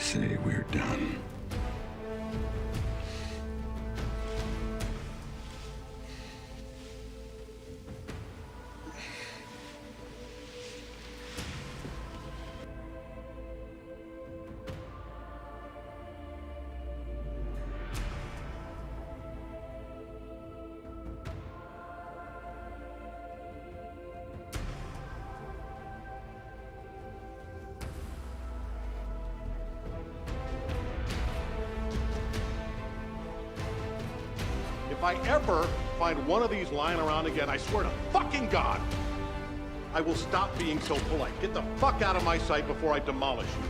say we're done. If I ever find one of these lying around again, I swear to fucking God, I will stop being so polite. Get the fuck out of my sight before I demolish you.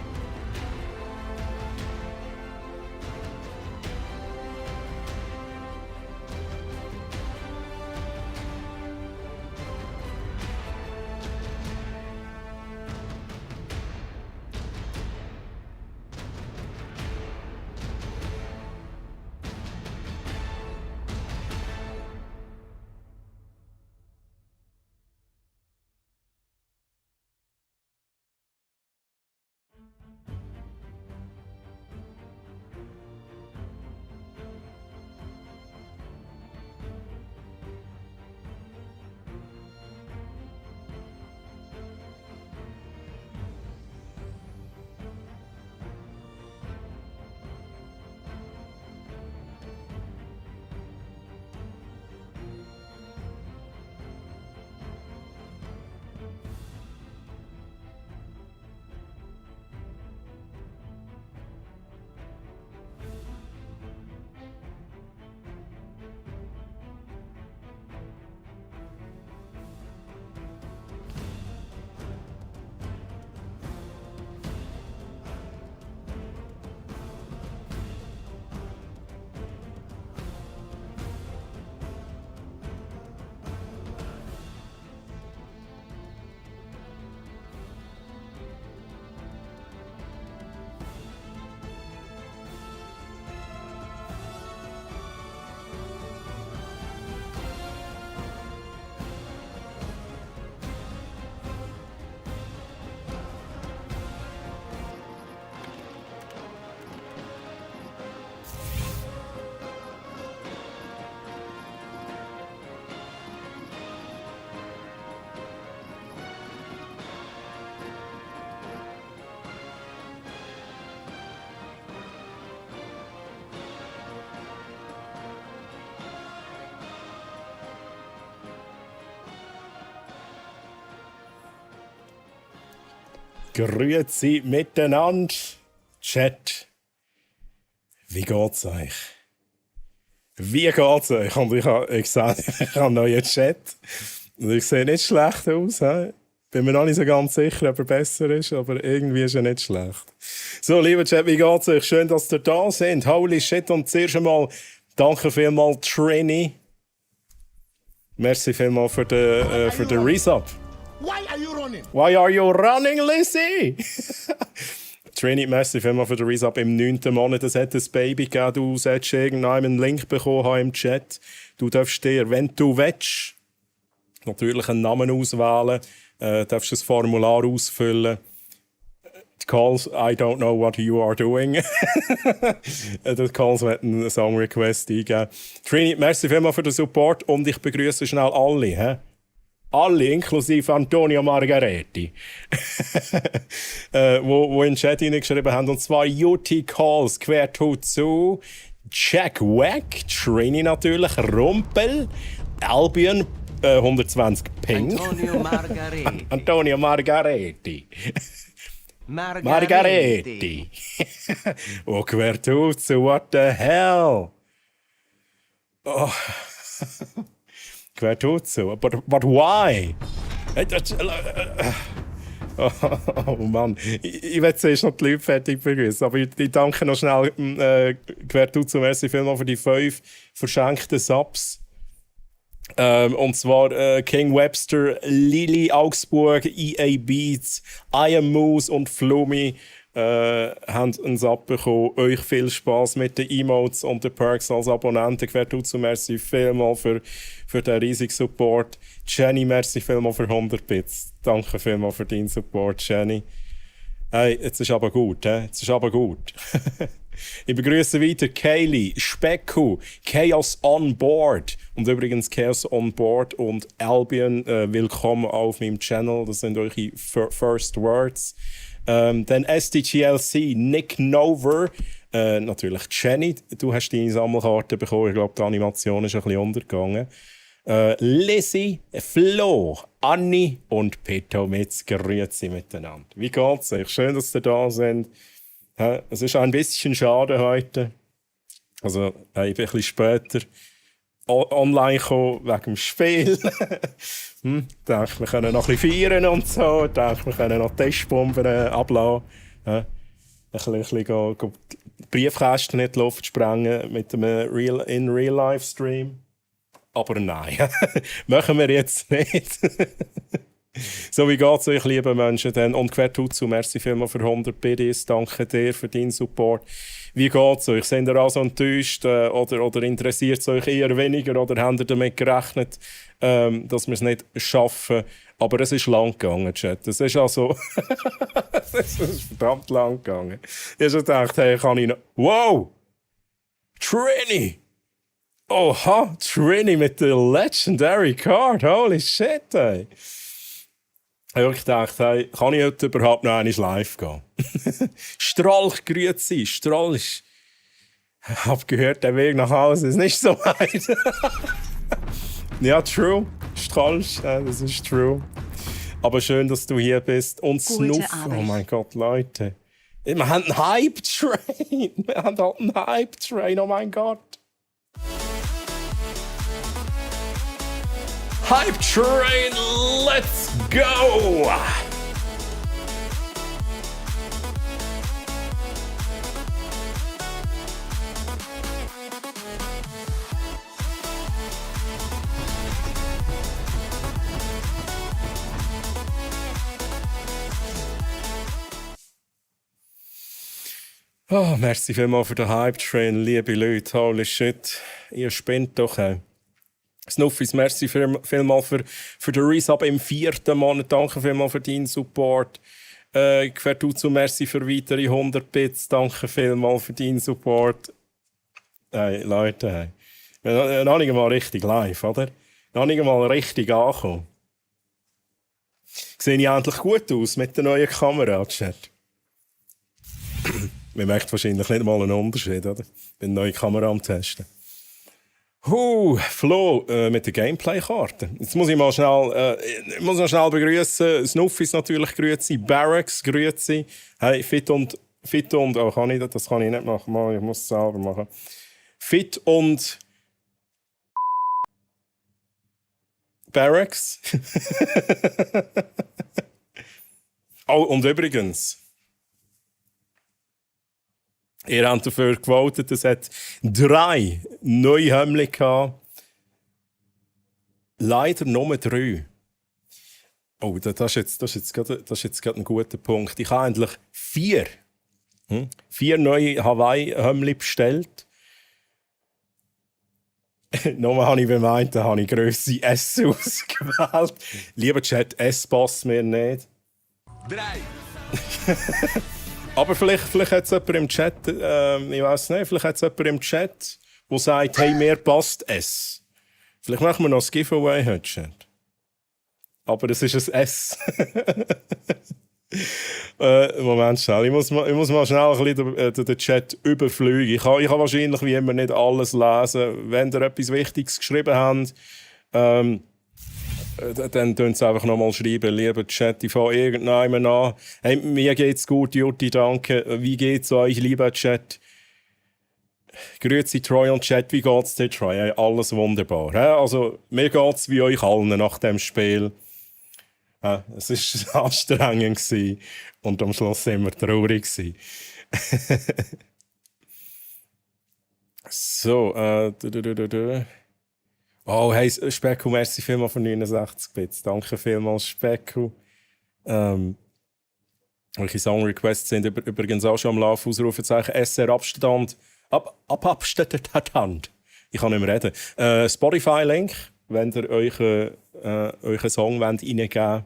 Grüezi miteinander, Chat. Wie geht's euch? Wie geht's euch? Und ich habe gesagt, ich habe einen neuen Chat. Und ich sehe nicht schlecht aus. He? Bin mir noch nicht so ganz sicher, ob er besser ist, aber irgendwie ist er nicht schlecht. So, lieber Chat, wie geht's euch? Schön, dass ihr da seid. Holy shit. Und zuerst einmal danke vielmals, Trini. Merci vielmals für den Resub. Why are you running? Why are you running, Lizzie? Trini, merci vielmals für den Resub im 9. Monat. Es hat ein Baby gegeben. Du solltest irgendeinen einen Link bekommen haben im Chat. Du darfst dir, wenn du willst, natürlich einen Namen auswählen. Darfst das Formular ausfüllen. Calls, I don't know what you are doing. Das Calls wird einen Song Request eingeben. Trini, merci vielmals für den Support und ich begrüße schnell alle. He? Alle, inklusive Antonio Margaretti, wo in den Chat hineingeschrieben haben. Und zwar UT Calls, Quertut zu, Jack Wack, Trini natürlich, Rumpel, Albion, 120 Ping. Antonio Margaretti. Antonio Margaretti. Margaretti. Oh, Quertut zu, what the hell? Oh. Quertut zu, but why? Oh Mann, ich will zuerst noch die Leute fertig begrüßen, aber ich danke noch schnell Quertut zu, merci vielmals für die 5 verschenkten Subs. Und zwar King Webster, Lili Augsburg, EA Beats, I Am Moose und Flumi haben einen Sub bekommen. Euch viel Spass mit den Emotes und den Perks als Abonnenten. Quertut zu, merci vielmals für den riesigen Support. Jenny, merci vielmals für 100 Bits. Danke vielmals für deinen Support, Jenny. Hey, jetzt ist aber gut, jetzt ist aber gut. Ich begrüße weiter Kaylee, Specku, Chaos on Board. Und übrigens Chaos on Board und Albion, willkommen auf meinem Channel. Das sind eure First Words. Dann SDGLC, Nick Nover, natürlich Jenny, du hast deine Sammelkarte bekommen. Ich glaube, die Animation ist ein bisschen untergegangen. Lizzie, Flo, Anni und Peto Metz, grüezi miteinander. Wie geht's euch? Schön, dass ihr da sind. Es ist ein bisschen schade heute. Also, ich bin ein bisschen später online gekommen wegen dem Spiel. Dachte, wir können noch ein bisschen feiern und so. Dachte, wir können noch Testbomben ablassen. Ein bisschen go Briefkästen in die Luft sprengen mit einem In-Real-Life-Stream. Aber nein, machen wir jetzt nicht. So, wie geht es euch, liebe Menschen? Denn? Und Quertutsu, merci vielmals für 100 BDs. Danke dir für deinen Support. Wie geht es euch? Seid ihr also enttäuscht oder interessiert es euch eher weniger? Oder habt ihr damit gerechnet, dass wir es nicht schaffen? Aber es ist lang gegangen, Chat. Es ist also... es ist verdammt lang gegangen. Ich habe gedacht, hey, kann ich noch... Wow! Trini! Oha, Trini mit der Legendary Card. Holy shit, ey. Ich habe gedacht, hey, kann ich heute überhaupt noch einmal live gehen? Strolch, grüezi. Strolch. Ich habe gehört, der Weg nach Hause ist nicht so weit. Ja, true. Strolch, das ist true. Aber schön, dass du hier bist. Und Snuff. Oh mein Gott, Leute. Wir haben einen Hype-Train. Wir haben halt einen Hype-Train, oh mein Gott. Hype Train, let's go! Oh, merci vielmals für den Hype Train, liebe Leute. Holy shit, ihr spinnt doch. Snuffis, merci vielmals für den Resub im 4. Monat. Danke vielmals für deinen Support. Quertutsu, merci für weitere 100 Bits. Danke vielmals für deinen Support. Hey, Leute, hey. Noch nicht mal richtig live, oder? Noch nicht mal richtig angekommen. Sehe ich endlich gut aus mit der neuen Kamera, Chat? Man merkt wahrscheinlich nicht mal einen Unterschied, oder? Wenn neue Kamera am Testen. Flo, mit der Gameplay-Karte. Jetzt muss ich mal schnell begrüßen. Snuffis natürlich grüezi, Barracks grüezi. Hey, Fit und oh, das kann ich nicht machen. Ich muss es selber machen. Fit und Barracks. Oh, und übrigens. Ihr habt dafür gewotet, es hat 3 neue Hömmchen gehabt. Leider nur 3. Oh, das ist jetzt gerade ein guter Punkt. Ich habe endlich 4 neue Hawaii-Hömmchen bestellt. Nochmal habe ich bemeint, da habe ich Grösse S ausgewählt. Lieber Chat, S passt mir nicht. 3. Aber vielleicht hat es jemand im Chat, ich weiß nicht, vielleicht hat es jemand im Chat, der sagt, hey, mir passt S. Vielleicht machen wir noch ein Giveaway heute, Chat. Aber das ist ein S. Moment schnell, ich muss mal schnell ein bisschen den Chat überfliegen. Ich kann wahrscheinlich wie immer nicht alles lesen. Wenn ihr etwas Wichtiges geschrieben habt, dann könnt ihr einfach nochmal schreiben, lieber Chat, ich fange irgendjemand an. Hey, mir geht's gut, Jutti, danke. Wie geht's euch, lieber Chat? Grüezi Troy und Chat, wie geht's dir, Troy? Hey, alles wunderbar. Also, mir geht's wie euch allen nach dem Spiel. Es war anstrengend und am Schluss sind wir traurig. So, Oh, hey, Specku, merci vielmals für 69 Bits. Danke vielmals, Specku. Welche Song-Requests sind übrigens auch schon am Laufen. Ausrufezeichen SR Abstand. Abstand. Ich kann nicht mehr reden. Spotify-Link, wenn ihr euch einen Song reingeben wollt.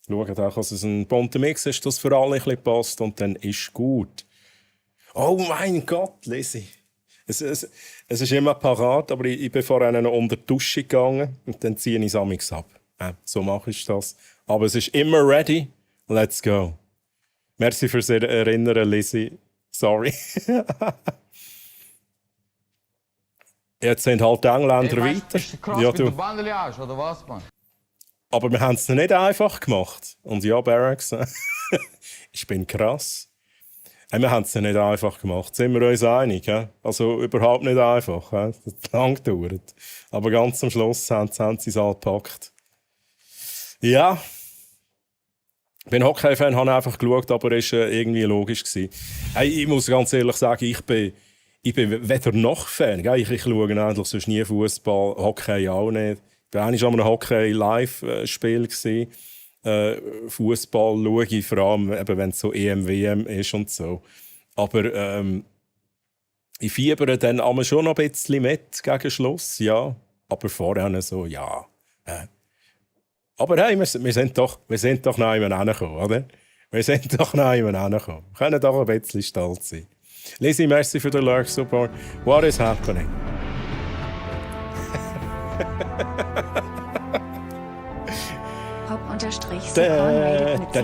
Schaut auch, dass es ein bunter Mix ist, das für alle ein bisschen passt und dann ist gut. Oh mein Gott, Lizzie. Es ist immer parat, aber ich bin vorhin noch unter die Dusche gegangen und dann ziehe ich es amigs ab. So mache ich das. Aber es ist immer ready. Let's go. Merci fürs Erinnern, Lizzie. Sorry. Jetzt sind halt die Engländer weiter. Bist du krass Ja, mit der du. Bandeliage, oder was, Mann? Aber wir haben es nicht einfach gemacht. Und ja, Barracks, ich bin krass. Wir haben es nicht einfach gemacht. Sind wir uns einig? He? Also überhaupt nicht einfach. He? Das hat lang gedauert. Aber ganz am Schluss haben sie es halt gepackt. Ja. Ich bin Hockey-Fan, habe einfach geschaut, aber es war irgendwie logisch gewesen. Hey, ich muss ganz ehrlich sagen, ich bin weder noch Fan. Gell? Ich schaue eigentlich sonst nie Fußball, Hockey auch nicht. Ich war eigentlich an einem Hockey-Live-Spiel. Fußball schaue ich vor allem, wenn es so EM, WM ist und so. Aber ich fiebere dann aber schon noch ein bisschen mit gegen Schluss, ja. Aber vorher so, ja. Aber hey, wir sind doch noch einmal hingekommen, oder? Wir sind doch noch einmal hingekommen. Wir können doch ein bisschen stolz sein. Lizzie, merci für den Lurk-Support. What is happening? Pop-Soprano mit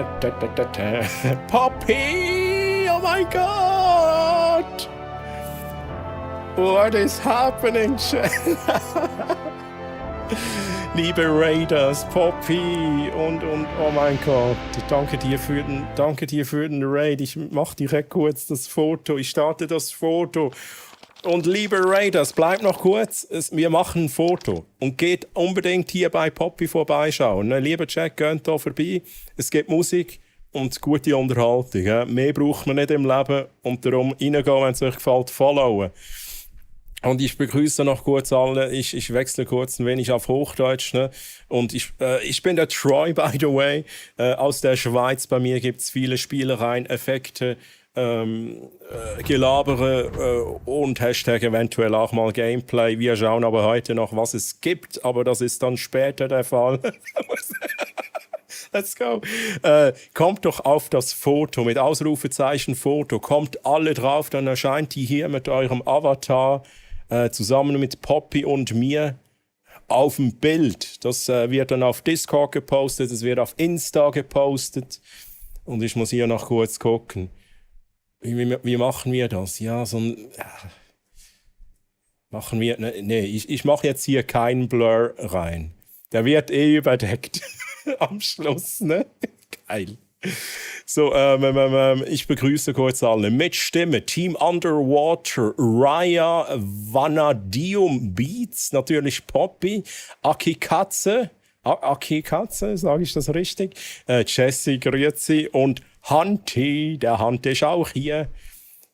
47 Poppy! Oh mein Gott! What is happening? Liebe Raiders, Poppy und oh mein Gott, danke dir für den Raid. Ich mache direkt kurz das Foto. Ich starte das Foto. Und liebe Raiders, bleibt noch kurz. Wir machen ein Foto. Und geht unbedingt hier bei Poppy vorbeischauen. Lieber Chat, geht hier vorbei. Es gibt Musik und gute Unterhaltung. Ja. Mehr braucht man nicht im Leben. Und darum reingehen, wenn es euch gefällt, followen. Und ich begrüße noch kurz alle. Ich wechsle kurz ein wenig auf Hochdeutsch. Ne? Und ich bin der Troy, by the way, aus der Schweiz. Bei mir gibt es viele Spielereien, Effekte, Gelabere und Hashtag eventuell auch mal Gameplay. Wir schauen aber heute noch, was es gibt, aber das ist dann später der Fall. Let's go. Kommt doch auf das Foto mit Ausrufezeichen Foto. Kommt alle drauf, dann erscheint die hier mit eurem Avatar zusammen mit Poppy und mir auf dem Bild. Das wird dann auf Discord gepostet, es wird auf Insta gepostet. Und ich muss hier noch kurz gucken. Wie machen wir das? Ja, so ein... machen wir... Nee, ich mache jetzt hier keinen Blur rein. Der wird überdeckt. Am Schluss, ne? Geil. So, ich begrüße kurz alle. Mit Stimme, Team Underwater, Raya, Vanadium Beats, natürlich Poppy, Aki Katze, sage ich das richtig? Jesse, grüezi und Hunty, der Hunty ist auch hier.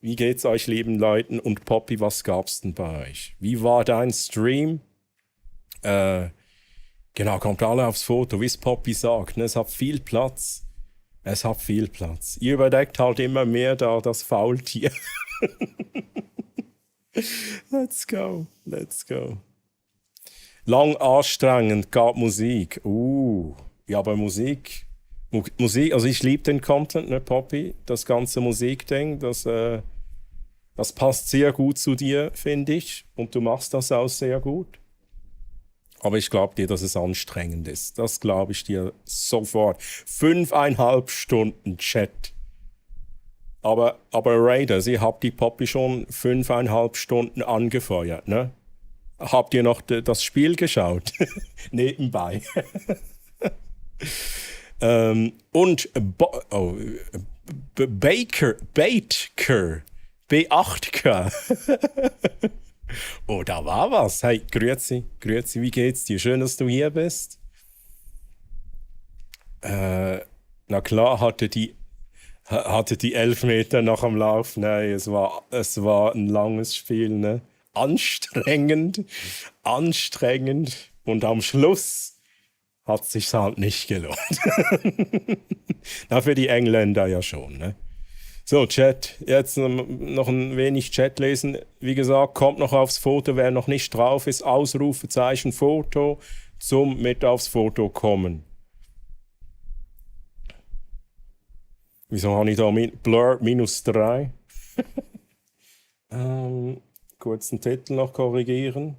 Wie geht's euch, lieben Leuten? Und Poppy, was gab's denn bei euch? Wie war dein Stream? Genau, kommt alle aufs Foto, wie es Poppy sagt. Ne? Es hat viel Platz. Ihr überdeckt halt immer mehr da das Faultier. Let's go. Lang anstrengend gab Musik. Ja, aber Musik, also ich liebe den Content, ne, Poppy? Das ganze Musikding, das passt sehr gut zu dir, finde ich. Und du machst das auch sehr gut. Aber ich glaube dir, dass es anstrengend ist. Das glaube ich dir sofort. 5,5 Stunden Chat. Aber Raiders, ihr habt die Poppy schon 5,5 Stunden angefeuert, ne? Habt ihr noch das Spiel geschaut? Nebenbei. Und Baker, B8K. Oh, da war was. Hey, grüezi, wie geht's dir? Schön, dass du hier bist. Na klar, hatte die Elfmeter noch am Lauf. Nein, es war ein langes Spiel, ne? Anstrengend. Und am Schluss hat es sich halt nicht gelohnt. Na, für die Engländer ja schon, ne? So, Chat. Jetzt noch ein wenig Chat lesen. Wie gesagt, kommt noch aufs Foto. Wer noch nicht drauf ist, Ausrufezeichen Foto. zum mit aufs Foto kommen. Wieso habe ich da Blur -3? Kurz den Titel noch korrigieren.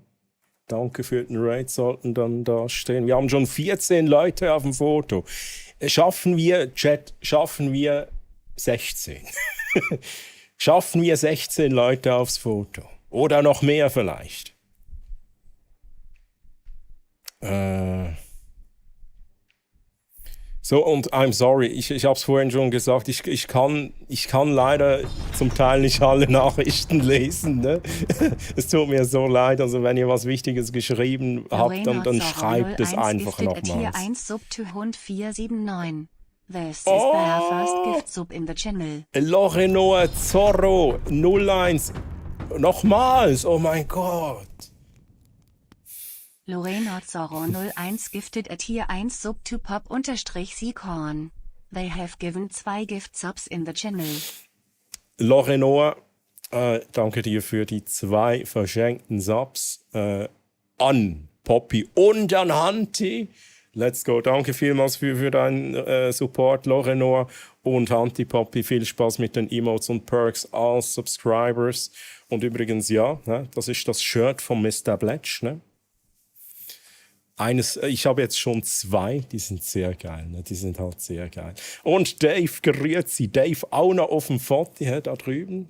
Danke für den Raid, sollten dann da stehen. Wir haben schon 14 Leute auf dem Foto. Schaffen wir, Chat, 16? Schaffen wir 16 Leute aufs Foto? Oder noch mehr vielleicht? So, und I'm sorry, ich habe es vorhin schon gesagt, ich kann leider zum Teil nicht alle Nachrichten lesen. Ne? Es tut mir so leid, also wenn ihr was Wichtiges geschrieben habt, dann schreibt es einfach nochmals. 1 Sub to Hund 479. This is their first gift sub in the channel. Lorenoa Zorro 01. Nochmals, oh mein Gott. Lorena Zorro 01 gifted a Tier 1 Sub to Pop_Seekorn. They have given 2 gift subs in the channel. Lorenoa, danke dir für die 2 verschenkten Subs an Poppy und an Hanti. Let's go. Danke vielmals für deinen Support, Lorenoa und Hanti Poppy. Viel Spaß mit den Emotes und Perks als Subscribers. Und übrigens, ja, ne, das ist das Shirt von Mr. Bletch, ne? Ich habe jetzt schon 2, die sind sehr geil, ne? Die sind halt sehr geil. Und Dave, grüezi, Dave auch noch auf dem Foto da drüben.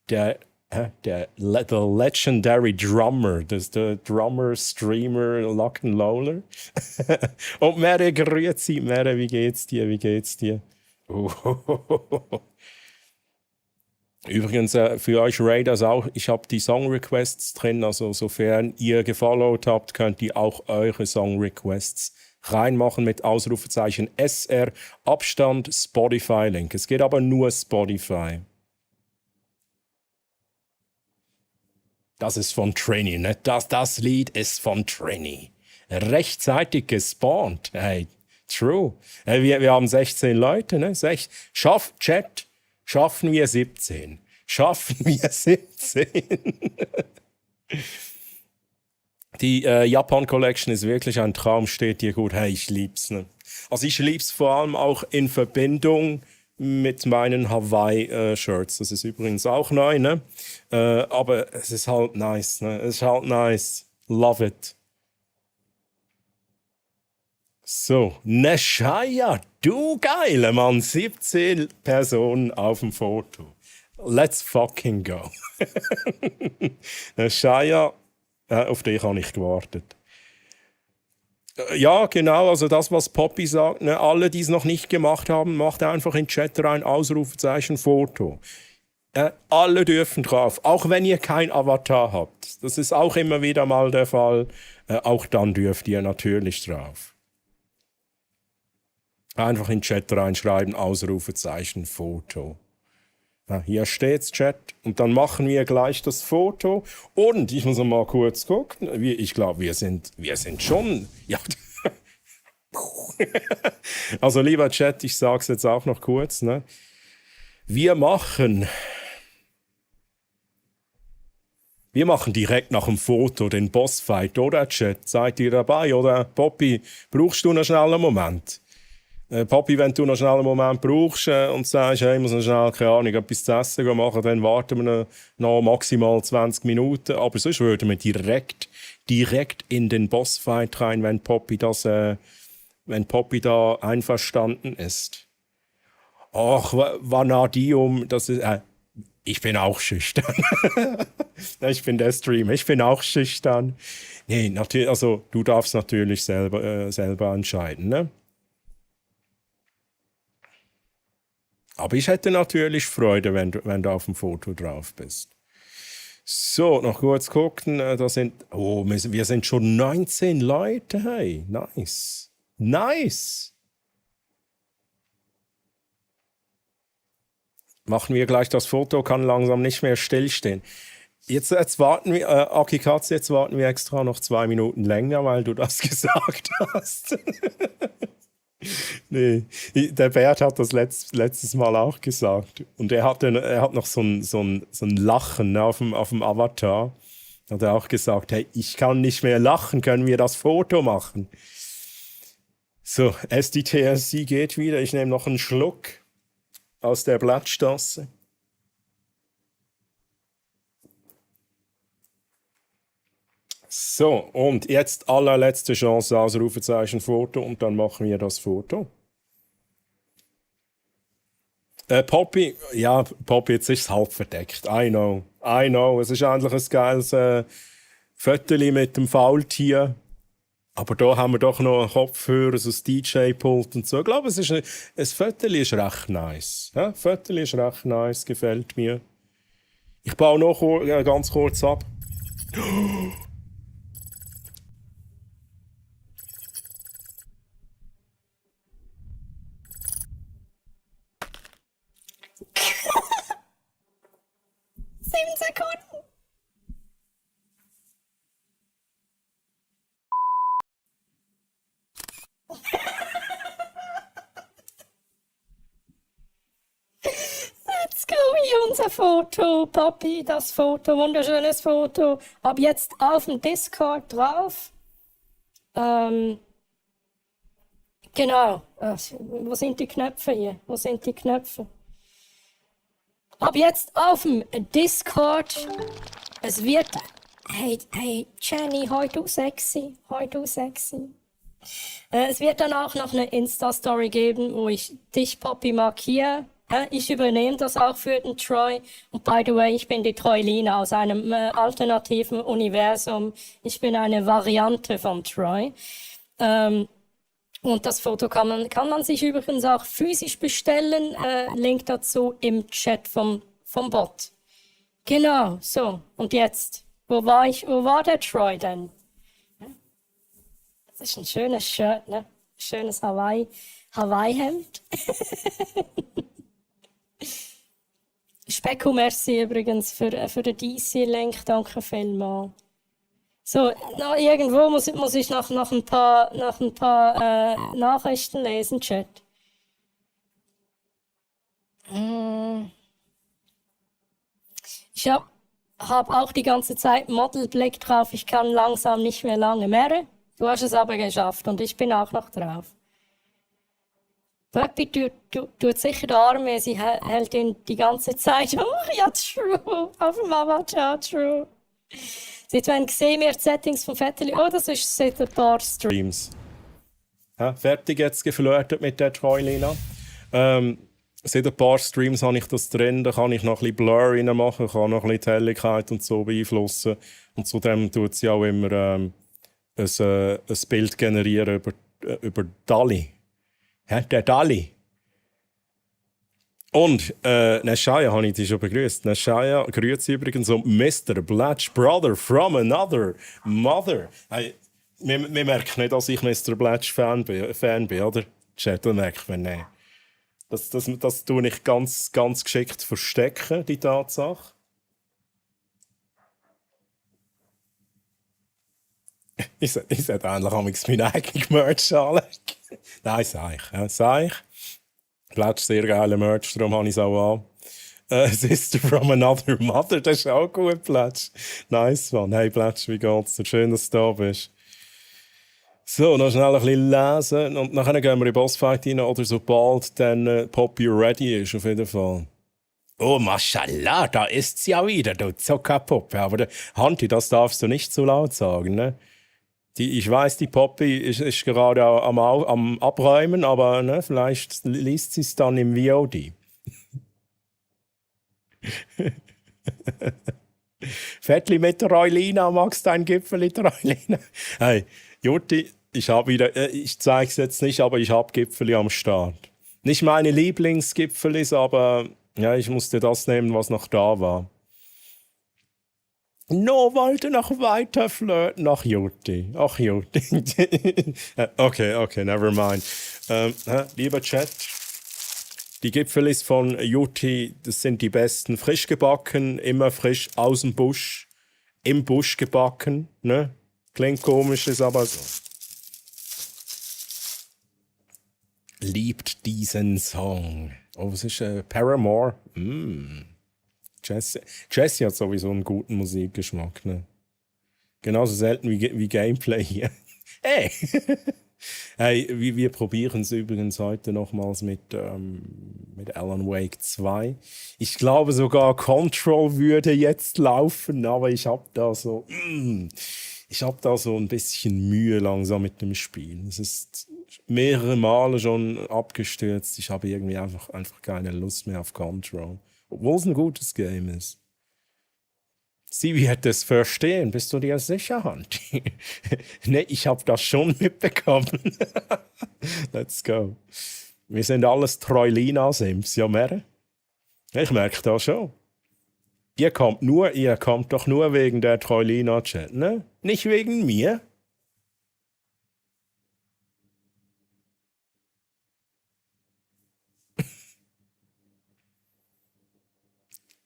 Der legendary Drummer, das ist der Drummer, Streamer, Lock and Loller. Und Mere, grüezi, Mere, wie geht's dir? Übrigens, für euch Raiders auch, ich habe die Song-Requests drin, also sofern ihr gefollowt habt, könnt ihr auch eure Song-Requests reinmachen mit Ausrufezeichen SR, Abstand, Spotify-Link. Es geht aber nur Spotify. Das ist von Trini, ne? Das Lied ist von Trini. Rechtzeitig gespawnt. Hey, true. Hey, wir haben 16 Leute, ne? Chat. Schaffen wir 17. Die Japan Collection ist wirklich ein Traum, steht dir gut. Hey, ich lieb's. Ne? Also ich lieb's vor allem auch in Verbindung mit meinen Hawaii-Shirts. Das ist übrigens auch neu, ne? Aber es ist halt nice, ne? Es ist halt nice. Love it. So, Neshaya, du geile Mann, 17 Personen auf dem Foto. Let's fucking go. Neshaya, auf dich habe ich gewartet. Ja, genau, also das, was Poppy sagt, ne, alle, die es noch nicht gemacht haben, macht einfach in den Chat rein, Ausrufezeichen, Foto. Alle dürfen drauf, auch wenn ihr kein Avatar habt. Das ist auch immer wieder mal der Fall. Auch dann dürft ihr natürlich drauf. Einfach in den Chat reinschreiben, Ausrufezeichen, Foto. Ja, hier steht's, Chat. Und dann machen wir gleich das Foto. Und ich muss noch mal kurz gucken. Ich glaube, wir sind schon... Ja. Also lieber Chat, ich sage es jetzt auch noch kurz. Ne? Wir machen direkt nach dem Foto den Bossfight, oder Chat? Seid ihr dabei? Oder Poppy, brauchst du noch schnell einen Moment? Poppy, wenn du noch schnell einen Moment brauchst und sagst, hey, ich muss noch schnell, keine Ahnung, etwas zu essen machen, dann warten wir noch maximal 20 Minuten. Aber sonst würden wir direkt in den Bossfight rein, wenn Poppy da einverstanden ist. Ach, Vanadium, das ist... ich bin auch schüchtern. Ich bin der Streamer, ich bin auch schüchtern. Nee, natürlich, also du darfst natürlich selber entscheiden, ne? Aber ich hätte natürlich Freude, wenn du auf dem Foto drauf bist. So, noch kurz gucken. Wir sind schon 19 Leute. Hey, nice. Nice. Machen wir gleich das Foto, kann langsam nicht mehr stillstehen. Jetzt warten wir, Akikatze, jetzt warten wir extra noch 2 Minuten länger, weil du das gesagt hast. Nee, der Bert hat das letztes Mal auch gesagt. Und er hat noch so ein Lachen auf dem Avatar. Hat er auch gesagt, hey, ich kann nicht mehr lachen, können wir das Foto machen? So, SDTSC geht wieder. Ich nehme noch einen Schluck aus der Blattstasse. So, und jetzt allerletzte Chance, Ausrufezeichen Foto, und dann machen wir das Foto. Poppy, ja, Poppy, jetzt ist es halb verdeckt. I know. Es ist eigentlich ein geiles Föteli mit dem Faultier. Aber da haben wir doch noch einen Kopfhörer, so ein DJ-Pult und so. Ich glaube, ein Föteli ist recht nice. Ja? Föteli ist recht nice, gefällt mir. Ich baue noch ganz kurz ab. Let's go, hier unser Foto, Poppy, das Foto, wunderschönes Foto. Ab jetzt auf dem Discord drauf. Genau. Wo sind die Knöpfe hier? Wo sind die Knöpfe? Ab jetzt auf dem Discord. Es wird. Hey, Jenny, heute du sexy. Es wird dann auch noch eine Insta-Story geben, wo ich dich, Poppy, markiere. Ich übernehme das auch für den Troy. Und by the way, ich bin die Troylina aus einem alternativen Universum. Ich bin eine Variante von Troy. Und das Foto kann man sich übrigens auch physisch bestellen. Link dazu im Chat vom Bot. Genau, so. Und jetzt, wo war der Troy denn? Das ist ein schönes Shirt, ne? Schönes Hawaii-Hemd. Specku, merci übrigens für den DC-Link, danke vielmals. So, irgendwo muss ich noch ein paar Nachrichten lesen, Chat. Ich hab auch die ganze Zeit Modelblick drauf, ich kann langsam nicht mehr lange mehr. Du hast es aber geschafft und ich bin auch noch drauf. Pöppi tut sicher den Arm, sie hält ihn die ganze Zeit hoch. Ja, true. Auf dem Avatar, true. Seit wann sehen wir die Settings vom Vetteli? Oh, das ist seit ein paar Streams. Ja, fertig jetzt geflirtet mit der Troylina. Seit ein paar Streams habe ich das drin, da kann ich noch ein bisschen Blur reinmachen, kann noch ein bisschen die Helligkeit und so beeinflussen. Und zudem tut sie auch immer ein Bild generieren über DALL-E. Ja, der DALL-E. Und Neshaya habe ich dich schon begrüßt. Neshaya grüßt übrigens um Mr. Blatch, Brother from another mother. Hey, wir merken nicht, dass ich Mr. Blatch Fan bin, oder? Chat, das merkt man nicht. Das tue ich ganz, ganz geschickt verstecken, die Tatsache. Ich sollte eigentlich meinen eigenen Merch anlegen. Nein, sag ich. Blatch, sehr geiler Merch, darum habe ich es auch an. Sister from another mother, das ist auch gut, Blatch. Nice, Mann. Hey, Blatch, wie geht's dir? Schön, dass du da bist. So, noch schnell ein bisschen lesen und nachher gehen wir in den Bossfight rein oder sobald dann Poppy ready ist, auf jeden Fall. Oh, Mashallah, da ist sie ja wieder, du Zuckerpuppe. Aber Hanti, das darfst du nicht so laut sagen, ne? Ich weiss, die Poppy ist gerade am Abräumen, aber ne, vielleicht liest sie es dann im VOD. Fettli mit der Eulina, magst du ein Gipfel mit der Eulina? Hey, Jutti, ich zeige es jetzt nicht, aber ich habe Gipfeli am Start. Nicht meine Lieblingsgipfelis, aber ja, ich musste das nehmen, was noch da war. No wollte noch weiter flirten. Ach, Jutti. Okay, never mind. Lieber Chat, die Gipfelis von Jutti, das sind die besten. Frisch gebacken, immer frisch aus dem Busch. Im Busch gebacken. Ne? Klingt komisch, ist aber so. Liebt diesen Song. Oh, was ist Paramore? Jessie hat sowieso einen guten Musikgeschmack, ne? Genauso selten wie Gameplay hier. Hey! Hey, wir probieren es übrigens heute nochmals mit Alan Wake 2. Ich glaube sogar Control würde jetzt laufen, aber ich habe da so ein bisschen Mühe langsam mit dem Spiel. Es ist mehrere Male schon abgestürzt. Ich habe irgendwie einfach keine Lust mehr auf Control. Obwohl es ein gutes Game ist. Sie wird es verstehen, bist du dir sicher, Hanti? Ne, ich habe das schon mitbekommen. Let's go. Wir sind alles Troilina-Sims, ja, mehr? Ich merke das schon. Ihr kommt doch nur wegen der Troilina-Chat, ne? Nicht wegen mir.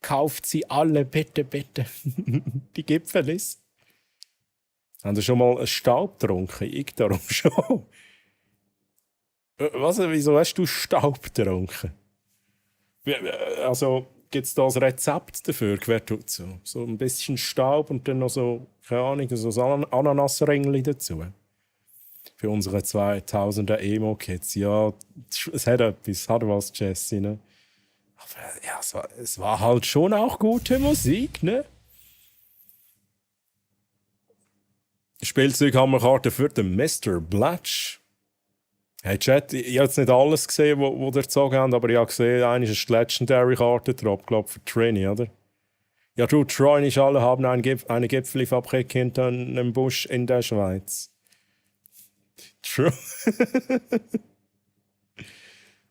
Kauft sie alle, bitte, bitte. Die Gipfelis. Haben Sie schon mal einen Staub getrunken? Ich darum schon. Was? Wieso hast du Staub getrunken? Also, gibt es da ein Rezept dafür? Wer tut so? So ein bisschen Staub und dann noch so, keine Ahnung, so ein Ananasringli dazu. Für unsere 2000er Emo-Kids. Ja, es hat etwas, hat was, Jesse, ne? Aber ja, es war halt schon auch gute Musik, ne? Spielzeughammerkarte für den Mr. Blatch. Hey Chat, ich habe jetzt nicht alles gesehen, was ihr gezogen habt, aber ich habe gesehen, eine ist eine Legendary-Karte drauf, glaube ich, für Trini, oder? Ja, du, Troy, nicht alle haben eine Gipfelfabrik hinter einem Busch in der Schweiz. True.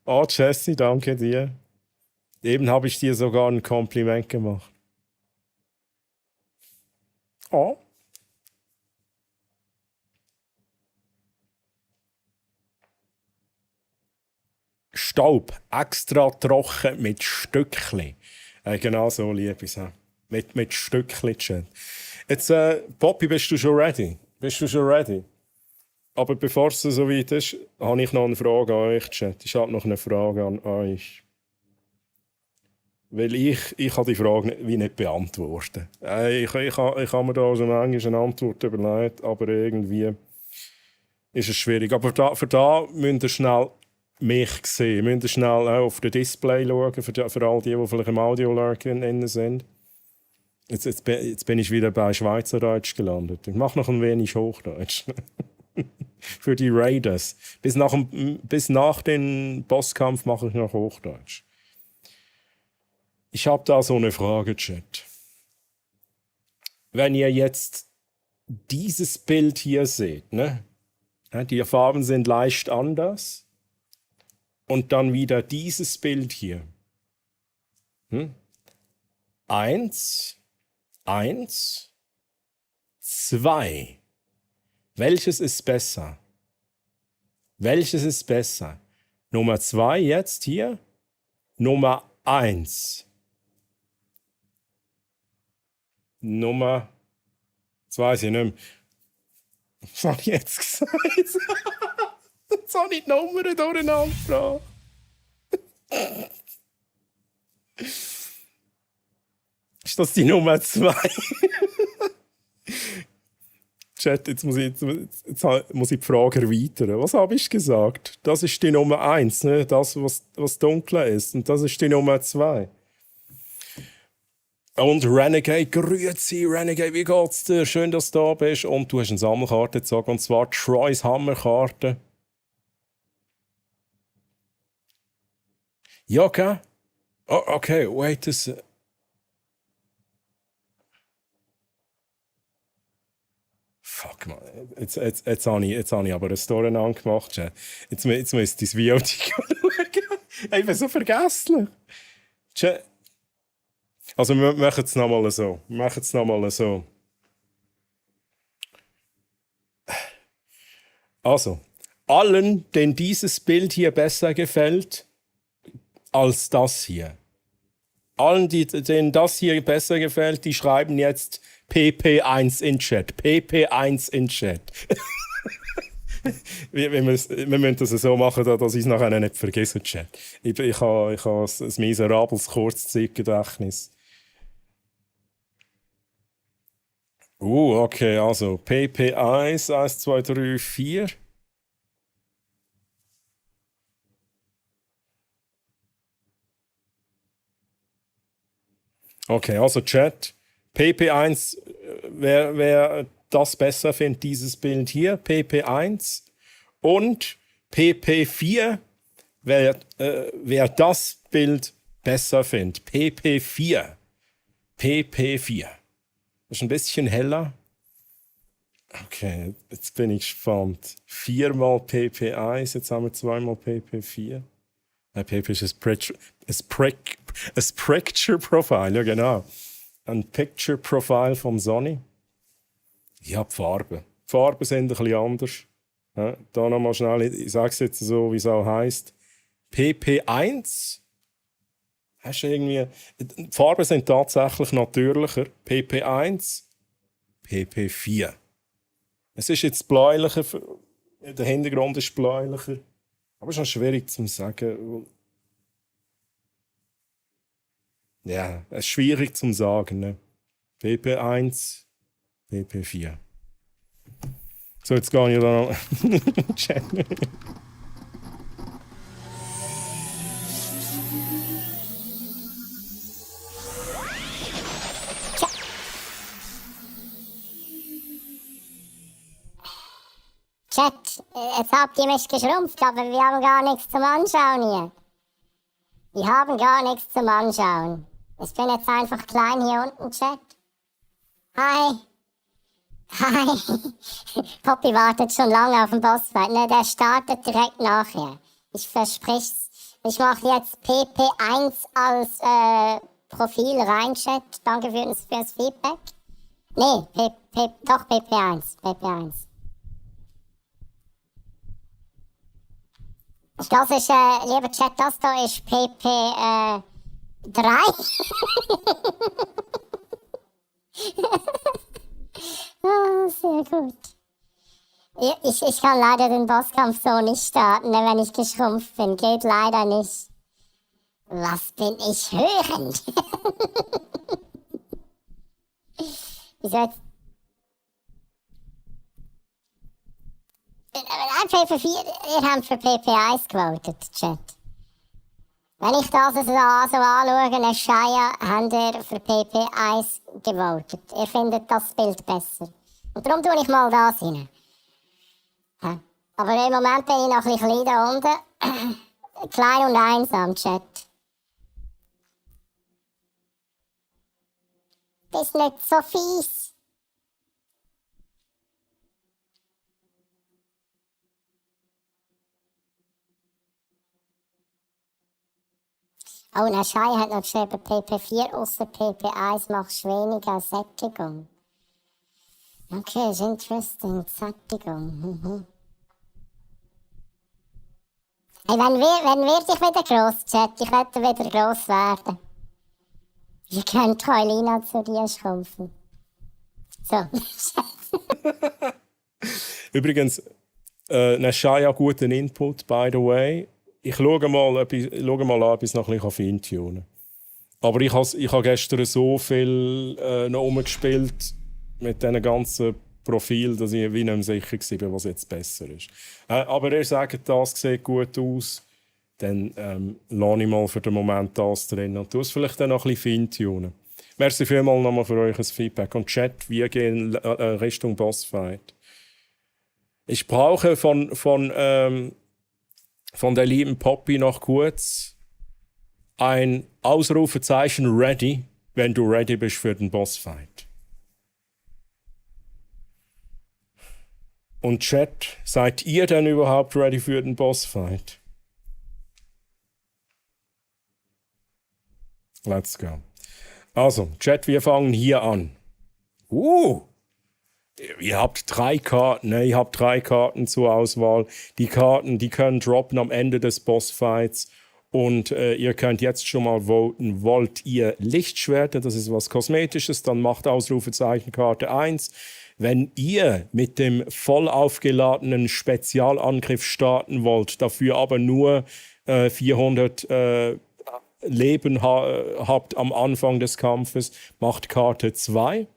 Oh, Jesse, danke dir. Eben habe ich dir sogar ein Kompliment gemacht. Oh. Staub, extra trocken mit Stückchen. Genau so liebe ich es. Mit Stückchen, Chat. Jetzt, Poppy, bist du schon ready? Aber bevor es so weit ist, habe ich noch eine Frage an euch, Chat. Ich habe noch eine Frage an euch. Weil ich kann die Frage nicht beantworten. Ich habe mir da schon manchmal eine Antwort überlegt, aber irgendwie ist es schwierig. Aber für da müsst ihr schnell mich sehen. Müsst ihr schnell auf das Display schauen, für all die vielleicht im Audio-Lurk sind. Jetzt bin ich wieder bei Schweizerdeutsch gelandet. Ich mache noch ein wenig Hochdeutsch. Für die Raiders. Bis nach dem Bosskampf mache ich noch Hochdeutsch. Ich habe da so eine Frage, Chat. Wenn ihr jetzt dieses Bild hier seht, ne? Die Farben sind leicht anders. Und dann wieder dieses Bild hier. 1, 2. Welches ist besser? Nummer 2 jetzt hier. Nummer 1. Nummer. Das weiß ich nicht mehr. Was habe ich jetzt gesagt? Jetzt habe ich die Nummer durcheinander gebracht. Ist das die Nummer 2? Chat, jetzt muss ich die Frage erweitern. Was habe ich gesagt? Das ist die Nummer 1, ne? Das, was dunkel ist. Und das ist die Nummer 2. Und Renegade, grüezi Renegade, wie geht's dir? Schön, dass du da bist. Und du hast eine Sammelkarte gezogen, und zwar Troys Hammerkarte. Ja, okay. Oh, okay, wait a second. Fuck, man. Jetzt habe ich aber eine Story angemacht. Jetzt müsste ich das VOD schauen. Ich bin so vergesslich. Also, wir machen es nochmal so. Also, allen, denen dieses Bild hier besser gefällt als das hier. Allen, denen das hier besser gefällt, die schreiben jetzt PP1 in Chat. PP1 in Chat. wir müssen das so machen, dass ich es nachher nicht vergesse, Chat. Ich habe ein miserables Kurzzeitgedächtnis. Okay, also PP1, 1, 2, 3, 4. Okay, also Chat. PP1, wer das besser findet, dieses Bild hier, PP1. Und PP4, wer das Bild besser findet, PP4. PP4. Das ist ein bisschen heller. Okay, jetzt bin ich gespannt. 4 mal PP1, jetzt haben wir 2 mal PP4. PP ist ein Picture Profile, ja genau. Ein Picture Profile vom Sonny. Ich habe die Farben. Die Farben sind ein bisschen anders. Ja, da nochmal schnell, ich sage es jetzt so, wie es auch heisst. PP1. Hast du irgendwie. Die Farben sind tatsächlich natürlicher. PP1, PP4. Es ist jetzt bläulicher, der Hintergrund ist bläulicher. Aber es ist noch schwierig zu sagen. Ja, es ist schwierig zu sagen. Ne? PP1, PP4. So, jetzt gehe ich da noch. Chat, jetzt habt ihr mich geschrumpft, aber wir haben gar nichts zum Anschauen hier. Wir haben gar nichts zum Anschauen. Ich bin jetzt einfach klein hier unten, Chat. Hi. Hi. Poppy wartet schon lange auf den Bossfight. Ne, der startet direkt nachher. Ich versprich's. Ich mache jetzt PP1 als Profil rein, Chat. Danke fürs Feedback. Nee, doch PP1. PP1. Das ist, lieber Chat, das da ist PP 3. Oh, sehr gut. Ich kann leider den Bosskampf so nicht starten, wenn ich geschrumpft bin. Geht leider nicht. Was bin ich hörend? Wieso jetzt? Nein, PP4, ihr habt für PP1 gewotet, Chat. Wenn ich das so anschaue, Neshaya, habt ihr für PP1 gewotet. Ihr findet das Bild besser. Und darum tue ich mal das rein. Ja. Aber im Moment bin ich noch ein bisschen da unten. Klein und einsam, Chat. Bist nicht so fies. Oh, Nashai hat noch geschrieben, PP4 außer PP1 machst weniger Sättigung. Okay, ist interesting. Sättigung. Hey, wenn werde ich wieder gross, Chat? Ich werde wieder gross werden. Ihr könnt Heulina zu dir schrumpfen. So. Übrigens, Nashaya, guten Input, by the way. Ich schaue mal an, ob ich es noch ein bisschen feintunen kann. Aber ich habe gestern so viel noch rumgespielt mit diesen ganzen Profilen, dass ich wie nicht mehr sicher war, was jetzt besser ist. Aber ihr sagt, das sieht gut aus, dann lasse ich mal für den Moment das drin und tue es vielleicht dann noch ein bisschen feintunen. Merci vielmals nochmal für euer Feedback. Und Chat, wir gehen Richtung Bossfight. Ich brauche von der lieben Poppy noch kurz ein Ausrufezeichen ready, wenn du ready bist für den Bossfight. Und Chat, seid ihr denn überhaupt ready für den Bossfight? Let's go. Also, Chat, wir fangen hier an. Ihr habt 3 Karten, ne? Ihr habt 3 Karten zur Auswahl. Die Karten, die können droppen am Ende des Bossfights. Und ihr könnt jetzt schon mal voten. Wollt ihr Lichtschwerter, das ist was Kosmetisches, dann macht Ausrufezeichen Karte 1. Wenn ihr mit dem voll aufgeladenen Spezialangriff starten wollt, dafür aber nur 400 Leben habt am Anfang des Kampfes, macht Karte 2.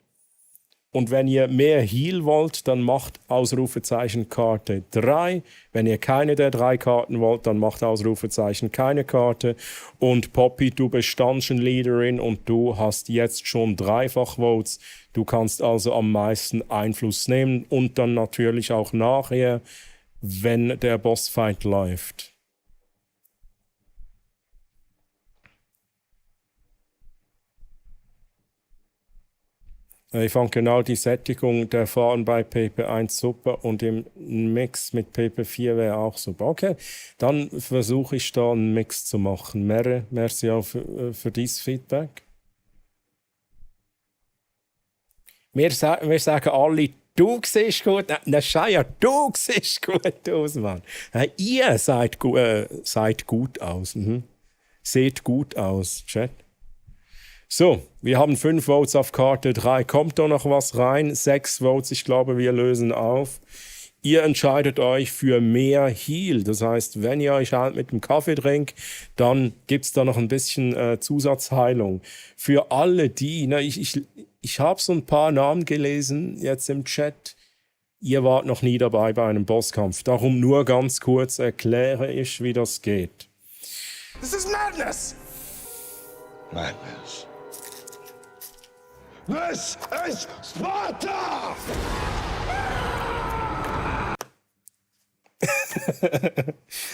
Und wenn ihr mehr Heal wollt, dann macht Ausrufezeichen Karte 3. Wenn ihr keine der 3 Karten wollt, dann macht Ausrufezeichen keine Karte. Und Poppy, du bist Dungeon Leaderin und du hast jetzt schon 3-fach Votes. Du kannst also am meisten Einfluss nehmen und dann natürlich auch nachher, wenn der Bossfight läuft. Ich fand genau die Sättigung der Farben bei PP1 super und im Mix mit PP4 wäre auch super. Okay, dann versuche ich da einen Mix zu machen. Merci auch für dieses Feedback. Wir sagen alle, du siehst gut, na Shia, du siehst gut aus, Mann. Ihr seid gut aus. Seht gut aus, Chat. So, wir haben 5 Votes auf Karte 3. Kommt da noch was rein? 6 Votes, ich glaube, wir lösen auf. Ihr entscheidet euch für mehr Heal. Das heißt, wenn ihr euch halt mit dem Kaffee trinkt, dann gibt es da noch ein bisschen Zusatzheilung. Für alle die, ich habe so ein paar Namen gelesen jetzt im Chat. Ihr wart noch nie dabei bei einem Bosskampf. Darum nur ganz kurz erkläre ich, wie das geht. This is madness! Madness. This is Sparta!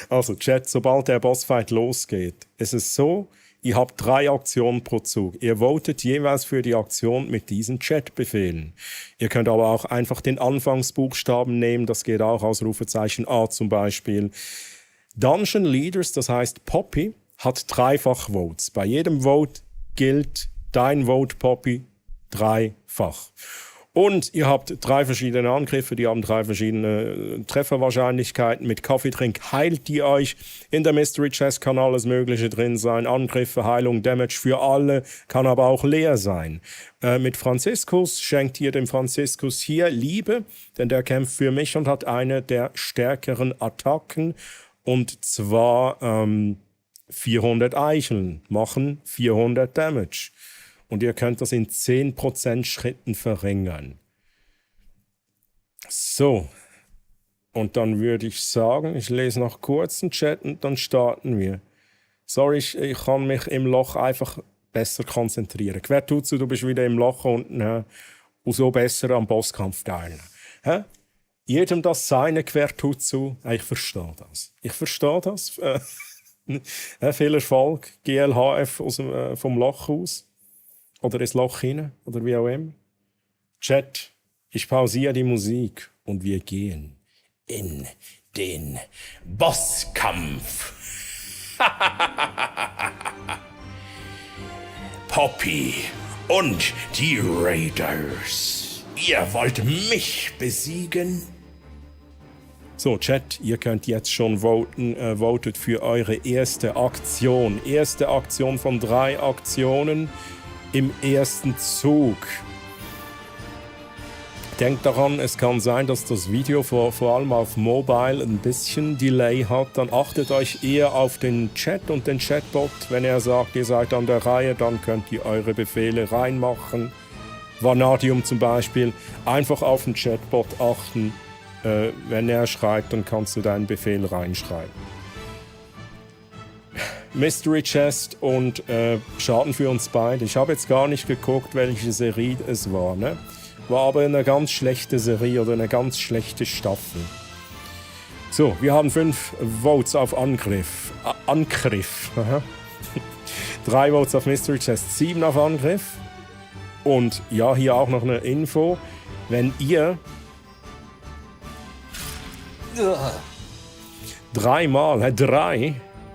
Also Chat, sobald der Bossfight losgeht, ist es so, ihr habt 3 Aktionen pro Zug. Ihr votet jeweils für die Aktion mit diesen Chat-Befehlen. Ihr könnt aber auch einfach den Anfangsbuchstaben nehmen, das geht auch, Ausrufezeichen A zum Beispiel. Dungeon Leaders, das heißt Poppy, hat 3-fach Votes. Bei jedem Vote gilt dein Vote, Poppy, 3-fach. Und ihr habt 3 verschiedene Angriffe, die haben 3 verschiedene Trefferwahrscheinlichkeiten. Mit Kaffeetrink heilt ihr euch. In der Mystery Chest kann alles Mögliche drin sein. Angriffe, Heilung, Damage für alle, kann aber auch leer sein. Mit Franziskus schenkt ihr dem Franziskus hier Liebe, denn der kämpft für mich und hat eine der stärkeren Attacken. Und zwar 400 Eicheln machen 400 Damage. Und ihr könnt das in 10% Schritten verringern. So. Und dann würde ich sagen, ich lese noch kurz den Chat und dann starten wir. Sorry, ich kann mich im Loch einfach besser konzentrieren. Quertutsu, du bist wieder im Loch unten. Und so besser am Bosskampf teilnehmen. Jedem das seine, Quertutsu. Ich verstehe das. Ich verstehe das. Viel Erfolg. GLHF vom Loch aus. Oder ins Loch hinein, oder wie auch immer. Chat, ich pausiere die Musik und wir gehen in den Bosskampf. Poppy und die Raiders. Ihr wollt mich besiegen? So, Chat, ihr könnt jetzt schon voten. Votet für eure erste Aktion. Erste Aktion von 3 Aktionen. Im ersten Zug. Denkt daran, es kann sein, dass das Video vor allem auf Mobile ein bisschen Delay hat. Dann achtet euch eher auf den Chat und den Chatbot. Wenn er sagt, ihr seid an der Reihe, dann könnt ihr eure Befehle reinmachen. Vanadium zum Beispiel. Einfach auf den Chatbot achten. Wenn er schreibt, dann kannst du deinen Befehl reinschreiben. Mystery Chest und Schaden für uns beide. Ich habe jetzt gar nicht geguckt, welche Serie es war. Ne? War aber eine ganz schlechte Serie oder eine ganz schlechte Staffel. So, wir haben 5 Votes auf Angriff. Angriff. 3 Votes auf Mystery Chest, 7 auf Angriff. Und ja, hier auch noch eine Info. Wenn ihr 3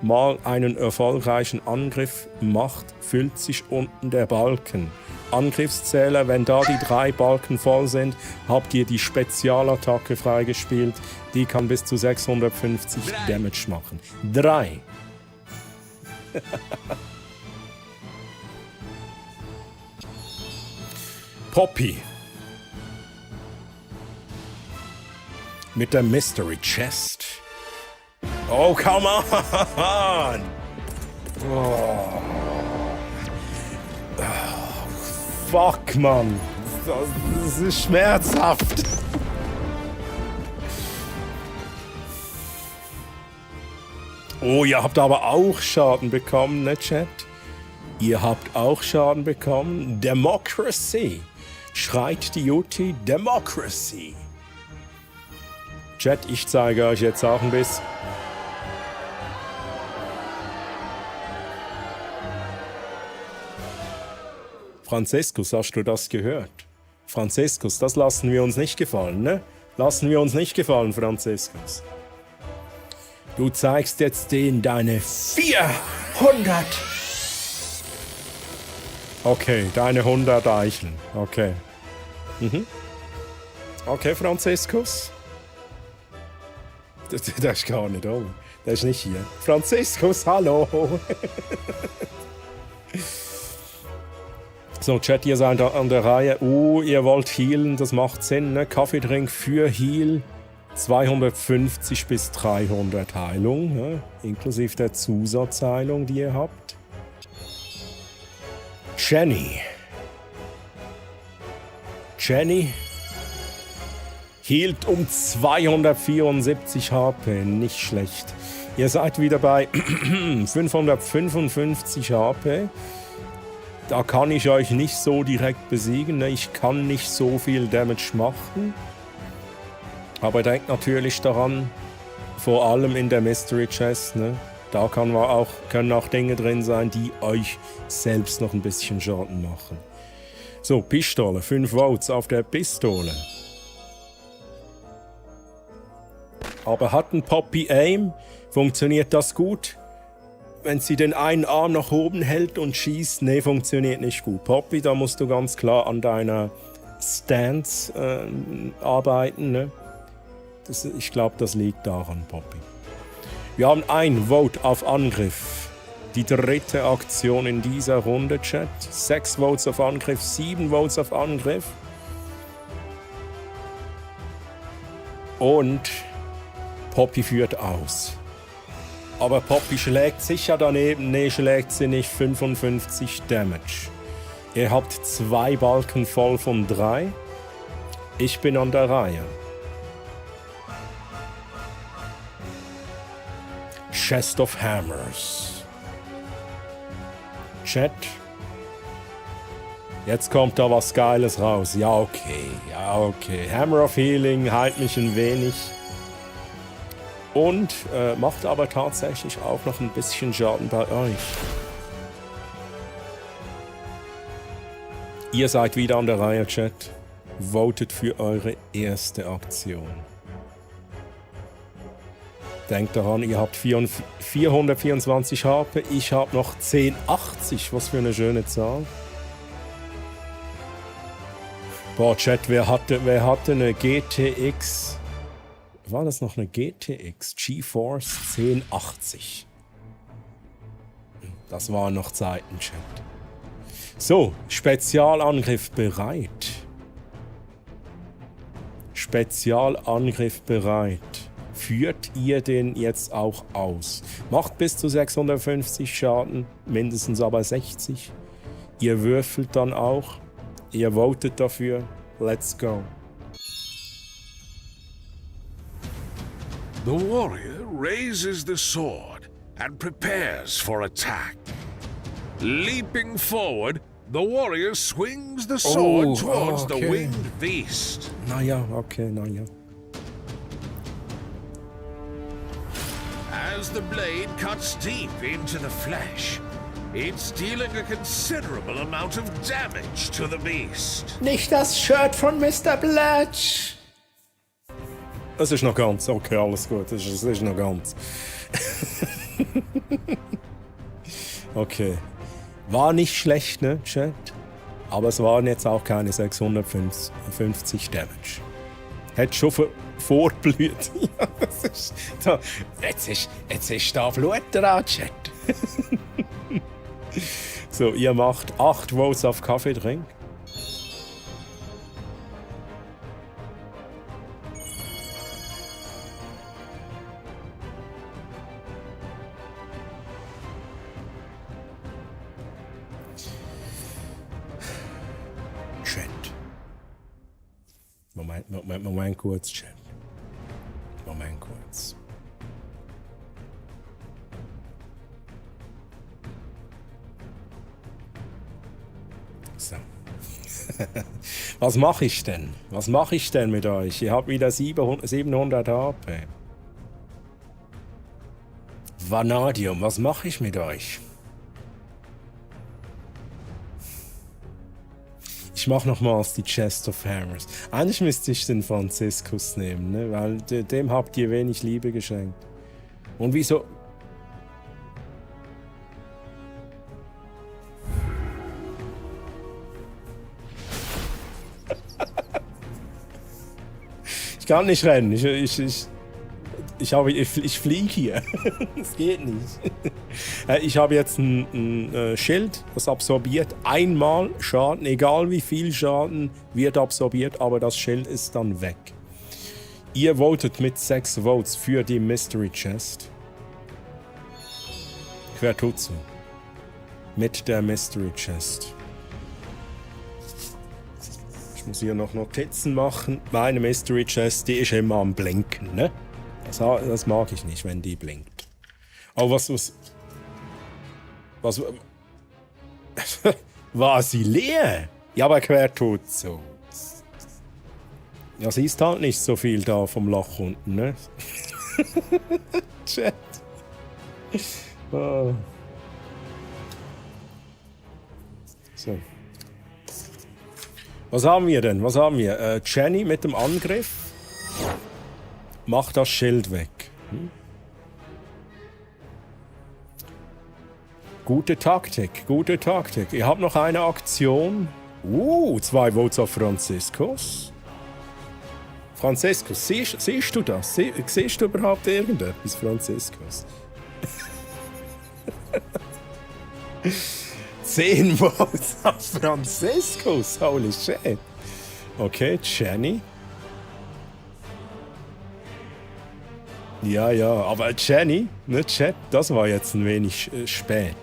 mal einen erfolgreichen Angriff macht, füllt sich unten der Balken. Angriffszähler, wenn da die 3 Balken voll sind, habt ihr die Spezialattacke freigespielt. Die kann bis zu 650 Damage machen. 3. Poppy. Mit der Mystery Chest. Oh, come on! Oh. Fuck, Mann. Das ist schmerzhaft. Oh, ihr habt aber auch Schaden bekommen, ne, Chat? Ihr habt auch Schaden bekommen. Democracy. Schreit die Jutti. Democracy. Chat, ich zeige euch jetzt auch ein bisschen. Franziskus, hast du das gehört? Franziskus, das lassen wir uns nicht gefallen, ne? Lassen wir uns nicht gefallen, Franziskus. Du zeigst jetzt denen deine 400. Okay, deine 100 Eicheln. Okay. Okay, Franziskus. Der ist gar nicht oben. Der ist nicht hier. Franziskus, hallo. So, Chat, ihr seid an der Reihe. Ihr wollt healen, das macht Sinn, ne? Kaffeedrink für Heal. 250 bis 300 Heilung, ne? Inklusive der Zusatzheilung, die ihr habt. Jenny hielt um 274 HP, nicht schlecht. Ihr seid wieder bei 555 HP. Da kann ich euch nicht so direkt besiegen, ne? Ich kann nicht so viel Damage machen. Aber denkt natürlich daran, vor allem in der Mystery Chest, ne? Da können auch Dinge drin sein, die euch selbst noch ein bisschen Schaden machen. So, Pistole, 5 Votes auf der Pistole. Aber hat ein Poppy Aim? Funktioniert das gut? Wenn sie den einen Arm nach oben hält und schießt, nee, funktioniert nicht gut. Poppy, da musst du ganz klar an deiner Stance arbeiten, ne? Ich glaube, das liegt daran, Poppy. Wir haben ein Vote auf Angriff. Die dritte Aktion in dieser Runde, Chat. 6 Votes auf Angriff, 7 Votes auf Angriff. Und Poppy führt aus. Aber Poppy schlägt sicher daneben. Nee, schlägt sie nicht. 55 Damage. Ihr habt 2 Balken voll von 3. Ich bin an der Reihe. Chest of Hammers. Chat. Jetzt kommt da was Geiles raus. Ja, okay. Hammer of Healing heilt mich ein wenig. Und macht aber tatsächlich auch noch ein bisschen Schaden bei euch. Ihr seid wieder an der Reihe, Chat. Votet für eure erste Aktion. Denkt daran, ihr habt 424 HP, ich habe noch 1080. Was für eine schöne Zahl. Boah, Chat, wer hatte eine GTX? War das noch eine GTX? GeForce 1080. Das waren noch Zeiten, Chat. So, Spezialangriff bereit. Spezialangriff bereit. Führt ihr den jetzt auch aus? Macht bis zu 650 Schaden, mindestens aber 60. Ihr würfelt dann auch. Ihr votet dafür. Let's go. The warrior raises the sword and prepares for attack. Leaping forward, the warrior swings the sword towards the winged beast. Naja. As the blade cuts deep into the flesh, it's dealing a considerable amount of damage to the beast. Nicht das Shirt von Mr. Blatch. Das ist noch ganz. Okay, alles gut. Das ist noch ganz. Okay. War nicht schlecht, ne, Chat? Aber es waren jetzt auch keine 650 Damage. Hätte schon vorblüht. Ja, das ist da. Jetzt ist da Blut dran, Chat. So, ihr macht 8 Votes auf Kaffeedrink. Moment kurz, Chat. Moment kurz. So. Was mache ich denn? Was mache ich denn mit euch? Ihr habt wieder 700 HP. Vanadium, was mache ich mit euch? Ich mache nochmals die Chest of Hammers. Eigentlich müsste ich den Franziskus nehmen, ne? Weil dem habt ihr wenig Liebe geschenkt. Und wieso... Ich kann nicht rennen. Ich fliege hier. Das geht nicht. Ich habe jetzt ein Schild, das absorbiert einmal Schaden. Egal wie viel Schaden wird absorbiert, aber das Schild ist dann weg. Ihr votet mit 6 Votes für die Mystery Chest. Quertutsu. Mit der Mystery Chest. Ich muss hier noch Notizen machen. Meine Mystery Chest, die ist immer am Blinken, ne? Das mag ich nicht, wenn die blinkt. Aber was war sie leer? Ja, aber Quertutsu. Ja, siehst halt nicht so viel da vom Loch unten, ne? Chat. Oh. So. Was haben wir denn? Was haben wir? Jenny mit dem Angriff. Macht das Schild weg. Gute Taktik, gute Taktik. Ihr habt noch eine Aktion. 2 Votes auf Franziskus. Franziskus, siehst du das? Siehst du überhaupt irgendetwas, Franziskus? 10 Votes auf Franziskus, holy shit. Okay, Jenny. Ja, aber Jenny, ne, Chat, das war jetzt ein wenig spät.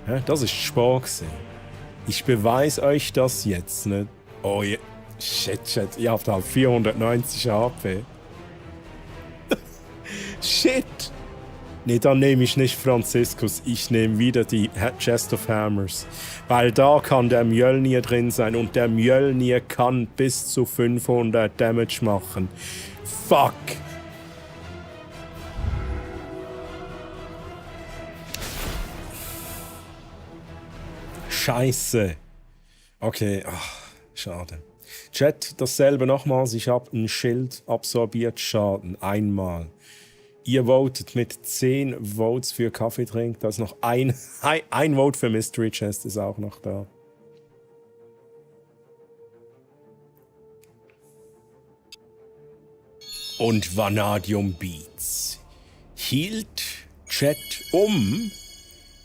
Ja, das ist spät gewesen. Ich beweise euch das jetzt, ne? Oh, shit, Chat, ihr habt halt 490 HP. Shit! Ne, dann nehme ich nicht Franziskus, ich nehme wieder die Chest of Hammers. Weil da kann der Mjölnir drin sein und der Mjölnir kann bis zu 500 Damage machen. Fuck! Scheiße. Okay, schade. Chat, dasselbe nochmals. Ich habe ein Schild absorbiert Schaden. Einmal. Ihr votet mit 10 Votes für Kaffeetrink. Da ist noch ein Vote für Mystery Chest ist auch noch da. Und Vanadium Beats hielt Chat um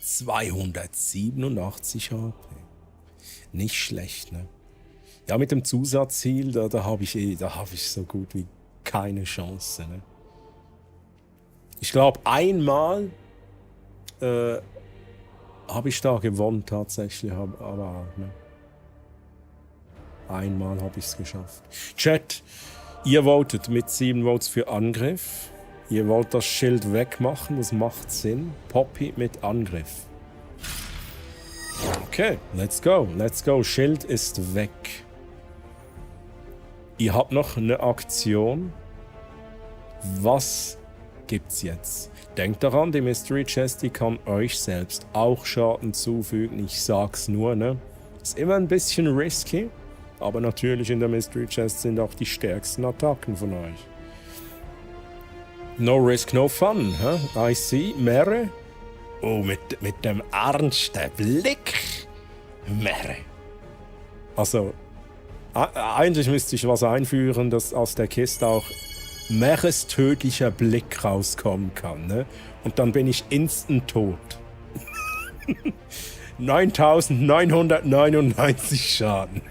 287 HP. Nicht schlecht, ne? Ja, mit dem Zusatzziel, da habe ich so gut wie keine Chance, ne? Ich glaube, einmal habe ich da gewonnen tatsächlich, aber ne? Einmal habe ich es geschafft. Chat, ihr votet mit 7 Votes für Angriff. Ihr wollt das Schild wegmachen, das macht Sinn. Poppy mit Angriff. Okay, let's go. Let's go. Schild ist weg. Ihr habt noch eine Aktion. Was gibt's jetzt? Denkt daran, die Mystery Chest, die kann euch selbst auch Schaden zufügen. Ich sag's nur, ne? Ist immer ein bisschen risky. Aber natürlich in der Mystery Chest sind auch die stärksten Attacken von euch. No risk, no fun, huh? I see. Mere. Oh, mit dem ernsten Blick. Mere. Also, eigentlich müsste ich was einführen, dass aus der Kiste auch Meres tödlicher Blick rauskommen kann, ne? Und dann bin ich instant tot. 9999 Schaden.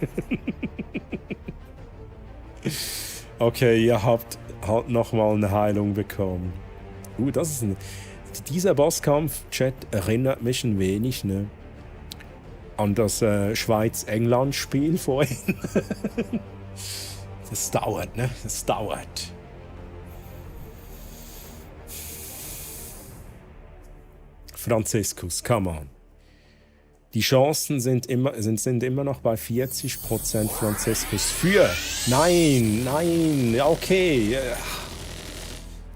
Okay, ihr habt halt nochmal eine Heilung bekommen. Das ist dieser Bosskampf-Chat erinnert mich ein wenig, ne? An das Schweiz-England-Spiel vorhin. Es dauert, ne? Es dauert. Franziskus, come on. Die Chancen sind immer noch bei 40% Franziskus für. Nein, okay.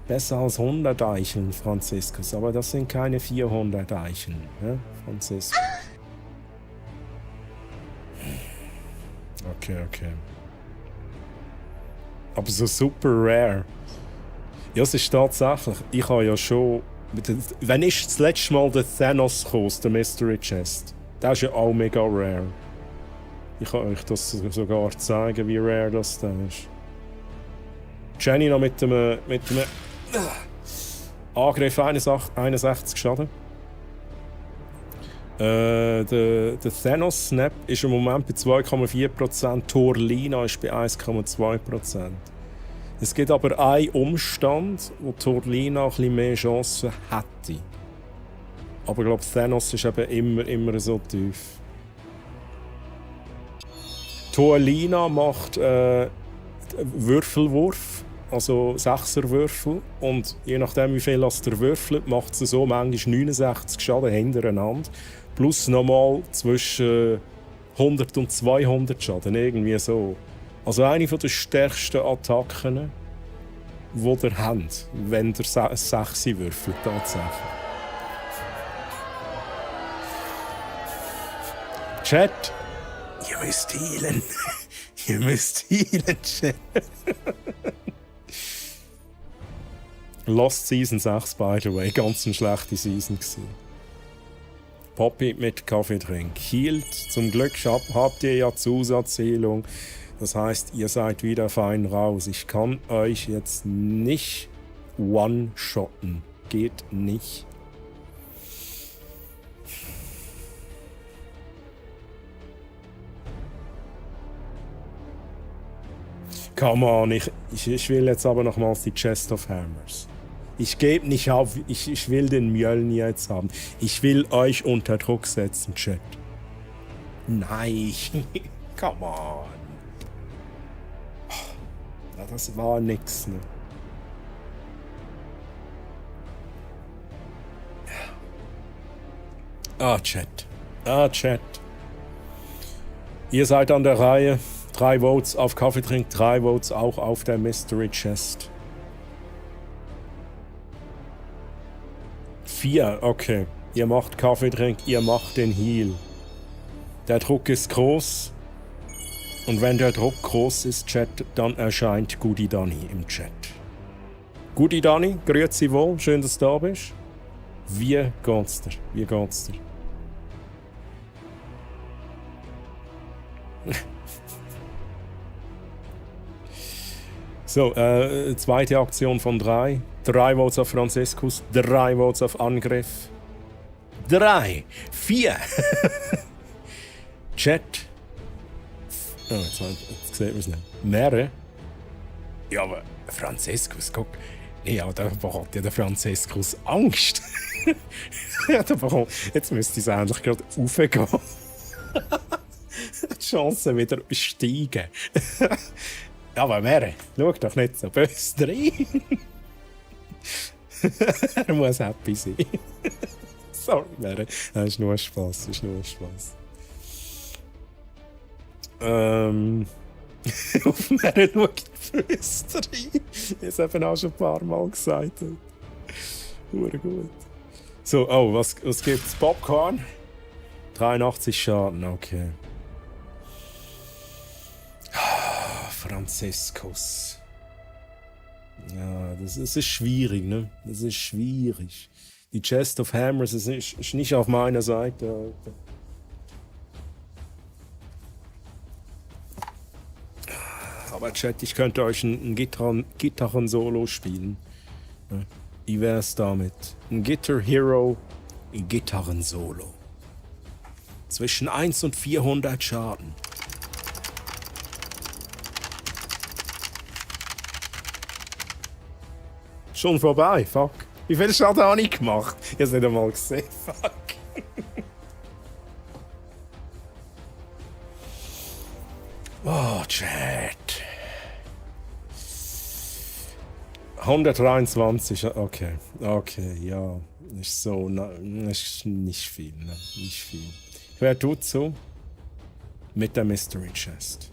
Besser als 100 Eicheln, Franziskus. Aber das sind keine 400 Eicheln, ne? Franziskus. Okay. Aber so super rare. Ja, es ist tatsächlich. Ich habe ja schon. Wenn ist das letzte Mal der Thanos kam, der Mystery Chest? Der ist ja auch mega rare. Ich kann euch das sogar zeigen, wie rare das da ist. Jenny noch mit dem Angriff 61 Schaden. Der Thanos Snap ist im Moment bei 2,4%, Torlina ist bei 1,2%. Es gibt aber einen Umstand, wo Torlina ein bisschen mehr Chancen hätte. Aber ich glaube, Thanos ist eben immer so tief. Torlina macht Würfelwurf, also 6er Würfel. Und je nachdem, wie viel der würfelt, macht sie so manchmal 69 Schaden hintereinander. Plus nochmal zwischen 100 und 200 Schaden, irgendwie so. Also eine der stärksten Attacken, die ihr habt, wenn ihr 6 würfelt, tatsächlich. Chat, ihr müsst healen. Ihr müsst healen, Chat. Lost Season 6, by the way. Ganz eine schlechte Season gewesen. Poppy mit Kaffeetrink. Healt. Zum Glück habt ihr ja Zusatzheilung. Das heisst, ihr seid wieder fein raus. Ich kann euch jetzt nicht one-shotten. Geht nicht. Come on, ich will jetzt aber nochmals die Chest of Hammers. Ich gebe nicht auf, ich will den Mjölnir jetzt haben. Ich will euch unter Druck setzen, Chat. Nein, come on. Ja, das war nix, ne? Chat. Chat. Ihr seid an der Reihe. 3 Votes auf Kaffeetrink, 3 Votes auch auf der Mystery Chest. 4, okay. Ihr macht Kaffeetrink, ihr macht den Heal. Der Druck ist groß. Und wenn der Druck groß ist, Chat, dann erscheint Goody Danny im Chat. Goody Danny, grüezi wohl, schön, dass du da bist. Wie geht's dir? So, zweite Aktion von 3. 3 Votes auf Franziskus, 3 Votes auf Angriff. 3, 4. Chat. Oh, jetzt sieht man es nicht. Mehrere. Ja, aber Franziskus, guck. Ja, da hat ja der Franziskus Angst. Ja, jetzt müsste es eigentlich gerade raufgehen. Die Chancen wieder steigen. Aber Mere, schau doch nicht so böse rein. Er muss happy sein. Sorry, Mere. Das ist nur Spaß. Auf Mere schaut böse rein. Ich habe es eben auch schon ein paar Mal gesagt. Hure gut. So, oh, was gibt's? Popcorn? 83 Schaden, okay. Franziskus. Ja, das ist schwierig, ne? Das ist schwierig. Die Chest of Hammers ist nicht auf meiner Seite. Aber Chat, ich könnte euch ein Gitarren-Solo spielen. Ja, wie wär's damit? Ein Guitar Hero, ein Gitarren-Solo. Zwischen 1 und 400 Schaden. Schon vorbei, fuck. Wie viel Schaden habe ich gemacht? Ich habe es nicht einmal gesehen, fuck. Oh, Chat. 123, okay. Okay, ja. Ist so, ist nicht viel, ne? Nicht viel. Wer tut so? Mit der Mystery Chest.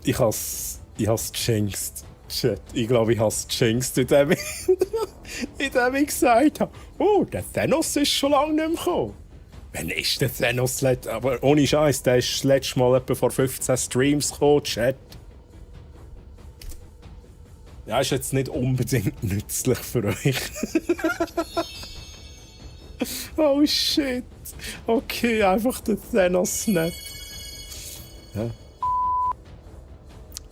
Ich has jinxed. Shit, ich glaube, ich has jinxed, indem ich gesagt habe, oh, der Thanos ist schon lange nicht mehr gekommen. Wann ist der Thanos? Aber ohne Scheiß, der ist das letzte Mal etwa vor 15 Streams gekommen, Chat. Ja, ist jetzt nicht unbedingt nützlich für euch. Oh shit. Okay, einfach der Thanos nicht. Ja.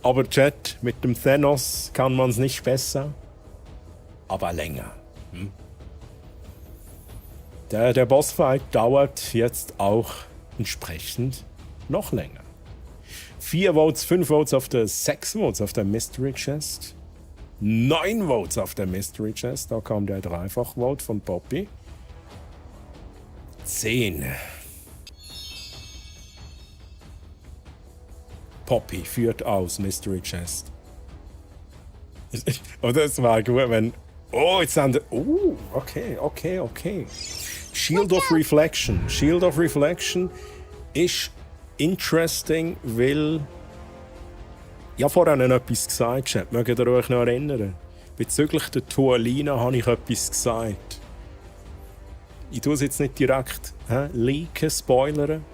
Aber Chat, mit dem Thanos kann man es nicht besser, aber länger. Der Bossfight dauert jetzt auch entsprechend noch länger. 4 Votes, 5 Votes auf der 6 Votes auf der Mystery Chest. 9 Votes auf der Mystery Chest, da kam der Dreifach-Vote von Poppy. 10. Poppy führt aus, Mystery Chest. Oder es war gut, wenn... Oh, jetzt haben wir... Oh, okay. Shield of Reflection. Shield of Reflection ist interesting, weil... Ja, vorhin noch etwas gesagt, Chat. Mögt ihr euch noch erinnern? Bezüglich der Tualina habe ich etwas gesagt. Ich tue es jetzt nicht direkt leaken, spoilern,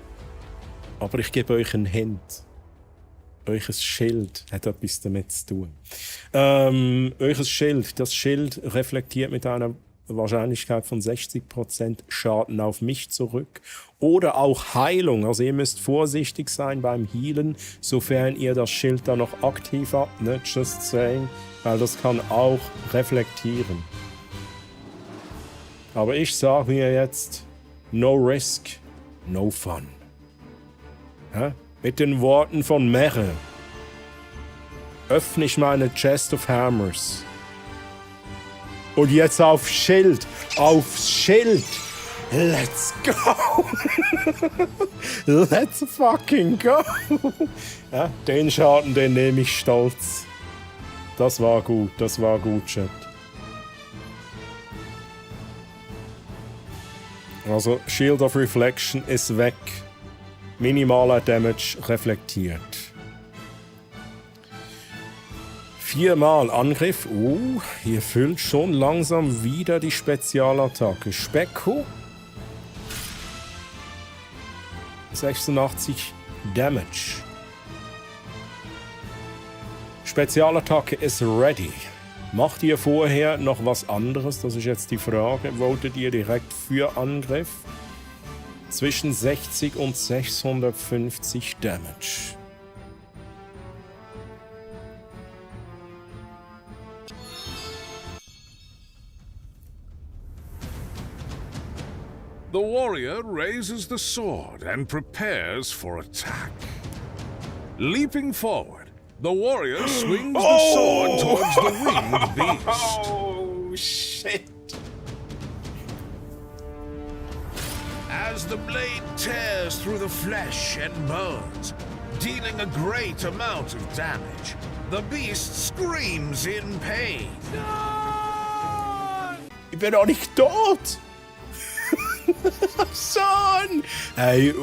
aber ich gebe euch einen Hint. Euer Schild hat etwas damit zu tun. Euer Schild, das Schild reflektiert mit einer Wahrscheinlichkeit von 60% Schaden auf mich zurück. Oder auch Heilung. Also ihr müsst vorsichtig sein beim Healen, sofern ihr das Schild dann noch aktiv habt. Ne? Just saying, weil das kann auch reflektieren. Aber ich sage mir jetzt, no risk, no fun. Ja? Mit den Worten von Merre öffne ich meine Chest of Hammers. Und jetzt aufs Schild. Aufs Schild. Let's go. Let's fucking go. Ja, den Schaden, den nehme ich stolz. Das war gut, Chat. Also, Shield of Reflection ist weg. Minimaler Damage reflektiert. 4-mal Angriff. Hier füllt schon langsam wieder die Spezialattacke. Specko. 86 Damage. Spezialattacke ist ready. Macht ihr vorher noch was anderes? Das ist jetzt die Frage. Votet ihr direkt für Angriff? Zwischen 60 und 650 Damage. The warrior raises the sword and prepares for attack. Leaping forward, the warrior swings the sword towards the winged beast. Oh, shit. As the blade tears through the flesh and bones, dealing a great amount of damage, the beast screams in pain. Ich bin doch nicht tot! Son! Hey,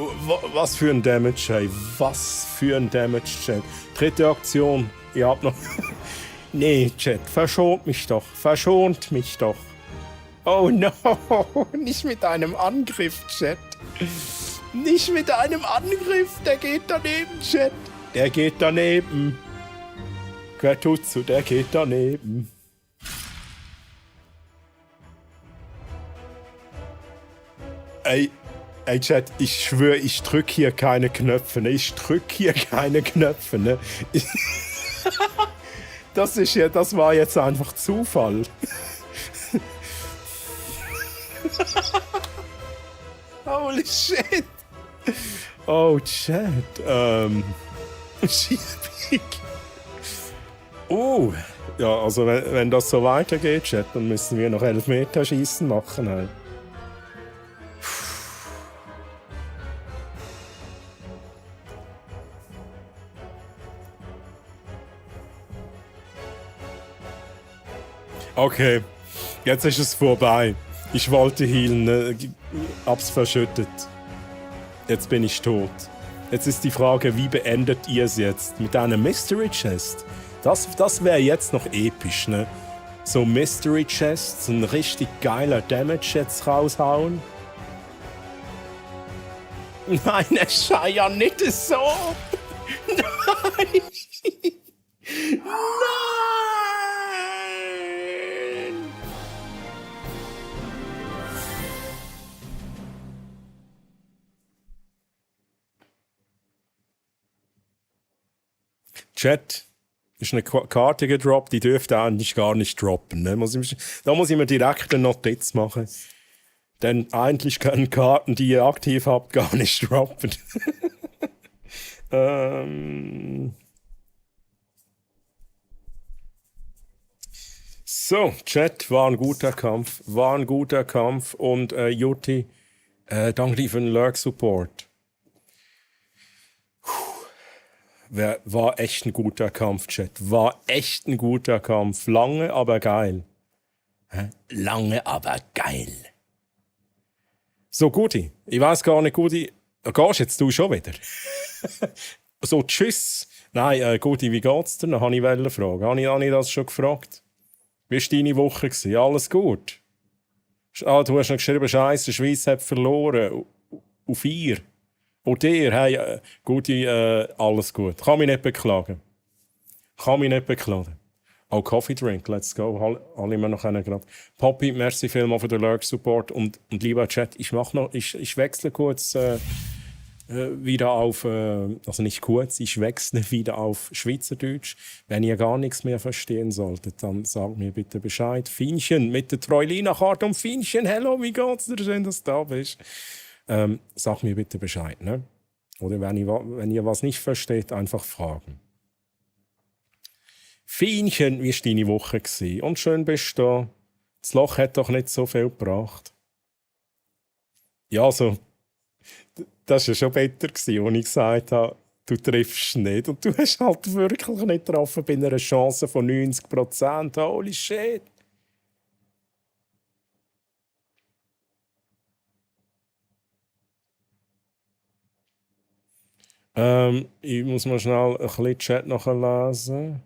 was für ein Damage, hey. Was für ein Damage, Chat. Dritte Aktion. Ihr habt noch... Nee, Chat, verschont mich doch. Verschont mich doch. Oh no! Nicht mit einem Angriff, Chat. Nicht mit einem Angriff. Der geht daneben, Chat. Der geht daneben. Quertutsu, der geht daneben. Ey, Chat, ich schwöre, ich drück hier keine Knöpfe, ne? Ich drück hier keine Knöpfe, ne? Das war jetzt einfach Zufall. Holy shit. Oh, Chat, Schiebig. Ja, also wenn das so weitergeht, Chat, dann müssen wir noch Elfmeterschießen machen. Hey. Okay, jetzt ist es vorbei. Ich wollte healen, ne? Hab's verschüttet. Jetzt bin ich tot. Jetzt ist die Frage, wie beendet ihr es jetzt? Mit einer Mystery Chest? Das wäre jetzt noch episch, ne? So Mystery Chests, so ein richtig geiler Damage jetzt raushauen. Nein, es sei ja nicht so. Nein. Nein. Chat, ist eine Karte gedroppt, die dürfte eigentlich gar nicht droppen. Ne? Da muss ich mir direkt eine Notiz machen. Denn eigentlich können Karten, die ihr aktiv habt, gar nicht droppen. So, Chat, war ein guter Kampf. Und Jutti, danke dir für den Lurk-Support. War echt ein guter Kampf, Chat. War echt ein guter Kampf. Lange, aber geil. Lange, aber geil. So, Guti. Ich weiß gar nicht, Guti. Gehst jetzt du schon wieder? So, tschüss. Nein, Guti, wie geht's dir? Habe ich fragen. Habe ich das schon gefragt? Wie war deine Woche? Alles gut? Du hast noch geschrieben, Scheiße, die Schweiz hat verloren. Auf 4. Und dir, hey, Guti, alles gut. Kann mich nicht beklagen. Oh, Coffee Drink, let's go. Alle immer noch einen gerade. Poppy, merci vielmals für den Lurk-Support. Und lieber Chat, ich wechsle kurz wieder auf, also nicht kurz, ich wechsle wieder auf Schweizerdeutsch. Wenn ihr gar nichts mehr verstehen solltet, dann sagt mir bitte Bescheid. Fienchen, mit der Treulina-Karte und Fienchen, hello, wie geht's dir? Schön, dass du da bist. Sag mir bitte Bescheid, ne? Oder wenn ihr was nicht versteht, einfach fragen. Fienchen, wie war deine Woche? Und schön bist du da. Das Loch hat doch nicht so viel gebracht. Ja, also, das war ja schon besser, als ich gesagt habe, du triffst nicht. Und du hast halt wirklich nicht getroffen bei einer Chance von 90%. Holy shit. Ich muss mal schnell ein bisschen Chat nachlesen.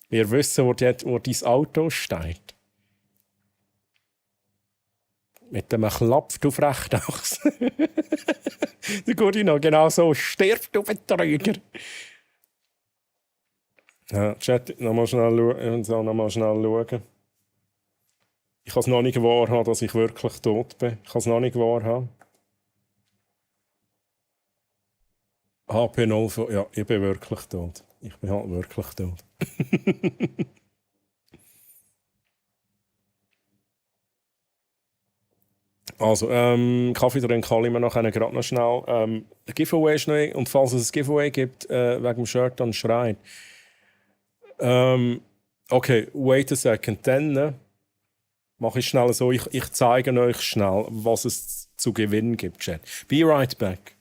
Wir wissen, wo dein Auto steht. Mit dem Klapp auf Rechtachse. Der Gordino, genau so. Stirb, du Betrüger. Ja, Chat, nochmal schnell schauen. Ich kann es noch nicht wahrhaben, dass ich wirklich tot bin. Ich kann es noch nicht wahrhaben. HP0, ja, ich bin wirklich tot. Ich bin halt wirklich tot. Also, Kaffee trinken kann ich mir nachher gerade noch schnell. Ein Giveaway ist noch, und falls es ein Giveaway gibt, wegen dem Shirt, dann schreit. Okay, wait a second. Dann mache ich schnell so, ich zeige euch schnell, was es zu gewinnen gibt, Chat. Be right back.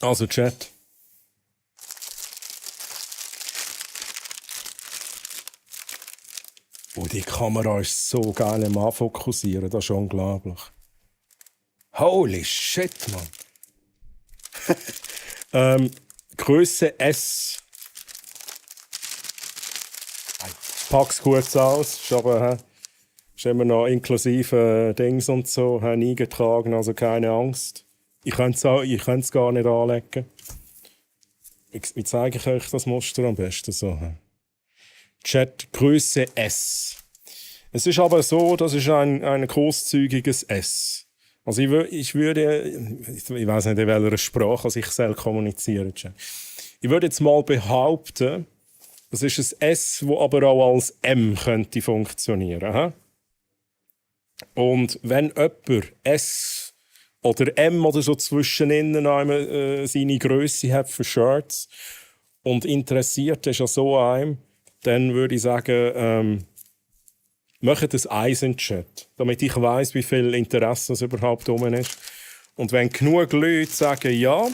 Also, Chat. Oh, die Kamera ist so geil im Anfokussieren, das ist unglaublich. Holy shit, Mann. Größe S. Ich pack's kurz aus, ist aber ist immer noch inklusive Dings und so, eingetragen, also keine Angst. Ich könnte es gar nicht anlegen. Wie zeige ich euch das Muster am besten so? Chat Größe S. Es ist aber so, das ist ein großzügiges S. Also ich weiß nicht, in welcher Sprache ich soll kommunizieren. Ich würde jetzt mal behaupten, das ist ein S, das aber auch als M könnte funktionieren. He? Und wenn jemand S oder M oder so zwischen ihnen seine Grösse hat für Shirts und interessiert ist an so einem, dann würde ich sagen, macht das Eis in den Chat, damit ich weiss, wie viel Interesse es überhaupt rum ist. Und wenn genug Leute sagen ja,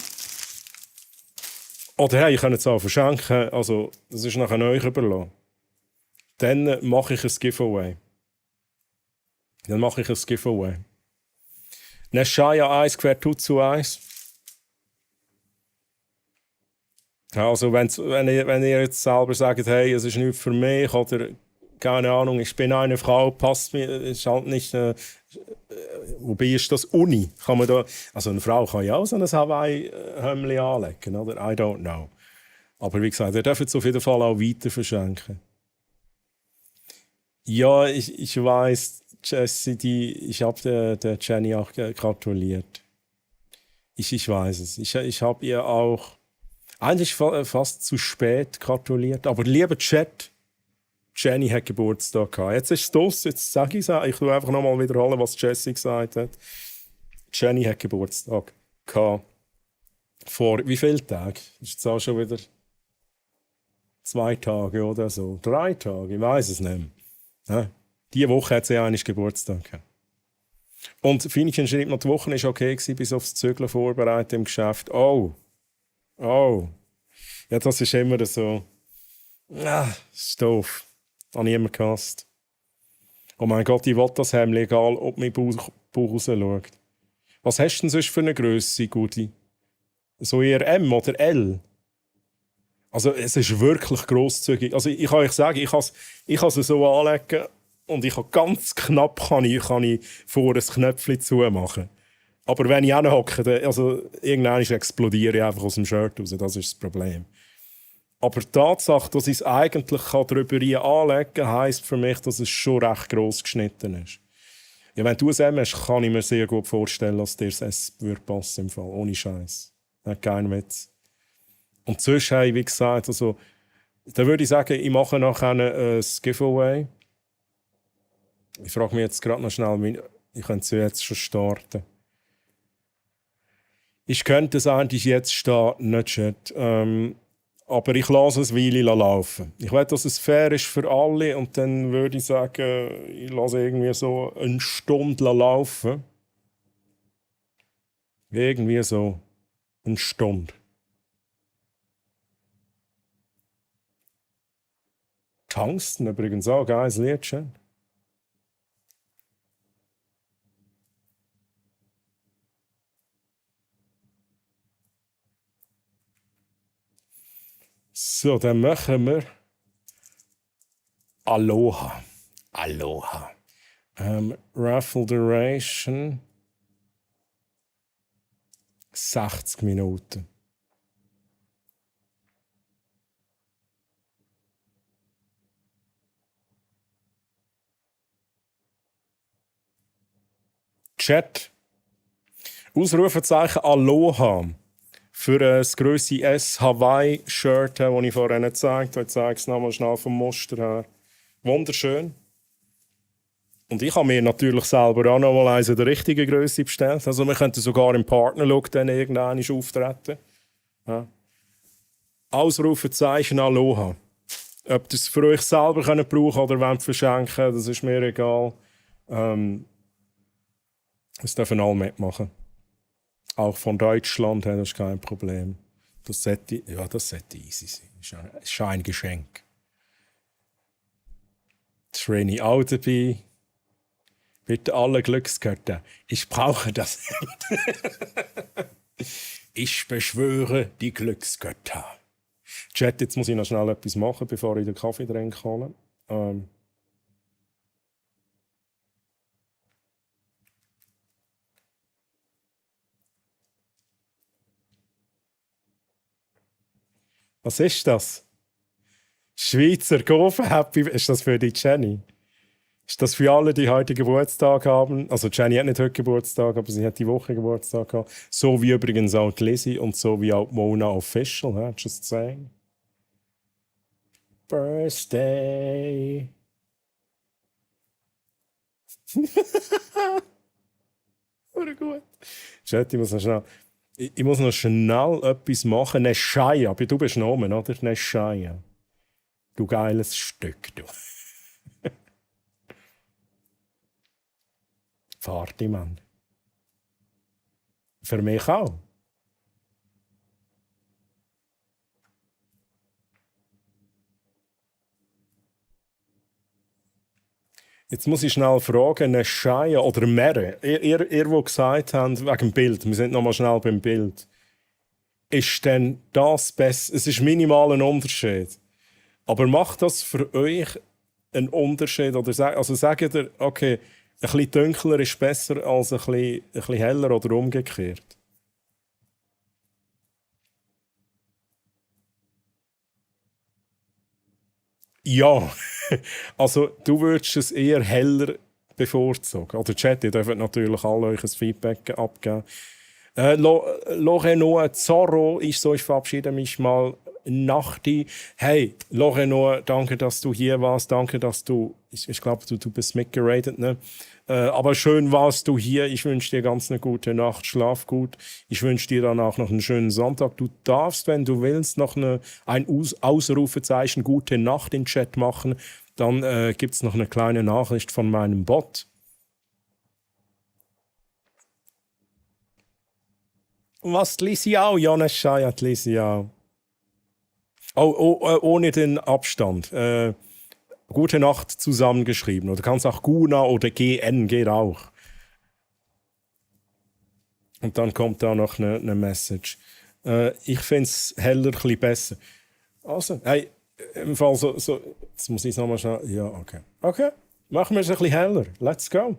oder hey, ich kann es auch verschenken, also das ist nachher euch überlassen, dann mache ich ein Giveaway. Neshaya 1 quer zu 1. Also wenn ihr jetzt selber sagt, hey, es ist nichts für mich oder keine Ahnung, ich bin eine Frau, passt mir, ist halt nicht. Wobei ist das Uni? Kann man da, also eine Frau kann ja auch so ein Hawaii-Hemdli anlegen, oder? I don't know. Aber wie gesagt, ihr dürft es auf jeden Fall auch weiter verschenken. Ja, ich weiss, Jessie, ich habe der Jenny auch gratuliert. Ich weiß es. Ich habe ihr auch eigentlich fast zu spät gratuliert. Aber lieber Chat, Jenny hat Geburtstag gehabt. Jetzt ist es das, jetzt sage ich es. Ich tue einfach nochmal wiederholen, was Jessie gesagt hat. Jenny hat Geburtstag gehabt. Vor wie vielen Tagen? Ist jetzt auch schon wieder 2 Tage oder so. 3 Tage, ich weiß es nicht mehr. Ja. Diese Woche hat sie eigentlich Geburtstag gehabt. Und Finchen schreibt noch, die Woche war okay gewesen, bis aufs Zügeln vorbereitet im Geschäft. Oh. Ja, das ist immer so. Das ist doof. Habe ich immer gehasst. Oh mein Gott, ich will das Hemd, egal ob mein Bauch raus schaut. Was hast du denn sonst für eine Grösse, Gudi? So eher M oder L? Also es ist wirklich grosszügig. Also ich kann euch sagen, ich kann es so anlegen und ich kann ganz knapp kann ich vor ein Knöpfchen zumachen. Aber wenn ich hinhocke, also irgendwann explodiere ich einfach aus dem Shirt raus. Das ist das Problem. Aber die Tatsache, dass ich es eigentlich darüber anlegen kann, heisst für mich, dass es schon recht gross geschnitten ist. Ja, wenn du es M hast, kann ich mir sehr gut vorstellen, dass dir das S würde passen im Fall. Ohne Scheiß. Kein Witz. Und sonst, hey, wie gesagt, also, da würde ich sagen, ich mache nachher ein Giveaway. Ich frage mich jetzt gerade noch schnell, ich könnte es jetzt schon starten. Ich könnte es eigentlich jetzt starten, nicht Chat. Aber ich lasse es eine Weile laufen. Ich will, dass es fair ist für alle und dann würde ich sagen, ich lasse irgendwie so 1 Stunde laufen. Irgendwie so 1 Stunde. Tungsten übrigens auch, geiles Liedchen. So, dann machen wir Aloha. Raffle Duration 60 Minuten. Chat. Ausrufezeichen Aloha. Für das Grösse S Hawaii-Shirt, das ich vorhin gezeigt habe. Ich zeige es nochmal schnell vom Muster her. Wunderschön. Und ich habe mir natürlich selber auch noch mal eins in der richtigen Grösse bestellt. Also wir könnten sogar im Partnerlook dann irgendwann auftreten. Ja. Ausrufezeichen Aloha. Ob ihr es für euch selber brauchen könnt oder wollt verschenken, das ist mir egal. Das dürfen alle mitmachen. Auch von Deutschland, das ist kein Problem. Das sollte easy sein. Das ist ein Geschenk. Trini auch dabei. Bitte alle Glücksgötter. Ich brauche das. Ich beschwöre die Glücksgötter. Chat, jetzt muss ich noch schnell etwas machen, bevor ich den Kaffee trinken kann. Was ist das? Schweizer Gofen Happy. Ist das für die Jenny? Ist das für alle, die heute Geburtstag haben? Also Jenny hat nicht heute Geburtstag, aber sie hat die Woche Geburtstag gehabt. So wie übrigens auch die Lizzie und so wie auch Mona Official. Just saying. Birthday. Oder gut. Chat, ich muss noch schnell etwas machen. Neschaya, aber du bist Nomen, oder? Neschaya. Du geiles Stück, du. Party, Mann. Für mich auch. Jetzt muss ich schnell fragen, Neschaya oder Mere, ihr wo gesagt habt, wegen dem Bild, wir sind noch mal schnell beim Bild, ist denn das besser? Es ist minimal ein Unterschied. Aber macht das für euch einen Unterschied? Oder sagt ihr, okay, ein bisschen dunkler ist besser als ein bisschen heller oder umgekehrt? Ja, also du würdest es eher heller bevorzugen. Oder Chat, ihr dürft natürlich alle euch ein Feedback abgeben. Loreno Zorro, ich verabschiede mich mal nach dir. Hey, Loreno, danke, dass du hier warst. Danke, dass du, ich glaube, du bist mitgeratet, ne? Aber schön warst du hier. Ich wünsche dir ganz eine gute Nacht. Schlaf gut. Ich wünsche dir danach noch einen schönen Sonntag. Du darfst, wenn du willst, noch ein Ausrufezeichen Gute Nacht in den Chat machen. Dann gibt es noch eine kleine Nachricht von meinem Bot. Was, Lisiao? Jonas Scheiat, Lisiao. Ohne den Abstand. Gute Nacht zusammengeschrieben. Oder kannst auch Guna oder GN, geht auch. Und dann kommt da noch eine Message. Ich finde es heller ein bisschen besser. Also, hey, im Fall so jetzt muss ich es nochmal schnell. Ja, okay. Okay, machen wir es ein bisschen heller. Let's go.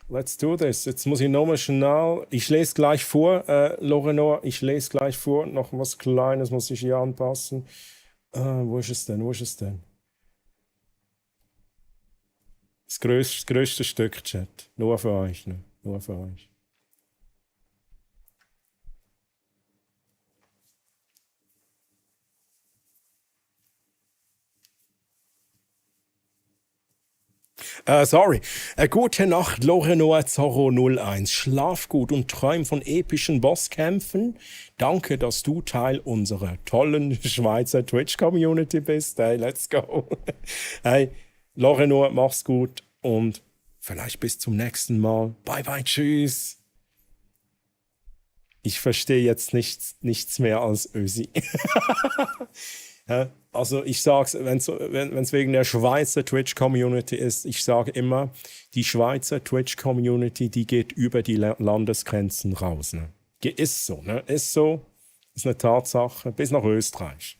Let's do this. Jetzt muss ich nochmal schnell. Ich lese gleich vor, Loreno. Ich lese gleich vor. Noch was Kleines muss ich hier anpassen. Wo ist es denn? Das grösste Stück, Chat. Nur für euch. Ne? Nur für euch. Sorry. Gute Nacht, Loreno Zorro 01. Schlaf gut und träum von epischen Bosskämpfen. Danke, dass du Teil unserer tollen Schweizer Twitch-Community bist. Hey, let's go. Hey, Loreno, mach's gut und vielleicht bis zum nächsten Mal. Bye, bye, tschüss. Ich verstehe jetzt nichts mehr als Ösi. Also ich sage es, wenn es wegen der Schweizer Twitch-Community ist, ich sage immer, die Schweizer Twitch-Community, die geht über die Landesgrenzen raus. Ne? Ist so, ne? Ist so, ist eine Tatsache, bis nach Österreich.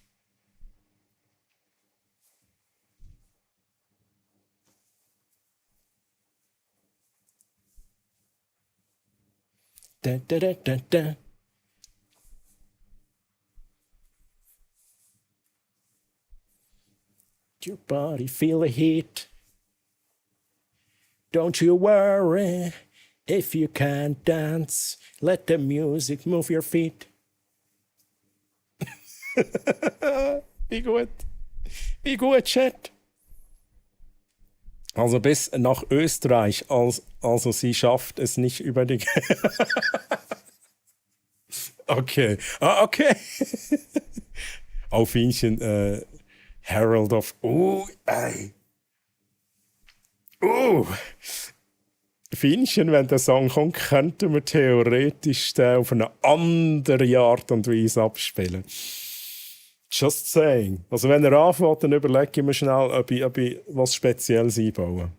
Da, da, da, da, da. Your body feel the heat. Don't you worry if you can't dance. Let the music move your feet. Wie gut. Wie gut, Chat. Also bis nach Österreich. Also sie schafft es nicht über die... Okay. Okay. Auf Inchen... Herald of... Finnchen, wenn der Song kommt, könnten wir theoretisch den auf eine andere Art und Weise abspielen. Just saying. Also wenn er anfängt, dann überlege ich mir schnell, ob ich was Spezielles einbaue.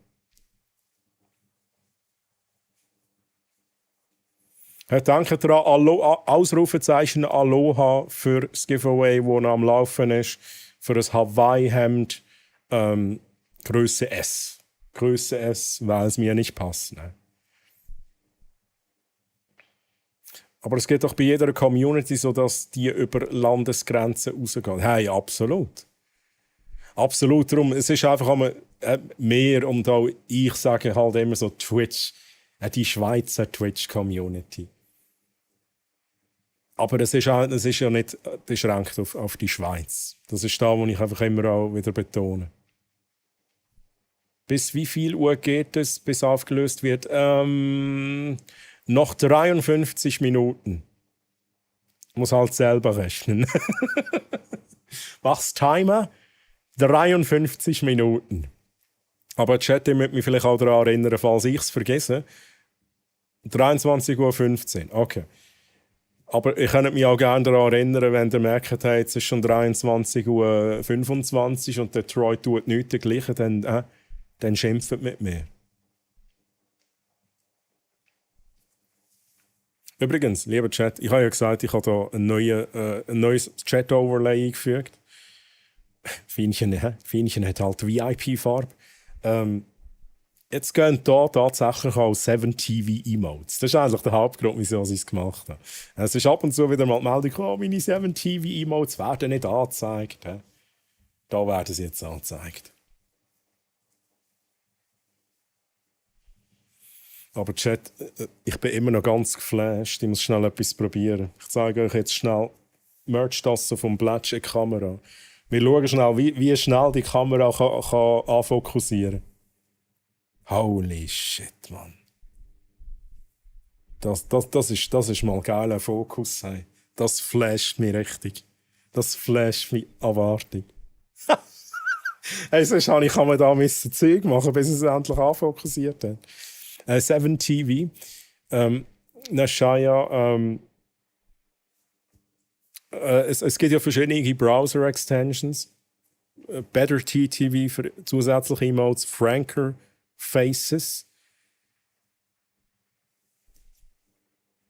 Danke daran, Ausrufezeichen Aloha für das Giveaway, das noch am Laufen ist. Für ein Hawaii-Hemd Größe S. Größe S, weil es mir nicht passt. Ne? Aber es geht doch bei jeder Community so, dass die über Landesgrenzen rausgehen. Hey, absolut. Absolut, darum, es ist einfach einmal mehr und auch ich sage halt immer so Twitch, die Schweizer Twitch-Community. Aber es ist ja nicht beschränkt auf die Schweiz. Das ist da, wo ich einfach immer auch wieder betone. Bis wie viel Uhr geht es, bis aufgelöst wird? Noch 53 Minuten. Ich muss halt selber rechnen. Mach's Timer? 53 Minuten. Aber Chat, ihr müsst mich vielleicht auch daran erinnern, falls ich es vergesse. 23:15 Uhr, okay. Aber ihr könnt mich auch gerne daran erinnern, wenn ihr merkt, hey, jetzt ist schon 23:25 Uhr und der Troy tut nichts dergleichen, dann schimpft mit mir. Übrigens, lieber Chat, ich habe ja gesagt, ich habe hier ein neues Chat-Overlay eingefügt. Feinchen hat halt VIP-Farbe. Jetzt gehen hier tatsächlich auch 7TV-Emotes. Das ist eigentlich der Hauptgrund, wieso sie es gemacht haben. Es ist ab und zu wieder mal die Meldung, oh, meine 7TV-Emotes werden nicht angezeigt. Da werden sie jetzt angezeigt. Aber Chat, ich bin immer noch ganz geflasht. Ich muss schnell etwas probieren. Ich zeige euch jetzt schnell Merch-Tasse vom Bletsch in die Kamera. Wir schauen schnell, wie schnell die Kamera kann anfokussieren. Holy shit, Mann. Das ist mal geiler Fokus. Hey. Das flasht mich richtig. Das flasht mich abartig. Hey, sonst kann man da Zeug machen, bis es endlich anfokussiert hat. 7TV. Das ist ja, es gibt ja verschiedene Browser-Extensions. Better TTV für zusätzliche Emotes, Franker Faces.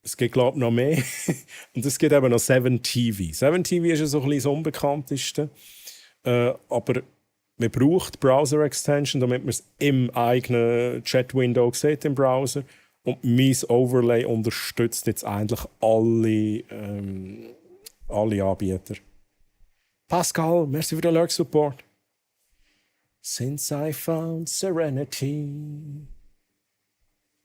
Es gibt, glaube ich, noch mehr. Und es gibt eben noch 7TV. 7TV ist ja so ein bisschen das Unbekannteste. Aber man braucht Browser-Extension, damit man es im eigenen Chat-Window sieht im Browser. Und mein Overlay unterstützt jetzt eigentlich alle Anbieter. Pascal, merci für den Lurk-Support. Since I found serenity,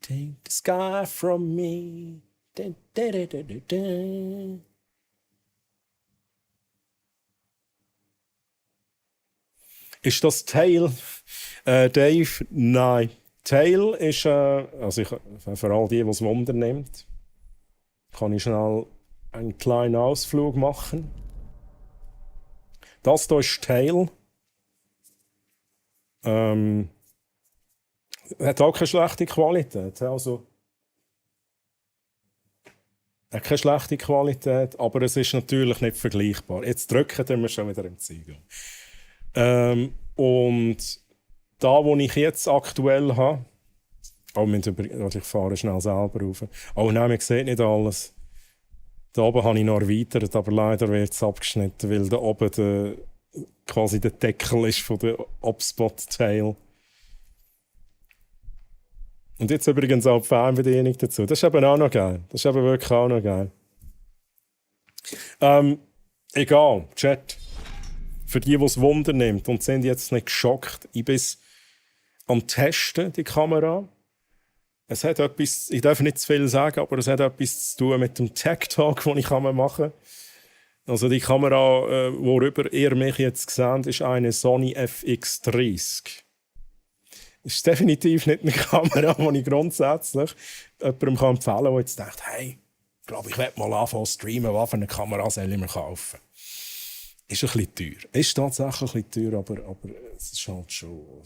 take the sky from me. Da, da, da, da, da, da. Ist das Tail? Dave? Nein. Tail ist, also für all die es Wunder nimmt, kann ich schnell einen kleinen Ausflug machen. Das hier ist Tail. Hat auch keine schlechte Qualität. Also, hat keine schlechte Qualität, aber es ist natürlich nicht vergleichbar. Jetzt drücken wir schon wieder im Ziegel. Und da, wo ich jetzt aktuell habe, ich fahre schnell selber rauf. Oh nein, man sieht nicht alles. Da oben habe ich noch erweitert, aber leider wird es abgeschnitten, weil da oben quasi der Deckel ist von der Upspot-Tail. Und jetzt übrigens auch die Fernbedienung dazu. Das ist eben auch noch geil. Das ist eben wirklich auch noch geil. Egal, Chat. Für die es Wunder nimmt und sind jetzt nicht geschockt. Ich bin am Testen, die Kamera. Es hat etwas, ich darf nicht zu viel sagen, aber es hat etwas zu tun mit dem Tech-Talk, den ich machen kann. Also die Kamera, worüber ihr mich jetzt seht, ist eine Sony FX30. Ist definitiv nicht eine Kamera, die ich grundsätzlich jemandem empfehlen kann, der jetzt denkt, hey, ich glaube, ich werde mal anfangen zu streamen, was für eine Kamera soll ich mir kaufen. Ist ein bisschen teuer. Ist tatsächlich ein bisschen teuer, aber es ist halt schon...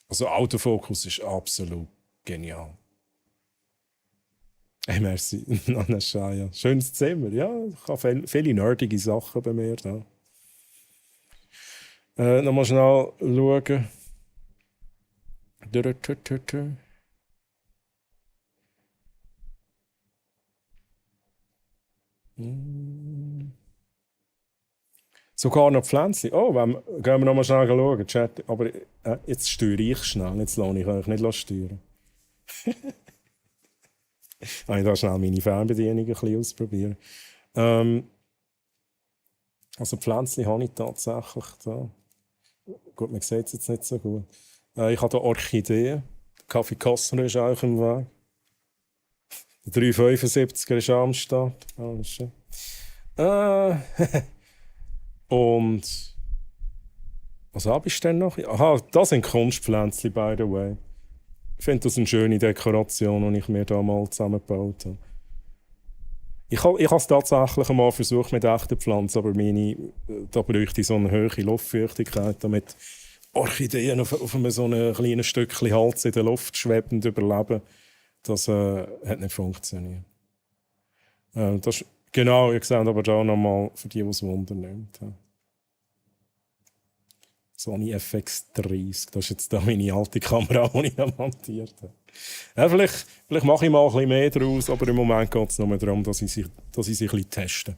Also Autofokus ist absolut genial. Hey, merci. Anna-Shaya. Schönes Zimmer. Ja, ich habe viele nerdige Sachen bei mir da. Nochmal schnell schauen. Sogar noch Pflänzchen. Oh, gehen wir noch mal schnell schauen, Chat. Aber jetzt steuere ich schnell. Jetzt lasse ich euch nicht steuern. Ich da schnell meine Fernbedienung ein bisschen ausprobieren. Also Pflänzchen habe ich tatsächlich da. gut, man sieht es jetzt nicht so gut. Ich habe hier Orchideen. Der Kaffee Kossner ist auch im Weg. Der 375er ist auch am Start. Alles schön. Und was habe ich denn noch? Aha, das sind Kunstpflänzchen, by the way. Ich finde das eine schöne Dekoration, die ich mir da mal zusammengebaut habe. Ich habe es tatsächlich einmal versucht mit echten Pflanzen, aber da bräuchte ich so eine hohe Luftfeuchtigkeit, damit Orchideen auf einem so einem kleinen Stückchen Holz in der Luft schwebend überleben. Das hat nicht funktioniert. Genau, ihr seht aber da nochmal, für die es Wunder nimmt. Sony FX30, das ist jetzt da meine alte Kamera, die ich montiert habe. Ja, vielleicht mache ich mal ein bisschen mehr daraus, aber im Moment geht es nur darum, dass ich sie ein bisschen teste.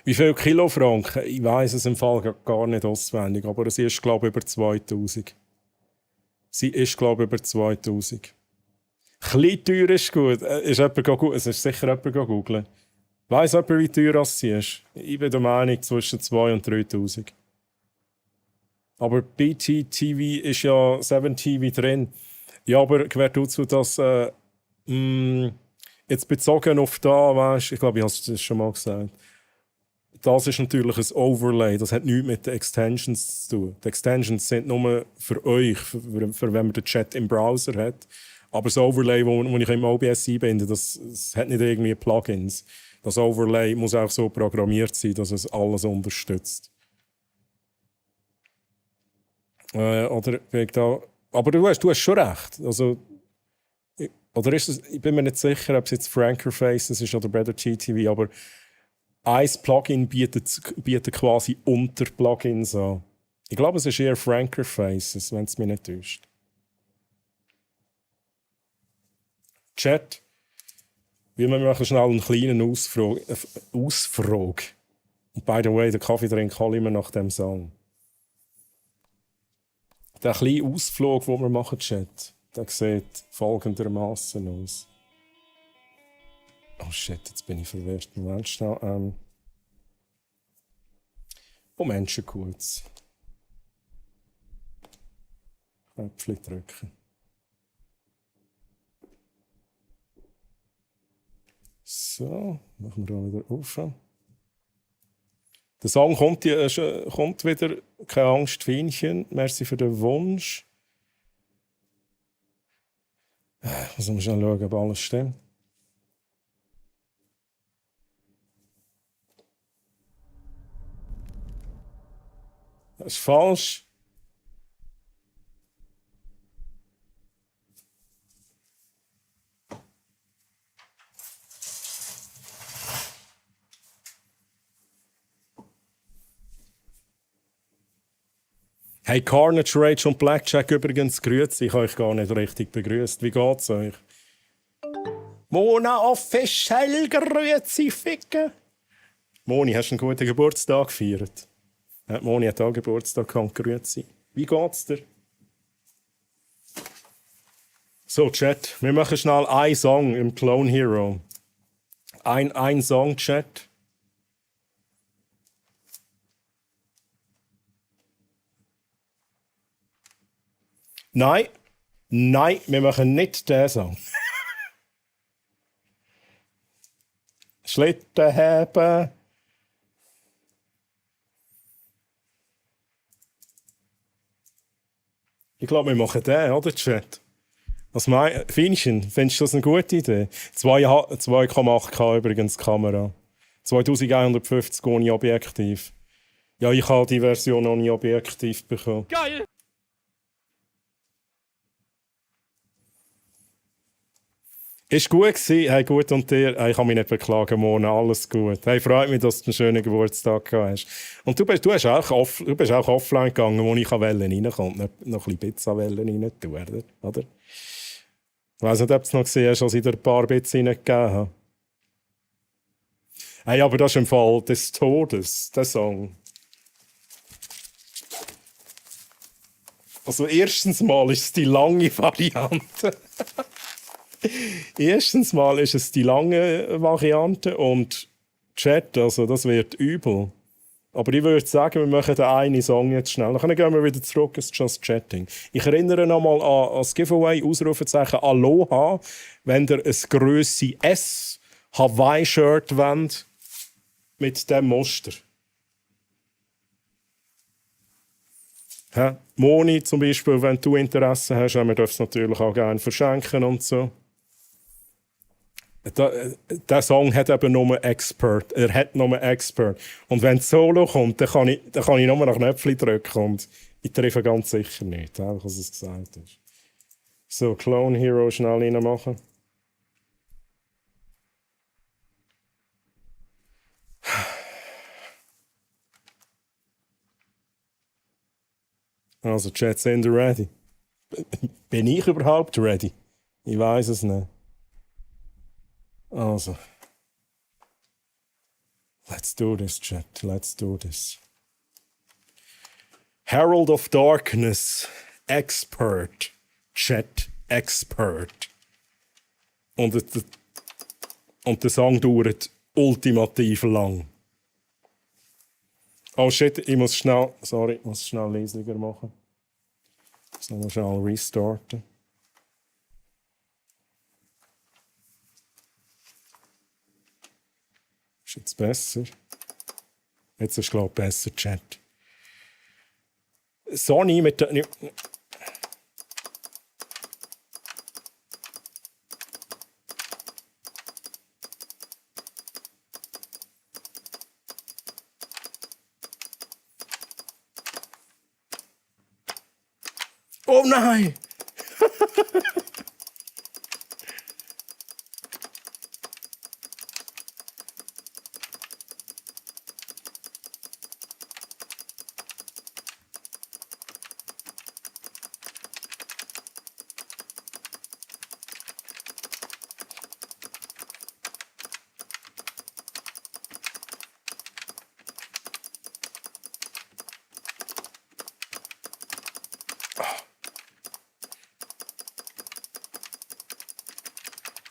Wie viel Kilofranken? Ich weiss es im Fall gar nicht auswendig, aber sie ist, glaube ich, über 2000. Sie ist, glaube ich, über 2000. Klein teuer ist gut. Es ist sicher jemand googeln. Weiss jemand, wie teuer sie ist? Ich bin der Meinung, zwischen 2.000 und 3.000. Aber BT-TV ist ja 7TV drin. Ja, aber gehört dazu, dass jetzt bezogen auf da, weißt, ich glaube, ich habe es schon mal gesagt, das ist natürlich ein Overlay, das hat nichts mit den Extensions zu tun. Die Extensions sind nur für euch, für wenn man den Chat im Browser hat. Aber das Overlay, das ich im OBS einbinde, das hat nicht irgendwie Plugins. Das Overlay muss auch so programmiert sein, dass es alles unterstützt. Aber du hast schon recht. Also, oder ist es, ich bin mir nicht sicher, ob es jetzt Franker Faces ist oder Better GTV, aber ein Plugin bietet quasi Unterplugins an. Ich glaube, es ist eher Franker Faces, wenn es mich nicht täuscht. Chat. Wir machen schnell einen kleinen Ausfrage. Und by the way, den Kaffee trinke ich immer nach dem Song. Der kleine Ausflug, den wir machen, Chat, der sieht folgendermaßen aus. Oh shit, jetzt bin ich verwirrt. Moment schnell. Menschen kurz. Knöpfchen drücken. So, machen wir da wieder auf. Der Song kommt wieder. Keine Angst, Fienchen. Merci für den Wunsch. Muss man schnell schauen, ob alles stimmt. Das ist falsch. Hey, Carnage, Rage und Blackjack übrigens, grüezi. Ich habe euch gar nicht richtig begrüßt. Wie geht's euch? Mona Official, grüezi, Ficke. Moni, hast du einen guten Geburtstag gefeiert? Ja, Moni hat auch Geburtstag gehabt, grüezi. Wie geht's dir? So, Chat, wir machen schnell einen Song im Clone Hero. Ein Song, Chat. Nein, wir machen nicht den Song. Schlitten haben. Ich glaube, wir machen den, oder, Chat? Was Fienchen, findest du das eine gute Idee? 2,8K übrigens die Kamera. 2150 ohne Objektiv. Ja, ich habe die Version ohne Objektiv bekommen. Geil! Ist gut gewesen. Hey, gut und dir? Hey, ich kann mich nicht beklagen, Mona. Alles gut. Hey, freut mich, dass du einen schönen Geburtstag gehabt hast. Und du bist auch offline gegangen, wo ich reinkommen kann. Noch ein bisschen Pizza rein tun, oder? Ich weiss nicht, ob du es noch gesehen hast, als ich dir ein paar Bits reingegeben habe. Hey, aber das ist im Fall des Todes, der Song. Also erstens mal ist es die lange Variante. Erstens mal ist es die lange Variante und Chat, also das wird übel. Aber ich würde sagen, wir machen den einen Song jetzt schnell. Dann gehen wir wieder zurück ins Just Chatting. Ich erinnere nochmal an das Giveaway, Ausrufezeichen Aloha, wenn ihr ein Grösse S Hawaii-Shirt wollt mit diesem Muster. Moni zum Beispiel, wenn du Interesse hast, wir dürfen es natürlich auch gerne verschenken und so. Der Song hat eben nur Expert. Er hat nur Expert. Und wenn es Solo kommt, dann kann ich nur nach Knöpfchen drücken und ich treffe ganz sicher nicht, einfach, was es gesagt ist. So, Clone Hero schnell reinmachen. Also, Chat, sind ihr ready? Bin ich überhaupt ready? Ich weiß es nicht. Also. Let's do this, Chat. Let's do this. Herald of Darkness, Expert. Chat, Expert. Und der Song dauert ultimativ lang. Oh shit, ich muss schnell leisiger machen. Ich muss schnell restarten. Ist jetzt besser? Jetzt ist, glaube ich, besser, Chat. Sony mit der... Oh nein!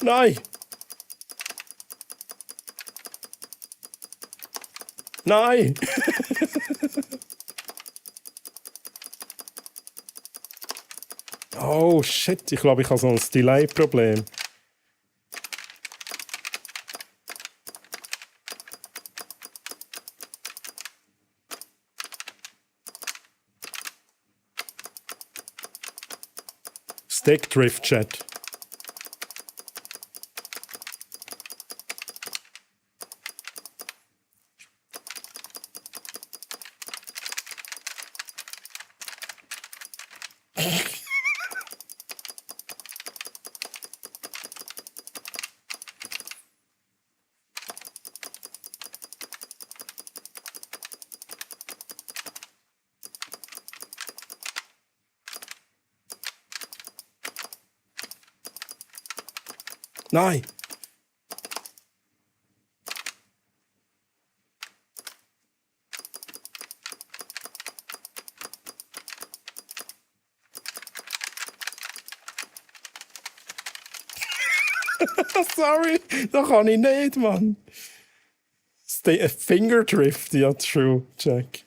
Nein! Nein! Oh shit, ich glaube, ich habe so ein Delay-Problem. Stick Drift Chat. Nein! Sorry, das kann ich nicht, Mann. Fingerdrift, ja, true, check.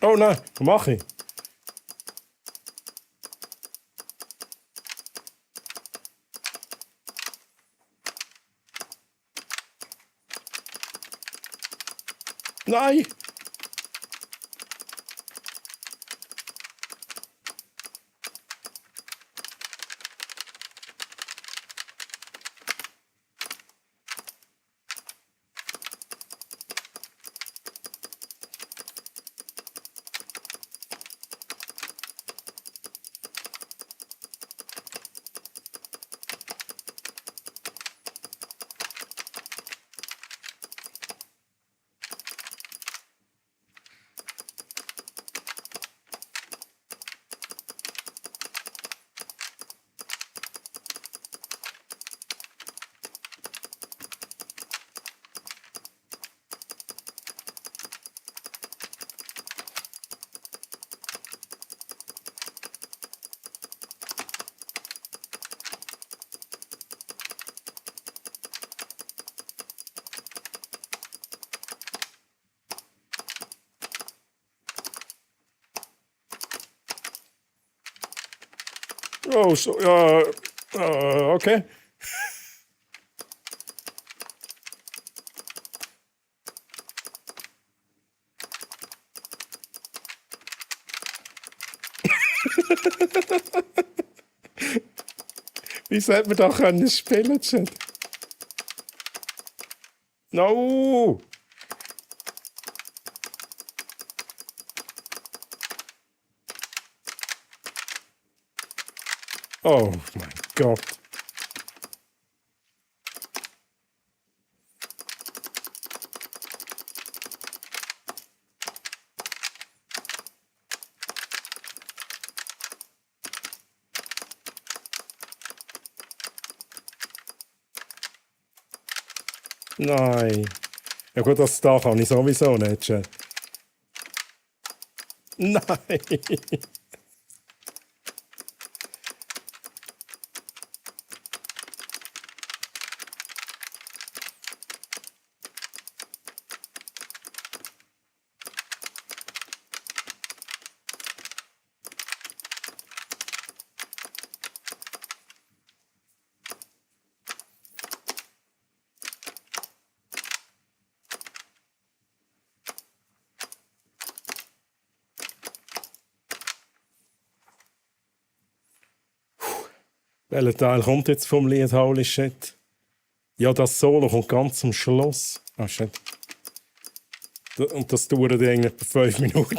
Oh nein, was mache ich? Nein! Oh, so, ja, okay. Wie sollte man da können spielen, Chat? No! Oh mein Gott. Nein. Ja gut, das da kann ich sowieso nicht, Chat. Nein. Welcher Teil kommt jetzt vom Lied Holy Shit? Ja, das Solo kommt ganz zum Schluss. Ah, shit. Und das dauert eigentlich 5 Minuten.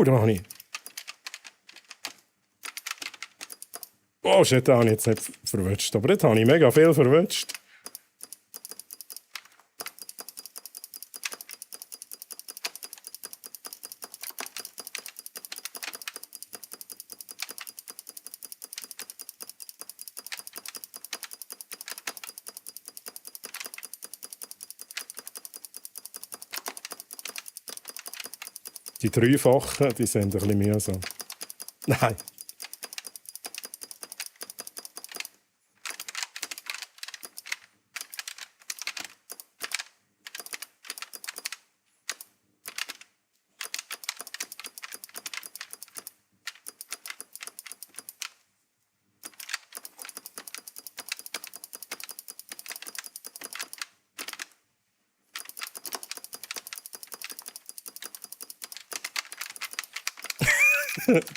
Da habe ich. Oh shit, da habe ich jetzt nicht verwünscht. Aber dort habe ich mega viel verwünscht. Die dreifachen, die sind ein bisschen mühsam. Nein.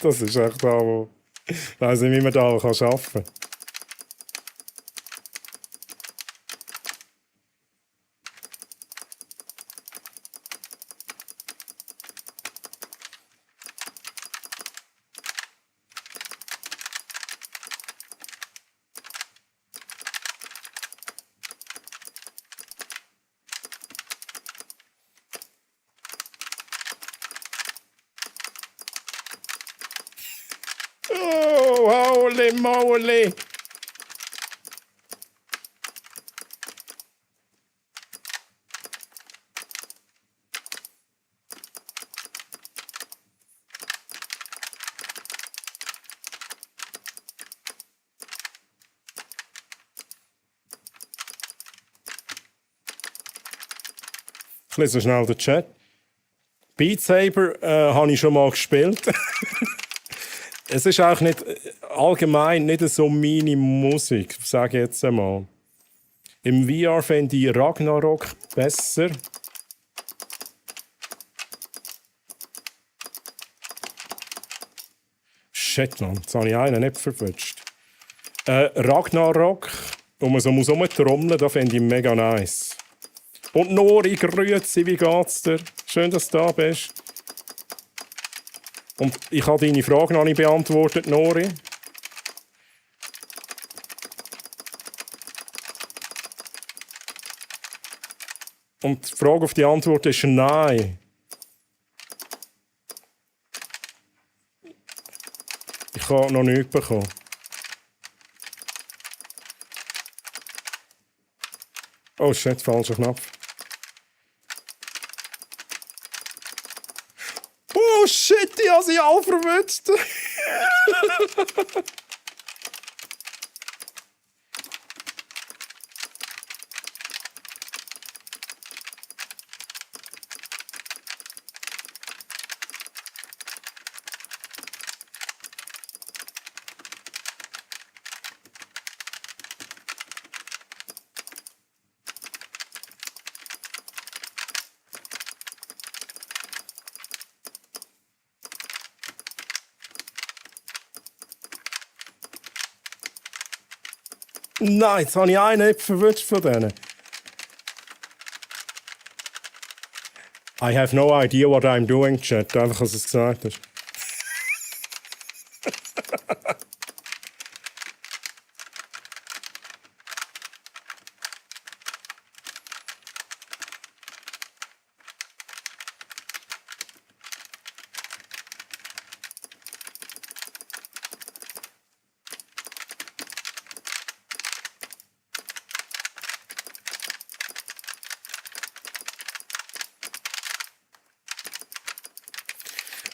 Das ist echt da, wo... Ich weiss nicht, wie man da arbeiten kann. Oh, holy moly! Ich lese schnell den Chat. Beat Saber habe ich schon mal gespielt. Es ist auch nicht allgemein nicht so meine Musik, sage ich jetzt einmal. Im VR fände ich Ragnarok besser. Shit, Mann, jetzt habe ich einen nicht verwünscht. Ragnarok, wo man so rumtrommeln muss, das fände ich mega nice. Und Nori, grüezi, wie geht's dir? Schön, dass du da bist. Und ich habe deine Frage noch nicht beantwortet, Nori. Und die Frage auf die Antwort ist nein. Ich habe noch nichts bekommen. Oh shit, falscher Knopf. Oh shit, ich habe sie alle verwünscht. Nein, jetzt habe ich einen nicht verwünscht von denen. I have no idea what I'm doing, Chat. Einfach, als es gesagt hast.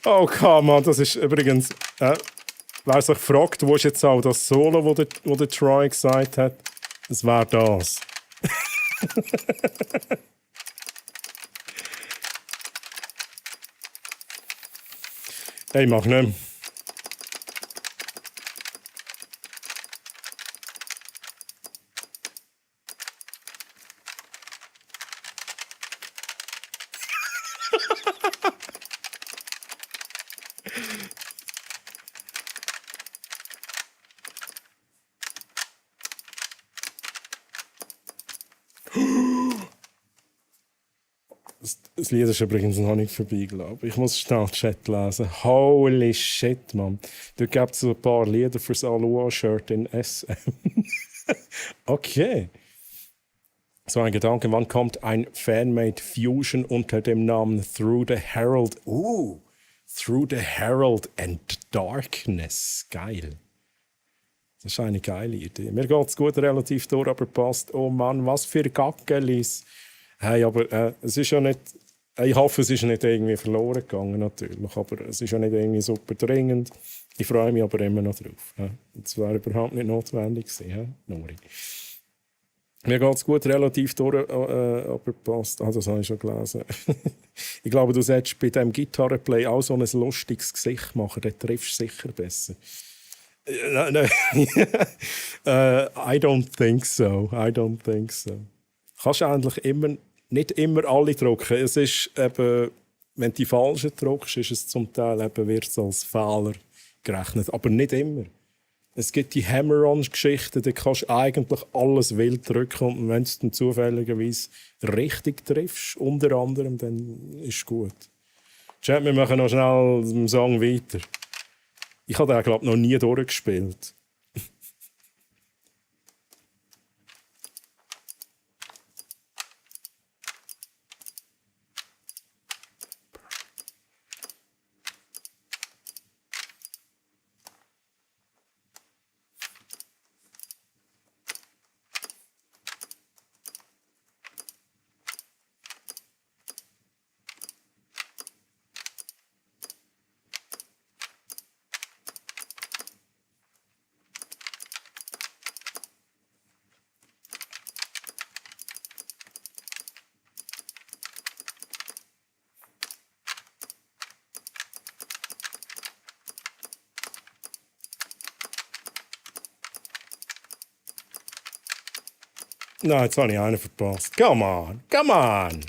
Oh, come on, das ist übrigens... wer sich fragt, wo ist jetzt auch das Solo, wo der Troy gesagt hat, das wäre das. Hey, mach nicht mehr. Das Lied ist übrigens noch nicht vorbei, glaube ich. Ich muss schnell den Chat lesen. Holy shit, Mann. Da gibt es ein paar Lieder fürs Aloha-Shirt in SM. Okay. So ein Gedanke, wann kommt ein Fanmade Fusion unter dem Namen Through the Herald? Through the Herald and Darkness. Geil. Das ist eine geile Idee. Mir geht es gut relativ durch, aber passt. Oh Mann, was für Gackelis. Hey, aber es ist ja nicht... Ich hoffe, es ist nicht irgendwie verloren gegangen, natürlich. Aber es ist ja nicht irgendwie super dringend. Ich freue mich aber immer noch drauf. Das wäre überhaupt nicht notwendig gewesen, Nori. Mir geht es gut relativ durch, aber passt. Das habe ich schon gelesen. Ich glaube, du solltest bei diesem Gitarrenplay auch so ein lustiges Gesicht machen. Dann triffst du sicher besser. Nein. I don't think so. Kannst du eigentlich nicht immer alle drucken. Es ist eben, wenn du die falschen druckst, ist es zum Teil eben, wird es als Fehler gerechnet. Aber nicht immer. Es gibt die Hammer-on-Geschichten, da kannst du eigentlich alles wild drücken und wenn du es dann zufälligerweise richtig triffst, unter anderem, dann ist es gut. Chat, wir machen noch schnell den Song weiter. Ich habe den, glaube ich, noch nie durchgespielt. Nein, jetzt habe ich einen verpasst. Come on.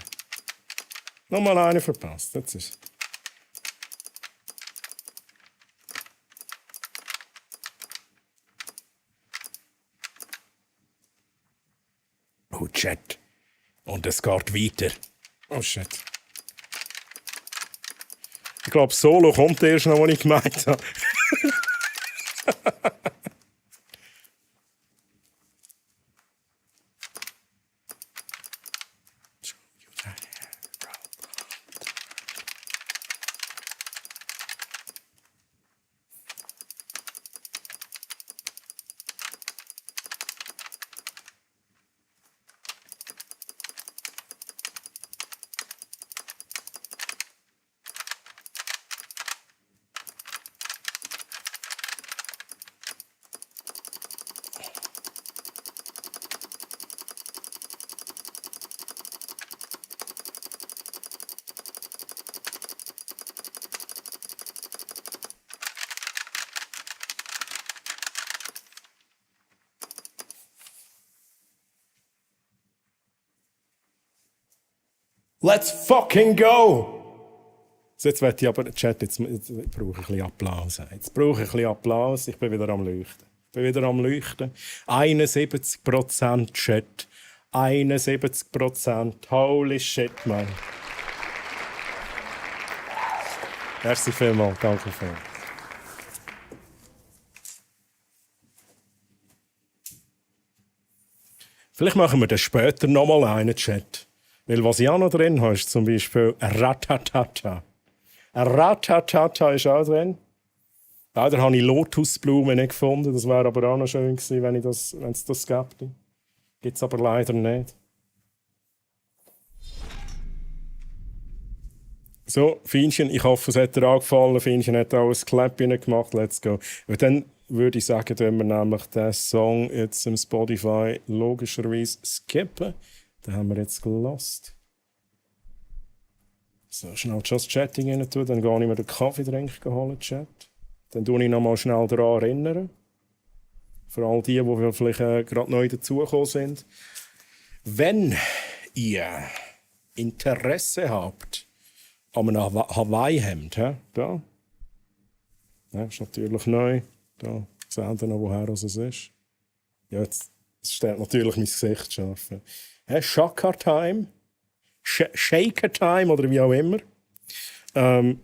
Nochmal einen verpasst. Das ist... Oh, Chat. Und es geht weiter. Oh, shit. Ich glaube, Solo kommt erst noch, was ich gemeint habe. Let's fucking go! So, jetzt möchte ich aber, Chat, jetzt brauche ich ein bisschen Applaus. Jetzt brauche ich ein bisschen Applaus. Ich bin wieder am Leuchten. 71% Chat. 71%. Holy shit, man. Merci vielmals. Danke vielmals. Vielleicht machen wir das später nochmal einen Chat. Weil was ich auch noch drin habe, ist zum Beispiel Ratatata. Ratatata ist auch drin. Leider habe ich Lotusblumen nicht gefunden. Das wäre aber auch noch schön gewesen, wenn es das gäbe. Gibt es aber leider nicht. So, Fienchen, ich hoffe, es hat dir auch gefallen. Fienchen hat auch ein Clappchen gemacht. Let's go. Und dann würde ich sagen, dass wir nämlich den Song jetzt im Spotify logischerweise skippen. Den haben wir jetzt gelost. So, schnell Just Chatting rein tun, dann gehe ich mir den Kaffeetrink holen, Chat. Dann tue ich noch mal schnell daran erinnern. Für all die vielleicht gerade neu dazugekommen sind. Wenn ihr Interesse habt an einem Hawaii-Hemd, da. Ja, ist natürlich neu. Da seht ihr noch, woher es ist. Ja, jetzt steht natürlich mein Gesicht scharf. Shaka Time, Shaker Time oder wie auch immer.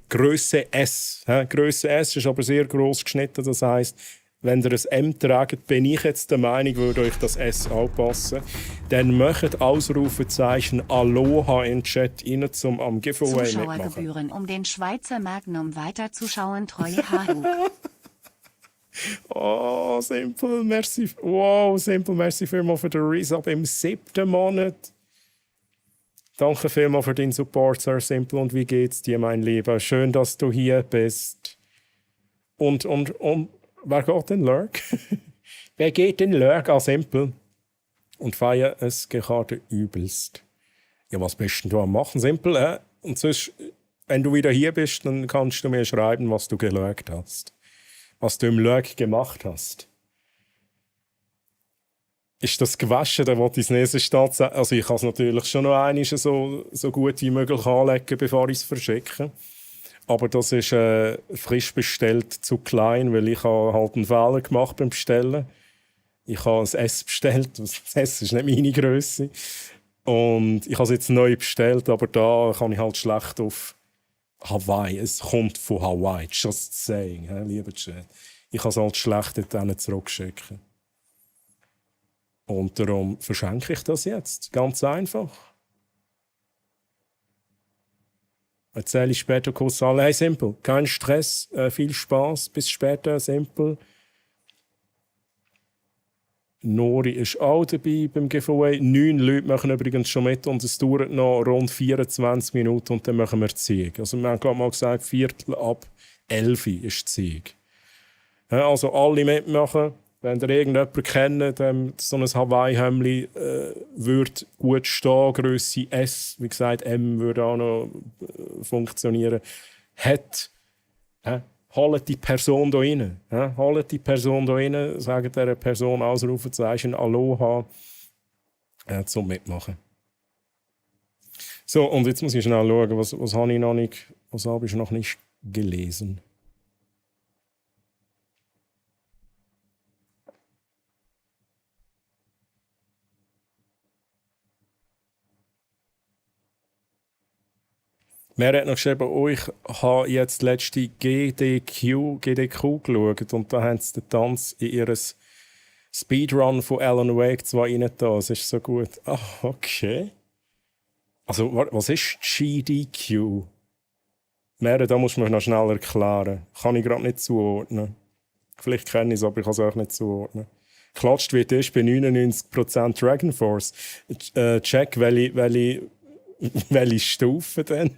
Grösse S. Grösse S ist aber sehr gross geschnitten. Das heisst, wenn ihr ein M tragt, bin ich jetzt der Meinung, würde euch das S anpassen. Dann macht Ausrufezeichen Aloha in den Chat rein, um am Giveaway mitmachen. Zuschauergebühren, um den Schweizer Magnum weiterzuschauen, treue Haru. Oh, Simple, merci. Wow, Simple, merci vielmals für den Resub im 7. Monat. Danke vielmals für deinen Support, Sir Simple. Und wie geht's dir, mein Lieber? Schön, dass du hier bist. Und wer geht denn Lurk? Wer geht denn Lurk an Simple? Und feiern es gerade übelst. Ja, was bist denn du am machen, Simple? Und sonst, wenn du wieder hier bist, dann kannst du mir schreiben, was du gelurkt hast. Was du im Lurk gemacht hast. Ist das gewaschen, dann wollte ich das nächste Stadt sagen. Also ich kann es natürlich schon noch einmal so gut wie möglich anlegen, bevor ich es verschicke. Aber das ist frisch bestellt zu klein, weil ich habe halt einen Fehler gemacht beim Bestellen. Ich habe ein S bestellt, das S ist nicht meine Grösse. Und ich habe es jetzt neu bestellt, aber da kann ich halt schlecht auf Hawaii. Es kommt von Hawaii, just saying, lieber Chat. Ich kann es halt schlecht dort zurückschicken. Und darum verschenke ich das jetzt. Ganz einfach. Erzähle ich später kurz alle. Hey, Simple, kein Stress, viel Spaß. Bis später, Simple. Nori ist auch dabei beim Giveaway. 9 Leute machen übrigens schon mit und es dauert noch rund 24 Minuten und dann machen wir die Sieg. Also wir haben gerade mal gesagt, 11:15 ist die Sieg. Ja, also alle mitmachen. Wenn ihr irgendjemanden kennt, so ein Hawaii-Hemdli würde gut stehen, Grösse S, wie gesagt, M würde auch noch funktionieren, hat, holt die Person hier rein. Holt die Person hier rein, sagt dieser Person Ausrufezeichen Aloha zum Mitmachen. So, und jetzt muss ich schnell schauen, was habe ich noch nicht gelesen. Wer hat noch geschrieben, oh, ich habe jetzt letzte GDQ geschaut und da haben sie den Tanz in ihres Speedrun von Alan Wake 2 rein da. Es ist so gut. Ah, okay. Also, was ist GDQ? Mehr, da muss man noch schnell erklären. Kann ich gerade nicht zuordnen. Vielleicht kenne ich es, aber ich kann es auch nicht zuordnen. Klatscht wird erst bei 99% Dragon Force. Check, welche Stufe denn?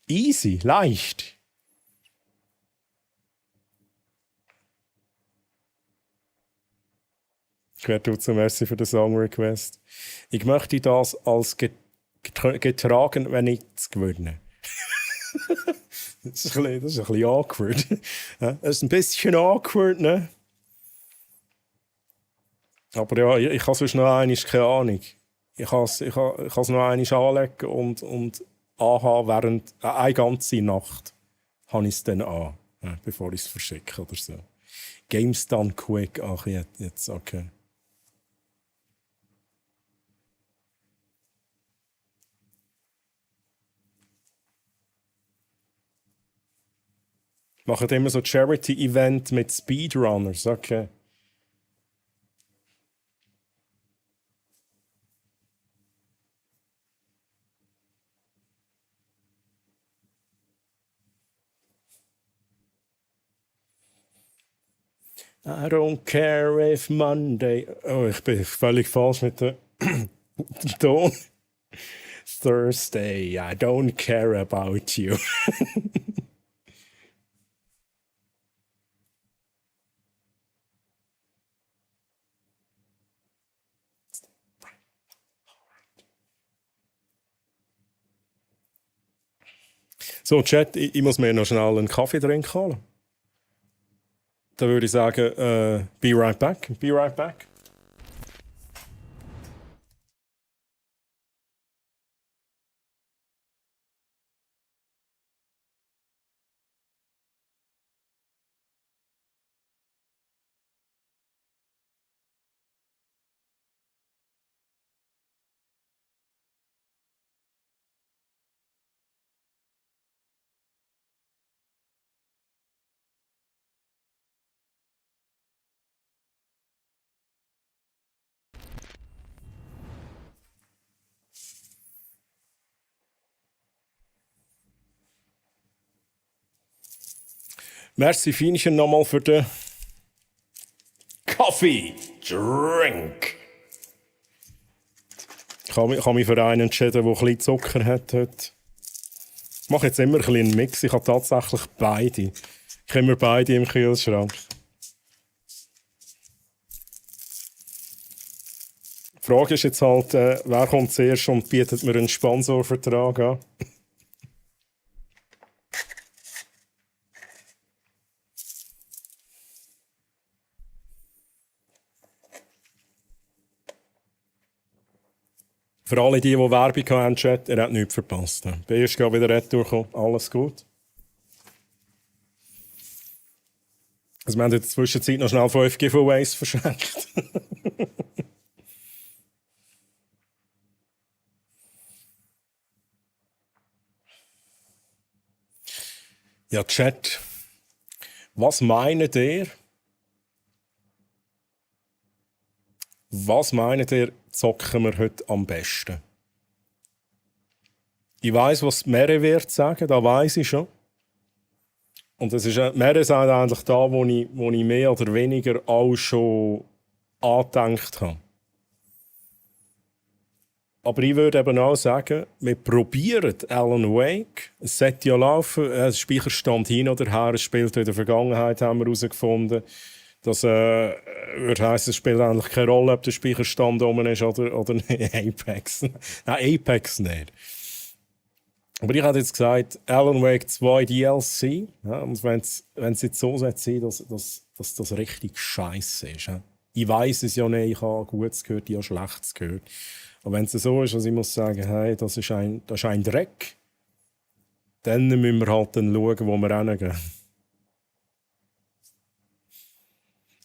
Easy, leicht. Quertutzo, merci für den Song Request. Ich möchte das als getragen, wenn ich es gewinne. Das ist ein bisschen awkward. Das ist ein bisschen awkward, ne? Aber ja, ich kann sonst noch einmal, keine Ahnung. Ich kann es noch einmal anlegen und anhaben während eine ganze Nacht. Habe ich es dann an, bevor ich es verschicke oder so. Games done quick. Ach, jetzt okay. Machen immer so Charity-Event mit Speedrunners, okay. I don't care if Monday... Oh, ich bin völlig falsch mit der Ton. Thursday, I don't care about you. So, Chat, ich muss mir noch schnell einen Kaffee trinken holen. Dann würde ich sagen, be right back. Be right back. Merci Fienchen nochmal für den Kaffee. Drink. Ich habe mich für einen entschieden, der ein bisschen Zucker hat heute. Ich mache jetzt immer ein bisschen einen Mix. Ich habe tatsächlich beide. Ich habe immer beide im Kühlschrank. Die Frage ist jetzt halt, wer kommt zuerst und bietet mir einen Sponsorvertrag an? Für alle, die Werbung haben, Chat, er hat nichts verpasst. Bin erst wieder retour gekommen. Alles gut. Also wir haben in der Zwischenzeit noch schnell 5 Giveaways verschenkt. Ja, Chat. Was meint ihr? Was meint ihr, zocken wir heute am besten? Ich weiss, was Mere wird sagen, da weiss ich schon. Und es ist Mere sagt eigentlich da, wo ich mehr oder weniger auch schon angedenkt habe. Aber ich würde eben auch sagen, wir probieren Alan Wake. Es sollte ja laufen, der Speicherstand hin oder her, es spielt in der Vergangenheit, haben wir herausgefunden. Das würde heissen, es spielt eigentlich keine Rolle, ob der Speicherstand oben ist oder nicht. Apex. Nein, Apex nicht. Aber ich hätte jetzt gesagt, Alan Wake 2 DLC. Ja, und wenn es jetzt so sein dass das richtig scheiße ist. Ja. Ich weiss es ja nicht, ich habe Gutes gehört, ich habe Schlechtes gehört. Aber wenn es so ist, also ich muss sagen, hey, das ist ein Dreck, dann müssen wir halt dann schauen, wo wir hingehen.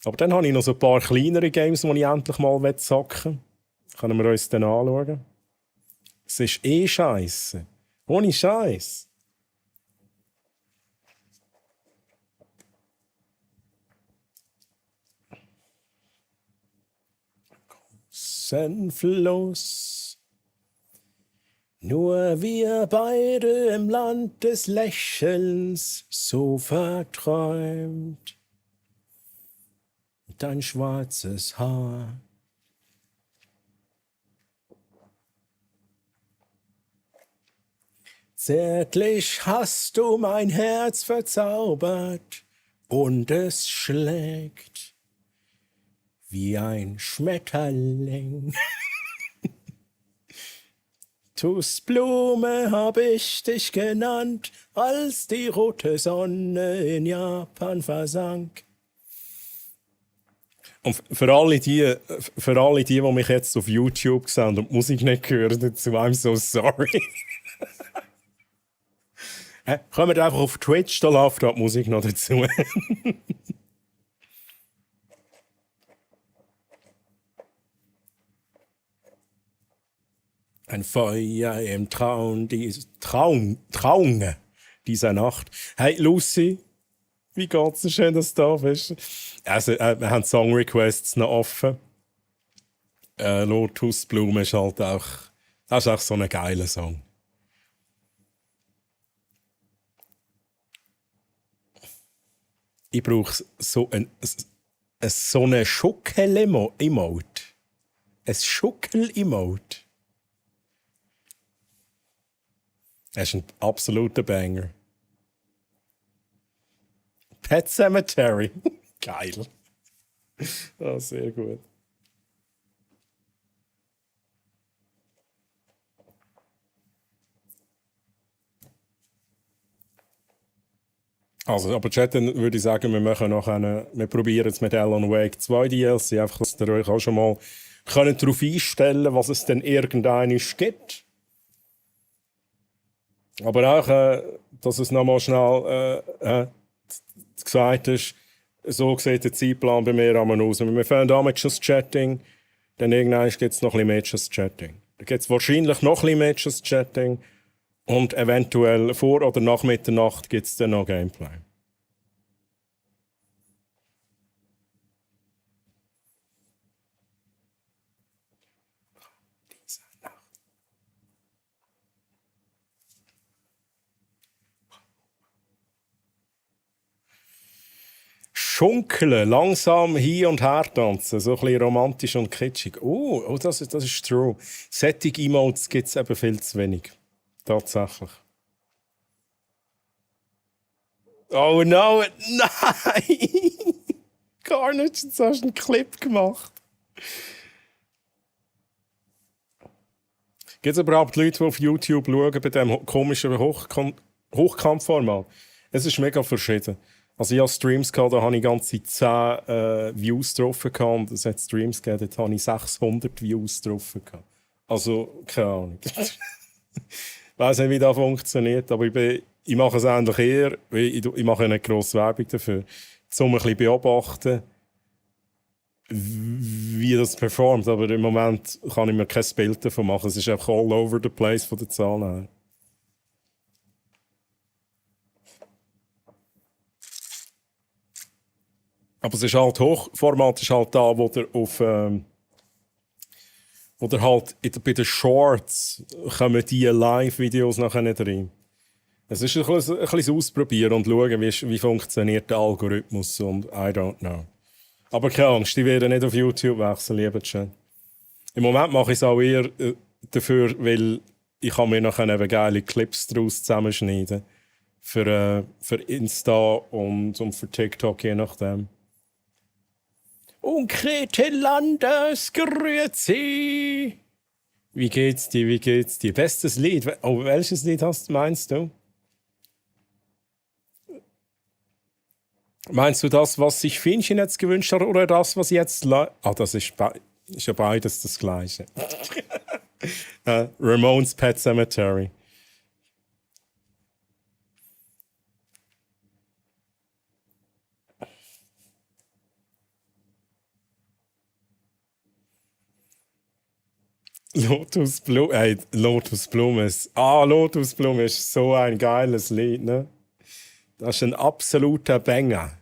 Aber dann habe ich noch so ein paar kleinere Games, die ich endlich mal zocken will. Können wir uns dann anschauen. Es ist scheisse. Ohne Scheiß. Senflos. Nur wir beide im Land des Lächelns, so verträumt. Dein schwarzes Haar. Zärtlich hast du mein Herz verzaubert und es schlägt wie ein Schmetterling. Tussblume hab ich dich genannt, als die rote Sonne in Japan versank. Und für alle die mich jetzt auf YouTube sehen und die Musik nicht hören dazu, I'm so sorry. Kommt einfach auf Twitch, da läuft die Musik noch dazu. Ein Feuer im Traum dieser Nacht. Hey Lucy, wie geht's dir? Schön, dass du da bist. Also, wir haben Song-Requests noch offen. Lotus Blume ist halt auch, das ist auch so ein geiler Song. Ich brauche so eine Schuckel-Emote. Ein Schuckel-Emote. Das ist ein absoluter Banger. Pet Cemetery. Geil. Oh, sehr gut. Also, aber Chat, dann würde ich sagen, wir probieren jetzt mit Alan Wake 2 DLC, einfach, dass ihr euch auch schon mal darauf einstellen könnt, was es denn irgendeines gibt. Aber auch, dass es nochmal schnell gesagt ist, so sieht der Zeitplan bei mir einmal aus. Wir fangen an mit Just Chatting, dann irgendwann gibt es noch ein bisschen mehr Just Chatting. Dann gibt es wahrscheinlich noch ein bisschen mehr Just Chatting und eventuell vor oder nach Mitternacht gibt es dann noch Gameplay. Schunkeln, langsam hin und her tanzen, so ein bisschen romantisch und kitschig. Oh, das ist true. Solche Emotes gibt es eben viel zu wenig. Tatsächlich. Oh no, nein! Carnage, jetzt hast du einen Clip gemacht. Gibt es überhaupt Leute, die auf YouTube schauen bei diesem komischen Hochkampfformat? Es ist mega verschieden. Also ich hatte Streams, da hatte ich ganze 10 Views drauf und es hat Streams gegeben, da hatte ich 600 Views drauf. Also, keine Ahnung. Ich weiss nicht, wie das funktioniert, aber ich mache es eigentlich eher, ich mache ja nicht grosse Werbung dafür, um ein bisschen beobachten, wie das performt. Aber im Moment kann ich mir kein Bild davon machen. Es ist einfach all over the place von den Zahlen her. Aber es ist halt Hochformat, ist halt da, wo der auf oder halt bei den Shorts kommen die Live-Videos nachher nicht rein. Es ist ein bisschen ausprobieren und schauen, wie funktioniert der Algorithmus und I don't know. Aber keine Angst, die werden nicht auf YouTube wechseln, lieber schön. Im Moment mache ich es auch eher dafür, weil ich kann mir nachher eben geile Clips daraus zusammenschneiden. Für Insta und für TikTok, je nachdem. Und Grete Landers, grüezi! Wie geht's dir? Bestes Lied? Oh, welches Lied meinst du? Meinst du das, was sich Finnchen jetzt gewünscht hat, oder das, was jetzt... das ist ja beides das Gleiche. Ramones Pet Cemetery. Lotus Blume. Lotus Blume ist. Lotus Blume ist so ein geiles Lied, ne? Das ist ein absoluter Banger.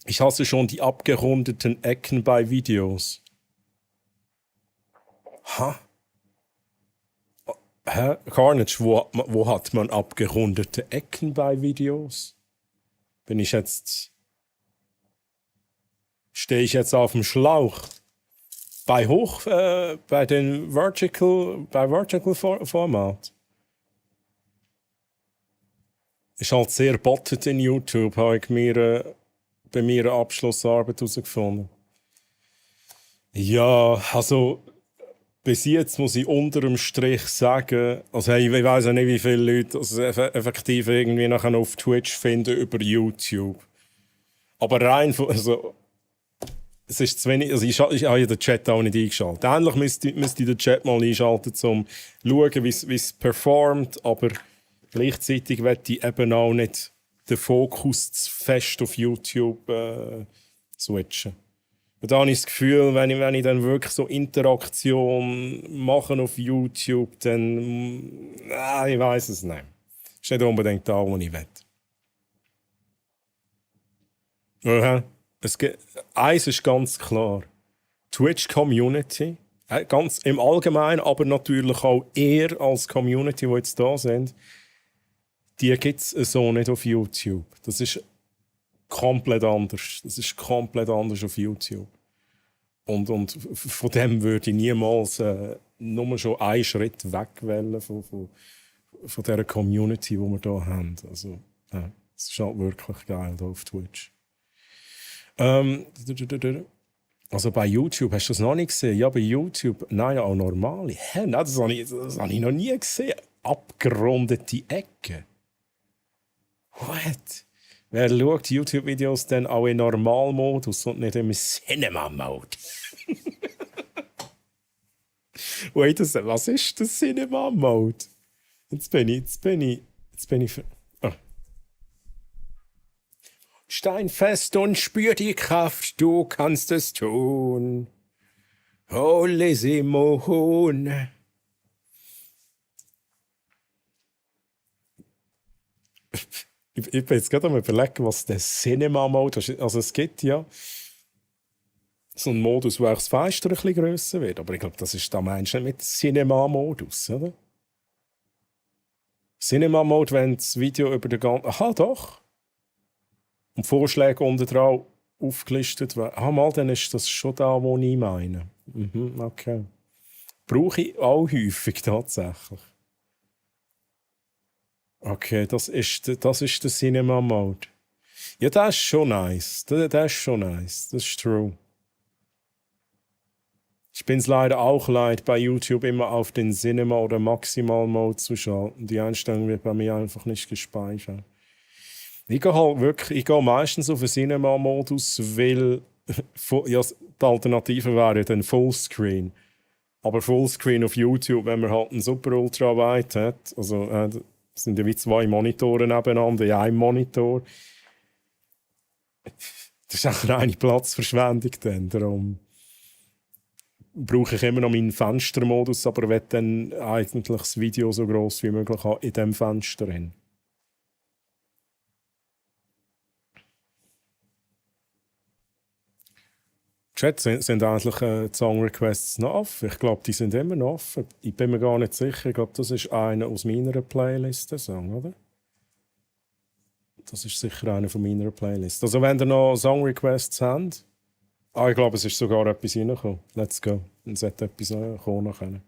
Ich hasse schon die abgerundeten Ecken bei Videos. Carnage, wo hat man abgerundete Ecken bei Videos? Stehe ich jetzt auf dem Schlauch? Bei Vertical Format. Ist halt sehr bottet in YouTube, habe ich bei mir eine Abschlussarbeit herausgefunden. Ja, also bis jetzt muss ich unter dem Strich sagen, also hey, ich weiss ja nicht, wie viele Leute also effektiv irgendwie nachher auf Twitch finden über YouTube. Aber rein von, also es ist zu wenig, also ich habe ja den Chat auch nicht eingeschaltet. Ähnlich müsste ich den Chat mal einschalten, um zu schauen, wie es performt, aber gleichzeitig möchte ich eben auch nicht den Fokus zu fest auf YouTube switchen. Und da habe ich das Gefühl, wenn ich dann wirklich so Interaktion mache auf YouTube, dann ich weiß es nicht. Ist nicht unbedingt da, wo ich will. Eins ist ganz klar. Twitch-Community, ganz im Allgemeinen, aber natürlich auch eher als Community, die jetzt da sind, die gibt es so nicht auf YouTube. Das ist komplett anders. Das ist komplett anders auf YouTube. Und von dem würde ich niemals nur schon einen Schritt weg wollen von dieser Community, die wir hier haben. Also, es ist halt wirklich geil hier auf Twitch. Also bei YouTube, hast du das noch nicht gesehen? Ja, bei YouTube, nein, auch normale. Nein, das habe ich noch nie gesehen. Abgerundete Ecken. What? Wer schaut YouTube-Videos dann auch in Normalmodus und nicht im Cinema-Mode? Wait, was ist der Cinema-Mode? Jetzt bin ich für... Oh. Steinfest und spür die Kraft, du kannst es tun. Holy Simone. Ich bin jetzt gerade am Überlegen, was der Cinema-Mode ist. Also es gibt ja so einen Modus, wo auch das Fenster ein bisschen grösser wird. Aber ich glaube, das ist da meinst du nicht mit Cinema-Modus, oder? Cinema-Mode, wenn das Video über den ganzen... Aha, doch. Und Vorschläge unten dran aufgelistet werden. Mal, dann ist das schon da, wo ich meine. Okay. Brauche ich auch häufig tatsächlich. Okay, das ist der Cinema-Mode. Ja, das ist schon nice. Das ist schon nice. Das ist true. Ich bin es leider auch leid, bei YouTube immer auf den Cinema- oder Maximal-Mode zu schalten. Die Einstellung wird bei mir einfach nicht gespeichert. Ich gehe meistens auf den Cinema-Modus, weil ja, die Alternative wäre dann Fullscreen. Aber Fullscreen auf YouTube, wenn man halt einen super ultra-wide hat, also das sind ja wie zwei Monitore nebeneinander in einem Monitor. Das ist auch eine Platzverschwendung dann. Darum brauche ich immer noch meinen Fenstermodus, aber will dann eigentlich das Video so gross wie möglich haben in diesem Fenster hin. Chat, sind eigentlich die Song-Requests noch offen? Ich glaube, die sind immer noch offen. Ich bin mir gar nicht sicher. Ich glaube, das ist einer aus meiner Playlist, der Song, oder? Das ist sicher einer von meiner Playlist. Also wenn ihr noch Song-Requests habt, ich glaube, es ist sogar etwas reingekommen. Let's go. Dann sollte etwas kommen nachher.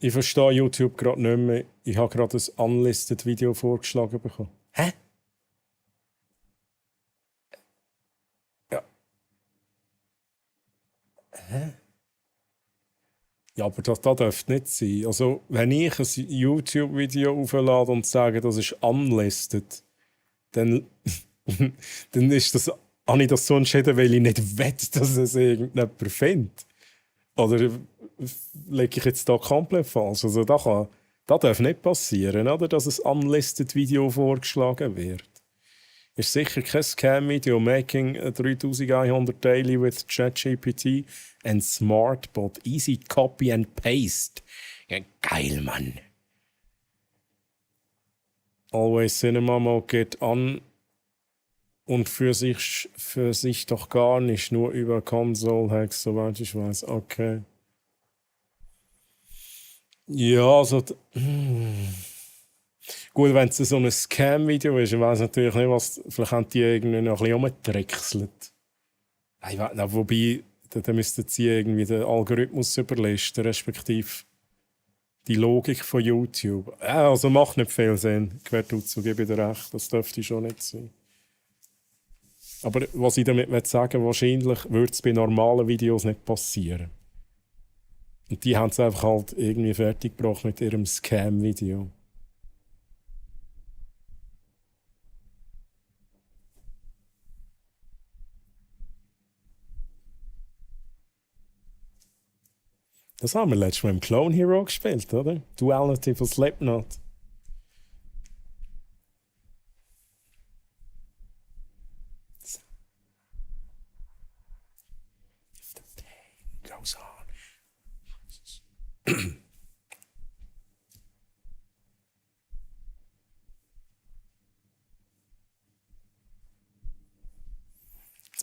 Ich verstehe YouTube gerade nicht mehr. Ich habe gerade ein unlisted Video vorgeschlagen bekommen. Hä? Ja. Hä? Ja, aber das dürfte nicht sein. Also, wenn ich ein YouTube-Video auflade und sage, das ist unlisted, dann, dann ist das, habe ich das so entschieden, weil ich nicht will, dass es irgendjemand findet. Oder lege ich jetzt da komplett falsch? Also das darf nicht passieren, oder? Dass ein unlisted Video vorgeschlagen wird. Ist sicher kein Scam-Video. Making 3100 daily with ChatGPT and Smartbot. Easy copy and paste. Ja, geil, Mann. Always Cinema Mode geht an und für sich doch gar nicht, nur über Console-Hacks, soweit ich weiß. Okay. Ja, also... Gut, wenn es so ein Scam-Video ist, ich weiß natürlich nicht, was... Vielleicht haben die irgendwie noch ein bisschen rumgetrickselt. Wobei, dann müssten sie irgendwie den Algorithmus überlisten, respektive die Logik von YouTube. Also macht nicht viel Sinn. Quertutzu, gebe ich dir recht. Das dürfte schon nicht sein. Aber was ich damit sagen will, wahrscheinlich würde es bei normalen Videos nicht passieren. Und die haben es einfach halt irgendwie fertig gebracht mit ihrem Scam-Video. Das haben wir letztes Mal im Clone Hero gespielt, oder? Duality von Slipknot. If the pain goes on.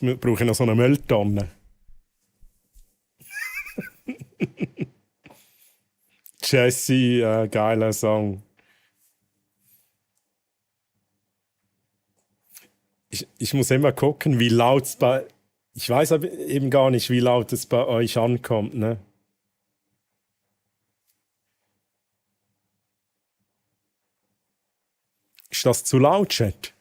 Jetzt brauche ich noch so eine Mülltonne. Jesse, geiler Song. Ich muss immer gucken, wie laut es bei... Ich weiß aber eben gar nicht, wie laut es bei euch ankommt, ne? Ist das zu laut, Chat?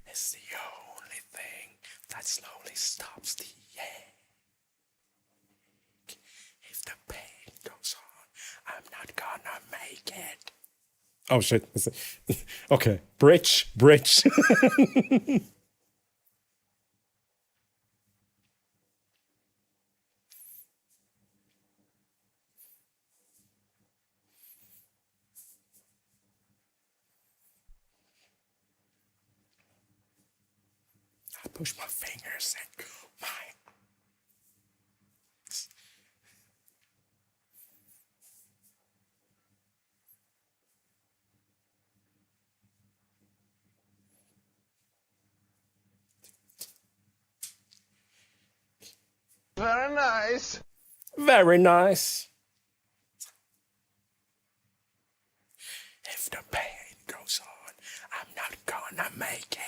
It's the only thing that slowly stops the ache. If the pain goes on, I'm not gonna make it. Oh shit. Okay. Bridge. I push my fingers and my... Very nice. Very nice. If the pain goes on, I'm not gonna make it.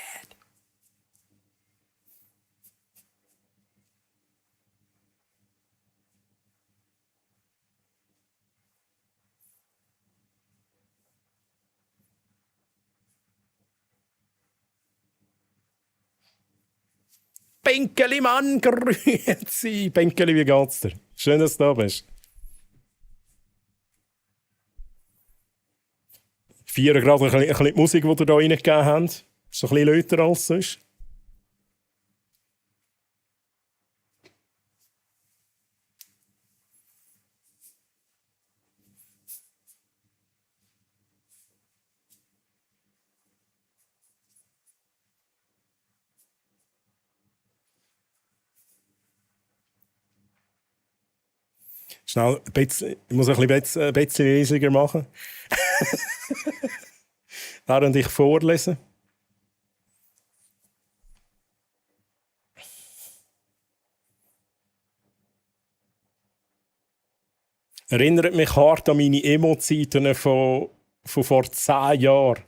Benkeli, Mann, grüezi. Benkeli, wie geht's dir? Schön, dass du da bist. Ich feiere gerade ein bisschen die Musik, die ihr hier reingegeben habt. Ist so ein bisschen lauter als sonst. Schnell, ich muss ein bisschen leisiger machen. Während ich vorlese. Erinnert mich hart an meine Emo-Zeiten von vor 10 Jahren.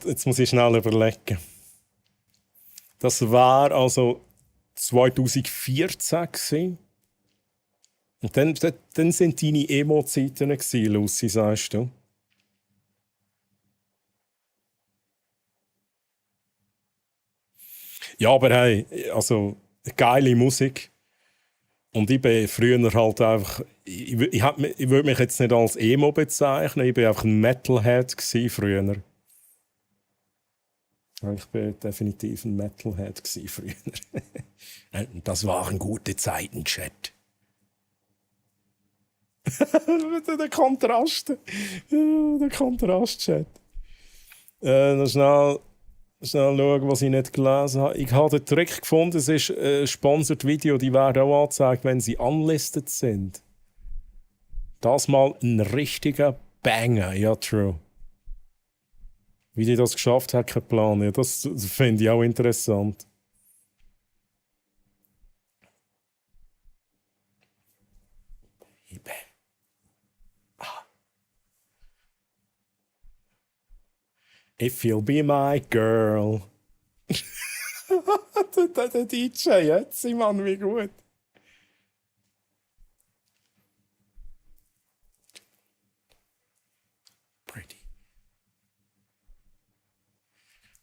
Jetzt muss ich schnell überlegen. Das war also 2014 gewesen. Und dann sind deine Emo-Zeiten gewesen, Lucy, sagst du? Ja, aber hey, also geile Musik. Und ich bin früher halt einfach... Ich würde mich jetzt nicht als Emo bezeichnen, ich war einfach ein Metalhead früher. Ja, ich war definitiv ein Metalhead früher. Das waren gute Zeiten, Chat. Der Kontrast. Der Kontrast, Chat. Noch schnell schauen, was ich nicht gelesen habe. Ich habe den Trick gefunden, es ist ein Sponsored Video, die werden auch angezeigt, wenn sie unlisted sind. Das mal ein richtiger Banger, ja, true. Wie die das geschafft hat, kein Plan. Ja, das finde ich auch interessant. If you'll be my girl. der DJ jetzt, Mann, wie gut. Pretty.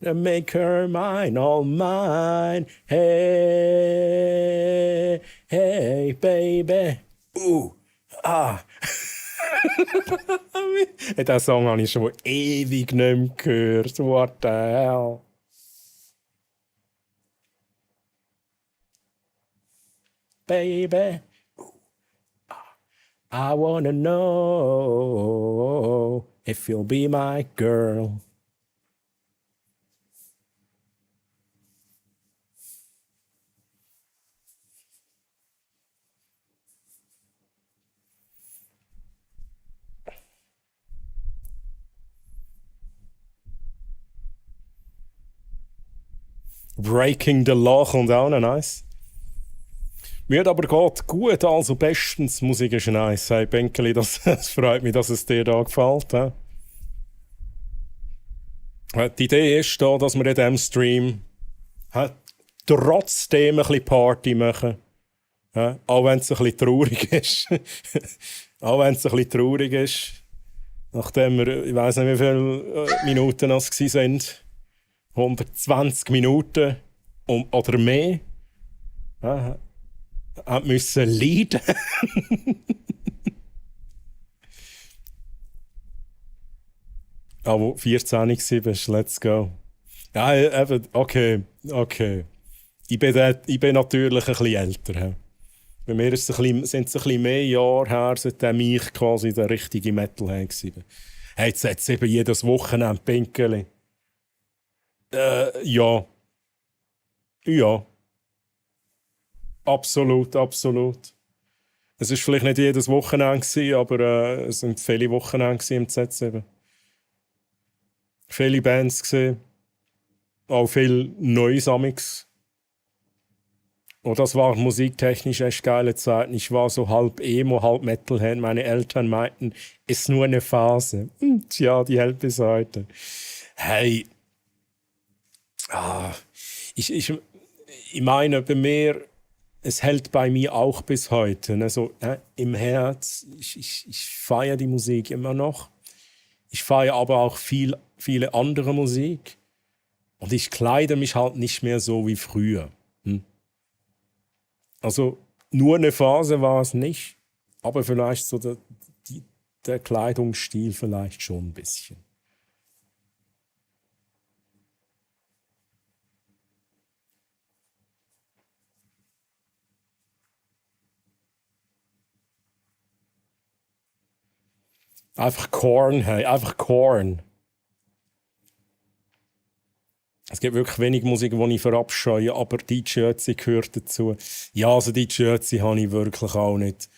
Make her mine, all mine. Hey, hey, baby. Den Song habe ich schon ewig nicht mehr gehört. What the hell? Baby, I wanna know if you'll be my girl. Breaking the Law kommt auch noch nice. Mir aber geht gut, also bestens. Musik ist nice. Hey Benkeli, das freut mich, dass es dir da gefällt. He? Die Idee ist da, dass wir in diesem Stream trotzdem ein bisschen Party machen. Auch wenn es ein bisschen traurig ist. Auch wenn es ein bisschen traurig ist. Nachdem wir, ich weiss nicht, wie viele Minuten es waren. 120 Minuten oder mehr. Müssen leiden. Aber 14 war, let's go. Ja, eben, okay. Ich bin natürlich ein bisschen älter. He. Bei mir sind es ein bisschen mehr Jahre her, seitdem ich quasi der richtige Metalhead war. Hey, jetzt eben jedes Wochenende Pinkeli. Ja. Ja. Absolut. Es war vielleicht nicht jedes Wochenende, aber es waren viele Wochenende im Z7. Viele Bands gesehen. Auch viel Neues amix. Und das war musiktechnisch echt geile Zeit. Ich war so halb Emo, halb Metalhead. Meine Eltern meinten, ist nur eine Phase. Tja, die hält bis heute. Hey. Ich meine, bei mir, es hält bei mir auch bis heute. Also, im Herz, ich feiere die Musik immer noch. Ich feiere aber auch viele andere Musik. Und ich kleide mich halt nicht mehr so wie früher. Also, nur eine Phase war es nicht. Aber vielleicht so der Kleidungsstil vielleicht schon ein bisschen. Einfach Korn, hey, einfach Korn. Es gibt wirklich wenig Musik, die ich verabscheue, aber DJ Ötzi gehört dazu. Ja, also DJ Ötzi habe ich wirklich auch nicht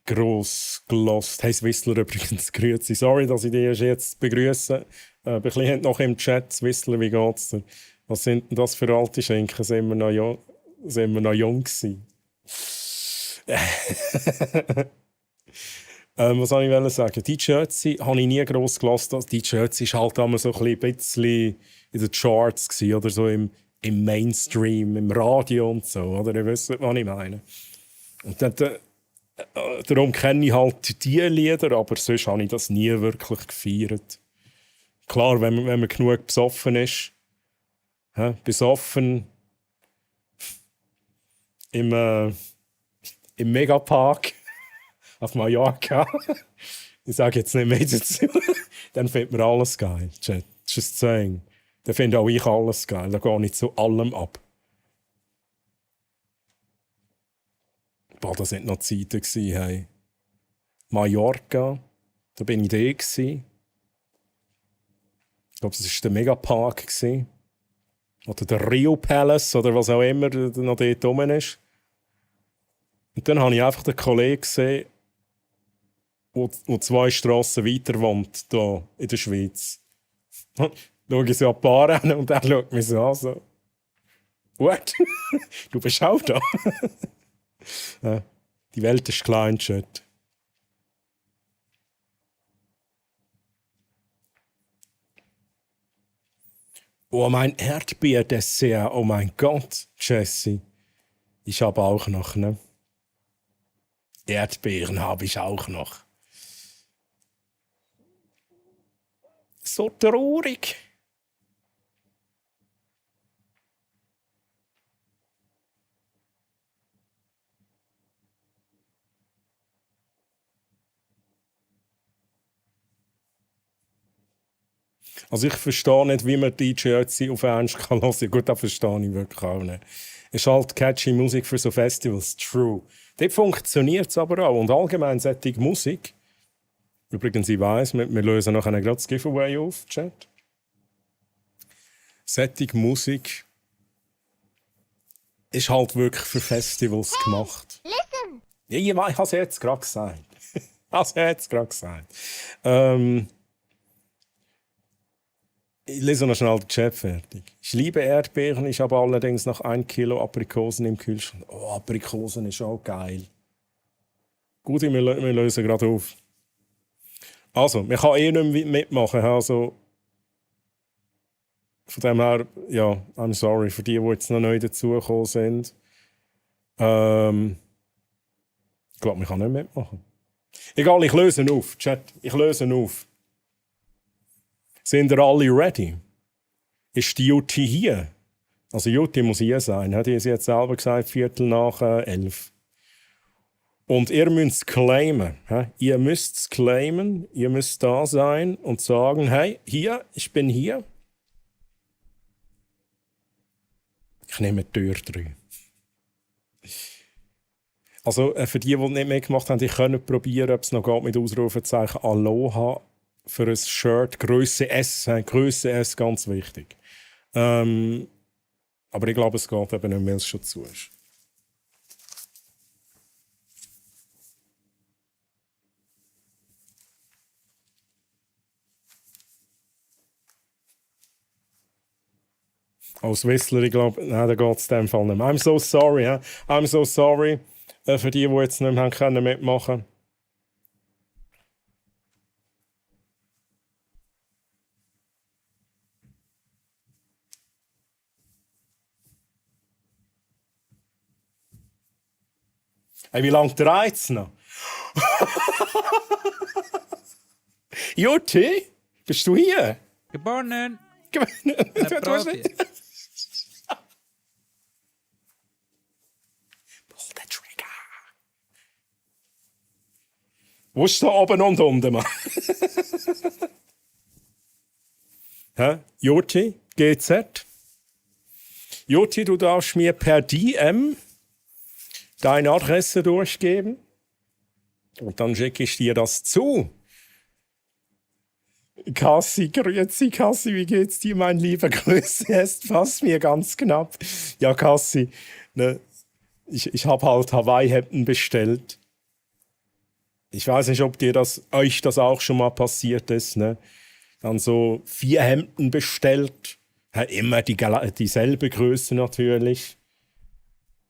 gross gelost. Hey Swissler übrigens, grüezi. Sorry, dass ich dich jetzt begrüße. Ein bisschen noch im Chat, Swissler, wie geht's dir? Was sind denn das für alte Schinken? Sind wir noch jung gewesen? Was soll ich sagen? DJ Ötzi habe ich nie gross gelassen. DJ Ötzi war halt immer so ein bisschen in den Charts gewesen, oder so im Mainstream, im Radio und so. Oder ihr wisst, was ich meine. Und dann, darum kenne ich halt diese Lieder, aber sonst habe ich das nie wirklich gefeiert. Klar, wenn man genug besoffen ist. Besoffen im Megapark auf Mallorca. Ich sage jetzt nicht mehr dazu. Dann findet man alles geil. Chat. Just saying. Dann finde auch ich alles geil. Da gehe ich zu allem ab. Boah, das waren noch Zeiten. Hey. Mallorca, da bin ich da. Ich glaube, das war der Megapark. Oder der Rio Palace oder was auch immer noch dort oben ist. Und dann habe ich einfach den Kollegen gesehen, der 2 Strassen weiter wohnt, hier in der Schweiz. Schaue ich so an die Bar an und er schaut mich so an. So. What? Du bist auch da? Ja, die Welt ist klein, Chat. Oh, mein Erdbeerdessert. Oh mein Gott, Jesse. Ich habe auch noch, ne? Erdbeeren habe ich auch noch. So traurig. Also ich verstehe nicht, wie man DJ Ötzi auf Ernst kann hören. Gut, das verstehe ich wirklich auch nicht. Es ist halt catchy Musik für so Festivals, true. Dort funktioniert es aber auch. Und allgemein solche Musik. Übrigens, ich weiss, wir lösen nachher gerade das Giveaway auf, Chat. Solche Musik ist halt wirklich für Festivals gemacht. Listen! Ja, ich habe es jetzt gerade gesagt. Ich lese noch schnell den Chat fertig. Ich liebe Erdbeeren, ich habe allerdings noch 1 Kilo Aprikosen im Kühlschrank. Oh, Aprikosen ist auch geil. Gut, wir lösen gerade auf. Also, man kann eh nicht mehr mitmachen. Also, von dem her, ja, I'm sorry für die jetzt noch neu dazugekommen sind. Ich glaube, man kann nicht mitmachen. Egal, ich löse auf. Chat, ich löse auf. Sind ihr alle ready? Ist die Jutti hier? Also Jutti muss hier sein. Die hat jetzt selber gesagt, 11:15. Und ihr müsst es claimen. Ihr müsst es claimen. Ihr müsst da sein und sagen, hey, hier, ich bin hier. Ich nehme die Tür 3. Also für die nicht mitgemacht haben, die können probieren, ob es noch geht mit Ausrufezeichen Aloha für ein Shirt, Größe S. Größe S, ganz wichtig. Aber ich glaube, es geht eben nicht, weil es schon zu ist. Als Whistler, ich glaube, nein, da geht es in dem Fall nicht mehr. I'm so sorry. I'm so sorry für die jetzt nicht mehr können mitmachen. Hey, wie lange dreht es noch? Jutti, bist du hier? Geboren. Du hast nicht... Pull the trigger. Wo ist da oben und unten, Mann? Jutti, GZ. Jutti, du darfst mir per DM deine Adresse durchgeben und dann schicke ich dir das zu. Kassi, grüezi Kassi, wie geht's dir, mein Lieber? Grüße, es passt mir ganz knapp. Ja, Kassi, ne, ich habe halt Hawaii-Hemden bestellt. Ich weiß nicht, ob euch das auch schon mal passiert ist. Ne? Dann so 4 Hemden bestellt. Ja, immer dieselbe Größe natürlich.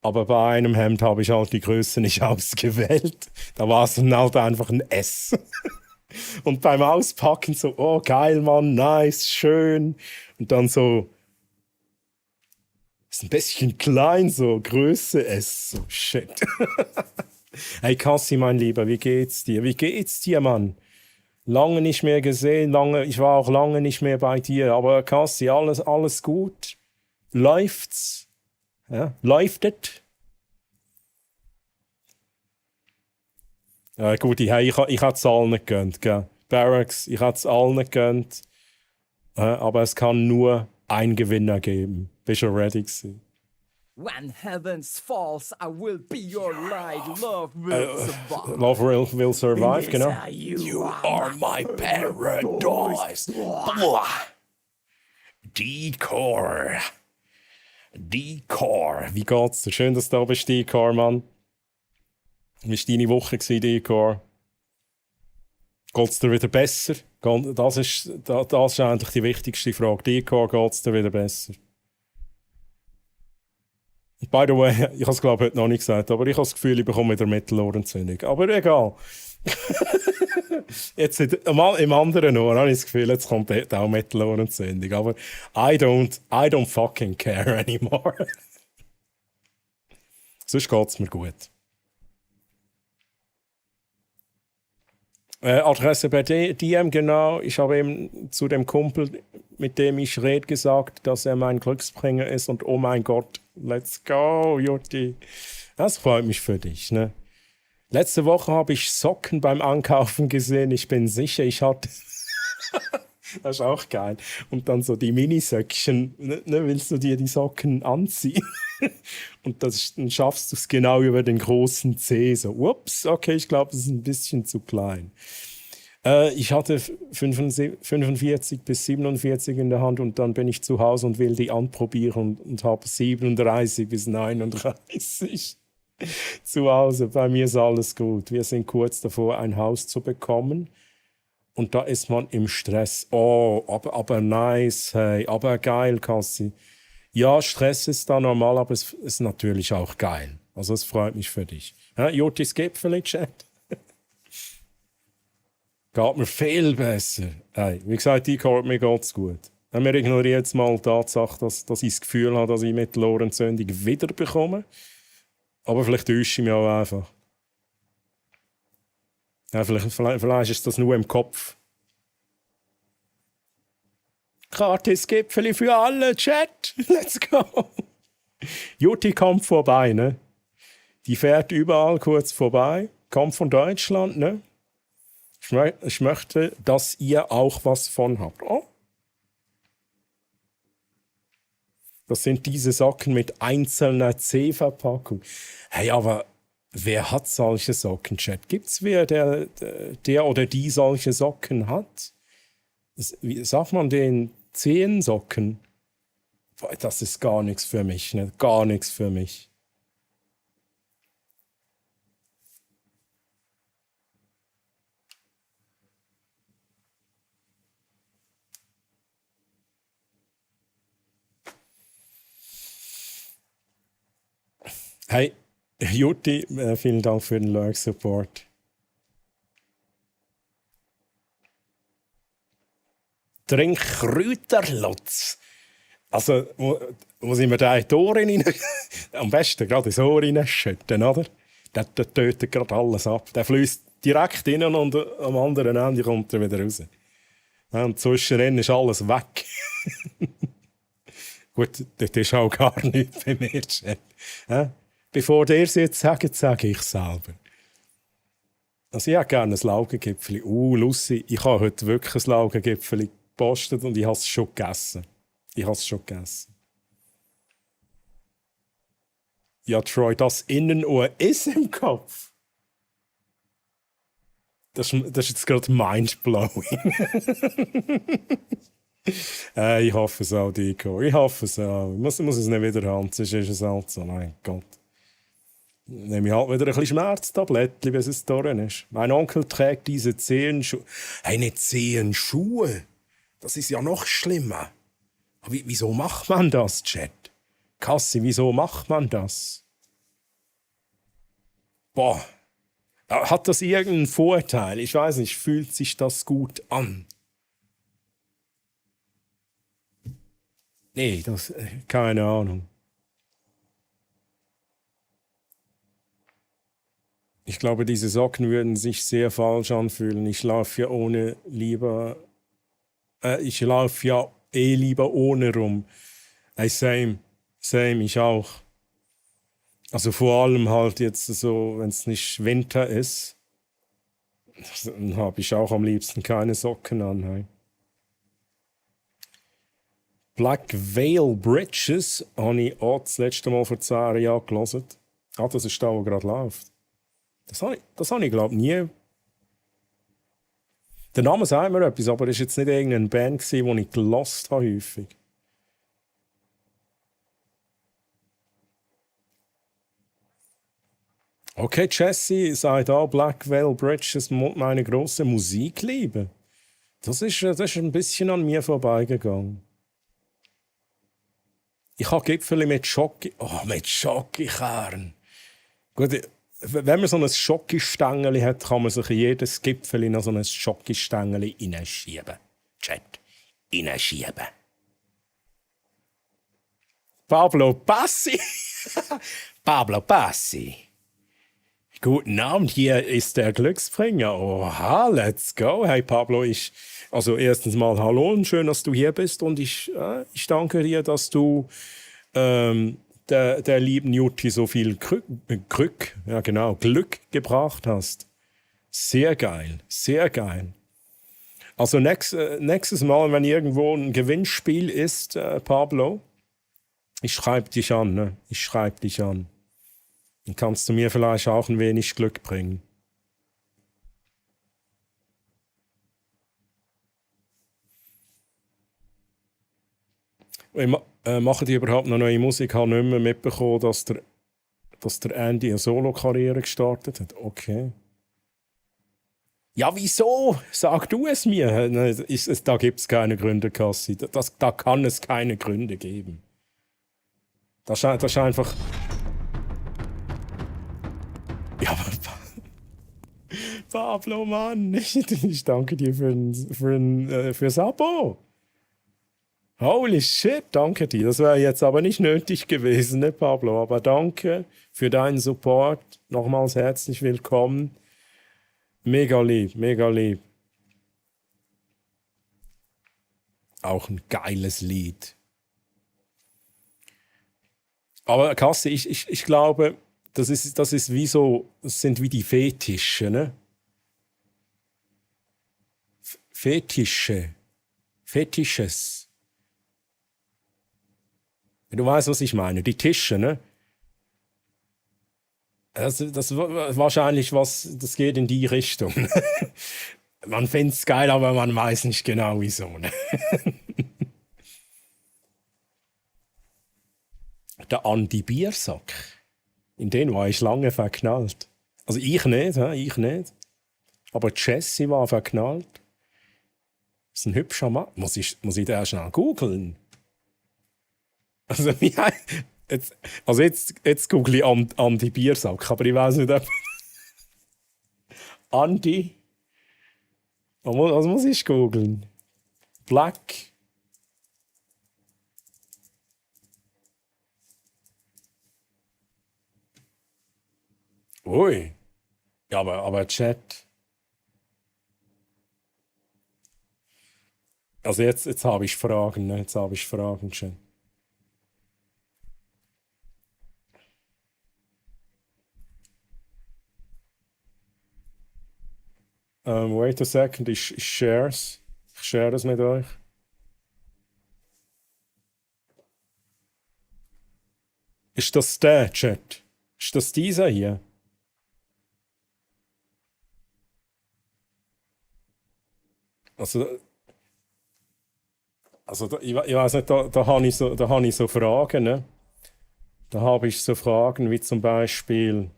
Aber bei einem Hemd habe ich halt die Größe nicht ausgewählt. Da war es dann halt einfach ein S. Und beim Auspacken so, oh geil, Mann, nice, schön. Und dann so, ist ein bisschen klein, so Größe S. So, shit. Hey Kassi, mein Lieber, wie geht's dir? Wie geht's dir, Mann? Lange nicht mehr gesehen, ich war auch lange nicht mehr bei dir. Aber Kassi, alles gut? Läuft's? Ja, läuft es? Gut, ich habe es allen nicht gegönnt. Gell? Barracks, ich habe es allen nicht gegönnt. Aber es kann nur einen Gewinner geben. Bist du ready gewesen? When heavens falls, I will be your light. Love will survive. Love will survive, genau. You are my paradise. Decor. Wie geht's dir? Schön, dass du da bist, Decor, Mann. Wie war deine Woche, Decor? Geht's dir wieder besser? Das ist eigentlich die wichtigste Frage. Decor, geht's dir wieder besser? By the way, ich habe es glaube ich heute noch nicht gesagt, aber ich habe das Gefühl, ich bekomme wieder Mittelohrentzündung. Aber egal. Jetzt im anderen Ohr habe ich das Gefühl, jetzt kommt auch Mittelohrentzündung. Aber I don't fucking care anymore. Sonst geht es mir gut. Adresse bei DM, genau. Ich habe eben zu dem Kumpel, mit dem ich rede, gesagt, dass er mein Glücksbringer ist. Und oh mein Gott, let's go, Jutti. Das freut mich für dich, ne? Letzte Woche habe ich Socken beim Einkaufen gesehen. Ich bin sicher, ich hatte... Das ist auch geil. Und dann so die Minisöckchen. Ne, willst du dir die Socken anziehen? Und dann schaffst du es genau über den großen Zeh. So, ups, okay, ich glaube, das ist ein bisschen zu klein. Ich hatte 45 bis 47 in der Hand und dann bin ich zu Hause und will die anprobieren und habe 37 bis 39 zu Hause. Bei mir ist alles gut. Wir sind kurz davor, ein Haus zu bekommen. Und da ist man im Stress. Oh, aber nice, hey, aber geil, Kassi. Ja, Stress ist da normal, aber es ist natürlich auch geil. Also es freut mich für dich. Ja, Jotis Gipfeli-Chat. Geht mir viel besser. Hey, wie gesagt, mir geht's gut. Wir ignorieren jetzt mal die Tatsache, dass ich das Gefühl habe, dass ich Mittelohrentzündung wieder bekomme. Aber vielleicht täusche ich mich auch einfach. Ja, vielleicht ist das nur im Kopf. Gratis-Gipfeli für alle, Chat. Let's go. Jutti kommt vorbei, ne? Die fährt überall kurz vorbei. Kommt von Deutschland, ne? Ich möchte, dass ihr auch was von habt. Oh. Das sind diese Socken mit einzelner C-Verpackung. Hey, aber... Wer hat solche Socken, Chat? Gibt's wer, der oder die solche Socken hat? Wie sagt man den Zehensocken? Das ist gar nichts für mich, ne? Gar nichts für mich. Hey. Jutti, vielen Dank für den Lurk-Support. Trink Kräuterlutz. Also, muss ich mir da in die Ohren rein... Am besten gerade ins Ohr reinschütten, oder? Der tötet gerade alles ab. Der fließt direkt rein und am anderen Ende kommt er wieder raus. Ja, und zwischendrin ist alles weg. Gut, das ist auch gar nichts bei mir, Chat. Ja? Bevor ihr es jetzt sagt, sage ich selber. Also ich hätte gerne ein Laugengipfeli. Lucy, ich habe heute wirklich ein Laugengipfeli gepostet und ich habe es schon gegessen. Ja, Troy, das Innenohr ist im Kopf. Das ist jetzt gerade mindblowing. Ich hoffe es auch, Dico. Ich hoffe es auch. Ich muss es nicht wieder haben, sonst ist es halt so. Mein Gott. Nehme ich halt wieder ein bisschen Schmerztablettchen, bis es durch ist. Mein Onkel trägt diese Zehenschuhe. Hey, nicht Zehenschuhe. Das ist ja noch schlimmer. Wieso macht man das, Chat? Kassi, wieso macht man das? Boah. Hat das irgendeinen Vorteil? Ich weiß nicht, fühlt sich das gut an? Nee, keine Ahnung. Ich glaube, diese Socken würden sich sehr falsch anfühlen. Ich laufe ja lieber ohne rum. Hey, same, ich auch. Also vor allem halt jetzt so, wenn es nicht Winter ist. Dann habe ich auch am liebsten keine Socken an. Hey. Black Veil Bridges habe ich auch das letzte Mal vor 10 Jahren gelesen. Ah, das ist da, wo gerade läuft. Das habe ich glaube nie. Der Name sagt mir etwas, aber es war jetzt nicht irgendeine Band, die ich gelost habe häufig. Okay, Jesse sagt auch, Black Veil Bridges meine grosse Musikliebe. Das ist ein bisschen an mir vorbeigegangen. Ich habe Gipfeli mit mit Schokokern. Gut, wenn man so ein Schokistängeli hat, kann man sich in jedes Gipfeli noch so ein Schokistängeli reinschieben. Chat, reinschieben. Pablo Passi. Pablo Passi. Guten Abend, hier ist der Glücksbringer. Oha, let's go. Hey Pablo, also erstens mal hallo und schön, dass du hier bist und ich danke dir, dass du der lieben Jutti so viel Glück gebracht hast. Sehr geil, sehr geil. Also nächstes Mal, wenn irgendwo ein Gewinnspiel ist, Pablo, ich schreibe dich an, ne? Ich schreibe dich an. Dann kannst du mir vielleicht auch ein wenig Glück bringen. Machen die überhaupt noch neue Musik? Ich habe nicht mehr mitbekommen, dass der Andy eine Solo-Karriere gestartet hat. Okay. Ja, wieso? Sag du es mir. Da gibt es keine Gründe, Cassie. Da kann es keine Gründe geben. Das ist einfach... Ja, aber Pablo, Mann, ich danke dir fürs Abo. Holy shit, danke dir. Das wäre jetzt aber nicht nötig gewesen, ne, Pablo? Aber danke für deinen Support. Nochmals herzlich willkommen. Mega lieb, mega lieb. Auch ein geiles Lied. Aber Kasse, ich glaube... Das ist wie so, das sind wie die Fetische, ne? Fetisches. Du weißt, was ich meine, die Tische, ne? Das wahrscheinlich das geht in die Richtung. Man findet es geil, aber man weiß nicht genau wieso, ne? Der Andi Biersack. In den war ich lange verknallt. Also ich nicht. Aber Jesse war verknallt. Das ist ein hübscher Mann. Muss ich den schnell googeln? Also, jetzt google ich Andi Biersack, aber ich weiß nicht, ob... Andi... Was muss ich googeln? Black... Ui. Ja, aber Chat. Also jetzt habe ich Fragen, ne? Jetzt habe ich Fragen, Chat. Wait a second, ich share es. Ich share es mit euch. Ist das der, Chat? Ist das dieser hier? Ich weiß nicht, da habe ich so Fragen, ne? Da habe ich so Fragen wie zum Beispiel...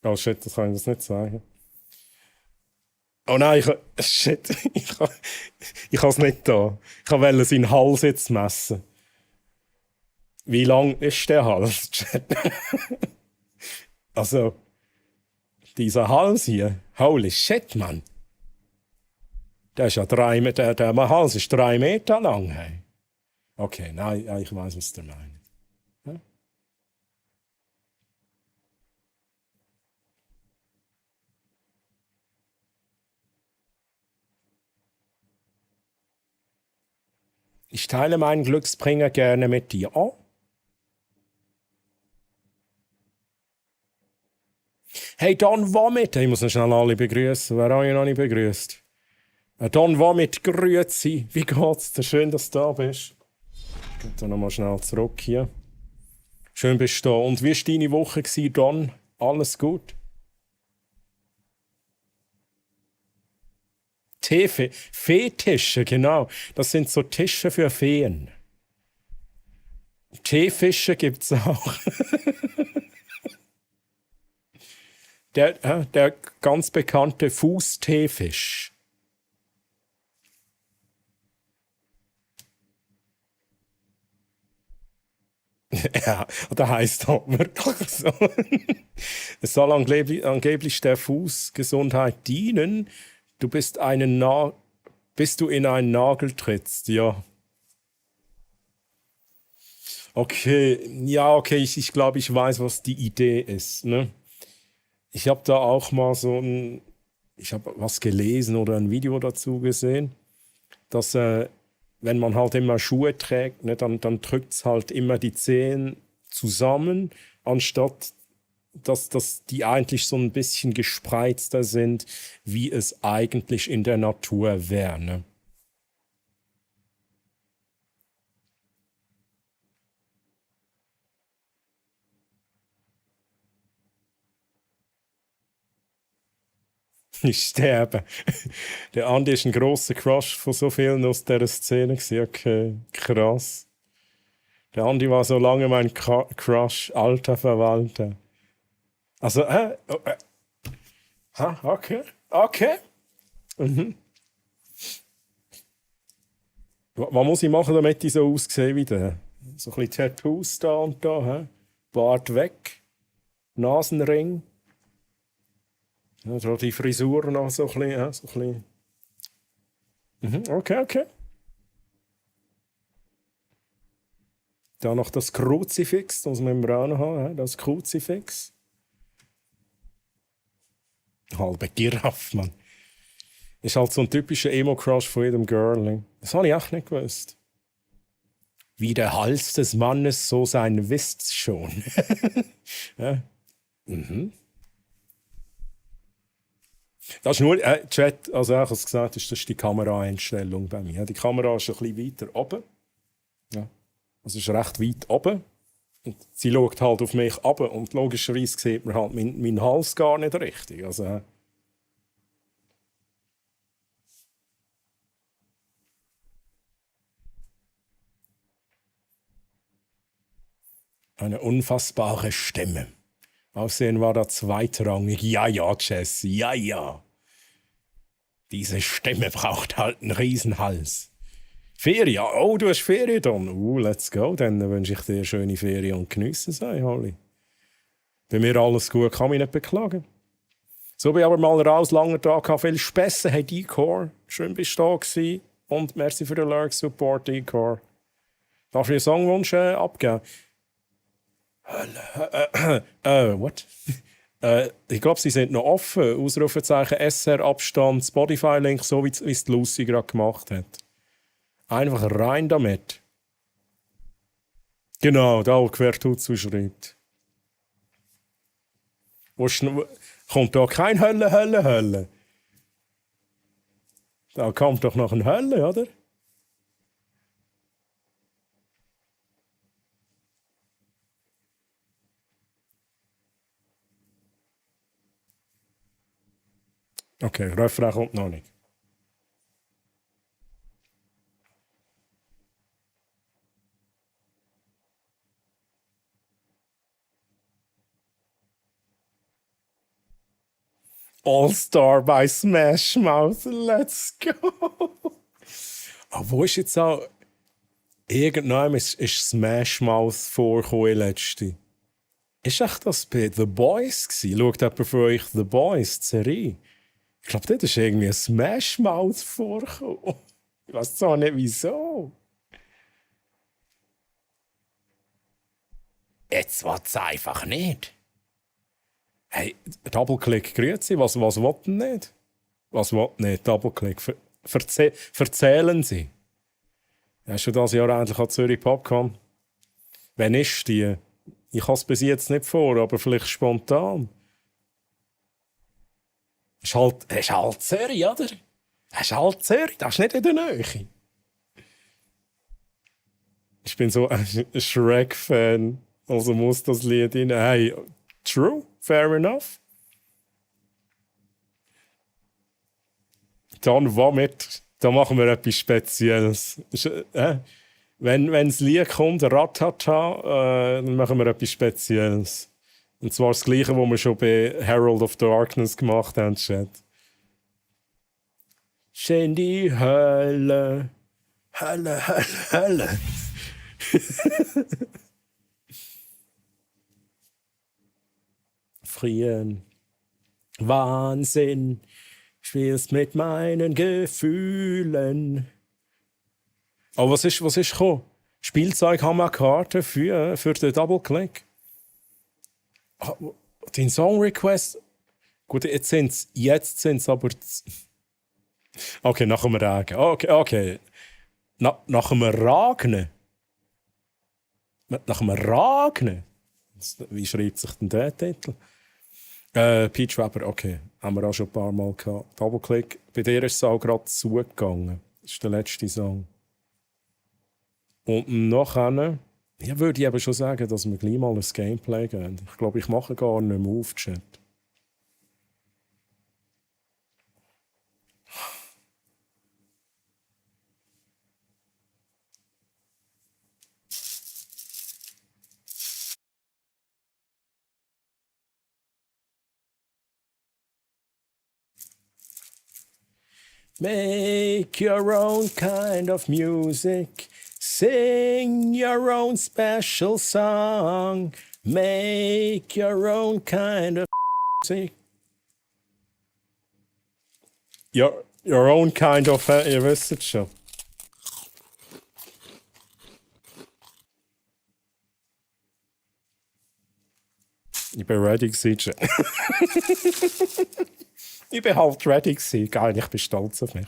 Oh shit, das kann ich das nicht sagen. Oh nein, shit, ich habe es nicht da. Ich wollte seinen Hals jetzt messen. Wie lang ist der Hals, Chat? Also, dieser Hals hier, holy shit, Mann. Der ist ja der Hals ist 3 Meter lang. Hey. Okay, nein, ich weiß, was der meint. Ja? Ich teile meinen Glücksbringer gerne mit dir. Oh. Hey, Don Vomit! Ich muss noch schnell alle begrüßen. Wer habe ich noch nicht begrüßt? Don Vomit, grüezi. Wie geht's dir? Schön, dass du da bist. Ich gehe dann nochmal schnell zurück hier. Schön bist du da. Und wie war deine Woche, Don? Alles gut? Feetische, genau. Das sind so Tische für Feen. Teefische gibt es auch. Der ganz bekannte Fußteefisch. Ja, der heisst auch wirklich so. Es soll angeblich der Fußgesundheit dienen. Bis du in einen Nagel trittst, ja. Okay, ja, okay, ich glaube, ich weiß, was die Idee ist, ne? Ich habe da auch mal ich habe was gelesen oder ein Video dazu gesehen, dass wenn man halt immer Schuhe trägt, ne, dann drückt es halt immer die Zehen zusammen, anstatt dass die eigentlich so ein bisschen gespreizter sind, wie es eigentlich in der Natur wäre. Ne? Ich sterbe. Der Andi ist ein grosser Crush von so vielen aus dieser Szene. Okay, krass. Der Andi war so lange mein Crush, alter Verwalter. Also, okay, okay. Mhm. Was muss ich machen, damit ich so aussehe wie der? So ein bisschen Tattoos da und da, hä? Bart weg, Nasenring. Ja, so die Frisur noch so ein bisschen, ja, so ein bisschen. Mhm, okay, okay. Da noch das Kruzifix, das müssen wir auch noch haben, ja, das Kruzifix. Halbe Giraffe, Mann. Ist halt so ein typischer Emo-Crush von jedem Girl. Das habe ich auch nicht gewusst. Wie der Hals des Mannes, so sein Wisst schon. Ja. Mhm. Das ist nur, Chat, also ich habe es gesagt, das ist die Kameraeinstellung bei mir. Die Kamera ist ein bisschen weiter oben. Ja. Also ist recht weit oben. Und sie schaut halt auf mich runter und logischerweise sieht man halt meinen Hals gar nicht richtig. Also, eine unfassbare Stimme. Aussehen war da zweitrangig. Ja, ja, Jesse, ja, ja. Diese Stimme braucht halt einen Riesenhals. Ferien? Oh, du hast Ferien dann? Let's go. Dann wünsche ich dir schöne Ferien und geniessen sei, Holly. Bei mir alles gut, kann mich nicht beklagen. So bin ich aber mal raus, langer Tag, habe viel Spässe, hey Decor. Schön bist du da gewesen. Und merci für den Lurk-Support, Decor. Darf ich einen Songwunsch abgeben? What? Ich glaube, sie sind noch offen. Ausrufezeichen SR-Abstand, Spotify-Link, so wie es Lucy gerade gemacht hat. Einfach rein damit. Genau, da wo Quertutsu schreibt. Kommt da kein Hölle? Da kommt doch noch ein Hölle, oder? Okay, Refrain kommt noch nicht. All-Star bei Smash Mouth, let's go! Wo ist jetzt auch... Irgendwann ist Smash Mouth vorgekommen, letzte. Ist echt das bei The Boys gewesen? Schaut jemand von euch The Boys, die Serie? Ich glaube, dort ist irgendwie ein Smash Mouth vorgekommen. Ich weiß zwar nicht, wieso. Jetzt wird's einfach nicht. Hey, Doubleclick, grüezi, was will denn nicht? Was will nicht, Doubleclick? Verzählen Sie. Hast du das Jahr endlich an Zürich Popcorn? Wann ist die? Ich habe es bis jetzt nicht vor, aber vielleicht spontan. Ist halt Zürich, oder? Das ist halt Zürich, das ist nicht in der Nähe. Ich bin so ein Shrek-Fan, also muss das Lied rein. Hey, true, fair enough. Dann womit? Da machen wir etwas Spezielles. Wenn das Lied kommt, Ratata, dann machen wir etwas Spezielles. Und zwar das Gleiche, was wir schon bei Herald of Darkness gemacht haben, Chat. In die Hölle. Hölle, Hölle, Hölle. Frieren. Wahnsinn. Spielst mit meinen Gefühlen. Oh, was ist gekommen? Spielzeughammerkarte für den Double-Click. Oh, dein Song-Request. Gut, jetzt sind's aber. Okay, nach dem Regen. Okay. Nach dem Regen. Nach dem Regen. Wie schreibt sich denn der Titel? Peach Weber, okay. Haben wir auch schon ein paar Mal gehabt. Double-Click. Bei dir ist es auch gerade zugegangen. Das ist der letzte Song. Und nachher, ja, würde ich eben schon sagen, dass wir gleich mal ein Gameplay gehen. Ich glaube, ich mache gar nicht mehr auf, Chat. Make your own kind of music. Sing your own special song. Make your own kind of music. Your own kind of, ihr wisst es schon. Ich bin ready gewesen. Ich bin halt ready gewesen. Geil, ich bin stolz auf mich.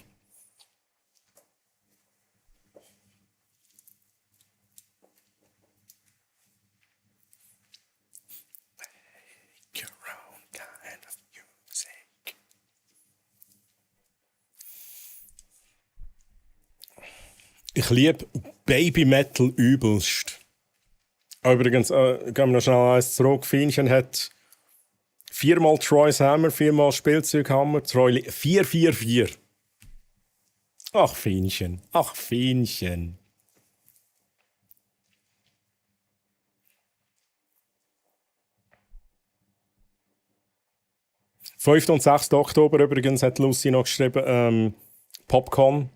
Make your own kind of music. Ich liebe Baby Metal übelst. Übrigens, gehen wir noch schnell eins zurück. Fienchen hat 4-mal Troy's Hammer, 4-mal Spielzeughammer, Troy 4-4-4. Ach, Fienchen. Ach, Fienchen. Am 5. und 6. Oktober übrigens hat Lucy noch geschrieben, Popcorn.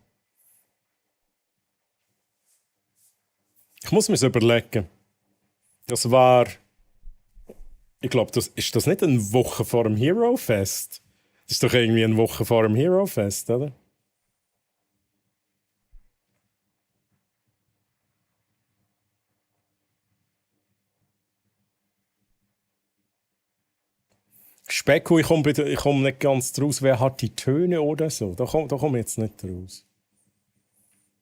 Ich muss mir überlegen. Das war... Ich glaube, ist das nicht eine Woche vor dem Hero Fest? Das ist doch irgendwie eine Woche vor dem Hero Fest, oder? Specko, ich komme nicht ganz draus. Wer hat die Töne oder so? Da komm ich jetzt nicht draus.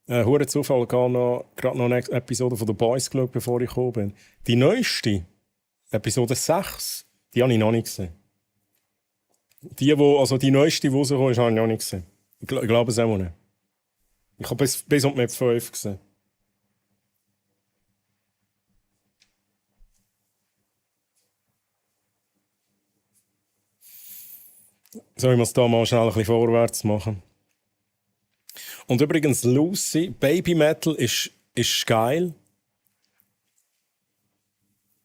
Hure Zufall, gerade noch eine Episode von The Boys geschaut, bevor ich gekommen bin. Die neueste, Episode 6, die habe ich noch nicht gesehen. Die neueste, die rausgekommen ist, habe ich noch nicht gesehen. Ich glaube es auch nicht. Ich habe bis und mit 5 gesehen. So, ich muss da mal schnell ein bisschen vorwärts machen. Und übrigens, Lucy, Baby Metal ist geil.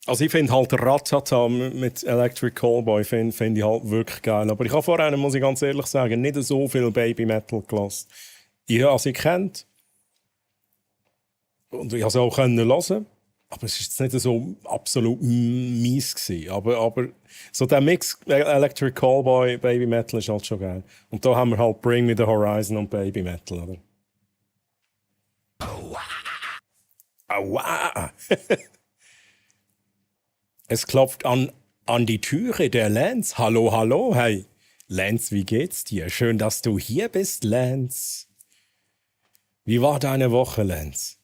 Also ich finde halt Ratata mit Electric Callboy find ich halt wirklich geil. Aber ich habe vorher, muss ich ganz ehrlich sagen, nicht so viel Baby Metal gelassen. Ich habe sie kennt. Und ich habe sie auch hören. Aber es war jetzt nicht so absolut mies gewesen. Aber so der Mix Electric Callboy, Baby Metal ist halt schon geil. Und da haben wir halt Bring Me the Horizon und Baby Metal, oder? Aua! Es klopft an die Türe der Lance. Hallo, hallo, hey. Lance, wie geht's dir? Schön, dass du hier bist, Lance. Wie war deine Woche, Lance?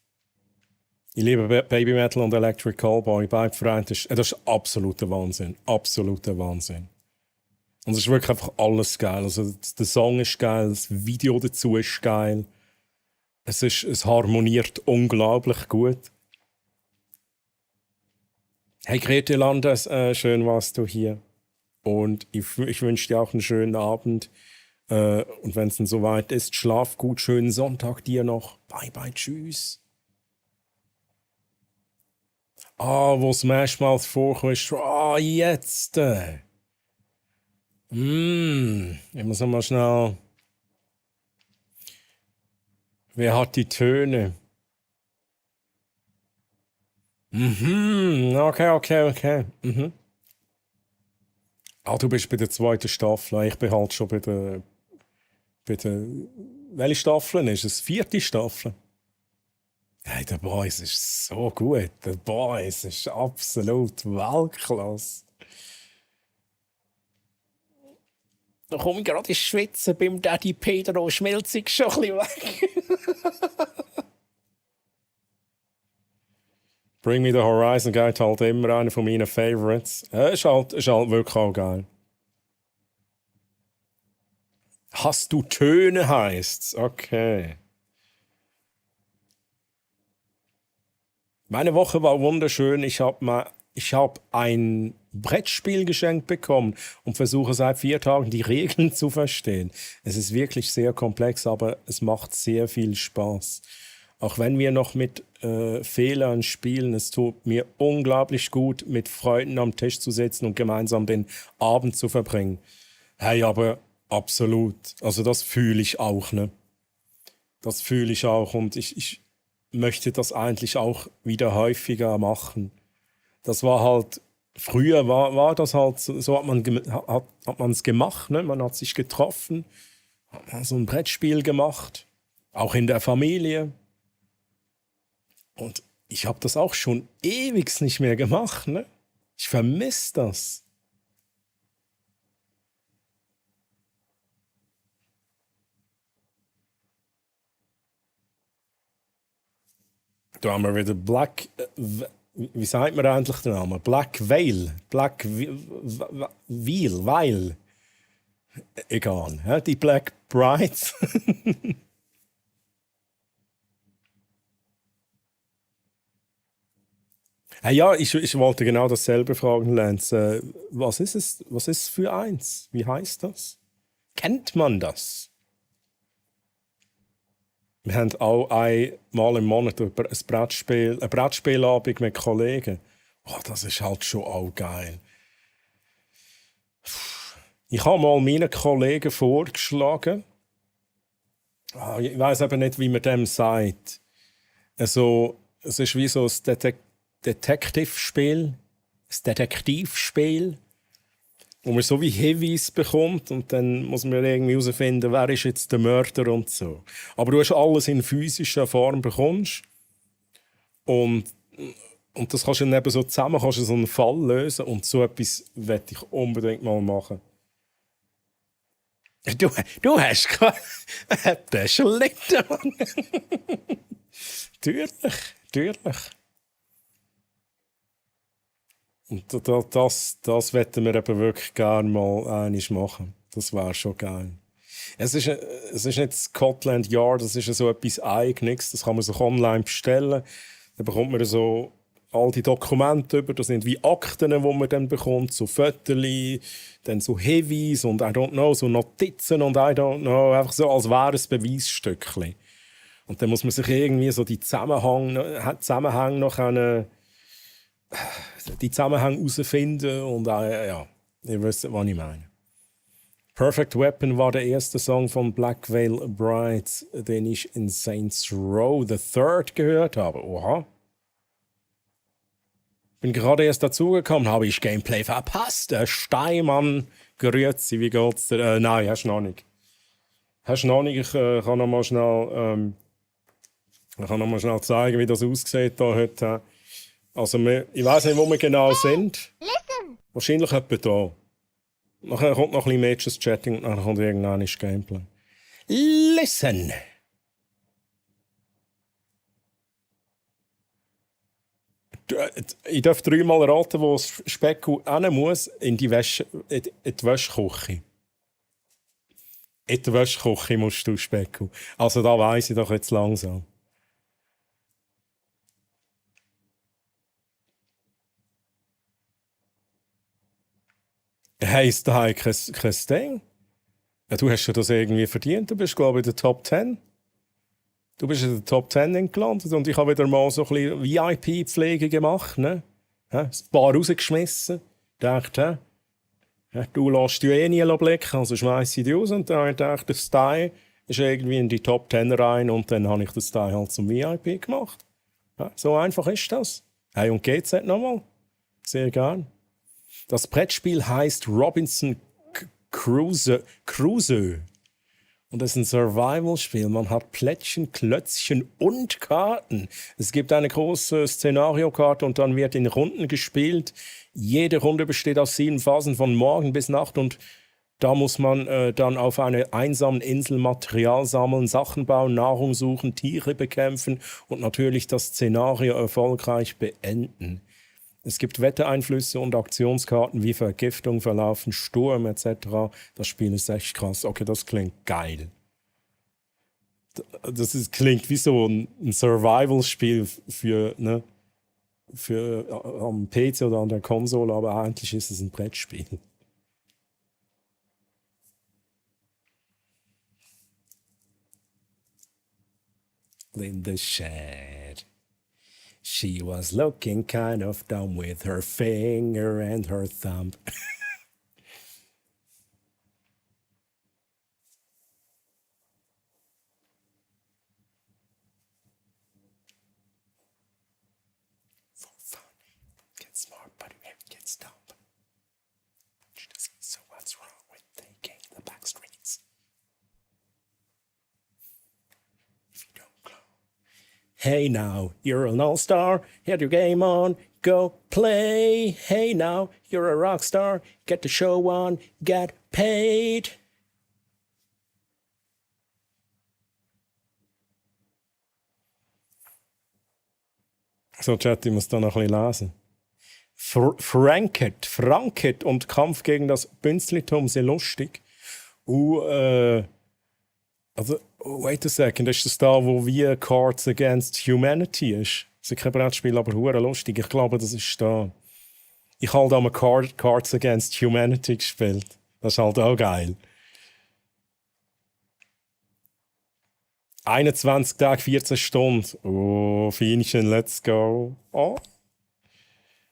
Ich liebe Baby Metal und Electric Callboy. Beide Freunde. Das ist absoluter Wahnsinn. Absoluter Wahnsinn. Und es ist wirklich einfach alles geil. Also der Song ist geil, das Video dazu ist geil. Es harmoniert unglaublich gut. Hey Grete Landes, schön warst du hier. Und ich wünsche dir auch einen schönen Abend. Und wenn es dann soweit ist, schlaf gut, schönen Sonntag dir noch. Bye bye, tschüss. Wo Smash Mouth vorkommt, jetzt. Ich muss noch mal schnell. Wer hat die Töne? Okay. Du bist bei der zweiten Staffel. Ich bin halt schon bei der. Welche Staffel ist es? 4. Staffel? Hey, der Boys ist so gut. Der Boys ist absolut Weltklasse. Da komme ich gerade ins Schwitzen beim Daddy Pedro. Schmelzig schon ein bisschen weg. Bring Me the Horizon geht halt immer einer von meinen Favorites. Ist halt wirklich auch geil. Hast du Töne heisst's? Okay. Meine Woche war wunderschön. Ich habe ein Brettspiel geschenkt bekommen und versuche seit 4 Tagen die Regeln zu verstehen. Es ist wirklich sehr komplex, aber es macht sehr viel Spaß. Auch wenn wir noch mit Fehlern spielen, es tut mir unglaublich gut, mit Freunden am Tisch zu sitzen und gemeinsam den Abend zu verbringen. Hey, aber absolut. Also das fühle ich auch, ne? Das fühle ich auch und ich möchte das eigentlich auch wieder häufiger machen. Das war halt, früher war das halt, so hat man es gemacht, ne? Man hat sich getroffen, hat so ein Brettspiel gemacht, auch in der Familie. Und ich habe das auch schon ewig nicht mehr gemacht, ne? Ich vermisse das. Da haben wir wieder wie sagt man eigentlich den Namen? Black Veil. Veil. Egal. Ja, die Black Brides. Ja, ich wollte genau dasselbe fragen, Lance. Was ist es? Was ist für eins? Wie heißt das? Kennt man das? Wir haben auch einmal im Monat ein Brettspielabend mit Kollegen. Das ist halt schon auch geil. Ich habe mal meinen Kollegen vorgeschlagen. Ich weiß aber nicht, wie man dem sagt. Also, es ist wie so ein Detektivspiel, wo man so wie Heavies bekommt und dann muss man irgendwie herausfinden, wer ist jetzt der Mörder und so. Aber du hast alles in physischer Form bekommst und das kannst du dann eben so zusammen kannst du so einen Fall lösen und so etwas möchte ich unbedingt mal machen. Du hast das schon lecker, Mann. Natürlich. Und das wollten wir eben wirklich gerne mal einmal machen. Das wäre schon geil. Es ist nicht Scotland Yard, das ist so etwas Eigenes. Das kann man sich online bestellen. Dann bekommt man so all die Dokumente über. Das sind wie Akten, die man dann bekommt. So Fotos, dann so Heavies und I don't know, so Notizen und I don't know. Einfach so, als wäre es ein Beweisstückchen. Und dann muss man sich irgendwie so die Zusammenhänge noch die Zusammenhänge herausfinden und ja, ihr wisst, was ich meine. Perfect Weapon war der erste Song von Black Veil Brides, den ich in Saints Row the Third gehört habe. Oha. Bin gerade erst dazugekommen, habe ich Gameplay verpasst. Der Steinmann, grüezi, wie geht's dir? Nein, hast du noch nicht. Ich kann noch mal schnell zeigen, wie das aussieht hier heute. Also, ich weiss nicht, wo wir genau sind. Listen! Wahrscheinlich etwa da. Nachher kommt noch ein bisschen Matches Chatting und dann kommt irgendwann das Gameplay. Listen! Ich darf 3-mal raten, wo das Specku hin muss, in die Wäschküche. In die Wäschküche musst du, Specku. Also da weiss ich doch jetzt langsam. Heisst da kein Ding? Ja, du hast ja das irgendwie verdient. Du bist, glaube ich, in der Top 10. Du bist in der Top 10 gelandet und ich habe wieder mal so ein bisschen VIP-Pflege gemacht. Ne? Ein paar rausgeschmissen. Ich dachte, du lässt dich eh nie blicken, also schmeiße ich dich raus. Und dann dachte ich, der Style ist irgendwie in die Top 10 rein und dann habe ich den Style halt zum VIP gemacht. Ja, so einfach ist das. Hey, und GZ nochmal? Sehr gern. Das Brettspiel heißt Robinson Crusoe. Und das ist ein Survival-Spiel. Man hat Plättchen, Klötzchen und Karten. Es gibt eine große Szenariokarte und dann wird in Runden gespielt. Jede Runde besteht aus 7 Phasen von Morgen bis Nacht und da muss man dann auf einer einsamen Insel Material sammeln, Sachen bauen, Nahrung suchen, Tiere bekämpfen und natürlich das Szenario erfolgreich beenden. Es gibt Wettereinflüsse und Aktionskarten wie Vergiftung, Verlaufen, Sturm etc. Das Spiel ist echt krass. Okay, das klingt geil. Klingt wie so ein Survival-Spiel für am PC oder an der Konsole, aber eigentlich ist es ein Brettspiel. In the shed. She was looking kind of dumb with her finger and her thumb. For fun. Get smart, but it gets dumb. She doesn't. So what's wrong with taking the back streets? If you don't glow. Hey now, you're an all-star, get your game on, go play. Hey now, you're a rock star, get the show on, get paid. So, Chat, ich muss da noch ein bisschen lesen. Franket und Kampf gegen das Bünzlitum, sehr lustig. Also, wait a second, ist das da, wo wie Cards Against Humanity ist? Das ist kein Brettspiel, aber hure lustig. Ich glaube, das ist da. Ich habe da mal Cards Against Humanity gespielt. Das ist halt auch geil. 21 Tage, 14 Stunden. Oh, Fienchen, let's go. Oh.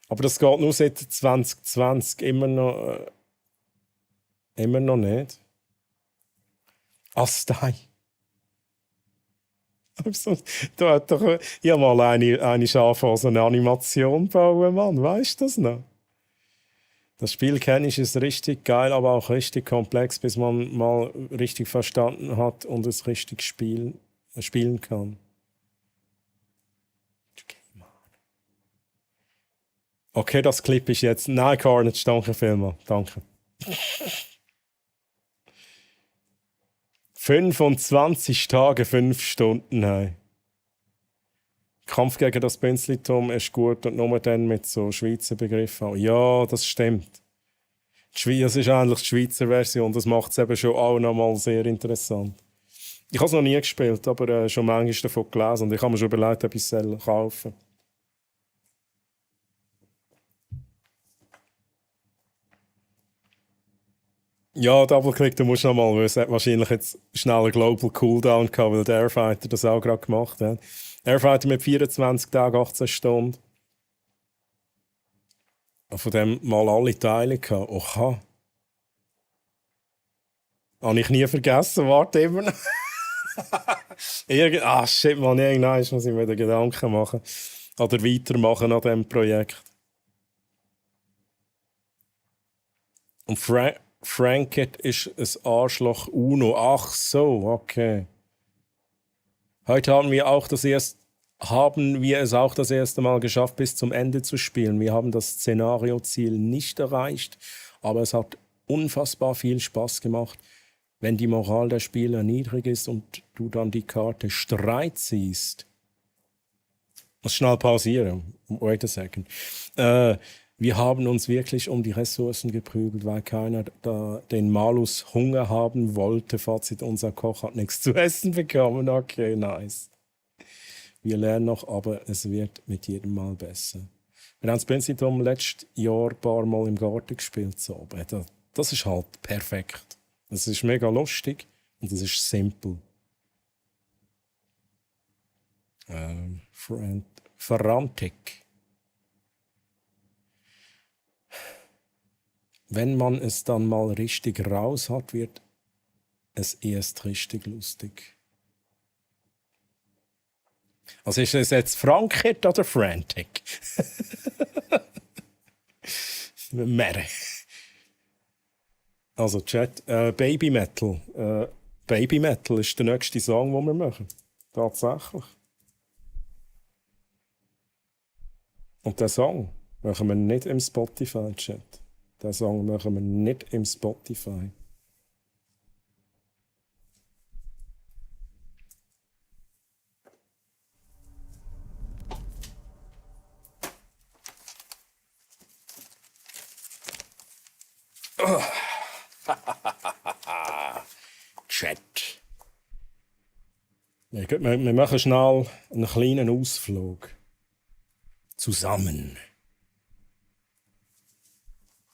Aber das geht nur seit 2020. Immer noch nicht. Astei. Also, da hat doch ja mal eine Schafe eine Animation bauen, Mann. Weißt du das noch? Das Spiel kenne ich, ist richtig geil, aber auch richtig komplex, bis man mal richtig verstanden hat und es richtig spielen kann. Okay, das Clip ist jetzt. Nein, Carnage, danke vielmals. Danke. 25 Tage, 5 Stunden. Hey. Kampf gegen das Bünzlitum ist gut und nur dann mit so Schweizer Begriffen. Ja, das stimmt. Das ist eigentlich die Schweizer Version. Das macht es eben schon auch nochmal sehr interessant. Ich habe es noch nie gespielt, aber schon manchmal davon gelesen und ich habe mir schon überlegt, ob ich es kaufen soll. Ja, Double-Click, du musst noch mal, weil es hat wahrscheinlich jetzt schnell einen Global Cooldown gehabt, weil der Airfighter das auch gerade gemacht hat. Airfighter mit 24 Tagen, 18 Stunden. Von dem mal alle Teile gehabt. Oha. Habe ich nie vergessen, warte immer noch. Shit, man, irgendwann muss ich mir wieder Gedanken machen. Oder weitermachen an diesem Projekt. Und Franket ist ein Arschloch Uno. Ach so, okay. Heute haben wir es auch das erste Mal geschafft, bis zum Ende zu spielen. Wir haben das Szenario-Ziel nicht erreicht, aber es hat unfassbar viel Spaß gemacht, wenn die Moral der Spieler niedrig ist und du dann die Karte Streit ziehst. Muss schnell pausieren. Wait a second. Wir haben uns wirklich um die Ressourcen geprügelt, weil keiner den Malus Hunger haben wollte. Fazit, unser Koch hat nichts zu essen bekommen. Okay, nice. Wir lernen noch, aber es wird mit jedem Mal besser. Wir haben das Benzitum letztes Jahr ein paar Mal im Garten gespielt. So. Das ist halt perfekt. Es ist mega lustig und es ist simpel. Frantic. Wenn man es dann mal richtig raus hat, wird es erst richtig lustig. Also ist es jetzt Frankit oder Frantic? Mehr. Also Chat, Baby Metal. Baby Metal ist der nächste Song, den wir machen. Tatsächlich. Und den Song machen wir nicht im Spotify-Chat. Den Song machen wir nicht im Spotify. Chat. Ja, gut, wir machen schnell einen kleinen Ausflug. Zusammen.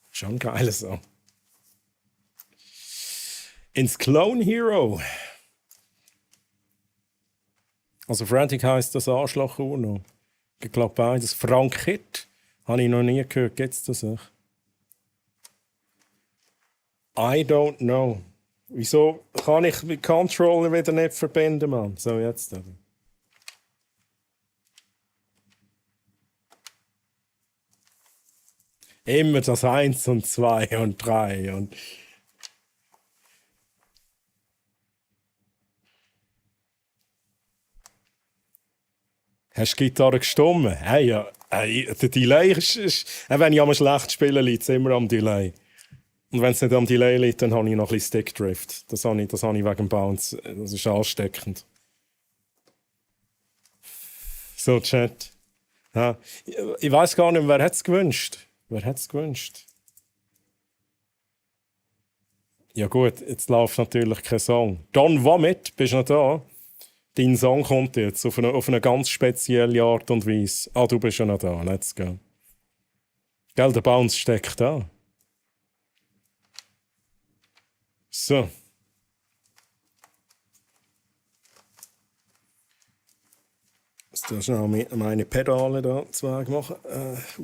Schon geil so. Ins Clone Hero. Also Frantic heisst das Arschloch-Uno. Ich glaube beides. Frankit habe ich noch nie gehört. Gibt es das auch? I don't know. Wieso kann ich mit Controller wieder nicht verbinden, Mann? So, jetzt aber. Immer das 1 und 2 und 3 und... Hast du die Gitarre gestummen? Hey, ja. Hey, der Delay ist wenn ich einmal schlecht spiele, liegt es immer am Delay. Und wenn es nicht am Delay liegt, dann habe ich noch ein bisschen Stickdrift. Das habe ich wegen dem Bounce. Das ist ansteckend. So, Chat. Ja. Ich weiß gar nicht, wer hat es gewünscht? Wer hat es gewünscht? Ja gut, jetzt läuft natürlich kein Song. Don Vomit, bist du noch da? Dein Song kommt jetzt auf eine ganz spezielle Art und Weise. Ah, du bist schon noch da, let's go. Gell, der Bounce steckt da. So. Jetzt darfst du noch meine Pedale da machen,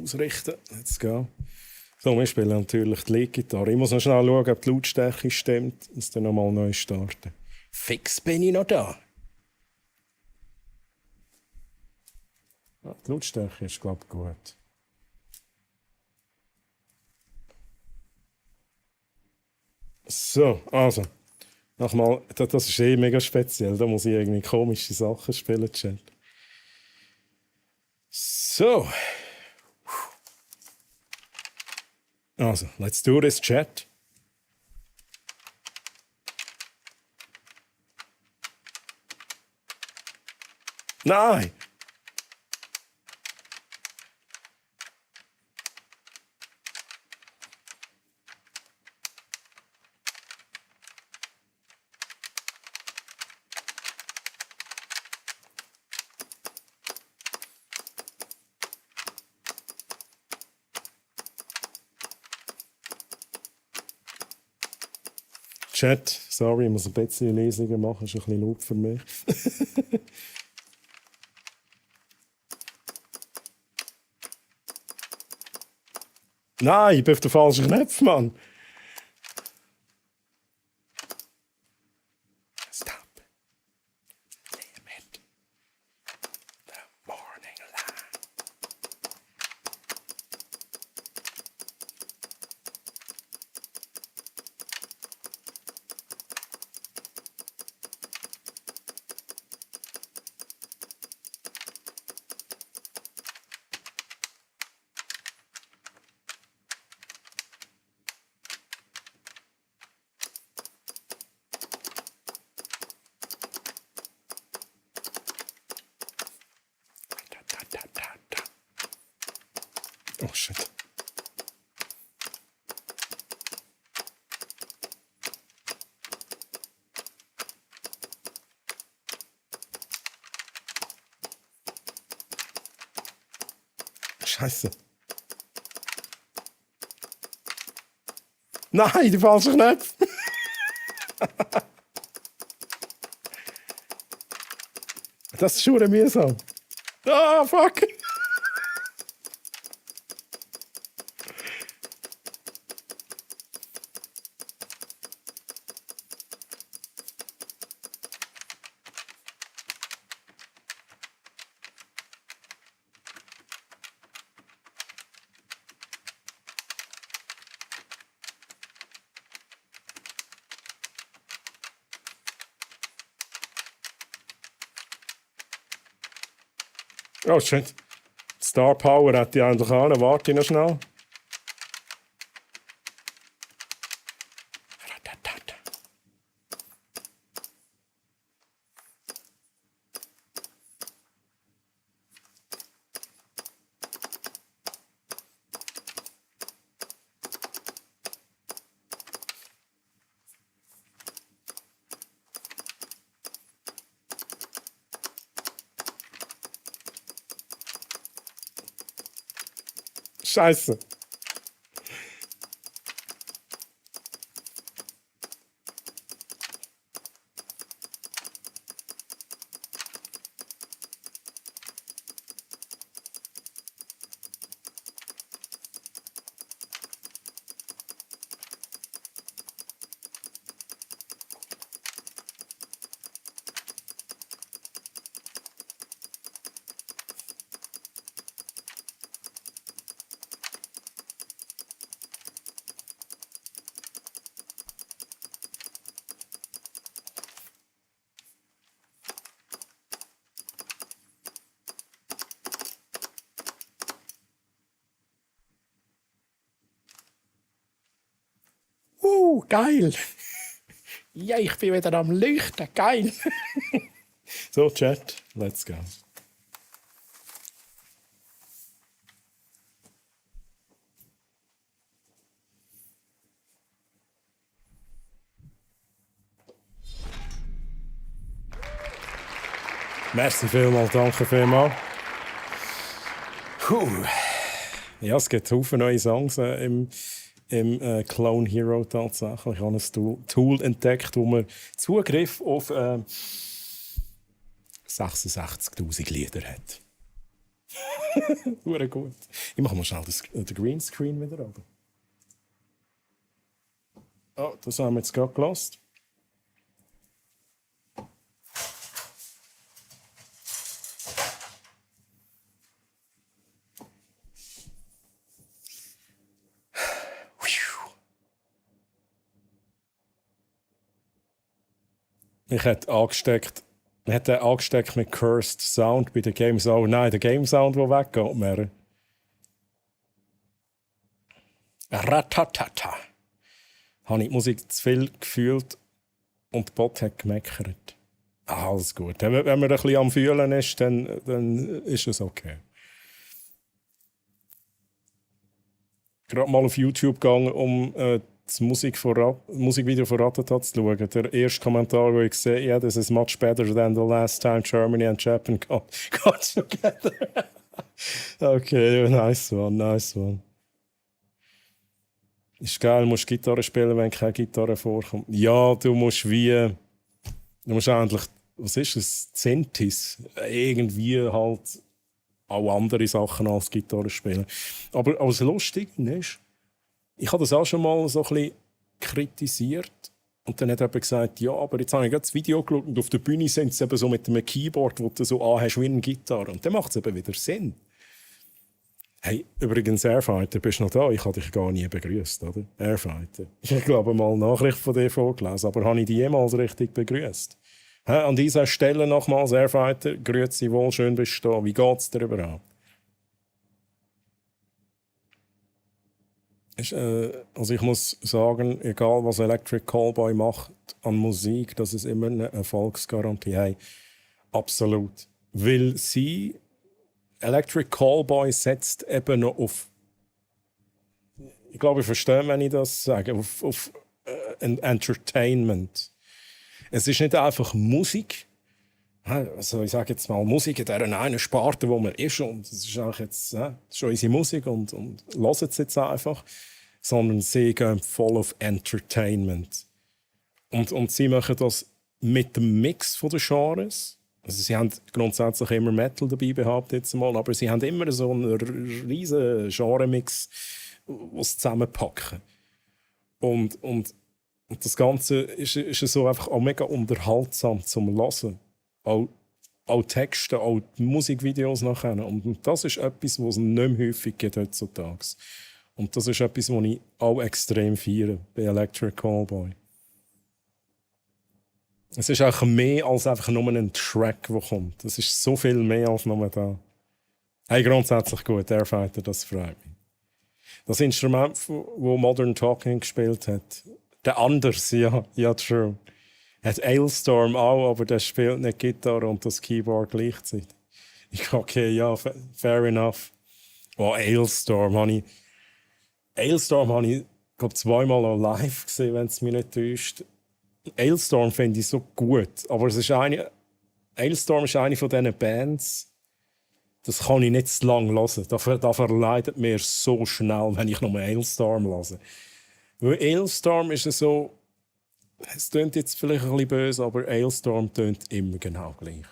ausrichten. Let's go. So, wir spielen natürlich die Leadgitarre. Ich muss noch schnell schauen, ob die Lautstärke stimmt. Und dann nochmal neu starten. Fix bin ich noch da. Ah, die Lautstärke ist, glaube ich, gut. So, also. Nochmal, das ist mega speziell. Da muss ich irgendwie komische Sachen spielen, Chat. So. Also, let's do this, Chat. Nein! Chat, sorry, ich muss ein bisschen Lesungen machen, ist ein bisschen laut für mich. Nein, ich bin auf den falschen Knopf, Mann. Stop. Damn it. The morning light. Oh shit. Scheiße. Nein, der falsche Knopf. Das ist schon mühsam. Ah, fuck. Oh shit. Star Power hätte ich eigentlich auch noch. Warte noch schnell. Scheiße. Geil. Ja, ich bin wieder am Leuchten. Geil. So, Chat, let's go. Merci vielmals, danke vielmals. Ja, es gibt viele neue Songs im Clone Hero tatsächlich. Ich habe ein Tool entdeckt, wo man Zugriff auf 66'000 Lieder hat. Hure gut. Ich mache mal schnell den Greenscreen wieder runter. Oh, das haben wir jetzt gerade gelassen. Ich hätte angesteckt mit Cursed Sound bei der Game Sound. Nein, der Game Sound, der weggeht, mehr. Ratatata. Habe ich die Musik zu viel gefühlt und der Bot hat gemeckert. Alles gut. Wenn man ein bisschen am Fühlen ist, dann ist es okay. Gerade mal auf YouTube gegangen, um das Musikvideo von Ratata zu schauen. Der erste Kommentar, den ich sehe, yeah, this is much better than the last time Germany and Japan got together. Okay, nice one, nice one. Ist geil, du musst Gitarre spielen, wenn keine Gitarre vorkommt. Ja, du musst eigentlich, was ist es, Synthes, irgendwie halt auch andere Sachen als Gitarre spielen. Aber was lustig ist, ich habe das auch schon mal so ein bisschen kritisiert. Und dann hat jemand gesagt, ja, aber jetzt habe ich gerade das Video geschaut und auf der Bühne sind sie eben so mit einem Keyboard, wo du so anhast wie eine Gitarre. Und dann macht es eben wieder Sinn. Hey, übrigens, Airfighter, bist du noch da? Ich habe dich gar nie begrüßt, oder? Airfighter. Ich glaube mal eine Nachricht von dir vorgelesen, aber habe ich dich jemals richtig begrüßt? An dieser Stelle nochmals, Airfighter, grüezi wohl, schön bist du da. Wie geht es dir überhaupt? Also ich muss sagen, egal was Electric Callboy macht an Musik, das ist immer eine Erfolgsgarantie. Hey, absolut. Weil sie, Electric Callboy setzt eben noch auf Ich glaube, ich verstehe, wenn ich das sage, auf Entertainment. Es ist nicht einfach Musik. Also ich sage jetzt mal Musik in dieser einen Sparte, wo man ist. Und das ist auch jetzt das ist schon unsere Musik und hören es jetzt einfach. Sondern sie gehen voll auf Entertainment. Und sie machen das mit dem Mix von den Genres. Also sie haben grundsätzlich immer Metal dabei behauptet jetzt mal, aber sie haben immer so einen riesen Genre-Mix, was sie zusammenpacken. Und das Ganze ist so einfach auch mega unterhaltsam zum Hören. Auch Texte, auch die Musikvideos nachher. Und das ist etwas, was es nicht mehr häufig gibt heutzutage. Und das ist etwas, was ich auch extrem feiere bei Electric Callboy. Es ist auch mehr als einfach nur ein Track, der kommt. Es ist so viel mehr als nur da. Hey, grundsätzlich gut, Airfighter, das freut mich. Das Instrument, das Modern Talking gespielt hat, der Anders, ja, true. Hat Ailstorm auch, aber der spielt nicht Gitarre und das Keyboard gleichzeitig. Okay, ja, fair enough. Oh, Ailstorm habe ich, glaube zweimal auch live gesehen, wenn es mich nicht täuscht. Ailstorm finde ich so gut, aber Ailstorm ist eine von diesen Bands, das kann ich nicht zu lange hören. Da verleidet mir so schnell, wenn ich noch Ailstorm höre. Weil Ailstorm ist so, es klingt jetzt vielleicht ein bisschen böse, aber Ailstorm tönt immer genau gleich.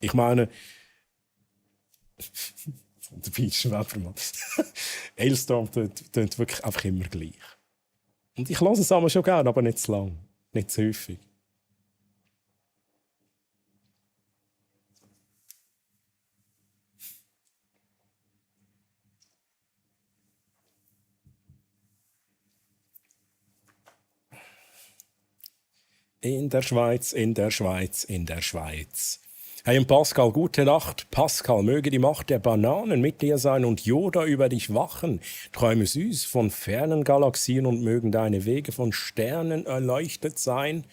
Ich meine, von der Beachschwebermann. Ailstorm tönt wirklich einfach immer gleich. Und ich höre es aber schon gerne, aber nicht zu lang, nicht zu häufig. In der Schweiz, in der Schweiz, in der Schweiz. Hey und Pascal, gute Nacht. Pascal, möge die Macht der Bananen mit dir sein und Yoda über dich wachen. Träume süß von fernen Galaxien und mögen deine Wege von Sternen erleuchtet sein.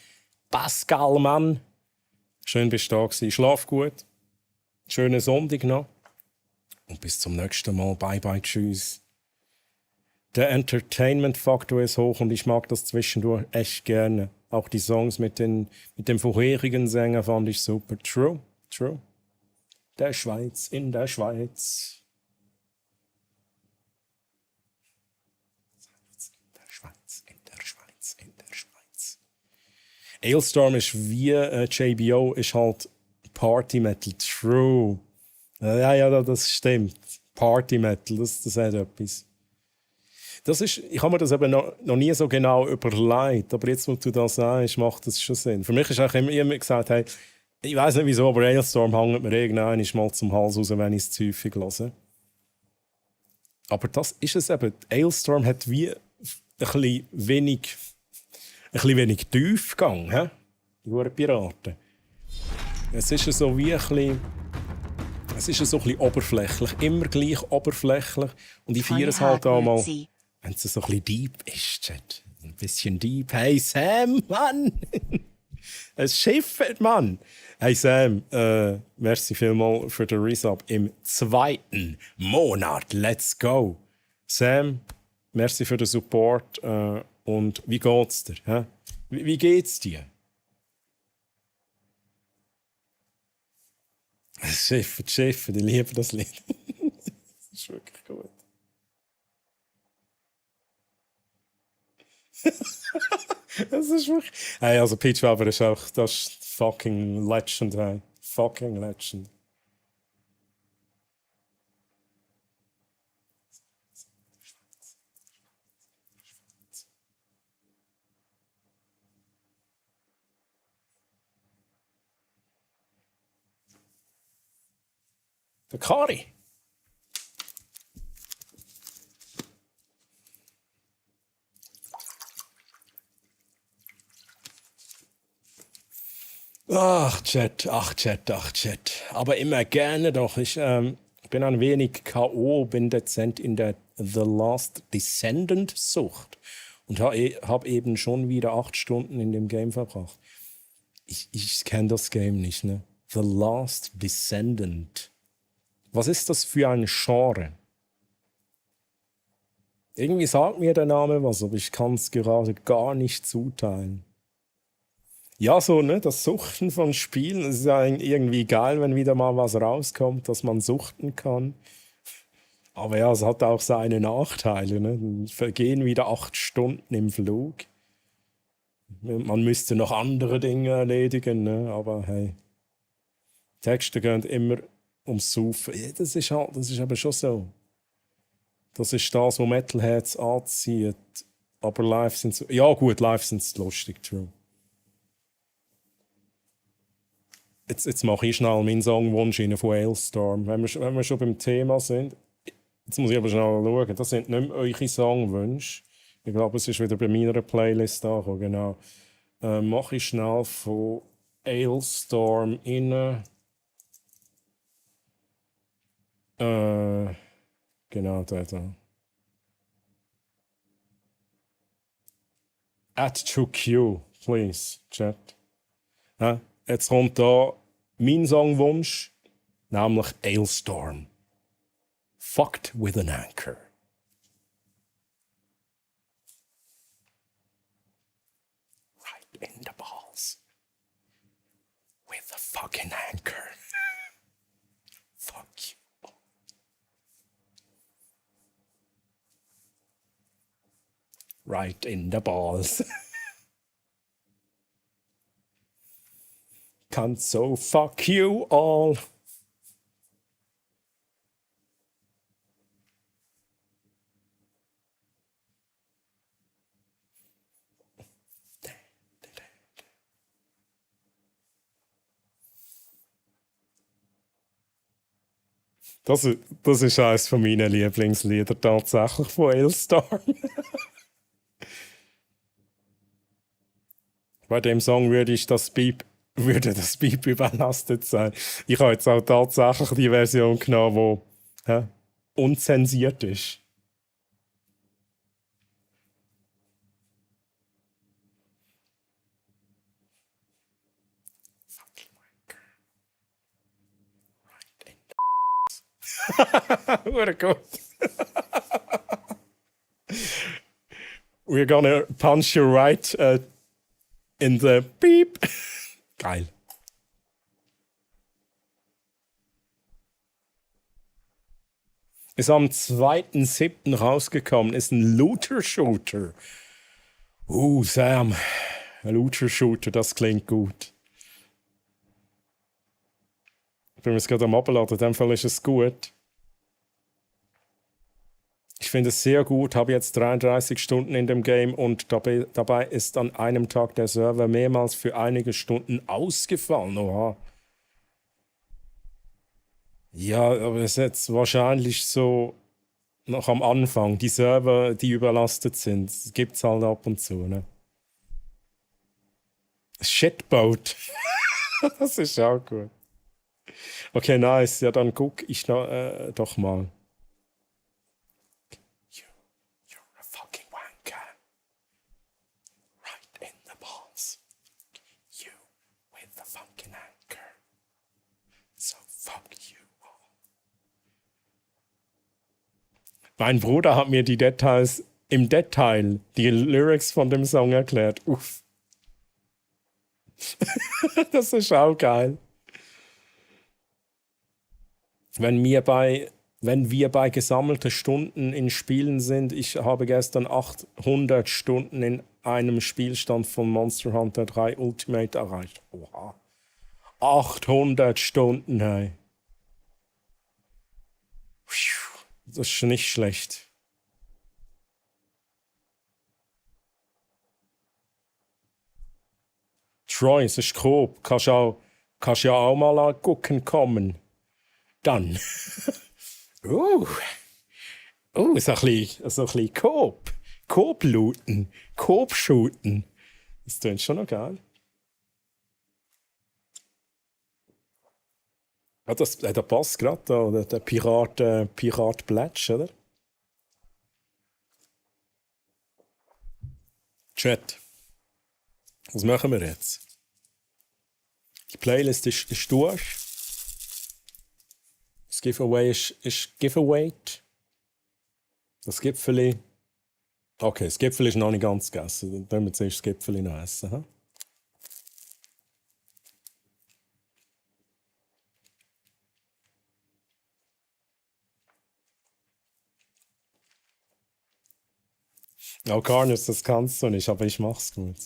Pascal, Mann. Schön bist du da gewesen. Schlaf gut. Schönen Sonntag noch. Und bis zum nächsten Mal. Bye, bye, tschüss. Der Entertainment-Faktor ist hoch und ich mag das zwischendurch echt gerne. Auch die Songs mit dem vorherigen Sänger fand ich super. True. Der Schweiz, in der Schweiz. In der Schweiz, in der Schweiz, in der Schweiz. Ailstorm ist wie JBO, ist halt Party Metal. True. Ja, das stimmt. Party Metal, das hat etwas. Ich habe mir das eben noch nie so genau überlegt, aber jetzt, wo du das sagst, macht das schon Sinn. Für mich ist auch immer gesagt, hey, ich weiß nicht wieso, aber Ailstorm hängt mir irgendwann mal zum Hals raus, wenn ich es zu häufig höre. Aber das ist es eben. Ailstorm hat wie ein bisschen wenig Tiefgang, he? Die Huren Piraten. Es ist so wie ein bisschen... Es ist so ein bisschen oberflächlich, immer gleich oberflächlich. Und ich feiere es halt auch mal, wenn es so ein bisschen deep ist, Chat. Ein bisschen deep. Hey Sam, Mann! Ein Schiff, Mann! Hey Sam, merci vielmals für den Resub im 2. Monat. Let's go! Sam, merci für den Support. Und wie geht's dir? Hä? Wie geht's dir? Schiffe, ich liebe das Lied. Das ist wirklich gut. Das ist wirklich... Hey, also Peach Weber ist auch... Das ist fucking Legend, hey. Fucking Legend. Der Kari. Ach, Chat. Aber immer gerne doch. Ich bin ein wenig K.O., bin dezent in der The Last Descendant-Sucht und habe eben schon wieder 8 Stunden in dem Game verbracht. Ich kenne das Game nicht, ne? The Last Descendant. Was ist das für ein Genre? Irgendwie sagt mir der Name was, aber ich kann es gerade gar nicht zuteilen. Ja, so, ne, das Suchten von Spielen, es ist ja irgendwie geil, wenn wieder mal was rauskommt, dass man suchten kann. Aber ja, es hat auch seine Nachteile, ne? Dann vergehen wieder 8 Stunden im Flug. Man müsste noch andere Dinge erledigen, ne? Aber hey, Texte gehen immer ums Saufen. Ja, das ist aber schon so. Das ist das, was Metalheads anzieht. Aber live sind sie... Ja gut, live sind sie lustig, true. Jetzt mache ich schnell meinen Songwunsch rein von Hailstorm. Wenn wir schon beim Thema sind. Jetzt muss ich aber schnell schauen. Das sind nicht mehr eure Songwünsche. Ich glaube, es ist wieder bei meiner Playlist angekommen, genau. Mache ich schnell von Hailstorm rein. Genau, der da. Add to queue, please, chat. Ja, jetzt kommt da mein Songwunsch, nämlich Hailstorm. Fucked with an anchor. Right in the balls. With a fucking anchor. Fuck you. Right in the balls. Can't so fuck you all. Das ist eines von meinen Lieblingslieder tatsächlich von Hailstorm. Bei dem Song würde das Beep überlastet sein. Ich habe jetzt auch tatsächlich die Version genommen, die unzensiert ist. What a good. We're gonna punch you right in the beep. Geil. Ist am 2.7. rausgekommen, ist ein Looter-Shooter. Sam. Ein Looter-Shooter, das klingt gut. Ich bin jetzt gerade am Abladen, in dem Fall ist es gut. Ich finde es sehr gut, habe jetzt 33 Stunden in dem Game und dabei ist an einem Tag der Server mehrmals für einige Stunden ausgefallen. Oha. Ja, aber es ist jetzt wahrscheinlich so noch am Anfang. Die Server, die überlastet sind, gibt es halt ab und zu. Ne? Shitboat. Das ist auch gut. Okay, nice. Ja, dann guck ich doch mal. You're a fucking wanker. Right in the balls. You with the fucking anchor. So fuck you all. Mein Bruder hat mir die Details im Detail, die Lyrics von dem Song erklärt. Uff. Das ist auch geil. Wenn wir bei gesammelten Stunden in Spielen sind, ich habe gestern 800 Stunden in einem Spielstand von Monster Hunter 3 Ultimate erreicht. Oha. 800 Stunden, hey. Das ist nicht schlecht. Troy, es ist grob. Kannst ja auch mal angucken kommen. Dann. Ist ein bisschen Coop. Coop-Looten. Coop-Shooten. Das klingt schon noch geil. Ja, der passt gerade da, der Pirat Blatsch, oder? Chat. Was machen wir jetzt? Die Playlist ist durch. Das Giveaway ist Giveaway. Das Gipfeli Okay, das Gipfel ist noch nicht ganz gegessen. Dann können wir zuerst das Gipfel noch essen. Hm? Ja, Carnus, das kannst du nicht, aber ich mach's gut.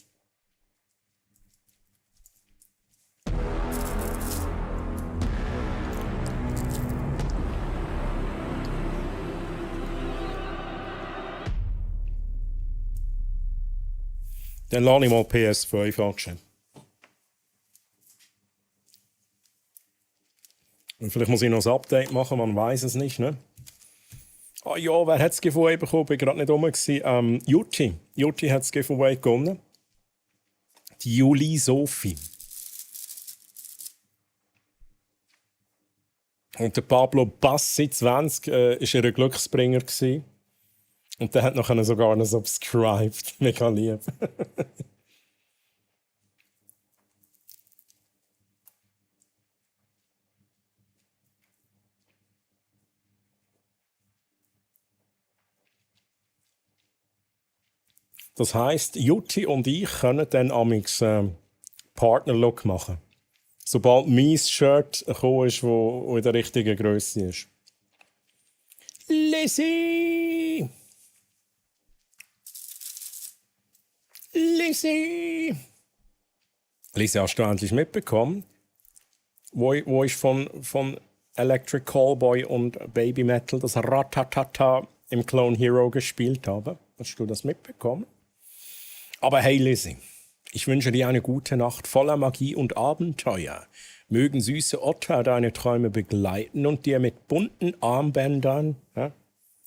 Dann lasse ich mal PS5 angeschaut. Und vielleicht muss ich noch ein Update machen, man weiß es nicht, ne? Ah ja, wer hat das Giveaway bekommen? Ich war gerade nicht rum. Jutti. Jutti hat das Giveaway gewonnen. Die Juli Sophie. Und der Pablo Bassi 20 war ihr Glücksbringer gewesen. Und der hat nachher sogar noch subscribed. Mega lieb. Das heisst, Jutti und ich können dann amix Partner-Look machen. Sobald mein Shirt gekommen ist, wo in der richtigen Größe ist. Lizzie! Lizzie! Lizzie, hast du endlich mitbekommen, wo ich von Electric Callboy und Baby Metal das Ratatata im Clone Hero gespielt habe? Hast du das mitbekommen? Aber hey Lizzie, ich wünsche dir eine gute Nacht voller Magie und Abenteuer. Mögen süße Otter deine Träume begleiten und dir mit bunten Armbändern,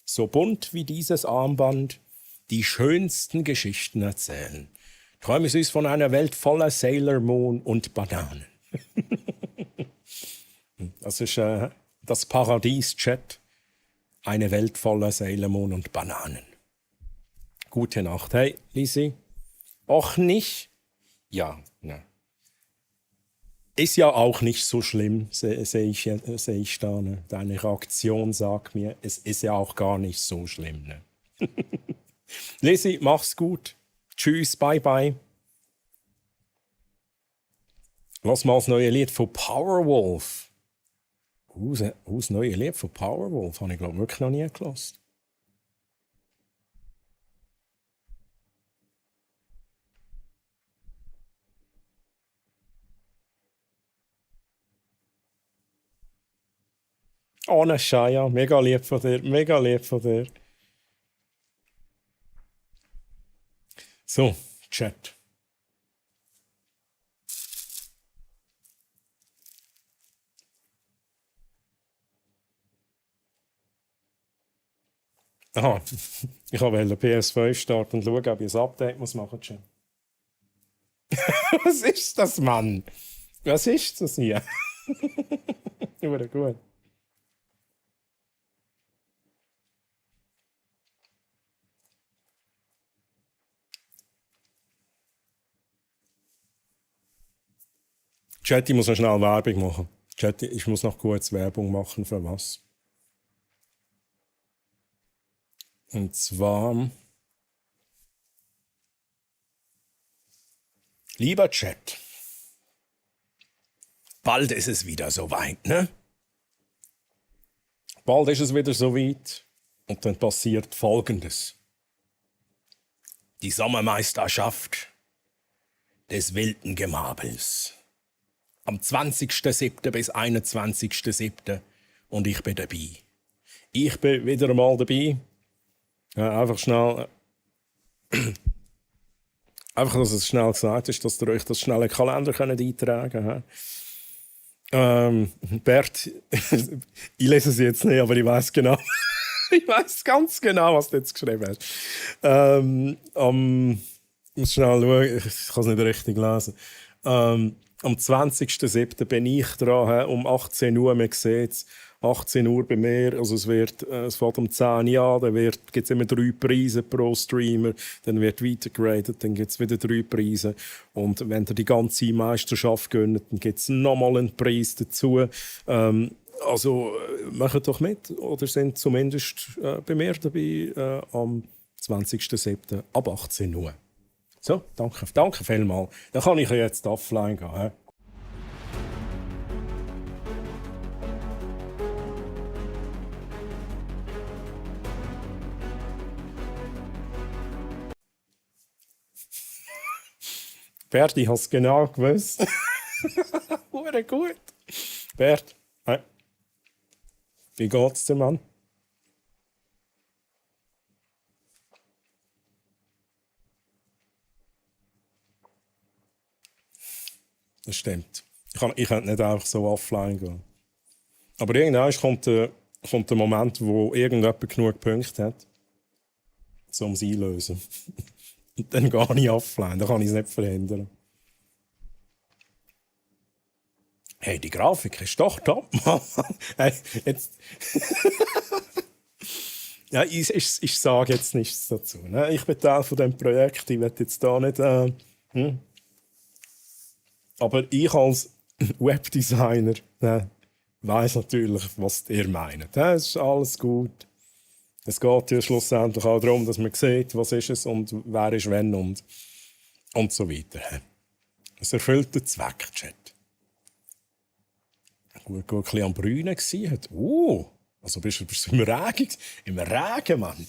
so bunt wie dieses Armband, die schönsten Geschichten erzählen. Träume süß von einer Welt voller Sailor Moon und Bananen. Das ist das Paradies-Chat. Eine Welt voller Sailor Moon und Bananen. Gute Nacht. Hey, Lizzie. Och nicht? Ja, ne. Ist ja auch nicht so schlimm, sehe ich da. Ne? Deine Reaktion sagt mir, es ist ja auch gar nicht so schlimm. Ne? Lizzie, mach's gut. Tschüss, bye bye. Lass mal das neue Lied von Powerwolf. Das neue Lied von Powerwolf habe ich, glaube ich, wirklich noch nie gehört. Oh, ne Shaya, mega lieb von dir, mega lieb von dir. So, Chat. Aha, ich wollte PS5 starten und schauen, ob ich ein Update machen muss. Was ist das, Mann? Was ist das hier? Immer gut. Chat, ich muss noch schnell Werbung machen. Chat, ich muss noch kurz Werbung machen für was. Und zwar, lieber Chat, bald ist es wieder soweit, ne? Bald ist es wieder soweit und dann passiert Folgendes. Die Sommermeisterschaft des wilden Gemabels. Am 20.07. bis 21.07. und ich bin dabei. Ich bin wieder einmal dabei. Ja, einfach schnell. Einfach, dass es schnell gesagt ist, dass ihr euch das schnell in den Kalender eintragen könnt. Bert, ich lese es jetzt nicht, aber ich weiß genau. Ich weiß ganz genau, was du jetzt geschrieben hast. Ich muss schnell schauen, ich kann es nicht richtig lesen. Am 20.07. bin ich dran, um 18 Uhr, man sieht es, 18 Uhr bei mir, also es fängt um 10 Uhr an, dann gibt es immer 3 Preise pro Streamer, dann wird weitergeradet, dann gibt es wieder 3 Preise und wenn ihr die ganze Meisterschaft gönnt, dann gibt es nochmal einen Preis dazu. Also macht doch mit oder sind zumindest bei mir dabei am 20.07. ab 18 Uhr. So, danke vielmals. Dann kann ich jetzt offline gehen. He? Bert, ich habe es genau gewusst. Hure gut. Bert, hey. Wie geht's dir, Mann? Das stimmt. Ich könnte nicht einfach so offline gehen. Aber irgendwann kommt der Moment, wo irgendjemand genug Punkte hat, um es einzulösen. Und dann gehe ich offline. Da kann ich es nicht verhindern. Hey, die Grafik ist doch top, Mann. Hey, jetzt. Ja, ich sage jetzt nichts dazu. Ne? Ich bin Teil von diesem Projekt. Ich will jetzt da nicht. Aber ich als Webdesigner weiss natürlich, was ihr meint. Das ist alles gut. Es geht ja schlussendlich auch darum, dass man sieht, was ist es und wer ist wenn und so weiter. Es erfüllt den Zweck, Chat. Gut, ein bisschen am Brünen gewesen. Also bist du im Regen? Im Regen, Mann.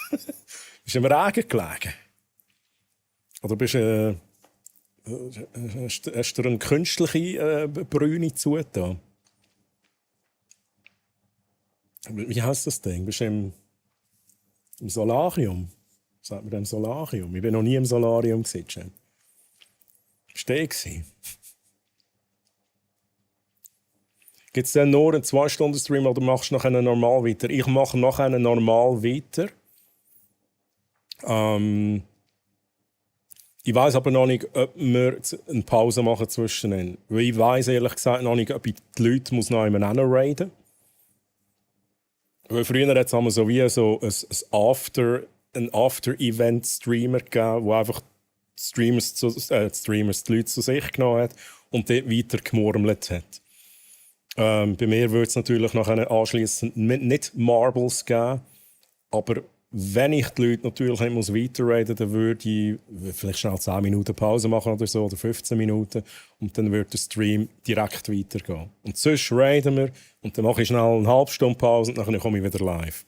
Bist du im Regen gelegen? Oder hast du eine künstliche Brüne zugetan? Wie heisst das Ding? Bist du im Solarium? Sagt man dem Solarium? Ich war noch nie im Solarium. Bist du da gewesen? Gibt es dann nur einen 2-Stunden-Stream oder machst du nachher normal weiter? Ich mache nachher normal weiter. Ich weiss aber noch nicht, ob wir eine Pause machen zwischen ihnen. Weil ich weiss ehrlich gesagt noch nicht, ob ich die Leute noch einmal raiden. Weil früher hat es so wie so ein After-Event-Streamer gegeben, der einfach die Leute zu sich genommen hat und dort weiter gemurmelt hat. Bei mir würde es natürlich nachher anschliessend nicht Marbles geben, aber wenn ich die Leute natürlich nicht weiterraiden muss, dann würde ich vielleicht schnell 10 Minuten Pause machen oder so, oder 15 Minuten, und dann würde der Stream direkt weitergehen. Und sonst raiden wir, und dann mache ich schnell eine halbe Stunde Pause und dann komme ich wieder live.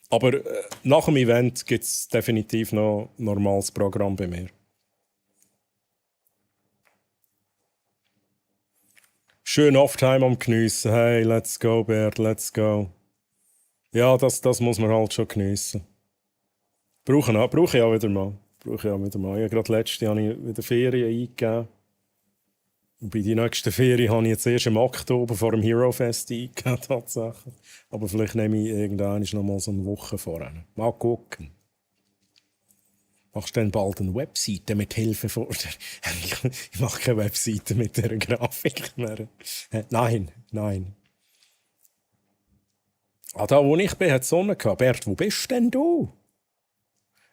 Aber nach dem Event gibt es definitiv noch ein normales Programm bei mir. Schön Off-Time am Geniessen. Hey, let's go, Bert, let's go. Ja, das muss man halt schon geniessen. Brauche ich auch wieder mal. Ich habe gerade letzte habe ich wieder Ferien eingegeben. Und bei den nächsten Ferien habe ich jetzt erst im Oktober vor dem Hero Fest eingegeben, tatsächlich. Aber vielleicht nehme ich irgendwann noch mal so eine Woche vorher. Mal gucken. Machst du dann bald eine Webseite mit Hilfe von... Ich mache keine Webseite mit dieser Grafik mehr. Nein. Da wo ich bin, hat es Sonne gehabt. Bert, wo bist denn du?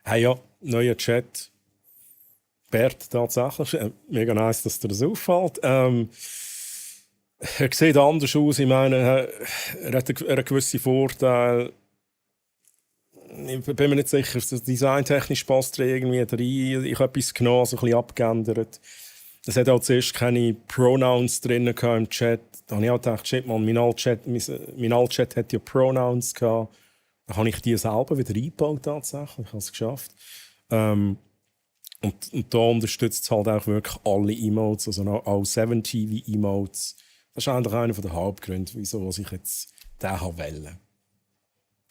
Hey ja, neuer Chat. Bert, tatsächlich. Mega nice, dass dir das auffällt. Er sieht anders aus. Ich meine, er hat einen gewissen Vorteil. Ich bin mir nicht sicher, designtechnisch passt er irgendwie rein. Ich habe etwas genommen, so ein bisschen abgeändert. Es hat auch zuerst keine Pronouns drin im Chat. Da habe ich auch gedacht, shit, man, mein Alt-Chat hat ja Pronouns gehabt. Dann habe ich die selber wieder eingebaut, tatsächlich. Ich habe es geschafft. Und da unterstützt es halt auch wirklich alle Emotes, also auch 7TV-Emotes. Das ist eigentlich einer der Hauptgründe, wieso ich jetzt den wählen.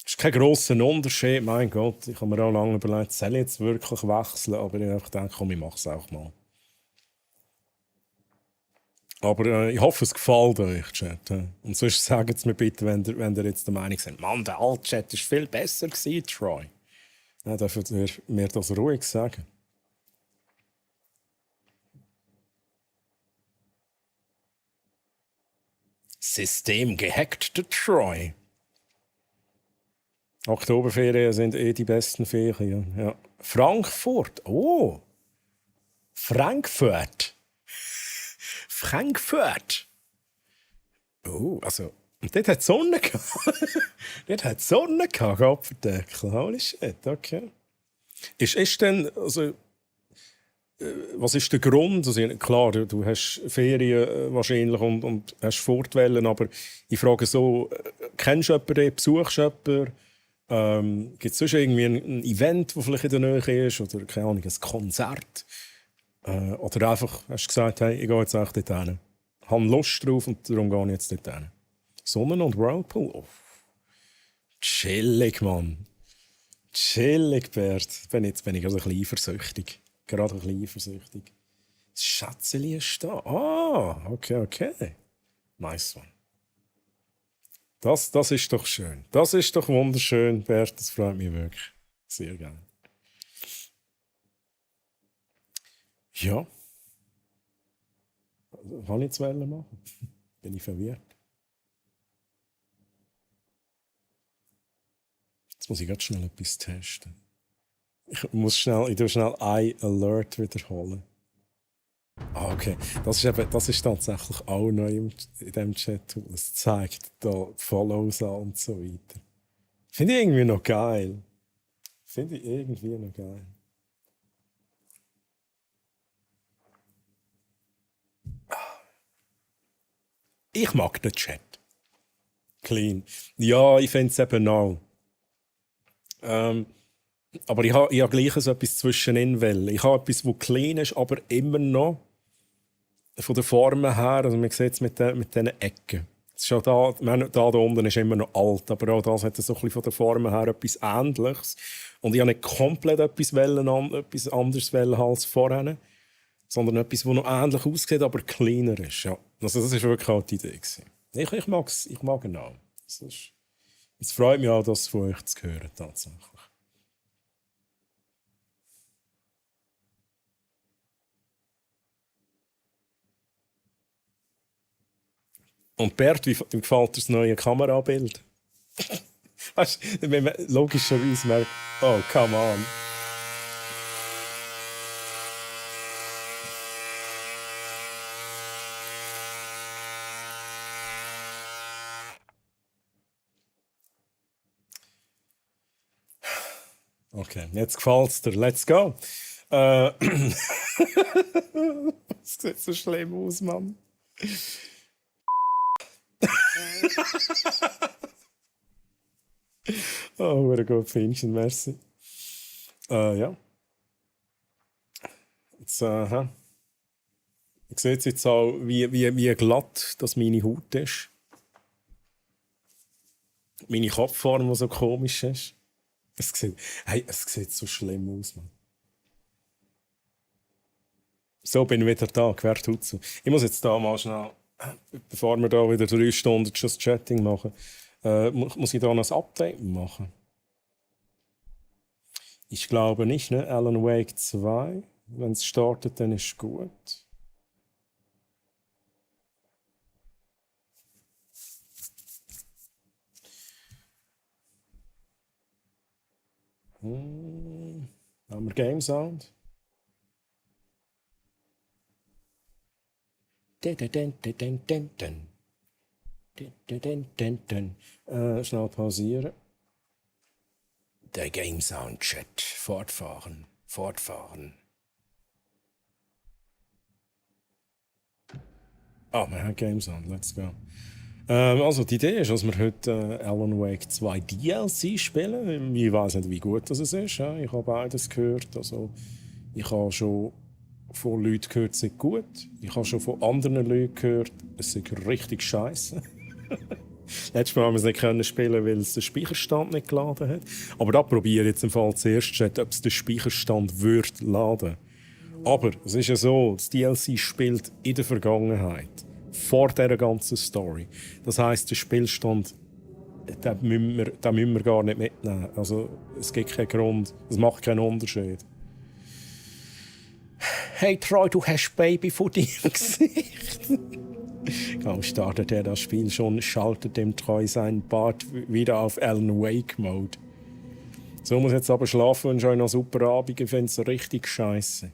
Das ist kein grosser Unterschied, mein Gott. Ich habe mir auch lange überlegt, soll ich jetzt wirklich wechseln? Aber ich habe gedacht, komm, ich mache es auch mal. Aber ich hoffe, es gefällt euch, Chat. Und sonst sagt es mir bitte, wenn ihr jetzt der Meinung seid, Mann, der Alt-Chat war viel besser gewesen, Troy. Dann dürft ihr mir das ruhig sagen. System gehackt, der Troy. Oktoberferien sind die besten Ferien. Ja. Frankfurt. Oh. Frankfurt. Oh, also. Und dort hat es Sonne gehabt. Gott verdeckel. Holy shit, okay. Ist denn, also, was ist der Grund? Also, klar, du hast Ferien wahrscheinlich und hast Fortwellen, aber ich frage so, kennst du jemanden, besuchst du jemanden? Gibt es sonst irgendwie ein Event, das vielleicht in der Nähe ist? Oder, keine Ahnung, ein Konzert? Oder einfach hast du gesagt, hey, ich gehe jetzt echt dort hin. Ich habe Lust drauf und darum gehe ich jetzt dort hin. Sonnen- und Whirlpool? Oh. Chillig, Mann. Chillig, Bert. Jetzt bin ich also ein bisschen eifersüchtig. Gerade ein bisschen eifersüchtig. Das Schätzeli ist da. Ah, okay. Nice one. Das ist doch schön. Das ist doch wunderschön, Bert. Das freut mich wirklich. Sehr gerne. Ja. Was kann ich jetzt machen? Bin ich verwirrt? Jetzt muss ich ganz schnell etwas testen. Ich tue schnell iAlert wiederholen. Ah, okay. Das ist tatsächlich auch neu in diesem Chat. Es zeigt da Follows an und so weiter. Finde ich irgendwie noch geil. Ich mag den Chat. Clean. Ja, ich finde es eben auch. Aber ich habe gleich so etwas zwischenin. Ich habe etwas, das clean ist, aber immer noch von der Form her, also man sieht es mit diesen Ecken. Das ist auch da unten ist immer noch alt, aber auch das hat so ein bisschen von der Form her etwas Ähnliches. Und ich habe nicht komplett etwas anderes als vorher, sondern etwas, das noch ähnlich aussieht, aber cleaner ist. Ja. Also das war wirklich auch die Idee. Ich mag ihn auch. Es freut mich auch, das von euch zu hören, tatsächlich. Und Bert, wie gefällt dir das neue Kamerabild? Weißt du, wenn man logischerweise merkt, oh, come on. Okay, jetzt gefällt es dir. Let's go. Das sieht so schlimm aus, Mann. Oh, wie gut Finchen, merci. Ja. Jetzt, ich sehe jetzt auch, wie glatt das meine Haut ist. Meine Kopfform, die so komisch ist. Es sieht so schlimm aus, Mann. So bin ich wieder da, quer zu. Ich muss jetzt da mal schnell, bevor wir da wieder 3 Stunden Just Chatting machen, muss ich da noch ein Update machen? Ich glaube nicht, ne? Alan Wake 2. Wenn es startet, dann ist es gut. Haben wir Game Sound? Schnell pausieren. Der Game Sound Chat. Fortfahren. Ah, wir haben Game Sound. Let's go. Also die Idee ist, dass wir heute Alan Wake 2 DLC spielen. Ich weiß nicht, wie gut das ist. Ja? Ich habe beides gehört. Also, ich habe schon von Leuten gehört, es sei gut. Ich habe schon von anderen Leuten gehört, es sei richtig scheiße. Letztes Mal haben wir es nicht können spielen, weil es den Speicherstand nicht geladen hat. Aber da probiere ich jetzt im Fall zuerst, ob es den Speicherstand wird laden. Aber es ist ja so, das DLC spielt in der Vergangenheit. Vor dieser ganzen Story. Das heisst, der Spielstand, den müssen wir gar nicht mitnehmen. Also, es gibt keinen Grund, es macht keinen Unterschied. Hey Troy, du hast Baby vor dir im Gesicht. Kaum startet er das Spiel schon, schaltet dem Troy seinen Bart wieder auf Alan Wake Mode. So muss jetzt aber schlafen und schon noch super Abend, ich finde es richtig scheiße.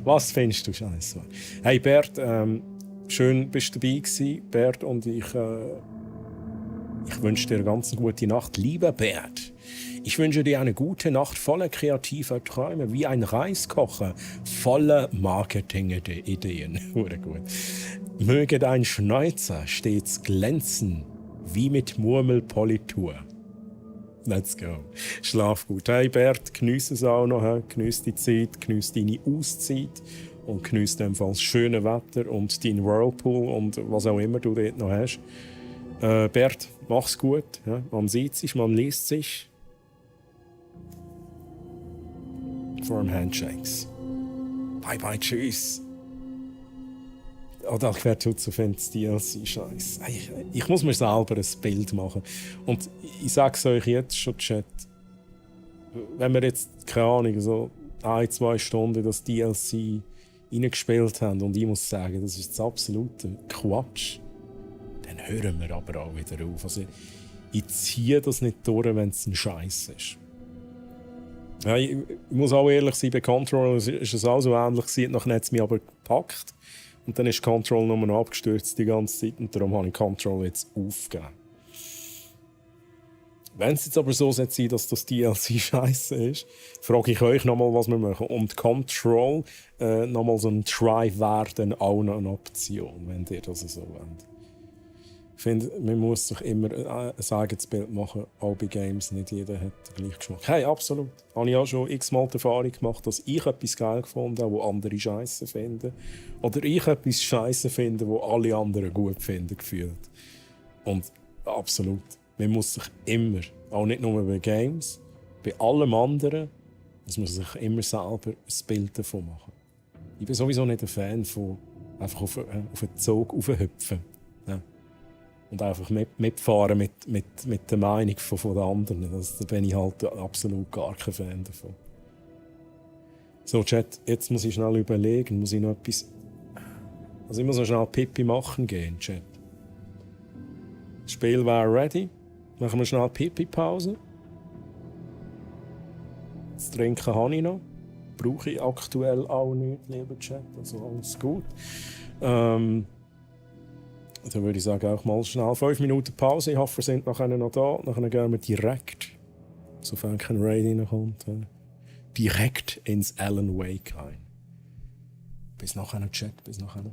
Was findest du scheiße? Hey Bert, schön bist du dabei gewesen, Bert, und ich Ich wünsche dir eine ganz gute Nacht, lieber Bert. Ich wünsche dir eine gute Nacht voller kreativer Träume, wie ein Reiskocher voller Marketing-Ideen. Gut. Möge dein Schnäuzer stets glänzen, wie mit Murmelpolitur. Let's go. Schlaf gut. Hey Bert, geniesse es auch noch. Geniesse die Zeit, geniesse deine Auszeit und geniesse das schöne Wetter und dein Whirlpool und was auch immer du dort noch hast. Bert, mach's gut. Ja? Man sieht sich, man liest sich. Firm Handshakes. Bye bye, tschüss. Oder ich werde schon zu Fans DLC-Scheiß. Ich muss mir selber ein Bild machen. Und ich sage es euch jetzt schon, Chat. Wenn wir jetzt, keine Ahnung, so 1-2 Stunden das DLC reingespielt haben und ich muss sagen, das ist das absolute Quatsch, dann hören wir aber auch wieder auf. Also, ich ziehe das nicht durch, wenn es ein Scheiß ist. Ja, ich muss auch ehrlich sein, bei Control ist es auch so ähnlich gewesen. Nachher hat es mich aber gepackt. Und dann ist Control nur noch abgestürzt die ganze Zeit. Und darum habe ich Control jetzt aufgegeben. Wenn es jetzt aber so sein soll, dass das DLC scheiße ist, frage ich euch nochmal, was wir machen. Und Control, nochmal so ein Try wäre dann auch noch eine Option, wenn ihr das so wollt. Ich finde, man muss sich immer ein eigenes Bild machen, auch bei Games. Nicht jeder hat den gleichen Geschmack. Hey, absolut. Habe ich auch schon x-mal die Erfahrung gemacht, dass ich etwas geil gefunden habe, was andere scheiße finden. Oder ich etwas scheiße finde, was alle anderen gut finden, gefühlt. Und absolut. Man muss sich immer, auch nicht nur bei Games, bei allem anderen, muss man sich immer selber ein Bild davon machen. Ich bin sowieso nicht ein Fan von einfach auf einen Zug raufhüpfen. Ja. Und einfach mitfahren mit der Meinung von den anderen. Da bin ich halt absolut gar kein Fan davon. So, Chat, jetzt muss ich schnell überlegen, muss ich noch etwas... Also ich muss noch schnell Pipi machen gehen, Chat. Das Spiel wäre ready. Machen wir schnell Pipi-Pause. Das Trinken habe ich noch. Brauche ich aktuell auch nicht, lieber Chat. Also alles gut. Dann würde ich sagen, auch mal schnell 5 Minuten Pause. Ich hoffe, wir sind nachher noch da. Nachher gehen wir direkt, sofern kein Raid reinkommt, direkt ins Alan Wake ein. Bis nachher, Chat, bis nachher.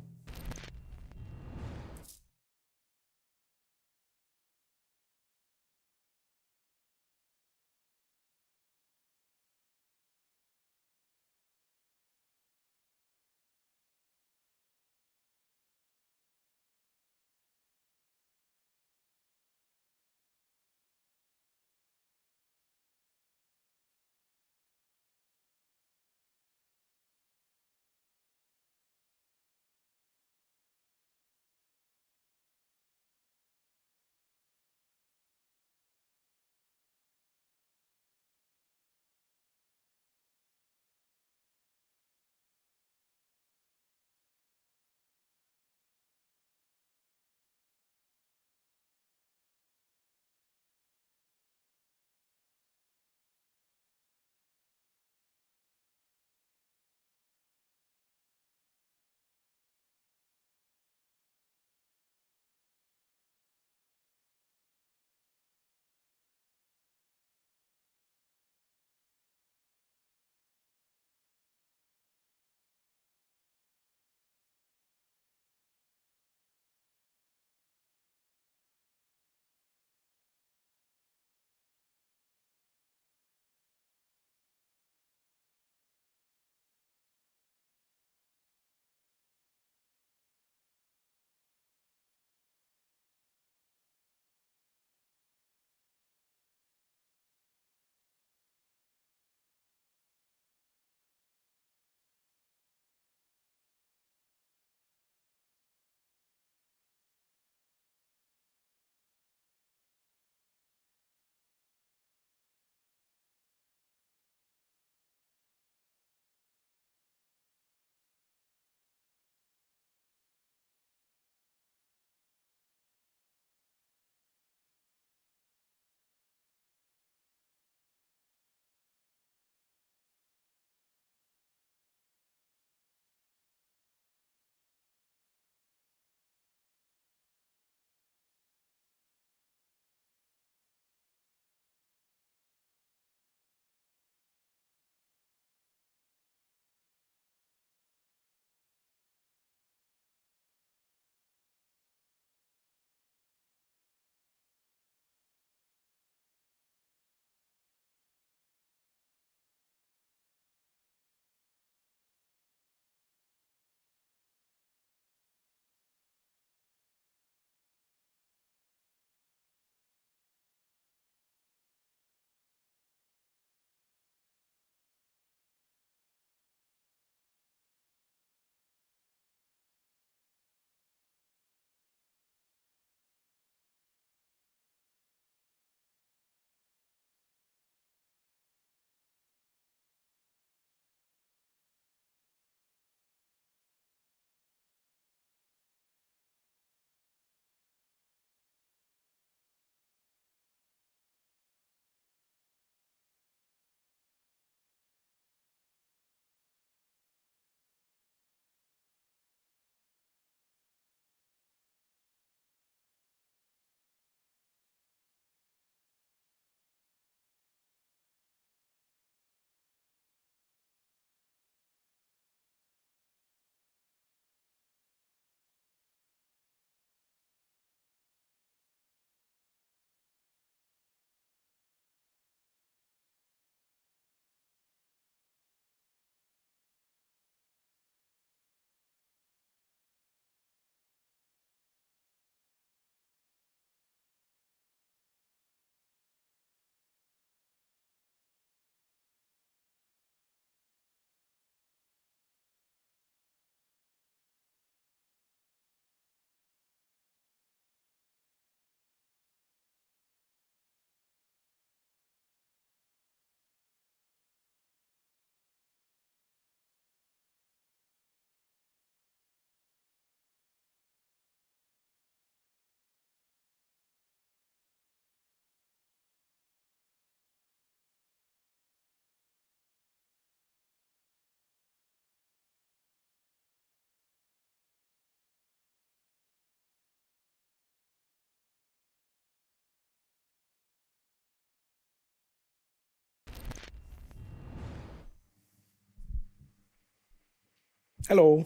Hallo.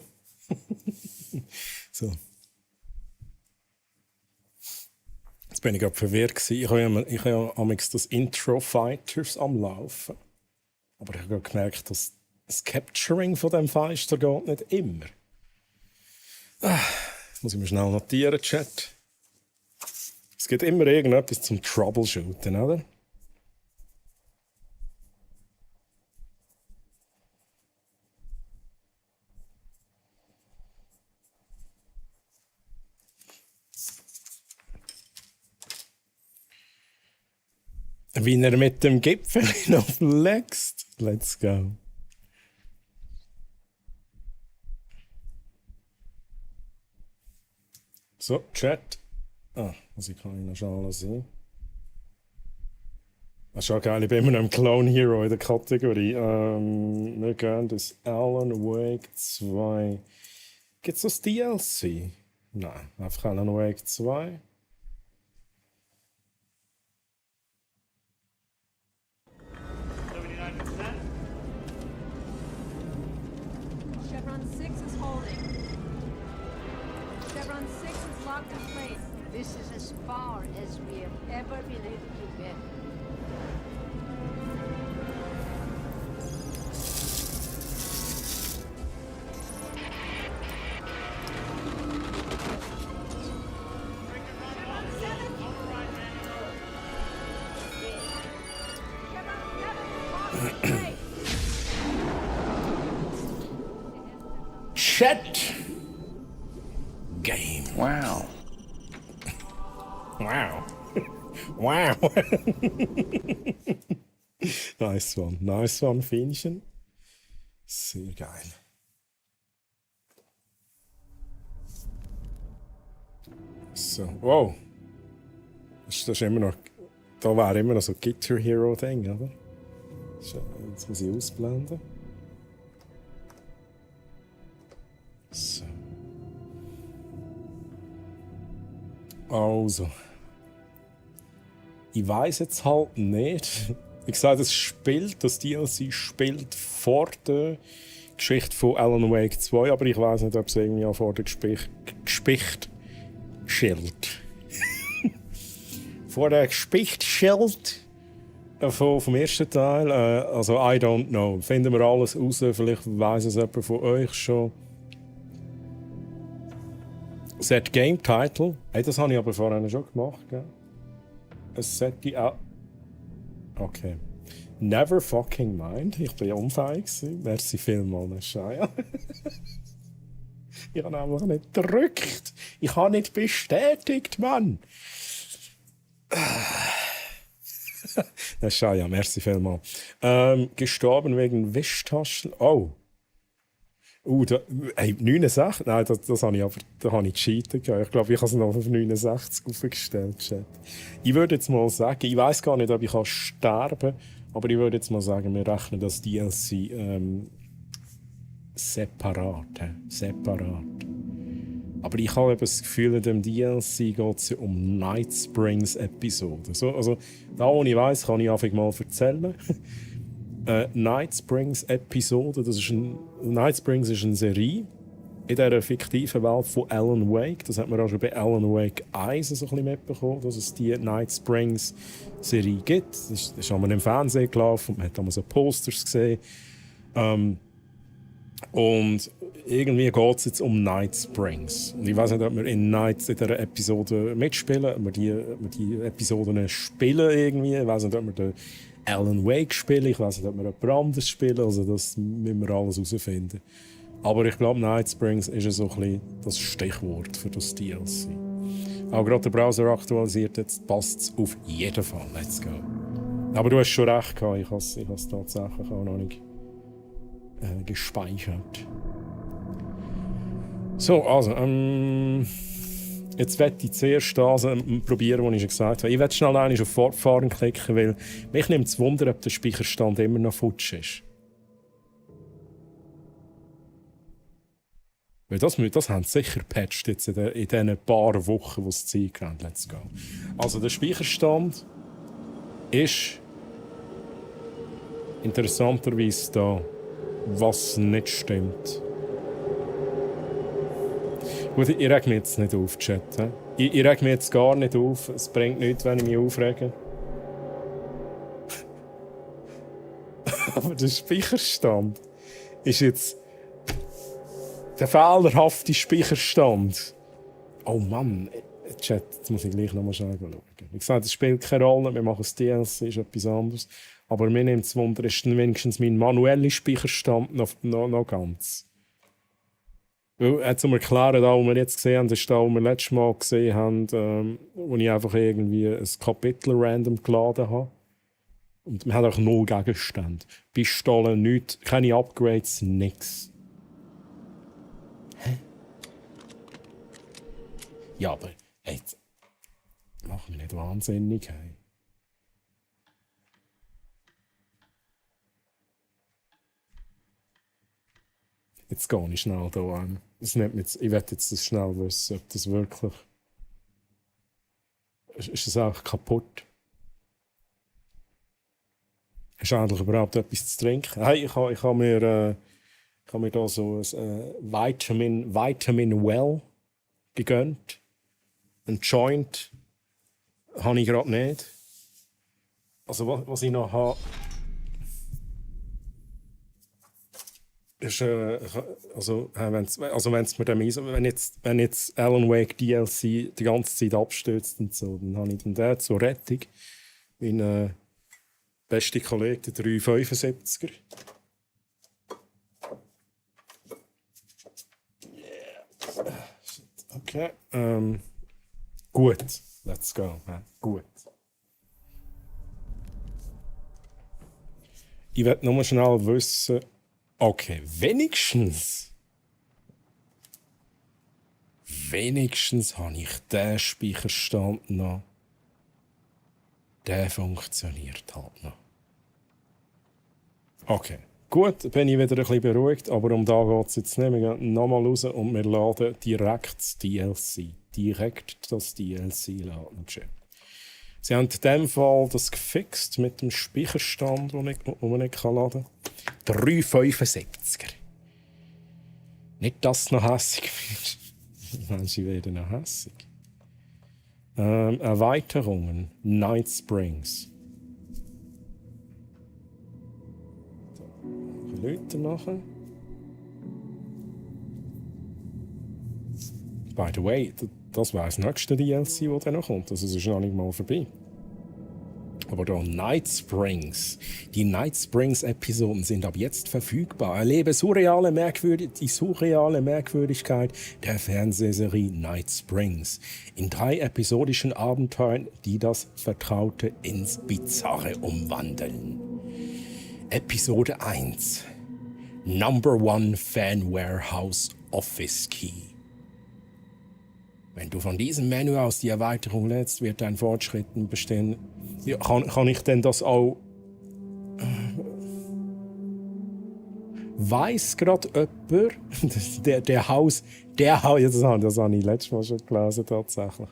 So. Jetzt bin ich gerade verwirrt gewesen. Ich habe ja amigs das Intro Fighters am Laufen. Aber ich habe gerade gemerkt, dass das Capturing von dem Feister geht nicht immer. Das muss ich mir schnell notieren, Chat. Es gibt immer irgendetwas zum Troubleshooten, oder? Wie er mit dem Gipfel auflegst. Let's go. So, Chat. Also ich kann ihn noch schon sehen. Das ist schon geil, ich bin immer noch im Clone Hero in der Kategorie. Wir gehen das Alan Wake 2. Gibt es das DLC? Nein, einfach Alan Wake 2. Chevron 6 is holding. Chevron 6 is locked in place. This is as far as we have ever been able to get. Chat game. Wow. Wow. Wow. Nice one, Fienchen. Sehr geil. So, wow. Das ist immer noch. Da wäre immer noch so Guitar Hero Ding, oder? Jetzt muss ich ausblenden. So. Also. Ich weiss jetzt halt nicht. Ich sage, das DLC spielt vor der Geschichte von Alan Wake 2, aber ich weiss nicht, ob es irgendwie auch vor der Geschichte schild. Vor der Geschichte schild vom ersten Teil. Also, I don't know. Finden wir alles raus. Vielleicht weiss es jemand von euch schon. Set Game Title. Hey, das habe ich aber vorhin schon gemacht, gell? Es sollte auch. Okay. Never fucking mind. Ich war ja unfähig gewesen. Merci vielmals, Shaya. Ich habe einfach nicht gedrückt. Ich habe nicht bestätigt, Mann. Das ist Shaya, merci vielmals. Gestorben wegen Wischtaschen. Oh. Hey, 69? Nein, das habe ich aber da habe ich gescheitert. Ich glaube, ich habe es noch auf 69 aufgestellt. Chat. Ich würde jetzt mal sagen, ich weiß gar nicht, ob ich sterben kann, aber ich würde jetzt mal sagen, wir rechnen das DLC separat. Aber ich habe eben das Gefühl, in dem DLC geht es ja um Night Springs Episoden. So, also, da, wo ich weiss, kann ich einfach mal erzählen. Night Springs Episode, Night Springs ist eine Serie in dieser fiktiven Welt von Alan Wake. Das hat man auch schon bei Alan Wake 1 so ein bisschen mitbekommen, dass es die Night Springs Serie gibt. Das ist einmal im Fernsehen gelaufen, man hat einmal so Posters gesehen. Und irgendwie geht es jetzt um Night Springs. Und ich weiß nicht, ob wir in dieser Episode mitspielen, ob wir die Episoden spielen irgendwie. Ich weiß nicht, ob wir den Alan Wake spielen, ich weiß nicht, ob wir jemand anderes spielen, also das müssen wir alles herausfinden. Aber ich glaube, Night Springs ist so ein bisschen das Stichwort für das DLC. Auch gerade der Browser aktualisiert, jetzt passt es auf jeden Fall. Let's go. Aber du hast schon recht gehabt, ich habe es tatsächlich auch noch nicht gespeichert. So, also, jetzt werde ich zuerst das probieren, was ich schon gesagt habe. Ich werde schnell auf Fortfahren klicken, weil mich nimmt es Wunder, ob der Speicherstand immer noch futsch ist. Weil das haben sie sicher gepatcht jetzt in diesen paar Wochen, wo es Zeit haben. Let's go. Also der Speicherstand ist interessanterweise da, was nicht stimmt. Gut, ich reg mich jetzt nicht auf, Chat. Ich reg mich jetzt gar nicht auf. Es bringt nichts, wenn ich mich aufrege. Aber der Speicherstand ist jetzt der fehlerhafte Speicherstand. Oh Mann, Chat, jetzt muss ich gleich nochmal schnell schauen. Wie gesagt, es spielt keine Rolle, wir machen das DLC, ist etwas anderes. Aber mir nimmt es Wunder, ist dann wenigstens mein manueller Speicherstand noch ganz. Weil, zum Erklären, da, was wir jetzt gesehen haben, ist da, was wir letztes Mal gesehen haben, wo ich einfach irgendwie ein Kapitel random geladen habe. Und wir haben auch 0 Gegenstände. Pistolen, nichts, keine Upgrades, nix. Hä? Ja, aber jetzt mach mich nicht wahnsinnig. Hey. Jetzt gehe ich schnell hier an. Ich will jetzt das schnell wissen, ob das wirklich... Ist das auch kaputt? Hast du eigentlich überhaupt etwas zu trinken? Hey, ich habe mir da so ein Vitamin Well gegönnt. Ein Joint habe ich gerade nicht. Also was ich noch habe... Ist, wenn jetzt Alan Wake DLC die ganze Zeit abstürzt und so, dann habe ich dann den zur Rettung. Mein bester Kollege, der 375er. Yeah. Okay. Gut. Let's go. Gut. Ich will nur schnell wissen. Okay, wenigstens habe ich den Speicherstand noch. Der funktioniert halt noch. Okay, gut, bin ich wieder ein bisschen beruhigt, aber um da geht es jetzt nicht. Wir gehen nochmal raus und wir laden direkt das DLC. Direkt das DLC laden. Sie haben in dem Fall das gefixt mit dem Speicherstand, den man nicht laden kann. 375er. Nicht, dass es noch hässig wird. Menschen werden noch hässig. Erweiterungen. Night Springs. So, Leute nachher. By the way, das wäre das nächste DLC, das dann noch kommt. Also es ist noch nicht mal vorbei. Aber da Night Springs. Die Night Springs-Episoden sind ab jetzt verfügbar. Erlebe die surreale Merkwürdigkeit der Fernsehserie Night Springs. In 3 episodischen Abenteuern, die das Vertraute ins Bizarre umwandeln. Episode 1. Number 1 Fan Warehouse Office Key. Wenn du von diesem Menü aus die Erweiterung lädst, wird dein Fortschritten bestehen. Ja, kann ich denn das auch... Weiss gerade jemand, der Haus... das habe ich letztes Mal schon gelesen, tatsächlich.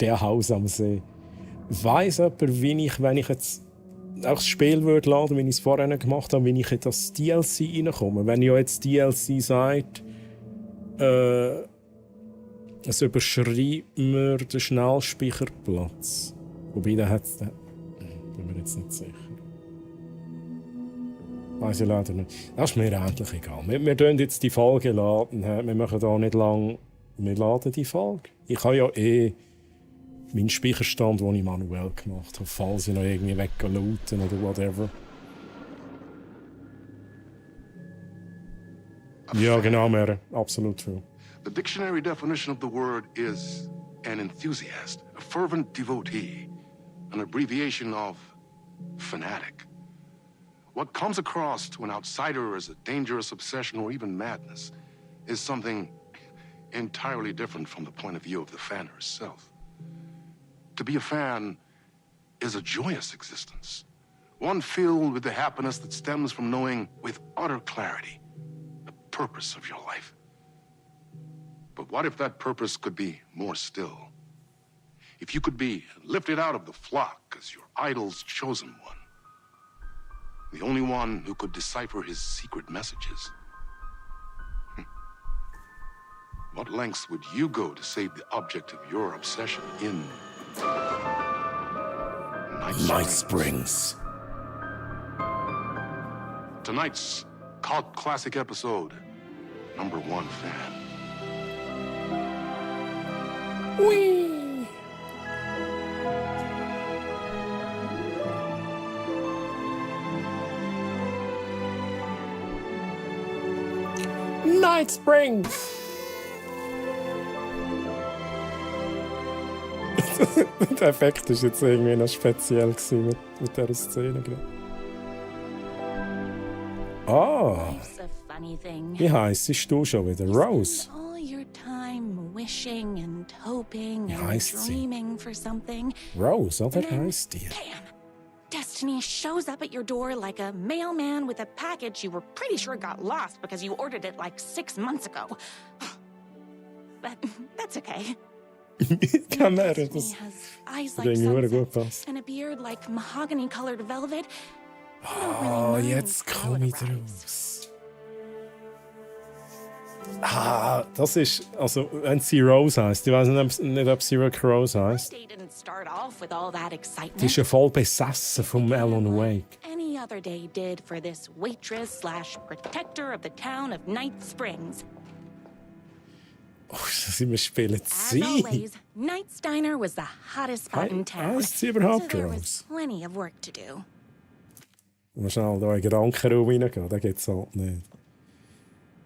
Der Haus am See. Weiss jemand, wie ich, wenn ich jetzt auch das Spiel würde laden, wie ich es vorher gemacht habe, wie ich in das DLC reinkomme? Wenn ja jetzt DLC sagt... es überschreibt mir den Schnellspeicherplatz. Wobei, der hat es... bin mir jetzt nicht sicher. Weiss ich leider nicht. Das ist mir endlich egal. Wir laden jetzt die Folge laden. Wir machen da nicht lang... Wir laden die Folge. Ich habe ja meinen Speicherstand, den ich manuell gemacht habe, falls ich noch irgendwie weggelooten oder whatever. Ja, genau, Mere. Absolut true. The dictionary definition of the word is an enthusiast, a fervent devotee, an abbreviation of fanatic. What comes across to an outsider as a dangerous obsession or even madness is something entirely different from the point of view of the fan herself. To be a fan is a joyous existence, one filled with the happiness that stems from knowing with utter clarity the purpose of your life. But what if that purpose could be more still? If you could be lifted out of the flock as your idol's chosen one, the only one who could decipher his secret messages. What lengths would you go to save the object of your obsession in Night Springs? Tonight's cult classic episode, number 1 fan. Whee! Night Springs! Der Effekt war jetzt irgendwie noch speziell mit dieser Szene. Ah! Life's a funny thing. Wie heisst du schon wieder? Rose? All your time wishing and hoping and heisst sie? dreaming for something. Rose, oder And then, heisst die? bam! Destiny shows up at your door like a mailman with a package you were pretty sure got lost because you ordered it like 6 months ago. But that's okay. Kann man Destiny das? has eyes hat like irgendwie gut sunsets gepasst. and a beard like mahogany-colored velvet. Oh, jetzt komme ich draus. Ah, das ist, also, wenn sie Rose heisst, ich weiß nicht, ob sie wirklich Rose heisst. Day didn't start off with all that excitement. Die ist ja voll besessen vom Alan Wake. Any other day did for this waitress / protector of the town of Night Springs. Oh, wir spielen As sie. always, Knight's Diner was the hottest spot in town. Heisst sie überhaupt so there Rose? was plenty of work to do. Mal schnell da in den Gedankenraum reingehen, den gibt es halt nicht.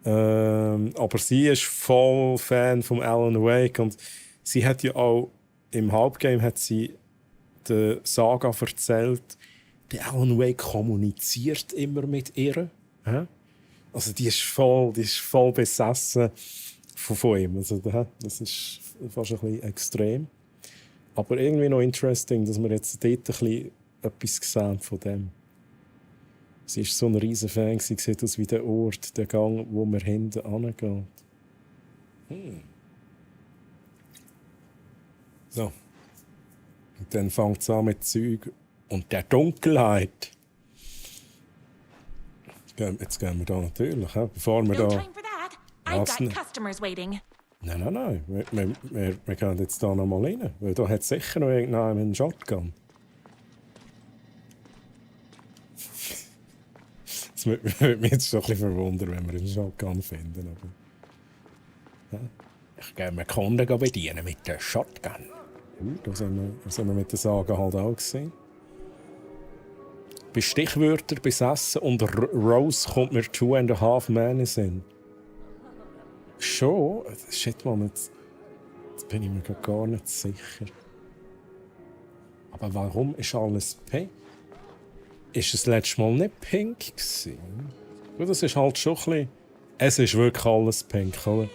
Aber sie ist voll Fan von Alan Wake und sie hat ja auch im Hauptgame hat sie der Saga erzählt, der Alan Wake kommuniziert immer mit ihr. Hä? Also die ist voll besessen von ihm. Also, das ist fast ein bisschen extrem. Aber irgendwie noch interesting, dass wir jetzt dort ein bisschen etwas sehen von dem. Sie war so ein riesen Fan, sie sieht aus wie der Ort, der Gang, wo man hinten angeht. So. Und dann fängt es an mit Zeug und der Dunkelheit. Jetzt gehen wir da natürlich, bevor wir No da... time for that. I've Was got denn? customers waiting. Nein. Wir gehen jetzt da noch mal rein. Weil da hat sicher noch irgendjemand einen Shotgun. Das würde mich jetzt schon ein bisschen verwundern, wenn wir einen Shotgun finden. Aber... Ja. Ich gehe mir Kunden bedienen mit der Shotgun. Da sind wir mit der Saga halt auch gesehen. Bei Stichwörter besessen und Rose kommt mir 2.5 Men in den Sinn. Schon? Shit, man, jetzt bin ich mir gar nicht sicher. Aber warum ist alles pink? Ist es letztes Mal nicht pink gewesen? Gut, das ist halt schon ein bisschen... Es ist wirklich alles pink, oder?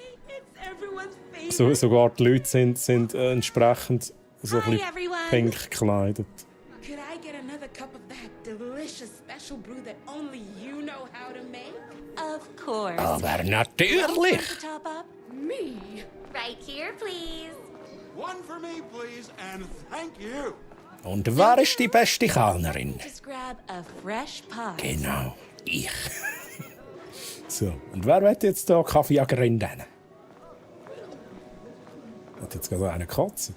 Sogar die Leute sind entsprechend so ein bisschen pink gekleidet. Could I get another cup of that delicious special brew that only you know how to make? Of course. Aber natürlich! To top up? Me? Right here, please. One for me, please, and thank you. Und wer ist die beste Kellnerin? Just grab a fresh pot. Genau, ich. So, und wer wird jetzt hier Kaffeejägerin nennen? Hat jetzt gerade einer gekotzt?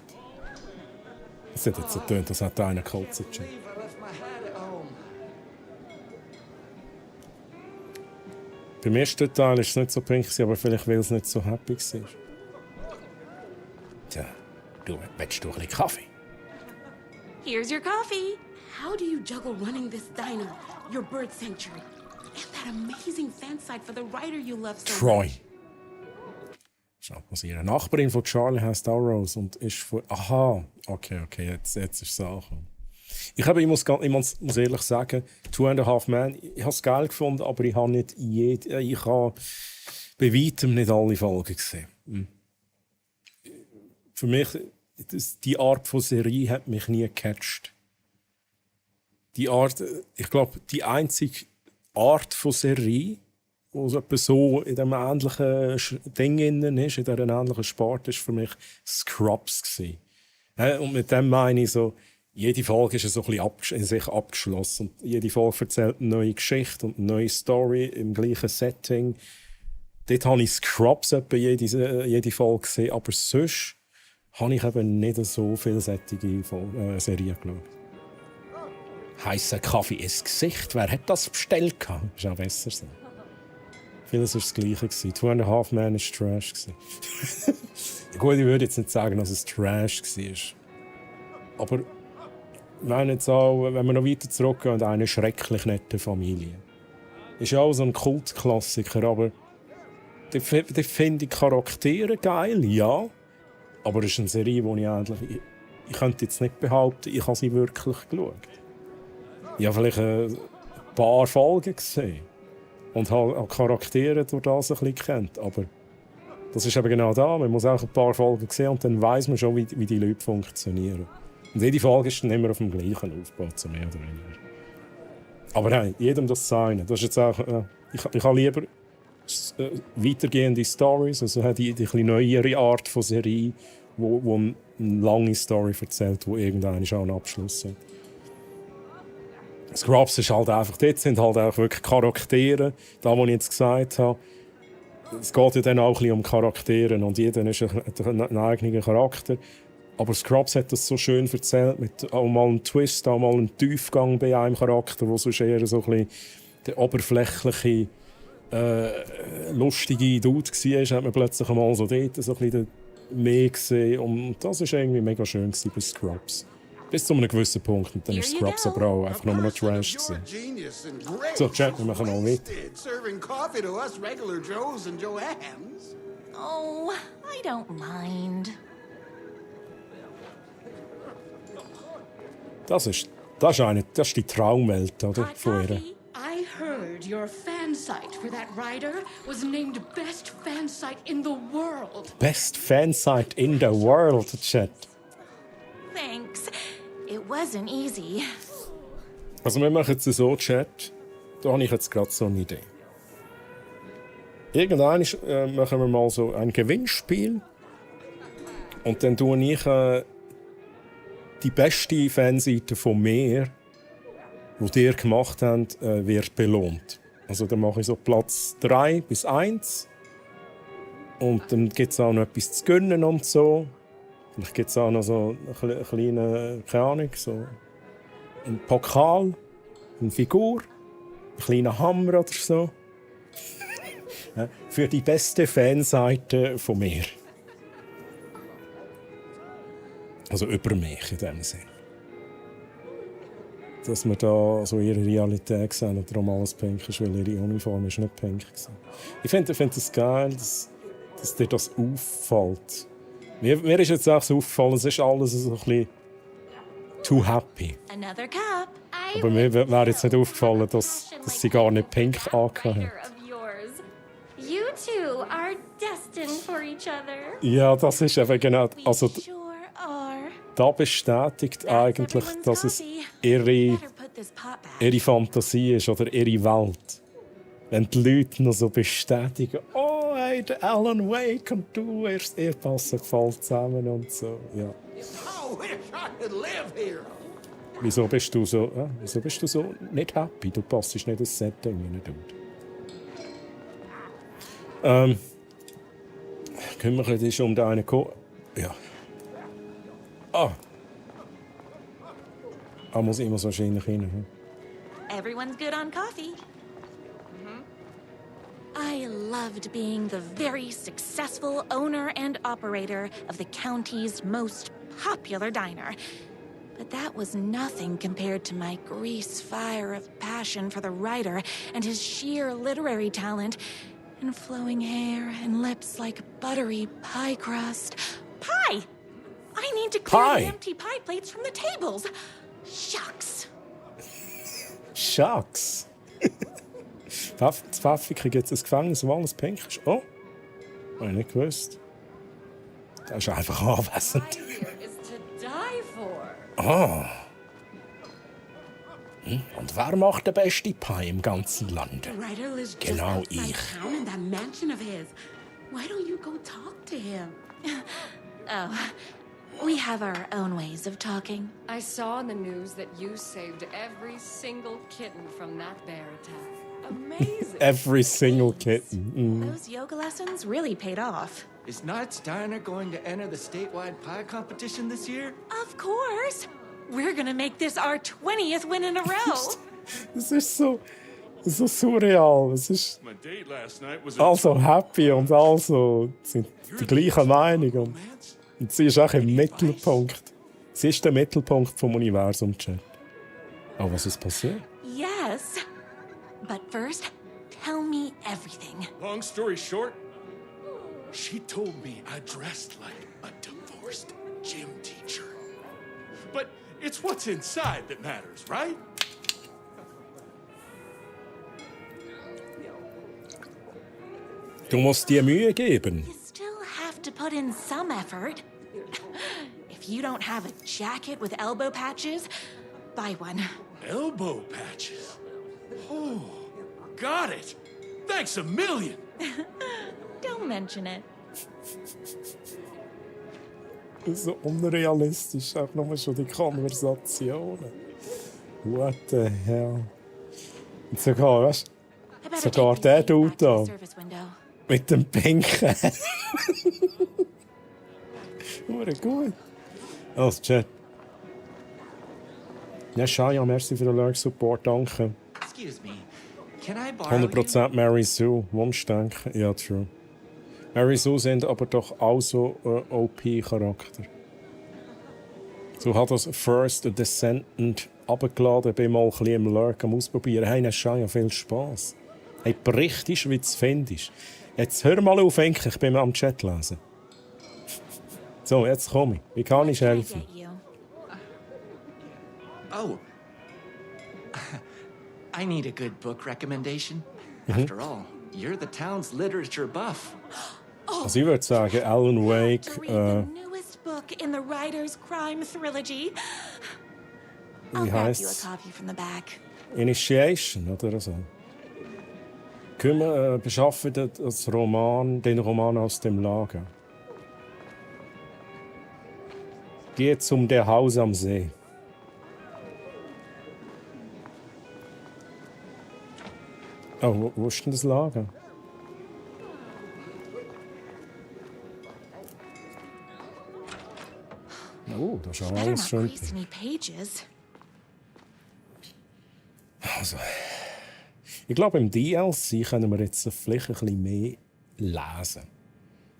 Es hat jetzt so getönt, als hätte einer gekotzt. Beim ersten Teil war es nicht so pink, aber vielleicht weil es nicht so happy war. Tja, willst du ein bisschen Kaffee? Here's your coffee. How do you juggle running this diner, your bird sanctuary, and that amazing fan site for the writer you love so Troy. much? Schau, also ihre Nachbarin von Charlie heißt auch Rose und ist von... Aha, okay, jetzt ist es angekommen. Ich muss ehrlich sagen, 2.5 Men, ich habe es geil gefunden, aber ich habe bei weitem nicht alle Folgen gesehen. Für mich, die Art von Serie hat mich nie gecatcht. Ich glaube, die einzige Art von Serie, wo so etwas so in diesem ähnlichen Ding ist, in dieser ähnlichen Sport, ist für mich Scrubs gewesen. Und mit dem meine ich so, jede Folge ist so ein bisschen in sich abgeschlossen. Und jede Folge erzählt eine neue Geschichte und eine neue Story im gleichen Setting. Dort habe ich Scrubs etwa jede Folge gesehen, aber sonst habe ich eben nicht so vielseitige Serien geschaut. Heißer Kaffee ins Gesicht, wer hat das bestellt? Das ist auch besser so. Vieles war das Gleiche. 2.5 Men war Trash. Gut, ich würde jetzt nicht sagen, dass es Trash war. Aber ich meine jetzt auch, wenn wir noch weiter zurückgehen, eine schrecklich nette Familie. Ist ja auch so ein Kultklassiker, aber die finde ich Charaktere geil, ja. Aber es ist eine Serie, die ich eigentlich... Ich könnte jetzt nicht behaupten, ich habe sie wirklich geschaut. Ich habe vielleicht ein paar Folgen gesehen und habe Charaktere durch das ein bisschen kennt. Aber das ist eben genau da. Man muss auch ein paar Folgen sehen und dann weiss man schon, wie die Leute funktionieren. Und jede Folge ist dann immer auf dem gleichen Aufbau, so mehr oder weniger. Aber nein, jedem das seine. Das ist jetzt auch, ich habe lieber weitergehende Stories, also die etwas neuere Art von Serie, wo eine lange Story erzählt, die irgendwann auch einen Abschluss hat. Scrubs ist halt einfach, dort sind halt auch wirklich Charaktere, da was ich jetzt gesagt habe. Es geht ja dann auch ein bisschen um Charaktere und jeder hat einen eigenen Charakter. Aber Scrubs hat das so schön erzählt, mit auch mal einem Twist, auch mal einem Tiefgang bei einem Charakter, wo sonst eher so ein bisschen der oberflächliche, lustige Dude war, hat man plötzlich mal so dort so ein bisschen mehr gesehen. Und das war irgendwie mega schön bei Scrubs. Bis zu einem gewissen Punkt. Und dann ist Scrubs aber auch einfach nur noch Trash gewesen. So, Chat, wir machen auch mit. Oh, I don't mind. Das ist die Traumwelt, oder? Von ihr. I heard your fan site for that rider was named best fan site in the world. Best Fansite in the world, Chat. Thanks. It wasn't easy. Also wir machen jetzt so, Chat. Da habe ich jetzt gerade so eine Idee. Irgendwann machen wir mal so ein Gewinnspiel. Und dann tue ich die beste Fanseite von mir, die ihr gemacht habt, wird belohnt. Also dann mache ich so Platz 3 bis 1. Und dann gibt es auch noch etwas zu gönnen und so. Vielleicht gibt es auch noch so eine kleine, keine Ahnung, so einen Pokal, eine Figur, einen kleinen Hammer oder so. Für die beste Fanseite von mir. Also über mich in dem Sinn. Dass wir da so ihre Realität sehen und darum alles pink ist, weil ihre Uniform ist nicht pink war. Ich finde es geil, dass dir das auffällt. Mir ist jetzt auch so aufgefallen, es ist alles so ein bisschen too happy. Another cup. Aber mir wäre jetzt nicht aufgefallen, dass sie gar nicht pink angehört hat. You two are destined for each other. Ja, das ist eben genau... Also, Sure are. da bestätigt eigentlich, dass es ihre Fantasie ist oder ihre Welt. Wenn die Leute noch so bestätigen, oh, hey, der Alan Wake und du, ihr passen voll zusammen und so. Ja. Wieso bist du so nicht happy? Du passt nicht ins Setting rein, Dude. Kümmere dich um deine Ja. Muss immer so wahrscheinlich rein. Everyone's good on coffee. I loved being the very successful owner and operator of the county's most popular diner. But that was nothing compared to my grease fire of passion for the writer and his sheer literary talent and flowing hair and lips like buttery pie crust. Pie! I need to clear the empty pie plates from the tables. Shucks. Shucks. Pfaffi kriegt jetzt ein Gefängnis, wo alles pink ist. Oh, habe ich nicht gewusst. Der ist einfach anwesend. Oh. Und wer macht den besten Pie im ganzen Land? Genau ich. Why don't you go talk to him? Oh, we have our own ways of talking. I saw in the news that you saved every single kitten from that bear attack. Amazing. Every single kitten. Those yoga lessons really paid off. Is Knight's Diner going to enter the statewide pie competition this year? Of course. We're gonna make this our 20th win in a row. Das ist so surreal. Es ist My date last night was also happy und also sind die gleichen Meinung. Und sie ist auch im Mittelpunkt. Sie ist der Mittelpunkt vom Universum, Chat. Oh, was ist passiert? Yes. But first, tell me everything. Long story short, she told me I dressed like a divorced gym teacher. But it's what's inside that matters, right? Du musst dir Mühe geben. You still have to put in some effort. If you don't have a jacket with elbow patches, buy one. Elbow patches. Oh, got it. Thanks a million. Don't mention it. So unrealistisch, auch nochmal schon die Konversationen. What the hell? Und sogar, weißt I better sogar take der these things Dude back to da the service window. mit dem Pinken. Hure gut. Also, Chat. Ja, Shaya, merci für den Lurk-Support, danke. Excuse me. Can I borrow you? 100% Mary Sue, Wunschdenken, ja, true. Mary Sue sind aber doch auch so OP-Charakter. So hat das First Descendant abgeladen, bin mal ein bisschen im Lurk am Ausprobieren. Hey, das ist ja viel Spass. Hey, berichtest, wie du es findest. Jetzt hör mal auf, Enkel, ich bin am Chat lesen. So, jetzt komme ich. Wie kann ich helfen? Get you. Oh. I need a good book recommendation. After all, you're the town's literature buff. Also ich würde sagen, Alan Wake, To read the newest book in the Writer's Crime Trilogy. I'll wie grab you a heisst's? copy from the back. Initiation, oder so. Beschaffen den Roman aus dem Lager. Geh zum Der Haus am See. Oh, wo ist denn das Lager? Oh, da ist auch Better alles not schön. crease any pages. Also, ich glaube, im DLC können wir jetzt vielleicht ein bisschen mehr lesen.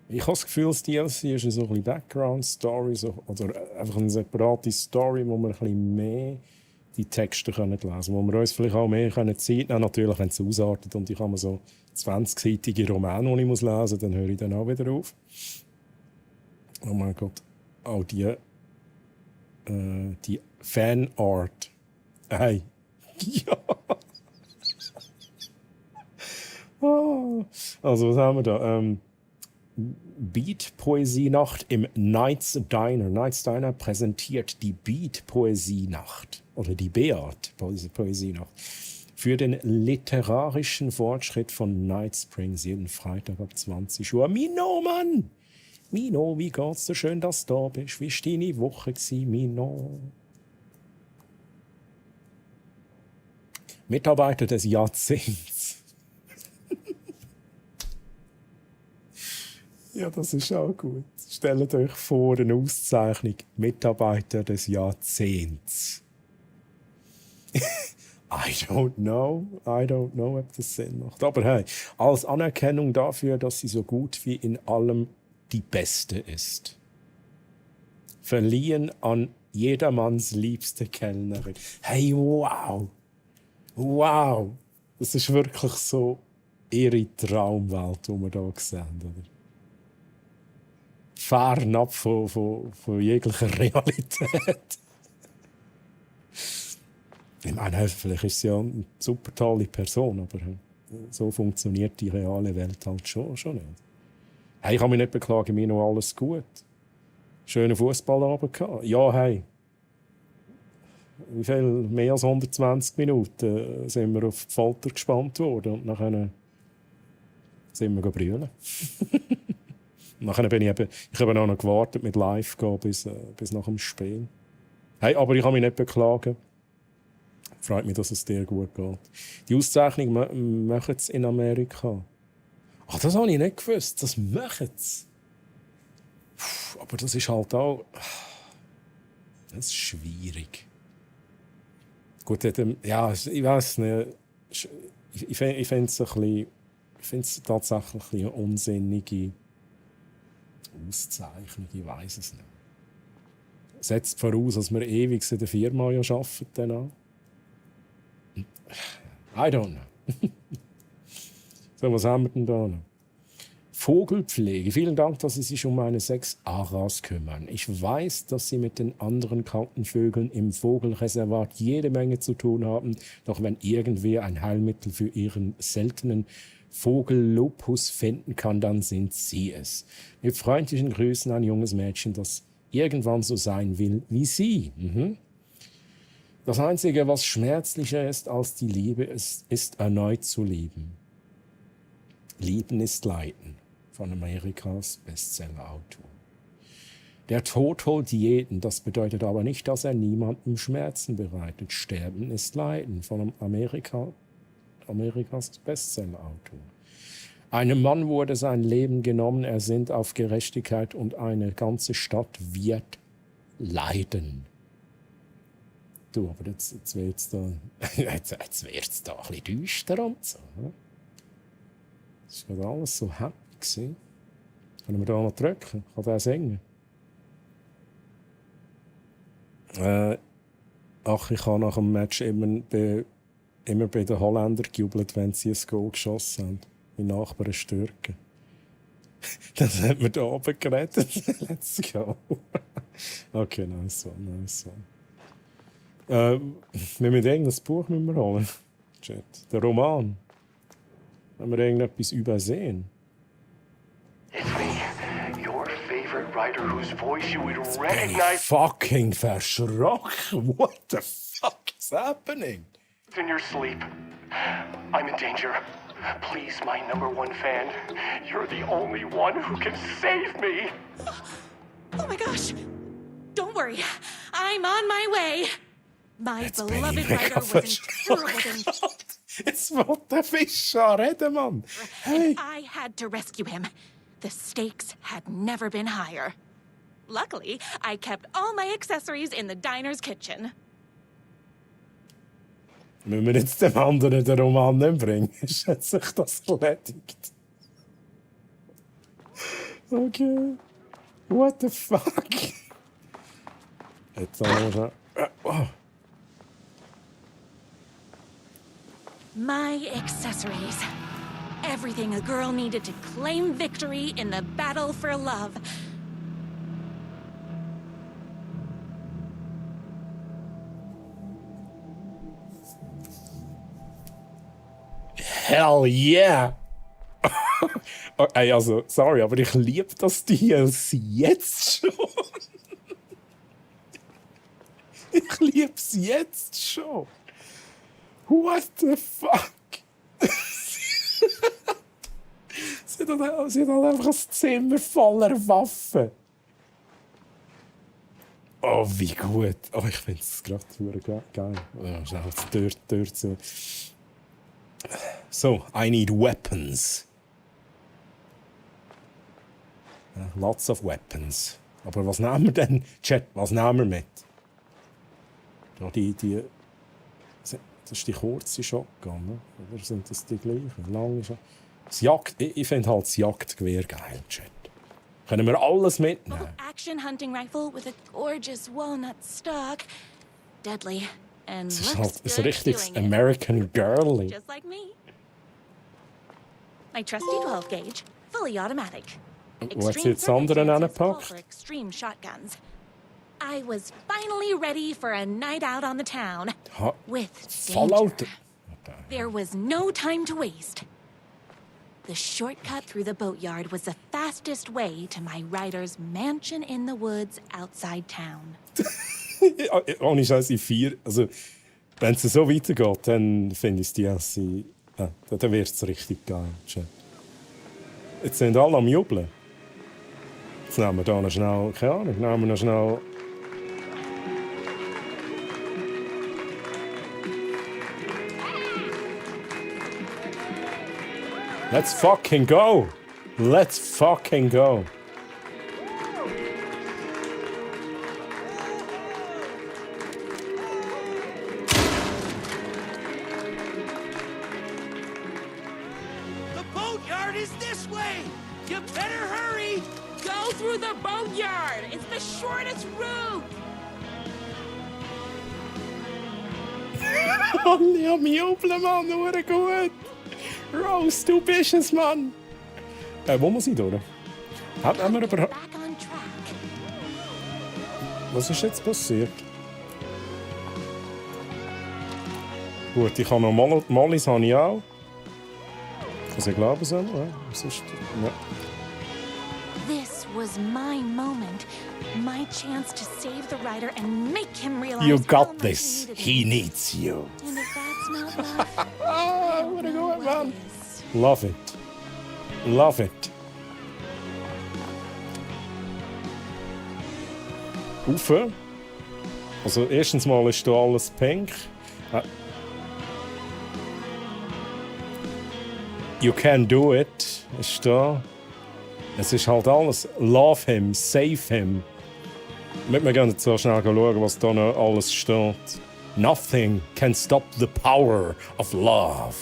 Ich habe das Gefühl, das DLC ist so ein bisschen Background-Story oder einfach eine separate Story, wo wir ein bisschen mehr die Texte können lesen können. Wo wir uns vielleicht auch mehr Zeit nehmen, natürlich, wenn es ausartet und ich habe so 20-seitige Romane, die ich lesen muss, dann höre ich dann auch wieder auf. Oh mein Gott, auch die Fanart. Hey, ja. Also, was haben wir da? Beat-Poesie-Nacht im Knight's Diner. Knight's Diner präsentiert die Beat-Poesie-Nacht. Oder die Beat-Poesie-Nacht. Für den literarischen Fortschritt von Night Springs jeden Freitag ab 20 Uhr. Mino, Mann! Mino, wie geht's dir? Schön, dass du da bist. Wie war deine Woche, Mino? Mitarbeiter des Jahrzehnts. Ja, das ist auch gut. Stellt euch vor, eine Auszeichnung Mitarbeiter des Jahrzehnts. I don't know, ob das Sinn macht. Aber hey, als Anerkennung dafür, dass sie so gut wie in allem die Beste ist. Verliehen an jedermanns liebste Kellnerin. Hey, wow! Wow! Das ist wirklich so ihre Traumwelt, die wir hier sehen, oder? Fernab von jeglicher Realität. Ich meine, vielleicht ist sie ja eine super tolle Person, aber so funktioniert die reale Welt halt schon nicht. Hey, ich kann mich nicht beklagen, mir noch alles gut. Schönen Fußballabend gehabt. Ja, hey. Wie viel? Mehr als 120 Minuten sind wir auf die Folter gespannt worden und nachher sind wir brüllen. Nachher bin ich habe auch noch gewartet mit Live gehen bis nach dem Spiel. Hey, aber ich kann mich nicht beklagen. Freut mich, dass es dir gut geht. Die Auszeichnung machen sie in Amerika. Ach, das habe ich nicht gewusst. Das machen sie. Aber das ist halt auch... Das ist schwierig. Gut, ja, ich weiß nicht. Ich finde es tatsächlich eine unsinnige Auszeichnung. Ich weiß es nicht. Setzt voraus, dass wir ewig in der Firma ja arbeiten. Dann auch. I don't know. So, was haben wir denn da noch? Vogelpflege. Vielen Dank, dass Sie sich um meine 6 Aras kümmern. Ich weiß, dass Sie mit den anderen kranken Vögeln im Vogelreservat jede Menge zu tun haben. Doch wenn irgendwer ein Heilmittel für Ihren seltenen Vogellupus finden kann, dann sind Sie es. Mit freundlichen Grüßen ein junges Mädchen, das irgendwann so sein will wie Sie. Das Einzige, was schmerzlicher ist als die Liebe, ist erneut zu lieben. Lieben ist Leiden. Von Amerikas Bestsellerautor. Der Tod holt jeden, das bedeutet aber nicht, dass er niemandem Schmerzen bereitet. Sterben ist Leiden. Von Amerikas Bestsellerautor. Einem Mann wurde sein Leben genommen, er sinnt auf Gerechtigkeit und eine ganze Stadt wird leiden. Du, aber jetzt wird es da, jetzt wird's da ein bisschen düster und so. Das war gerade alles so happy gewesen. Können wir da noch drücken? Kann der singen? Ach, ich habe nach dem Match immer bei den Holländern gejubelt, wenn sie ein Goal geschossen haben. Meine Nachbarn stürken. Dann hat man da oben gerettet. Let's go. Okay, nice one. Wir müssen irgendein Buch holen. Chat. Der Roman. Haben wir irgendetwas übersehen? It's me, your favorite writer whose voice you would Bin ich recognize fucking verschrocken. What the fuck is happening? in your sleep. I'm in danger. Please, my #1 fan, you're the only one who can save me. Oh my gosh! Don't worry, I'm on my way. My Jetzt bin ich beloved mega writer was in terrible danger. verschrocken. Jetzt will der Fischer reden, Mann. Hey. I had to rescue him. The stakes had never been higher. Luckily, I kept all my accessories in the diner's kitchen. Müssen wir jetzt dem anderen den Roman nicht bringen? Ist jetzt sich das erledigt? Okay. What the fuck? Jetzt haben wir oh. My accessories. Everything a girl needed to claim victory in the battle for love. Hell yeah! Ey, also, sorry, aber ich liebe das DLC jetzt schon. Ich liebe es jetzt schon. What the fuck? Sie hat einfach ein Zimmer voller Waffen. Oh, wie gut. Oh, ich finde es gerade geil. Ja, schnell die Tür zu. So, I need weapons. Lots of weapons. Aber was nehmen wir denn? Chat, was nehmen wir mit? Ja, das ist die kurze Shotgun, ne? Oder sind das die gleichen? Lange ich finde halt das Jagdgewehr geil, Chat. Können wir alles mitnehmen? Action hunting rifle with a gorgeous walnut stock. Deadly. And Das ist looks halt ein good richtiges doing it. American Girlie. Just like me. My trusty 12 gauge, fully automatic. Wo hat sie jetzt das andere circumstances call reingepackt? for extreme shotguns. I was finally ready for a night out on the town. With Fallout. danger. There was no time to waste. The shortcut through the boatyard was the fastest way to my writer's mansion in the woods outside town. Ohne Scheiß, in 4. Also, wenn es so weitergeht, dann finde ich es DLC. Dann wird es richtig geil. Chat. Jetzt sind alle am Jubeln. Jetzt nehmen wir da noch schnell, keine Ahnung, nehmen wir noch schnell. Let's fucking go! Let's fucking go! The boatyard is this way! You better hurry! Go through the boatyard. It's the shortest route. Mann, ich hab mich jubeln, Mann, nur gut! Rose, du bist es, Mann! Wo muss ich durch? Haben wir überhaupt... Back on track. Was ist jetzt passiert? Gut, ich habe noch Mollis habe ich auch. Was ich glaube so. Ja, sonst, ja. This was my moment. My chance to save the rider and make him realize You how got much this. he needed He me. needs you. And if that's not love, Oh, what a then good what man. is? Love it. Love it. Ufe. Also erstens mal ist da alles pink. You can do it. Ist da. Es ist halt alles. Love him, save him. Wir gehen jetzt so schnell schauen, was da noch alles steht. Nothing can stop the power of love.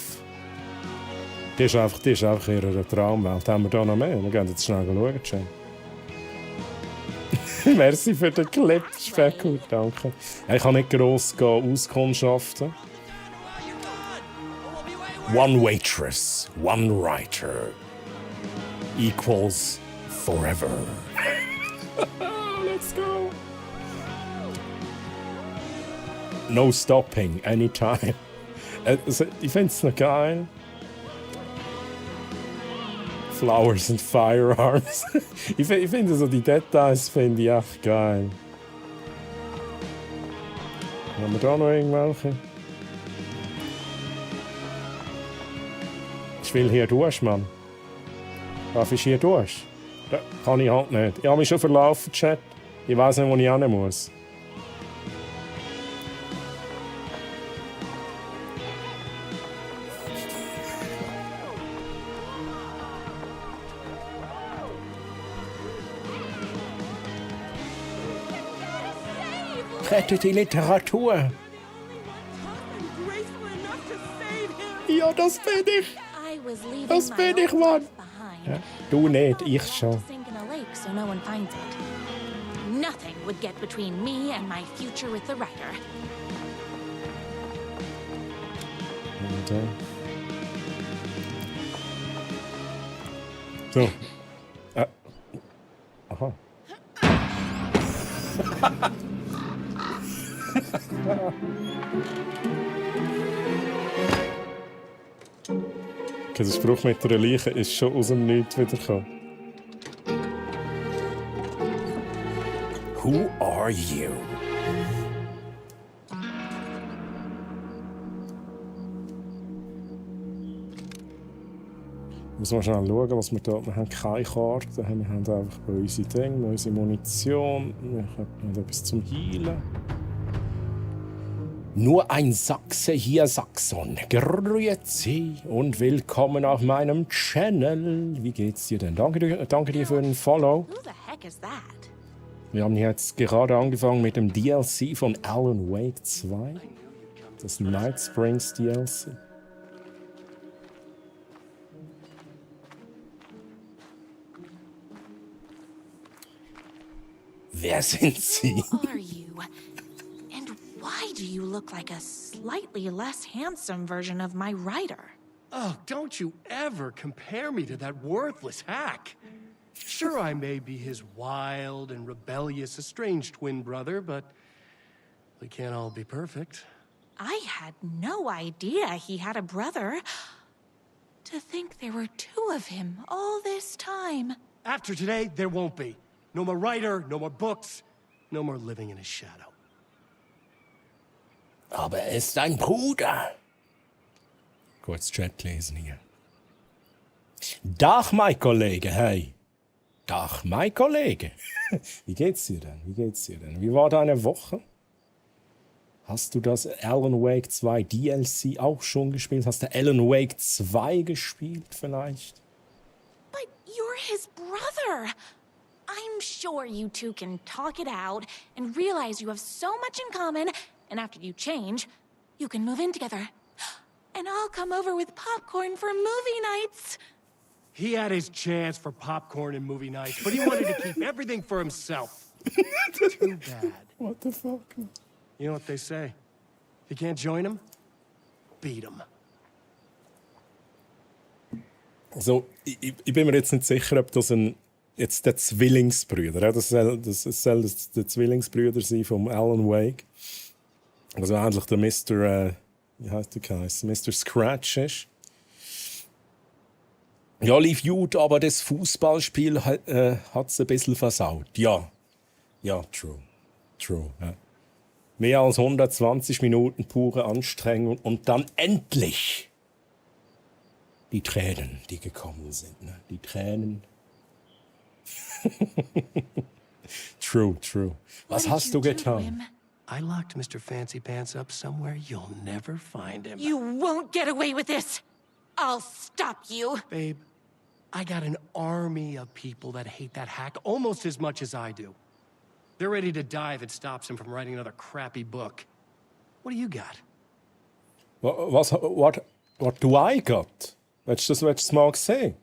Das ist einfach ihre Traumwelt. Haben wir da noch mehr? Wir gehen jetzt schnell schauen, Jen. Merci für den Clip, Speckle, danke. Ich kann nicht gross auskundschaften. One waitress, one writer equals forever. Let's go. No stopping, anytime. Ich finde es noch geil. Flowers and Firearms. ich finde so die Details finde ich echt geil. Haben wir da noch irgendwelche? Ich will hier durch, Mann. Darf ich hier durch? Da kann ich halt nicht. Ich habe mich schon verlaufen, Chat. Ich weiß nicht, wo ich hin muss. Rettet die Literatur. And graceful enough to save him. Ja, das bin ich. I was leaving Das my bin ich, old Mann. stuff behind. Ja, du nicht, ich To schon. sink in a lake so no one finds it. Nothing would get between me and my future with the rider. Und, so. Aha. Okay, der Spruch mit der Leiche ist schon aus dem Nichts wiedergekommen. Who are you? Muss man schnell schauen, was wir da. Wir haben keine Karte, wir haben einfach bei unsere Dinge, unsere Munition, wir haben etwas zum Heilen. Nur ein Sachse hier, Saxon. Grüezi und willkommen auf meinem Channel. Wie geht's dir denn? Danke dir für den Follow. Who the heck is that? Wir haben jetzt gerade angefangen mit dem DLC von Alan Wake 2. Das Night Springs DLC. Wer sind Sie? Who are you? And why do you look like a slightly less handsome version of my rider? Oh, don't you ever compare me to that worthless hack. Sure, I may be his wild and rebellious estranged twin brother, but we can't all be perfect. I had no idea he had a brother. To think there were two of him all this time. After today, there won't be. No more writer, no more books, no more living in his shadow. Aber er ist dein Bruder. Kurz Chat lesen hier. Dach, mein Kollege, hey. Dach, mein Kollege. Wie geht's dir denn? Wie war deine Woche? Hast du das Alan Wake 2 DLC auch schon gespielt? Hast du Alan Wake 2 gespielt vielleicht? But you're his brother. I'm sure you two can talk it out and realize you have so much in common, and after you change, you can move in together. And I'll come over with popcorn for movie nights. He had his chance for popcorn and movie nights, but he wanted to keep everything for himself. Too bad. What the fuck? You know what they say? If you can't join him, beat him. Also, ich bin mir jetzt nicht sicher, ob das jetzt der Zwillingsbrüder, ja, das soll der Zwillingsbrüder sein vom Alan Wake. Also eigentlich der Mr. Wie heißt der geheißen? Mr. Scratch ist. Ja, lief gut, aber das Fußballspiel hat es ein bisschen versaut. Ja, true. Ja. Mehr als 120 Minuten pure Anstrengung und dann endlich die Tränen, die gekommen sind. Ne? Die Tränen. True. Was hast du getan? I locked Mr. Fancy Pants up somewhere you'll never find him. You won't get away with this. I'll stop you. Babe, I got an army of people that hate that hack almost as much as I do. They're ready to die if it stops him from writing another crappy book. What do you got? What do I got? Willst du das mal sehen?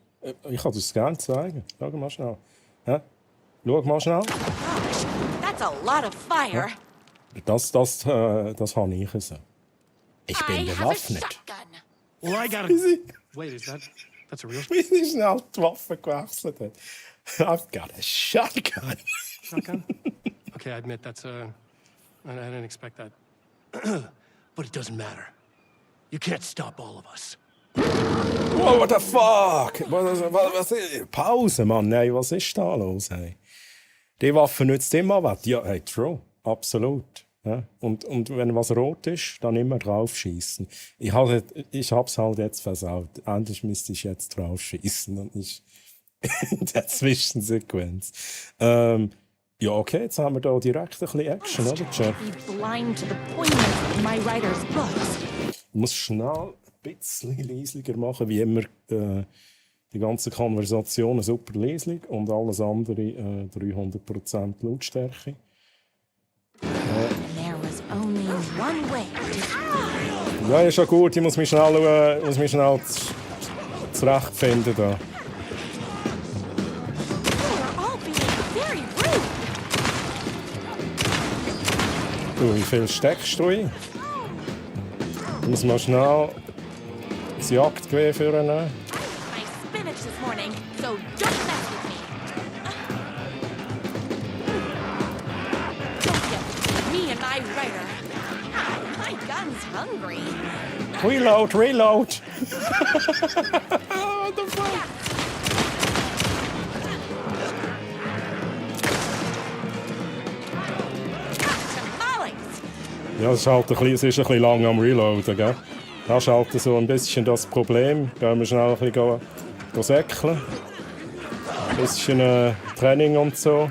Ich kann das gerne zeigen. Schau mal schnell. Ja? Schau mal schnell. Gosh, that's a lot of fire. Das habe ich so. Ich bin bewaffnet. Well, I got a... Wait, that's a real... Wie sie schnell die Waffe gewechselt hat. I've got a shotgun. Shotgun? Okay, I admit that's I didn't expect that. But it doesn't matter. You can't stop all of us. Oh, what the fuck? Was Pause, Mann. Nein, was ist da los? Hey? Die Waffe nützt immer was. Ja, hey, true. Absolut. Ja. Und wenn was rot ist, dann immer drauf schießen. Ich hab's halt jetzt versaut. Eigentlich müsste ich jetzt drauf schießen und nicht in der Zwischensequenz. Ja, okay, jetzt haben wir da direkt ein bisschen Action, oder, Jeff? Ich muss schnell ein bisschen leislicher machen, wie immer die ganze Konversation super leislich und alles andere 300% Lautstärke. Ja, ist schon gut. Ich muss mich schnell zurechtfinden da. Du, wie viel steckst du ein? Ich muss mal schnell das Jagdgewehr vornehmen. Reload! What the fuck? Ja, es ist ein bisschen lang am Reloaden, gell? Das ist halt so ein bisschen das Problem. Da müssen wir schnell ein bisschen säckeln. Ein bisschen Training und so.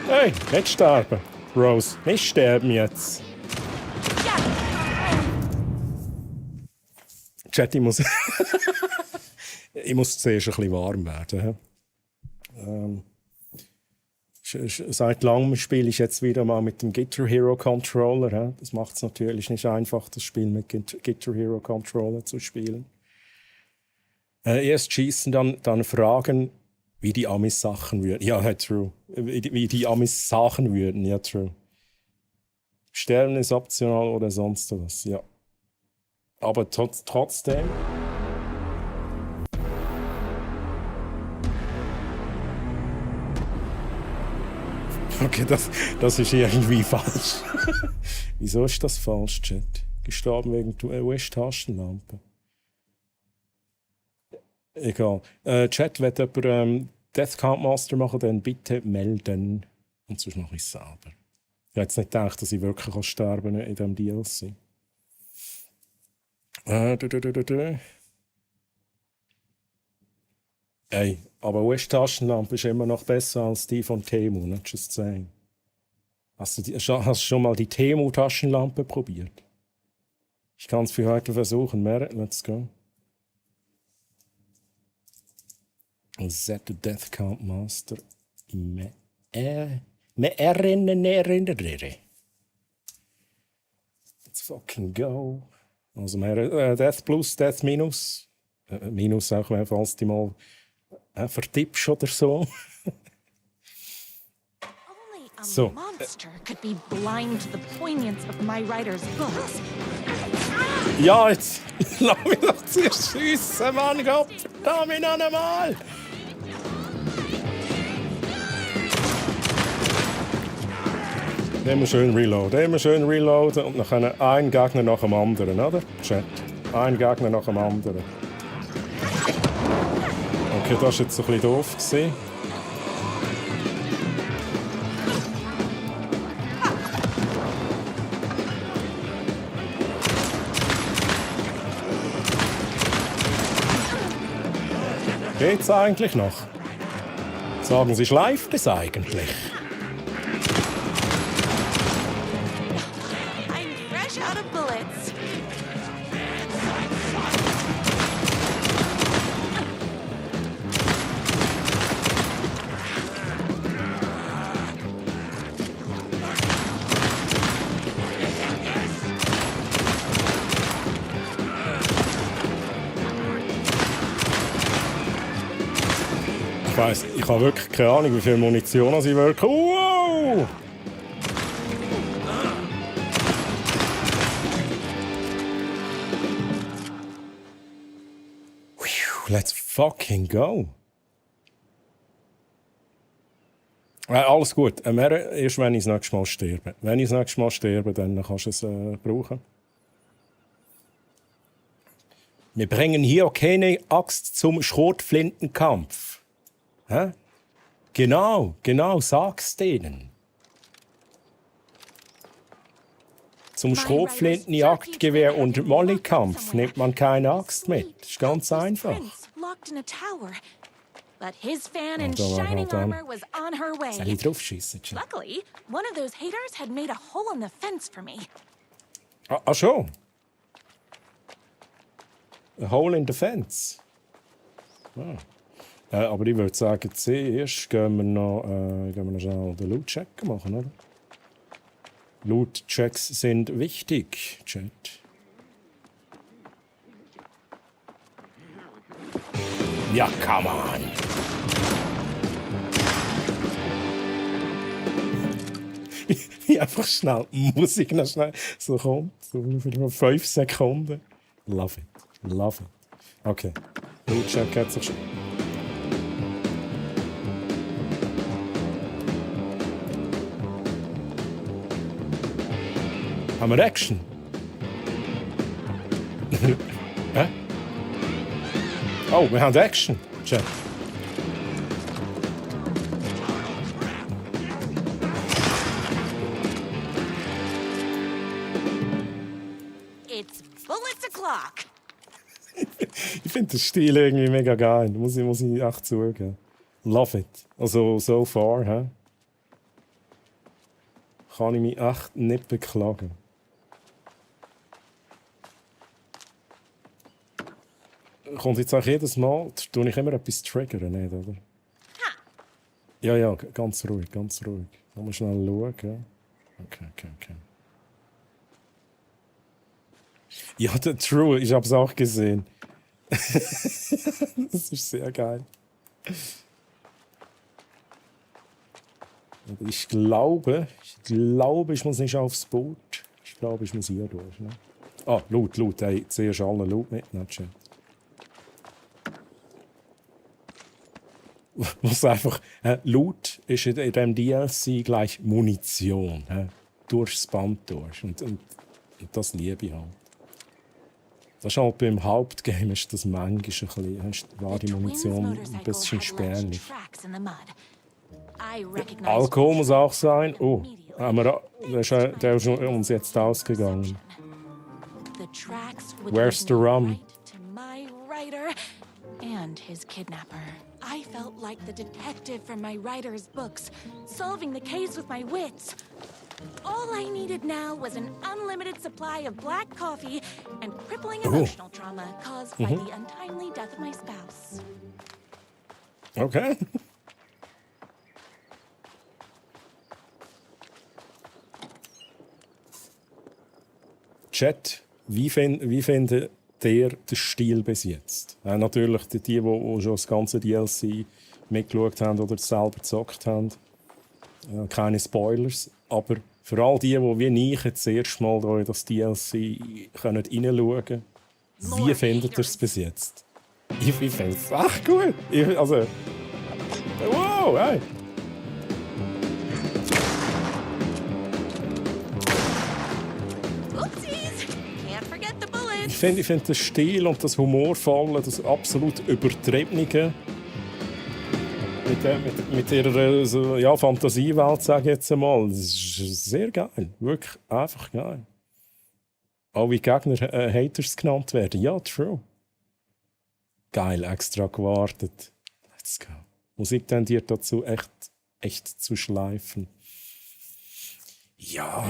Hey, nicht sterben, Rose. Nicht sterben jetzt. Chat, ich muss zuerst ein bisschen warm werden. Seit langem spiele ich jetzt wieder mal mit dem Guitar Hero Controller. Das macht es natürlich nicht einfach, das Spiel mit Guitar Hero Controller zu spielen. Erst schießen, dann fragen, wie die Amis Sachen würden. Ja, true. Wie die Amis Sachen würden, ja, true. Sterben ist optional oder sonst was, ja. Aber trotzdem... Okay, das ist irgendwie falsch. Wieso ist das falsch, Chat? Gestorben wegen US-Taschenlampe. Egal. Chat, wenn jemand Death Count Master machen, dann bitte melden. Und sonst mache ich es selber. Ich habe jetzt nicht gedacht, dass ich wirklich sterben kann in diesem DLC. Ey, Aber US-Taschenlampe ist immer noch besser als die von Temu, not just saying. Hast du schon mal die Temu-Taschenlampe probiert? Ich kann es für heute versuchen. Merit, let's go. Set the Death Count Master. Let's fucking go. Also Death plus, Death minus. Minus auch, falls du mal vertippst oder so. A monster could be blind to the poignance of my writer's books. Ja, jetzt lass mich doch zuerst schiessen, Mann, Gott, da mich noch einmal! Immer schön reloaden und dann ein Gegner nach dem anderen, oder? Chat. Ein Gegner nach dem anderen. Okay, das war jetzt ein bisschen doof gewesen. Geht's eigentlich noch? Sagen Sie, schleift es eigentlich? I'm fresh out of bullets. Ich habe wirklich keine Ahnung, wie viel Munition sie wirken. Wow! Let's fucking go! Alles gut. Erst wenn ich das nächste Mal sterbe. Wenn ich das nächste Mal sterbe, dann kannst du es brauchen. Wir bringen hier keine Axt zum Schrotflintenkampf. Hä? Genau, sag's denen. Zum Schrotflinten-Jagdgewehr und Mollykampf nimmt man keine Axt mit. Das ist ganz einfach. Locked in a tower. But his fan in shining armor was on her way. Soll ich draufschiessen? Luckily, one of those haters had made a hole in the fence for me. Ah, schon? A hole in the fence? Ah. Aber ich würde sagen, zuerst gehen wir noch schnell den Loot-Check machen, oder? Loot-Checks sind wichtig, Chat. Ja, come on! Wie einfach schnell Musik noch schnell so kommt, so für 5 Sekunden. Love it. Okay, Loot-Check hat sich schon... Haben wir Action? Hä? Oh, wir haben Action. Chat. It's bullets o'clock. Ich finde den Stil irgendwie mega geil. Muss ich echt zugeben. Love it. Also, so far, hä? Kann ich mich echt nicht beklagen. Kommt jetzt auch jedes Mal, tue ich immer etwas triggern, nicht, oder? Ja, ganz ruhig. Mal schnell schauen, ja. Okay. Ja, true, ich habe es auch gesehen. Das ist sehr geil. Ich glaube, ich muss nicht aufs Boot. Ich glaube, ich muss hier durch. Ne? Ah, Loot. Hey, zuerst alle Loot mitnehmen. Was einfach, Loot ist in diesem DLC gleich Munition. Durchs Band durch. Und das liebe ich halt. Das ist halt beim Hauptgame ist das manchmal ein bisschen, war die Munition ein bisschen spärlich. Alkohol muss auch sein. Oh, der ist uns jetzt ausgegangen. Where's the rum? And his kidnapper. I felt like the detective from my writer's books, solving the case with my wits. All I needed now was an unlimited supply of black coffee and crippling emotional trauma caused by the untimely death of my spouse. Okay. Chat, wie findet ihr den Stil bis jetzt? Natürlich die schon das ganze DLC mitgeschaut haben oder selber gezockt haben. Keine Spoilers. Aber für all die wie ich jetzt das erste Mal da in das DLC reinschauen können, wie findet ihr es bis jetzt? Ich finde es echt gut. Wow, hey! Ich finde den Stil und das Humorvolle, das absolut Übertriebene mit ihrer Fantasiewelt, sage ich jetzt einmal, das ist sehr geil. Wirklich einfach geil. Alle Gegner Haters genannt werden. Ja, true. Geil, extra gewartet. Let's go. Musik tendiert dazu, echt zu schleifen. Ja,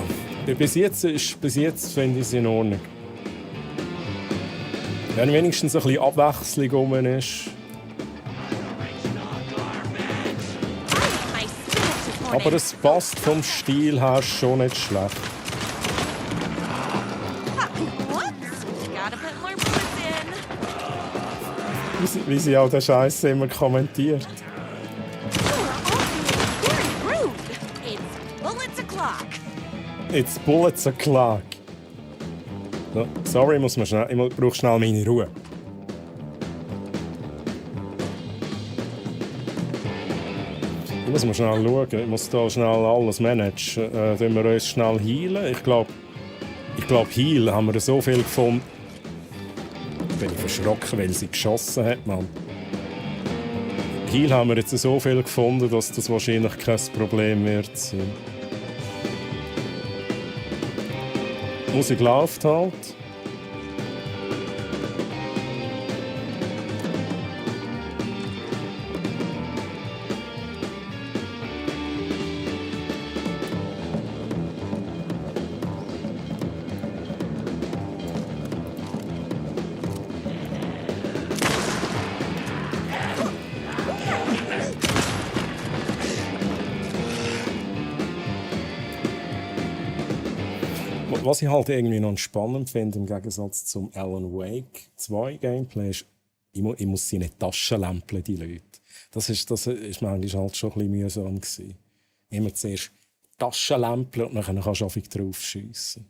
bis jetzt finde ich es in Ordnung. Wenn wenigstens ein bisschen Abwechslung rum ist. Aber es passt vom Stil her schon nicht schlecht. Wie sie auch den Scheiß immer kommentiert. It's bullets o'clock. No, sorry, ich brauche schnell meine Ruhe. Ich muss mal schnell schauen. Ich muss hier schnell alles managen. Können wir uns schnell heilen? Ich glaube, Heal haben wir so viel gefunden. Bin ich verschrocken, weil sie geschossen hat, Mann. Heal haben wir jetzt so viel gefunden, dass das wahrscheinlich kein Problem wird sein. Die Musik läuft halt. Was ich halt irgendwie noch spannend finde, im Gegensatz zum Alan Wake 2 Gameplay, ist, ich muss sie nicht Taschenlämpeln, die Leute. Das ist manchmal halt schon ein bisschen mühsam gewesen. Immer zuerst Taschenlämpeln und dann kannst du einfach drauf schiessen.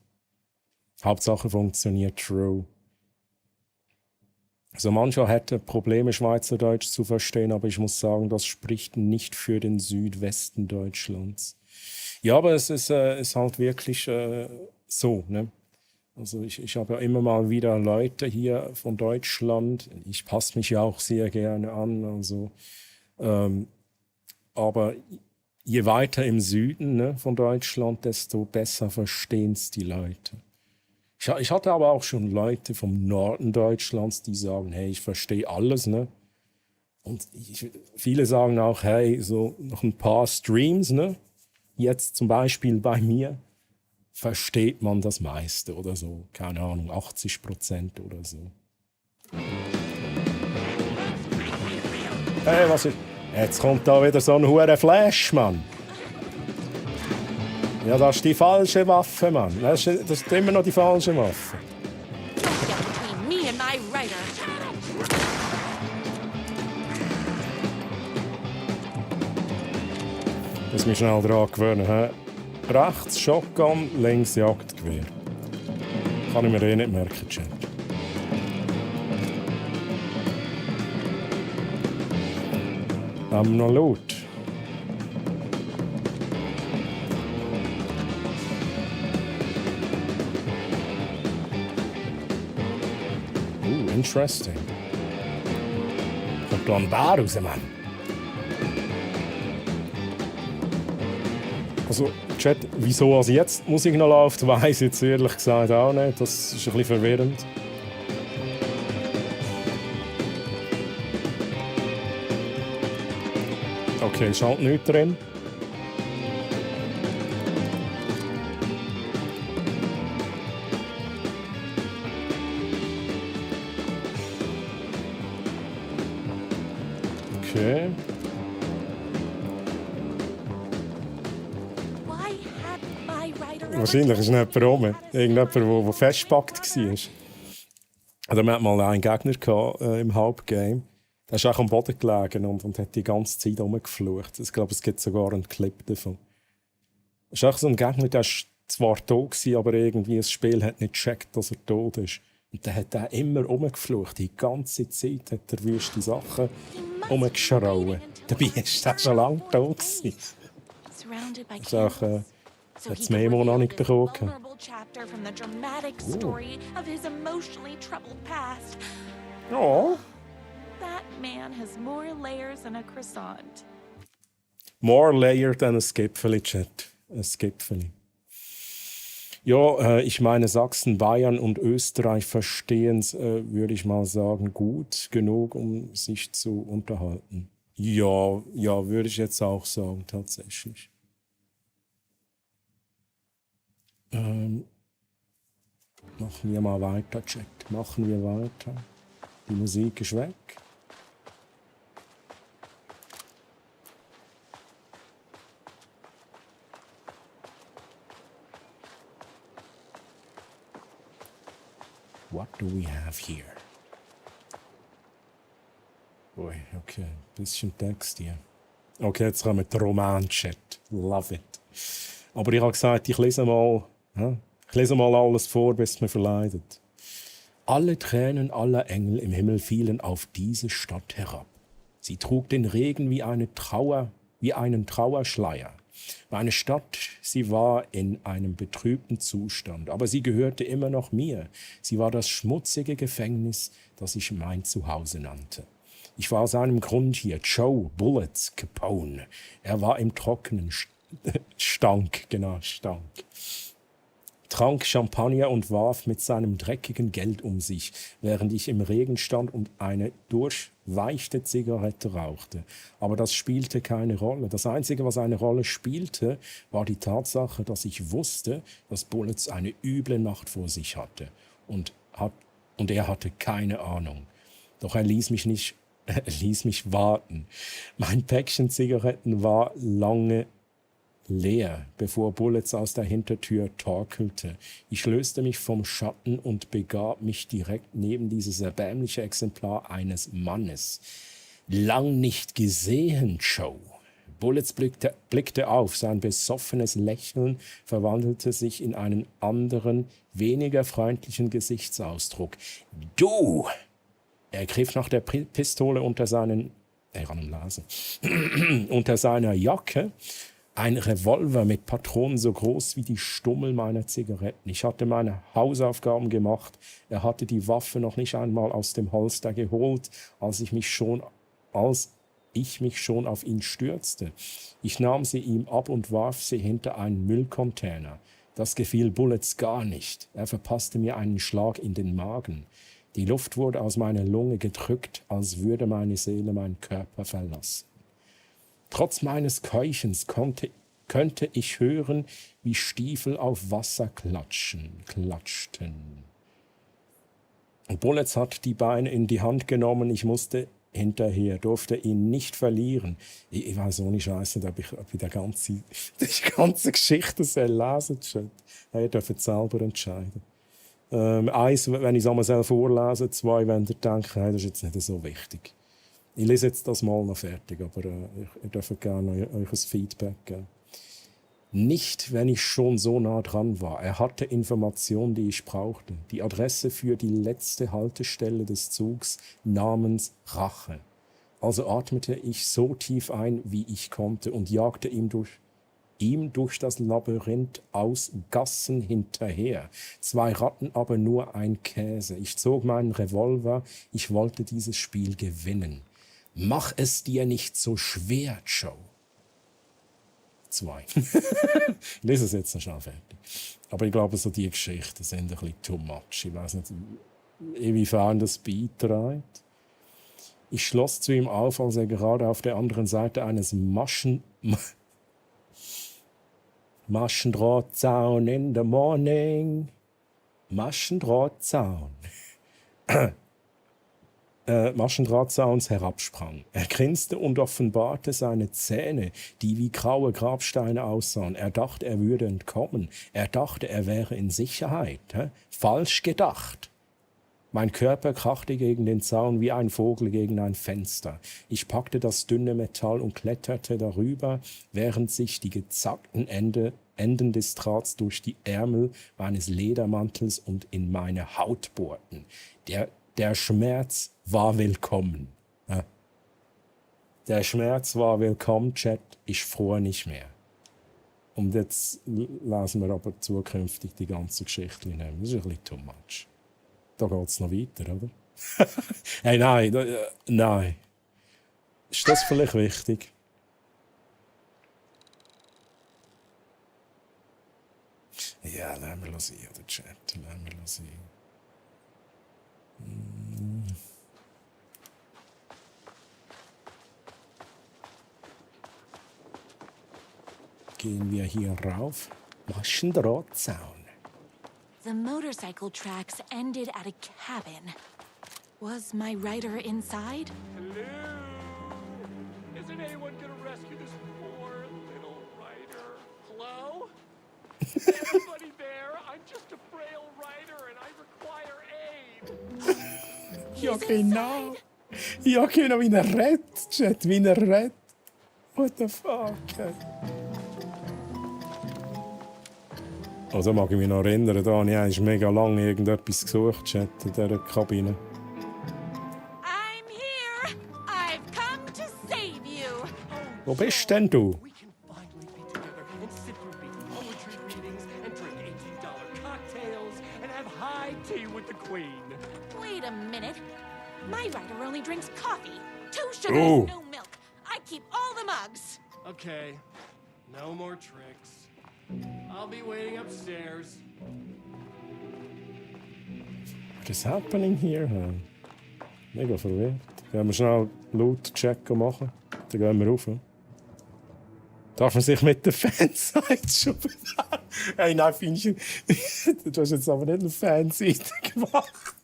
Hauptsache funktioniert true. Also manchmal hätte Probleme, Schweizerdeutsch zu verstehen, aber ich muss sagen, das spricht nicht für den Südwesten Deutschlands. Ja, aber es ist halt wirklich so, ne? Also ich habe ja immer mal wieder Leute hier von Deutschland. Ich passe mich ja auch sehr gerne an. Also, aber je weiter im Süden, ne, von Deutschland, desto besser verstehen es die Leute. Ich hatte aber auch schon Leute vom Norden Deutschlands, die sagen, hey, ich verstehe alles, ne? Und viele sagen auch, hey, so noch ein paar Streams, ne? Jetzt zum Beispiel bei mir versteht man das meiste oder so. Keine Ahnung, 80% oder so. Hey, was ist... Jetzt kommt da wieder so ein hoher Flash, Mann. Ja, das ist die falsche Waffe, Mann. Das ist immer noch die falsche Waffe. Ich muss mich schnell daran gewöhnen. He? Rechts Shotgun, links Jagdgewehr. Kann ich mir nicht merken, Chat. Haben wir noch Loot? Interesting. Kommt da ein Bär raus, Mann. Also, Chat, wieso also jetzt Musik noch läuft, weiss ich jetzt ehrlich gesagt auch nicht. Das ist ein bisschen verwirrend. Okay, ist halt nichts drin. Okay. Why hadn't my writer ever Wahrscheinlich ist nicht jemand rum. Irgendjemand, der festgepackt war. Also wir hatten mal einen Gegner gehabt, im Hauptgame. Der ist auch am Boden gelegen und hat die ganze Zeit rumgeflucht. Ich glaube, es gibt sogar einen Clip davon. Es ist auch so ein Gegner, der war zwar tot, aber irgendwie das Spiel hat nicht gecheckt, dass er tot ist. Und dann hat er immer rumgeflucht. Die ganze Zeit hat er wüste Sachen rumgeschrauen. Dabei ist er schon lange tot gewesen. surrounded by Das ist auch, candles? hat das Memo noch nicht bekommen. Vulnerable chapter from the dramatic story of his emotionally troubled past. Ja. That man has more layers than a croissant. More layer than ein Gipfeli, Chat. Ein Gipfeli. Ja, ich meine, Sachsen, Bayern und Österreich verstehen es, würde ich mal sagen, gut genug, um sich zu unterhalten. Ja, würde ich jetzt auch sagen, tatsächlich. Machen wir mal weiter, Chat. Machen wir weiter. Die Musik ist weg. What do we have here? Ui, okay, bisschen Text hier. Okay, jetzt kommen der Roman-Chat. Love it. Aber ich habe gesagt, ich lese mal alles vor, bis es mir verleidet. Alle Tränen aller Engel im Himmel fielen auf diese Stadt herab. Sie trug den Regen wie einen Trauerschleier. Meine Stadt, sie war in einem betrübten Zustand, aber sie gehörte immer noch mir. Sie war das schmutzige Gefängnis, das ich mein Zuhause nannte. Ich war aus einem Grund hier, Joe Bullets Capone. Er war im Trockenen, stank. Trank Champagner und warf mit seinem dreckigen Geld um sich, während ich im Regen stand und eine durchweichte Zigarette rauchte. Aber das spielte keine Rolle. Das Einzige, was eine Rolle spielte, war die Tatsache, dass ich wusste, dass Bullets eine üble Nacht vor sich hatte. Und er hatte keine Ahnung. Doch er ließ mich warten. Mein Päckchen Zigaretten war lange leer, bevor Bullets aus der Hintertür torkelte. Ich löste mich vom Schatten und begab mich direkt neben dieses erbärmliche Exemplar eines Mannes. Lang nicht gesehen, Joe. Bullets blickte auf, sein besoffenes Lächeln verwandelte sich in einen anderen, weniger freundlichen Gesichtsausdruck. Du! Er griff nach der Pistole unter seiner Jacke. Ein Revolver mit Patronen so groß wie die Stummel meiner Zigaretten. Ich hatte meine Hausaufgaben gemacht. Er hatte die Waffe noch nicht einmal aus dem Holster geholt, als ich mich schon auf ihn stürzte. Ich nahm sie ihm ab und warf sie hinter einen Müllcontainer. Das gefiel Bullets gar nicht. Er verpasste mir einen Schlag in den Magen. Die Luft wurde aus meiner Lunge gedrückt, als würde meine Seele meinen Körper verlassen. Trotz meines Keuchens könnte ich hören, wie Stiefel auf Wasser klatschten. Bullets hat die Beine in die Hand genommen, ich musste hinterher, durfte ihn nicht verlieren. Ich weiß ohne Scheiß nicht, ob ich die ganze Geschichte lesen soll. Ihr dürft selber entscheiden. Eins, wenn ich es selber vorlese, zwei, wenn ihr denkt, hey, das ist jetzt nicht so wichtig. Ich lese jetzt das mal noch fertig, aber ihr dürft gerne euch ein Feedback geben. Nicht, wenn ich schon so nah dran war. Er hatte Informationen, die ich brauchte. Die Adresse für die letzte Haltestelle des Zugs namens Rache. Also atmete ich so tief ein, wie ich konnte und jagte ihm durch das Labyrinth aus Gassen hinterher. 2 Ratten, aber nur ein Käse. Ich zog meinen Revolver. Ich wollte dieses Spiel gewinnen. Mach es dir nicht so schwer, Joe. 2. Ich lese es jetzt noch schnell fertig. Aber ich glaube, so die Geschichten sind ein bisschen too much. Ich weiß nicht, inwiefern das beiträgt. Ich schloss zu ihm auf, als er gerade auf der anderen Seite eines Maschendrahtzaun in the morning. Maschendrahtzauns herabsprang. Er grinste und offenbarte seine Zähne, die wie graue Grabsteine aussahen. Er dachte, er würde entkommen. Er dachte, er wäre in Sicherheit. Falsch gedacht. Mein Körper krachte gegen den Zaun wie ein Vogel gegen ein Fenster. Ich packte das dünne Metall und kletterte darüber, während sich die gezackten Enden des Drahts durch die Ärmel meines Ledermantels und in meine Haut bohrten. Der Schmerz war willkommen. Der Schmerz war willkommen, Chat. Ich fror nicht mehr. Und jetzt lesen wir aber zukünftig die ganze Geschichte nicht. Das ist ein bisschen too much. Da geht es noch weiter, oder? Hey, nein. Ist das vielleicht wichtig? Ja, lassen wir sehen, oder Chat. Lassen wir sehen. Gehen wir hier rauf. Maschendrahtzaun. The motorcycle tracks ended at a cabin. Was my rider inside? Hello? Isn't anyone gonna rescue this poor little rider? Hello? Is anybody there? I'm just a frail rider and I require aid. Ja, genau. Ja, genau, wie er redet, Chat, wie er redet. What the fuck? Also mag ich mich noch erinnern, Daniel, ich mega lange irgendetwas gesucht, Chat, in dieser Kabine. I'm here! I've come to save you! Wo bist denn du? We can finally be together and sit through big poetry readings and drink $18 cocktails and have high tea with the Queen. Wait a minute. My rider only drinks coffee. 2 sugars, Oh. no milk. I keep all the mugs. Okay, no more tricks. I'll be waiting upstairs. What is happening here? Mega verwirrt. Gehen wir schnell laut Check machen. Dann gehen wir rauf. Darf man sich mit den Fanseite schon Hey, nein, Finchen. Du hast jetzt aber nicht eine Fanseite gemacht.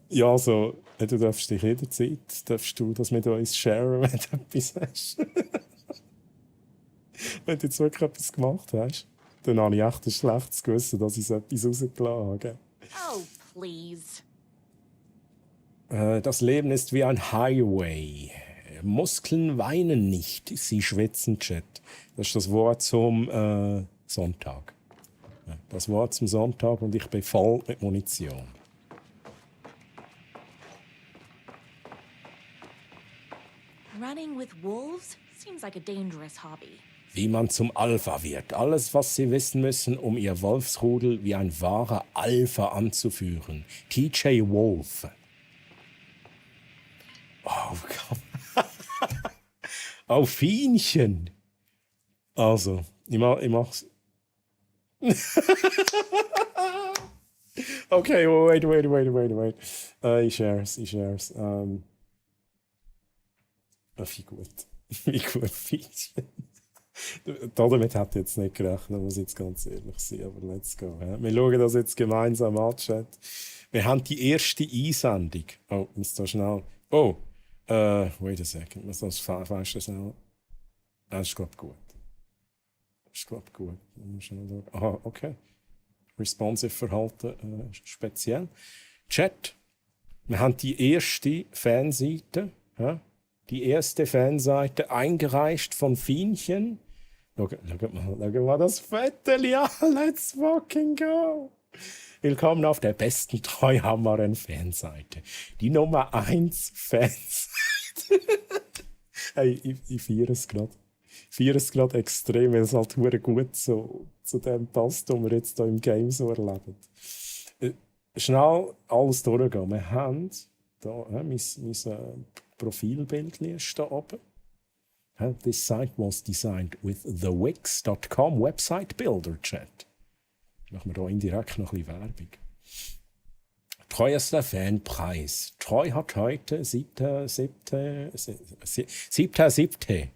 Ja, also, du darfst dich jederzeit das mit uns sharen, wenn du etwas hast. Wenn du jetzt wirklich etwas gemacht hast, dann habe ich echt ein schlechtes Gewissen, dass ich so etwas rausgelassen habe. Oh, please. Das Leben ist wie ein Highway. Muskeln weinen nicht, sie schwitzen, Chat. Das ist das Wort zum Sonntag. Ja, das Wort zum Sonntag und ich bin voll mit Munition. Running with wolves seems like a dangerous hobby. Wie man zum Alpha wird. Alles, was Sie wissen müssen, um Ihr Wolfsrudel wie ein wahrer Alpha anzuführen. TJ Wolf. Oh Gott. Oh, Fienchen. Also, ich mach's. Okay, wait. Ich share's. Wie gut, Fienchen. Damit hätte ich jetzt nicht gerechnet, muss ich jetzt ganz ehrlich sein, aber let's go. Ja. Wir schauen das jetzt gemeinsam an, Chat. Wir haben die erste Einsendung. Oh, ich muss da schnell... Oh, wait a second, muss das falsch schnell... Das ist, glaube ich, gut. Aha, okay. Responsive Verhalten speziell. Chat, wir haben die erste Fanseite, ja? Die erste Fanseite eingereicht von Fienchen. Schau mal das Vettel, ja, let's fucking go. Willkommen auf der besten Treuhammeren Fanseite. Die Nummer 1 Fanseite. Hey, ich feiere es gerade. Ich feiere es gerade extrem, weil es halt verdammt gut so zu dem passt, was wir jetzt hier im Game so erleben. Schnell alles durchgehen. Wir haben hier mein Profilbild ist da oben. This site was designed with the Wix.com website builder, Chat. Machen wir da indirekt noch ein bisschen Werbung. Treuester Fanpreis. Treu hat heute 7.7.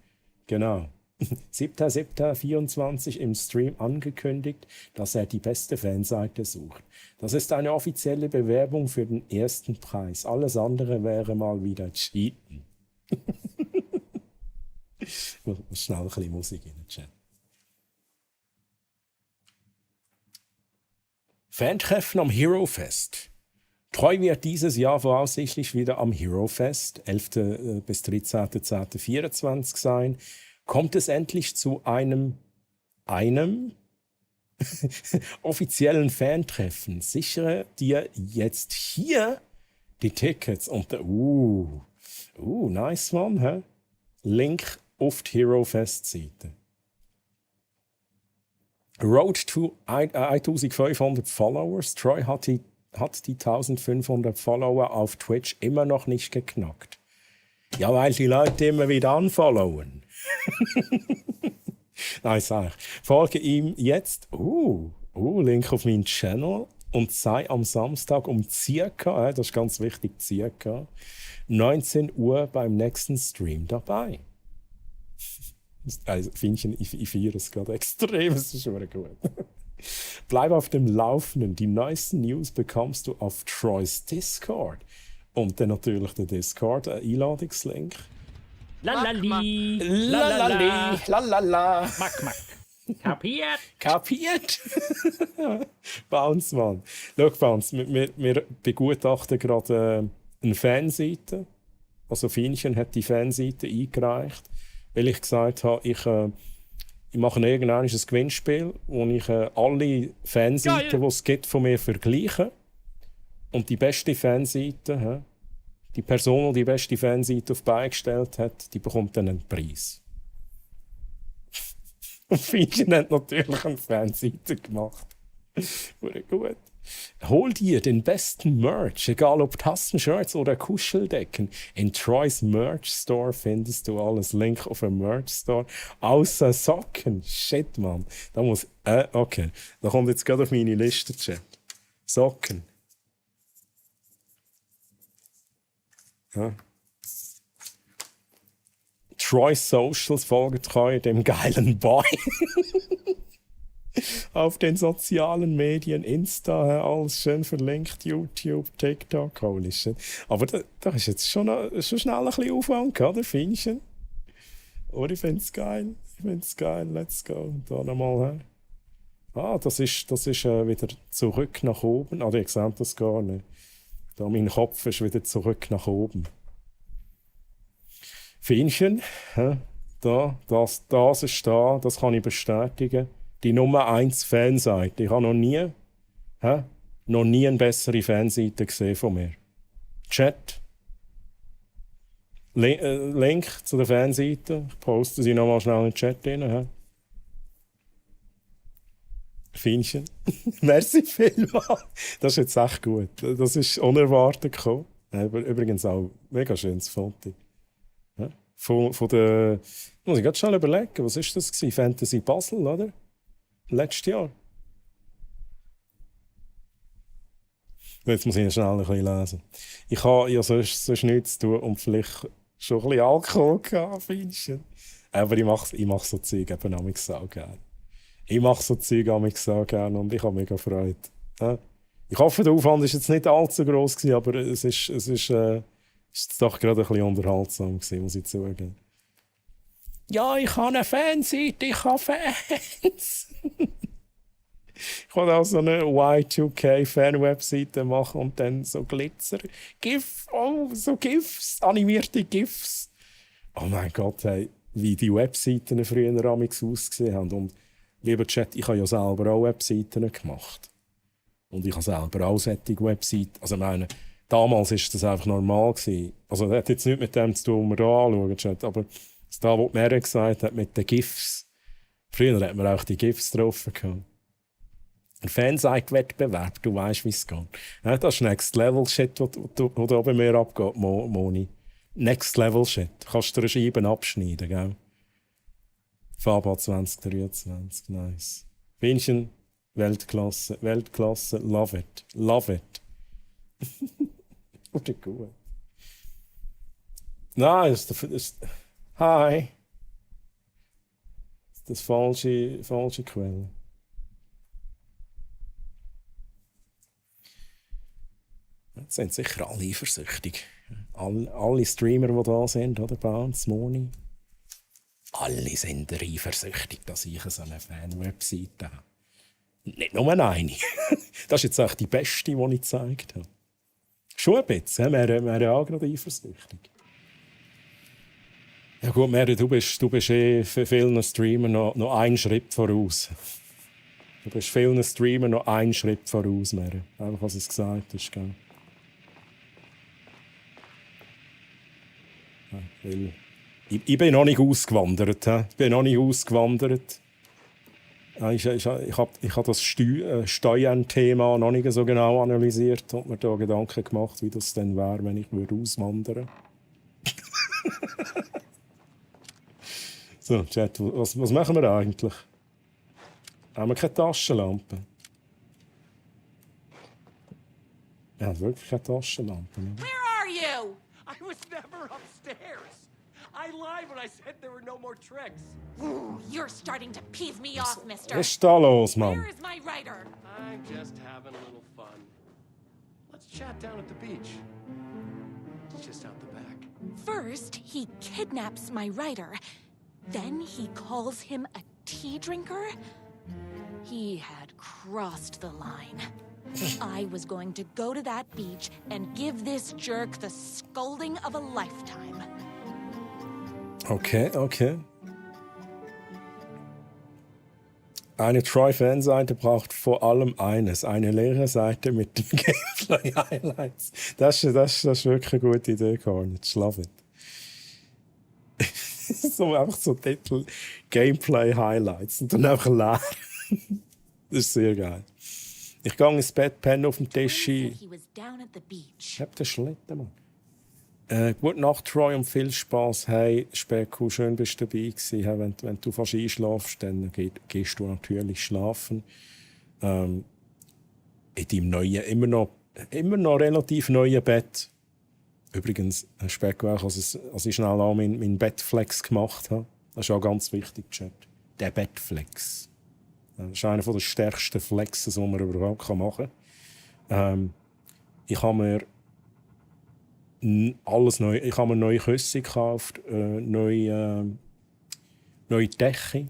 Genau. 7.7.24 im Stream angekündigt, dass er die beste Fanseite sucht. Das ist eine offizielle Bewerbung für den ersten Preis. Alles andere wäre mal wieder Cheaten. Ich muss schnell ein bisschen Musik in den Chat. Fantreffen am Hero Fest. Treu wird dieses Jahr voraussichtlich wieder am Hero Fest, 11. bis 13.10.24 sein. Kommt es endlich zu einem offiziellen Fantreffen? Sichere dir jetzt hier die Tickets unter nice one, hä? Link auf die Hero Fest Seite. Road to 1500 Followers. Troy hat die 1500 Follower auf Twitch immer noch nicht geknackt. Ja, weil die Leute immer wieder unfollowen. Nein, sag ich. Folge ihm jetzt, Link auf meinen Channel und sei am Samstag um circa, das ist ganz wichtig, circa 19 Uhr beim nächsten Stream dabei. Also, ich feiere es gerade extrem, es ist schon gut. Bleib auf dem Laufenden. Die neuesten News bekommst du auf Troys Discord. Und dann natürlich der Discord, ein Einladungslink. Lalali. Lalali. Lalala. Mack. Kapiert? Kapiert? Bounce, Mann. Schau, Bounce, wir begutachten gerade eine Fanseite. Also Fienchen hat die Fanseite eingereicht, weil ich gesagt habe, ich mache irgendwann ein Gewinnspiel, wo ich alle Fanseiten, die es gibt, von mir vergleiche. Und die beste Fanseite, die Person, die beste Fanseite auf beigestellt hat, die bekommt dann einen Preis. Und Fienchen hat natürlich eine Fanseite gemacht. Wurde gut. Hol dir den besten Merch, egal ob Tastenshirts oder Kuscheldecken. In Troys Merch Store findest du alles. Link auf den Merch Store. Außer Socken. Shit, Mann. Da muss. Okay. Da kommt jetzt gerade auf meine Liste, Chat. Socken. Ja. Troy's Socials folgt treu dem geilen Boy. Auf den sozialen Medien, Insta, alles schön verlinkt, YouTube, TikTok, holy shit. Aber da ist jetzt schon schnell ein bisschen Aufwand, oder? Findest oder ich finde es geil. Let's go. Da nochmal her. Das ist wieder zurück nach oben. Ich sehe das gar nicht. Da mein Kopf ist wieder zurück nach oben. Findchen, das ist da, das kann ich bestätigen. Die Nummer 1 Fanseite. Ich habe noch nie eine bessere Fanseite gesehen von mir. Chat. Link zu der Fanseite. Ich poste sie nochmal schnell in den Chat rein. Fienchen. Merci vielmals. Das ist jetzt echt gut. Das ist unerwartet gekommen. Übrigens auch ein mega schönes Foto. Von der. Muss ich gerade schnell überlegen, was war das? Fantasy Basel, oder? Letztes Jahr. Jetzt muss ich schnell ein bisschen lesen. Ich habe ja sonst nichts zu tun und vielleicht schon ein bisschen Alkohol gehabt, Fienchen. Aber ich mache so Zeug eben amigs auch gerne. Und ich habe mega Freude. Ich hoffe, der Aufwand war jetzt nicht allzu gross, aber es ist doch gerade ein bisschen unterhaltsam gewesen, muss ich zugeben. Ja, ich habe eine Fanseite, ich habe Fans. Ich wollte auch so eine Y2K-Fan-Webseite machen und dann so Glitzer. So GIFs, animierte GIFs. Oh mein Gott, hey, wie die Webseiten früher amigs ausgesehen haben. Und lieber Chat, ich habe ja selber auch Webseiten gemacht. Und ich habe selber auch solche Webseiten. Also ich meine, damals war das einfach normal gewesen. Also das hat jetzt nichts mit dem zu tun, was wir hier anschauen, Chat, aber da, was Mary gesagt hat, mit den GIFs. Früher hat man auch die GIFs drauf gehabt. Ein Fanseite-Wettbewerb, du weißt, wie es geht. Ja, das ist Next-Level-Shit, was da bei mir abgeht, Moni. Next-Level-Shit. Du kannst dir eine Scheibe abschneiden, gell? Faba 2023, nice. Fienchen, Weltklasse, love it. Oder gut. Nein, hi. Das ist falsche Quelle. Jetzt sind sicher alle eifersüchtig. Alle Streamer, die da sind, oder Bounce, Moni. Alle sind eifersüchtig, dass ich so eine Fan-Webseite habe. Nicht nur eine. Das ist jetzt auch die beste, die ich gezeigt habe. Schon ein bisschen, wir auch gerade eifersüchtig. Ja gut, Mary, du bist für vielen Streamer noch einen Schritt voraus. Du bist vielen Streamer noch einen Schritt voraus, Mary. Einfach, was es gesagt ist, gell? Ja, weil ich bin noch nicht ausgewandert. Ich bin noch nicht ausgewandert. Ich habe das Steuern-Thema noch nicht so genau analysiert und mir da Gedanken gemacht, wie das denn wäre, wenn ich auswandern würde. So, Chat, was machen wir eigentlich? Haben wir keine Taschenlampe? Ja, wirklich keine Taschenlampe. Ne? Where are you? I was never upstairs. I lied when I said there were no more tricks. Ooh, you're starting to piss me off, mister. Was ist da los, Mann? Where is my writer? I'm just having a little fun. Let's chat down at the beach. It's just out the back. First, he kidnaps my writer. Then he calls him a tea drinker. He had crossed the line. I was going to go to that beach and give this jerk the scolding of a lifetime. Okay. Eine Troy-Fanseite braucht vor allem eines: eine leere Seite mit den Gameplay-Highlights. Das ist wirklich eine gute Idee, Carnage. Love it. So einfach so Titel Gameplay-Highlights und dann einfach leer. Das ist sehr geil. Ich gehe ins Bett, penne auf dem Tisch. Ich hab den Schlitten, Mann. Gute Nacht, Troy, und viel Spaß. Hey, Specko, schön bist du dabei gewesen. Hey, wenn du fast einschlafst, dann gehst du natürlich schlafen. In deinem neuen, immer noch relativ neuen Bett. Übrigens, Specko, auch, als ich schnell auch meinen Bettflex gemacht habe. Das ist auch ganz wichtig, Chat. Der Bettflex. Das ist einer der stärksten Flexes, die man überhaupt machen kann. Ich habe mir alles neu. Ich habe mir neue Küsse gekauft, neue Decke,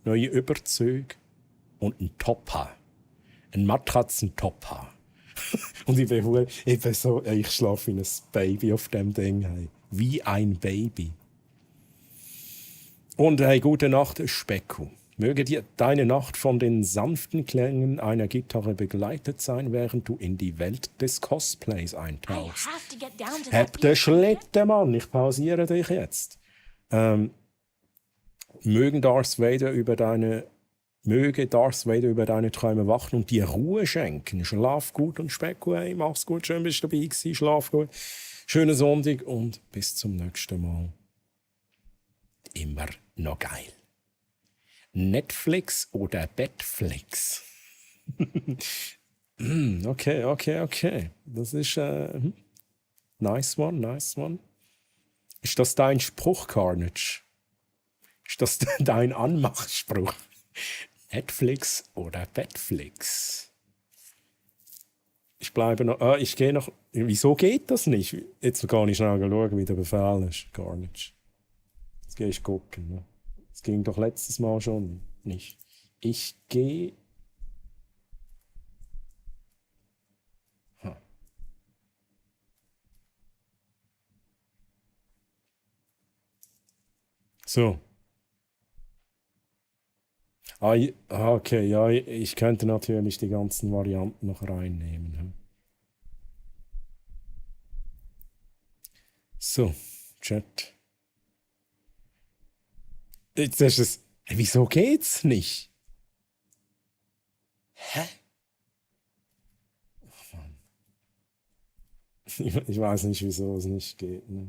neue Überzüge und einen Topper. Einen Matratzentopper. Und ich schlafe wie ein Baby auf dem Ding. Hey. Wie ein Baby. Und hey, gute Nacht, Specko. Möge deine Nacht von den sanften Klängen einer Gitarre begleitet sein, während du in die Welt des Cosplays eintauchst. Hab den Schlitten, Mann. Ich pausiere dich jetzt. Möge Darth Vader über deine Träume wachen und dir Ruhe schenken. Schlaf gut und Specko, hey, mach's gut, schön bist du dabei gewesen, schlaf gut. Schönen Sonntag und bis zum nächsten Mal. Immer noch geil. Netflix oder Bettflix? Okay. Das ist nice one. Ist das dein Spruch, Carnage? Ist das dein Anmachspruch? Netflix oder Bettflix? Ich bleibe noch. Ich gehe noch. Wieso geht das nicht? Jetzt kann ich schnell schauen, wie der Befehl ist, Carnage. Jetzt gehe ich gucken. Ne? Das ging doch letztes Mal schon nicht. Ich gehe. So. Okay, ja, ich könnte natürlich die ganzen Varianten noch reinnehmen. So, Chat. Jetzt ist es. Wieso geht's nicht? Hä? Oh Mann. Ich weiß nicht, wieso es nicht geht. Ne?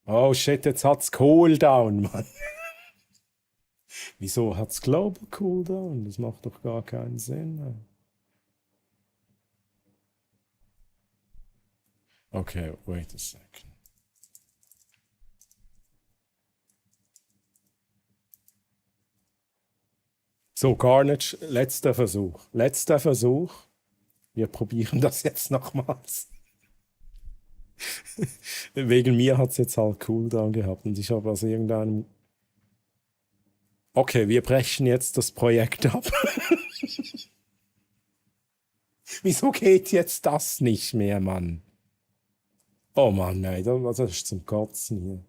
Oh shit, jetzt hat's Cooldown, Mann. Wieso hat's Global Cooldown? Das macht doch gar keinen Sinn. Okay, wait a second. So, Carnage, letzter Versuch. Letzter Versuch. Wir probieren das jetzt nochmals. Wegen mir hat es jetzt halt Cooldown gehabt und ich habe aus irgendeinem... Okay, wir brechen jetzt das Projekt ab. Wieso geht jetzt das nicht mehr, Mann? Oh Mann, nein, das ist zum Kotzen hier.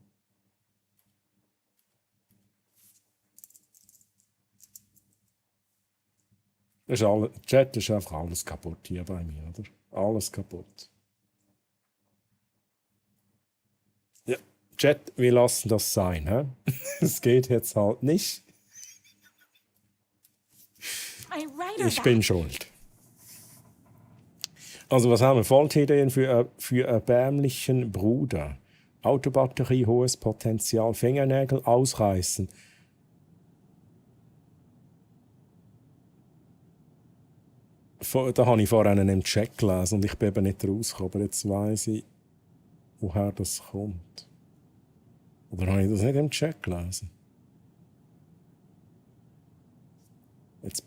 Ist alles, Chat ist einfach alles kaputt hier bei mir, oder? Alles kaputt. Ja, Chat, wir lassen das sein, hä? Es geht jetzt halt nicht. Ich bin schuld. Also was haben wir? Faultideen für erbärmlichen Bruder. Autobatterie, hohes Potenzial, Fingernägel ausreißen. Da habe ich vorhin einen Check gelesen und ich bin eben nicht rausgekommen. Aber jetzt weiss ich, woher das kommt. Oder habe ich das nicht im Check gelesen? Jetzt...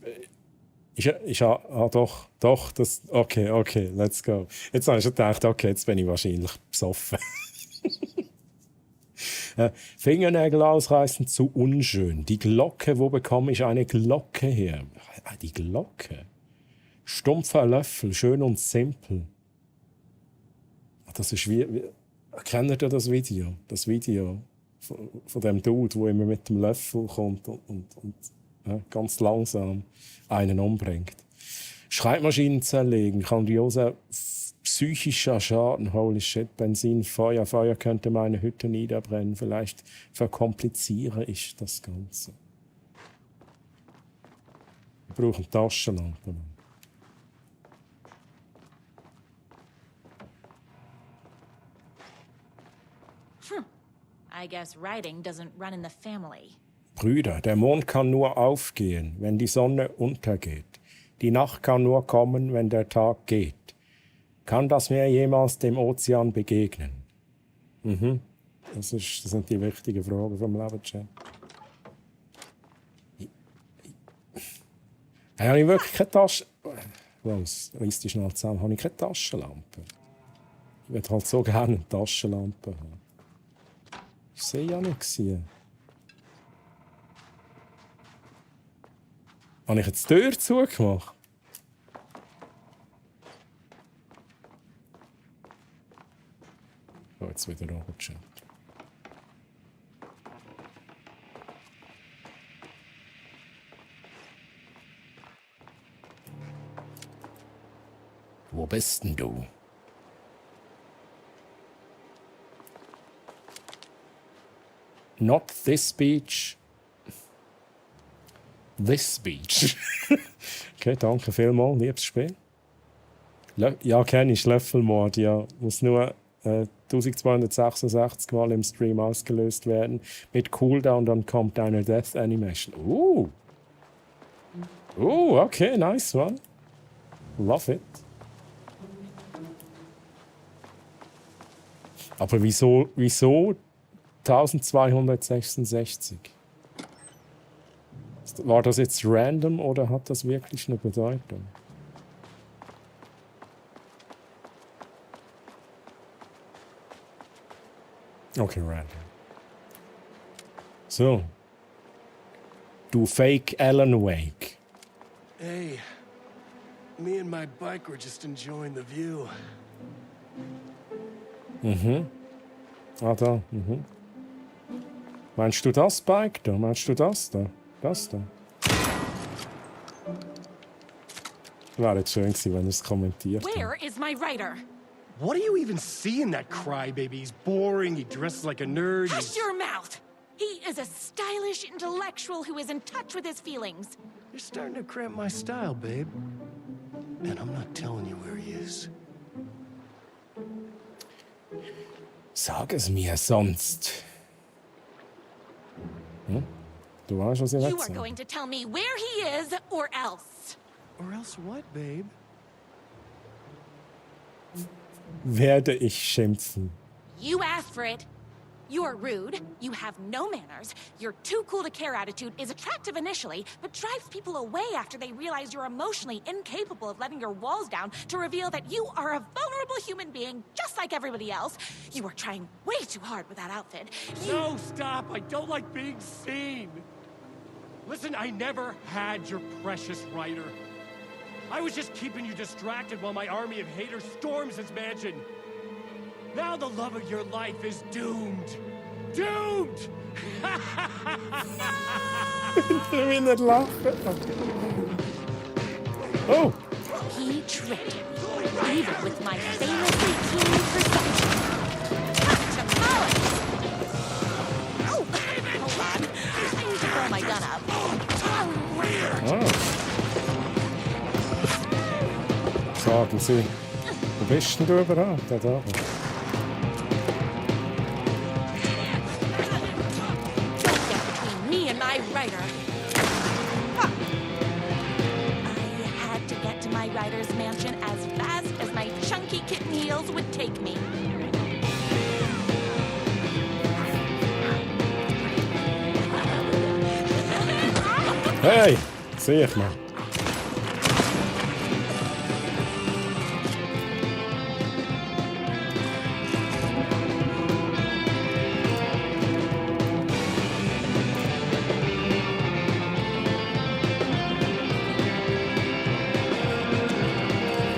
Doch, das... Okay, let's go. Jetzt habe ich schon gedacht, okay, jetzt bin ich wahrscheinlich besoffen. Fingernägel ausreißen, zu unschön. Die Glocke, wo bekomme ich eine Glocke her? Die Glocke? Stumpfer Löffel, schön und simpel. Das ist wie kennt ihr das Video? Das Video von dem Dude, der immer mit dem Löffel kommt und ganz langsam einen umbringt. Schreibmaschinen zerlegen, grandioser psychischer Schaden, holy shit, Benzin, Feuer könnte meine Hütte niederbrennen, vielleicht verkompliziere ich das Ganze. Wir brauchen Taschenlampen. I guess writing doesn't run in the family. Brüder, der Mond kann nur aufgehen, wenn die Sonne untergeht. Die Nacht kann nur kommen, wenn der Tag geht. Kann das Meer jemals dem Ozean begegnen? Das sind die wichtigen Fragen vom Leben-Chat. Habe ich wirklich keine Tasche... Was? Reiss dich schnell zusammen. Habe ich keine Taschenlampe? Ich würde halt so gerne eine Taschenlampe haben. Ich sehe ja nichts hier. Habe ich jetzt die Tür zugemacht? Oh, jetzt wieder runter. Wo bist denn du? Not this beach. This beach. Okay, danke vielmals, liebes Spiel. Ja, kenne ich, Löffelmord, ja. Muss nur 1266 Mal im Stream ausgelöst werden. Mit Cooldown, dann kommt eine Death Animation. Okay, nice one. Love it. Aber wieso 1266? War das jetzt random oder hat das wirklich eine Bedeutung? Okay, random. So. Du Fake Alan Wake. Hey, me and my bike were just enjoying the view. Da. Meinst du das Bike da? Meinst du das da? Das da? Wäre jetzt schön gewesen, wenn er es kommentiert hätte. Where is my writer? What do you even see in that crybaby? He's boring, he dresses like a nerd. Hush your mouth! He is a stylish intellectual who is in touch with his feelings. You're starting to cramp my style, babe. And I'm not telling you where he is. Sag es mir sonst. Du weißt, was ich You jetzt are sage. going to tell me where he is, or else. Or else what, babe? werde ich schimpfen. You asked for it. You're rude, you have no manners, your too cool to care attitude is attractive initially, but drives people away after they realize you're emotionally incapable of letting your walls down to reveal that you are a vulnerable human being just like everybody else. You are trying way too hard with that outfit. No, stop! I don't like being seen! Listen, I never had your precious writer. I was just keeping you distracted while my army of haters storms his mansion. Now the love of your life is doomed. Doomed! Ich will nicht lachen. Oh! He tricked me, even with my famously keen perception. Oh, hold on. I need to throw my gun up. Sagen Sie, wo bist denn du überhaupt? Da. Me and my writer. I had to get to my writer's mansion as fast as my chunky kitten heels would take me. Hey, sehe ich mal.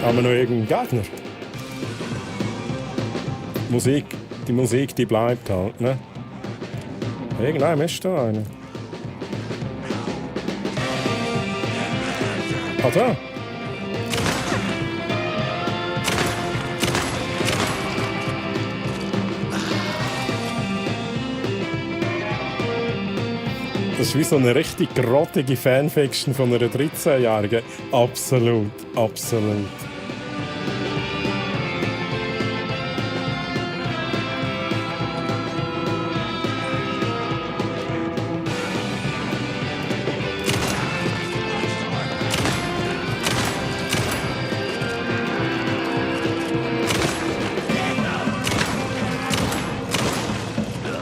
Haben wir noch irgendeinen Gegner? Die Musik, die bleibt halt, ne? Irgendeinem ist da einer. Ah, da. Das ist wie so eine richtig grottige Fanfiction von einer 13-Jährigen. Absolut, absolut.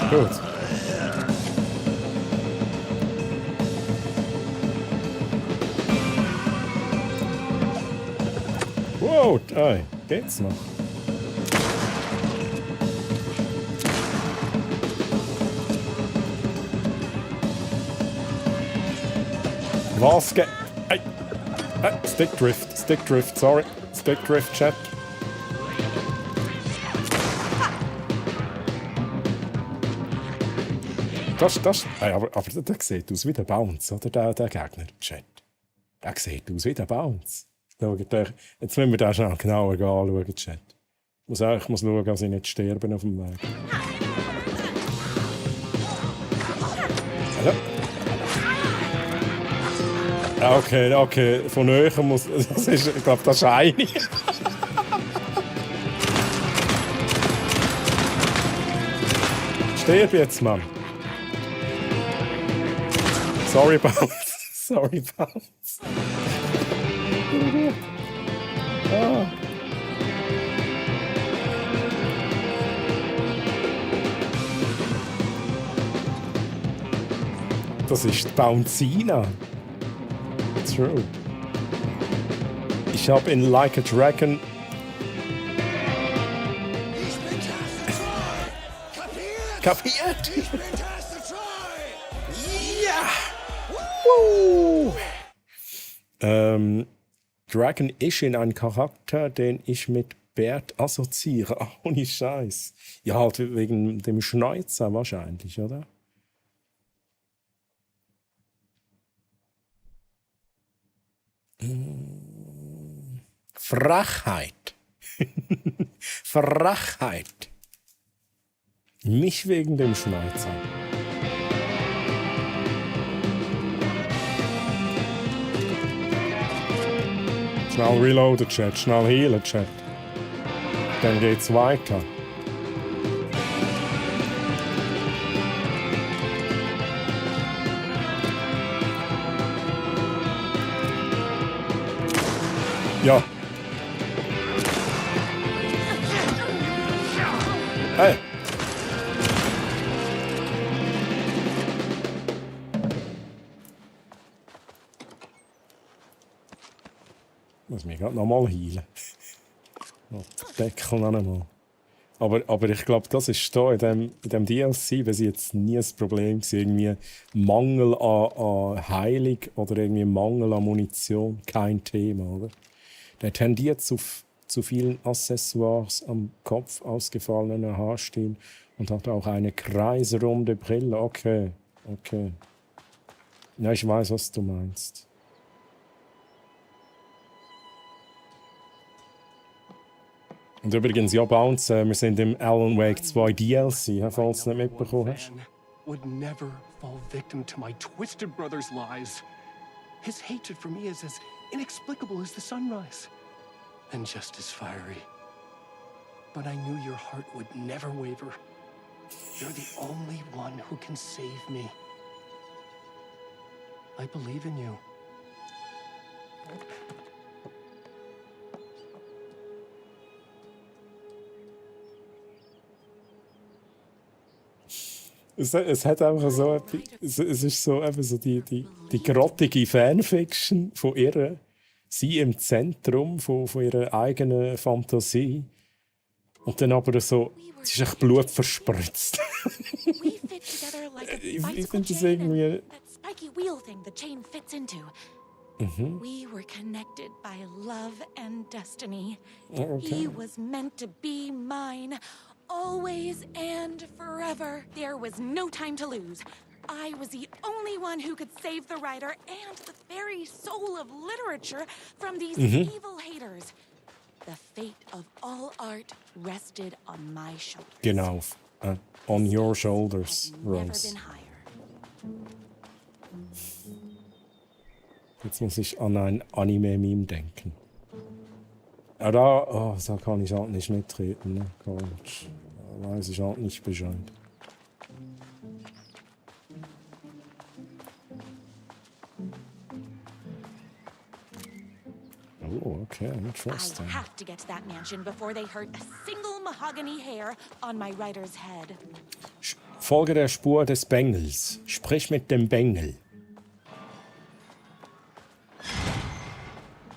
Gut. Wow, geht's noch? Was geht? Stick Drift, sorry. Stick Drift, Chat. Aber der sieht aus wie der Bounce, oder? Der Gegner, Chat. Der sieht aus wie der Bounce. Jetzt müssen wir den schnell genauer anschauen, Chat. Ich muss schauen, dass ich nicht sterben auf dem Weg. Also. Okay, von näher muss... ich glaube, das ist eine. Stirb jetzt, Mann. Sorry, Bounce. Ah. Das ist die Bouncina. True. Ich habe in Like a Dragon... Kapiert? Ja! Dragon ist in ein Charakter, den ich mit Bert assoziiere. Ach, ohne Scheiß. Ja, halt wegen dem Schneuzer wahrscheinlich, oder? Frechheit. Frechheit. Nicht wegen dem Schneuzer. Schnell reloaden, Chat. Schnell healen, Chat. Dann geht's weiter. Ja. Hey! Ich muss mich gerade nochmal heilen. Oh, der Deckel noch einmal. Aber ich glaube, das ist da in dem DLC, wenn sie jetzt nie ein Problem war, irgendwie Mangel an Heilung oder irgendwie Mangel an Munition, kein Thema, oder? Der tendiert zu vielen Accessoires am Kopf, ausgefallenen Haarstil und hat auch eine kreisrunde Brille. Okay. Ja, ich weiß, was du meinst. Und übrigens, ja, Bounce, wir sind im Alan Wake 2 DLC, falls du es nicht mitbekommen hast. Would never fall victim to my twisted brother's lies. His hatred for me is as inexplicable as the sunrise, and just as fiery. But I knew your heart would never waver. You're the only one who can save me. I believe in you. Es hat einfach so es ist so, eben so die grottige Fanfiction von ihr, sie im Zentrum von ihrer eigenen Fantasie. Und dann aber so, es ist echt Blut verspritzt. Ich finde das irgendwie... We were connected by love and destiny. Okay. He was meant to be mine, always and forever. There was no time to lose. I was the only one who could save the writer and the very soul of literature from these evil haters. The fate of all art rested on my shoulders. Genau, on your shoulders, Never Rose. been higher. Jetzt muss ich an ein Anime-Meme denken. Da kann ich halt nicht mitreden, ne? Quatsch. Da weiß ich halt nicht Bescheid. Oh, okay, interesting. I have to get to that mansion before they hurt a single mahogany hair on my writer's head. Folge der Spur des Bengels. Sprich mit dem Bengel.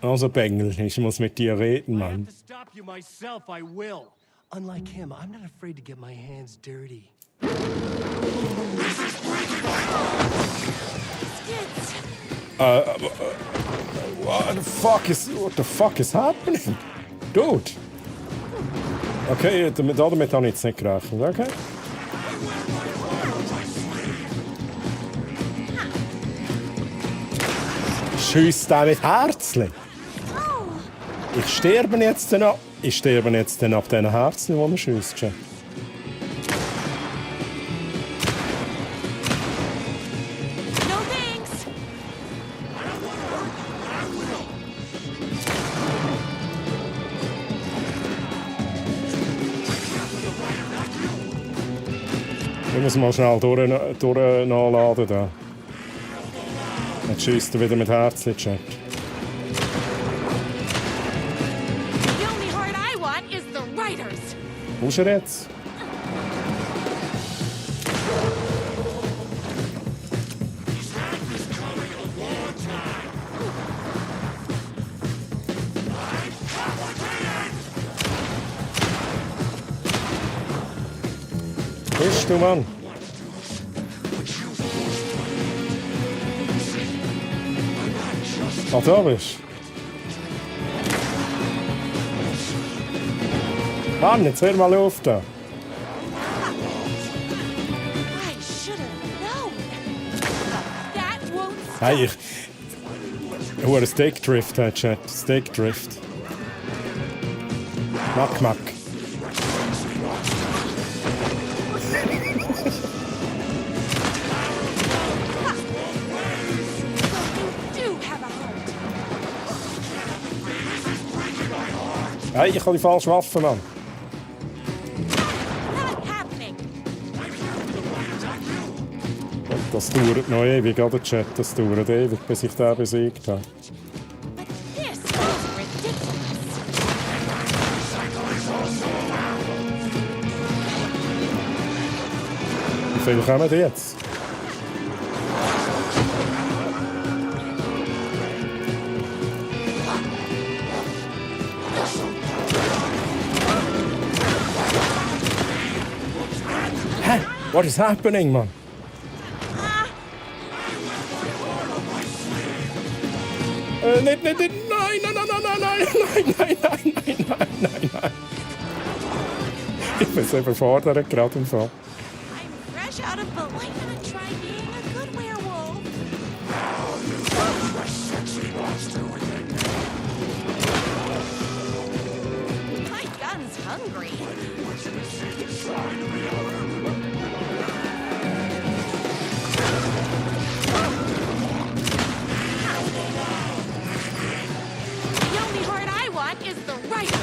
Also Bengel, ich muss mit dir reden, I have Mann. to stop you myself, I will. Unlike him, I'm not afraid to get my hands dirty. What the fuck is happening? Dude! Okay, damit habe ich jetzt nicht gerechnet, okay? Schiess den mit Herzchen! Ich sterbe jetzt dann ab diesen Herzen, die er schiesst. No thanks. Ich muss mal schnell nachladen da. Jetzt schiesst er wieder mit Herzchen, Chat. The only heart I want is the writer's. Wo ist er jetzt? Bist du, Mann? Ah, da bist du. Mann, jetzt hör mal auf da. I should have known. That won't stop. Hey, ich... Hure Stickdrift, Chat. Stickdrift. Mack. You do have a heart. Hey, ich habe die falsche Waffe, Mann. Not happening. Das dauert noch ewig, oder, Chat? Das dauert ewig, bis ich den besiegt habe. This is ridiculous. viel kommen jetzt? Hä? What is happening, man? Nicht, nein, nein. Ich bin so überfordert gerade im Fall. Fresh out of boat. Why not try being a good werewolf? My gun's hungry. The only heart I want is the writer's.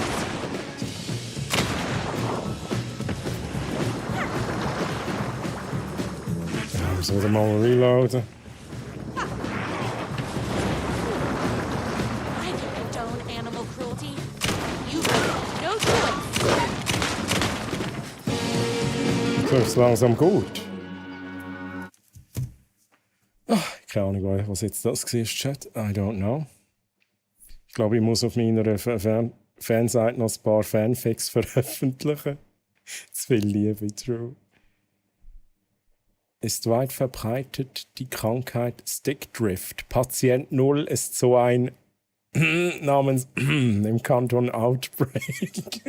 Dus we hem al reloaden. I can condone animal cruelty. You have no choice. So ist es langsam gut. Keine Ahnung, was jetzt das war, Chat. I don't know. Ich glaube, ich muss auf meiner Fanseite noch ein paar Fanfics veröffentlichen. Zu viel Liebe, true. Ist weit verbreitet die Krankheit Stickdrift. Patient 0 ist so ein namens im Kanton Outbreak.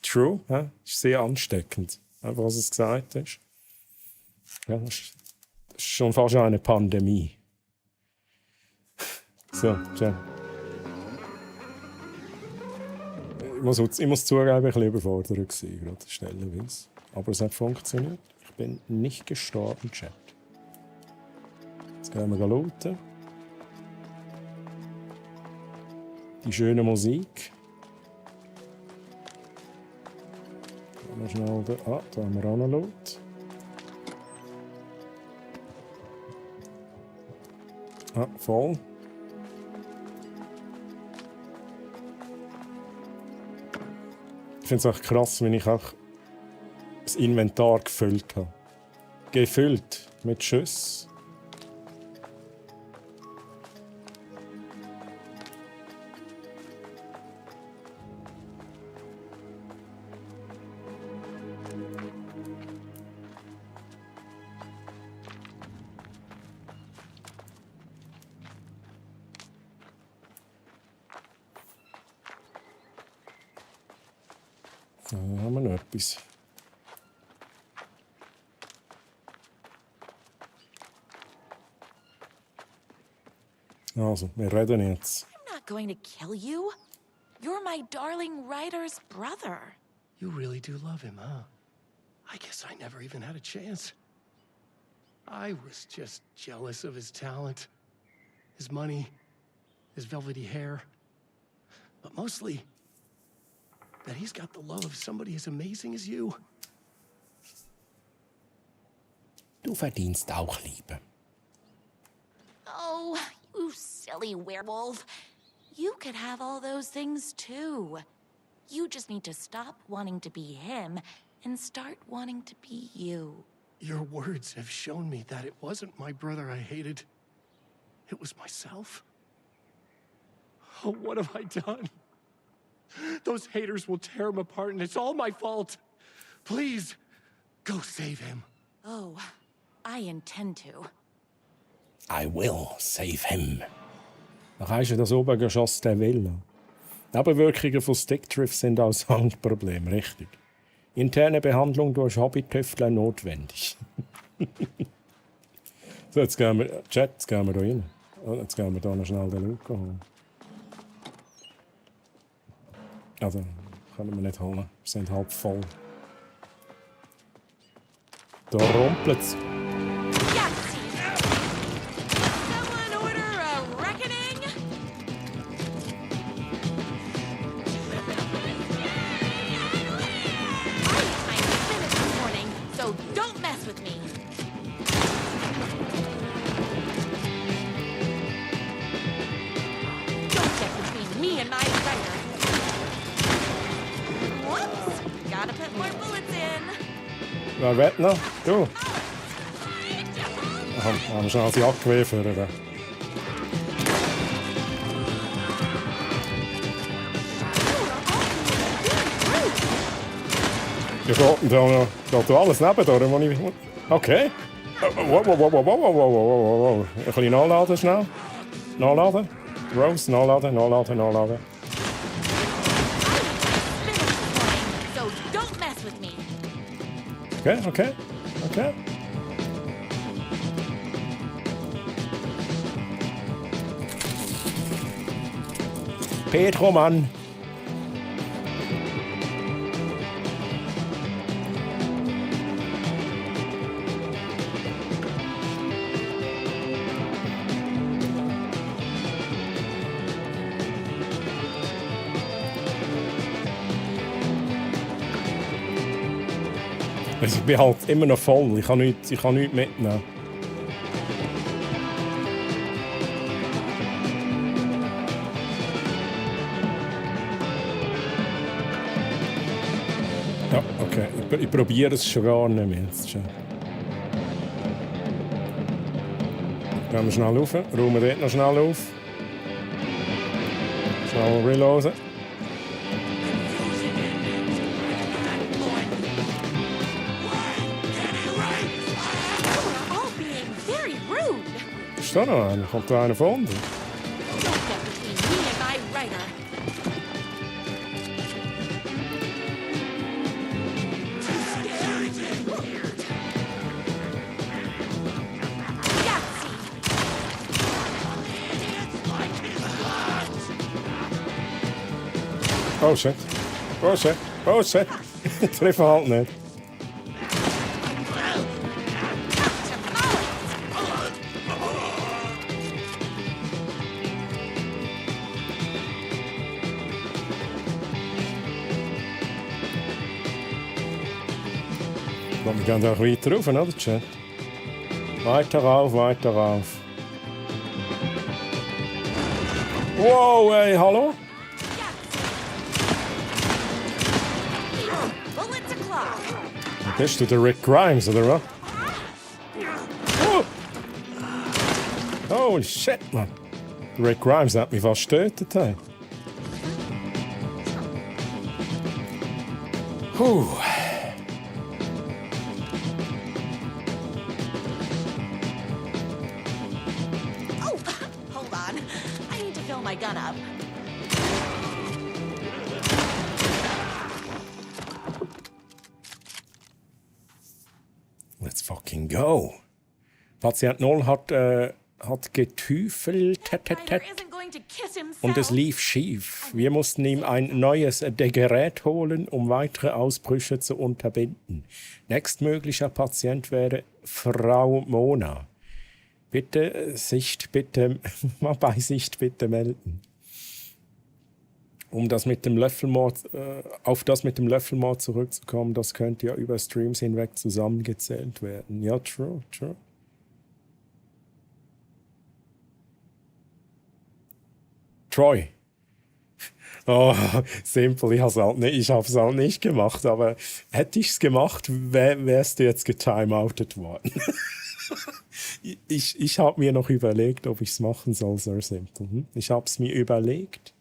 True, ja? Ist sehr ansteckend, was es gesagt ist. Ja, das ist schon fast eine Pandemie. So, tja. Ich muss zugeben, ich war ein bisschen überfordert gerade stellenweise. Aber es hat funktioniert. Ich bin nicht gestorben, Chat. Jetzt gehen wir looten. Die schöne Musik. Mal schnell da. Da haben wir auch noch Loot. Voll. Ich finde es auch krass, wenn ich auch das Inventar gefüllt habe. Gefüllt mit Schüssen. Da haben wir noch etwas. Also, wir reden jetzt. I'm not going to kill you. You're my darling writer's brother. You really do love him, huh? I guess I never even had a chance. I was just jealous of his talent, his money, his velvety hair. But mostly, that he's got the love of somebody as amazing as you. Du verdienst auch Liebe. Oh, you silly werewolf. You could have all those things too. You just need to stop wanting to be him and start wanting to be you. Your words have shown me that it wasn't my brother I hated. It was myself. Oh, what have I done? Those haters will tear him apart, and it's all my fault. Please, go save him. Oh, I intend to. I will save him. Ach, hast du das oben geschossen, der Villa? Nebenwirkungen von Stickdrift sind auch ein Handproblem, richtig. Interne Behandlung durch Hobbytüftler notwendig. So, jetzt gehen wir, Chat, jetzt gehen wir da rein. Jetzt gehen wir da noch schnell den Luke holen. Also, können wir nicht holen. Wir sind halb voll. Da rumpelt es. Someone order a reckoning? I'm finished this morning, so don't mess with me. Don't get between me and my writer. Whoops! Gotta put more bullets in. Wer wird noch? Du. Haben wir schon als Jagdgewehr führen. Ja, geht da alles neben, oder? Wo ich... Okay. Wow. Ein bisschen nachladen schnell. Nachladen. Rose, nachladen. So don't mess with me. Okay. Petro, Mann. Ich bin halt immer noch voll. Ich kann nichts mitnehmen. Ja, okay. Ich probiere es schon gar nicht mehr. Jetzt schon. Gehen wir schnell rauf. Räumen dort noch schnell auf. Schnell reloaden. Ist da noch einer? Kommt da einer von unten? Oh shit. Ich treffe halt nicht. Wir gehen auch weiter rauf, oder, Chat? Weiter rauf. Wow, hey, hallo? Bist du der Rick Grimes, oder was? Oh. Holy shit, man. Rick Grimes hat mich fast getötet, hey. Puh. Let's fucking go. Patient 0 hat getüfelt und es lief schief. Wir mussten ihm ein neues Gerät holen, um weitere Ausbrüche zu unterbinden. Nächstmöglicher Patient wäre Frau Mona. Bitte bei Sicht bitte melden. Auf das mit dem Löffelmord zurückzukommen, das könnte ja über Streams hinweg zusammengezählt werden. Ja, true. Troy. Oh, simpel, ich habe es halt nicht gemacht, aber hätte ich es gemacht, wärst du jetzt getimeoutet worden. Ich habe mir noch überlegt, ob ich es machen soll, sehr simpel. Ich habe es mir überlegt.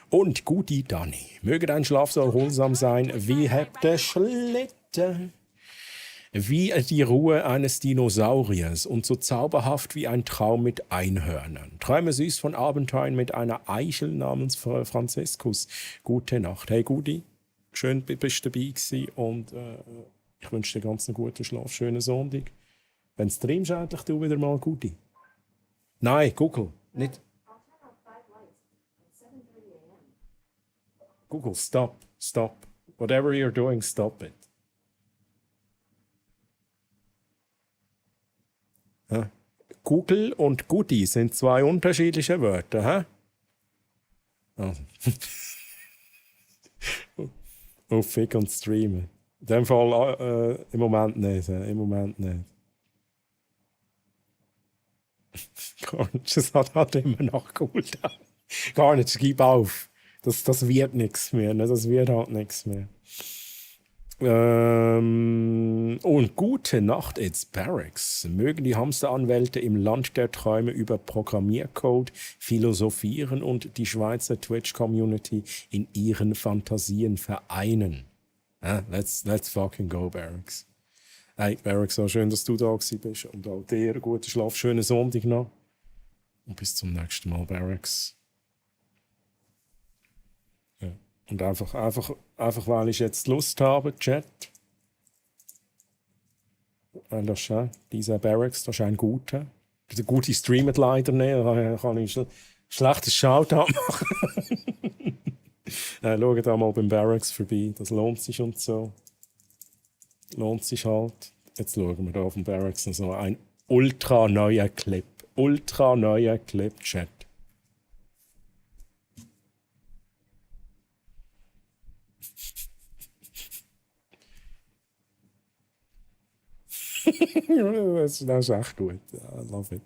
Und Guti Danny, möge dein Schlaf so erholsam sein, wie der Schlitten, wie die Ruhe eines Dinosauriers und so zauberhaft wie ein Traum mit Einhörnern. Träume süß von Abenteuern mit einer Eichel namens Franziskus. Gute Nacht. Hey Guti, schön bist du dabei gewesen und ich wünsche dir ganz einen guten Schlaf, schönen Sonntag. Wenn streamst, endlich du wieder mal Guti. Nein, Google, nicht. Google, stop. Whatever you're doing, stop it. Ja. Google und Goodie sind zwei unterschiedliche Wörter, hä? Also. Auf Fick und Streamen. In dem Fall im Moment nicht. Carnage hat immer noch gut. Carnage, gib auf. Das wird nichts mehr. Ne? Das wird halt nichts mehr. Und gute Nacht, it's Barracks. Mögen die Hamsteranwälte im Land der Träume über Programmiercode philosophieren und die Schweizer Twitch-Community in ihren Fantasien vereinen. Let's fucking go, Barracks. Hey, Barracks, so schön, dass du da gewesen bist. Und auch dir guten Schlaf, schönen Sonntag noch. Und bis zum nächsten Mal, Barracks. Ja. Und einfach, weil ich jetzt Lust habe, Chat. Das ist, dieser Barracks, das ist ein guter. Der gute streamt leider nicht, da kann ich schlechtes Shoutout machen. Schaut da mal beim Barracks vorbei, das lohnt sich und so. Lohnt sich halt. Jetzt schauen wir da auf dem Barracks noch so ein ultra neuer Clip. Ultra neuer Clip, Chat. Das ist echt gut. I love it.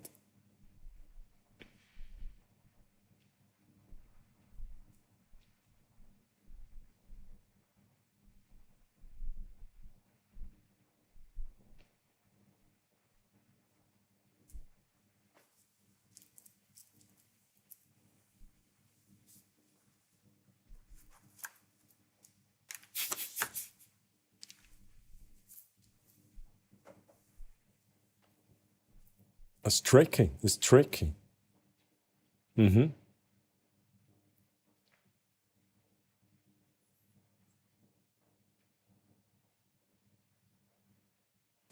Das ist tricky. Das ist tricky. Mhm.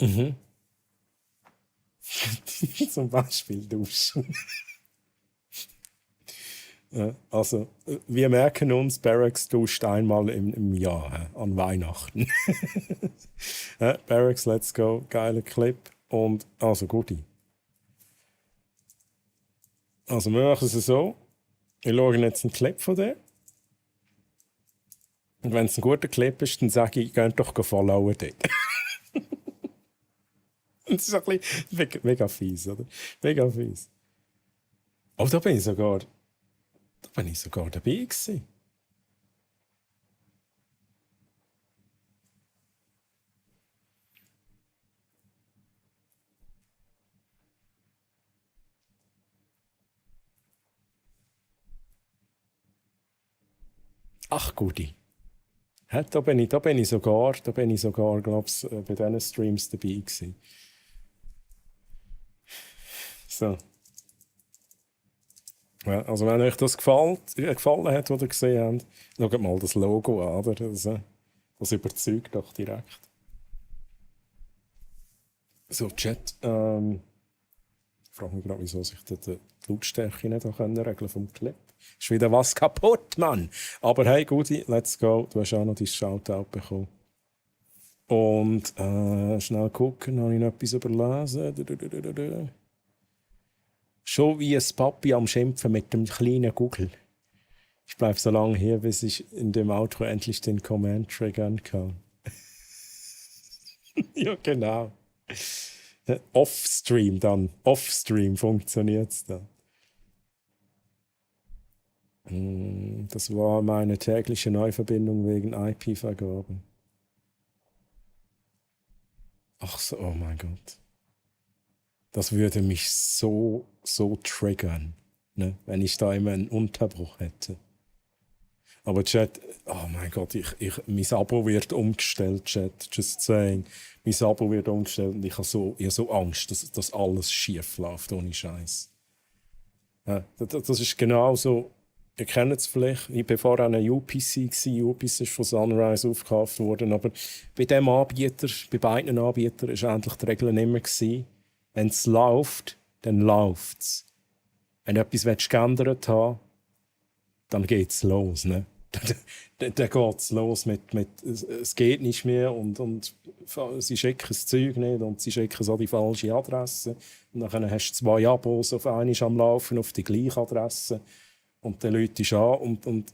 Mhm. Zum Beispiel duschen. Ja, also, wir merken uns, Barracks duscht einmal im Jahr, an Weihnachten. Ja, Barracks, let's go. Geiler Clip. Und, also, Guti. Also, wir machen es so. Wir schauen jetzt einen Clip von dir. Und wenn es ein guter Clip ist, dann sage ich, geht doch followen dort. Das ist ein bisschen mega fies, oder? Mega fies. Aber da bin ich sogar dabei gewesen. Ach, Guti. Da bin ich sogar, glaube ich, bei diesen Streams dabei gewesen. So. Ja, also wenn euch das gefallen hat, was ihr gesehen habt, schaut mal das Logo an, oder? Das überzeugt doch direkt. So, Chat. Ich frage mich gerade, wieso sich die Lautstärke nicht regeln vom Clip. Ist wieder was kaputt, Mann. Aber hey, Gudi, let's go. Du hast auch noch dein Shoutout bekommen. Und schnell gucken, habe ich noch etwas überlesen? Schon wie ein Papi am Schimpfen mit dem kleinen Google. Ich bleibe so lange hier, bis ich in dem Outro endlich den Command triggern kann. Ja, genau. Offstream dann. Offstream funktioniert es dann. Das war meine tägliche Neuverbindung wegen IP-Vergabe. Ach so, oh mein Gott. Das würde mich so triggern, ne? Wenn ich da immer einen Unterbruch hätte. Aber Chat, oh mein Gott, mein Abo wird umgestellt, Chat, just saying. Mein Abo wird umgestellt und ich habe so Angst, dass alles schief läuft, ohne Scheiß. Ja, das ist genau so. Ihr kennt es vielleicht, ich war vorher an einer UPC. UPC ist von Sunrise aufgekauft worden, aber bei beiden Anbietern war eigentlich die Regel immer gewesen, wenn es läuft, dann läuft es. Wenn du etwas geändert haben willst, dann geht es los. Ne? Dann geht es los mit es geht nicht mehr und sie schicken das Zeug nicht und sie schicken es an die falsche Adresse. Und dann hast du 2 Abos auf einmal am Laufen auf die gleiche Adresse. Und dann läutest du an und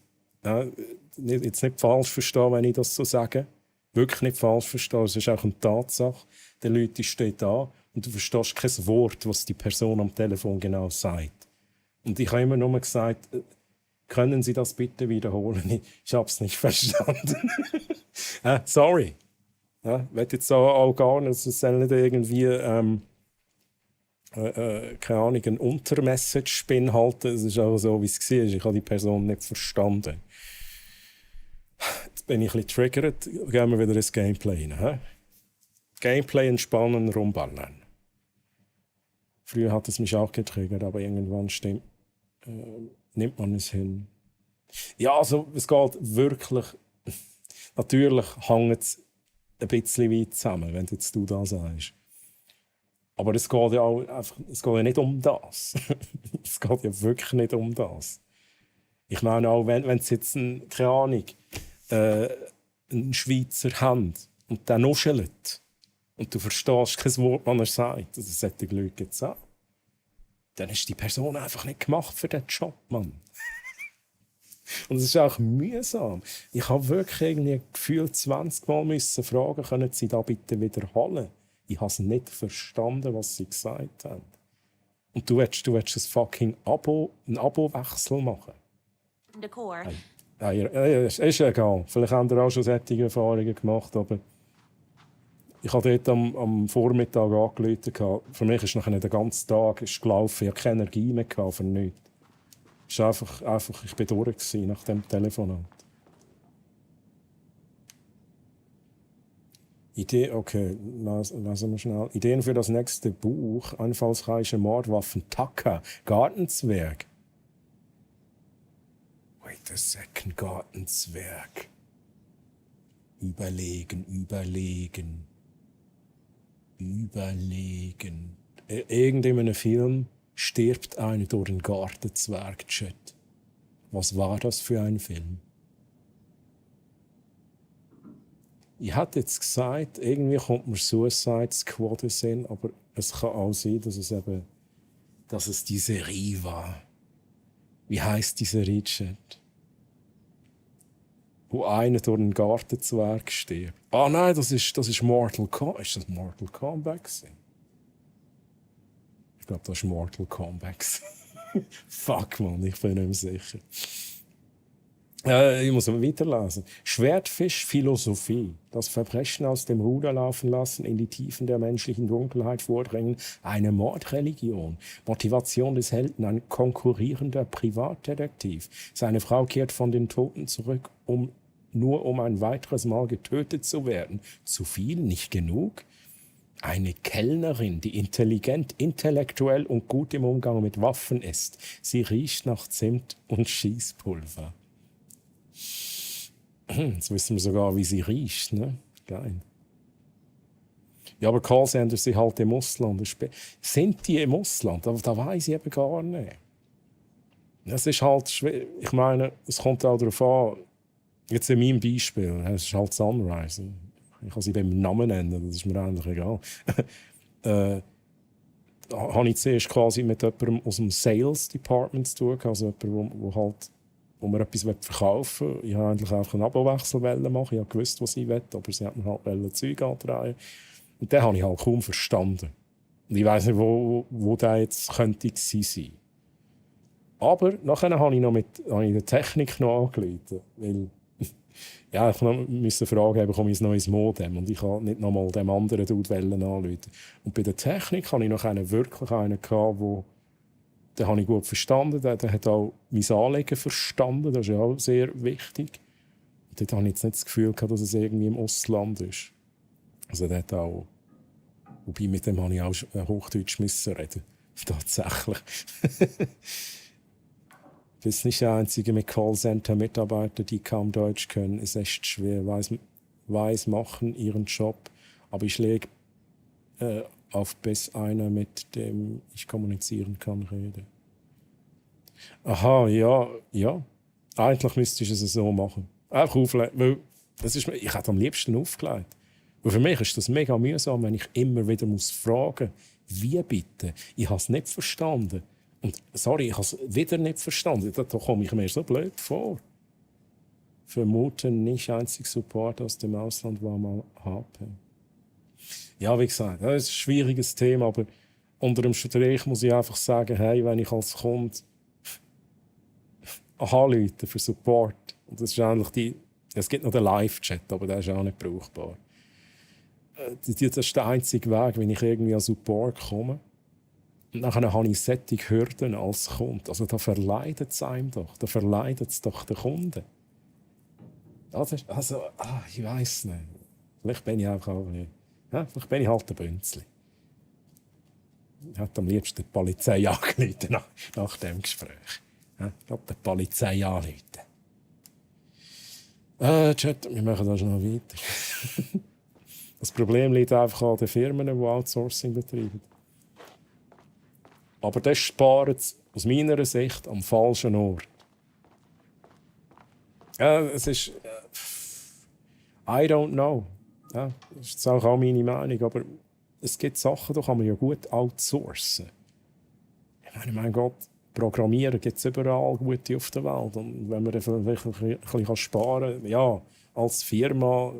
jetzt nicht falsch verstehen, wenn ich das so sage. Wirklich nicht falsch verstehen, es ist auch eine Tatsache. Dann läutest du dort an und du verstehst kein Wort, was die Person am Telefon genau sagt. Und ich habe immer nur gesagt, können Sie das bitte wiederholen? Ich habe es nicht verstanden. Sorry. Ja, ich will jetzt auch gar nicht, es soll nicht irgendwie keine Ahnung, eine Untermessage beinhalten. Es ist auch so, wie es war. Ich habe die Person nicht verstanden. Jetzt bin ich ein bisschen triggert. Gehen wir wieder ins Gameplay rein. He? Gameplay entspannen, rumballern. Früher hat es mich auch getriggert, aber irgendwann nimmt man es hin. Ja, also es geht wirklich... Natürlich hängt es ein bisschen weit zusammen, wenn jetzt du das sagst. Aber es geht ja auch einfach, es geht ja nicht um das. Es geht ja wirklich nicht um das. Ich meine auch, wenn es jetzt keine Ahnung, einen Schweizer hat und der nuschelt und du verstehst kein Wort, was er sagt, das solche Leute jetzt auch, dann ist die Person einfach nicht gemacht für diesen Job, Mann. Und es ist auch mühsam. Ich habe wirklich irgendwie gefühlt 20 Mal müssen fragen, können Sie da bitte wiederholen? Ich habe nicht verstanden, was sie gesagt haben. Und du willst ein fucking einen Abo-Wechsel machen? Decor. Ist egal. Vielleicht haben ihr auch schon solche Erfahrungen gemacht, aber ich habe dort am Vormittag angerufen. Für mich ist nachher der ganze Tag gelaufen. Ich hatte keine Energie mehr für nichts. Es war einfach, ich war durch nach dem Telefonat. Okay, lassen wir schnell. Ideen für das nächste Buch. Einfallsreiche Mordwaffen. Tucker. Gartenzwerg. Wait a second. Gartenzwerg. Überlegen. Irgend in einem Film stirbt einer durch einen Gartenzwerg-Chat. Was war das für ein Film? Ich hätte jetzt gesagt, irgendwie kommt mir Suicide Squad in Sinn, aber es kann auch sein, dass es die Serie war. Wie heisst die Serie, Chat? Wo einer durch einen Gartenzwerg stirbt. Ah nein, das ist Mortal Kombat. Ist das Mortal Kombat gewesen? Ich glaube, das war Mortal Kombat. Fuck, man, ich bin nicht mehr sicher. Ich muss weiterlesen. Schwertfisch-Philosophie. Das Verbrechen aus dem Ruder laufen lassen, in die Tiefen der menschlichen Dunkelheit vordringen. Eine Mordreligion. Motivation des Helden, ein konkurrierender Privatdetektiv. Seine Frau kehrt von den Toten zurück, nur um ein weiteres Mal getötet zu werden. Zu viel, nicht genug? Eine Kellnerin, die intelligent, intellektuell und gut im Umgang mit Waffen ist. Sie riecht nach Zimt und Schießpulver. Jetzt wissen wir sogar, wie sie riecht, ne? Geil. Ja, aber Callcenter sind halt im Ausland. Sind die im Ausland? Da weiss ich eben gar nicht. Es ist halt schwer. Ich meine, es kommt auch darauf an, jetzt in meinem Beispiel, es ist halt Sunrise. Ich kann sie beim Namen nennen, das ist mir eigentlich egal. Habe ich zuerst quasi mit jemandem aus dem Sales Department zu tun, also jemand, wo mir etwas verkaufen will. Ich wollte eigentlich einfach einen Abo-Wechsel machen. Ich wusste, was ich will, aber sie hat mir halt Zeug antreiben. Und den habe ich halt kaum verstanden. Und ich weiss nicht, wo der jetzt könnte sein. Aber nachher habe ich die Technik noch angerufen, weil ja, ich musste fragen, bekomme ich ein neues Modem? Und ich kann nicht nochmal dem anderen Dude anrufen. Und bei der Technik hatte ich noch wirklich einen gehabt, den habe ich gut verstanden. Der hat auch mein Anliegen verstanden. Das ist ja auch sehr wichtig. Und dort habe ich jetzt nicht das Gefühl gehabt, dass es irgendwie im Ausland ist. Also der hat auch... Wobei, mit dem habe ich auch Hochdeutsch reden. Tatsächlich. Du bist nicht der einzige mit Callcenter-Mitarbeiter, die kaum Deutsch können. Es ist echt schwer. Weiß machen ihren Job. Aber ich lege auf bis einer, mit dem ich kommunizieren kann, rede. Aha, ja. Eigentlich müsste ich es so machen. Einfach auflegen, weil ich hätte am liebsten aufgelegt. Und für mich ist das mega mühsam, wenn ich immer wieder fragen muss, wie bitte? Ich habe es nicht verstanden. Und sorry, ich habe es wieder nicht verstanden. Da komme ich mir so blöd vor. Vermuten nicht einzig Support aus dem Ausland war mal HP. Ja, wie gesagt, das ist ein schwieriges Thema, aber unter dem Strich muss ich einfach sagen, hey, wenn ich als Kunde anrufe für Support, und das ist eigentlich es gibt noch den Live-Chat, aber der ist auch nicht brauchbar. Das ist der einzige Weg, wenn ich irgendwie an Support komme. Und nachher habe ich solche Hürden als Kunde. Also da verleidet es einem doch. Da verleidet es doch den Kunden. Also, ich weiss nicht. Vielleicht bin ich einfach auch nicht. Ja, vielleicht bin ich halt ein Bünzli. Ich hätte am liebsten die Polizei angerufen nach dem Gespräch. Ja, ich glaube, die Polizei anrufen. Chat, wir machen das noch weiter. Das Problem liegt einfach an den Firmen, die Outsourcing betreiben. Aber das spart aus meiner Sicht am falschen Ort. Es ist... I don't know. Ja, das ist auch meine Meinung, aber es gibt Sachen, die kann man ja gut outsourcen. Ich meine, mein Gott, Programmieren gibt es überall gute auf der Welt. Und wenn man vielleicht ein bisschen sparen kann, ja, als Firma,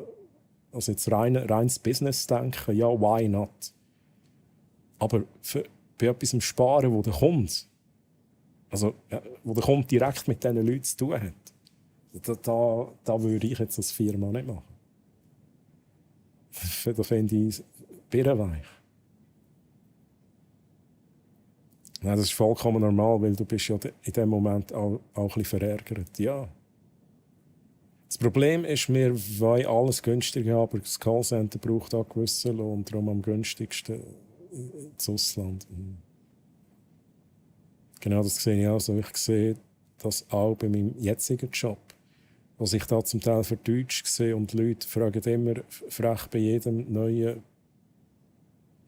also jetzt reines Business denken, ja, why not? Aber bei etwas sparen, wo der Kunde, also, ja, wo der Kunde direkt mit diesen Leuten zu tun hat, da würde ich jetzt als Firma nicht machen. Da finde ich birrenweich. Ja, das ist vollkommen normal, weil du bist ja in dem Moment auch ein bisschen verärgert. Ja. Das Problem ist, wir wollen alles günstiger haben, aber das Callcenter braucht auch gewisse Lohn und darum am günstigsten ins Ausland. Genau das sehe ich auch so. Ich sehe das auch bei meinem jetzigen Job. Was ich da zum Teil für Deutsch sehe und die Leute fragen immer frech bei jedem neuen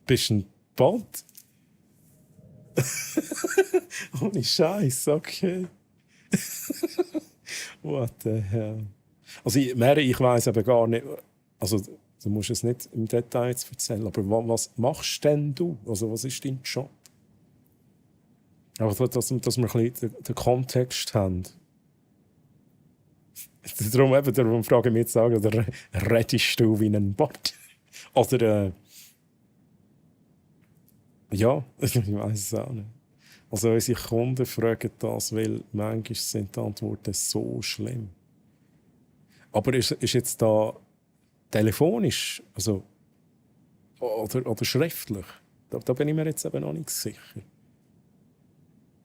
«Bist du ein Bot?» Ohne Scheiß, okay. What the hell? Also, ich weiss eben gar nicht, also du musst es nicht im Detail jetzt erzählen, aber was machst denn du? Also, was ist dein Job? Einfach, dass wir ein bisschen den Kontext haben. Darum frage ich mich jetzt auch, oder rettest du wie ein Bot? Oder ja, ich weiß es auch nicht. Also unsere Kunden fragen das, weil manchmal sind die Antworten so schlimm. Aber ist jetzt da telefonisch, also, oder schriftlich? Da bin ich mir jetzt eben noch nicht sicher.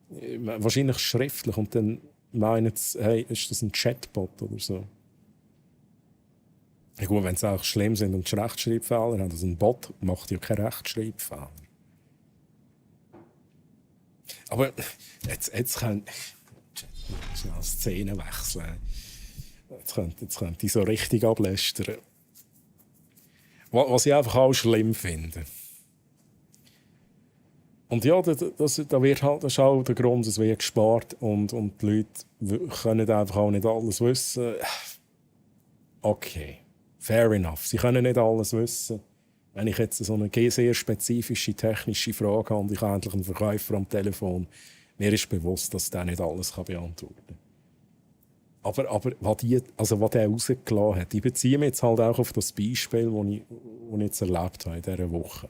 Wahrscheinlich schriftlich und dann meinen sie, hey, ist das ein Chatbot oder so? Ja gut, wenn sie auch schlimm sind und Rechtschreibfehler haben, also ein Bot macht ja keine Rechtschreibfehler. Aber jetzt kann ich schnell Szene wechseln. Jetzt könnte ich so richtig ablästern. Was ich einfach auch schlimm finde. Und ja, das ist auch der Grund, es wird gespart und die Leute können einfach auch nicht alles wissen. Okay, fair enough. Sie können nicht alles wissen. Wenn ich jetzt so eine sehr spezifische technische Frage habe und ich habe endlich einen Verkäufer am Telefon, mir ist bewusst, dass der nicht alles beantworten kann. Aber was der rausgelassen hat, ich beziehe mich jetzt halt auch auf das Beispiel, das ich jetzt erlebt habe in dieser Woche.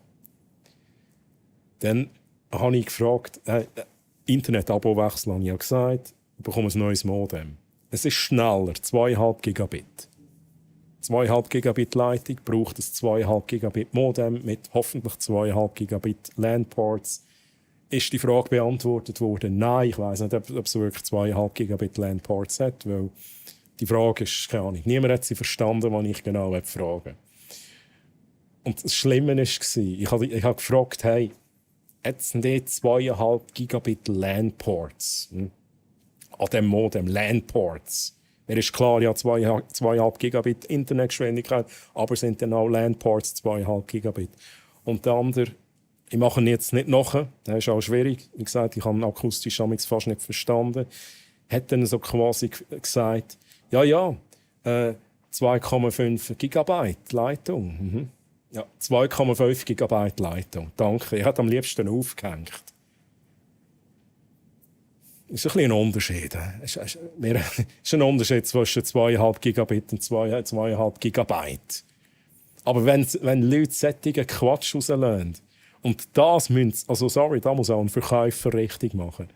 Dann habe ich gefragt, Internet-Abo-Wechsel, habe ich ja gesagt, ich bekomme ein neues Modem. Es ist schneller, 2,5 Gigabit. 2,5 Gigabit Leitung braucht ein 2,5 Gigabit Modem mit hoffentlich 2,5 Gigabit LAN-Ports. Ist die Frage beantwortet worden? Nein, ich weiss nicht, ob es wirklich 2,5 Gigabit LAN-Ports hat, weil die Frage ist, keine Ahnung, niemand hat sie verstanden, was ich genau fragen. Und das Schlimme war, ich habe gefragt, hey, jetzt sind 2,5 Gigabit LAN-Ports. An dem Modem, LAN-Ports. Mir ist klar, ja, 2,5 Gigabit Internetgeschwindigkeit, aber sind dann auch LAN-Ports 2,5 Gigabit. Und der andere, ich mache ihn jetzt nicht nach, das ist auch schwierig. Wie gesagt, ich habe ihn akustisch fast nicht verstanden. Hat dann so quasi gesagt, ja, 2,5 Gigabyte Leitung. Mhm. Ja, 2,5 Gigabyte Leitung. Danke. Ich hätte am liebsten aufgehängt. Das ist ein Unterschied. Es ist ein Unterschied zwischen 2,5 Gigabit und 2,5 Gigabyte. Aber wenn Leute solchen Quatsch rauslassen, und das da muss auch ein Verkäufer richtig machen.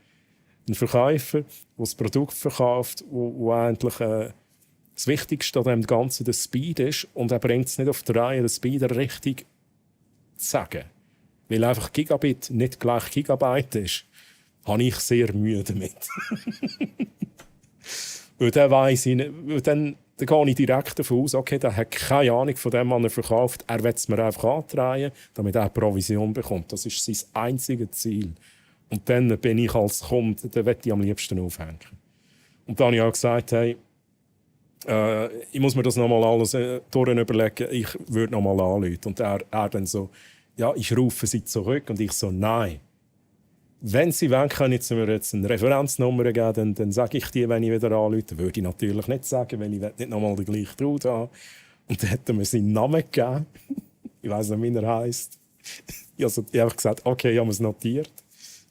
Ein Verkäufer, der das Produkt verkauft, wo eigentlich das Wichtigste an dem Ganzen der Speed ist, und er bringt es nicht auf die Reihe, den Speed richtig zu sagen. Weil einfach Gigabit nicht gleich Gigabyte ist, habe ich sehr Mühe damit. Weil dann weiss ich nicht, weil dann gehe ich direkt davon aus, okay, der hat keine Ahnung von dem, was er verkauft. Er will es mir einfach antreiben, damit er Provision bekommt. Das ist sein einziges Ziel. Und dann bin ich als Kunde, dann will ich am liebsten aufhängen. Und dann habe ich auch gesagt, hey, ich muss mir das nochmal alles überlegen, ich würde nochmal anrufen. Und er dann so, ja, ich rufe sie zurück. Und ich so, nein. Wenn Sie wollen, können Sie mir jetzt eine Referenznummer geben, dann sage ich die, wenn ich wieder anrufe. Würde ich natürlich nicht sagen, weil ich nicht nochmal den gleichen Traut habe. Und dann hat er mir seinen Namen gegeben. Ich weiss nicht, wie er heisst. Ich habe einfach gesagt, okay, ich habe es notiert.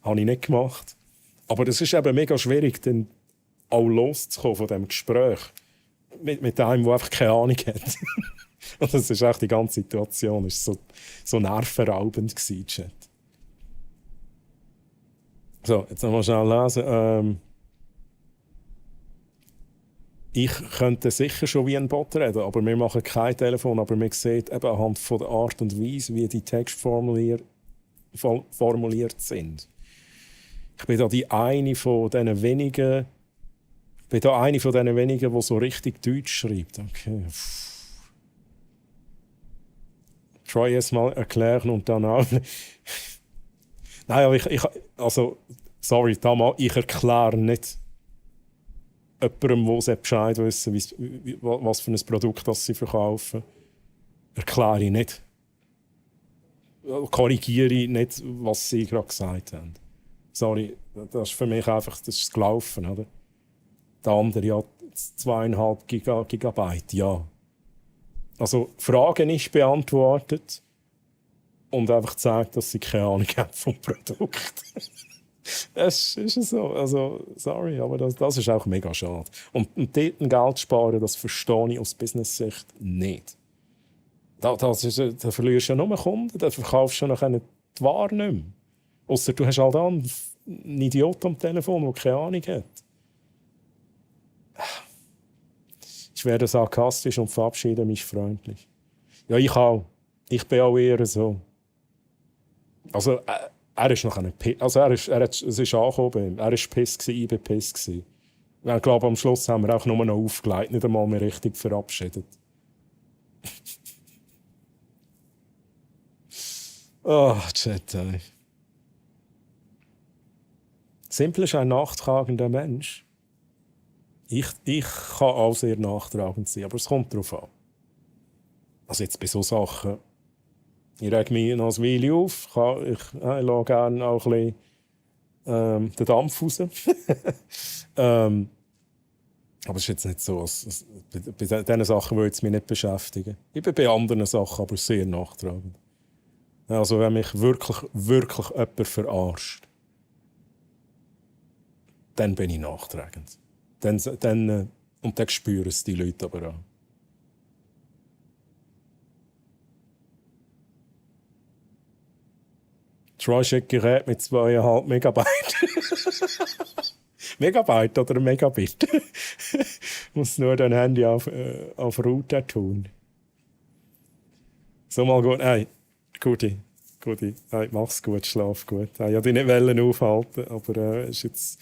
Habe ich nicht gemacht. Aber das ist eben mega schwierig, dann auch loszukommen von diesem Gespräch. Mit einem, der einfach keine Ahnung hat. Und das ist echt die ganze Situation. Es war so nervenraubend, Chat. So, jetzt noch mal schnell lesen. Ich könnte sicher schon wie ein Bot reden, aber wir machen kein Telefon. Aber man sieht eben anhand von der Art und Weise, wie die Texte formuliert sind. Ich bin da eine von diesen wenigen, die so richtig Deutsch schreibt. Okay. Troy es mal erklären und dann auch. Nein, aber sorry, ich erkläre nicht jemandem, der Bescheid wissen was für ein Produkt das sie verkaufen. Erkläre ich nicht. Korrigiere nicht, was sie gerade gesagt haben. Sorry, das ist für mich einfach das ist gelaufen. Oder? Der andere ja 2,5 Gigabyte, ja. Also, Fragen ist beantwortet. Und einfach zeigt, dass sie keine Ahnung haben vom Produkt. Das ist so. Also, sorry, aber das ist auch mega schade. Und dort Geld sparen, das verstehe ich aus Business-Sicht nicht. Da verlierst du ja nur Kunden, da verkaufst du ja nachher die Ware nicht mehr. Ausser du hast halt einen Idiot am Telefon, der keine Ahnung hat. Ich werde sarkastisch und verabschiede mich freundlich. Ja, ich auch. Ich bin auch eher so. Also, er ist nachher es ist angekommen bei ihm. Er war piss, ich war piss. Ich glaube, am Schluss haben wir auch nur noch aufgelegt, nicht einmal mehr richtig verabschiedet. Oh, Chat, ey. Simpel ist ein nachtragender Mensch. Ich kann auch sehr nachtragend sein, aber es kommt darauf an. Also jetzt bei so Sachen. Ich rege mich noch ein Weile auf. Ich lasse gerne auch ein bisschen den Dampf raus. Aber es ist jetzt nicht so. Bei diesen Sachen würde ich mich nicht beschäftigen. Ich bin bei anderen Sachen aber sehr nachtragend. Also wenn mich wirklich jemand verarscht, dann bin ich nachtragend. Und dann spüren es die Leute aber auch. Troy schickt Gerät mit 2,5 Megabyte. Megabyte oder Megabit? Muss nur dein Handy auf Router tun. So mal gut. Hey, Guti. Hey, mach's gut, schlaf gut. Hey, ich wollte dich nicht aufhalten, aber ist jetzt.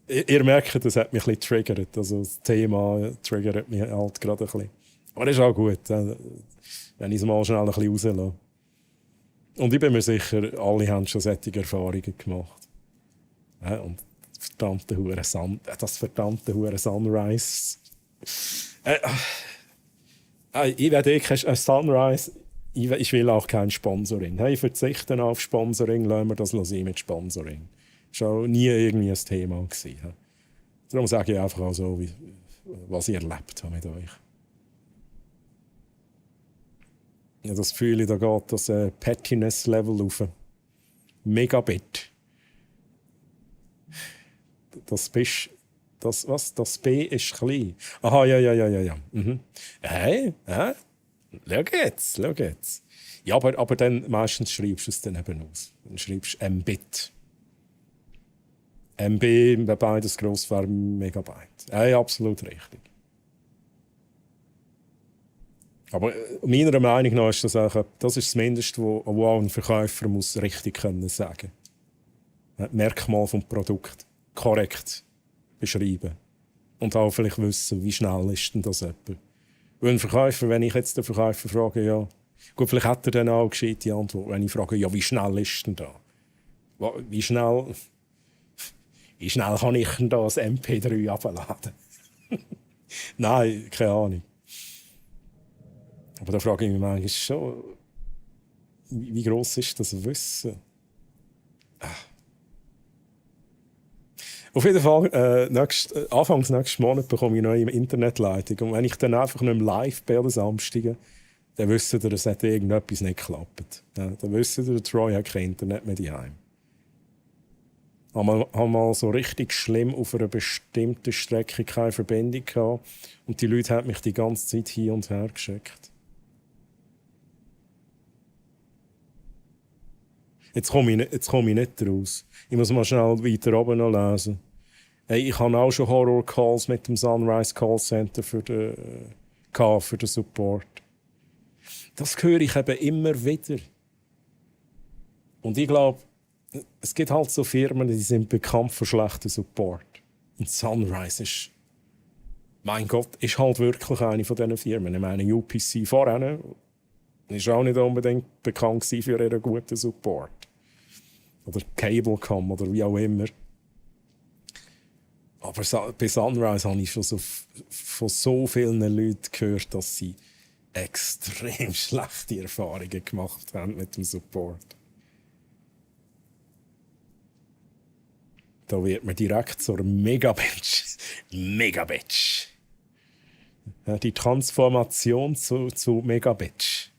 Ihr merkt, das hat mich ein bisschen triggert. Also das Thema triggert mich halt gerade ein bisschen. Aber das ist auch gut, wenn ich es mal schnell ein bisschen rauslasse. Und ich bin mir sicher, alle haben schon solche Erfahrungen gemacht. Ja, und das verdammte Hure Sunrise. Ich werde kein Sunrise. Ich will auch kein Sponsoring. Ich verzichte auf Sponsoring, lassen wir das sein mit Sponsoring. Das war auch nie irgendwie ein Thema gewesen. Darum sage ich einfach auch so, was ich erlebt habe mit euch. Ja, das Gefühl, da geht das Pettiness-Level auf. Megabit. Das B ist klein. Aha, ja. Mhm. Hey, schau jetzt. Ja, aber dann meistens schreibst du es dann eben aus. Dann schreibst du Mbit. MB, beides gross wäre Megabyte. Absolut richtig. Aber meiner Meinung nach ist das auch das, ist das Mindeste, was auch ein Verkäufer muss richtig können sagen muss. Merkmal vom Produkt korrekt beschreiben. Und auch vielleicht wissen, wie schnell ist denn das jemand. Weil ein Verkäufer, wenn ich jetzt den Verkäufer frage, ja, gut, vielleicht hat er dann auch eine gescheite Antwort. Wenn ich frage, ja, wie schnell ist denn da? Wie schnell kann ich denn da ein MP3 abladen? Nein, keine Ahnung. Aber da frage ich mich manchmal schon, wie gross ist das Wissen? Auf jeden Fall, Anfangs nächsten Monat bekomme ich eine neue Internetleitung. Und wenn ich dann einfach nicht mehr live bin an Samstagen, dann wisst ihr, es hat irgendetwas nicht geklappt. Ja, dann wisst ihr, der Troy hat kein Internet mehr daheim. Haben mal so richtig schlimm auf einer bestimmten Strecke keine Verbindung gehabt. Und die Leute haben mich die ganze Zeit hin und her geschickt. Jetzt komme ich nicht raus. Ich muss mal schnell weiter oben noch lesen. Hey, ich habe auch schon Horror-Calls mit dem Sunrise Call Center für den Support. Das höre ich eben immer wieder. Und ich glaube, es gibt halt so Firmen, die sind bekannt für schlechten Support. Und Sunrise ist, mein Gott, ist halt wirklich eine von diesen Firmen. Ich meine, UPC vorher war auch nicht unbedingt bekannt für ihren guten Support. Oder Cablecom oder wie auch immer. Aber bei Sunrise habe ich schon von so vielen Leuten gehört, dass sie extrem schlechte Erfahrungen gemacht haben mit dem Support. Da wird man direkt zur Megabitch. Megabitch. Ja, die Transformation zu Megabitch.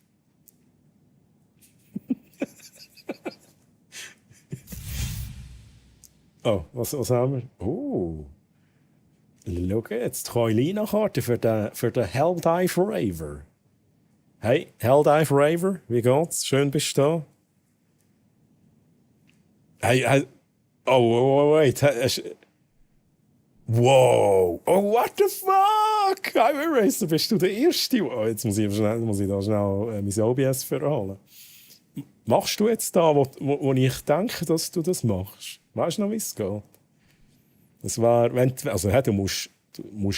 Oh, was haben wir? Oh. Schau jetzt, Troilina-Karte für den Helldive Raver. Hey, Helldive Raver, wie geht's? Schön bist du da. Hey. Oh, wait. Wow. Oh, what the fuck? Highway Racer, bist du der Erste? Oh, jetzt muss ich da schnell mein OBS verholen. Machst du jetzt da, wo ich denke, dass du das machst? Weißt du noch, wie es geht? Das war, du musst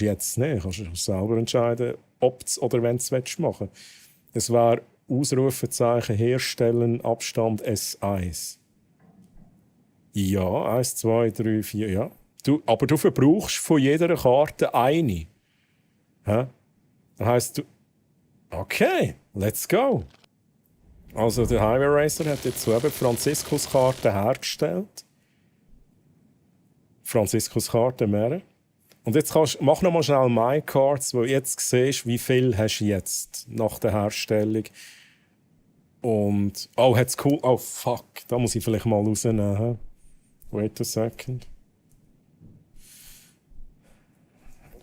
jetzt nicht, kannst selber entscheiden, ob du oder wenn du es machen willst. Es war Ausrufezeichen herstellen, Abstand S1. Ja, 1, 2, 3, 4, ja. Aber du verbrauchst von jeder Karte eine. Hä? Das heisst, okay, let's go. Also der Highway Racer hat jetzt so eben Franziskus-Karten hergestellt. Franziskus-Karten mehr. Und jetzt mach noch mal schnell My Cards, wo du jetzt siehst, wie viel hast du jetzt nach der Herstellung. Und, oh, hat's cool, oh fuck, da muss ich vielleicht mal rausnehmen. Wait a second.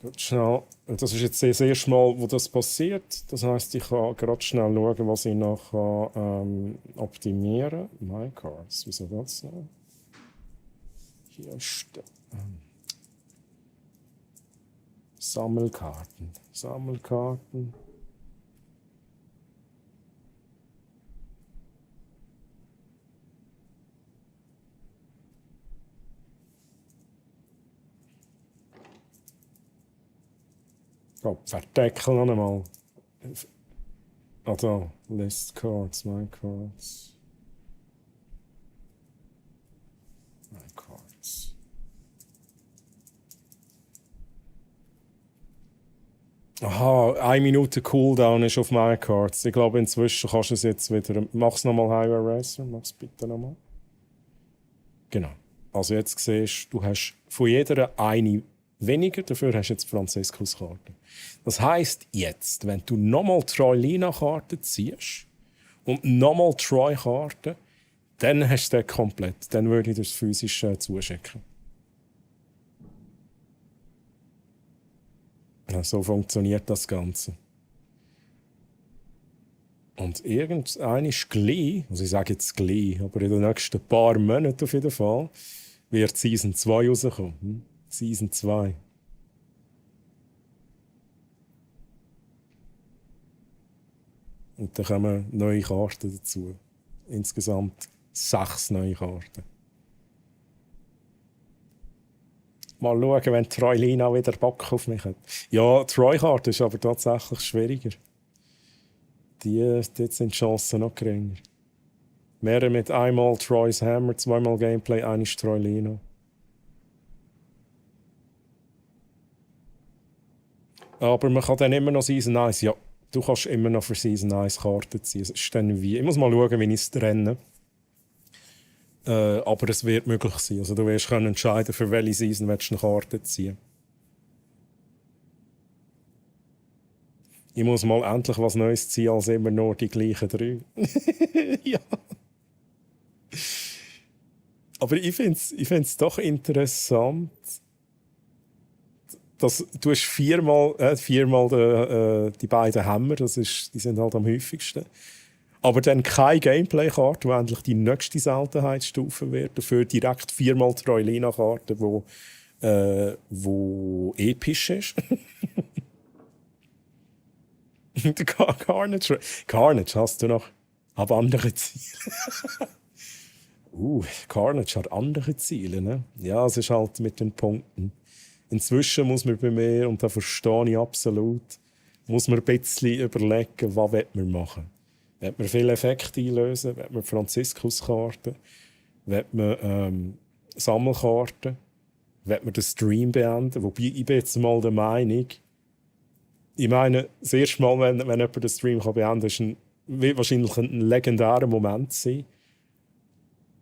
Gut, schnell. Das ist jetzt das erste Mal, wo das passiert. Das heisst, ich kann gerade schnell schauen, was ich noch optimieren kann. My Cards, wieso das noch? Hier steht. Sammelkarten. Oh, verdeckel noch einmal. Ah, da. List Cards, My Cards. My Cards. Aha, 1 Minute Cooldown ist auf My Cards. Ich glaube, inzwischen kannst du es jetzt wieder. Mach's nochmal Highway Racer. Mach's bitte nochmal. Genau. Also jetzt siehst du, hast von jeder eine weniger, dafür hast du jetzt Franziskus-Karte. Das heisst jetzt, wenn du nochmal Troilina-Karte ziehst und nochmal Troy-Karte, dann hast du den komplett. Dann würde ich das physisch zuschicken. Ja, so funktioniert das Ganze. Und irgendein ist gleich, also ich sage jetzt gleich, aber in den nächsten paar Monaten auf jeden Fall, wird Season 2 rauskommen. Season 2. Und dann kommen neue Karten dazu. Insgesamt 6 neue Karten. Mal schauen, wenn Troilina wieder Bock auf mich hat. Ja, die Troy-Karte ist aber tatsächlich schwieriger. Dort sind die Chancen noch geringer. Mehr mit einmal Troy's Hammer, zweimal Gameplay, eine Troilina. Aber man kann dann immer noch Season 1. Ja, du kannst immer noch für Season 1 Karten ziehen. Es ist dann wie. Ich muss mal schauen, wie ich es trenne. Aber es wird möglich sein. Also du wirst entscheiden, für welche Season du eine Karte ziehen. Ich muss mal endlich was Neues ziehen, als immer nur die gleichen 3. Ja. Aber ich finde es doch interessant, dass du hast viermal die beiden Hammer, die sind halt am häufigsten. Aber dann keine Gameplay-Karte, die endlich die nächste Seltenheitsstufe wird. Dafür direkt 4-mal Troilina-Karte, wo episch ist. Carnage hast du noch. Aber andere Ziele. Carnage hat andere Ziele, ne? Ja, es ist halt mit den Punkten. Inzwischen muss man bei mir, und da verstehe ich absolut, muss man ein bisschen überlegen, was wir machen. Will man viele Effekte einlösen? Will man Franziskuskarten? Will man Sammelkarten? Will man den Stream beenden? Wobei, ich bin jetzt mal der Meinung, ich meine, das erste Mal, wenn jemand den Stream beenden kann, wird wahrscheinlich ein legendärer Moment sein.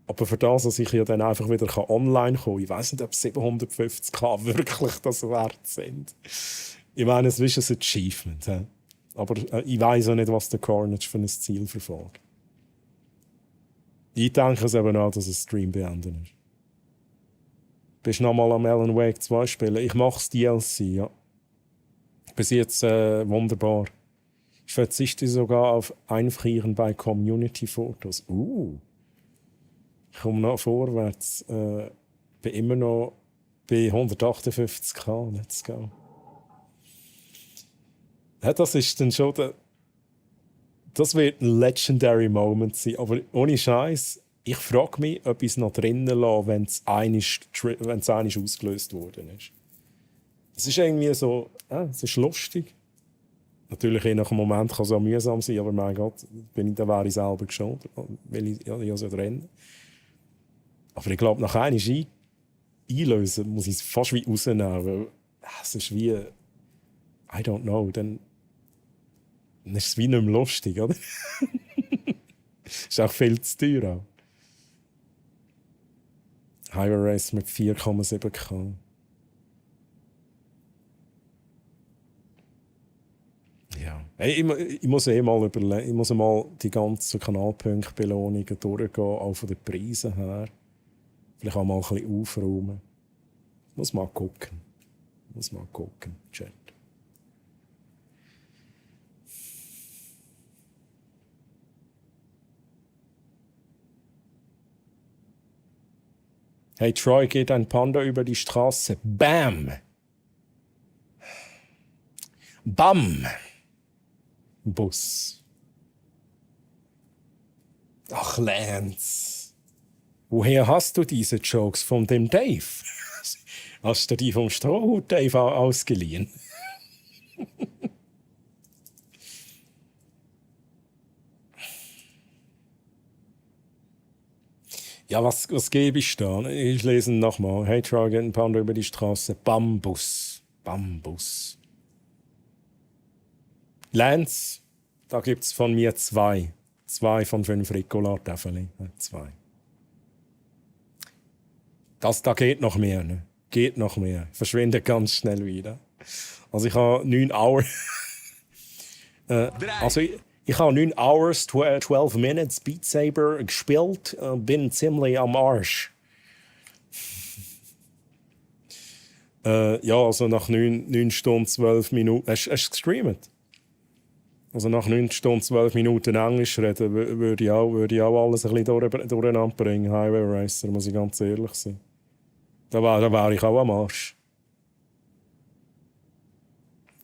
Aber für das, dass ich ja dann einfach wieder online kommen kann, ich weiss nicht, ob 750k wirklich das wert sind. Ich meine, es ist ein Achievement. He? Aber ich weiss auch nicht, was der Carnage für ein Ziel verfolgt. Ich denke es eben auch, dass es Stream beenden ist. Bist du noch mal am Alan Wake 2 spielen? Ich mache das DLC, ja. Bis jetzt wunderbar. Ich verzichte sogar auf Einfrieren bei Community-Fotos. Ich komme noch vorwärts. Bin immer noch bei 158k. Let's go. Ja, das ist dann schon das wird ein legendary Moment sein. Aber ohne Scheiß, ich frage mich, ob ich es noch drinnen lasse, wenn es einmal ausgelöst worden ist. Es ist irgendwie so, es ist lustig. Natürlich, je nach dem Moment kann es auch mühsam sein, aber mein Gott, da wäre ich selber geschont, weil ich so drin. Aber ich glaube, nach einmal einlösen muss ich es fast wie rausnehmen, weil es ist wie, I don't know, dann ist es wie nicht mehr lustig, oder? Ist auch viel zu teuer. Auch. Highway Race mit 4,7k. Ja. Hey, ich muss mal überlegen, ich muss mal die ganzen Kanalpunktbelohnungen durchgehen, auch von den Preisen her. Vielleicht auch mal ein bisschen aufräumen. Muss mal gucken, Chat. Hey, Troy, geht ein Panda über die Straße. Bam! Bam! Bus. Ach, Lance. Woher hast du diese Jokes? Von dem Dave? Hast du die vom Strohhut Dave ausgeliehen? Ja, was gebe ich da? Ich lese nochmal. Hey, Troy, geht ein Panda über die Straße. Bambus. Lance, da gibt es von mir 2. 2 von 5 Ricola-Tafeln. 2. Da geht noch mehr. Ne? Geht noch mehr. Verschwindet ganz schnell wieder. Also ich habe 9 Hours. Ich habe 9 Hours, 12 Minutes Beat Saber gespielt. Bin ziemlich am Arsch. Ja, also nach 9 Stunden, 12 Minuten. Hast du gestreamt? Also nach 9 Stunden, 12 Minuten Englisch reden, würde ich auch alles ein bisschen durcheinander bringen. Highway Racer, muss ich ganz ehrlich sein. Da wär ich auch am Arsch.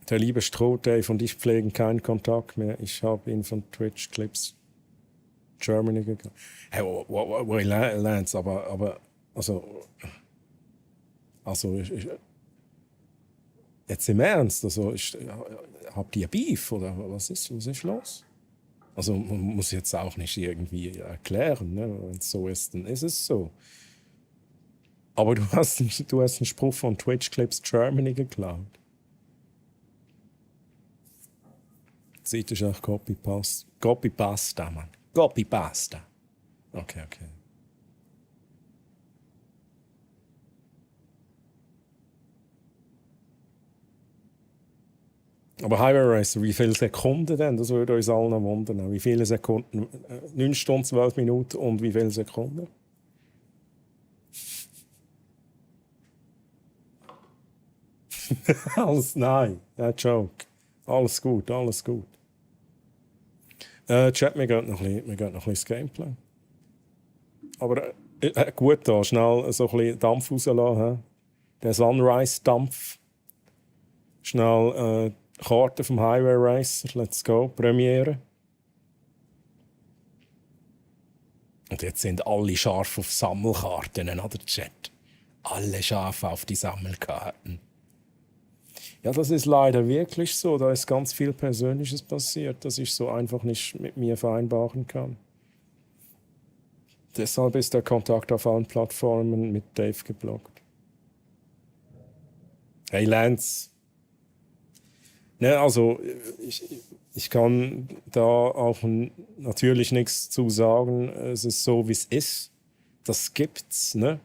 Der liebe Stroh, Dave und ich pflegen keinen Kontakt mehr. Ich habe ihn von Twitch Clips Germany gegangen. Hey, Lance, aber jetzt im Ernst, habt ihr Beef oder was ist los? Also man muss jetzt auch nicht irgendwie erklären, ne? Wenn es so ist, dann ist es so. Aber du hast einen Spruch von Twitch Clips Germany geklaut. Sieht ist auch Copy-Pasta, Mann. Copy-Pasta. Okay. Aber Highway Racer, wie viele Sekunden denn? Das würde uns allen wundern. Wie viele Sekunden? 9 Stunden, 12 Minuten und wie viele Sekunden? Nein, Joke. Alles gut. Chat, mir geht noch ein bisschen das Gameplay. Aber gut da, schnell so ein bisschen Dampf rauslassen. Der Sunrise-Dampf. Schnell Karte vom Highway Racer. Let's go, Premiere. Und jetzt sind alle scharf auf Sammelkarten, oder Chat? Alle scharf auf die Sammelkarten. Ja, das ist leider wirklich so. Da ist ganz viel Persönliches passiert, das ich so einfach nicht mit mir vereinbaren kann. Deshalb ist der Kontakt auf allen Plattformen mit Dave geblockt. Hey Lance. Ne, also ich kann da auch natürlich nichts zu sagen. Es ist so, wie es ist. Das gibt's, ne?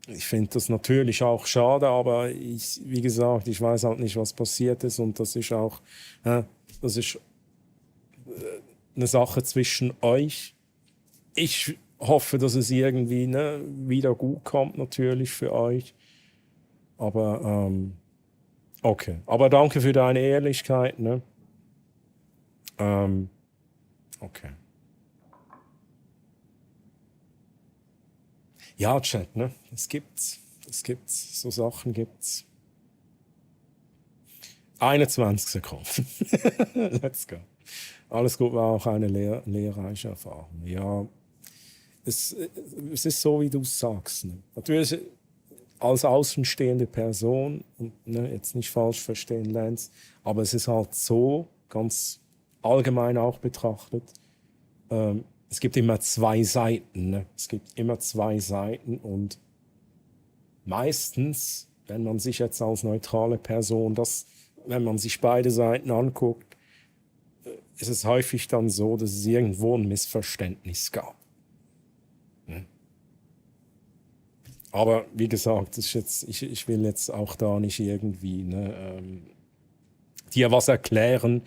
Ich finde das natürlich auch schade, aber wie gesagt, ich weiß halt nicht, was passiert ist und das ist auch das ist eine Sache zwischen euch. Ich hoffe, dass es irgendwie wieder gut kommt, natürlich für euch. Aber okay. Aber danke für deine Ehrlichkeit, ne? Okay. Ja, Chat, ne? Es gibt's. So Sachen gibt's. 21 Sekunden. Let's go. Alles gut, war auch eine lehrreiche Erfahrung. Ja, es ist so, wie du es sagst. Ne? Natürlich als außenstehende Person, und, ne, jetzt nicht falsch verstehen, Lance, aber es ist halt so, ganz allgemein auch betrachtet, es gibt immer 2 Seiten. Ne? Es gibt immer 2 Seiten und meistens, wenn man sich jetzt als neutrale Person wenn man sich beide Seiten anguckt, ist es häufig dann so, dass es irgendwo ein Missverständnis gab. Ne? Aber wie gesagt, ich will jetzt auch da nicht irgendwie dir was erklären.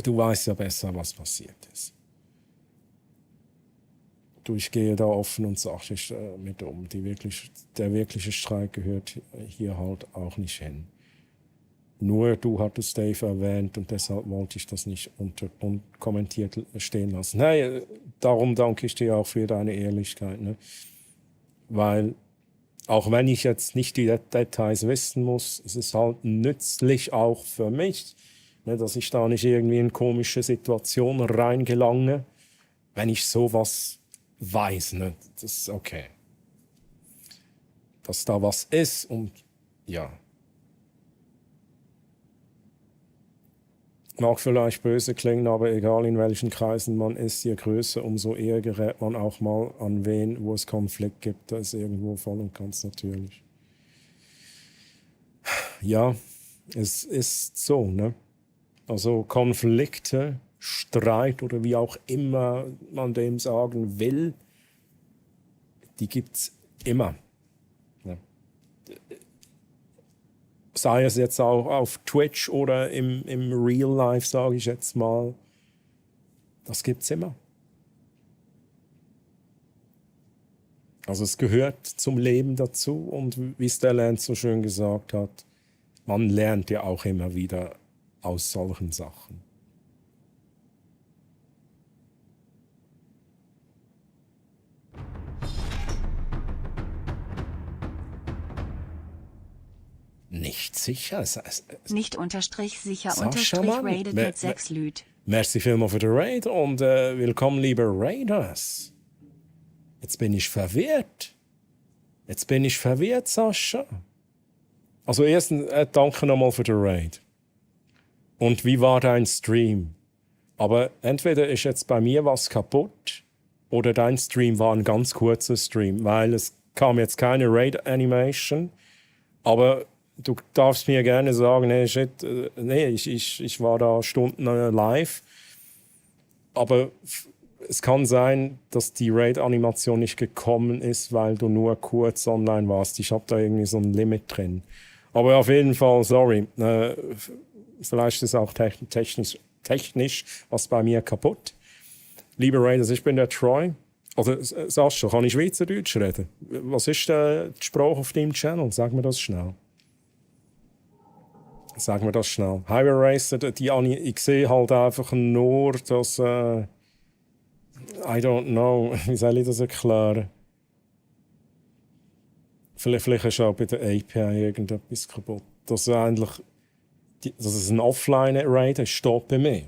Du weißt ja besser, was passiert ist. Ich gehe da offen und sachlich mit um. Der wirkliche Streit gehört hier halt auch nicht hin. Nur du hattest Dave erwähnt und deshalb wollte ich das nicht unkommentiert stehen lassen. Hey, darum danke ich dir auch für deine Ehrlichkeit. Ne? Weil, auch wenn ich jetzt nicht die Details wissen muss, es ist halt nützlich auch für mich, ne, dass ich da nicht irgendwie in komische Situationen reingelange, wenn ich sowas weiß, ne? Das ist okay. Dass da was ist und ja. Mag vielleicht böse klingen, aber egal in welchen Kreisen man ist, je größer, umso eher gerät man auch mal an wen, wo es Konflikt gibt. Das ist irgendwo voll und ganz natürlich. Ja, es ist so, ne? Also Konflikte, Streit oder wie auch immer man dem sagen will, die gibt's immer. Ja. Sei es jetzt auch auf Twitch oder im Real Life, sage ich jetzt mal, das gibt's immer. Also es gehört zum Leben dazu und wie es der Lance so schön gesagt hat, man lernt ja auch immer wieder aus solchen Sachen. nicht sicher. Nicht unterstrich sicher Sascha, unterstrich Mann. rated mit 6 Lüd. Merci vielmals für den Raid und willkommen, liebe Raiders. Jetzt bin ich verwirrt. Sascha. Also erstens, danke nochmal für den Raid. Und wie war dein Stream? Aber entweder ist jetzt bei mir was kaputt oder dein Stream war ein ganz kurzer Stream, weil es kam jetzt keine Raid-Animation. Aber du darfst mir gerne sagen, hey, shit, nee, ich war da Stunden live. Aber es kann sein, dass die Raid-Animation nicht gekommen ist, weil du nur kurz online warst. Ich habe da irgendwie so ein Limit drin. Aber auf jeden Fall, sorry. Vielleicht ist auch technisch was bei mir kaputt. Liebe Raiders, ich bin der Troy. Also, Sascha, kann ich Schweizerdeutsch reden? Was ist die Sprache auf deinem Channel? Sag mir das schnell. Highway Racer, ich sehe halt einfach nur, dass... I don't know, wie soll ich das erklären? Vielleicht ist auch bei der API irgendetwas kaputt. Dass es ein Offline-Raid ist, steht bei mir.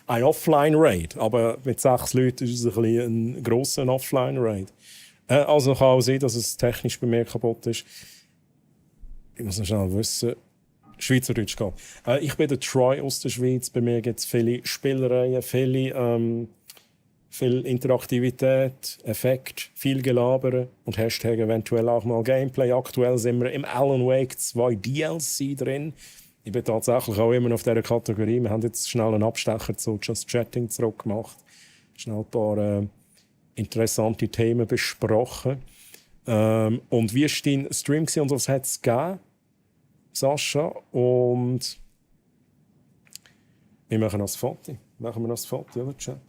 Ein Offline-Raid, aber mit 6 Leuten ist es ein grosser Offline-Raid. Also kann auch sein, dass es technisch bei mir kaputt ist. Ich muss noch schnell wissen. Schweizerdeutsch gehen. Ich bin der Troy aus der Schweiz. Bei mir gibt es viele Spielereien, viel Interaktivität, Effekt, viel Gelabere und Hashtag eventuell auch mal Gameplay. Aktuell sind wir im Alan Wake 2 DLC drin. Ich bin tatsächlich auch immer auf dieser Kategorie. Wir haben jetzt schnell einen Abstecher zu Just Chatting zurückgemacht. Schnell ein paar interessante Themen besprochen. Und wie war dein Stream und was hat es gegeben, Sascha? Und wir machen noch ein Foto. Machen wir noch ein Foto, oder Chat?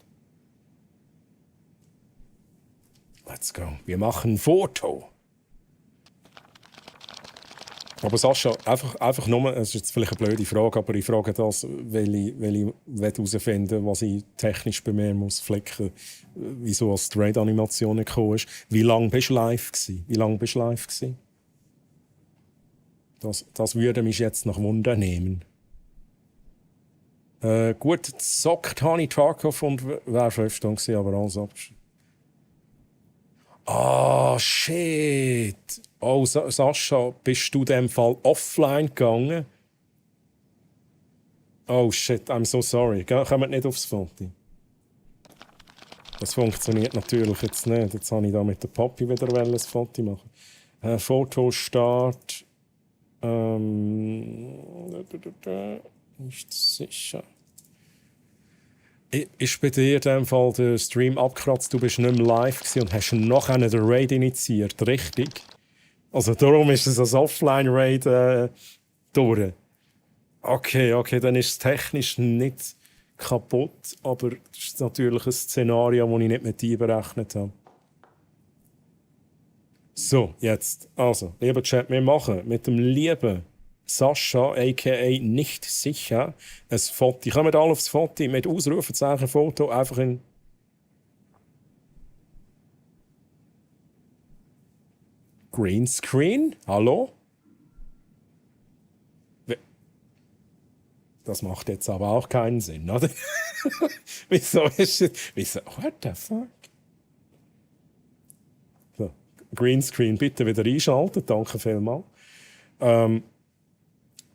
Let's go. Wir machen ein Foto. Aber Sascha, einfach nur, es ist jetzt vielleicht eine blöde Frage, aber ich frage das, weil ich herausfinden will, was ich technisch bei mir muss flicken, wieso als die Raid-Animation gekommen ist. Wie lange bist du live gewesen? Das würde mich jetzt noch Wunder nehmen. Gut, gezockt habe ich Tarkov und wäre 5 Stunden gewesen, aber alles abgeschlossen. Ah, shit. Oh, Sascha, bist du in dem Fall offline gegangen? Oh, shit, I'm so sorry. Kommt nicht aufs Foto. Das funktioniert natürlich jetzt nicht. Jetzt habe ich da mit der Poppy wieder ein Foto machen. Fotostart. Nicht sicher. Ist bei dir in dem Fall der Stream abgekratzt, du bist nicht mehr live gewesen und hast nachher den Raid initiiert, richtig? Also darum ist es als Offline-Raid durch. Okay, dann ist es technisch nicht kaputt, aber das ist natürlich ein Szenario, das ich nicht mit einberechnet habe. So, jetzt. Also, lieber Chat, wir machen mit dem lieben Sascha, a.k.a. nicht sicher, ein Foto. Kommt alle aufs Foto mit Ausrufezeichen Foto, einfach in... Greenscreen? Hallo? Das macht jetzt aber auch keinen Sinn, oder? Wieso ist es... What the fuck? So, Greenscreen bitte wieder einschalten, danke vielmals.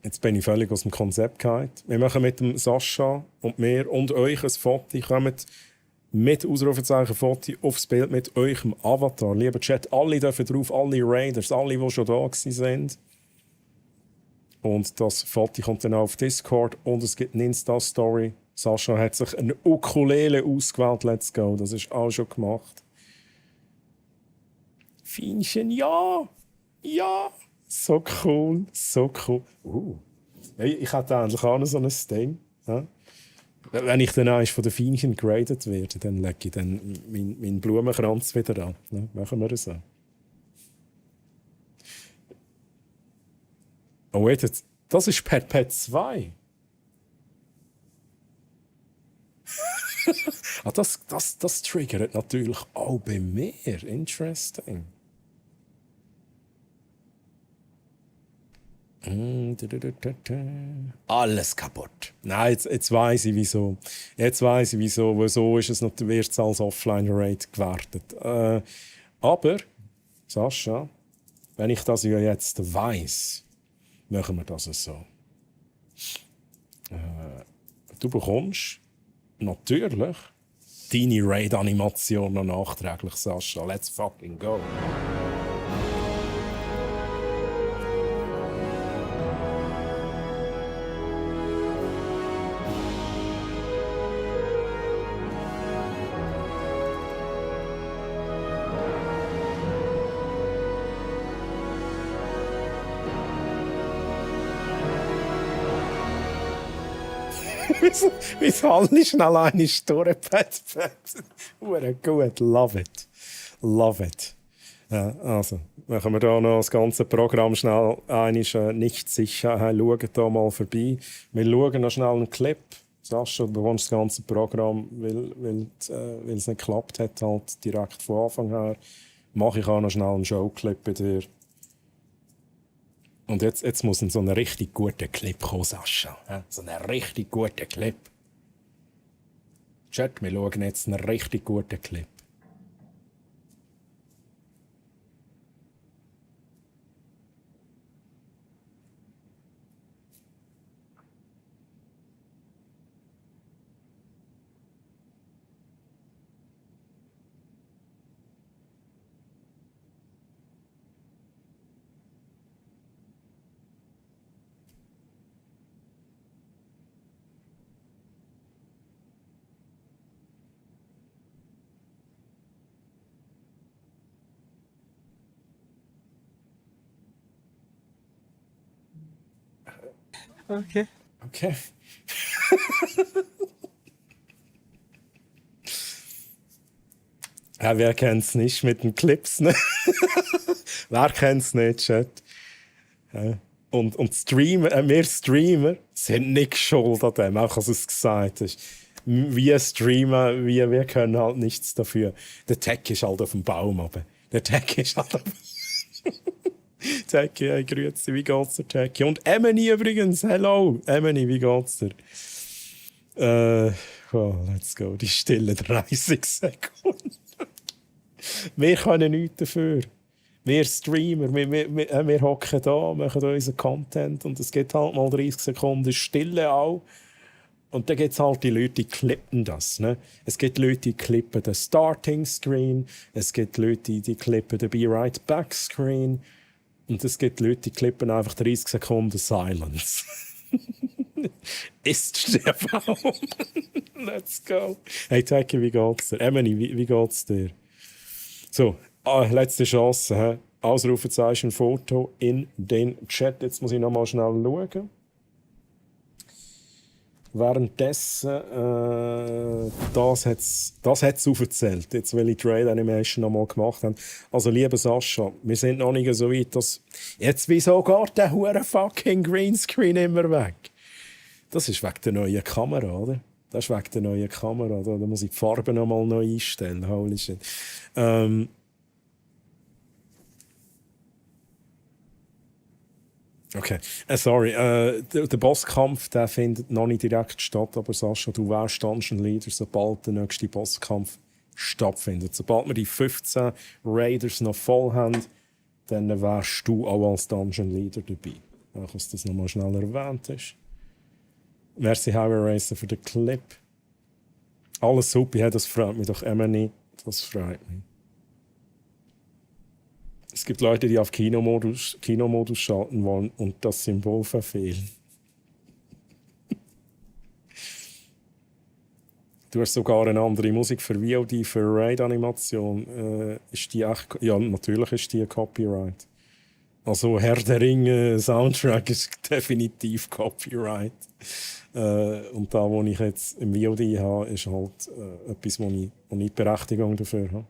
Jetzt bin ich völlig aus dem Konzept gefallen. Wir machen mit dem Sascha und mir und euch ein Foto. Kommt mit Ausrufezeichen Foto aufs Bild mit eurem Avatar. Lieber Chat, alle dürfen drauf, alle Raiders, alle, die schon da sind. Und das Foto kommt dann auch auf Discord und es gibt eine Insta-Story. Sascha hat sich eine Ukulele ausgewählt. Let's go. Das ist auch schon gemacht. Fienchen, ja! Ja! So cool. Hey, ich hatte eigentlich auch noch so ein Ding. Ja? Wenn ich dann eins von den Fienchen geradet werde, dann lege ich dann meinen Blumenkranz wieder an. Ja? Machen wir das so. Oh, wait, das ist Pet 2. Das triggert natürlich auch bei mir. Alles kaputt. Nein, jetzt weiss ich wieso. Weil so ist es wird als Offline-Rate gewertet. Aber, Sascha, wenn ich das ja jetzt weiss, machen wir das so. Du bekommst natürlich deine Raid-Animation noch nachträglich, Sascha. Let's fucking go. Wieso alle schnell eine durchgepetzt. Gut, love it. Love it. Ja, also, machen wir hier noch das ganze Programm schnell einmal nicht sicher. Schauen hier mal vorbei. Wir schauen noch schnell einen Clip. Sascha, du bekommst das ganze Programm, weil es nicht geklappt hat, halt direkt von Anfang her. Mache ich auch noch schnell einen Showclip bei dir. Und jetzt muss so ein richtig guter Clip kommen, Sascha. Ja? So ein richtig guter Clip. Chat, wir schauen jetzt einen richtig guten Clip. Okay. Ja, wer kennt es nicht mit den Clips, ne? Wer kennt es nicht, Chat? Ja. Und wir Streamer sind nicht schuld an dem, auch als du es gesagt hast. Wir Streamer, wir können halt nichts dafür. Der Tech ist halt auf dem Baum oben. Techie, hey, grüezi, wie geht's dir, Techie? Und Emily übrigens, hello, Emily, wie geht's dir? Let's go, die stille 30 Sekunden. Wir können nichts dafür. Wir Streamer, wir hocken da, machen unseren Content und es gibt halt mal 30 Sekunden Stille auch. Und dann gibt es halt die Leute, die klippen das. Ne? Es gibt Leute, die klippen den Starting Screen, es gibt Leute, die klippen den Be Right Back Screen. Und es gibt Leute, die klippen einfach 30 Sekunden Silence. Ist der Baum. Let's go. Hey, Taki, wie geht's dir? Emily, wie geht's dir? So, letzte Chance. He? Ausrufezeichen, Foto in den Chat. Jetzt muss ich noch mal schnell schauen. Währenddessen, das hat's aufgezählt, jetzt, weil ich die Raid Animation noch mal gemacht habe. Also, lieber Sascha, wir sind noch nicht so weit, dass... Jetzt, wieso geht der hure fucking Greenscreen immer weg? Das ist wegen der neuen Kamera, oder? Da muss ich die Farbe noch mal neu einstellen. Holy shit. Okay, sorry. Der Bosskampf der findet noch nicht direkt statt, aber Sascha, du wärst Dungeon Leader, sobald der nächste Bosskampf stattfindet. Sobald wir die 15 Raiders noch voll haben, dann wärst du auch als Dungeon Leader dabei. Auch, dass das nochmal schnell erwähnt ist. Merci, Highway Racer, für den Clip. Alles super, ja, das freut mich doch immer nicht. Das freut mich. Es gibt Leute, die auf Kinomodus schalten wollen und das Symbol verfehlen. Du hast sogar eine andere Musik für VOD, für Raid-Animation. Ist die echt... Ja, natürlich ist die Copyright. Also Herr der Ringe Soundtrack ist definitiv Copyright. Und da, wo ich jetzt im VOD habe, ist halt etwas, wo ich Berechtigung dafür habe.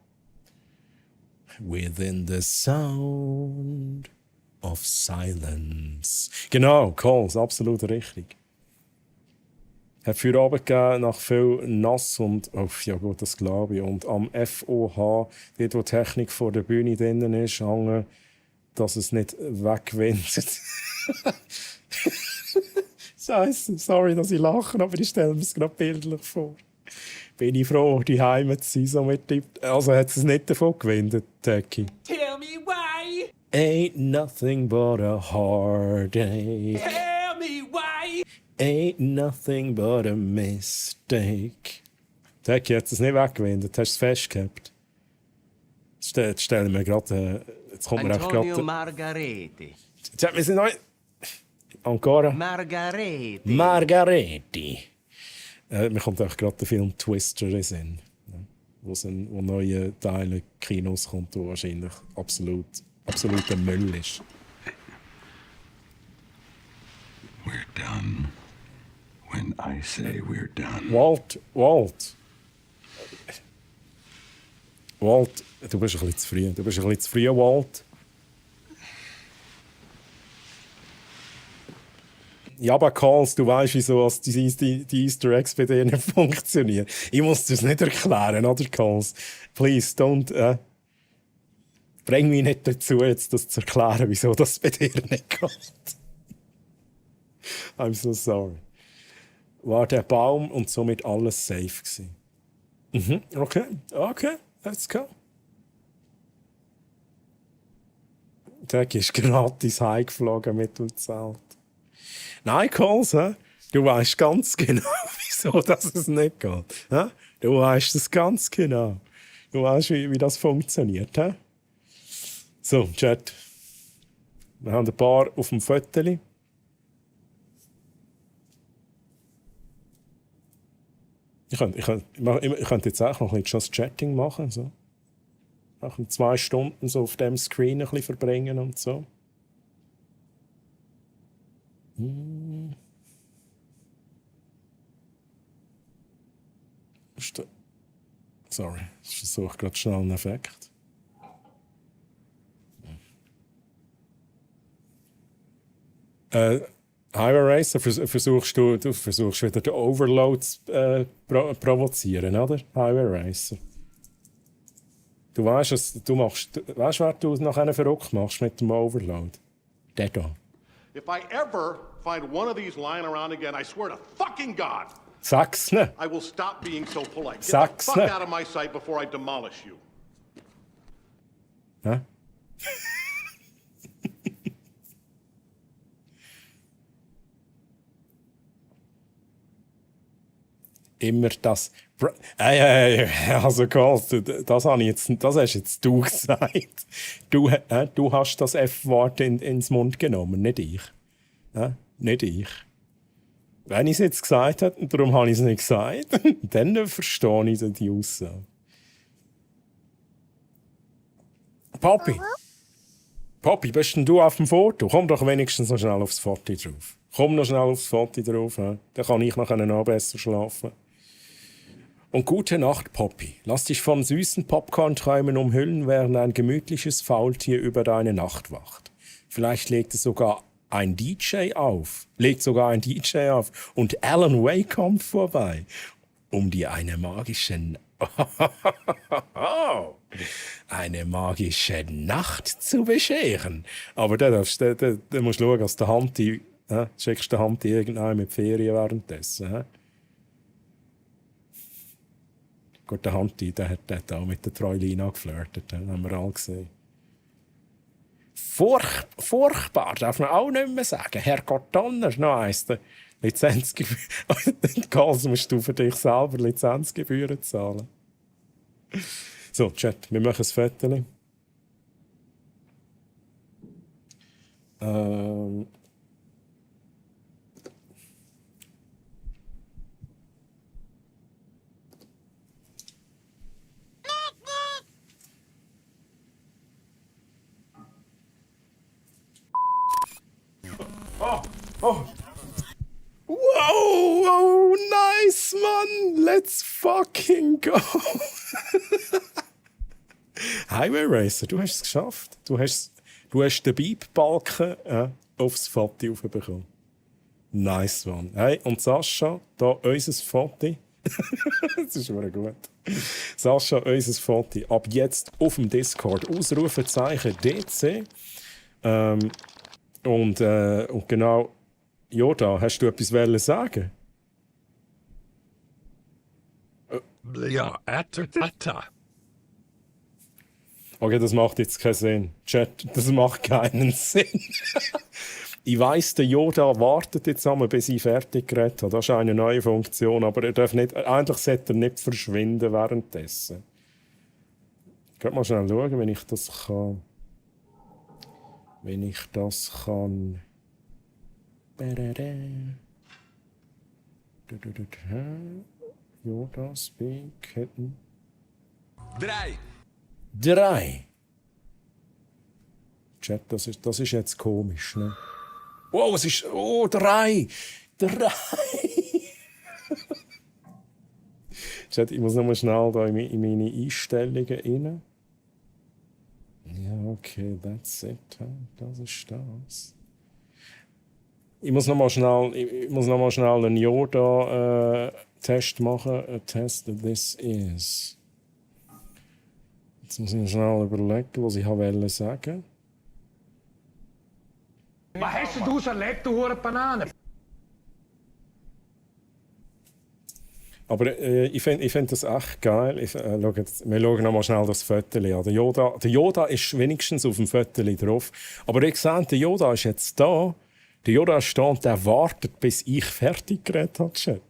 Within the sound of silence. Genau, Calls, absolut richtig. Hat für Abend gegeben, nach viel Nass und, ja gut, das glaube ich. Und am FOH, dort wo die Technik vor der Bühne drinnen ist, hängen, dass es nicht wegwindet. Scheiße, sorry, dass ich lache, aber ich stelle mir es gerade bildlich vor. Bin ich froh, die Heimat zu sein, so mit dem. Also hat es nicht davon gewendet, Taki. Tell me why. Ain't nothing but a heartache. Tell me why. Ain't nothing but a mistake. Taki hat es nicht weggewendet, hast du es festgehabt? Jetzt stellen wir gerade. Jetzt kommt mir einfach Antonio gerade. Margareti. Wir sind neu. Ancora? Margareti. Margareti. Mir kommt auch gerade der Film Twister in den Sinn, wo neue Teile Kinos kommt, wo wahrscheinlich absoluter Müll ist. We're done. When I say we're done. Walt, du bist ein bisschen zu früh. Du bist ein bisschen zu früh, Walt. Ja, aber Calls, du weißt, wieso die Easter Eggs bei denen funktionieren. Ich muss das nicht erklären, oder Calls? Please, don't. Bring mich nicht dazu, jetzt das zu erklären, wieso das bei dir nicht geht. I'm so sorry. War der Baum und somit alles safe gewesen. Mhm, okay, let's go. Der ist gratis heimgeflogen mit dem Zelt. Nein, Calls, du weißt ganz genau, wieso es nicht geht. Du weißt es ganz genau. Du weißt, wie das funktioniert. So, Chat. Wir haben ein paar auf dem Foto. Ich könnte jetzt auch noch ein bisschen Just Chatting machen. So. Nach 2 Stunden so auf dem Screen ein bisschen verbringen und so. Sorry, ich versuche gerade schnell einen Effekt. Highway Racer, versuchst du wieder den Overload zu provozieren, oder? Highway Racer. Du weißt, was du nachher verrückt machst mit dem Overload. Der da. If I ever find one of these lying around again, I swear to fucking God, sag's ne. I will stop being so polite. Get Sag's the fuck ne. out of my sight before I demolish you. Hä? Immer das. Also Gott, das hast jetzt du gesagt. Du hast das F-Wort ins Mund genommen, nicht ich. Nicht ich. Wenn ich es jetzt gesagt hätte, und darum habe ich es nicht gesagt, dann verstehe ich die Aussage. Papi, bist denn du auf dem Foto? Komm doch wenigstens noch schnell aufs Foto drauf. Komm noch schnell aufs Foto drauf. Dann kann ich noch besser schlafen. Und gute Nacht, Poppy. Lass dich von süßen Popcorn-Träumen umhüllen, während ein gemütliches Faultier über deine Nacht wacht. Vielleicht legt sogar ein DJ auf. Und Alan Way kommt vorbei, um dir eine magische Nacht zu bescheren. Aber da musst du schauen, dass der Hanti, schickst der Hanti irgendeinen mit Ferien währenddessen. Gut, der Hanti, der hat auch mit der Troilina geflirtet, das haben wir alle gesehen. Furchtbar, darf man auch nicht mehr sagen. Herrgott Donner, noch eins. Lizenzgebühren. Calls musst du für dich selber Lizenzgebühren zahlen. So, Chat, wir machen ein Foto. Oh. Wow, nice, Mann. Let's fucking go. Highway Racer, du hast es geschafft. Du hast den Beep-Balken aufs Foto aufbekommen. Nice, Mann. Hey, und Sascha, da unser Foto. Das ist immer gut. Sascha, unser Foto. Ab jetzt auf dem Discord. Ausrufezeichen DC. Und genau, Yoda, hast du etwas wollen sagen? Ja, Atta. Okay, das macht jetzt keinen Sinn. Chat, das macht keinen Sinn. Ich weiss, der Yoda wartet jetzt einmal, bis ich fertig geredet habe. Das ist eine neue Funktion, aber er darf nicht, eigentlich sollte er nicht verschwinden währenddessen. Ich kann mal schnell schauen, wenn ich das kann. Yoda, speak, hätten. 3. Chat, das ist jetzt komisch, ne? Wow, es ist... Oh, 3! Chat, ich muss noch mal schnell da in meine Einstellungen rein. Ja, okay, that's it. Das ist das. Ich muss noch mal schnell einen Yoda-Test machen. A test this is. Jetzt muss ich schnell überlegen, was ich wollte sagen. Was hast du erlebt, du hure Banane? Aber ich find das echt geil. Wir schauen noch mal schnell das Foto an. Der Yoda ist wenigstens auf dem Foto drauf. Aber ihr seht, der Yoda ist jetzt da. Der Yoda ist da und der wartet, bis ich fertig geredet habe.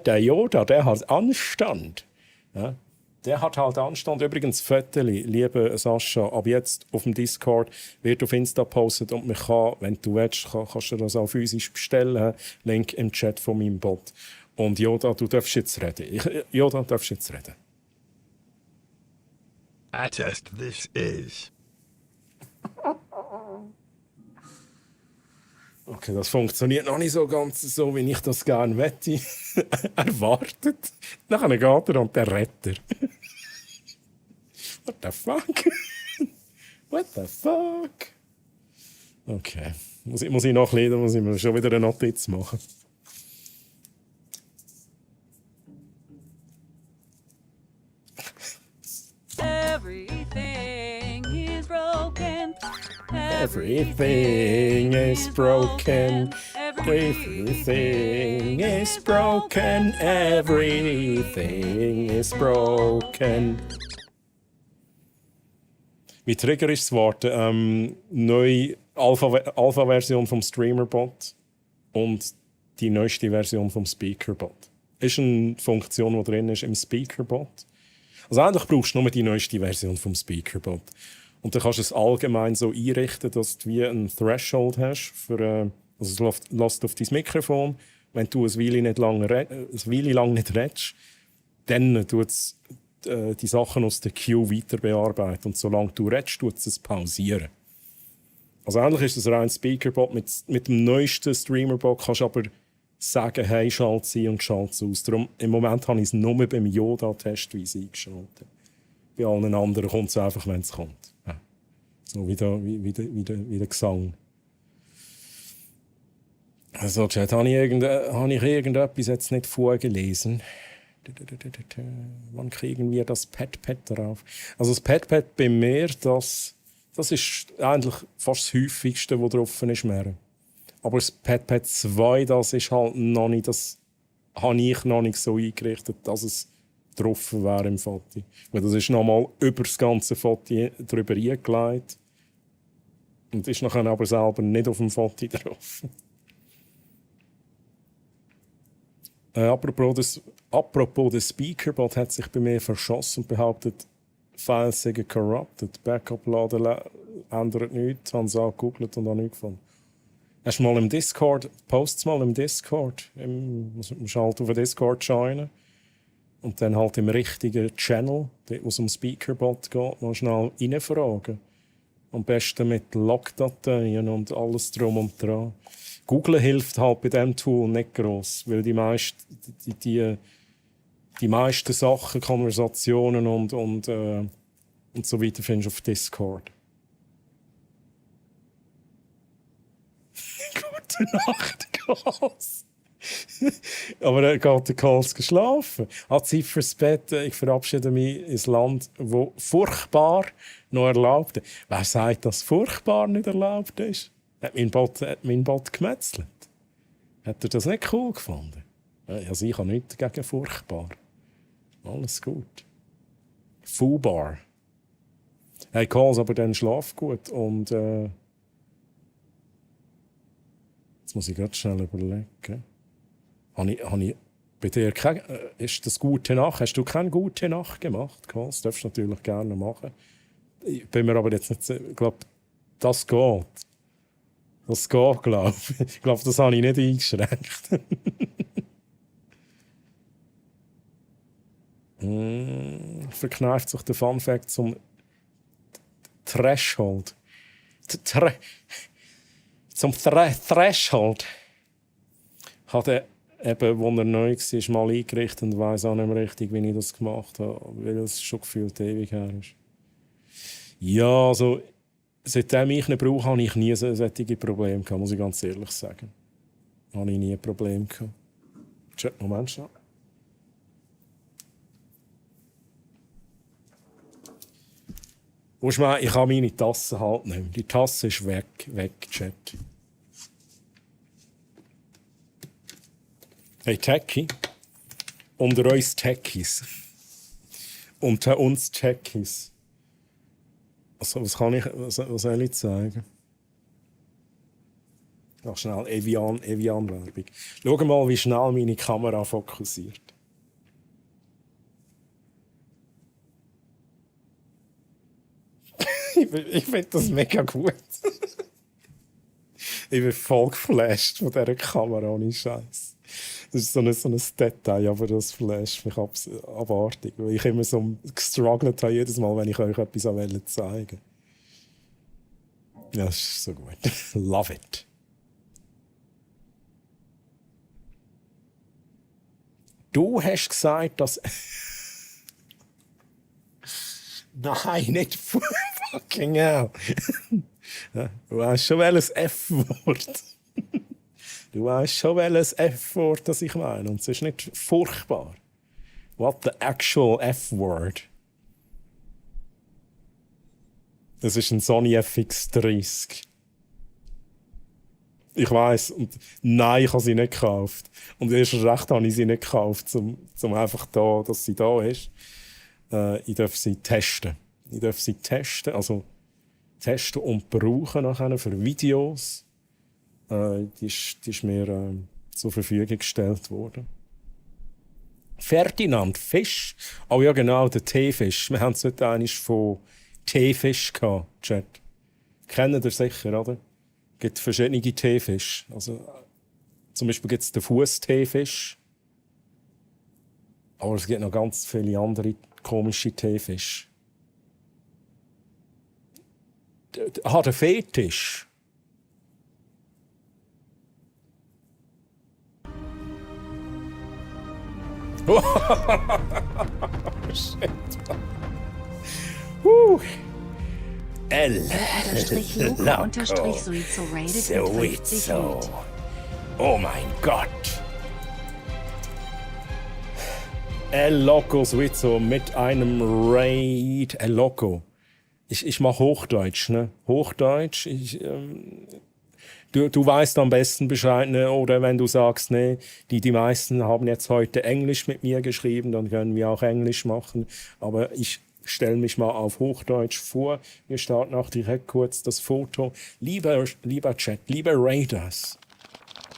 Der Yoda, der hat Anstand. Ja? Der hat halt Anstand. Übrigens, Fotos, liebe Sascha, ab jetzt auf dem Discord wird auf Insta gepostet und man kann, wenn du willst, kannst du das auch physisch bestellen. Link im Chat von meinem Bot. Und Yoda, du darfst jetzt reden. Yoda, darfst jetzt reden. I test this is. Okay, das funktioniert noch nicht so ganz so, wie ich das gerne wette. Er wartet. Dann geht er und der Retter. What the fuck? What the fuck? Okay. Muss ich nachlesen, muss ich mir schon wieder eine Notiz machen. Everything is broken. Everything is broken. Everything is broken. Everything is broken. Wie Trigger ist das Wort? Neue Alpha-Version vom Streamer-Bot und die neueste Version vom Speaker-Bot. Ist eine Funktion, die drin ist im Speaker-Bot. Also eigentlich brauchst du nur die neueste Version vom Speaker-Bot. Und dann kannst du es allgemein so einrichten, dass du wie ein Threshold hast. Also es lässt auf dein Mikrofon. Wenn du eine Weile lang nicht redest, dann tut es die Sachen aus der Queue weiter bearbeiten. Und solange du redest, tut es pausieren. Also eigentlich ist es ein reines Speaker-Bot. Mit dem neuesten Streamer-Bot kannst du aber sagen, hey, schalt sie und schalt es aus. Darum, im Moment habe ich es nur beim Yoda testweise eingeschaltet. Bei allen anderen kommt es einfach, wenn es kommt. Ja. So wie der Gesang. Also, Chat, habe ich irgendetwas jetzt nicht vorgelesen? Wann kriegen wir das Pad drauf? Also das Pad bei mir, das ist eigentlich fast das häufigste, was drauf ist. Mehr. Aber das Pad 2, das ist halt noch nicht, das habe ich noch nicht so eingerichtet, dass es drauf wäre im Foto. Weil das ist nochmal über das ganze Foto drüber eingelegt. Und ist nachher aber selber nicht auf dem Foto drauf. Apropos, der Speakerbot hat sich bei mir verschossen und behauptet, Files seien corrupted. Backup-Laden ändert nichts. Haben sie auch gegoogelt und auch nichts gefunden. Hast du mal im Discord, post's mal im Discord. Musst halt auf den Discord joinen. Und dann halt im richtigen Channel, wo es um Speakerbot geht, mal schnell reinfragen. Am besten mit Logdateien und alles drum und dran. Google hilft halt bei diesem Tool nicht gross, weil die meisten Sachen, Konversationen und so weiter findest du auf Discord. Gute Nacht, Kals. Aber er geht der Kals geschlafen. Hat Zeit fürs Bett. Ich verabschiede mich ins Land, wo furchtbar noch erlaubt ist. Wer sagt, dass furchtbar nicht erlaubt ist? Hat mein Bot gemetzelt? Hat er das nicht cool gefunden? Also ich habe nichts dagegen furchtbar. Alles gut. Fubar. Hey, Calls, aber dann schlaf gut. Und jetzt muss ich ganz schnell überlegen. Habe ich bei dir ist das Gute Nacht? Hast du keine gute Nacht gemacht, Calls? Das darfst du natürlich gerne machen. Ich bin mir aber jetzt nicht sicher. Ich glaube, das geht. Das geht, glaube ich. Ich glaube, das habe ich nicht eingeschränkt. Verkneift sich der Fun Fact zum Threshold. Zum Threshold. Hat er eben, als er neu war, mal eingerichtet und weiss auch nicht mehr richtig, wie ich das gemacht habe, weil es schon gefühlt ewig her ist. Ja, also, seitdem ich ihn brauche, habe ich nie solche Probleme gehabt, muss ich ganz ehrlich sagen. Habe ich nie Probleme gehabt. Moment schon. Ich habe meine Tasse halt nicht mehr. Die Tasse ist weg, Chat. Hey Techie, unter uns Techies. Unter uns Techies. Also, was soll ich sagen? Ach, schnell, Evian-Werbung. Schau mal, wie schnell meine Kamera fokussiert. Ich finde das mega gut. Ich bin voll geflasht von dieser Kamera, ohne Scheiß. Das ist so ein Detail, aber das flasht mich abartig. Weil ich immer so gestruggelt habe, jedes Mal, wenn ich euch etwas zeigen wollte. Ja, das ist so gut. Love it. Du hast gesagt, dass... Nein, nicht fucking hell. Du weißt schon, welches F-Wort. Du weißt schon, welches F-Wort das ich meine. Und es ist nicht furchtbar. What the actual F-Word? Das ist ein Sony FX30. Ich weiss. Und nein, ich habe sie nicht gekauft. Und erst recht habe ich sie nicht gekauft, um einfach da, dass sie da ist. Ich darf sie testen. Also testen und brauchen nachher für Videos. Die ist mir zur Verfügung gestellt worden. Ferdinand Fisch. Oh ja, genau, der Teefisch. Wir haben es heute einmal von Teefisch gehabt, Chat. Kennt ihr sicher, oder? Es gibt verschiedene Teefische. Also, zum Beispiel gibt es den Fußteefisch. Aber es gibt noch ganz viele andere komische Teefische. Der Fetisch. Shit. L_Luke_Suizo Oh mein Gott. El-Loco Suizo mit einem Raid. El-Loco. Ich mache Hochdeutsch, ne? Hochdeutsch. Du weißt am besten Bescheid, ne? Oder wenn du sagst, ne, die meisten haben jetzt heute Englisch mit mir geschrieben, dann können wir auch Englisch machen. Aber ich stelle mich mal auf Hochdeutsch vor. Wir starten auch direkt kurz das Foto. Lieber Chat, lieber Raiders,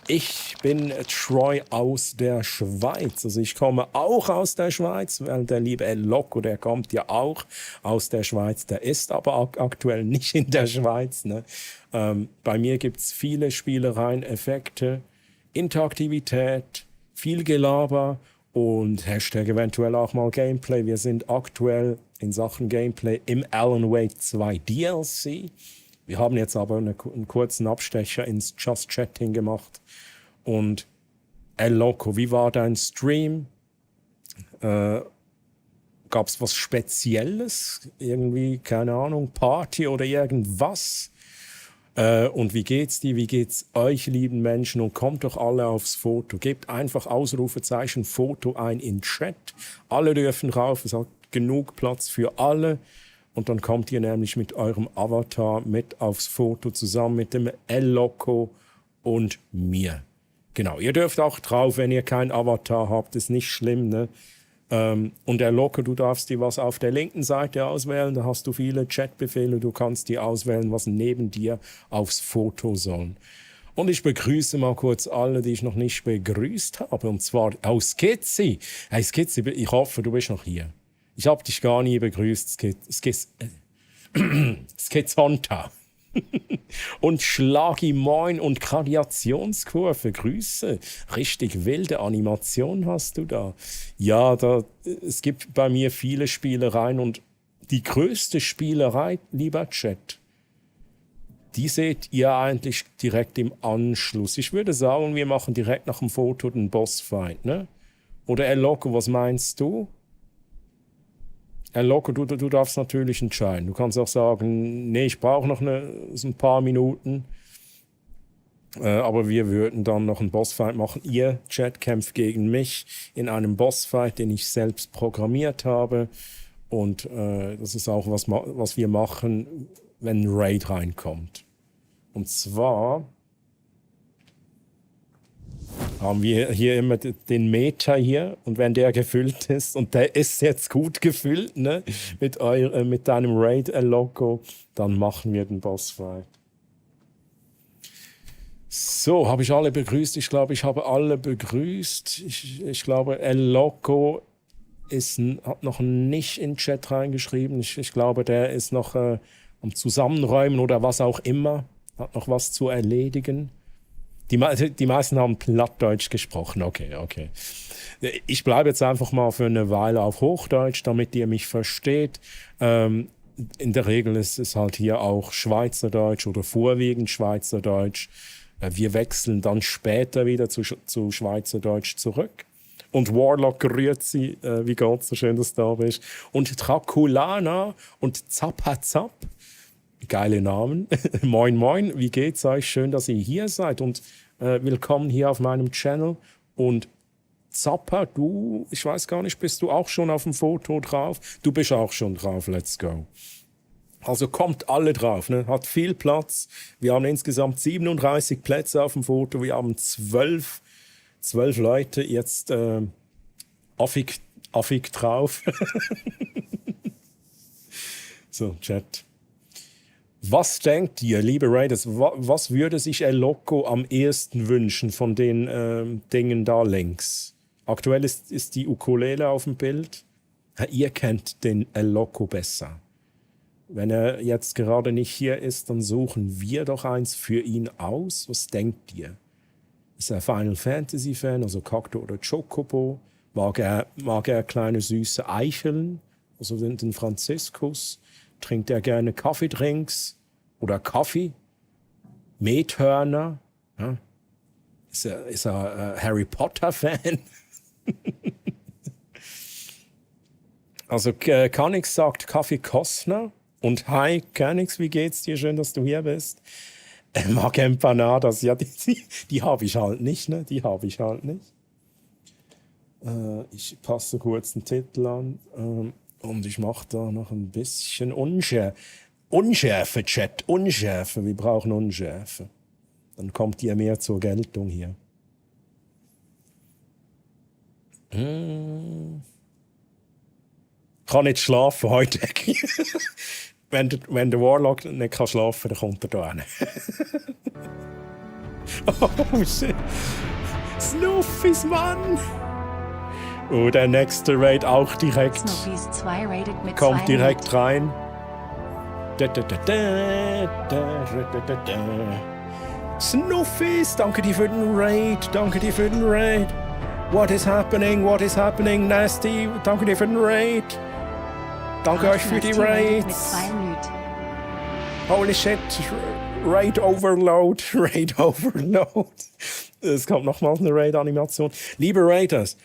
ich bin Troy aus der Schweiz. Also ich komme auch aus der Schweiz, weil der liebe El Loco, der kommt ja auch aus der Schweiz. Der ist aber aktuell nicht in der Schweiz. Ne? Bei mir gibt's viele Spielereien, Effekte, Interaktivität, viel Gelaber und Hashtag eventuell auch mal Gameplay. Wir sind aktuell in Sachen Gameplay im Alan Wake 2 DLC. Wir haben jetzt aber einen kurzen Abstecher ins Just Chatting gemacht. Und El Loco, wie war dein Stream? Gab es was Spezielles? Irgendwie, keine Ahnung, Party oder irgendwas? Und wie geht's dir? Wie geht's euch, lieben Menschen? Und kommt doch alle aufs Foto. Gebt einfach Ausrufezeichen Foto ein in Chat. Alle dürfen rauf. Es hat genug Platz für alle. Und dann kommt ihr nämlich mit eurem Avatar mit aufs Foto zusammen mit dem El Loco und mir. Genau, ihr dürft auch drauf, wenn ihr kein Avatar habt, ist nicht schlimm, ne? Und El Loco, du darfst dir was auf der linken Seite auswählen, da hast du viele Chatbefehle, du kannst dir auswählen, was neben dir aufs Foto soll. Und ich begrüße mal kurz alle, die ich noch nicht begrüßt habe, und zwar Skizzy. Hey Skizzy, ich hoffe, du bist noch hier. Ich habe dich gar nie begrüßt, Skizonta. Und Schlagi Moin und Gradiationskurve, Grüße. Richtig wilde Animation hast du da. Ja, es gibt bei mir viele Spielereien und die größte Spielerei, lieber Chat, die seht ihr eigentlich direkt im Anschluss. Ich würde sagen, wir machen direkt nach dem Foto den Bossfight, ne? Oder El Loco, was meinst du? El Loco, du darfst natürlich entscheiden. Du kannst auch sagen, nee, ich brauche noch ein paar Minuten. Aber wir würden dann noch einen Bossfight machen. Ihr, Chat, kämpft gegen mich in einem Bossfight, den ich selbst programmiert habe. Und das ist auch was wir machen, wenn ein Raid reinkommt. Und zwar haben wir hier immer den Meter hier, und wenn der gefüllt ist, und der ist jetzt gut gefüllt, ne, mit deinem Raid El Loco, dann machen wir den Bossfight. So, habe ich alle begrüßt? Ich glaube, ich habe alle begrüßt. Ich glaube, El Loco hat noch nicht in den Chat reingeschrieben. Ich glaube, der ist noch am Zusammenräumen oder was auch immer. Hat noch was zu erledigen. Die meisten haben Plattdeutsch gesprochen. Okay. Ich bleibe jetzt einfach mal für eine Weile auf Hochdeutsch, damit ihr mich versteht. In der Regel ist es halt hier auch Schweizerdeutsch oder vorwiegend Schweizerdeutsch. Wir wechseln dann später wieder zu Schweizerdeutsch zurück. Und Warlock grüezi, wie geht's, so schön, dass du da bist. Und Draculana und Zappa-Zapp. Geile Namen. Moin, moin, wie geht's euch? Schön, dass ihr hier seid und willkommen hier auf meinem Channel. Und Zappa, ich weiß gar nicht, bist du auch schon auf dem Foto drauf? Du bist auch schon drauf, let's go. Also kommt alle drauf, ne? Hat viel Platz. Wir haben insgesamt 37 Plätze auf dem Foto. Wir haben 12 Leute jetzt affig drauf. So, Chat. Was denkt ihr, liebe Raiders, was würde sich El Loco am ehesten wünschen von den Dingen da links? Aktuell ist die Ukulele auf dem Bild. Ja, ihr kennt den El Loco besser. Wenn er jetzt gerade nicht hier ist, dann suchen wir doch eins für ihn aus. Was denkt ihr? Ist er Final Fantasy Fan, also Kakto oder Chocobo? Mag er kleine süße Eicheln, also den Franziskus? Trinkt er gerne Kaffeedrinks oder Kaffee? Methörner? Ja? Ist er Harry Potter-Fan? Also Kanix sagt Kaffee Kostner. Und hi Kanix, wie geht's dir? Schön, dass du hier bist. Mag Empanadas. Ja, die habe ich halt nicht, ne? Die habe ich halt nicht. Ich passe kurz den Titel an. Und ich mache da noch ein bisschen Unschärfe, Chat, Unschärfe. Wir brauchen Unschärfe. Dann kommt ihr mehr zur Geltung hier. Kann nicht schlafen heute. wenn der Warlock nicht kann schlafen, dann kommt er da hin. Oh shit. Snoofys Mann! Oh, der nächste Raid auch direkt. Snoofys 2 raided mit kommt 2 direkt Hit. rein. Snoofys, danke dir für den Raid. Danke dir für den Raid. What is happening? What is happening? Nasty, danke dir für den Raid. Danke euch für die Raids. Holy shit. Raid Overload. Raid Overload. Es kommt nochmals eine Raid-Animation. Liebe Raiders,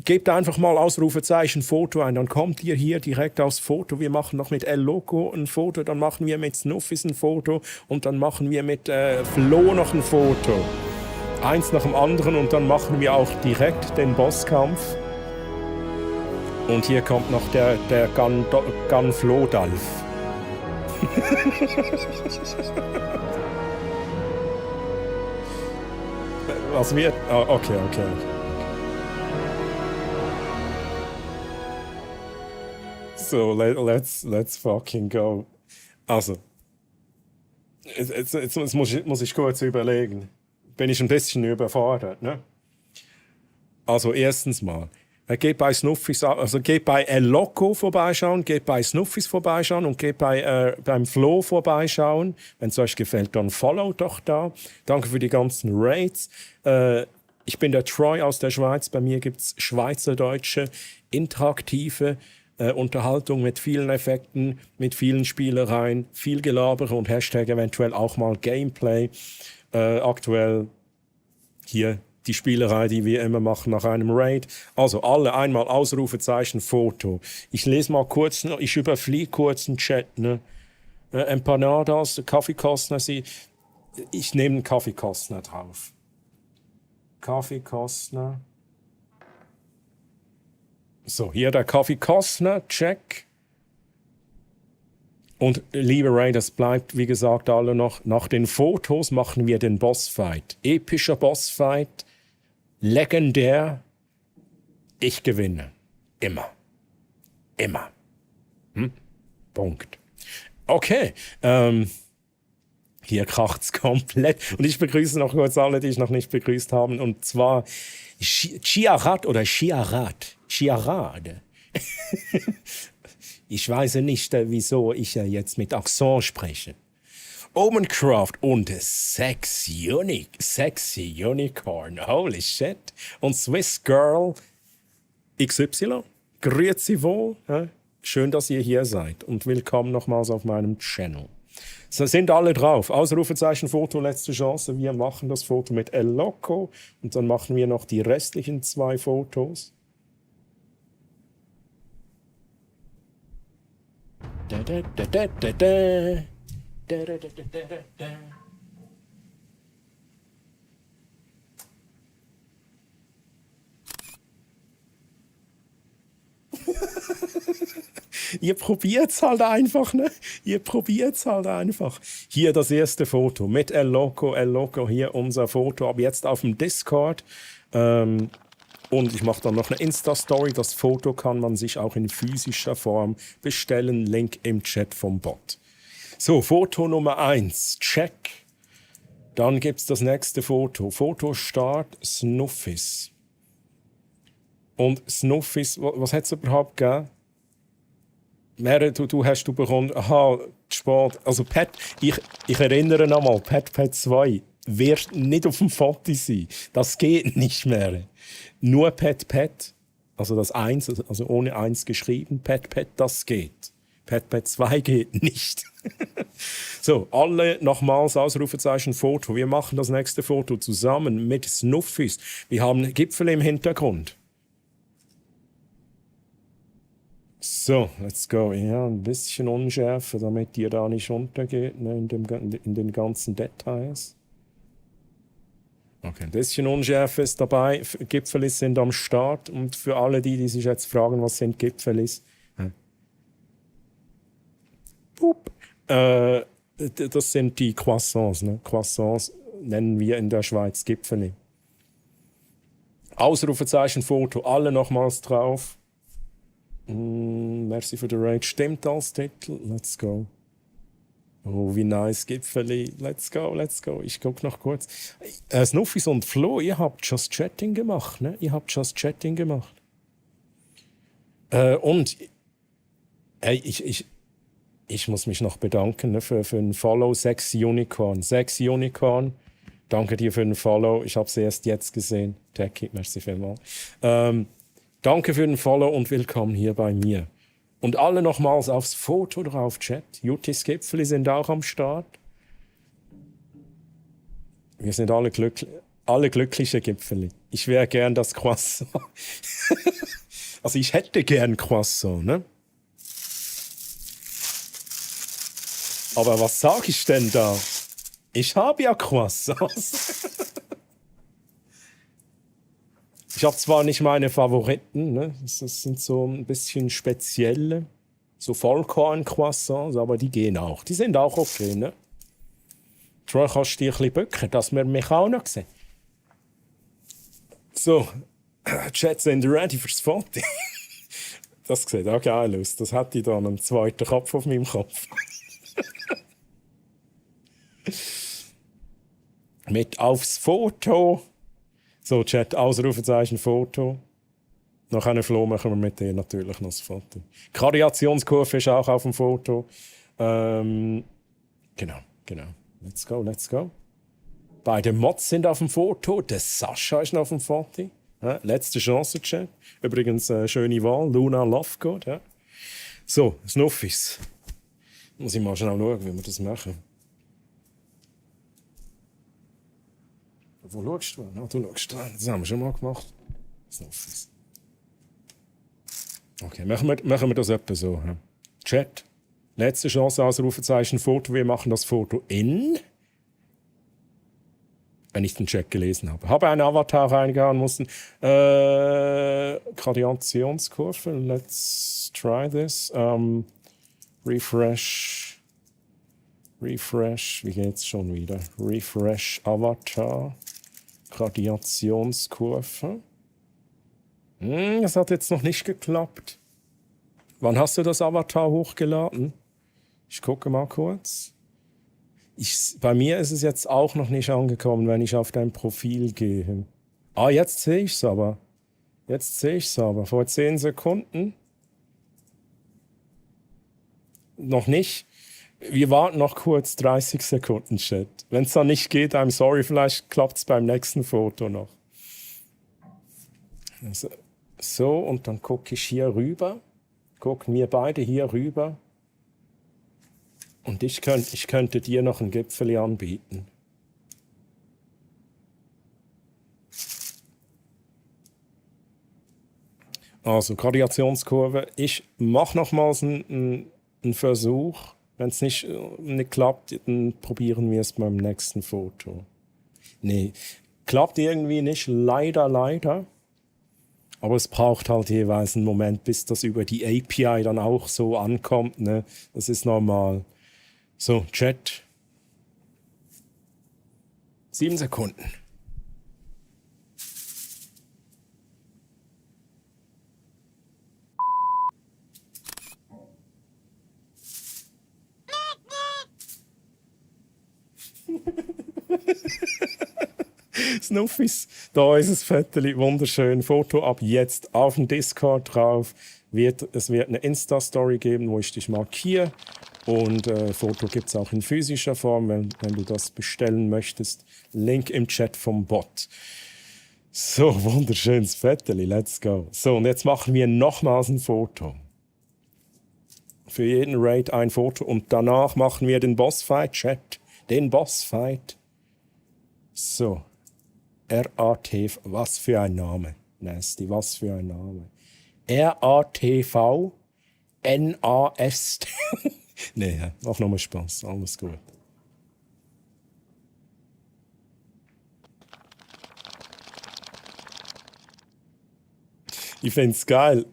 gebt einfach mal Ausrufezeichen Foto ein, dann kommt ihr hier direkt aufs Foto. Wir machen noch mit El Loco ein Foto, dann machen wir mit Snoofys ein Foto und dann machen wir mit Flo noch ein Foto. Eins nach dem anderen und dann machen wir auch direkt den Bosskampf. Und hier kommt noch der Ganflodalf. Was wird? Oh, okay. So, let's fucking go. Also, jetzt muss ich kurz überlegen. Bin ich ein bisschen überfordert, ne? Also, erstens mal, geht bei Snuffis, also geht bei El Loco vorbeischauen, geht bei Snuffis vorbeischauen und geht beim Flo vorbeischauen. Wenn es euch gefällt, dann follow doch da. Danke für die ganzen Raids. Ich bin der Troy aus der Schweiz. Bei mir gibt es schweizerdeutsche, interaktive Unterhaltung mit vielen Effekten, mit vielen Spielereien, viel Gelabere und Hashtag eventuell auch mal Gameplay. Aktuell hier die Spielerei, die wir immer machen nach einem Raid. Also alle einmal Ausrufezeichen Foto. Ich lese mal kurz, ich überfliege kurz den Chat. Ne? Empanadas, Kaffeekostner, ich nehme einen Kaffeekostner drauf. Kaffeekostner. So, hier der Kaffeekostner, check. Und liebe Raiders, bleibt wie gesagt alle noch. Nach den Fotos machen wir den Bossfight. Epischer Bossfight. Legendär. Ich gewinne. Immer. Punkt. Okay. Hier kracht's komplett. Und ich begrüße noch kurz alle, die ich noch nicht begrüßt habe. Und zwar Chiarad oder Chiarad. Chiarade. Ich weiß nicht, wieso ich jetzt mit Akzent spreche. Omencraft und Sexy Unicorn. Holy shit. Und Swiss Girl XY. Grüezi wohl. Schön, dass ihr hier seid. Und willkommen nochmals auf meinem Channel. So, sind alle drauf. Ausrufezeichen Foto, letzte Chance. Wir machen das Foto mit El Loco. Und dann machen wir noch die restlichen 2 Fotos. Ihr probiert's halt einfach, ne? Hier das erste Foto mit El Loco, hier unser Foto, ab jetzt auf dem Discord. Und ich mache dann noch eine Insta-Story. Das Foto kann man sich auch in physischer Form bestellen. Link im Chat vom Bot. So, Foto Nummer 1. Check. Dann gibt es das nächste Foto. Fotostart Snuffis. Und Snuffis, was hat es überhaupt gegeben? Du hast bekommen, aha, Sport. Also Pet, ich erinnere nochmal, Pet 2 wird nicht auf dem Foto sein. Das geht nicht mehr. Nur Pet, also das 1, also ohne 1 geschrieben, Pet, das geht. Pet 2 geht nicht. So, alle nochmals Ausrufezeichen Foto. Wir machen das nächste Foto zusammen mit Snuffis. Wir haben Gipfel im Hintergrund. So, let's go. Ja, ein bisschen Unschärfe, damit ihr da nicht untergeht, ne, in den ganzen Details. Okay, ein bisschen Unschärfe ist dabei. Gipfelis sind am Start. Und für alle, die sich jetzt fragen, was sind Gipfelis? Das sind die Croissants. Ne? Croissants nennen wir in der Schweiz Gipfeli. Ausrufezeichen Foto, alle nochmals drauf. Merci für den Raid. Stimmt als Titel. Let's go. Oh, wie nice, Gipfeli. Let's go. Ich guck noch kurz. Snuffis und Flo, ihr habt Just Chatting gemacht, ne? Und ich muss mich noch bedanken, ne, für einen Follow. Sexy Unicorn. Danke dir für den Follow. Ich habe es erst jetzt gesehen. Techie, merci vielmals. Danke für den Follow und willkommen hier bei mir. Und alle nochmals aufs Foto drauf, Chat. Jutis Gipfeli sind auch am Start. Wir sind alle glückliche Gipfeli. Ich wäre gern das Croissant. Also ich hätte gern Croissant, ne? Aber was sag ich denn da? Ich habe ja Croissants. Ich habe zwar nicht meine Favoriten, ne? Das sind so ein bisschen spezielle, so Vollkorn-Croissants, aber die gehen auch. Die sind auch okay, ne? Troy, kannst du dich ein bisschen bücken, dass wir mich auch noch sehen? So, Chat, sind ready fürs Foto? Das sieht auch geil aus. Das hätte ich dann einen zweiten Kopf auf meinem Kopf. Mit aufs Foto. So, Chat, Ausrufezeichen Foto. Nach einem Floh machen wir mit dir natürlich noch das Foto. Die Radiationskurve ist auch auf dem Foto. Genau. Let's go. Beide Mods sind auf dem Foto. Der Sascha ist noch auf dem Foto. Ja, letzte Chance, Chat. Übrigens, schöne Wahl. Luna Lovegood. Ja. So, Snuffis. Muss ich mal schnell schauen, wie wir das machen. Wo schaust du? No, du schaust rein. Das haben wir schon mal gemacht. Snuffis. Okay, machen wir das etwa so. Ja. Chat. Letzte Chance, Ausrufezeichen Foto. Wir machen das Foto in... Wenn ich den Chat gelesen habe. Habe einen Avatar reingehauen müssen. Gradationskurve. Let's try this. Refresh. Wie geht's schon wieder? Refresh Avatar. Gradationskurve. Das hat jetzt noch nicht geklappt. Wann hast du das Avatar hochgeladen? Ich gucke mal kurz. Bei mir ist es jetzt auch noch nicht angekommen, wenn ich auf dein Profil gehe. Jetzt sehe ich es aber. Vor 10 Sekunden. Noch nicht. Wir warten noch kurz 30 Sekunden, Chat. Wenn es dann nicht geht, I'm sorry, vielleicht klappt es beim nächsten Foto noch. So, und dann gucke ich hier rüber. Gucken wir beide hier rüber. Und ich könnte dir noch ein Gipfeli anbieten. Also, Gradationskurve. Ich mache nochmals einen Versuch. Wenn es nicht klappt, dann probieren wir es beim nächsten Foto. Nee, klappt irgendwie nicht. Leider. Aber es braucht halt jeweils einen Moment, bis das über die API dann auch so ankommt. Ne? Das ist normal. So, Chat. 7 Sekunden. Snuffis, da ist das Fetteli, wunderschön. Foto ab jetzt auf dem Discord drauf. Es wird eine Insta-Story geben, wo ich dich markiere. Und Foto gibt es auch in physischer Form, wenn du das bestellen möchtest. Link im Chat vom Bot. So, wunderschönes Fetteli, let's go. So, und jetzt machen wir nochmals ein Foto. Für jeden Raid ein Foto. Und danach machen wir den Bossfight, Chat. Den Bossfight. So. RATV, was für ein Name. Nasty, was für ein Name. RATV NAST. Nee, mach nochmal Spaß. Alles gut. Ich finde es geil.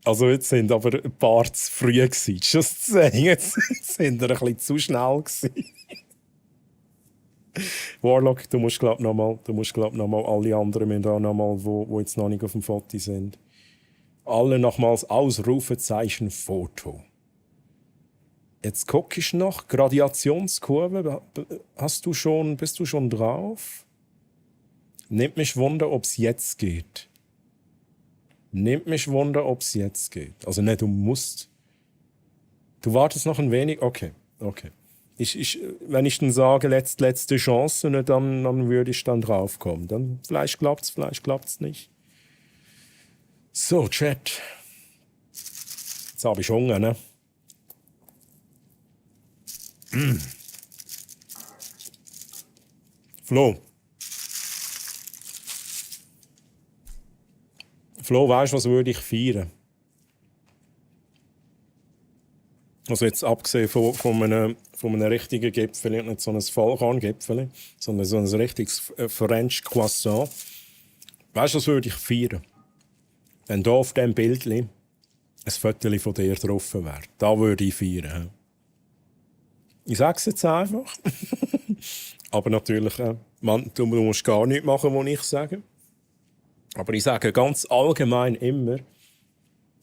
Also jetzt sind aber ein paar zu früh gewesen. Just saying, jetzt sind wir ein bisschen zu schnell gewesen. Warlock, du musst glaub noch mal alle anderen müssen auch noch mal, wo jetzt noch nicht auf dem Foto sind. Alle nochmals Ausrufezeichen Foto. Jetzt gucke ich noch, Gradationskurve, bist du schon drauf? Nimmt mich Wunder, ob es jetzt geht. Also ne, du musst. Du wartest noch ein wenig? Okay. Wenn ich dann sage, letzte Chance, ne, dann würde ich dann draufkommen. Dann vielleicht klappt's nicht. So, Chat. Jetzt habe ich Hunger, ne? Flo, weißt du, was würde ich feiern? Also jetzt abgesehen von einem richtigen Gipfel, nicht so ein Vollkorngipfel, sondern so ein richtiges French Croissant. Weißt du, was würde ich feiern? Wenn da auf diesem Bildchen ein Foto von dir drauf wäre. Da würde ich feiern. Ich sage es jetzt einfach. Aber natürlich, du musst gar nichts machen, was ich sage. Aber ich sage ganz allgemein immer,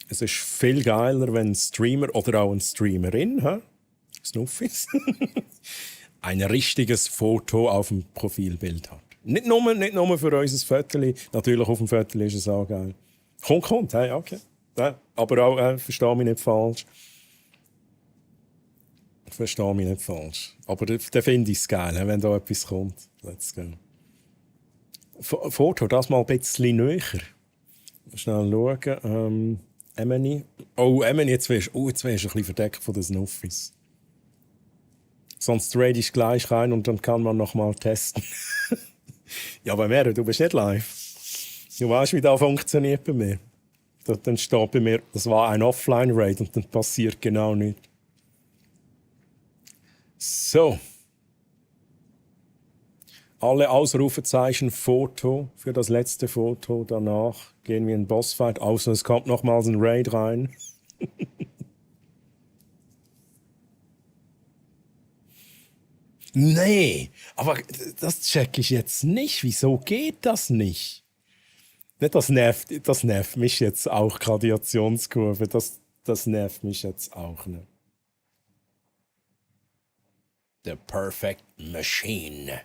es ist viel geiler, wenn ein Streamer oder auch eine Streamerin, Snuffis, ein richtiges Foto auf dem Profilbild hat. Nicht nur für unser Foto, natürlich auf dem Foto ist es auch geil. Kommt, hey, okay. Ja, aber auch, verstehe mich nicht falsch. Verstehe mich nicht falsch. Aber dann finde ich es geil, wenn da etwas kommt. Let's go. Foto, das mal ein bisschen näher. Schnell schauen. Emily. Oh, Emily, jetzt wärst du ein bisschen verdeckt von den Snuffis. Sonst trade ich gleich rein und dann kann man noch mal testen. Ja, bei mir, du bist nicht live. Du weißt, wie das funktioniert bei mir. Dann steht bei mir, das war ein Offline-Raid und dann passiert genau nichts. So. Alle Ausrufezeichen Foto für das letzte Foto. Danach gehen wir in den Bossfight. Außer es kommt nochmals ein Raid rein. Nee, aber das check ich jetzt nicht. Wieso geht das nicht? Das nervt mich jetzt auch, Gradationskurve. Das nervt mich jetzt auch. Ne? The Perfect Machine.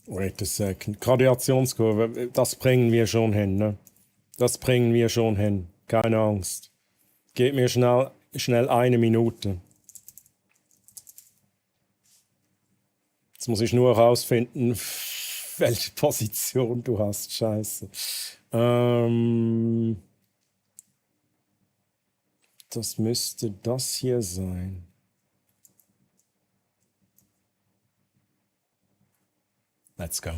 Wait a second. Gradationskurve, das bringen wir schon hin. Ne? Das bringen wir schon hin. Keine Angst. Gib mir schnell 1 Minute. Jetzt muss ich nur herausfinden, welche Position du hast. Scheiße. Das müsste das hier sein. Let's go.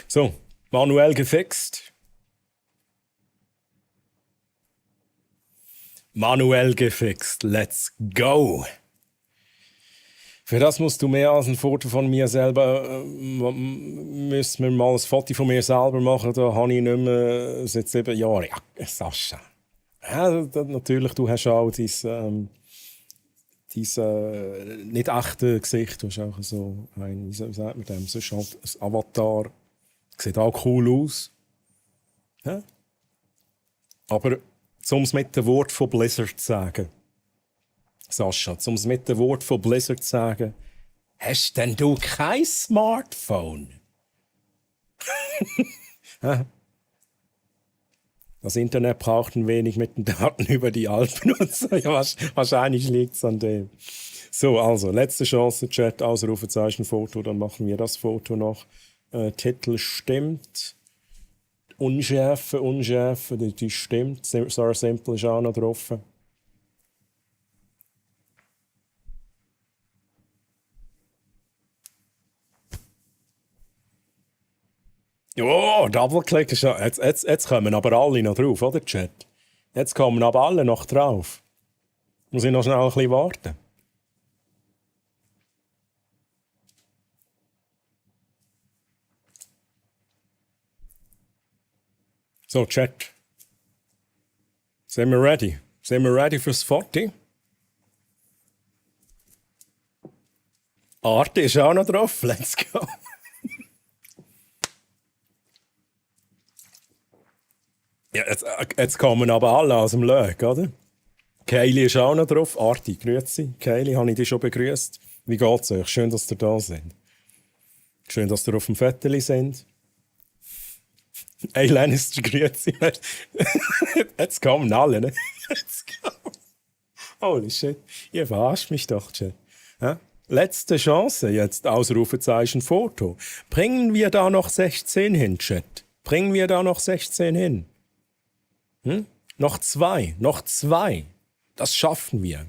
So, manuell gefixt. Manuell gefixt. Let's go. Für das musst du mehr als ein Foto von mir selber. Müssen wir mal ein Foto von mir selber machen. Da habe ich nicht mehr seit 7 Jahren. Ja, Sascha. Ja, natürlich, du hast auch dein nicht echte Gesicht. Du hast auch so ein, wie sagt man dem? So ein Avatar. Sieht auch cool aus. Ja? Aber um es mit dem Wort von Blizzard zu sagen, Sascha, um es mit dem Wort von Blizzard zu sagen, hast denn du kein Smartphone? Das Internet braucht ein wenig mit den Daten über die Alpen und so. Ja, wahrscheinlich liegt es an dem. So, also, letzte Chance, Chat, Ausrufezeichen, Foto, dann machen wir das Foto noch. Titel stimmt. Unschärfe, die stimmt. Sarah Simple ist auch noch drauf. Oh, Double-Click ist ja... Jetzt kommen aber alle noch drauf, oder, Chat? Jetzt kommen aber alle noch drauf. Muss ich noch schnell ein bisschen warten. So, Chat. Sind wir ready? Sind wir ready fürs Foto? Arte ist auch noch drauf. Let's go. Ja, jetzt kommen aber alle aus dem Lög, oder? Kaylee ist auch noch drauf. Arti, grüezi. Kaylee, habe ich dich schon begrüßt. Wie geht's euch? Schön, dass ihr da seid. Schön, dass ihr auf dem Foto sind. Hey, Lannister, grüezi. Jetzt kommen alle, ne? Jetzt kommen. Holy shit. Ihr verarscht mich doch, Chat. Ja? Letzte Chance, jetzt Ausrufezeichen Foto. Bringen wir da noch 16 hin, Chat? Bringen wir da noch 16 hin? Noch zwei. Das schaffen wir.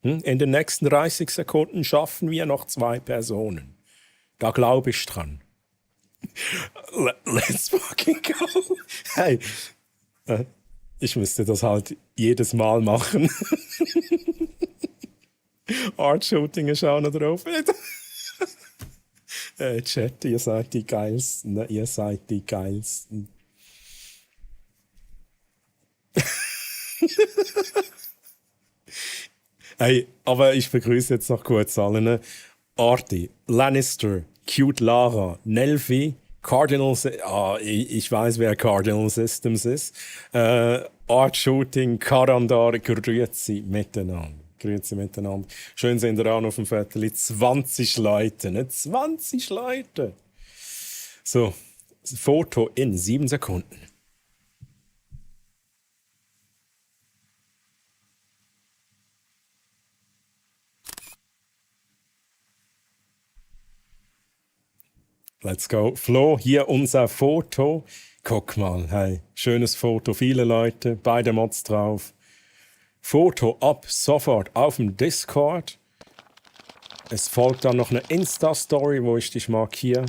In den nächsten 30 Sekunden schaffen wir noch 2 Personen. Da glaube ich dran. Let's fucking go. Hey, ich müsste das halt jedes Mal machen. Art Shooting ist auch noch drauf. Chat, ihr seid die Geilsten. Ne? Ihr seid die Geilsten. Hey, aber ich begrüße jetzt noch kurz alle. Ne? Artie, Lannister, Cute Lara, Nelvi, Cardinal... ich weiß, wer Cardinal Systems ist. Art Shooting, Karandar, grüezi miteinander. Grüezi miteinander. Schön sind ihr auch auf dem Viertel. 20 Leute, ne? 20 Leute. So, Foto in 7 Sekunden. Let's go. Flo, hier unser Foto. Guck mal, hey, schönes Foto. Viele Leute, beide Mods drauf. Foto ab sofort auf dem Discord. Es folgt dann noch eine Insta-Story, wo ich dich markiere.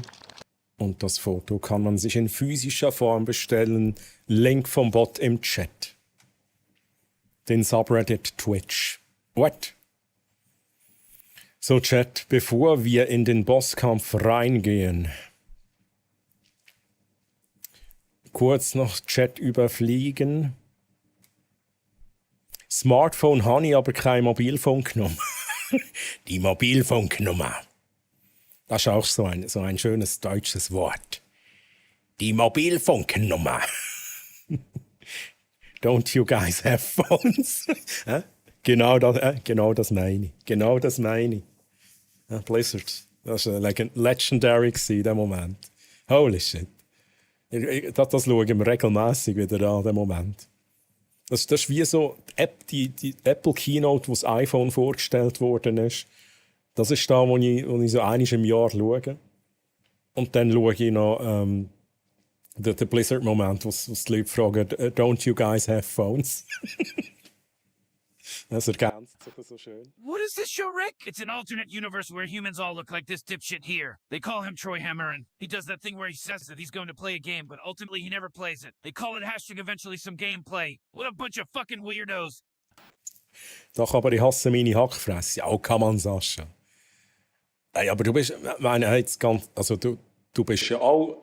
Und das Foto kann man sich in physischer Form bestellen. Link vom Bot im Chat. Den Subreddit Twitch. What? So, Chat, bevor wir in den Bosskampf reingehen, kurz noch Chat überfliegen. Smartphone habe ich aber kein Mobilfunknummer. Die Mobilfunknummer. Das ist auch so ein schönes deutsches Wort. Die Mobilfunknummer. Don't you guys have phones? Genau das meine ich. Genau das meine ich. Ja, Blizzard. Das war legendary der Moment. Holy shit. Das schauen wir regelmässig wieder an, den Moment. Das ist wie so die Apple Keynote, wo das iPhone vorgestellt worden ist. Das ist da, wo ich so einmal im Jahr schaue. Und dann schaue ich noch den Blizzard-Moment, wo die Leute fragen, don't you guys have phones? Das ergänzt sich so schön. What is this show, Rick? It's an alternate universe where humans all look like this dipshit here. They call him Troy Hammerin. He does that thing where he says that he's going to play a game, but ultimately he never plays it. They call it eventually some gameplay. What a bunch of fucking weirdos. Doch, aber ich hasse meine Hackfresse. Oh, kann man, Sascha. Hey, aber du bist, jetzt ganz, also du bist ja auch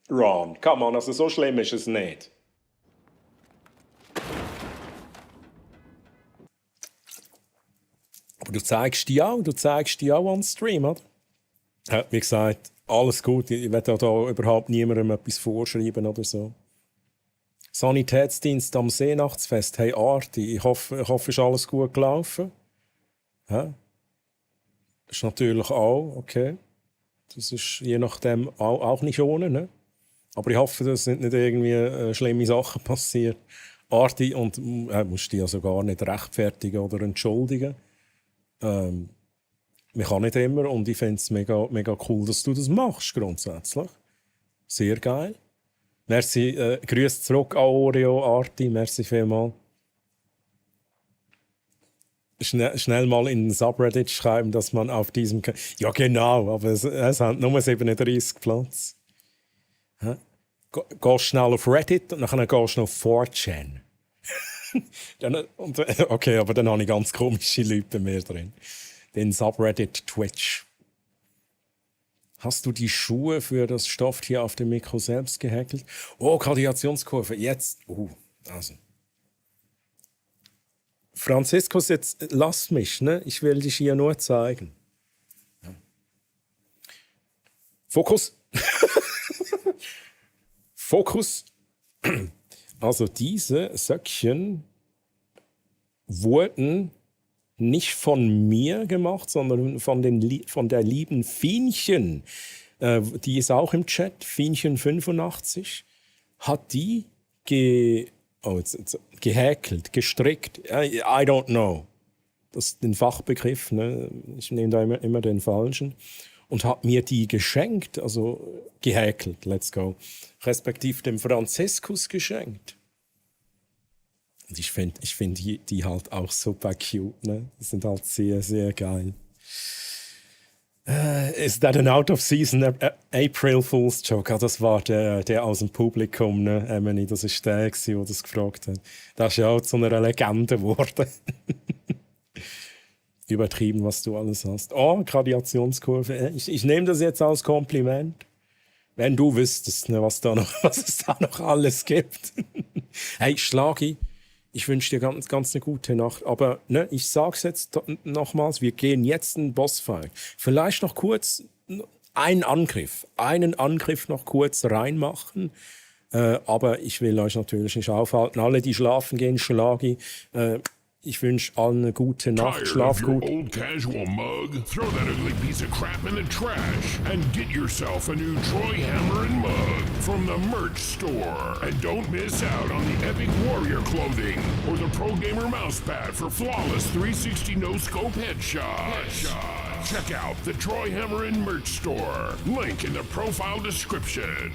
Ron. Come on, also so schlimm ist es nicht. Aber du zeigst die auch on Stream, oder? Ja, wie gesagt, alles gut. Ich will da überhaupt niemandem etwas vorschreiben oder so. Sanitätsdienst am Seenachtsfest. Hey Arti, ich hoffe, ist alles gut gelaufen. Ja? Ist natürlich auch, okay. Das ist je nachdem auch nicht ohne, ne? Aber ich hoffe, dass nicht irgendwie schlimme Sachen passiert. Arti, und musst dich also gar nicht rechtfertigen oder entschuldigen. Man kann nicht immer, und ich finde es mega, mega cool, dass du das machst, grundsätzlich. Sehr geil. Merci, Grüße zurück an Oreo, Arti, merci vielmals. Schnell mal in den Subreddit schreiben, dass man auf diesem... Ja, genau, aber es hat nur 37 Platz. Gehst schnell auf Reddit und dann gehst du noch auf 4chan. Okay, aber dann habe ich ganz komische Leute bei mir drin. Den Subreddit Twitch. Hast du die Schuhe für das Stofftier auf dem Mikro selbst gehäkelt? Oh, Radiationskurve, jetzt. Also. Franziskus, jetzt lass mich, ne? Ich will dich hier nur zeigen. Ja. Fokus. Fokus. Also diese Söckchen wurden nicht von mir gemacht, sondern von der lieben Fienchen. Die ist auch im Chat, Fienchen85. Hat die gehäkelt, gestrickt. I don't know. Das ist ein Fachbegriff, ne? Ich nehme da immer den falschen. Und hat mir die geschenkt, also gehäkelt, let's go. Respektive dem Franziskus geschenkt. Und ich find die halt auch super cute, ne? Die sind halt sehr, sehr geil. Is that an out-of-season April Fool's Joke? Ah, das war der aus dem Publikum, ne? Emily, das ist der, der das gefragt hat. Das ist ja auch zu einer Legende geworden. Übertrieben, was du alles hast. Oh, Gradationskurve. Ich nehme das jetzt als Kompliment. Wenn du wüsstest, ne, was es da noch alles gibt. Hey, Schlagi, ich wünsche dir ganz eine gute Nacht. Aber ne, ich sag's jetzt nochmals, wir gehen jetzt in den Bossfight. Vielleicht noch kurz einen Angriff noch kurz reinmachen. Aber ich will euch natürlich nicht aufhalten. Alle, die schlafen gehen, Schlagi. Ich wünsche allen eine gute Nacht. Schlaf gut. Old casual mug? Throw that ugly piece of crap in the trash and get yourself a new Troy Hammerin mug from the merch store. And don't miss out on the epic warrior clothing or the Pro Gamer mousepad for flawless 360 no-scope headshots. Check out the Troy Hammerin merch store. Link in the profile description.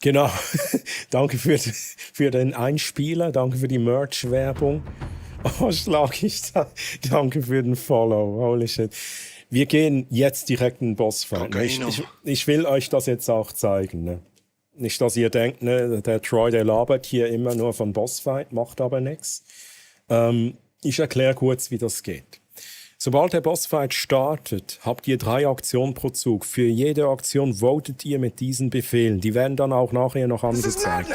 Genau. Danke für den Einspieler, danke für die Merch-Werbung. Oh, schlag ich da. Danke für den Follow. Holy shit. Wir gehen jetzt direkt in den Bossfight. Ich will euch das jetzt auch zeigen. Ne? Nicht, dass ihr denkt, ne, der Troy, der labert hier immer nur von Bossfight, macht aber nichts. Ich erkläre kurz, wie das geht. Sobald der Bossfight startet, habt ihr 3 Aktionen pro Zug. Für jede Aktion votet ihr mit diesen Befehlen. Die werden dann auch nachher noch angezeigt.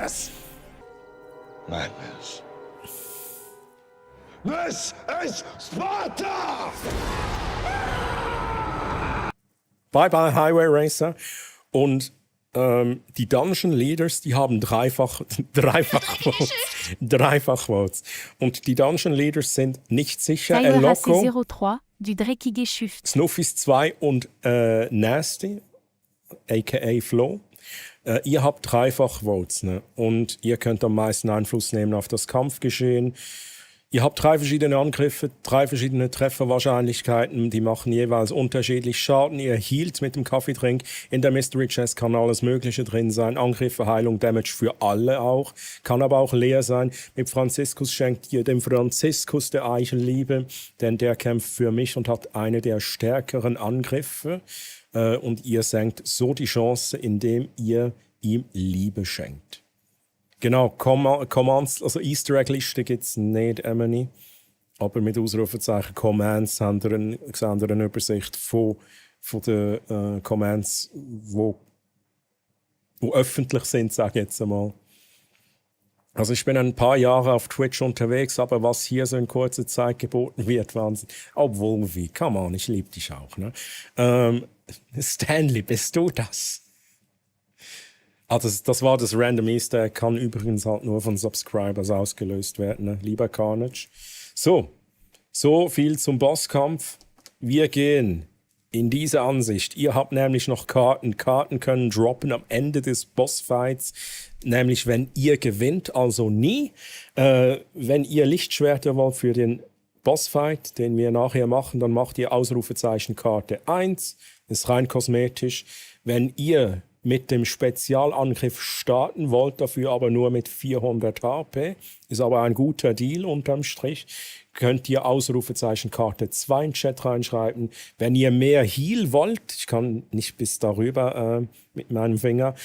Madness. This is Sparta! Bye bye Highway Racer. Und die Dungeon Leaders, die haben dreifach Votes. Und die Dungeon Leaders sind nicht sicher. Eloko, 03 du dreckige Schiff. Snuffis 2 und Nasty, a.k.a. Flo. Ihr habt dreifach Votes, ne? Und ihr könnt am meisten Einfluss nehmen auf das Kampfgeschehen. Ihr habt 3 verschiedene Angriffe, 3 verschiedene Trefferwahrscheinlichkeiten, die machen jeweils unterschiedlich Schaden. Ihr healt mit dem Kaffeetrink. In der Mystery Chest kann alles Mögliche drin sein. Angriffe, Heilung, Damage für alle auch. Kann aber auch leer sein. Mit Franziskus schenkt ihr dem Franziskus der Eichel Liebe, denn der kämpft für mich und hat eine der stärkeren Angriffe. Und ihr senkt so die Chance, indem ihr ihm Liebe schenkt. Genau, Commands, also Easter Egg-Liste gibt es nicht, Emily. Aber mit Ausrufezeichen Commands haben wir eine Übersicht von den Commands, die öffentlich sind, sage ich jetzt einmal. Also ich bin ein paar Jahre auf Twitch unterwegs, aber was hier so in kurzer Zeit geboten wird, Wahnsinn. Obwohl, come on, ich liebe dich auch. Ne? Stanley, bist du das? Das war das Random Easter Egg, kann übrigens halt nur von Subscribers ausgelöst werden, ne? Lieber Carnage. So viel zum Bosskampf. Wir gehen in diese Ansicht. Ihr habt nämlich noch Karten. Karten können droppen am Ende des Bossfights, nämlich wenn ihr gewinnt, also nie. Wenn ihr Lichtschwerter wollt für den Bossfight, den wir nachher machen, dann macht ihr Ausrufezeichen Karte 1. Ist rein kosmetisch. Wenn ihr mit dem Spezialangriff starten wollt, dafür aber nur mit 400 HP, ist aber ein guter Deal unterm Strich, könnt ihr Ausrufezeichen Karte 2 in den Chat reinschreiben. Wenn ihr mehr Heal wollt, ich kann nicht bis darüber mit meinem Finger,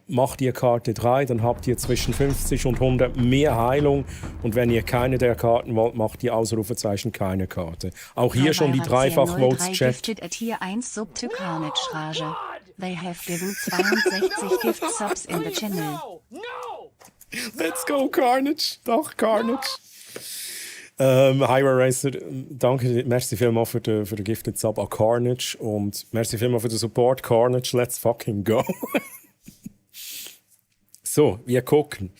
macht ihr Karte 3, dann habt ihr zwischen 50 und 100 mehr Heilung. Und wenn ihr keine der Karten wollt, macht ihr Ausrufezeichen keine Karte. Auch hier schon die Dreifach-Votes-Chat. Tier 1 Sub to Carnage Rage. They have given 62 gift subs in the channel. Let's go, Carnage. Doch, Carnage. Highway Racer, danke, merci vielmals für den Gifted Sub an Carnage und merci vielmals für den Support, Carnage, let's fucking go. So, wir gucken.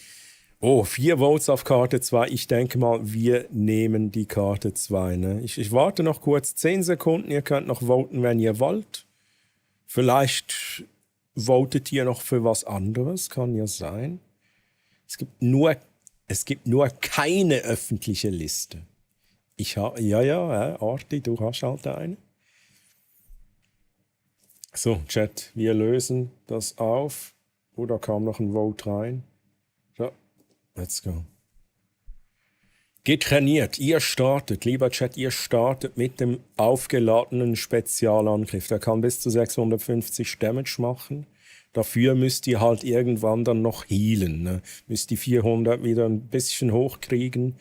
4 Votes auf Karte 2. Ich denke mal, wir nehmen die Karte 2. Ne? Ich warte noch kurz 10 Sekunden, ihr könnt noch voten, wenn ihr wollt. Vielleicht votet ihr noch für was anderes, kann ja sein. Es gibt nur keine öffentliche Liste. Arti, du hast halt eine. So, Chat, wir lösen das auf. Oh, da kam noch ein Vote rein. So, let's go. Getrainiert, ihr startet, lieber Chat, ihr startet mit dem aufgeladenen Spezialangriff. Der kann bis zu 650 Damage machen. Dafür müsst ihr halt irgendwann dann noch healen. Ne? Müsst die 400 wieder ein bisschen hochkriegen.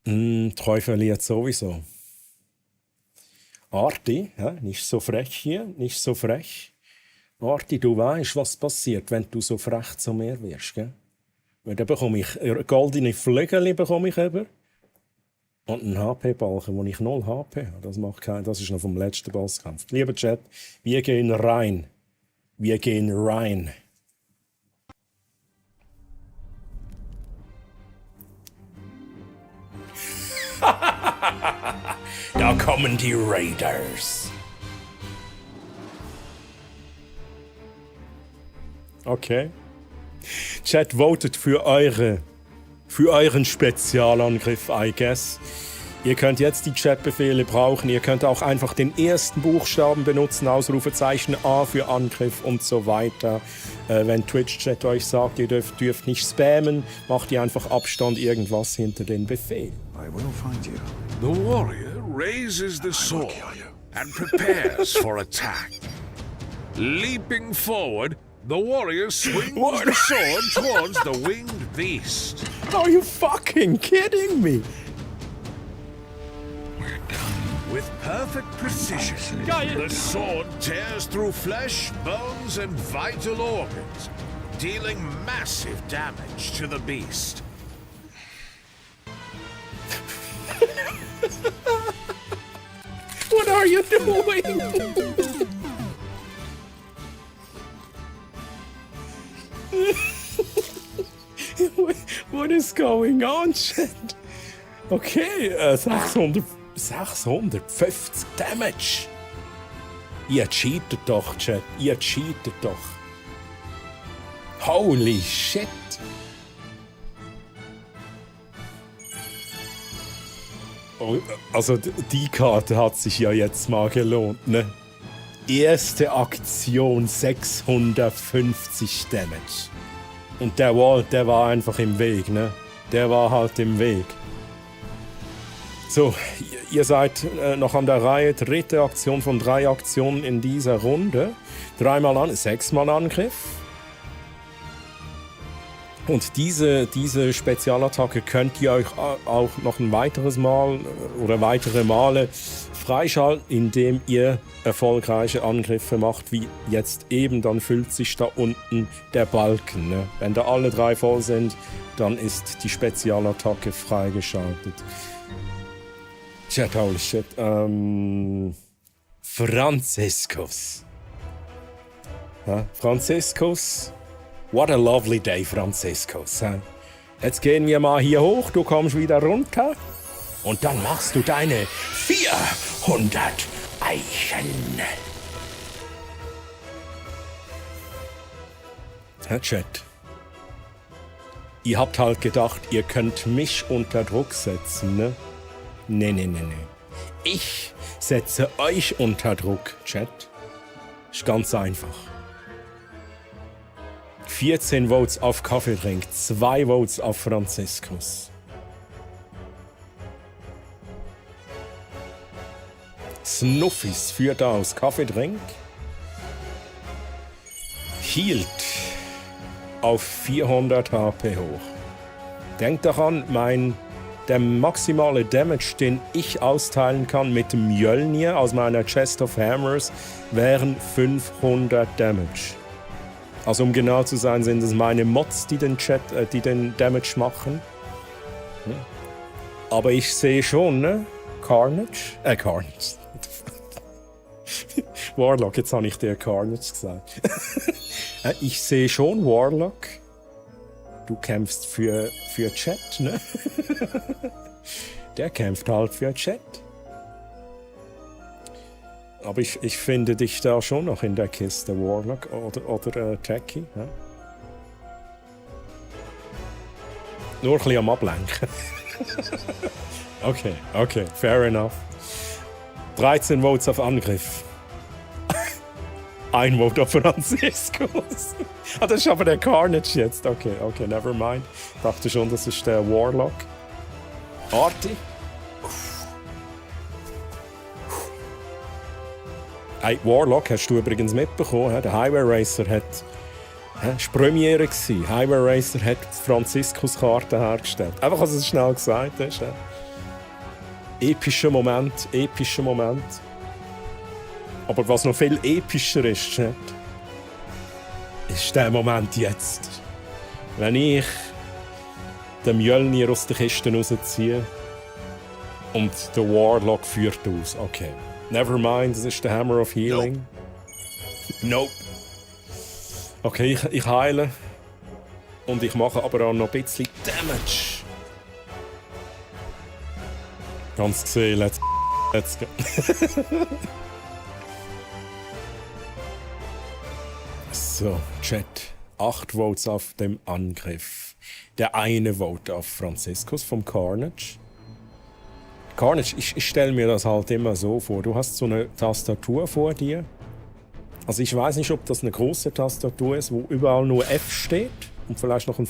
Treu verliert sowieso. Arti, ja, nicht so frech hier, nicht so frech. Arti, du weißt, was passiert, wenn du so frech zu mir wirst, gell? Weil dann bekomme ich goldene Flügel bekomme ich über. Und einen HP-Balken, wo ich 0 HP habe. Das macht keinen. Das ist noch vom letzten Bosskampf. Lieber Chat, wir gehen rein. Wir gehen rein. Da kommen die Raiders. Okay. Chat, votet für euren Spezialangriff, I guess. Ihr könnt jetzt die Chatbefehle brauchen. Ihr könnt auch einfach den ersten Buchstaben benutzen, Ausrufezeichen A für Angriff und so weiter. Wenn Twitch-Chat euch sagt, ihr dürft nicht spammen, macht ihr einfach Abstand irgendwas hinter den Befehl. I will find you. The warrior raises the sword and prepares for attack. Leaping forward, the warrior swings the sword towards the winged beast. Are you fucking kidding me? With perfect precision, the sword tears through flesh, bones, and vital organs, dealing massive damage to the beast. What are you doing? What is going on, chat? Okay, 650 Damage. Ihr cheatet doch, Chat. Ihr cheatet doch. Holy shit. Oh, also die Karte hat sich ja jetzt mal gelohnt, ne? Erste Aktion 650 Damage. Und der Wall, der war einfach im Weg, ne? Der war halt im Weg. So, ihr seid noch an der Reihe. Dritte Aktion von 3 Aktionen in dieser Runde. 6-mal Angriff. Und diese Spezialattacke könnt ihr euch auch noch ein weiteres Mal oder weitere Male freischalten, indem ihr erfolgreiche Angriffe macht, wie jetzt eben. Dann füllt sich da unten der Balken. Ne? Wenn da alle 3 voll sind, dann ist die Spezialattacke freigeschaltet. Chat, holy shit. Franziskus. Ja, Franziskus. What a lovely day, Franziskus. Jetzt gehen wir mal hier hoch, du kommst wieder runter. Und dann machst du deine 400 Eichen. Ja, Chat. Ihr habt halt gedacht, ihr könnt mich unter Druck setzen, ne? Nee. Ich setze euch unter Druck, Chat. Ist ganz einfach. 14 Votes auf Kaffeedrink, 2 Votes auf Franziskus. Snuffis führt aus Kaffeedrink. Hielt auf 400 HP hoch. Denkt daran, der maximale Damage, den ich austeilen kann mit dem Mjölnir aus meiner Chest of Hammers, wären 500 Damage. Also um genau zu sein, sind es meine Mods, die den Damage machen. Ja. Aber ich sehe schon, ne? Carnage. Warlock, jetzt habe ich dir Carnage gesagt. Ich sehe schon, Warlock. Du kämpfst für Chat, ne? Der kämpft halt für Chat. Aber ich finde dich da schon noch in der Kiste, Warlock oder Techie. Ja? Nur ein bisschen am Ablenken. Okay, fair enough. 13 Votes auf Angriff. 1 Vote auf Franziskus. Das ist aber der Carnage jetzt. Okay, never mind. Ich dachte schon, das ist der Warlock. Arti. Hey, Warlock, hast du übrigens mitbekommen, der Highway Racer hat... Das war Premiere. Highway Racer hat Franziskus-Karten hergestellt. Einfach, als du es schnell gesagt hast. Epischer Moment. Aber was noch viel epischer ist, Chat, ist der Moment jetzt. Wenn ich den Mjölnir aus der Kiste rausziehe und der Warlock führt aus. Okay. Never mind, das ist der Hammer of Healing. Nope. Okay, ich heile. Und ich mache aber auch noch ein bisschen Damage. Ganz gesehen, let's go. So, Chat. 8 Votes auf dem Angriff. Der eine Vote auf Franziskus vom Carnage. Carnage, ich stelle mir das halt immer so vor. Du hast so eine Tastatur vor dir. Also ich weiß nicht, ob das eine große Tastatur ist, wo überall nur F steht und vielleicht noch ein...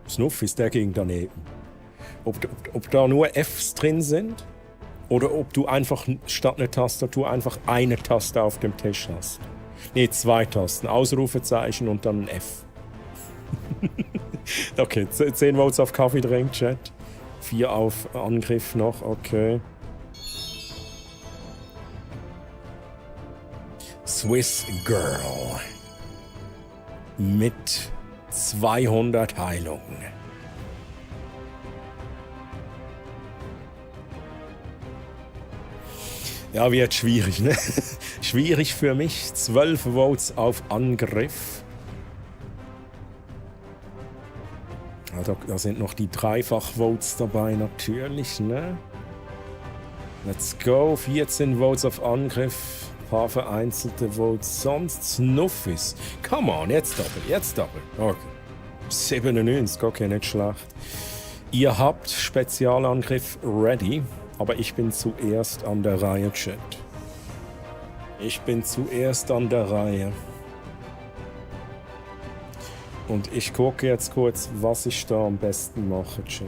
Snuff ist der gegen daneben. Ob da nur Fs drin sind oder ob du einfach statt einer Tastatur einfach eine Taste auf dem Tisch hast. Ne, 2 Tasten. Ausrufezeichen und dann ein F. Okay, 10 Votes auf Kaffee drängt, Chat. 4 auf Angriff noch, okay. Swiss Girl. Mit 200 Heilung. Ja, wird schwierig, ne? Schwierig für mich. 12 Votes auf Angriff. Ja, da sind noch die Dreifach-Votes dabei, natürlich, ne? Let's go. 14 Votes auf Angriff. Ein paar vereinzelte Votes. Sonst Snuffis. Come on, jetzt Doppel. Okay. 97, okay, nicht schlecht. Ihr habt Spezialangriff ready. Aber ich bin zuerst an der Reihe, Chat. Ich bin zuerst an der Reihe. Und ich gucke jetzt kurz, was ich da am besten mache, Chat.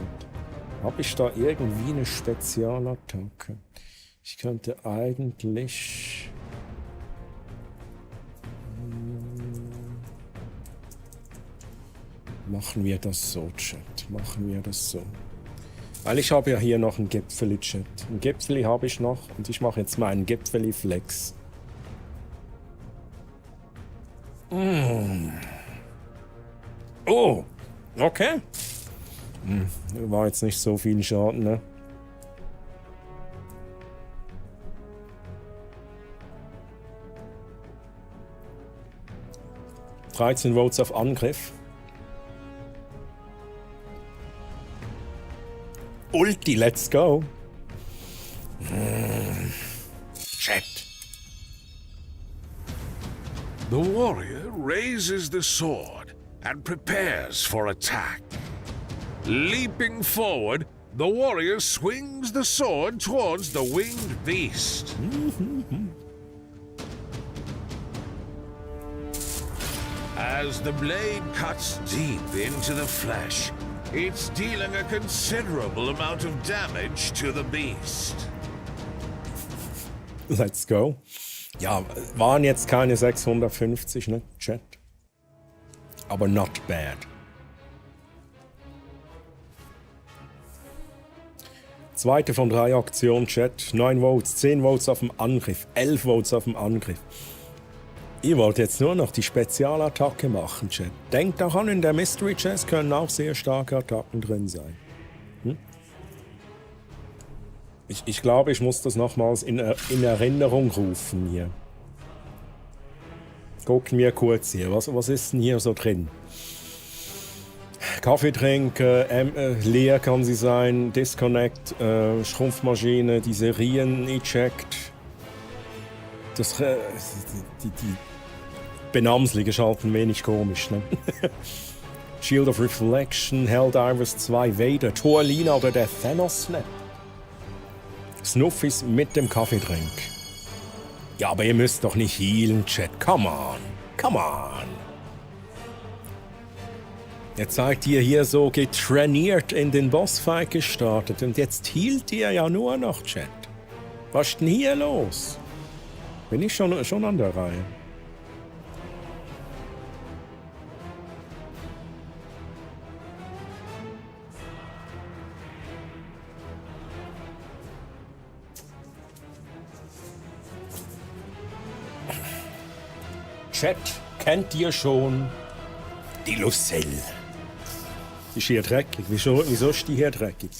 Habe ich da irgendwie eine Spezialattacke? Ich könnte eigentlich... Machen wir das so, Chat. Machen wir das so. Weil ich habe ja hier noch ein Gipfeli-Chat. Ein Gipfeli habe ich noch und ich mache jetzt meinen Gipfeli-Flex. Oh, okay. War jetzt nicht so viel Schaden, ne? ...13 Votes auf Angriff. Ulti, let's go. Chat. The warrior raises the sword and prepares for attack. Leaping forward, the warrior swings the sword towards the winged beast. As the blade cuts deep into the flesh, it's dealing a considerable amount of damage to the beast. Let's go. Ja, waren jetzt keine 650, ne, Chat? Aber not bad. Zweite von 3 Aktionen, Chat. 9 Votes, 10 Votes auf dem Angriff, 11 Votes auf dem Angriff. Ihr wollt jetzt nur noch die Spezialattacke machen, Chat. Denkt daran, in der Mystery Chest können auch sehr starke Attacken drin sein. Ich glaube, ich muss das nochmals in Erinnerung rufen hier. Gucken wir kurz hier. Was ist denn hier so drin? Kaffee trinken, leer kann sie sein, Disconnect, Schrumpfmaschine, die Serien eject. Das, die Benamsung ist halt ein wenig komisch, ne? Shield of Reflection, Helldivers 2 Vader, Torlina oder der Thanos Snap. Snuffis mit dem Kaffeetrink. Ja, aber ihr müsst doch nicht healen, Chat. Come on. Come on. Jetzt seid ihr hier so getrainiert in den Bossfight gestartet und jetzt hielt ihr ja nur noch, Chat. Was ist denn hier los? Bin ich schon an der Reihe? Chat, kennt ihr schon die Lucille? Ist hier dreckig? Wieso ist die hier dreckig?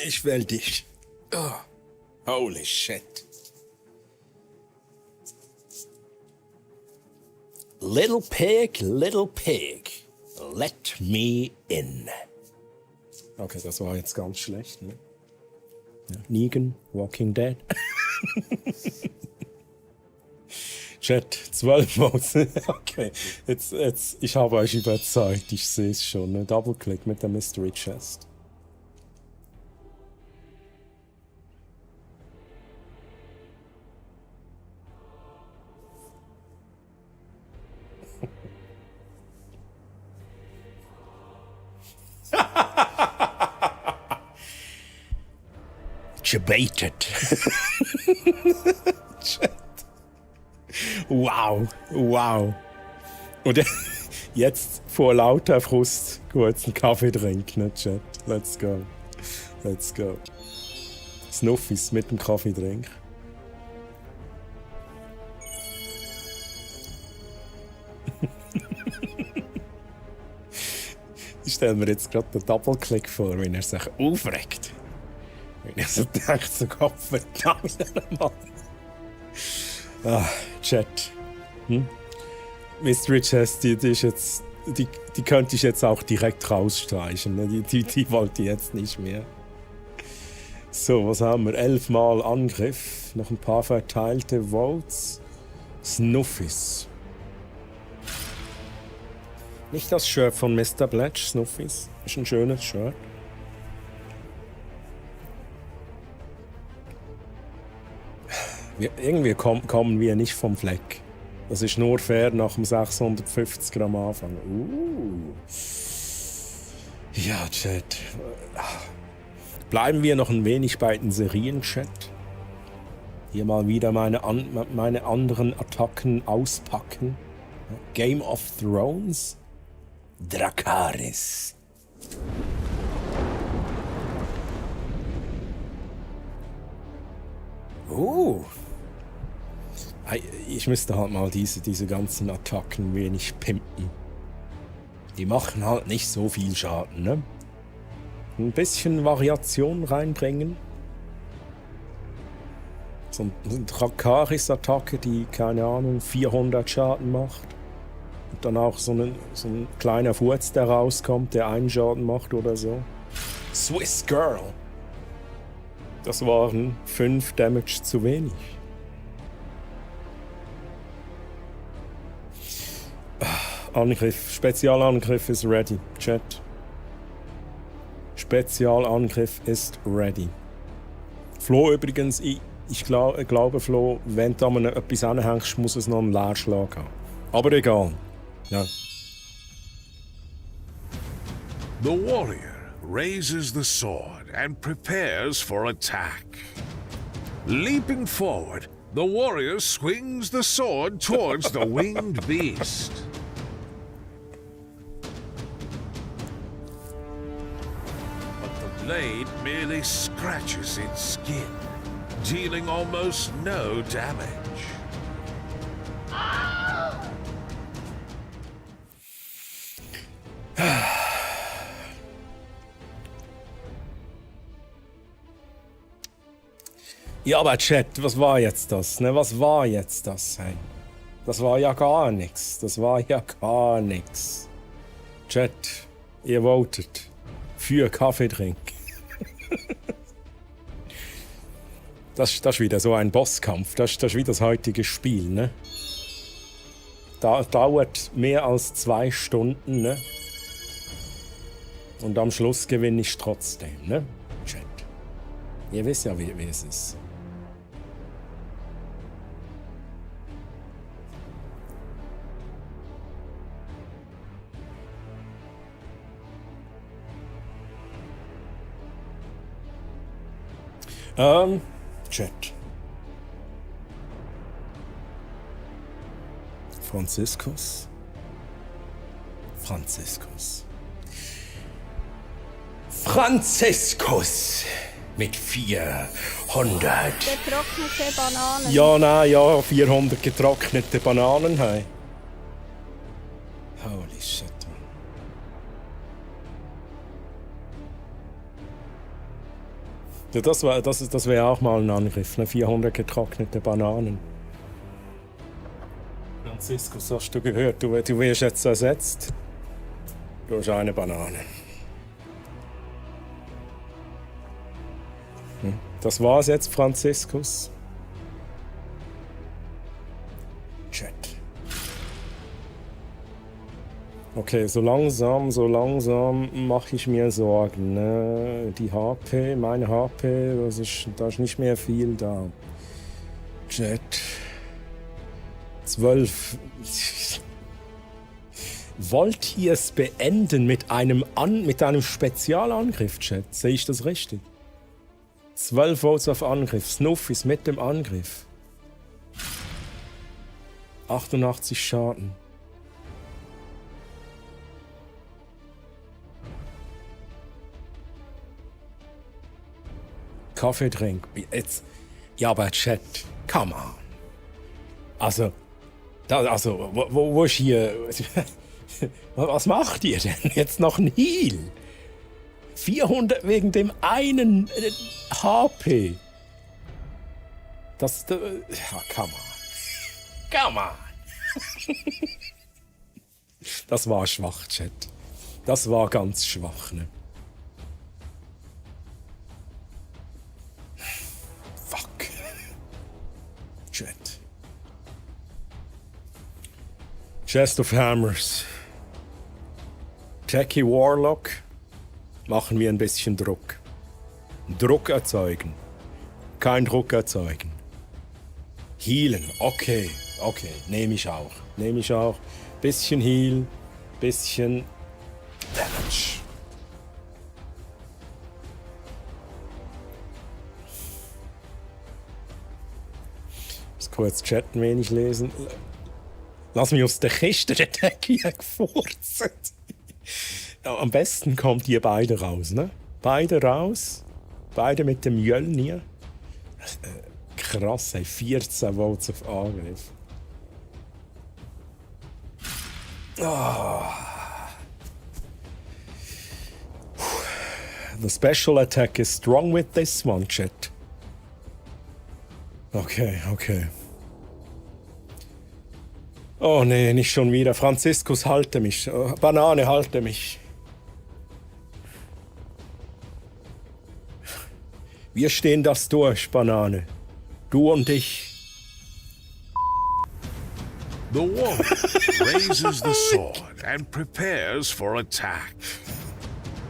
Ich will dich. Oh. Holy shit. Little pig, let me in. Okay, das war jetzt ganz schlecht, ne? Ja. Negan, Walking Dead. Chat, 12 Votes. Okay, jetzt, ich habe euch überzeugt, ich sehe es schon. Ne? Double-Click mit der Mystery Chest. Gebaitet. Wow, wow. Und jetzt vor lauter Frust kurz einen Kaffee trinken, ne, Chat? Let's go. Let's go. Snuffies mit dem Kaffee trinken. Ich stelle mir jetzt gerade den Double-Click vor, wenn er sich aufregt. Wenn er so denkt, so Gott verdammt, Mann. Ah, Chat. Mystery Chest, die ist jetzt. Die könnte ich jetzt auch direkt rausstreichen. Ne? Die wollte ich jetzt nicht mehr. So, was haben wir? 11 Mal Angriff. Noch ein paar verteilte Votes. Snuffies. Nicht das Shirt von Mr. Bletch, Snuffies. Ist ein schönes Shirt. Irgendwie kommen wir nicht vom Fleck. Das ist nur fair nach dem 650 am Anfang. Ja, Chat. Bleiben wir noch ein wenig bei den Serien, Chat. Hier mal wieder meine anderen Attacken auspacken. Game of Thrones. Dracarys. Ich müsste halt mal diese ganzen Attacken wenig pimpen. Die machen halt nicht so viel Schaden, ne? Ein bisschen Variation reinbringen. So eine Dracarys-Attacke, die, keine Ahnung, 400 Schaden macht. Und dann auch so ein kleiner Furz, der rauskommt, der einen Schaden macht oder so. Swiss Girl. Das waren 5 Damage zu wenig. Angriff, Spezialangriff ist ready. Chat. Spezialangriff ist ready. Flo übrigens, ich glaube Flo, wenn du an etwas anhängst, muss es noch einen Leerschlag haben. Aber egal. Ja. The warrior raises the sword and prepares for attack. Leaping forward, the warrior swings the sword towards the winged beast. But the blade merely scratches its skin, dealing almost no damage. Ja, aber Chat, was war jetzt das? Ne? Was war jetzt das? Hey? Das war ja gar nichts. Das war ja gar nichts. Chat, ihr votet für Kaffee trinken. Das ist wieder so ein Bosskampf. Das ist wie das heutige Spiel, ne? Dauert mehr als 2 Stunden, ne? Und am Schluss gewinne ich trotzdem, ne? Chat. Ihr wisst ja, wie es ist. Chat. Franziskus. Franziskus mit 400. Getrocknete Bananen. Ja, nein, ja, 400 getrocknete Bananen. Hey. Holy shit, man. Ja, das wär auch mal ein Angriff, ne? 400 getrocknete Bananen. Franziskus, hast du gehört? Du wirst jetzt ersetzt durch eine Banane. Das war's jetzt, Franziskus. Chat. Okay, so langsam mache ich mir Sorgen. Ne? Die HP, meine HP, da ist nicht mehr viel da. Chat. 12. Wollt ihr es beenden mit einem Spezialangriff, Chat? Sehe ich das richtig? 12 Votes auf Angriff. Snuff ist mit dem Angriff. 88 Schaden. Kaffee trinken. Jetzt. Ja, aber Chat, come on. Also, wo ist hier. Was macht ihr denn? Jetzt noch ein Heal? 400 wegen dem einen HP. Ja, come on. Come on. Das war schwach, Chat. Das war ganz schwach, ne? Fuck. Chat. Chest of Hammers. Jackie Warlock. Machen wir ein bisschen Druck. Druck erzeugen. Kein Druck erzeugen. Healen. Okay. Nehme ich auch. Bisschen Heal. Bisschen Damage. Ich muss kurz chatten, wenig lesen. Lass mich aus der Kiste, der Decke gefurzt. Ja, am besten kommt ihr beide raus, ne? Beide raus. Beide mit dem Mjölnir. Krass, ey, 14 Votes auf Angriff. Oh. The special attack is strong with this one, chat. Okay. Oh nee, nicht schon wieder. Franziskus, halte mich. Banane, halte mich. Wir stehen das durch, Banane. Du und ich. The warrior raises the sword and prepares for attack.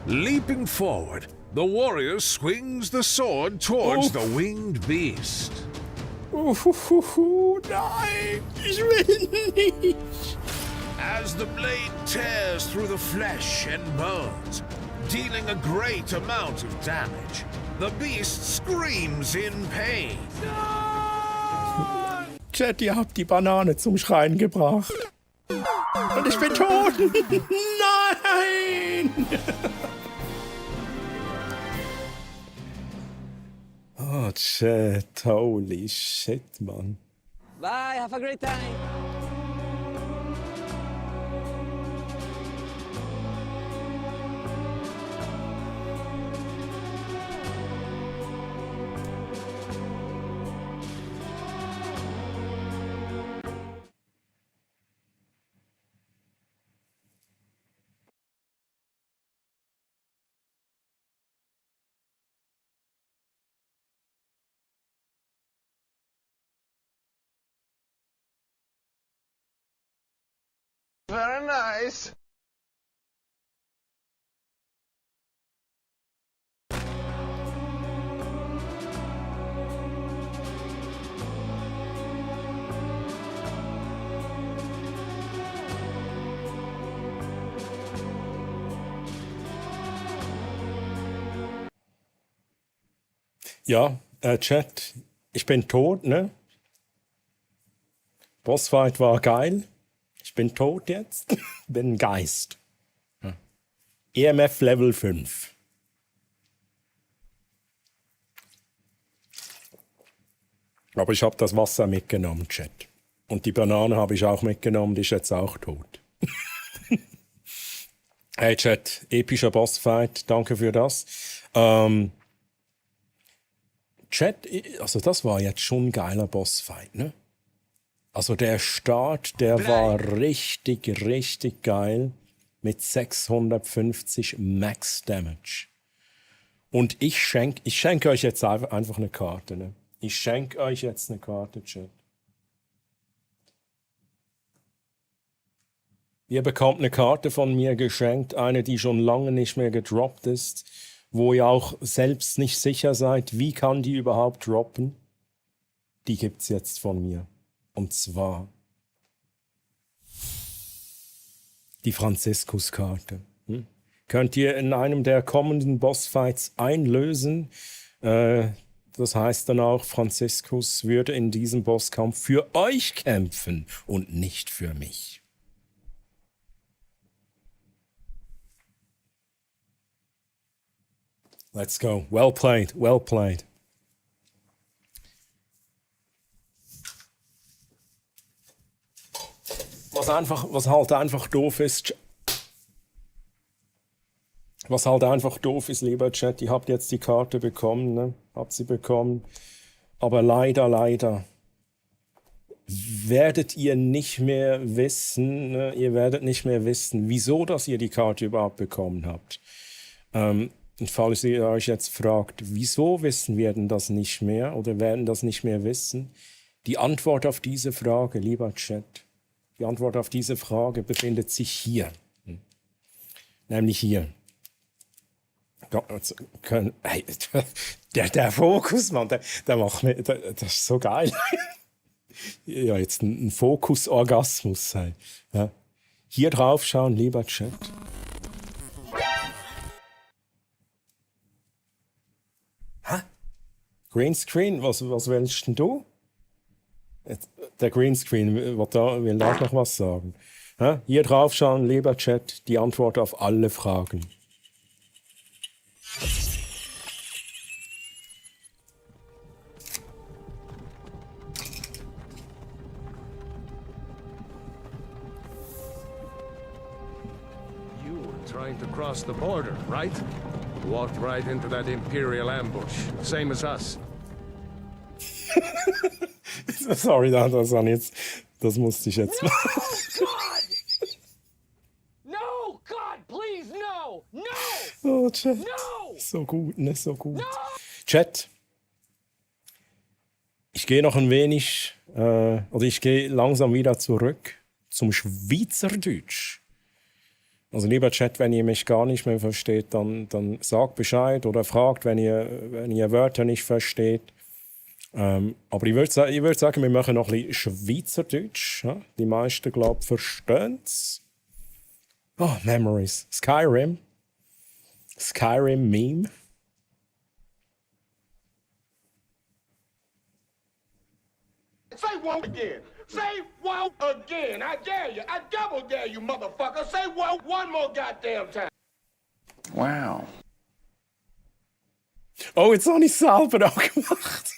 Leaping forward, the warrior swings the sword towards the winged beast. Nein, ich will nicht. As the blade tears through the flesh and bones, dealing a great amount of damage, the beast screams in pain. Chat, ihr habt die Banane zum Schreien gebracht. Und ich bin tot. Nein! Oh, Chat, holy shit, man. Bye, have a great time. Very nice. Ja, Chat, ich bin tot, ne? Bossfight war geil. Ich bin tot jetzt. Bin ein Geist. EMF Level 5. Aber ich habe das Wasser mitgenommen, Chat. Und die Banane habe ich auch mitgenommen, die ist jetzt auch tot. Hey Chat, epischer Bossfight, danke für das. Chat, also das war jetzt schon ein geiler Bossfight, ne? Also der Start, der war richtig, richtig geil mit 650 Max Damage. Und ich schenke euch jetzt einfach eine Karte, ne? Ich schenke euch jetzt eine Karte, Chat. Ihr bekommt eine Karte von mir geschenkt, eine, die schon lange nicht mehr gedroppt ist, wo ihr auch selbst nicht sicher seid, wie kann die überhaupt droppen. Die gibt's jetzt von mir. Und zwar die Franziskuskarte. Könnt ihr in einem der kommenden Bossfights einlösen. Das heißt dann auch, Franziskus würde in diesem Bosskampf für euch kämpfen und nicht für mich. Let's go. Well played, well played. Was halt einfach doof ist, lieber Chat, ihr habt jetzt die Karte bekommen, ne? Habt sie bekommen. Aber leider werdet ihr nicht mehr wissen, ne? Ihr werdet nicht mehr wissen, wieso dass ihr die Karte überhaupt bekommen habt. Und falls ihr euch jetzt fragt, wieso wissen wir denn das nicht mehr oder werden das nicht mehr wissen? Die Antwort auf diese Frage, lieber Chat, die Antwort auf diese Frage befindet sich hier. Nämlich hier. Hey, der Fokus, Mann, der macht mir, das ist so geil. Ja, jetzt ein Fokus-Orgasmus. Hey. Ja. Hier drauf schauen, lieber Chat. Hä? Greenscreen, was willst denn du? Der Greenscreen will da noch was sagen. Ja? Hier drauf schauen, lieber Chat, die Antwort auf alle Fragen. You were trying to cross the border, right? Walked right into that Imperial ambush, same as us. Sorry, das musste ich jetzt machen. No, God, please, no! No! Oh, Chat. No! So gut, ne? So gut. No! Chat. Ich gehe noch ein wenig, oder ich gehe langsam wieder zurück zum Schweizerdeutsch. Also lieber Chat, wenn ihr mich gar nicht mehr versteht, dann sagt Bescheid oder fragt, wenn ihr Wörter nicht versteht. Aber ich würd sagen, wir machen noch ein bisschen Schweizerdeutsch. Ja? Die meisten, glaube ich, verstehen es. Oh, Memories. Skyrim Meme. Say wow again. Say wow again. I dare you. I double dare you, motherfucker. Say wow one more goddamn time. Wow. Oh, jetzt habe ich es selber auch gemacht.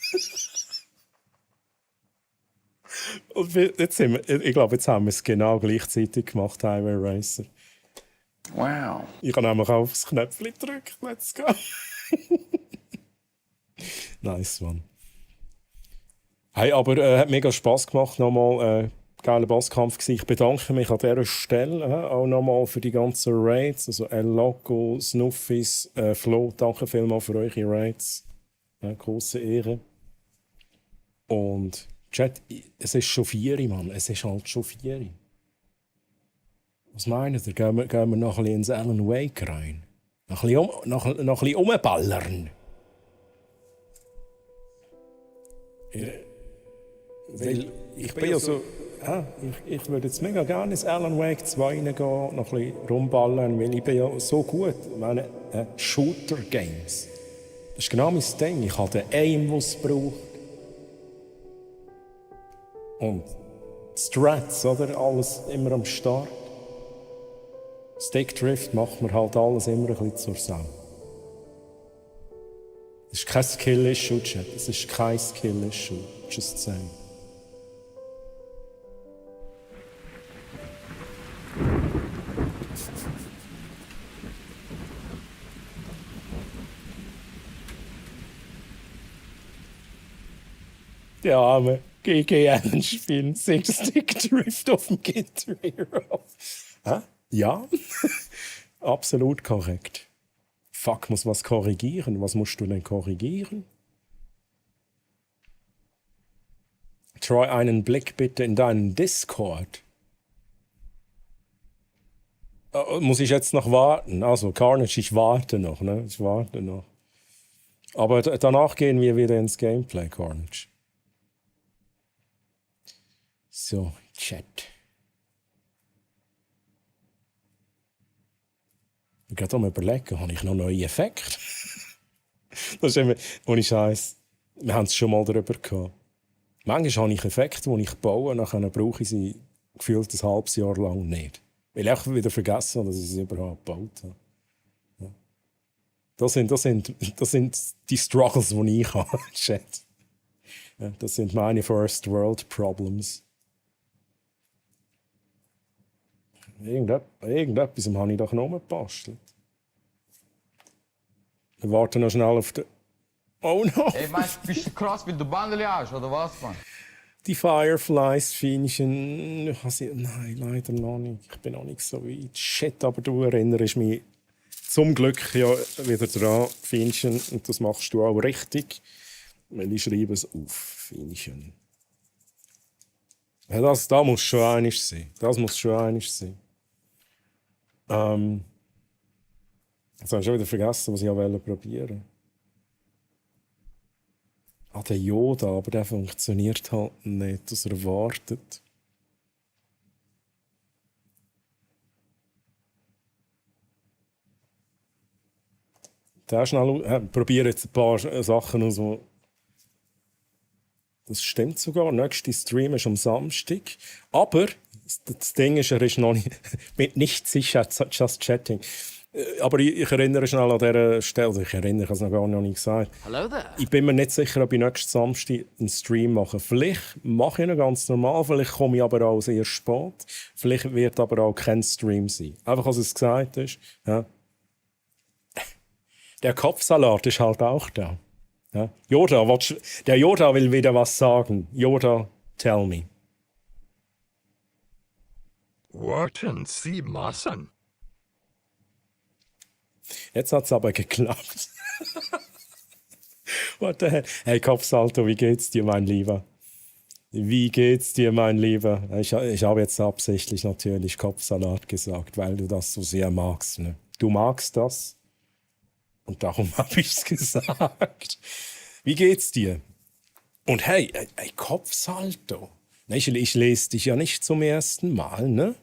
Und jetzt ich glaube, jetzt haben wir es genau gleichzeitig gemacht, Highway Racer. Wow. Ich habe nämlich auch aufs Knöpfchen gedrückt. Let's go. Nice, Mann. Hey, aber hat mega Spass gemacht. Nochmal geiler Bosskampf gewesen. Ich bedanke mich an dieser Stelle auch nochmal für die ganzen Raids. Also El Loco, Snuffis, Flo, danke vielmals für eure Raids. Grosse Ehre. Und Chat, es ist schon 4, Mann. Es ist halt schon 4. Was meint ihr? Gehen wir noch ein bisschen ins Alan Wake rein? Noch ein bisschen umballern. Weil ich bin ja so... ich würde jetzt mega gerne ins Alan Wake 2 reingehen, noch ein bisschen rumballern, weil ich bin ja so gut. Ich meine, Shooter-Games. Das ist genau mein Ding. Ich habe den Aim, den es braucht. Und Strats, oder? Alles immer am Start. Stickdrift macht mir halt alles immer ein bisschen zur Sau. Das ist kein Skill-Issue, Chat. Das ist kein Skill-Issue. Just saying. Der arme GG Allen spielen Stick-Drift auf dem Guitar Hero. Hä? Ja, absolut korrekt. Fuck, muss was korrigieren. Was musst du denn korrigieren? Troy, einen Blick bitte in deinen Discord. Muss ich jetzt noch warten? Also, Carnage, ich warte noch, ne? Ich warte noch. Aber danach gehen wir wieder ins Gameplay, Carnage. So, Chat. Ich bin gerade am Überlegen, habe ich noch neue Effekte? Das ist immer, ohne Scheiß. Wir haben es schon mal darüber gehabt. Manchmal habe ich Effekte, die ich baue, nachher brauche ich sie gefühlt ein halbes Jahr lang nicht. Weil ich einfach wieder vergessen habe, dass ich sie überhaupt gebaut habe. Ja. Das sind die Struggles, die ich habe, Chat. Ja, das sind meine First World Problems. Irgendetwas habe ich doch noch gebastelt. Wir warten noch schnell auf den... Oh no! Ey, meinst du, bist du krass, weil du Bandeli hast, oder was, Mann? Die Fireflies-Fienchen... Nein, leider noch nicht. Ich bin noch nicht so weit. Shit, aber du erinnerst mich zum Glück ja wieder dran, Fienchen. Und das machst du auch richtig. Weil ich schreibe es auf, Fienchen. Ja, das muss schon einig sein. Das muss schon einig sein. Jetzt habe ich schon wieder vergessen, was ich probieren wollte. Ah, der Yoda, aber der funktioniert halt nicht, was er erwartet. Der schnell probiere jetzt ein paar Sachen aus. Das stimmt sogar. Der nächste Stream ist am Samstag. Aber das Ding ist, er ist noch nicht sicher, just chatting. Aber ich erinnere schnell an dieser Stelle. Ich habe es noch gar nicht gesagt. Hello there. Ich bin mir nicht sicher, ob ich nächsten Samstag einen Stream mache. Vielleicht mache ich ihn ganz normal, vielleicht komme ich aber auch sehr spät. Vielleicht wird aber auch kein Stream sein. Einfach, als es gesagt ist. Ja. Der Kopfsalat ist halt auch da. Ja. Yoda, der Yoda will wieder was sagen. Yoda, tell me. Warten Sie müssen. Jetzt hat es aber geklappt. What the hell? Hey Kopfsalto, wie geht's dir, mein Lieber? Wie geht's dir, mein Lieber? Ich habe jetzt absichtlich natürlich Kopfsalat gesagt, weil du das so sehr magst. Ne? Du magst das. Und darum habe ich es gesagt. Wie geht's dir? Und hey, Kopfsalto. Ich lese dich ja nicht zum ersten Mal, ne?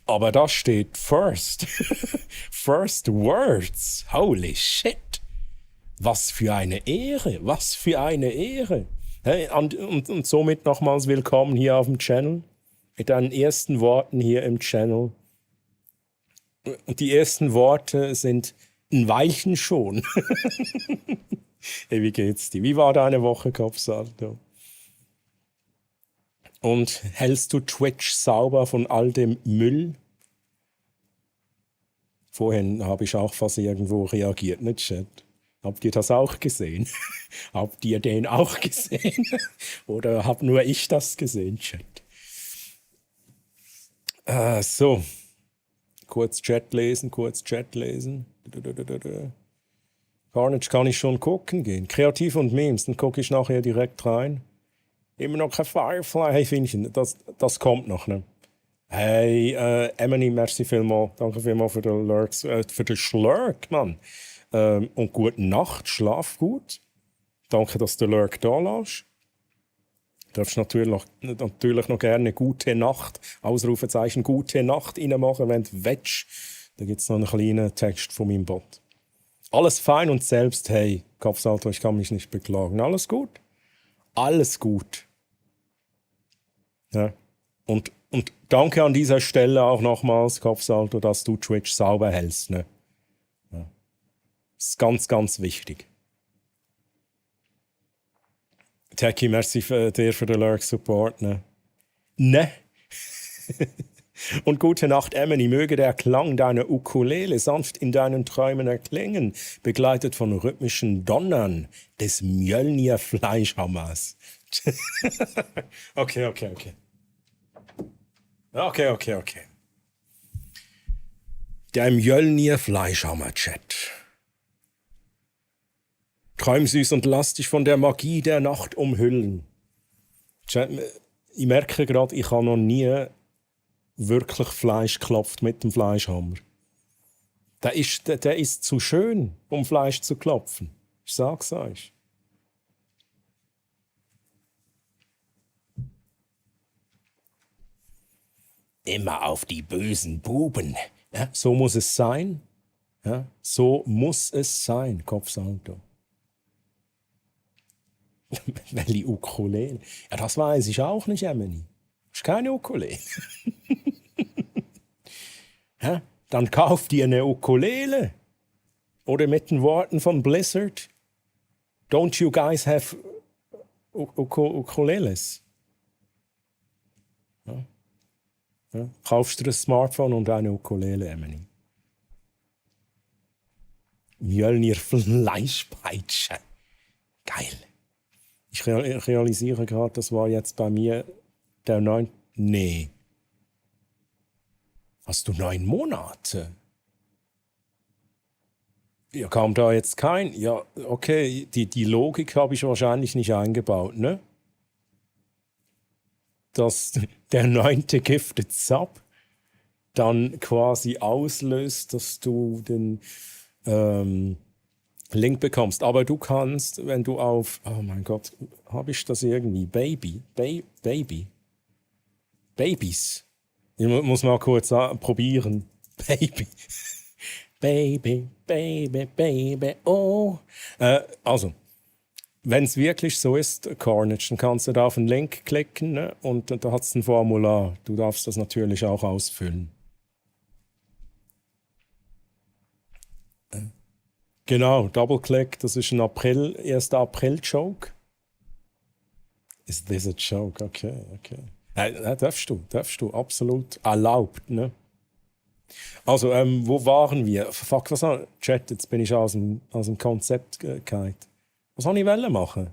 Aber da steht first. First words. Holy shit. Was für eine Ehre. Was für eine Ehre. Hey, und somit nochmals willkommen hier auf dem Channel. Mit deinen ersten Worten hier im Channel. Und die ersten Worte sind ein Weilchen schon. Hey, wie geht's dir? Wie war deine Woche, Kopfsalto? Und hältst du Twitch sauber von all dem Müll? Vorhin habe ich auch fast irgendwo reagiert, nicht, Chat? Habt ihr das auch gesehen? Habt ihr den auch gesehen? Oder hab nur ich das gesehen, Chat? So. Kurz Chat lesen. Carnage kann ich schon gucken gehen. Kreativ und Memes, dann gucke ich nachher direkt rein. Immer noch kein Firefly. Hey, Finnchen, das kommt noch, ne? Hey, Emily, merci vielmals. Danke vielmals für den Lurk, für den Schlurk, Mann. Und gute Nacht, schlaf gut. Danke, dass du den Lurk da lässt. Du darfst natürlich noch gerne gute Nacht, Ausrufezeichen, gute Nacht reinmachen, wenn du willst. Da gibt es noch einen kleinen Text von meinem Bot. Alles fein und selbst, hey, Kopfsalto, ich kann mich nicht beklagen. Alles gut. Alles gut. Ja. Und danke an dieser Stelle auch nochmals, Kopfsalto, dass du Twitch sauber hältst. Ne? Ja. Das ist ganz, ganz wichtig. Techie, merci dir für den Lurk-Support. Ne? Und gute Nacht, Emily. Möge der Klang deiner Ukulele sanft in deinen Träumen erklingen, begleitet von rhythmischen Donnern des Mjölnir-Fleischhammers. Okay. Der Mjölnir-Fleischhammer-Chat. Träum süß und lass dich von der Magie der Nacht umhüllen. Chat, ich merke gerade, ich habe noch nie wirklich Fleisch geklopft mit dem Fleischhammer. Der ist zu schön, um Fleisch zu klopfen. Ich sag's euch. Immer auf die bösen Buben. Ja, so muss es sein. Ja, so muss es sein, Kopfsalto. Welche Ukulele? Ja, das weiß ich auch nicht, Emily. Das ist keine Ukulele. Ja, dann kauf dir eine Ukulele. Oder mit den Worten von Blizzard. Don't you guys have ukuleles? Ja. Ja. Kaufst dir ein Smartphone und eine Ukulele, Emily. Mjölnir Fleischpeitsche. Geil. Ich realisiere gerade, das war jetzt bei mir der 9. Nee. Hast du 9 Monate? Ja, kam da jetzt kein... Ja, okay, die Logik habe ich wahrscheinlich nicht eingebaut, ne? Dass der 9. Gifted Sub dann quasi auslöst, dass du den Link bekommst. Aber du kannst, wenn du auf... Oh mein Gott, habe ich das irgendwie? Babys. Ich muss mal kurz probieren. Baby, oh. Also, wenn es wirklich so ist, Carnage, dann kannst du da auf den Link klicken, ne? Und da hat es ein Formular. Du darfst das natürlich auch ausfüllen. Genau, Double-Click, das ist ein 1. April-Joke. Is this a joke? Okay. Darfst du, absolut erlaubt, ne? Also, wo waren wir? Fuck, was war Chat, jetzt bin ich aus dem Konzept gefallen. Was soll ich machen?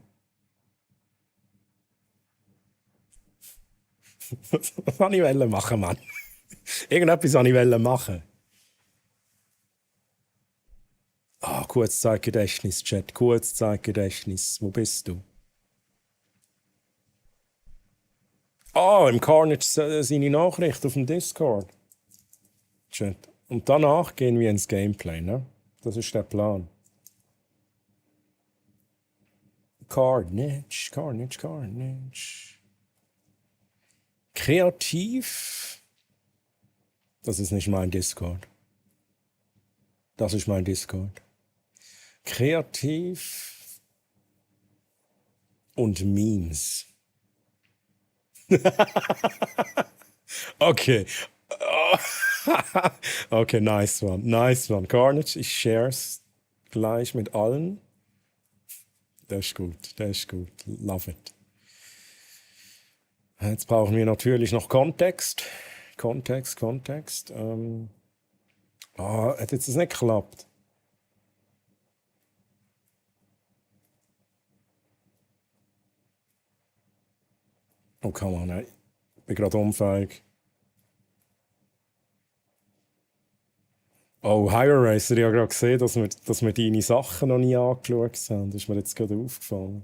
Was soll ich machen, Mann? Irgendetwas soll ich machen. Kurzzeitgedächtnis, Chat, Kurzzeitgedächtnis. Wo bist du? Im Carnage seine Nachricht auf dem Discord. Chat. Und danach gehen wir ins Gameplay, ne? Das ist der Plan. Carnage. Kreativ. Das ist nicht mein Discord. Das ist mein Discord. Kreativ und Memes. Okay. Okay, nice one. Carnage, ich share's gleich mit allen. Das ist gut. Love it. Jetzt brauchen wir natürlich noch Kontext. Hat jetzt das nicht geklappt? Oh, come on, ey. Ich bin gerade unfähig. Oh, Higher Racer, ich habe gerade gesehen, dass wir deine Sachen noch nie angeschaut haben. Das ist mir jetzt gerade aufgefallen.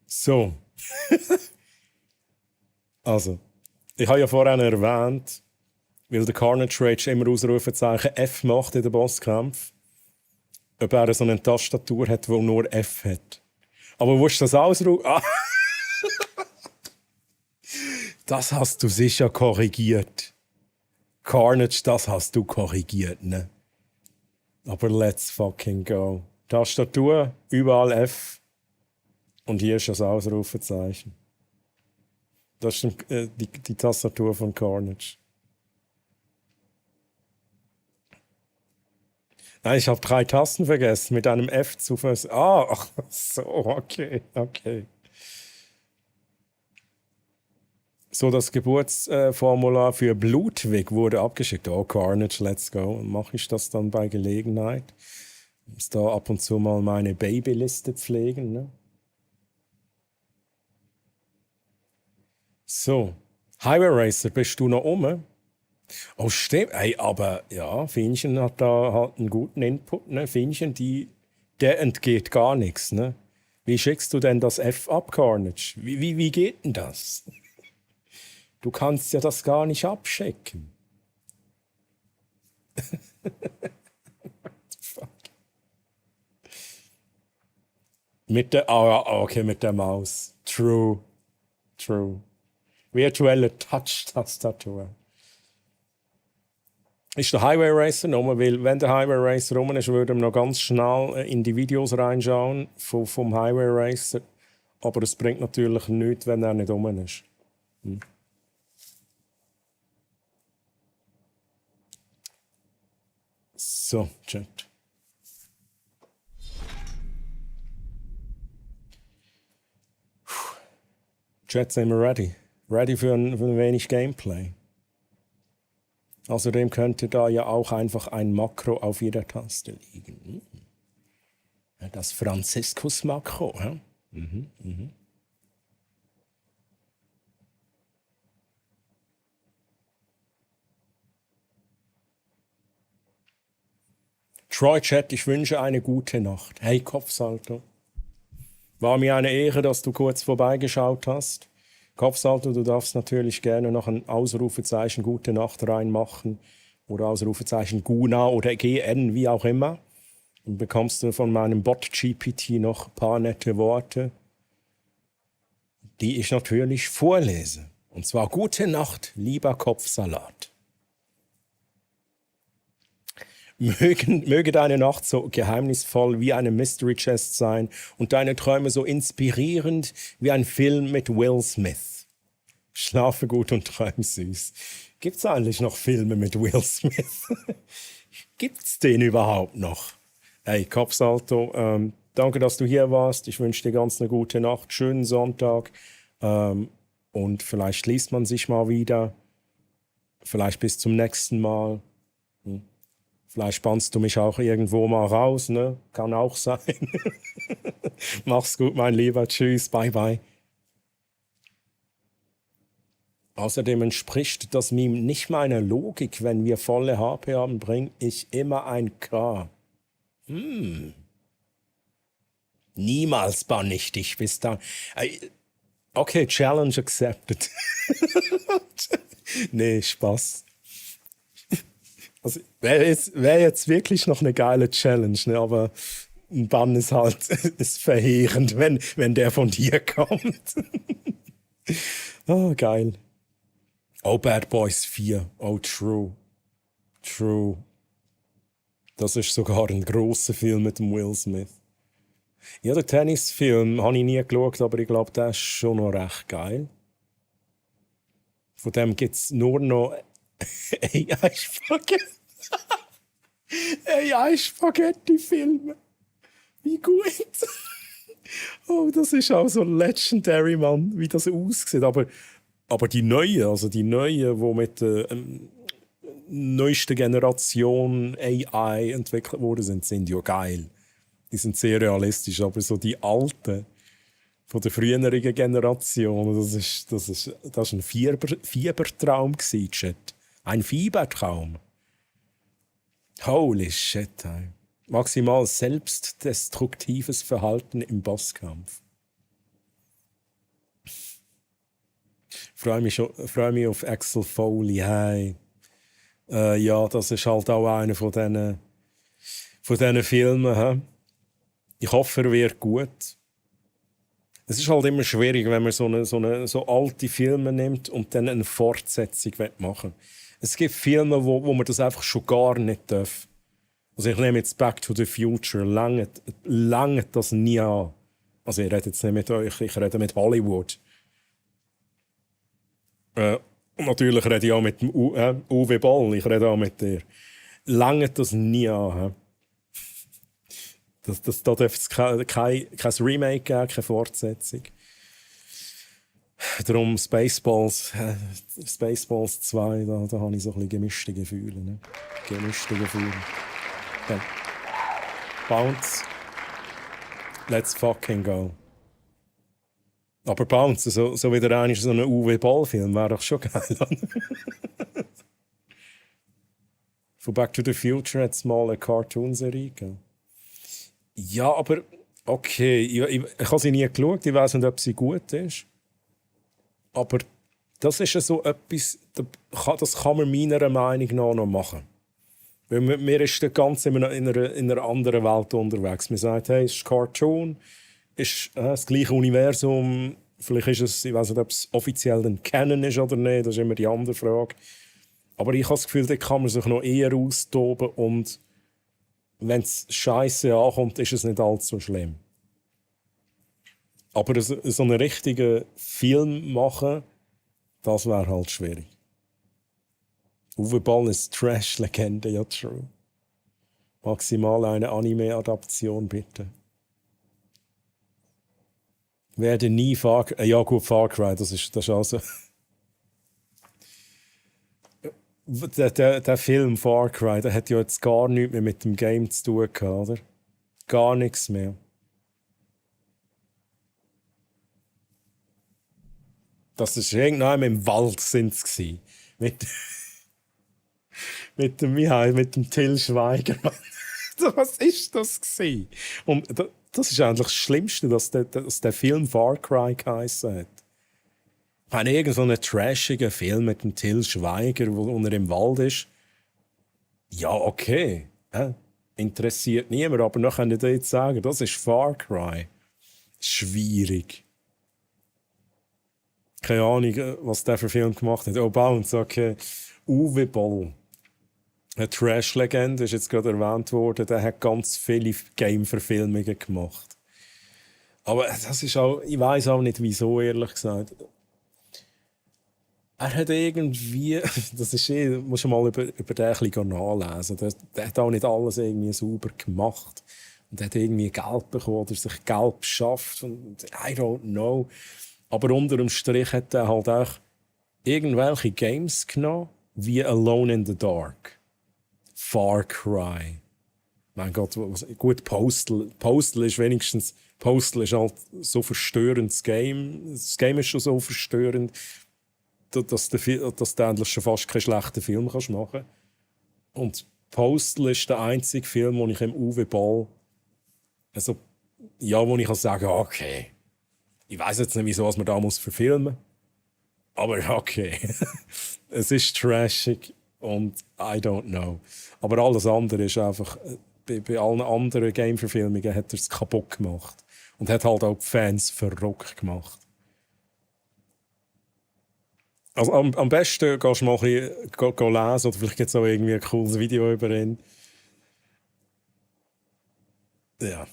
So. Also, ich habe ja vorhin erwähnt, weil der Carnage Rage immer Ausrufezeichen F macht in den Bosskampf, ob er so eine Tastatur hat, die nur F hat. Aber wo ist das Ausrufen? Das hast du sicher korrigiert. Carnage, das hast du korrigiert, ne? Aber let's fucking go. Tastatur, überall F. Und hier ist das Ausrufezeichen. Das ist die Tastatur von Carnage. Nein, ich habe 3 Tasten vergessen mit einem F zu vers... ach so, okay. So, das Geburtsformular für Ludwig wurde abgeschickt. Oh, Carnage, let's go. Mache ich das dann bei Gelegenheit? Ich muss da ab und zu mal meine Babyliste pflegen, ne? So, Highway Racer, bist du noch um? Oh, stimmt. Ey, aber ja, Finnchen hat da halt einen guten Input, ne? Finnchen, der entgeht gar nichts, ne? Wie schickst du denn das F ab, Carnage? Wie geht denn das? Du kannst ja das gar nicht abschicken. mit der Maus. True. Virtuelle Touch-Tastatur. Ist der Highway Racer rum? Weil wenn der Highway Racer rum ist, würden wir noch ganz schnell in die Videos reinschauen vom Highway Racer. Aber es bringt natürlich nichts, wenn er nicht rum ist. So, Chat. Chat, sind wir ready? Ready für ein wenig Gameplay. Außerdem könnte da ja auch einfach ein Makro auf jeder Taste liegen. Das Franziskus-Makro. Ja? Troy Chat, ich wünsche eine gute Nacht. Hey Kopfsalto. War mir eine Ehre, dass du kurz vorbeigeschaut hast. Kopfsalto, du darfst natürlich gerne noch ein Ausrufezeichen Gute Nacht reinmachen oder Ausrufezeichen Guna oder GN, wie auch immer. Dann bekommst du von meinem Bot GPT noch ein paar nette Worte, die ich natürlich vorlese. Und zwar Gute Nacht, lieber Kopfsalat. Möge deine Nacht so geheimnisvoll wie eine Mystery Chest sein und deine Träume so inspirierend wie ein Film mit Will Smith. Schlafe gut und träum süß. Gibt's eigentlich noch Filme mit Will Smith? Gibt's den überhaupt noch? Hey, Kopfsalto, danke, dass du hier warst. Ich wünsche dir ganz eine gute Nacht, schönen Sonntag. Und vielleicht liest man sich mal wieder. Vielleicht bis zum nächsten Mal. Vielleicht spannst du mich auch irgendwo mal raus, ne? Kann auch sein. Mach's gut, mein Lieber. Tschüss, bye bye. Außerdem entspricht das Meme nicht meiner Logik. Wenn wir volle HP haben, bringe ich immer ein K. Niemals bann ich dich bis dann. Okay, Challenge accepted. Nee, Spaß. Also, wäre jetzt wirklich noch eine geile Challenge, ne? Aber ein Bann ist halt ist verheerend, wenn der von dir kommt. Oh, geil. Oh, Bad Boys 4. Oh, true. Das ist sogar ein grosser Film mit dem Will Smith. Ja, den Tennisfilm habe ich nie geschaut, aber ich glaube, der ist schon noch recht geil. Von dem gibt es nur noch AI-Spaghetti-Filme. Wie gut. Oh, das ist auch so legendary, Mann, wie das aussieht. Aber die neuen, die mit der neuesten Generation AI entwickelt worden sind ja geil. Die sind sehr realistisch, aber so die alten von der früheren Generation, das ist ein Fiebertraum gewesen, Chat. Ein Fiebertraum. Holy shit, ey. Maximal selbstdestruktives Verhalten im Bosskampf. Freue mich auf Axel Foley. Hey. Ja, das ist halt auch einer von diesen Filmen. He? Ich hoffe, er wird gut. Es ist halt immer schwierig, wenn man so alte Filme nimmt und dann eine Fortsetzung machen will. Es gibt Filme, wo man das einfach schon gar nicht darf. Also ich nehme jetzt Back to the Future, lange das nie an. Also ich rede jetzt nicht mit euch, ich rede mit Hollywood. Und natürlich rede ich auch mit dem Uwe Boll, ich rede auch mit dir. Lange das nie an. Da darf es kein Remake geben, keine Fortsetzung. Darum Spaceballs 2, da habe ich so ein bisschen gemischte Gefühle. Ne? Ja. Bounce. Let's fucking go. Aber Bounce, so wie der eine so ein Uwe Boll-Film, wäre doch schon geil. Von Back to the Future hat es mal eine Cartoon-Serie gegeben. Ja, aber okay, ich habe sie nie geschaut, ich weiß nicht, ob sie gut ist. Aber das ist ja so etwas, das kann man meiner Meinung nach noch machen. Weil mir ist der Ganze in einer anderen Welt unterwegs. Man sagt, hey, es ist Cartoon, ist das gleiche Universum. Vielleicht ist es, ich weiß nicht, ob es offiziell ein Canon ist oder nicht, das ist immer die andere Frage. Aber ich habe das Gefühl, da kann man sich noch eher austoben und wenn es scheiße ankommt, ist es nicht allzu schlimm. Aber so einen richtigen Film machen, das wäre halt schwierig. Uwe Boll ist Trash-Legende, ja true. Maximal eine Anime-Adaption, bitte. Werde nie Far Cry... Ja gut, Far Cry, das ist also... Der Film Far Cry, der hat ja jetzt gar nichts mehr mit dem Game zu tun gehabt, oder? Gar nichts mehr. Das ist irgendwann im Wald sind sie mit dem Till Schweiger. Was ist das gewesen? Und das ist eigentlich das Schlimmste, dass der Film Far Cry geheißen hat. Wenn irgend so einen trashigen Film mit dem Till Schweiger, wo er im Wald ist, ja, okay. Interessiert niemand, aber noch kann ich dir jetzt sagen, das ist Far Cry. Schwierig. Keine Ahnung, was der für Film gemacht hat. Oh, Bounce, okay. Uwe Boll. Eine Trash-Legende ist jetzt gerade erwähnt worden. Der hat ganz viele Game-Verfilmungen gemacht. Aber das ist auch, ich weiss auch nicht wieso, ehrlich gesagt. Er hat irgendwie, das ist musst du mal über den ein bisschen nachlesen. Der hat auch nicht alles irgendwie sauber gemacht. Und er hat irgendwie Geld bekommen oder sich Geld beschafft. Und I don't know. Aber unter dem Strich hat er halt auch irgendwelche Games genommen, wie Alone in the Dark, Far Cry. Mein Gott, gut, Postal ist wenigstens, Postal ist halt so verstörend, das Game ist schon so verstörend, dass du endlich schon fast keinen schlechten Film machen kannst. Und Postal ist der einzige Film, wo ich im Uwe Boll, also, ja, wo ich kann sagen, okay, ich weiss jetzt nicht, wieso man da muss verfilmen, aber okay. Es ist trashig und I don't know. Aber alles andere ist einfach, bei allen anderen Game-Verfilmungen hat er es kaputt gemacht. Und hat halt auch die Fans verrückt gemacht. Also am besten gehst du mal ein bisschen lesen oder vielleicht gibt es auch irgendwie ein cooles Video über ihn. Ja,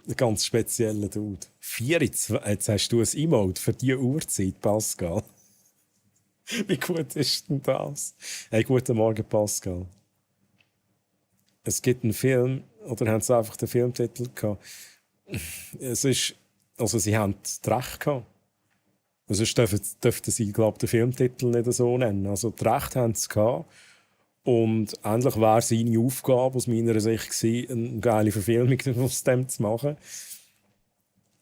ein ganz spezieller Dude. 4:2, jetzt hast du ein Emote für diese Uhrzeit, Pascal. Wie gut ist denn das? Hey, guten Morgen, Pascal. Es gibt einen Film, oder haben sie einfach den Filmtitel gehabt? Es ist, also sie haben das Recht gehabt. Sonst dürften sie, glaube ich, den Filmtitel nicht so nennen. Also das Recht haben sie gehabt. Und endlich war seine Aufgabe aus meiner Sicht gewesen, eine geile Verfilmung aus dem zu machen.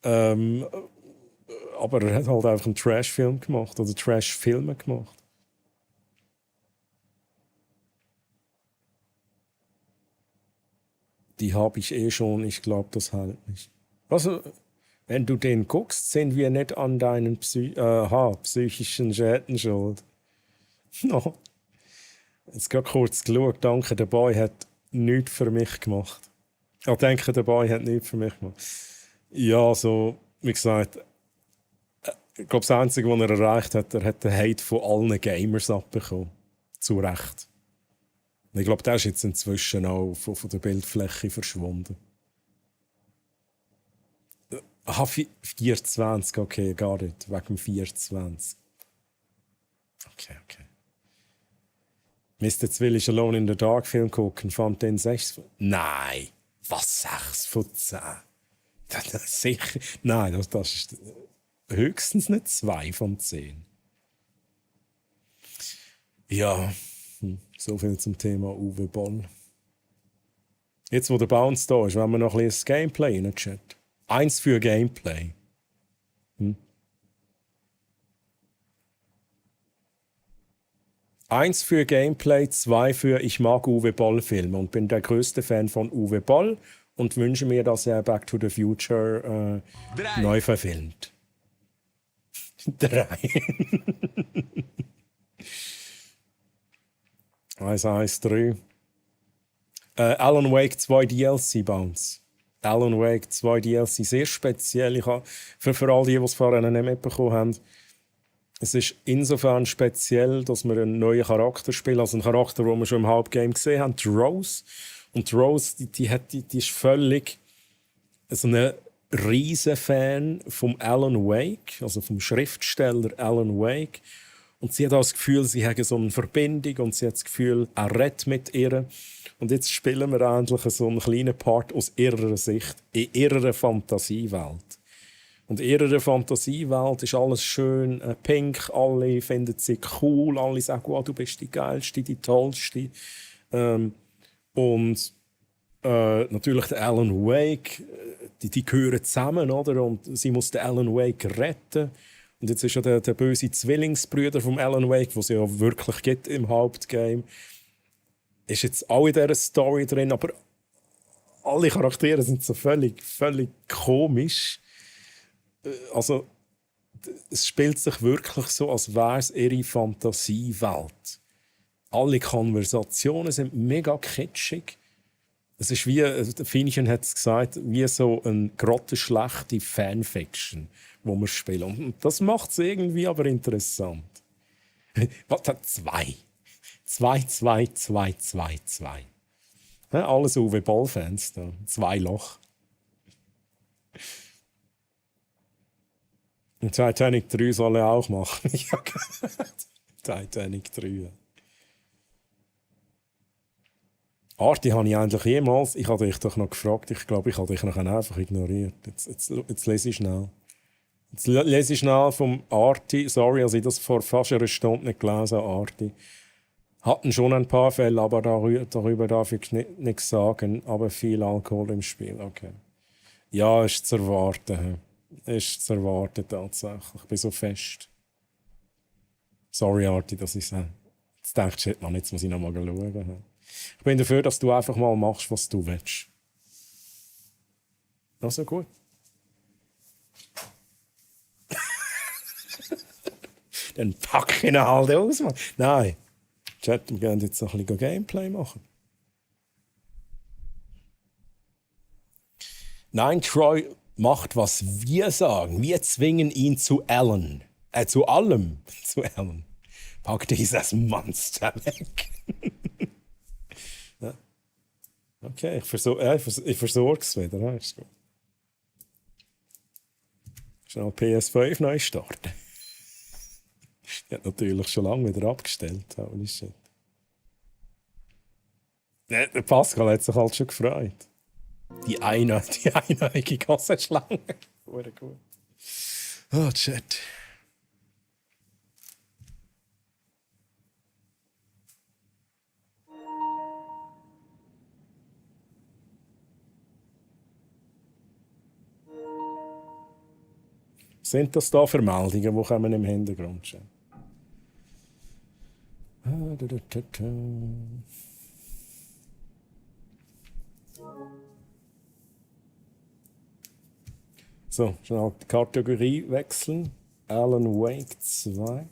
Aber er hat halt einfach einen Trash-Film gemacht oder Trash-Filme gemacht. Die habe ich eh schon, ich glaube, das hält nicht. Also, wenn du den guckst, sind wir nicht an deinen psychischen Schäden schuld. No. Jetzt gerade kurz geschaut, danke, der Boy hat nichts für mich gemacht. Ich denke, der Boy hat nichts für mich gemacht. Ja, so, wie gesagt, Ich glaube, das Einzige, was er erreicht hat, er hat den Hate von allen Gamers abbekommen. Zu Recht. Und ich glaube, der ist jetzt inzwischen auch von der Bildfläche verschwunden. Aha, 24, okay, gar nicht. Wegen dem 24. Okay. Mr. Zwill ist Alone in the Dark Film gucken, fand den 6 von... Nein! Was, 6 von 10? Das sicher... Nein, das ist höchstens nicht 2 von 10. Ja, so viel zum Thema Uwe Boll. Jetzt, wo der Bounce da ist, wenn wir noch ein bisschen das Gameplay in den Chat. 1 für Gameplay. 1 für Gameplay, 2 für ich mag Uwe Boll-Filme und bin der größte Fan von Uwe Boll und wünsche mir, dass er Back to the Future neu verfilmt. 3. 1-1-3. Alan Wake 2 DLC Bounce. Alan Wake 2 DLC, sehr speziell. Ich habe für all die es vorher nicht mitbekommen haben, es ist insofern speziell, dass wir einen neuen Charakter spielen, also einen Charakter, den wir schon im Hauptgame gesehen haben, die Rose. Und die Rose, die ist völlig so ein riesen Fan vom Alan Wake, also vom Schriftsteller Alan Wake. Und sie hat auch das Gefühl, sie haben so eine Verbindung und sie hat das Gefühl, er redet mit ihr. Und jetzt spielen wir endlich so einen kleinen Part aus ihrer Sicht, in ihrer Fantasiewelt. Und in ihrer Fantasiewelt ist alles schön pink, alle finden sie cool, alle sagen, oh, du bist die Geilste, die Tollste. Und natürlich der Alan Wake, die gehören zusammen, oder? Und sie muss den Alan Wake retten. Und jetzt ist ja der böse Zwillingsbrüder vom Alan Wake, den es ja wirklich gibt im Hauptgame, ist jetzt auch in dieser Story drin, aber alle Charaktere sind so völlig komisch. Also, es spielt sich wirklich so, als wäre es ihre Fantasiewelt. Alle Konversationen sind mega kitschig. Es ist wie, Finchen hat es gesagt, wie so eine grottenschlechte Fanfiction, die wir spielen. Und das macht es irgendwie aber interessant. Was hat 2? 2. Ja, alles Uwe Boll-Fans da. 2 Loch. Und Titanic 3 soll er auch machen. Ja, Titanic 3. Arti habe ich eigentlich jemals... Ich habe dich doch noch gefragt. Ich glaube, ich habe dich noch einfach ignoriert. Jetzt lese ich schnell. Jetzt lese ich schnell vom Arti. Sorry, dass ich das vor fast einer Stunde nicht gelesen habe, Arti. Hatten schon ein paar Fälle, aber darüber darf ich nichts sagen. Aber viel Alkohol im Spiel, okay. Ja, ist zu erwarten. Ist zu erwarten, tatsächlich. Ich bin so fest. Sorry, Arti, dass ich sage. Jetzt denkst du, jetzt muss ich noch mal schauen. Ich bin dafür, dass du einfach mal machst, was du willst. Also gut. Dann pack ich ihn halt aus, Mann. Nein. Chat, wir gehen jetzt noch ein bisschen Gameplay machen. Nein, Troy macht, was wir sagen. Wir zwingen ihn zu Alan. Zu allem. Zu Alan. Pack dieses Monster weg. Ja. Okay, ich versorge es wieder. Ja, ist gut. Schnell PS5 neu starten. Die hat natürlich schon lange wieder abgestellt. Holy shit. Der Pascal hat sich halt schon gefreut. Die einäugige Kassenschlange. Gut. Oh, Chat. Sind das da Vermeldungen, die kommen im Hintergrund schon? So, schnell die Kategorie wechseln. Alan Wake 2.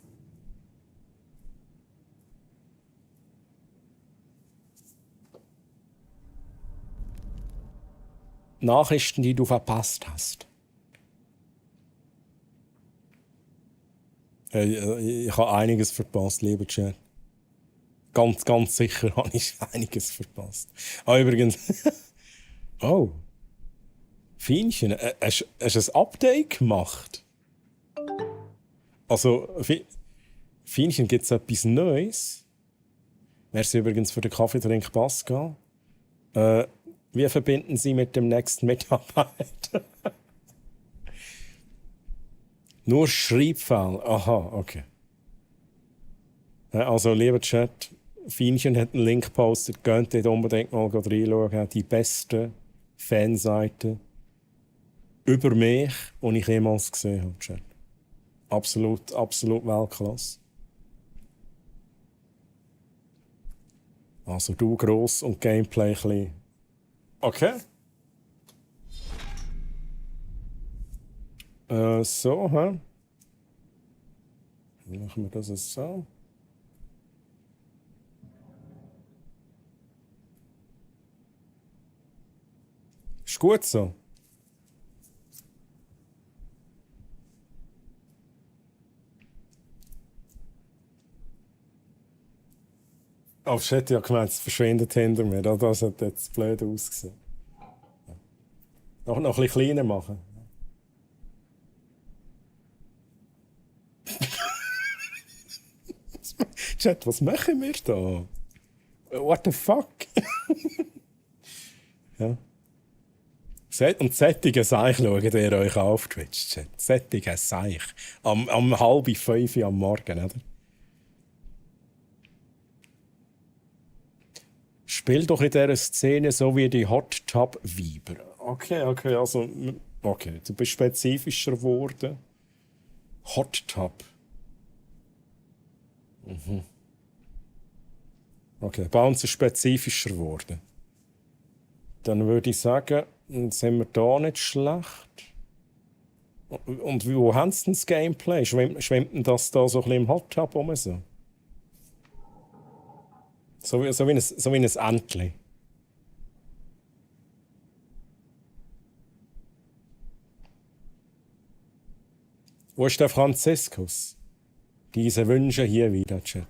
Nachrichten, die du verpasst hast. Ich habe einiges verpasst, lieber Chat. Ganz, ganz sicher habe ich einiges verpasst. Ah, übrigens. Oh. Fienchen, hast du ein Update gemacht? Also, Fienchen, gibt es etwas Neues? Merci übrigens für den Kaffeetrink, Pascal. Wie verbinden Sie mit dem nächsten Mitarbeiter? Nur Schreibfehler. Aha, okay. Ja, also, lieber Chat, Fienchen hat einen Link gepostet. Geht dort unbedingt mal reinschauen. Die beste Fanseite über mich, die ich jemals gesehen habe, Chat. Absolut, absolut Weltklasse. Also du gross und Gameplay klein. Okay. So, hä? Machen wir das jetzt so. Ist gut so. Oh, ich hätte ja gemeint, es verschwindet hinter mir. Das hat jetzt blöd ausgesehen. Noch ein bisschen kleiner machen. Chat, was machen wir da? What the fuck? Ja. Und sättige Seich schaut ihr euch auf Twitch, Chat. Sättige Seich. Am 4:30 am Morgen, oder? Spiel doch in dieser Szene so wie die Hot Tub Weiber. Okay, also. Okay, du bist spezifischer geworden. Hot Tub. Mhm. Okay, bei uns ist spezifischer geworden. Dann würde ich sagen, sind wir da nicht schlecht. Und wo haben sie denn das Gameplay? Schwimmt denn das da so ein bisschen im Hot Tub rum? So wie ein Entli. Wo ist der Franziskus? Diese Wünsche hier wieder, Chat.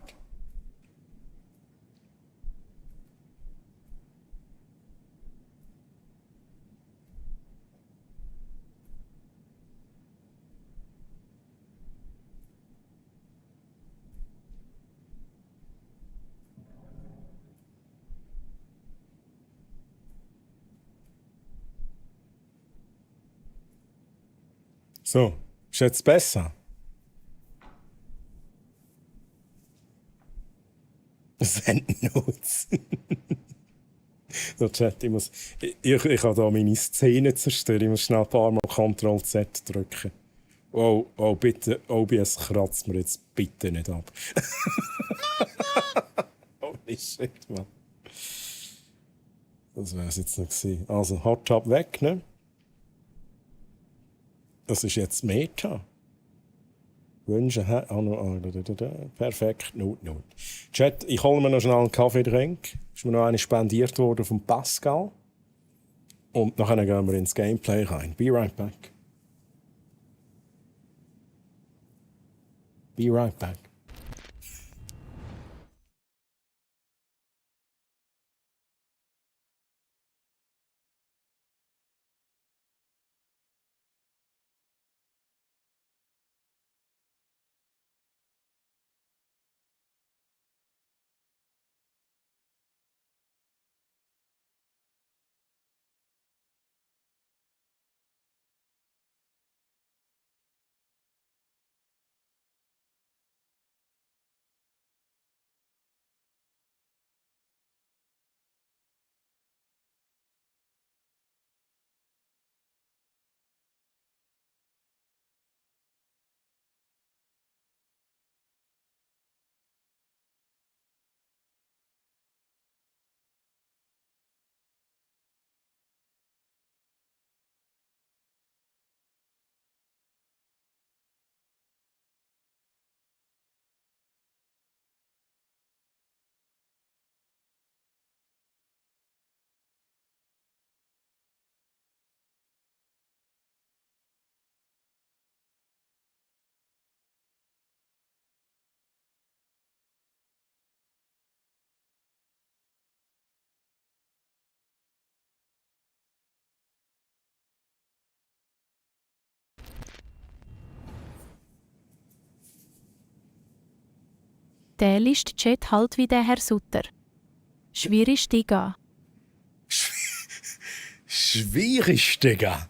So, ist jetzt besser? Sendnotes. So, Chat, ich habe da meine Szene zerstört. Ich muss schnell ein paar Mal Ctrl-Z drücken. Oh, bitte, OBS kratzt mir jetzt bitte nicht ab. Holy shit, man. Das wäre es jetzt noch gewesen. Also, Hot Tub weg, ne? Das ist jetzt Meta. Wünsche, perfekt, Not. Chat, ich hole mir noch schnell einen Kaffeetrink. Ist mir noch eine spendiert worden von Pascal. Und nachher gehen wir ins Gameplay rein. Be right back. Be right back. der List-Chat halt wie der Herr Sutter. Schwierig, Digga. Schwierig, Digga.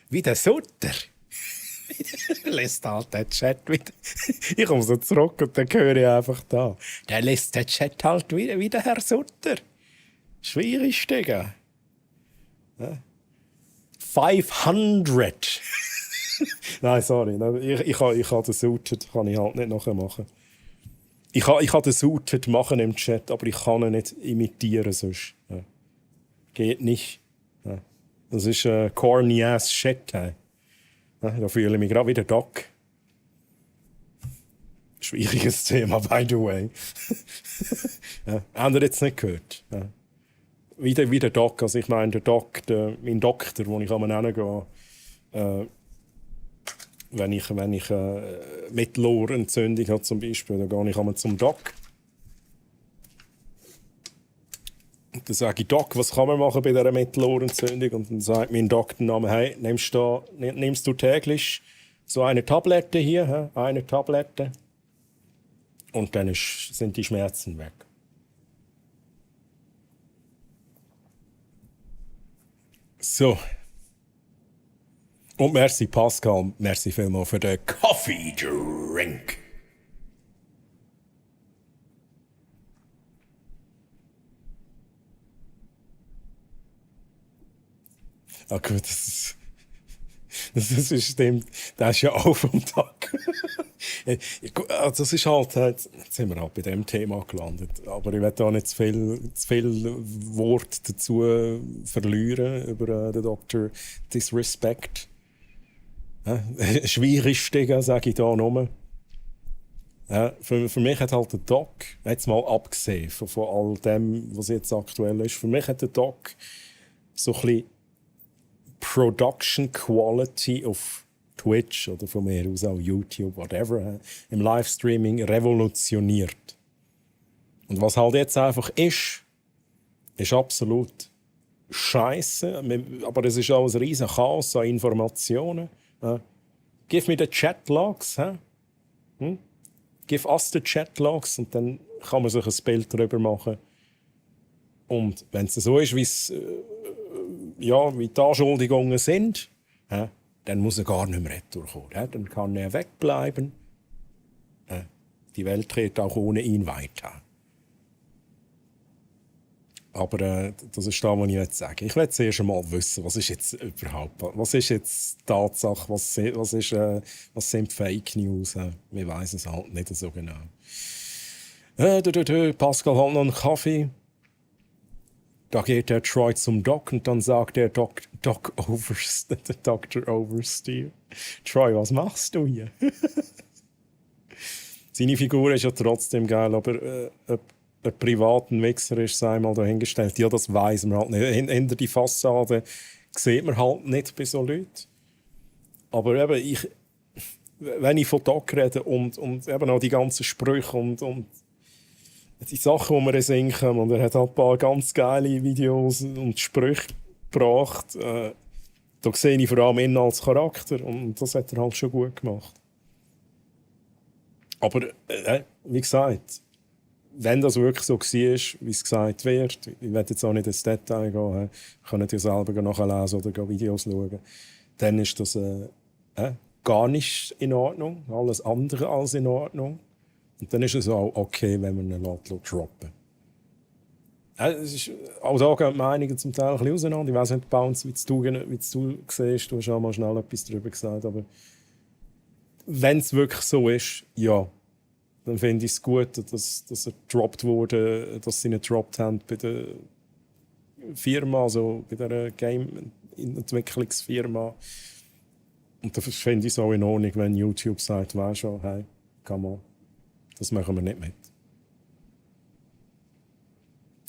Wie der Sutter. Lässt halt den Chat wieder. Ich komme so zurück und dann höre ich einfach da. Der lässt den Chat halt wieder wie der Herr Sutter. Schwierig, Digga. Ja. 500. Nein, sorry. Ich kann den Suited kann ich halt nicht nachher machen. Ich kann den Suited machen im Chat, aber ich kann ihn nicht imitieren sonst. Ja. Geht nicht. Ja. Das ist corny ass shit. Hey. Ja, da fühle ich mich gerade wie der Doc. Schwieriges Thema, by the way. Ja, habt ihr jetzt nicht gehört? Ja. Wie der Doc. Also ich meine, mein Doktor, wo ich hingehe, wenn ich Mittelohrentzündung habe zum Beispiel, dann gehe ich einmal zum Doc. Und dann sage ich, Doc, was kann man machen bei dieser Mittelohrentzündung? Und dann sagt mein Doktorname, hey, nimmst du täglich so eine Tablette hier, eine Tablette, und dann sind die Schmerzen weg. So. Und merci Pascal, merci vielmals für den Coffee Drink. Ah gut, das ist stimmt. Das ist ja auch vom Tag. Das ist halt, jetzt sind wir halt bei dem Thema gelandet. Aber ich will da nicht zu viel Wort dazu verlieren über den Dr. Disrespect. Schwierig, sage ich da nur. Ja, für mich hat halt der Doc, jetzt mal abgesehen von all dem, was jetzt aktuell ist, für mich hat der Doc so ein bisschen Production Quality auf Twitch oder von mir aus auch YouTube, whatever, im Livestreaming revolutioniert. Und was halt jetzt einfach ist absolut Scheiße, aber es ist auch ein riesen Chaos an Informationen. Give me the Chatlogs. Give us the Chatlogs und dann kann man sich ein Bild darüber machen. Und wenn es so ist, wie die Anschuldigungen sind, dann muss er gar nicht mehr retourkommen. Dann kann er wegbleiben. Die Welt dreht auch ohne ihn weiter. Aber das ist das, was ich jetzt sage. Ich will zuerst einmal wissen, was ist jetzt überhaupt, was ist jetzt Tatsache, was sind Fake News? Wir wissen es halt nicht so genau. Pascal hat noch einen Kaffee. Da geht der Troy zum Doc und dann sagt der Dr. Oversteer. Troy, was machst du hier? Seine Figur ist ja trotzdem geil, aber ein privaten Wichser ist, sei mal dahingestellt. Ja, das weiss man halt nicht. Hinter die Fassade sieht man halt nicht bei so Leuten. Aber eben, wenn ich von Doc rede und eben auch die ganzen Sprüche und die Sachen, die wir singen, und er hat halt ein paar ganz geile Videos und Sprüche gebracht. Da sehe ich vor allem ihn als Charakter und das hat er halt schon gut gemacht. Aber wie gesagt, wenn das wirklich so war, wie es gesagt wird, ich werde jetzt auch nicht ins Detail gehen, ich kann ja selber nachlesen oder Videos schauen, dann ist das gar nicht in Ordnung, alles andere als in Ordnung. Und dann ist es auch okay, wenn man ihn droppen lässt. Auch da gehen die Meinungen zum Teil ein bisschen auseinander. Ich weiss nicht, Bounce, wie du siehst, du hast auch mal schnell etwas darüber gesagt, aber wenn es wirklich so ist, ja, dann finde ich es gut, dass er gedroppt wurde, dass sie ihn gedroppt haben bei der Firma, also bei der Game-Entwicklungsfirma. Und das finde ich es auch in Ordnung, wenn YouTube sagt, weisst du, hey, come on, das machen wir nicht mit.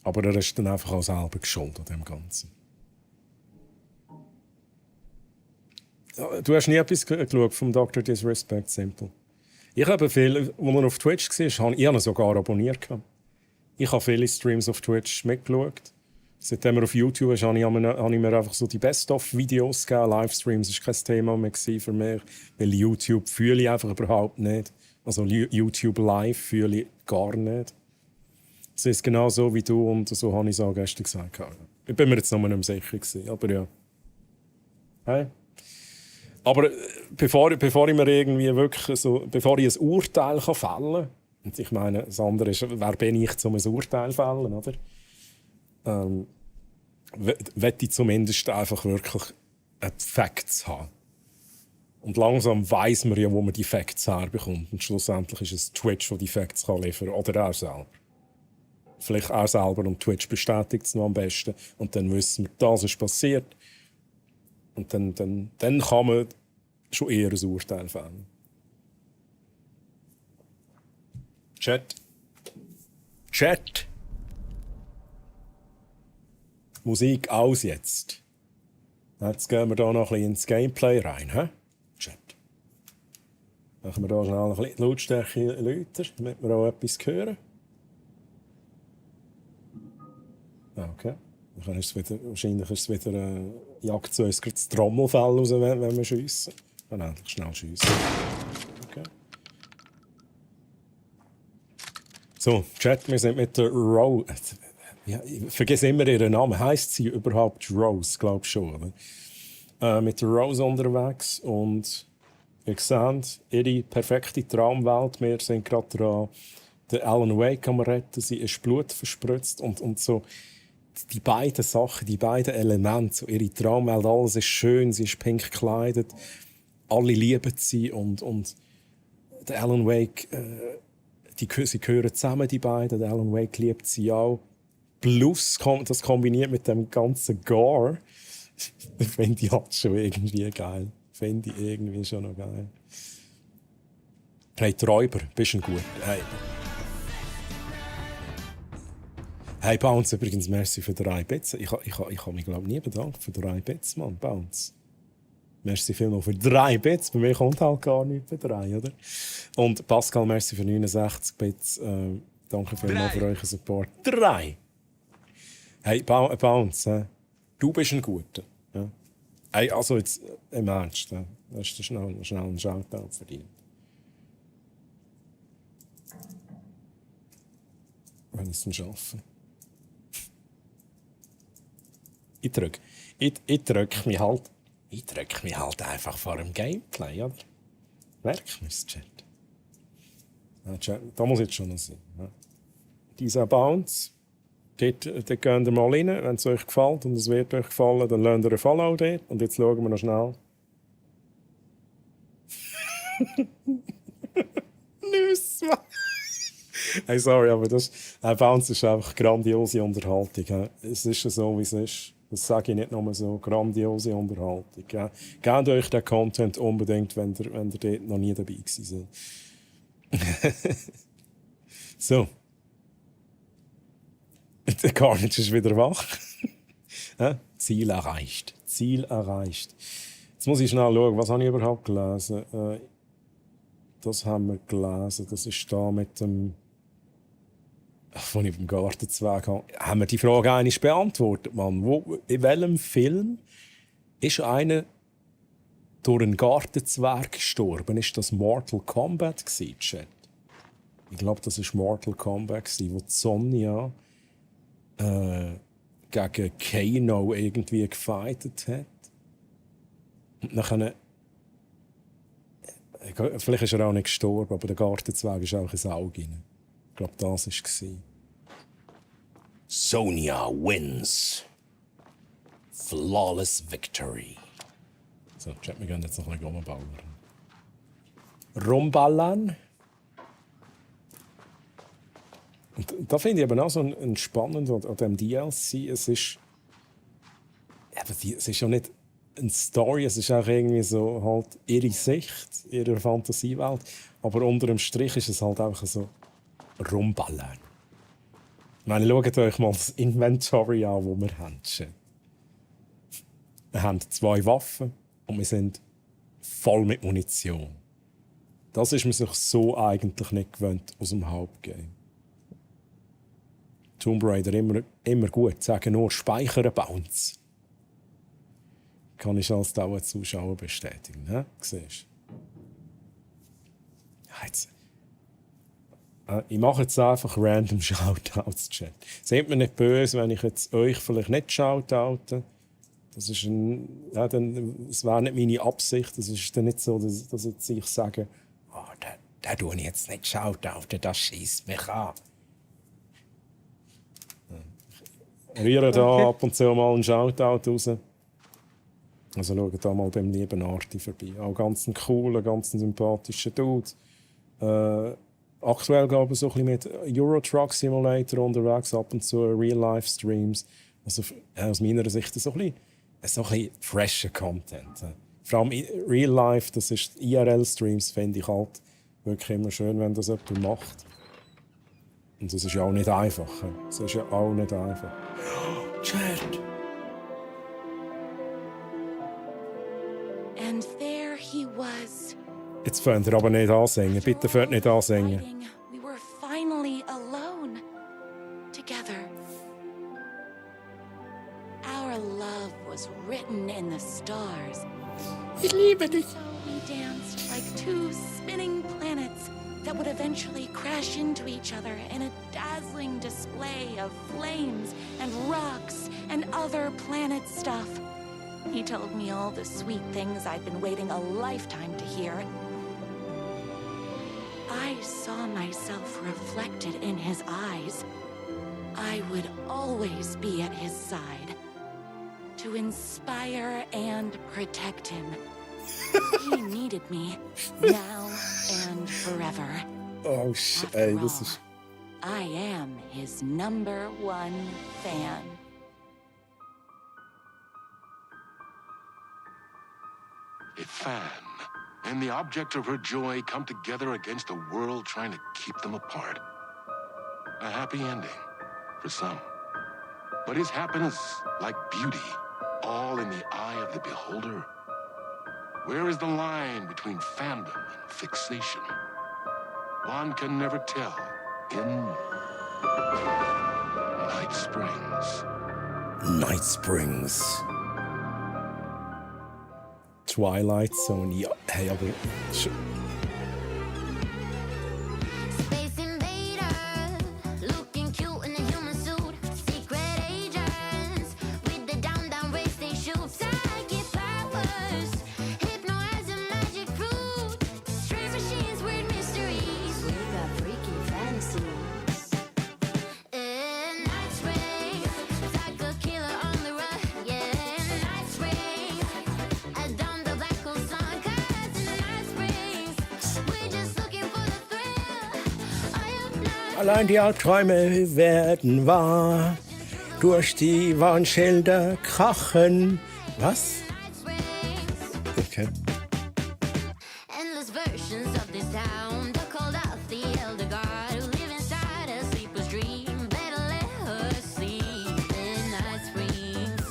Aber er ist dann einfach auch selber geschuldet an dem Ganzen. Du hast nie etwas geschaut vom Dr. Disrespect, Simple. Ich habe viel, als er auf Twitch war, ich habe ihn sogar abonniert. Ich habe viele Streams auf Twitch mitgeschaut. Seitdem er auf YouTube ist, habe ich mir einfach so die Best-of-Videos gegeben. Livestreams war kein Thema mehr für mich, weil YouTube fühle ich einfach überhaupt nicht. Also YouTube Live fühle ich gar nicht. Es ist genau so wie du und so habe ich es auch gestern gesagt. Ich bin mir jetzt noch nicht mehr sicher gewesen, aber ja. Hey. Aber bevor ich mir irgendwie wirklich so, bevor ich ein Urteil fällen kann, und ich meine, das andere ist, wer bin ich, um ein Urteil zu fällen, oder? Will ich zumindest einfach wirklich Facts haben. Und langsam weiss man ja, wo man die Facts herbekommt. Und schlussendlich ist es Twitch, der die Facts liefern kann, oder er selber. Vielleicht er selber und Twitch bestätigt es noch am besten. Und dann wissen wir, das ist passiert. Und dann kann man schon eher ein Urteil fällen. Chat. Musik aus jetzt. Jetzt gehen wir hier noch ein bisschen ins Gameplay rein. He? Chat. Machen wir hier schnell ein bisschen die Lautstärke lauter, damit wir auch etwas hören. Okay. Dann ist es wieder, wahrscheinlich ist es wieder jagt zu uns das Trommelfell raus, wenn wir schiessen. Dann endlich schnell schiessen. Okay. So, Chat, wir sind mit der Rose. Ja, ich vergesse immer ihren Namen. Heisst sie überhaupt Rose? Glaube schon. Oder? Mit der Rose unterwegs und ihr seht ihre perfekte Traumwelt. Wir sind gerade dran, den Alan Wake am retten. Sie ist Blut verspritzt und so. Die beiden Sachen, die beiden Elemente, so ihre Traumwelt, alles ist schön, sie ist pink gekleidet, alle lieben sie und der Alan Wake, sie gehören zusammen, die beiden, der Alan Wake liebt sie auch. Plus, das kombiniert mit dem ganzen Gore, finde ich halt schon irgendwie geil. Finde ich irgendwie schon noch geil. Hey, Träuber, bist du gut? Hey, Bounce, übrigens, merci für 3 Bits. Ich habe mich, glaube ich, nie bedankt für 3 Bits, Mann. Bounce. Merci vielmals für 3 Bits. Bei mir kommt halt gar nichts bei 3, oder? Und Pascal, merci für 69 Bits. Danke vielmals für euren Support. 3! Hey, Bounce, du bist ein Guter. Ja? Hey, also jetzt im Ernst, du hast schnell einen Shoutout verdient. Wenn ich es dann schaffe. Ich drück mich halt einfach vor dem Gameplay, oder? Merkt man es, Chat? Ja, Chat, da muss jetzt schon noch sein. Ja. Dieser Bounce, dort geht ihr mal rein, wenn es euch gefällt und es wird euch gefallen, dann lasst ihr ein Follow dort. Und jetzt schauen wir noch schnell. Nüss, Mann! Hey, sorry, aber Bounce ist einfach grandiose Unterhaltung. Es ist so, wie es ist. Das sage ich nicht nur so. Grandiose Unterhaltung. Gebt euch den Content unbedingt, wenn ihr dort noch nie dabei gewesen seid. So. Der Carnage ist wieder wach. Ziel erreicht. Jetzt muss ich schnell schauen, was habe ich überhaupt gelesen? Das haben wir gelesen. Das ist da mit dem... Als ich beim Gartenzwerg habe, haben wir die Frage eigentlich beantwortet, Mann. In welchem Film ist einer durch einen Gartenzwerg gestorben? Ist das Mortal Kombat gewesen, Chat? Ich glaube, das war Mortal Kombat gewesen, wo Sonja gegen Kano irgendwie gefightet hat. Und nachher... Vielleicht ist er auch nicht gestorben, aber der Gartenzwerg ist auch ins Auge rein. Ich glaube, das war es. Sonja wins. Flawless victory. So, Chat, wir gehen jetzt noch ein bisschen rumballern. Rumballern. Und da finde ich eben auch so ein spannend an dem DLC. Es ist ja nicht eine Story, es ist auch irgendwie so halt ihre Sicht, ihre Fantasiewelt. Aber unter dem Strich ist es halt einfach so rumballern. Ich meine, schaut euch mal das Inventory an, das wir haben. Wir haben 2 Waffen und wir sind voll mit Munition. Das ist man sich so eigentlich nicht gewöhnt aus dem Hauptgame. Tomb Raider immer gut. Sagen nur Speichern, Bounce. Kann ich als Dauerzuschauer bestätigen. Ne? Siehst du? Ich mache jetzt einfach random Shoutouts, Chat. Seht mir nicht böse, wenn ich jetzt euch vielleicht nicht shoutoute. Das ist das wäre nicht meine Absicht. Das ist dann nicht so, dass jetzt ich sage, den tue ich jetzt nicht shoutouten, das schießt mich an. Ich rühre da ab und zu mal einen Shoutout raus. Also schaut da mal beim lieben Arti vorbei. Auch ganz ein cooler, ganz ein sympathischer Dude. Aktuell gab es so ein bisschen mit Euro Truck Simulator unterwegs, ab und zu Real-Life-Streams. Also aus meiner Sicht so ein bisschen fresher Content. Vor allem Real-Life, das ist IRL-Streams, finde ich halt wirklich immer schön, wenn das jemand macht. Und das ist ja auch nicht einfach. Das ist ja auch nicht einfach. Chat! And there he was. Jetzt fängt ihr aber nicht ansingen. Bitte fängt nicht ansingen. We were finally alone. Together. Our love was written in the stars. Ich liebe dich. So we danced like two spinning planets that would eventually crash into each other in a dazzling display of flames and rocks and other planet stuff. He told me all the sweet things I'd been waiting a lifetime to hear. I saw myself reflected in his eyes. I would always be at his side, to inspire and protect him. He needed me, now and forever. Oh shit, After this all, is... I am his #1 fan. A fan and the object of her joy come together against a world trying to keep them apart. A happy ending for some. But is happiness, like beauty, all in the eye of the beholder? Where is the line between fandom and fixation? One can never tell in Night Springs. Night Springs. Twilight Zone, ja, hey, aber... Space invader, looking cute in a human suit. Secret agents with the down race they shoot. Psychic powers, hypnotizing magic fruit. Strange machines, weird mysteries. We got freaky fantasies. In Night Springs, like a killer on the run. Yeah, in Night Springs, I done the black hole sun. 'Cause in Night Springs, we're just looking for the thrill. Allein die Albträume werden wahr. Durch die Warnschilder krachen. Was? Okay. Endless versions of this town. They called out the elder god who live inside a sleeper's dream. Better let her sleep in Night Springs.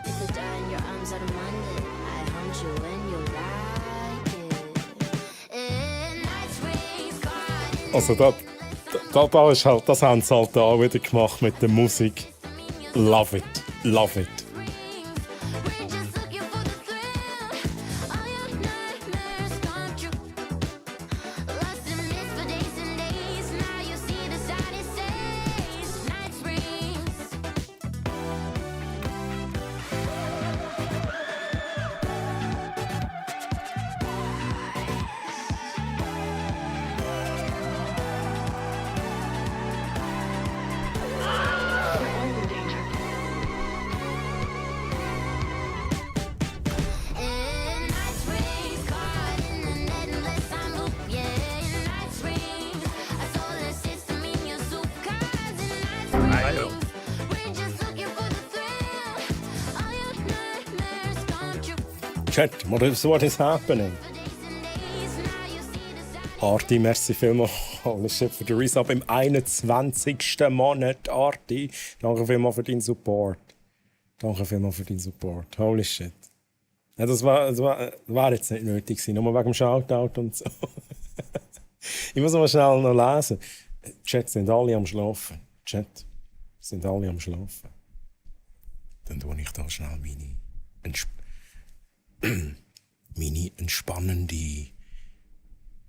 You could die in your arms out of Monday. I hunt you when you like it. In Night Springs, caught in Also da ist halt, das haben sie halt auch wieder gemacht mit der Musik. Love it, love it. we're just looking for the thrill. All your nightmares come true. Lost in myths for days and days. Now you see the side it says. Night Springs. In Night Springs, caught in an endless time loop. Yeah, in Night Springs, a solar system in your soup. 'Cause in Night Springs, we're just looking for the thrill. All your nightmares come true. Chat, what is happening? Arti, merci vielmals. Holy shit, für den Resub im 21. Monat. Arti, danke vielmals für deinen Support. Danke vielmals für deinen Support. Holy shit. Ja, das war jetzt nicht nötig gewesen, nur wegen dem Shoutout und so. Ich muss mal schnell noch lesen. Chat, sind alle am Schlafen. Chat, sind alle am Schlafen. Dann tue ich da schnell meine entspannende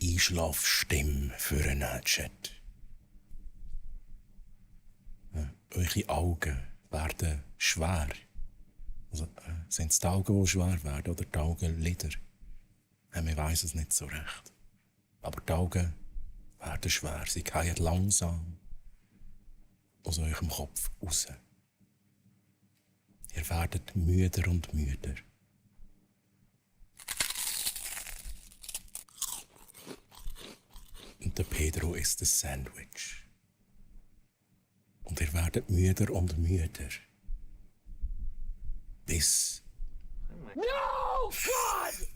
Einschlafstimme für einen Chat. Eure Augen werden schwer. Also, sind es die Augen, die schwer werden, oder die Augenlider? Man weiss es nicht so recht. Aber die Augen werden schwer. Sie fallen langsam aus eurem Kopf raus. Ihr werdet müder und müder. Und der Pedro isst ein Sandwich. Und ihr werdet müder und müder. Bis... No, God!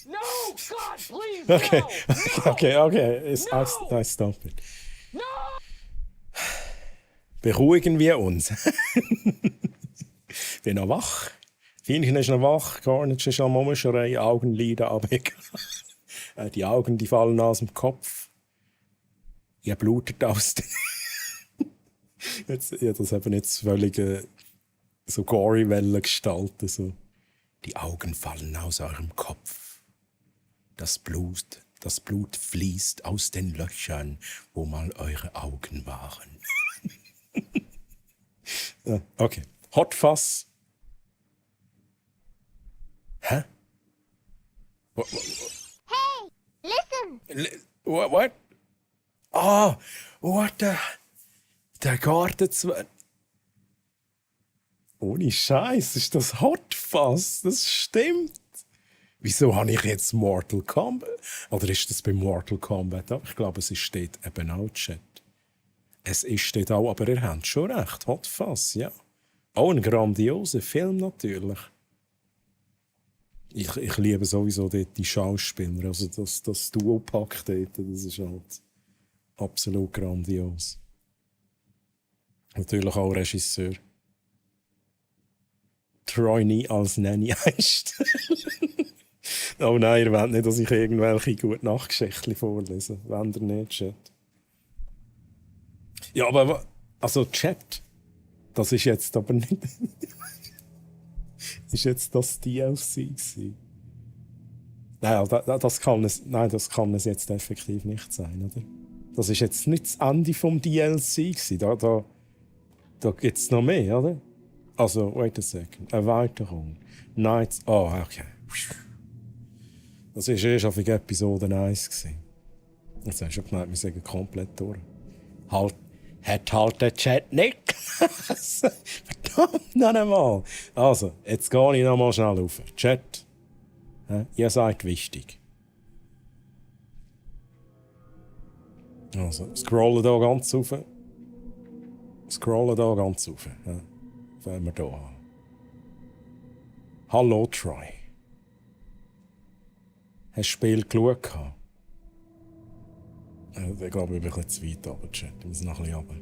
No, God, please, Okay, no! okay. I stop it. Beruhigen wir uns. Bin noch wach. Fienchen ist noch wach, Carnage ist am Rumschreien, Augenlider abgegangen. Die Augen, die fallen aus dem Kopf. Ihr blutet aus den... Ja, das haben jetzt völlig so gory Wellen gestalten. So. Die Augen fallen aus eurem Kopf. Das Blut fließt aus den Löchern, wo mal eure Augen waren. Okay. Hot Fuzz. Hä? Hey, listen! What? Ah, what the... Der Gartenzwerg. Ohne Scheiß, ist das Hot Fuzz? Das stimmt. Wieso habe ich jetzt Mortal Kombat? Oder ist das bei Mortal Kombat auch? Ich glaube, es steht eben auch Chat. Es steht auch, aber ihr habt schon recht. Hot Fuzz, ja. Auch ein grandioser Film natürlich. Ich liebe sowieso dort die Schauspieler. Also das Duo-Pack dort, das ist halt absolut grandios. Natürlich auch Regisseur. Troy nie als Nanny einstellen. Oh nein, ihr wollt nicht, dass ich irgendwelche Gute-Nacht-Geschichten vorlese. Wenn ihr nicht, Chat. Ja, aber also Chat, das ist jetzt aber nicht... ist jetzt das DLC gewesen? Nein, das kann es jetzt effektiv nicht sein, oder? Das ist jetzt nicht das Ende vom DLC gewesen. Da gibt es noch mehr, oder? Also, wait a second. Erweiterung. Nights... Oh, okay. Das war erst auf Episode 1 gewesen. Jetzt hast du schon gemeint, wir sind komplett durch. Hat halt der Chat nicht. Verdammt noch einmal. Also, jetzt gehe ich noch mal schnell rauf. Chat, ihr seid wichtig. Also, scrollen da ganz rauf. Ja. Fangen wir hier an. Hallo Troy. Hast du das Spiel geschaut? Ich glaube, ich bin ein bisschen zu weit runter, Chat. Ich muss noch ein bisschen runter.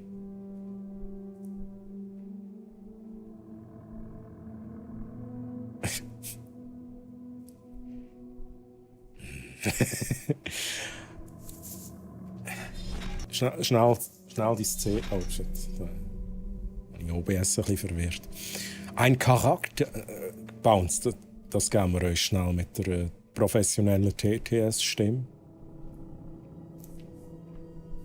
Schnell die Szene. Oh shit. Ich bin OBS ein bisschen verwirrt. Ein Charakter. Bounce, das geben wir euch schnell mit der professionellen TTS-Stimme.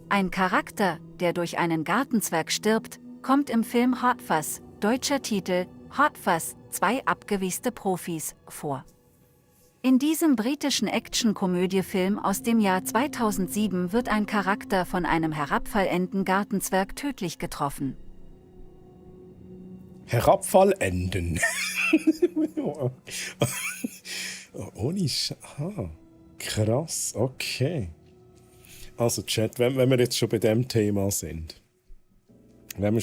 Ein Charakter, der durch einen Gartenzwerg stirbt, kommt im Film Hot Fuzz, deutscher Titel Hot Fuzz, 2 abgewieste Profis, vor. In diesem britischen Action-Komödiefilm aus dem Jahr 2007 wird ein Charakter von einem herabfallenden Gartenzwerg tödlich getroffen. Herabfallenden. Ohne krass, okay. Also Chat, wenn wir jetzt schon bei dem Thema sind, dann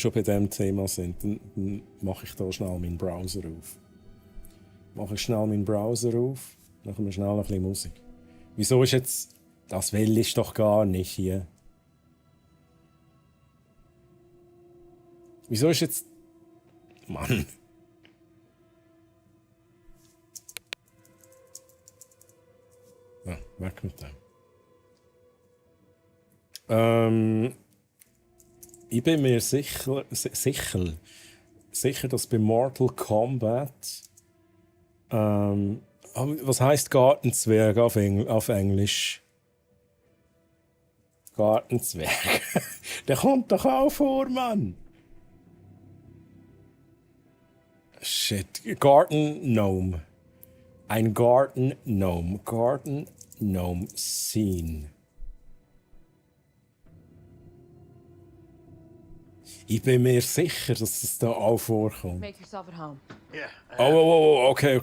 mache ich da schnell meinen Browser auf. Dann machen wir schnell ein bisschen Musik. Wieso ist jetzt... Das will ich doch gar nicht hier. Wieso ist jetzt... Mann. Ja, weg mit dem. Ich bin mir sicher, dass bei Mortal Kombat Was heisst Gartenzwerg auf Englisch? Gartenzwerg. Der kommt doch auch vor, Mann. Shit. Garden Gnome. Ein Garden Gnome. Garden Gnome Scene. Ich bin mir sicher, dass es da auch vorkommt. Make yourself at home. Oh, okay.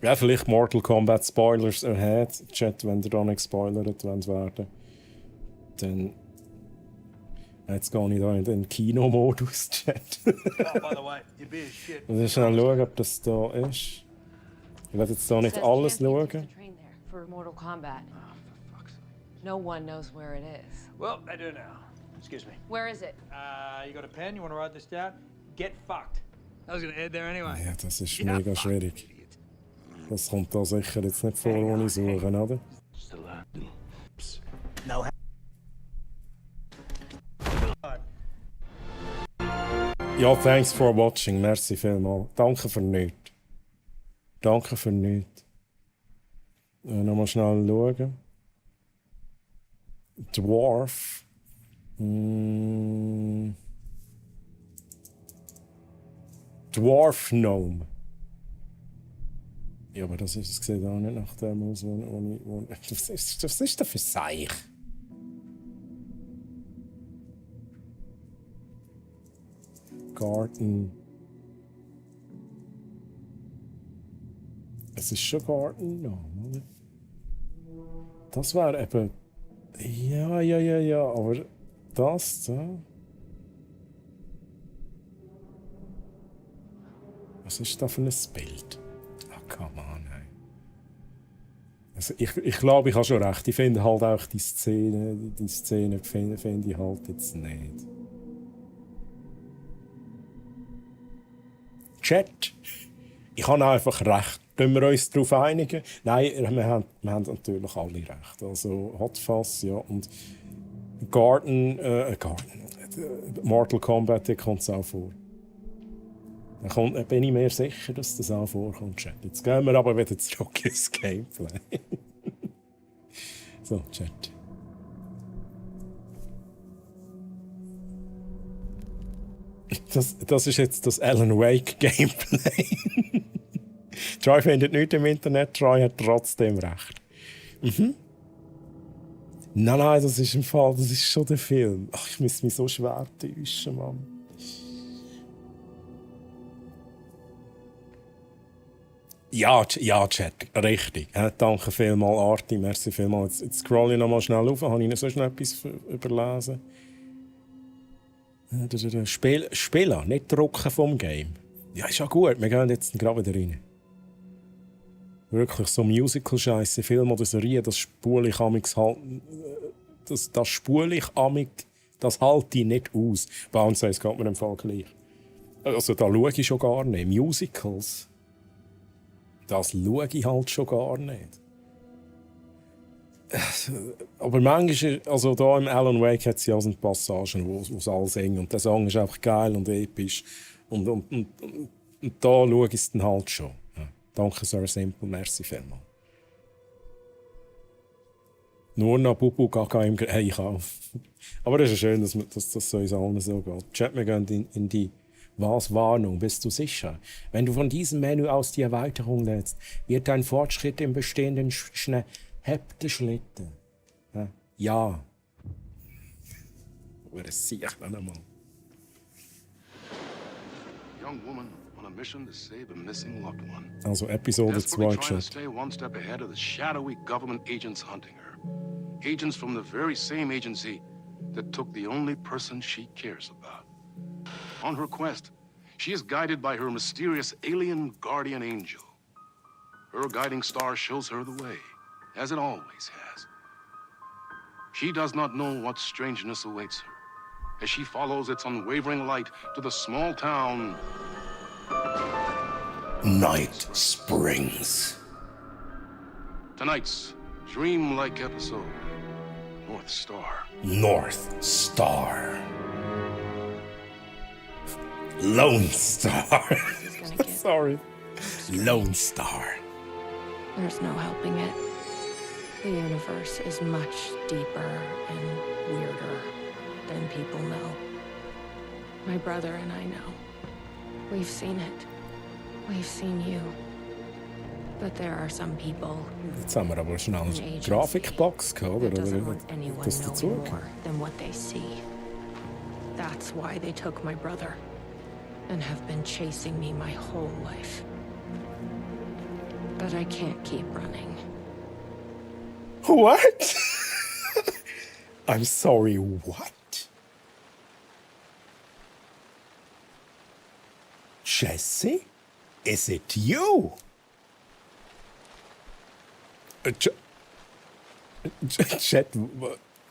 Ja, vielleicht Mortal Kombat Spoilers ahead. Chat, wenn ihr da nicht gespoilert werden. Dann. Jetzt gehe ich da in den Kinomodus, Chat. Und schnell schauen, ob das da ist. Ich werde jetzt da nicht alles schauen. For Mortal Kombat. No one knows where it is. Well, I do now. Excuse me. Where is it? You got a pen? You want to write this down? Get fucked. I was gonna head there anyway. Ja, das ist mega schwierig. Das kommt da sicher jetzt nicht vor, wo ich suche, oder? No. Ja, thanks for watching. Merci vielmals. Danke für nichts. Nochmal schnell schauen. Dwarf. Dwarf Gnome. Ja, aber das sieht auch nicht nach dem aus, wo ich... Was ist das für Seich? Garten. Es ist schon Garten Gnome, oder? Das wäre eben... Ja, aber das da... Was ist da für ein Bild? Come on, ey. Also ich glaube, ich habe schon recht. Ich finde halt auch die Szene finde ich halt jetzt nicht. Chat, ich habe einfach recht. Können wir uns darauf einigen? Nein, wir haben natürlich alle recht. Also Hotfuss, ja, und Mortal Kombat, der kommt es auch vor. Dann bin ich mir sicher, dass das auch vorkommt, Chat. Jetzt gehen wir aber wieder zurück ins Gameplay. So, Chat. Das ist jetzt das Alan Wake Gameplay. Troy findet nichts im Internet, Troy hat trotzdem recht. Nein, das ist im Fall, das ist schon der Film. Ach, ich muss mich so schwer täuschen, Mann. Ja, Chat, richtig. Danke vielmals, Arti, merci vielmals. Jetzt scroll ich nochmal schnell auf, habe ich noch so schnell etwas überlesen. Spielen, nicht drucken vom Game. Ja, ist ja gut, wir gehen jetzt gerade wieder rein. Wirklich so Musical-Scheiße, Film oder Serie, das spule ich amix halt... Das spule ich amix, das halte ich nicht aus. Bounce House geht mir im Fall gleich. Also da schaue ich schon gar nicht. Musicals... Das schaue ich halt schon gar nicht. Aber manchmal, also da im Alan Wake hat es ja also Passagen, wo es alle singen. Und der Song ist einfach geil und episch. Und da schaue ich es dann halt schon. Ja. Danke, Sir Simple, merci vielmals. Nur noch Bubu Gaga im ich auch. Aber es ist schön, dass das so uns allen so geht. Chat, wir gehen in die Warnung, bist du sicher? Wenn du von diesem Menü aus die Erweiterung lädst, wird dein Fortschritt im bestehenden Hefte Schlitten. Ja. Oder sicher einmal. Young woman on a mission to save a missing loved one. Also Episode 2, Chat. Stay one step ahead of the shadowy government agents hunting her. Agents from the very same agency that took the only person she cares about. On her quest, she is guided by her mysterious alien guardian angel. Her guiding star shows her the way, as it always has. She does not know what strangeness awaits her, as she follows its unwavering light to the small town... Night Springs. Tonight's dreamlike episode, North Star. North Star. Lone Star. Sorry. Lone Star. There's no helping it. The universe is much deeper and weirder than people know. My brother and I know. We've seen it. We've seen you. But there are some people Jetzt haben wir aber schnell an eine agency Grafikbox gehabt, that oder? doesn't want anyone Das knowing dazu? more than what they see. That's why they took my brother and have been chasing me my whole life. But I can't keep running. What? I'm sorry, what? Jesse? Is it you? Chat,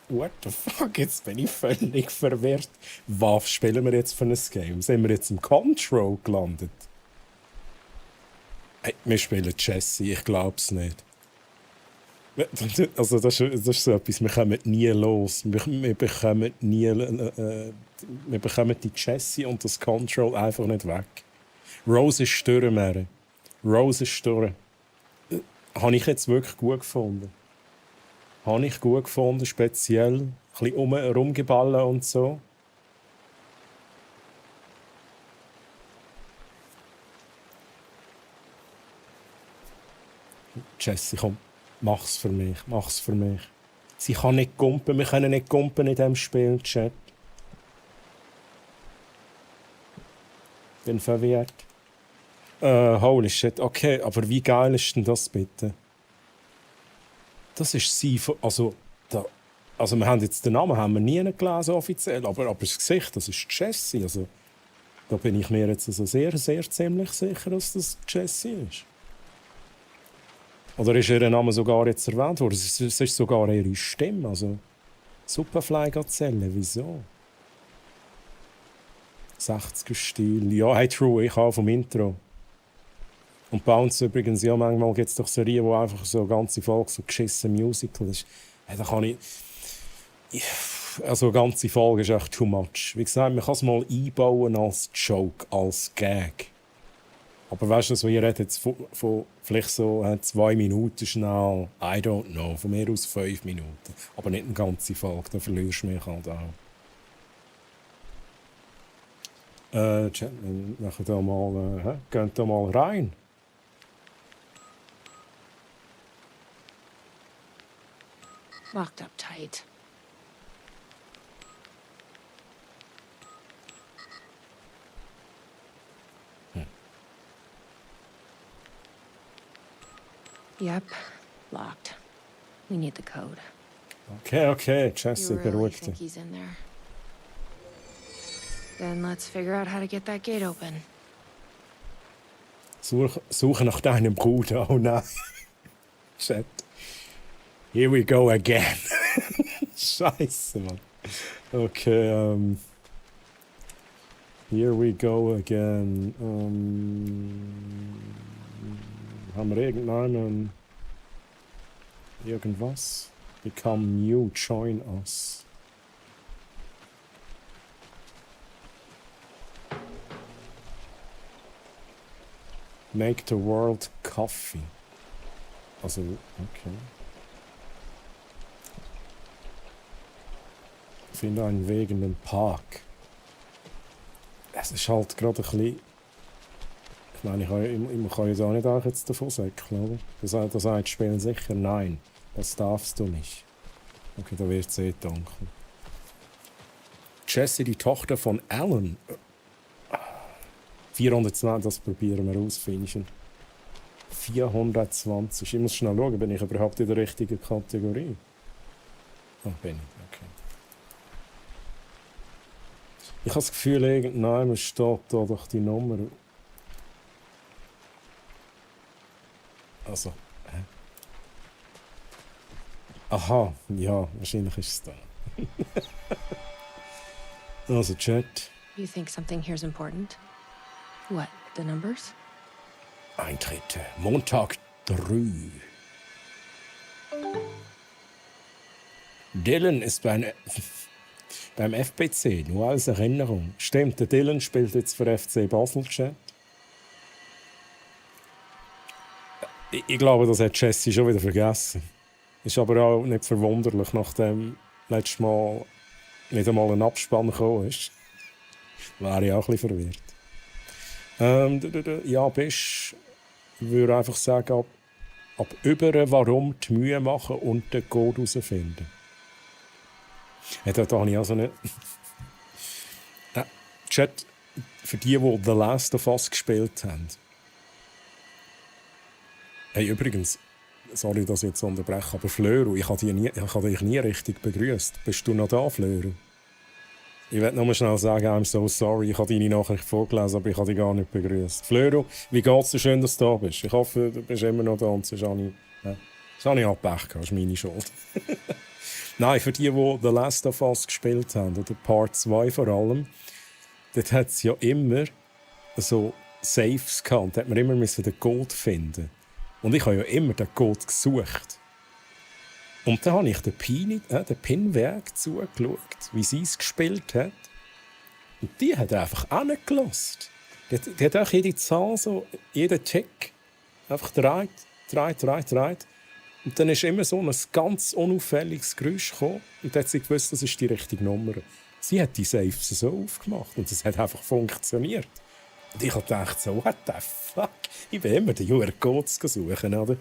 what the fuck? Jetzt bin ich völlig verwirrt. Was spielen wir jetzt für ein Game? Sind wir jetzt im Control gelandet? Hey, wir spielen Jesse, ich glaub's nicht. Also das ist so etwas, wir kommen nie los. Wir bekommen wir bekommen die Jessie und das Control einfach nicht weg. Rose ist durch, Mary. Rose ist durch. Habe ich jetzt wirklich gut gefunden. Habe ich gut gefunden, speziell. Ein bisschen rumgeballen und so. Jessie, komm. Mach's für mich, mach's für mich. Sie kann nicht gumpen, wir können nicht gumpen in diesem Spiel, Chat. Bin verwirrt. Holy shit, okay, aber wie geil ist denn das bitte? Das ist sie, also wir haben jetzt den Namen haben wir nie gelesen offiziell, aber das Gesicht, das ist Jessie, also da bin ich mir jetzt also sehr, sehr ziemlich sicher, dass das Jessie ist. Oder ist ihr Name sogar jetzt erwähnt worden? Es ist sogar ihre Stimme. Also Superfly-Gazelle, wieso? 60er-Stil. Ja, hey, true, ich auch vom Intro. Und Bounce übrigens, ja, manchmal gibt es doch Serien, wo einfach so eine ganze Folge so geschissen Musical ist. Hey, da kann ich... Also eine ganze Folge ist echt too much. Wie gesagt, man kann es mal einbauen als Joke, als Gag. Aber weißt du, ihr redet jetzt von vielleicht so 2 Minuten schnell, I don't know, von mir aus 5 Minuten. Aber nicht eine ganze Folge, da verlierst du mich halt auch. Chat, machen da mal, geht da mal rein. Locked up tight. Yep, locked. We need the code. Okay, Jesse, You really beruhig think dich. he's in there? Then let's figure out how to get that gate open. Suche nach deinem Bruder, oh nein. Chat. Here we go again. Scheiße, Mann. Okay, here we go again. Haben wir irgendwas? Become new, join us. Make the world coffee. Also, okay. Finde einen Weg in den Park. Es ist halt gerade ein bisschen... Ich meine, ich kann jetzt auch nicht auch jetzt davon säckeln, oder? Das sagt Spielen sicher, nein, das darfst du nicht. Okay, da wird es dunkel. Jessie, die Tochter von Alan. 420, das probieren wir auszufinden. 420. Ich muss schnell schauen, bin ich überhaupt in der richtigen Kategorie? Ah, bin ich, okay. Ich habe das Gefühl, irgendwann steht da doch die Nummer. Also, aha, ja, wahrscheinlich ist es da. Also, Chat. You think something here's important? What, the numbers? Eintritte, Montag 3. Dylan ist beim FBC, nur als Erinnerung. Stimmt, der Dylan spielt jetzt für FC Basel, Chat. Ich glaube, das hat Jesse schon wieder vergessen. Ist aber auch nicht verwunderlich, nachdem letztes Mal nicht einmal ein Abspann gekommen ist. Wäre ich auch ein bisschen verwirrt. Ja, ich würde einfach sagen, ab über warum die Mühe machen und den Code herausfinden. Ja, da habe ich also nicht... Chat, für die The Last of Us gespielt haben. Hey, übrigens, sorry, dass ich jetzt unterbreche, aber Flöru, ich habe dich nie richtig begrüßt. Bist du noch da, Flöru? Ich will nur schnell sagen, I'm so sorry. Ich habe deine Nachricht vorgelesen, aber ich habe dich gar nicht begrüßt. Flöru, wie geht's dir? Schön, dass du da bist. Ich hoffe, du bist immer noch da und sonst habe ich auch Pech gehabt. Das ist meine Schuld. Nein, für die The Last of Us gespielt haben, oder Part 2 vor allem, dort hat es ja immer so Saves gehabt. Da hat man immer den Code finden. Und ich habe ja immer den Code gesucht. Und dann habe ich den Pinweg zugeschaut, wie sie es gespielt hat. Und die hat einfach angelassen. Die hat auch jede Zahl, so, jeden Tick, einfach dreht. Und dann ist immer so ein ganz unauffälliges Geräusch gekommen. Und dann hat sie gewusst, das ist die richtige Nummer. Sie hat die Saves so aufgemacht und es hat einfach funktioniert. Und ich habe gedacht, so, what the fuck? Ich bin immer den Code suchen, oder?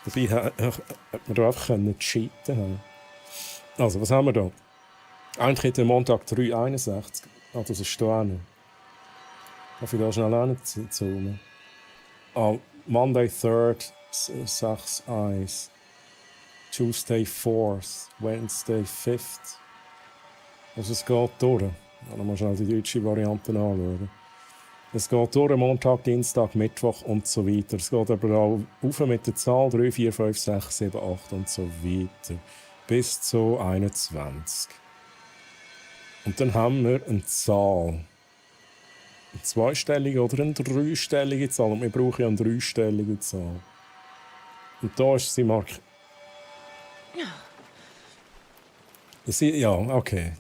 Dabei hat man da einfach cheaten. Also, was haben wir da? Eigentlich hätte Montag 3,61. Ah, das ist da auch nicht. Darf ich da schnell hinzoomen? Monday 3rd, 6,1. Tuesday 4th. Wednesday 5th. Also es geht durch. Ja, mal schnell die deutsche Variante anschauen. Es geht durch, Montag, Dienstag, Mittwoch und so weiter. Es geht aber auch auf mit der Zahl 3, 4, 5, 6, 7, 8 und so weiter. Bis zu 21. Und dann haben wir eine Zahl. Eine zweistellige oder eine dreistellige Zahl. Und wir brauchen ja eine dreistellige Zahl. Und da ist sie markiert. Ja, okay.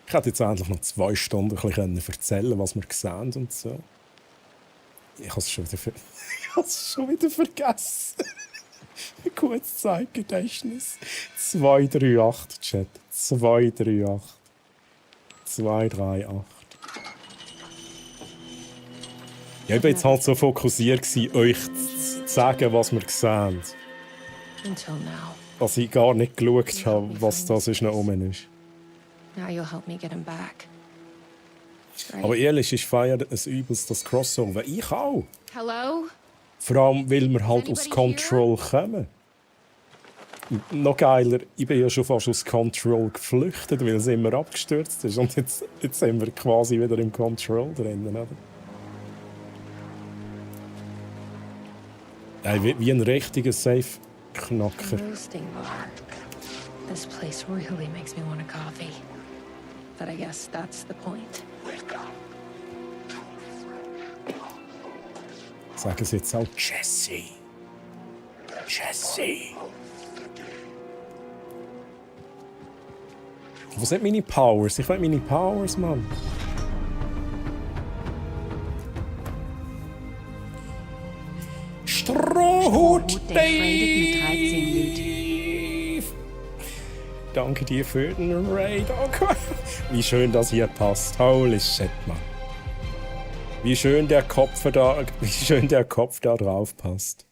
Ich hätte jetzt endlich noch 2 Stunden ein bisschen erzählen, was wir sehen und so. Ich habe es schon wieder vergessen. Ein gutes Zeitgedächtnis. 238, Chat. 238. 238. Ja, ich war jetzt halt so fokussiert, euch zu sagen, was wir sehen. Until now. Dass ich gar nicht geschaut habe, was das ist noch oben ist. Now you'll help me get him back. Right? Aber ehrlich, ich feiere ein übelst das Crossover. Ich auch. Hello? Vor allem, weil wir halt aus Control kommen. Und noch geiler, ich bin ja schon fast aus Control geflüchtet, weil es immer abgestürzt ist. Und jetzt sind wir quasi wieder im Control drin, oder? Ja, wie ein richtiger Safe-Knacker. Roasting bar. This place really makes me want a coffee. But I guess that's the point. Sagen Sie jetzt auch Jesse. Jesse. Was sind meine Powers? Ich will meine Powers, Mann. Strohhut Dave! Danke dir für den Raid. Oh Gott. Wie schön das hier passt. Holy shit, Mann. Wie schön der Kopf da drauf passt.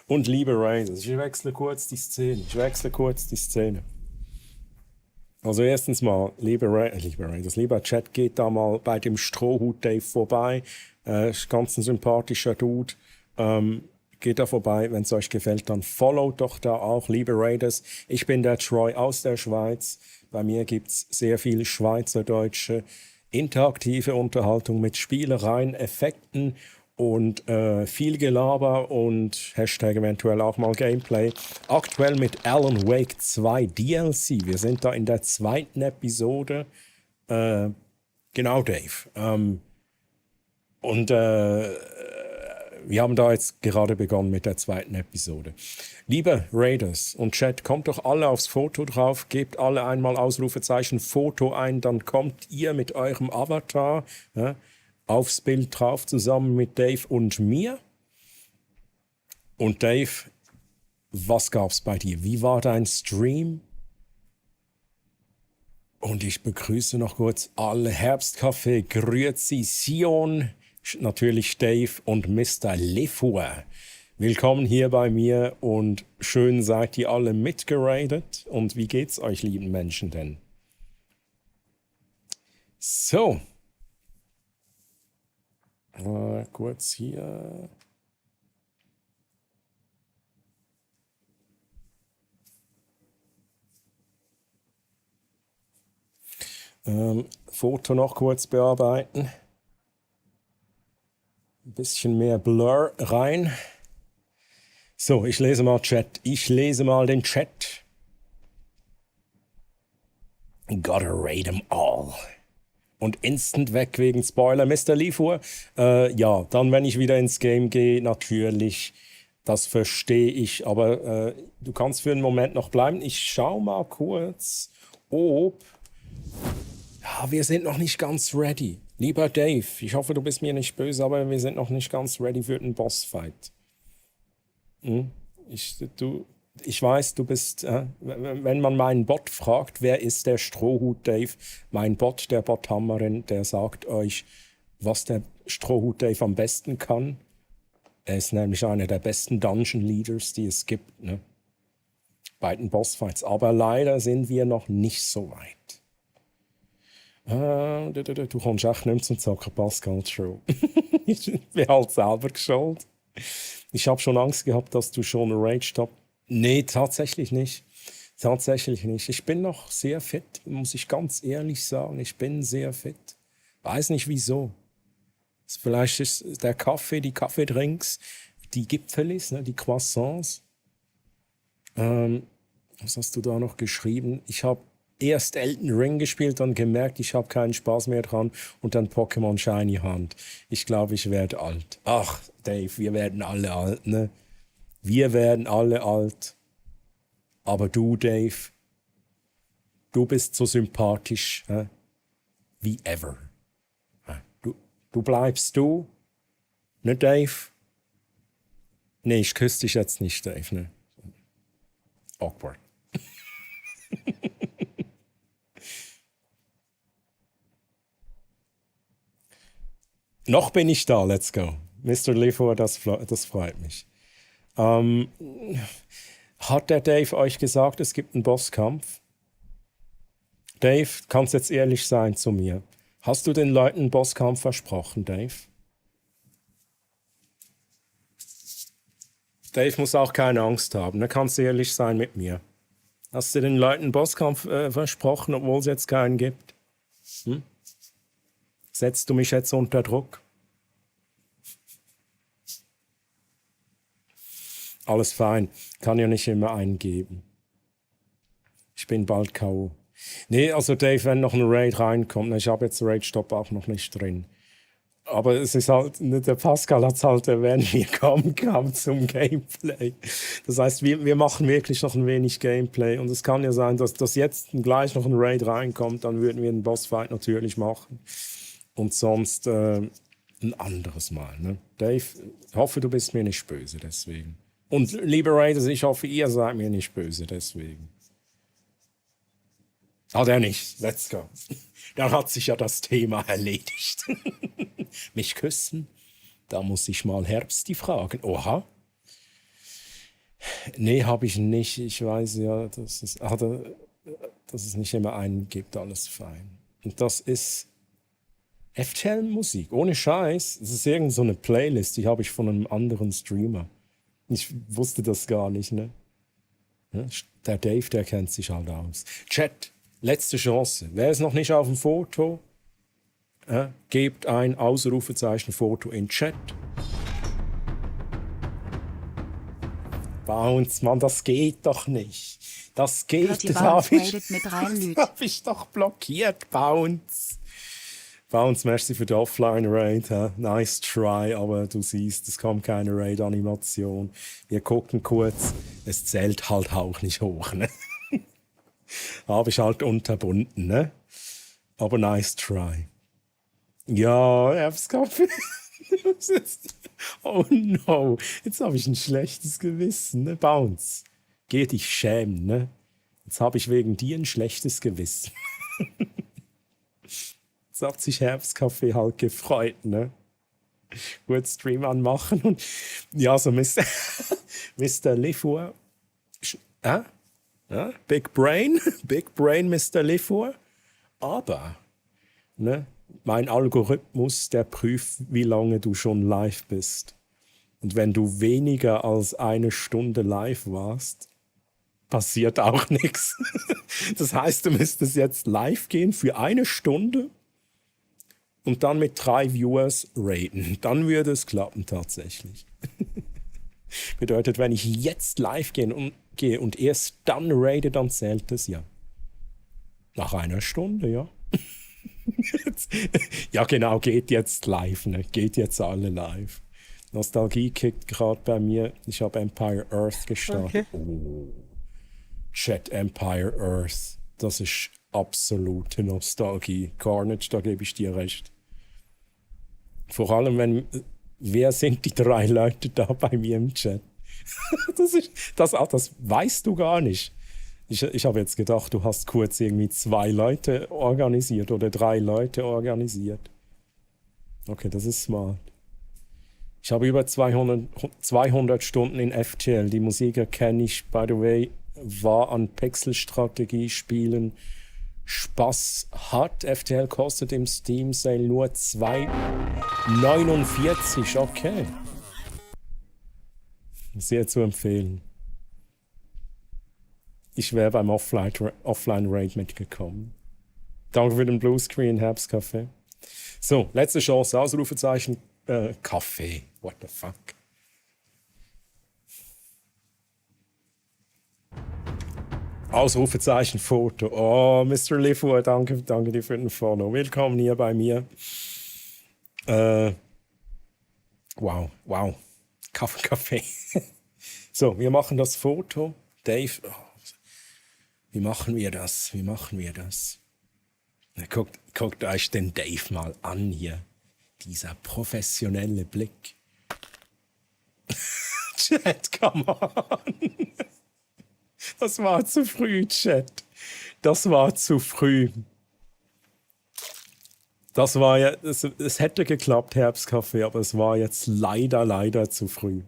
Und liebe Raiders, ich wechsle kurz die Szene. Also erstens mal, lieber Raiders, lieber Chat, geht da mal bei dem Strohhut Dave vorbei. Ist ganz ein sympathischer Dude. Geht da vorbei, wenn es euch gefällt, dann followt doch da auch, liebe Raiders. Ich bin der Troy aus der Schweiz. Bei mir gibt's sehr viel schweizerdeutsche interaktive Unterhaltung mit Spielereien, Effekten und viel Gelaber und Hashtag eventuell auch mal Gameplay. Aktuell mit Alan Wake 2 DLC. Wir sind da in der 2. Episode. Genau, Dave. Wir haben da jetzt gerade begonnen mit der 2. Episode. Liebe Raiders und Chat, kommt doch alle aufs Foto drauf, gebt alle einmal Ausrufezeichen Foto ein, dann kommt ihr mit eurem Avatar aufs Bild drauf, zusammen mit Dave und mir. Und Dave, was gab's bei dir? Wie war dein Stream? Und ich begrüße noch kurz alle Herbstcafé, Grüezi, Sion, natürlich Dave und Mr. Lefour. Willkommen hier bei mir und schön seid ihr alle mitgeradet. Und wie geht's euch, lieben Menschen, denn? So. Kurz hier. Foto noch kurz bearbeiten. Ein bisschen mehr Blur rein. So, ich lese mal Chat. Ich lese mal den Chat. Gotta rate them all. Und instant weg wegen Spoiler. Mr. Lefour, ja, dann wenn ich wieder ins Game gehe, natürlich, das verstehe ich. Aber du kannst für einen Moment noch bleiben. Ich schau mal kurz, ob... Ja, wir sind noch nicht ganz ready. Lieber Dave, ich hoffe, du bist mir nicht böse, aber wir sind noch nicht ganz ready für den Bossfight. Ich weiß, du bist, wenn man meinen Bot fragt, wer ist der Strohhut Dave? Mein Bot, der Bothammerin, der sagt euch, was der Strohhut Dave am besten kann. Er ist nämlich einer der besten Dungeon Leaders, die es gibt, ne? Bei den Bossfights. Aber leider sind wir noch nicht so weit. Du kommst echt nicht mehr zum Zocken, Pascal, true. Ich bin halt selber geschuld. Ich habe schon Angst gehabt, dass du schon raged hast. Nee, tatsächlich nicht. Tatsächlich nicht. Ich bin noch sehr fit, muss ich ganz ehrlich sagen. Ich bin sehr fit. Weiß nicht wieso. Vielleicht ist der Kaffee, die Kaffeedrinks, die Gipfelis, ne, die Croissants. Was hast du da noch geschrieben? Ich habe erst Elden Ring gespielt, dann gemerkt, ich habe keinen Spaß mehr dran und dann Pokémon Shiny Hand. Ich glaube, ich werde alt. Ach, Dave, wir werden alle alt, ne? Wir werden alle alt. Aber du, Dave, du bist so sympathisch, wie ever. Du bleibst du, ne, Dave? Nee, ich küsse dich jetzt nicht, Dave, ne? Awkward. Noch bin ich da, let's go. Mr. Lefour, das freut mich. Hat der Dave euch gesagt, es gibt einen Bosskampf? Dave, kannst jetzt ehrlich sein zu mir. Hast du den Leuten einen Bosskampf versprochen, Dave? Dave muss auch keine Angst haben, da kannst du ehrlich sein mit mir. Hast du den Leuten einen Bosskampf versprochen, obwohl es jetzt keinen gibt? Setzt du mich jetzt unter Druck? Alles fein. Kann ja nicht immer eingeben. Ich bin bald K.O. Nee, also Dave, wenn noch ein Raid reinkommt, ich habe jetzt Raid-Stop auch noch nicht drin. Aber es ist halt, der Pascal hat es halt erwähnt, wir kommen zum Gameplay. Das heißt, wir machen wirklich noch ein wenig Gameplay. Und es kann ja sein, dass jetzt gleich noch ein Raid reinkommt, dann würden wir einen Bossfight natürlich machen. Und sonst ein anderes Mal. Ne? Dave, ich hoffe, du bist mir nicht böse deswegen. Und liebe Raiders, ich hoffe, ihr seid mir nicht böse deswegen. Hat er nicht. Let's go. Dann hat sich ja das Thema erledigt. Mich küssen? Da muss ich mal Herbsti fragen. Oha. Nee, habe ich nicht. Ich weiß ja, dass es nicht immer einen gibt. Alles fein. Und das ist FTL-Musik. Ohne Scheiß. Das ist irgend so eine Playlist, die habe ich von einem anderen Streamer. Ich wusste das gar nicht, ne? Der Dave, der kennt sich halt aus. Chat, letzte Chance. Wer ist noch nicht auf dem Foto? Gebt ein Ausrufezeichen Foto in Chat. Bounce, Mann, das geht doch nicht. Das geht, das habe ich doch blockiert, Bounce. Bounce, merci für die Offline-Raid. Nice try, aber du siehst, es kommt keine Raid-Animation. Wir gucken kurz, es zählt halt auch nicht hoch, ne? Habe ich halt unterbunden, ne? Aber nice try. Ja, Herbstkaffee. Oh no, jetzt habe ich ein schlechtes Gewissen, ne? Bounce. Geh dich schämen, ne? Jetzt habe ich wegen dir ein schlechtes Gewissen. Jetzt hat sich Herbstkaffee halt gefreut, ne? Gut Stream anmachen und ja, so Mr. Lifour. Ja? Big Brain, Mr. Lifour. Aber, ne? Mein Algorithmus, der prüft, wie lange du schon live bist. Und wenn du weniger als 1 Stunde live warst, passiert auch nichts. Das heißt, du müsstest jetzt live gehen für 1 Stunde und dann mit 3 Viewers raten. Dann würde es klappen tatsächlich. Bedeutet, wenn ich jetzt live gehe und erst dann rate, dann zählt es ja. Nach 1 Stunde, ja. Ja, genau, geht jetzt live, ne? Geht jetzt alle live. Nostalgie kickt gerade bei mir. Ich habe Empire Earth gestartet. Okay. Oh. Chat Empire Earth. Das ist absolute Nostalgie. Carnage, da gebe ich dir recht. Vor allem, wer sind die 3 Leute da bei mir im Chat? Das weißt du gar nicht. Ich habe jetzt gedacht, du hast kurz irgendwie 2 Leute organisiert oder 3 Leute organisiert. Okay, das ist smart. Ich habe über 200 Stunden in FTL. Die Musik kenne ich, by the way, war an Pixelstrategie spielen. Spaß hat. FTL kostet im Steam Sale nur 2,49. Okay. Sehr zu empfehlen. Ich wäre beim Offline-Raid mitgekommen. Danke für den Bluescreen, Herbstkaffee. So, letzte Chance, Ausrufezeichen, Kaffee. What the fuck? Ausrufezeichen, Foto. Oh, Mr. Lifour, danke dir für den Follow. Willkommen hier bei mir. Wow. Kaffee. So, wir machen das Foto. Dave, wie machen wir das? Na, guckt euch den Dave mal an hier. Dieser professionelle Blick. Chat, come on. Das war zu früh, Chat. Das war zu früh. Das war ja, es hätte geklappt, Herbstkaffee, aber es war jetzt leider zu früh.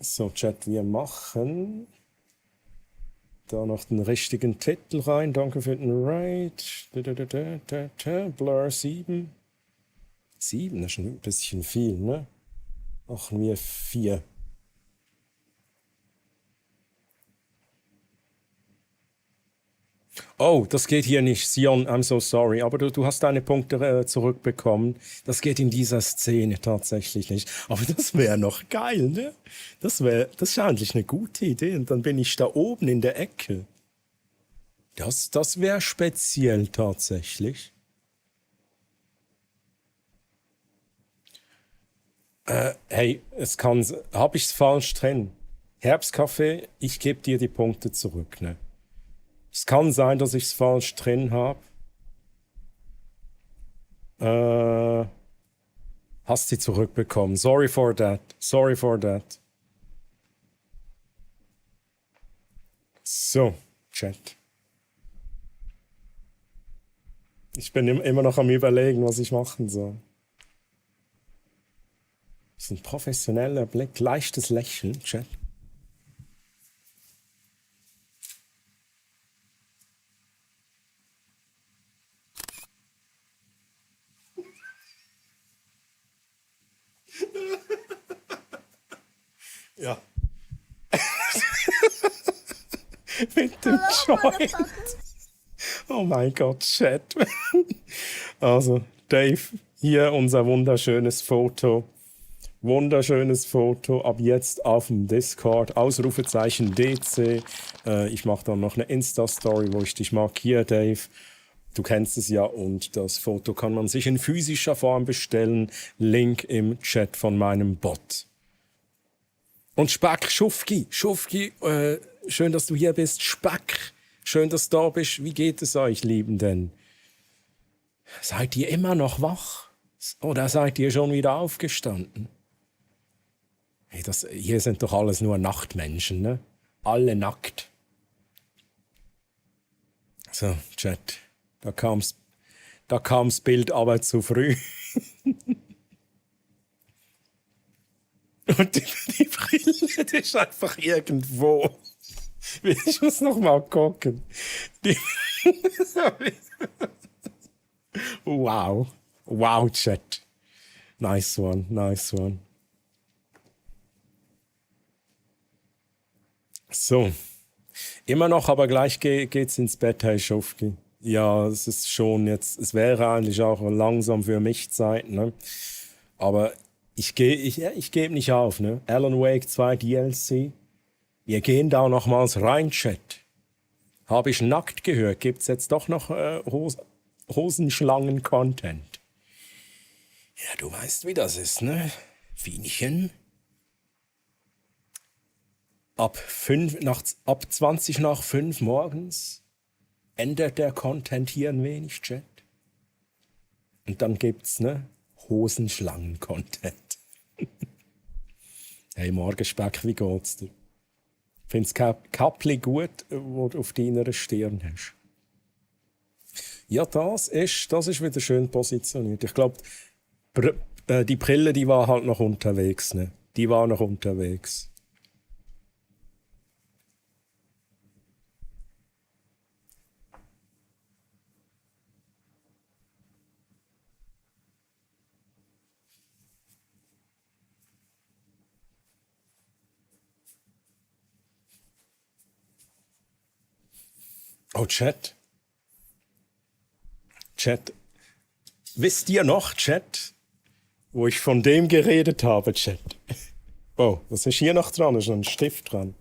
So, Chat, wir machen da noch den richtigen Titel rein. Danke für den Raid. Blur 7. 7, das ist ein bisschen viel, ne? Machen wir 4. Oh, das geht hier nicht. Sion, I'm so sorry. Aber du hast deine Punkte zurückbekommen. Das geht in dieser Szene tatsächlich nicht. Aber das wäre noch geil, ne? Das ist eigentlich eine gute Idee. Und dann bin ich da oben in der Ecke. Das wäre speziell tatsächlich. Hey, habe ich es falsch drin? Herbstkaffee, ich gebe dir die Punkte zurück, ne? Es kann sein, dass ich es falsch drin habe. Hast sie zurückbekommen. Sorry for that. So, Chat. Ich bin immer noch am Überlegen, was ich machen soll. Das ist ein professioneller Blick, leichtes Lächeln, Chat. Ja. Mit dem Joint. Oh mein Gott, Chat. Also, Dave, hier unser wunderschönes Foto. Ab jetzt auf dem Discord. Ausrufezeichen DC. Ich mache dann noch eine Insta-Story, wo ich dich markiere, Dave. Du kennst es ja und das Foto kann man sich in physischer Form bestellen. Link im Chat von meinem Bot. Und Spack, Schufki, schön, dass du hier bist. Spack, schön, dass du da bist. Wie geht es euch, Liebenden? Seid ihr immer noch wach? Oder seid ihr schon wieder aufgestanden? Hey, hier sind doch alles nur Nachtmenschen, ne? Alle nackt. So, Chat. Da kam's Bild aber zu früh. Und die Brille, die ist einfach irgendwo. Ich muss noch mal gucken. Wow. Wow, Chat. Nice one, nice one. So. Immer noch, aber gleich geht's ins Bett, Herr Schufki. Ja, es ist schon jetzt, es wäre eigentlich auch langsam für mich Zeit, ne? Aber ich gebe nicht auf, ne? Alan Wake 2 DLC. Wir gehen da nochmals rein, Chat. Habe ich nackt gehört, gibt's jetzt doch noch Hosenschlangen-Content. Ja, du weißt, wie das ist, ne? Fienchen. Ab 20 nach 5 morgens ändert der Content hier ein wenig, Chat. Und dann gibt's, ne? Hosenschlangen-Content. Hey, Morgenspeck, wie geht's dir? Find's Kappli gut, wo du auf deiner Stirn hast? Ja, das ist wieder schön positioniert. Ich glaube, die Brille, die war halt noch unterwegs, ne? Die war noch unterwegs. Oh, Chat. Chat. Wisst ihr noch, Chat, wo ich von dem geredet habe, Chat? Oh, was ist hier noch dran? Ist noch ein Stift dran.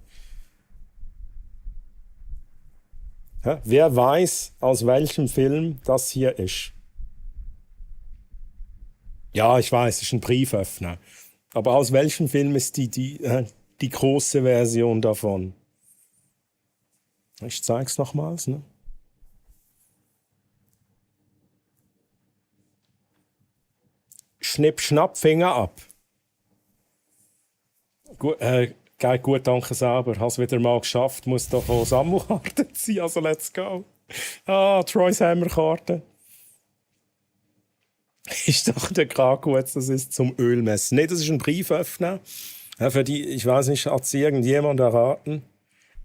Hä? Wer weiß, aus welchem Film das hier ist? Ja, ich weiß, es ist ein Brieföffner. Aber aus welchem Film ist die große Version davon? Ich zeig's nochmals, ne? Schnipp, schnapp, Finger ab. Gut, gut, danke selber. Hast wieder mal geschafft. Muss doch auch Sammelkarten ziehen, also let's go. Ah, Troys Hammerkarte. Ich dachte gerade gut, das ist zum Ölmessen. Nee, das ist ein Brieföffner. Ja, für die, ich weiß nicht, hat es irgendjemand erraten?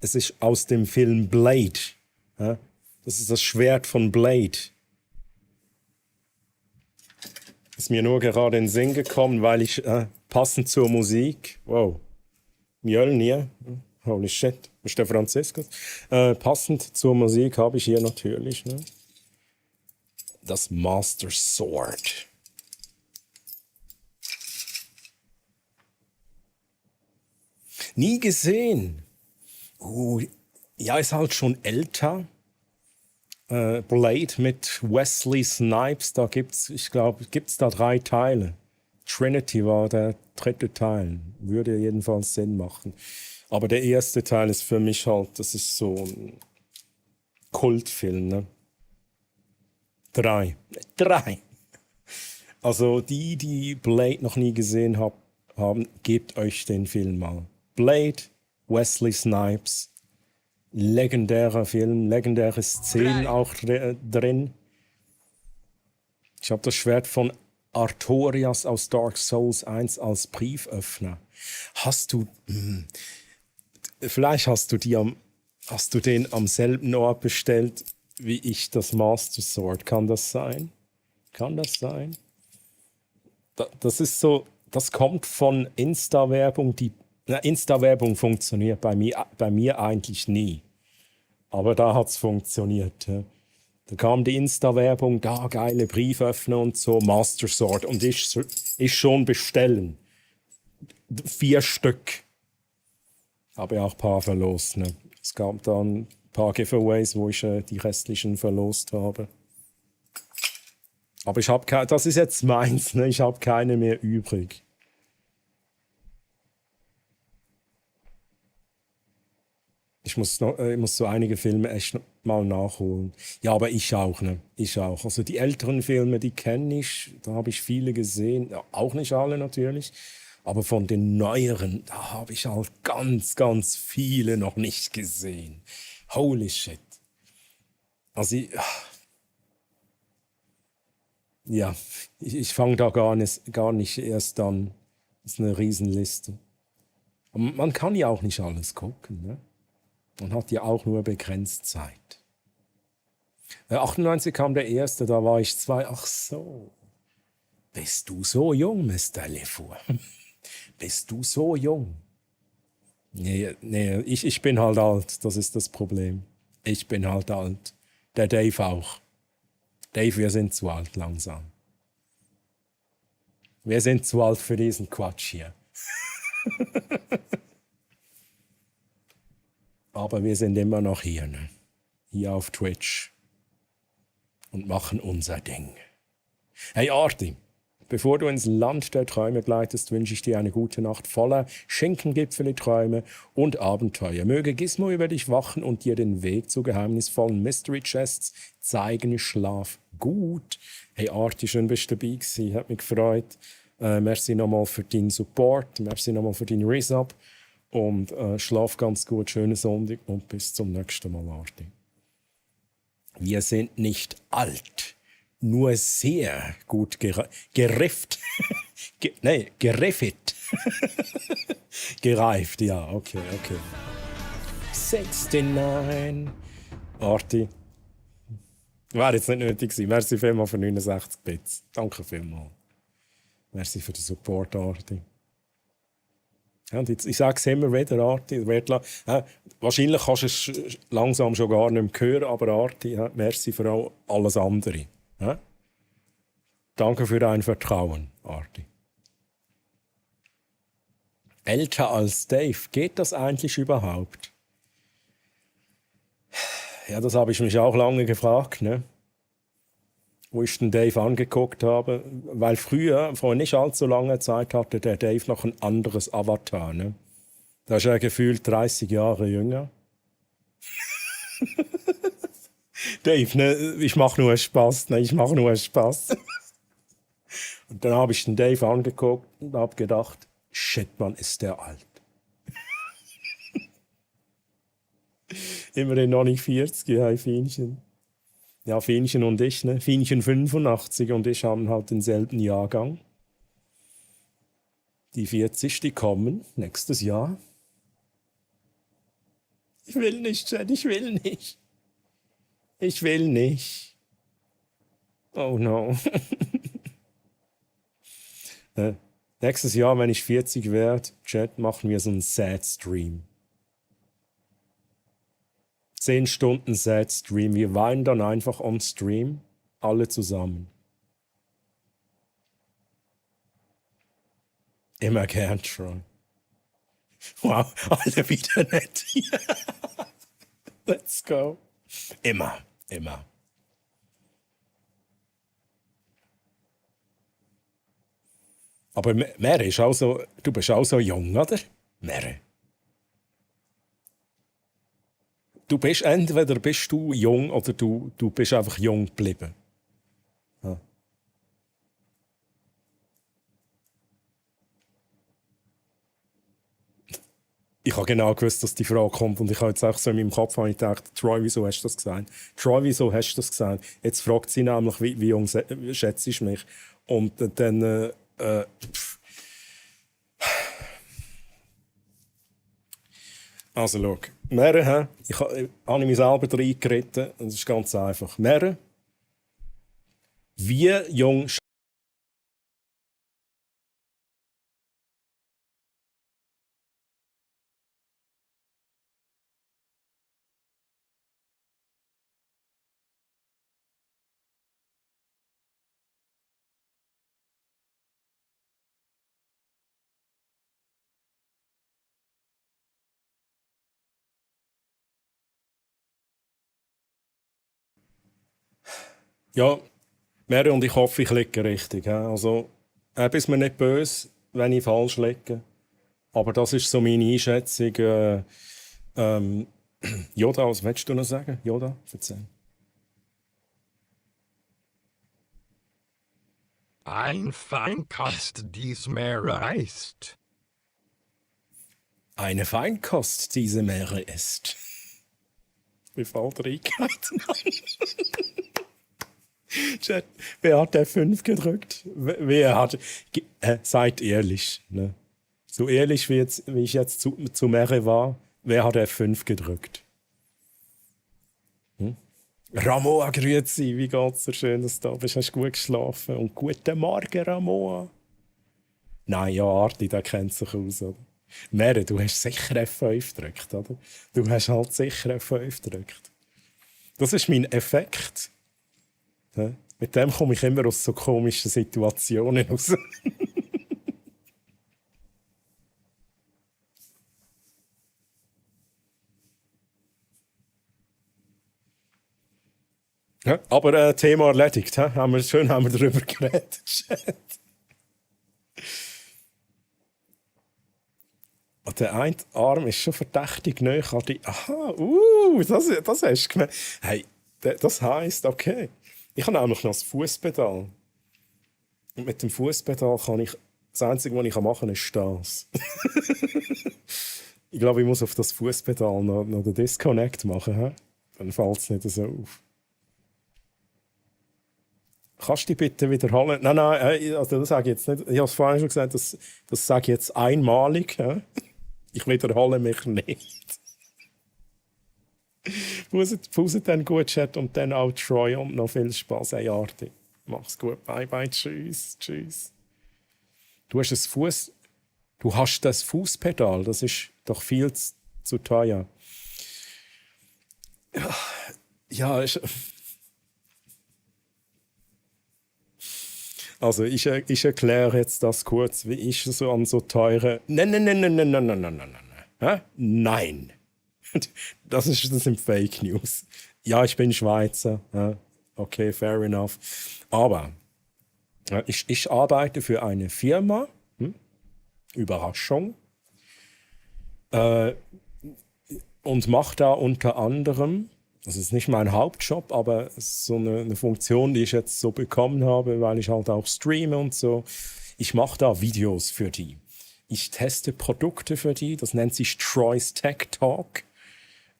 Es ist aus dem Film Blade. Ja, das ist das Schwert von Blade. Ist mir nur gerade in den Sinn gekommen, weil ich passend zur Musik, wow, Mjölnir, holy shit, ist der Franziskus, passend zur Musik habe ich hier natürlich, ne, das Master Sword. Nie gesehen. Ja, ist halt schon älter. Blade mit Wesley Snipes, da ich glaube, gibt's da 3 Teile. Trinity war der 3. Teil. Würde jedenfalls Sinn machen. Aber der erste Teil ist für mich halt, das ist so ein Kultfilm, ne? 3. Also die Blade noch nie gesehen haben, gebt euch den Film mal. Blade, Wesley Snipes. Legendärer Film, legendäre Szenen auch drin. Ich habe das Schwert von Artorias aus Dark Souls 1 als Brieföffner. Vielleicht hast du den am selben Ort bestellt wie ich das Master Sword. Kann das sein? Das ist so, das kommt von Insta-Werbung, Insta-Werbung funktioniert bei mir eigentlich nie. Aber da hat es funktioniert. Ja. Da kam die Insta-Werbung, da geile Brieföffner und so, Master Sword. Und ich schon bestellen. 4 Stück. Habe ja auch ein paar verlost. Ne? Es gab dann ein paar Giveaways, wo ich die restlichen verlost habe. Aber das ist jetzt meins, ne? Ich habe keine mehr übrig. Ich muss so einige Filme echt mal nachholen. Ja, aber ich auch, ne? Ich auch. Also die älteren Filme, die kenne ich, da habe ich viele gesehen. Ja, auch nicht alle natürlich. Aber von den neueren, da habe ich halt ganz, ganz viele noch nicht gesehen. Holy shit. Also ich fange da gar nicht erst an. Das ist eine Riesenliste. Aber man kann ja auch nicht alles gucken, ne? Man hat ja auch nur begrenzt Zeit. 98 kam der erste, da war ich 2. Ach so. Bist du so jung, Mr. LeFou? Bist du so jung? Nee, ich bin halt alt, das ist das Problem. Ich bin halt alt. Der Dave auch. Dave, wir sind zu alt langsam. Wir sind zu alt für diesen Quatsch hier. Aber wir sind immer noch hier, ne? Hier auf Twitch. Und machen unser Ding. Hey Arti, bevor du ins Land der Träume gleitest, wünsche ich dir eine gute Nacht voller Schinkengipfeli-Träume und Abenteuer. Möge Gizmo über dich wachen und dir den Weg zu geheimnisvollen Mystery Chests zeigen. Schlaf gut. Hey Arti, schön bist du dabei gewesen. Hat mich gefreut. Merci nochmal für deinen Support. Merci nochmal für deinen Resub. Und schlaf ganz gut, schönen Sonntag und bis zum nächsten Mal, Arti. Wir sind nicht alt, nur sehr gut gerifft. Gereffet. Gereift, ja, okay. 69. Arti. Wäre jetzt nicht nötig gewesen. Merci vielmals für 69 Bits. Danke vielmals. Merci für den Support, Arti. Ja, und jetzt, ich sage es immer wieder, Arti. Wahrscheinlich kannst du es langsam schon gar nicht mehr hören, aber Arti, merci für alles andere. Ja? Danke für dein Vertrauen, Arti. Älter als Dave, geht das eigentlich überhaupt? Ja, das habe ich mich auch lange gefragt, ne? Wo ich den Dave angeguckt habe, weil früher, vor nicht allzu langer Zeit, hatte der Dave noch ein anderes Avatar. Ne? Da ist er gefühlt 30 Jahre jünger. Dave, ne, ich mache nur Spaß. Und dann habe ich den Dave angeguckt und habe gedacht, shit, Mann, ist der alt. Immerhin noch nicht 40, hey Fienchen. Ja, Fienchen und ich, ne? Fienchen 85 und ich haben halt denselben Jahrgang. Die 40, die kommen nächstes Jahr. Ich will nicht, Chad, ich will nicht. Ich will nicht. Oh no. Nächstes Jahr, wenn ich 40 werde, Chad, machen wir so einen Sad-Stream. 10 Stunden Sad-Stream. Wir weinen dann einfach on Stream. Alle zusammen. Immer gern, Troy. Wow, alle wieder nett hier. Let's go. Immer. Aber Mere ist auch so, du bist auch so jung, oder? Mere. Du bist, entweder bist du jung oder du bist einfach jung geblieben. Ja. Ich habe genau gewusst, dass die Frage kommt und ich habe jetzt auch so in meinem Kopf gedacht, Troy, wieso hast du das gesagt? Troy, wieso hast du das gesagt? Jetzt fragt sie nämlich, wie jung schätzt du mich? Und dann also schau, Mere, ich habe mich selber reingeritten, das ist ganz einfach. Mere, wie jung Ja, Mere, und ich hoffe, ich liege richtig. Also, bist mir nicht böse, wenn ich falsch liege. Aber das ist so meine Einschätzung. Yoda, was willst du noch sagen? Yoda, erzähl. Ein Feinkost, die's Meere ist. Eine Feinkost, diese Meere ist. Wie fällt der Eingehalten an? Chat, wer hat der 5 gedrückt? Wer hat... seid ehrlich. Ne? So ehrlich wie ich jetzt zu Meere war, wer hat F5 gedrückt? Ramoa, grüezi, wie geht's dir? Schön, dass du da bist. Hast du gut geschlafen? Und guten Morgen, Ramoa. Nein, ja, Arti, der kennt sich aus, oder? Mere, du hast sicher F5 gedrückt, oder? Du hast halt sicher F5 gedrückt. Das ist mein Effekt. Ja? Mit dem komme ich immer aus so komischen Situationen raus. Ja, aber Thema erledigt. Haben wir darüber geredet. Und der eine Arm ist schon verdächtig nahe an die... Aha, das hast du gemerkt. Hey, das heisst, okay. Ich habe nämlich noch das Fußpedal. Und mit dem Fußpedal kann ich... Das Einzige, was ich machen kann, ist das. Ich glaube, ich muss auf das Fußpedal noch den Disconnect machen. He? Dann fällt es nicht so auf. Kannst du dich bitte wiederholen? Nein, also das sage ich jetzt nicht. Ich habe es vorhin schon gesagt, das sage ich jetzt einmalig. He? Ich wiederhole mich nicht. Pauset dann gut, Chat, und dann auch Troy und noch viel Spaß. Hey, Arti. Mach's gut. Bye, bye. Tschüss. Tschüss. Du hast das Fußpedal. Das ist doch viel zu teuer. Ja, also ich erkläre jetzt das kurz, wie ich so an so teure... Nein. Das sind Fake News. Ja, ich bin Schweizer. Okay, fair enough. Aber ich arbeite für eine Firma. Überraschung. Und mache da unter anderem... Das ist nicht mein Hauptjob, aber so eine Funktion, die ich jetzt so bekommen habe, weil ich halt auch streame und so. Ich mache da Videos für die. Ich teste Produkte für die. Das nennt sich Troy's Tech Talk.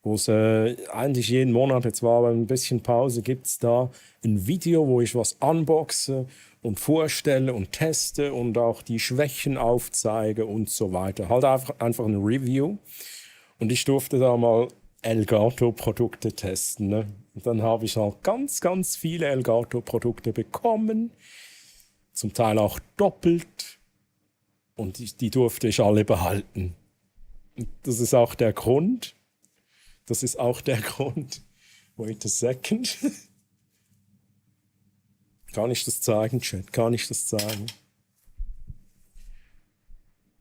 Wo es eigentlich jeden Monat, jetzt war aber ein bisschen Pause, gibt es da ein Video, wo ich was unboxe und vorstelle und teste und auch die Schwächen aufzeige und so weiter. Halt einfach ein Review. Und ich durfte da mal Elgato-Produkte testen. Ne? Und dann habe ich halt ganz, ganz viele Elgato-Produkte bekommen. Zum Teil auch doppelt. Und die durfte ich alle behalten. Und das ist auch der Grund. Wait a second. Kann ich das zeigen, Chat? Kann ich das zeigen?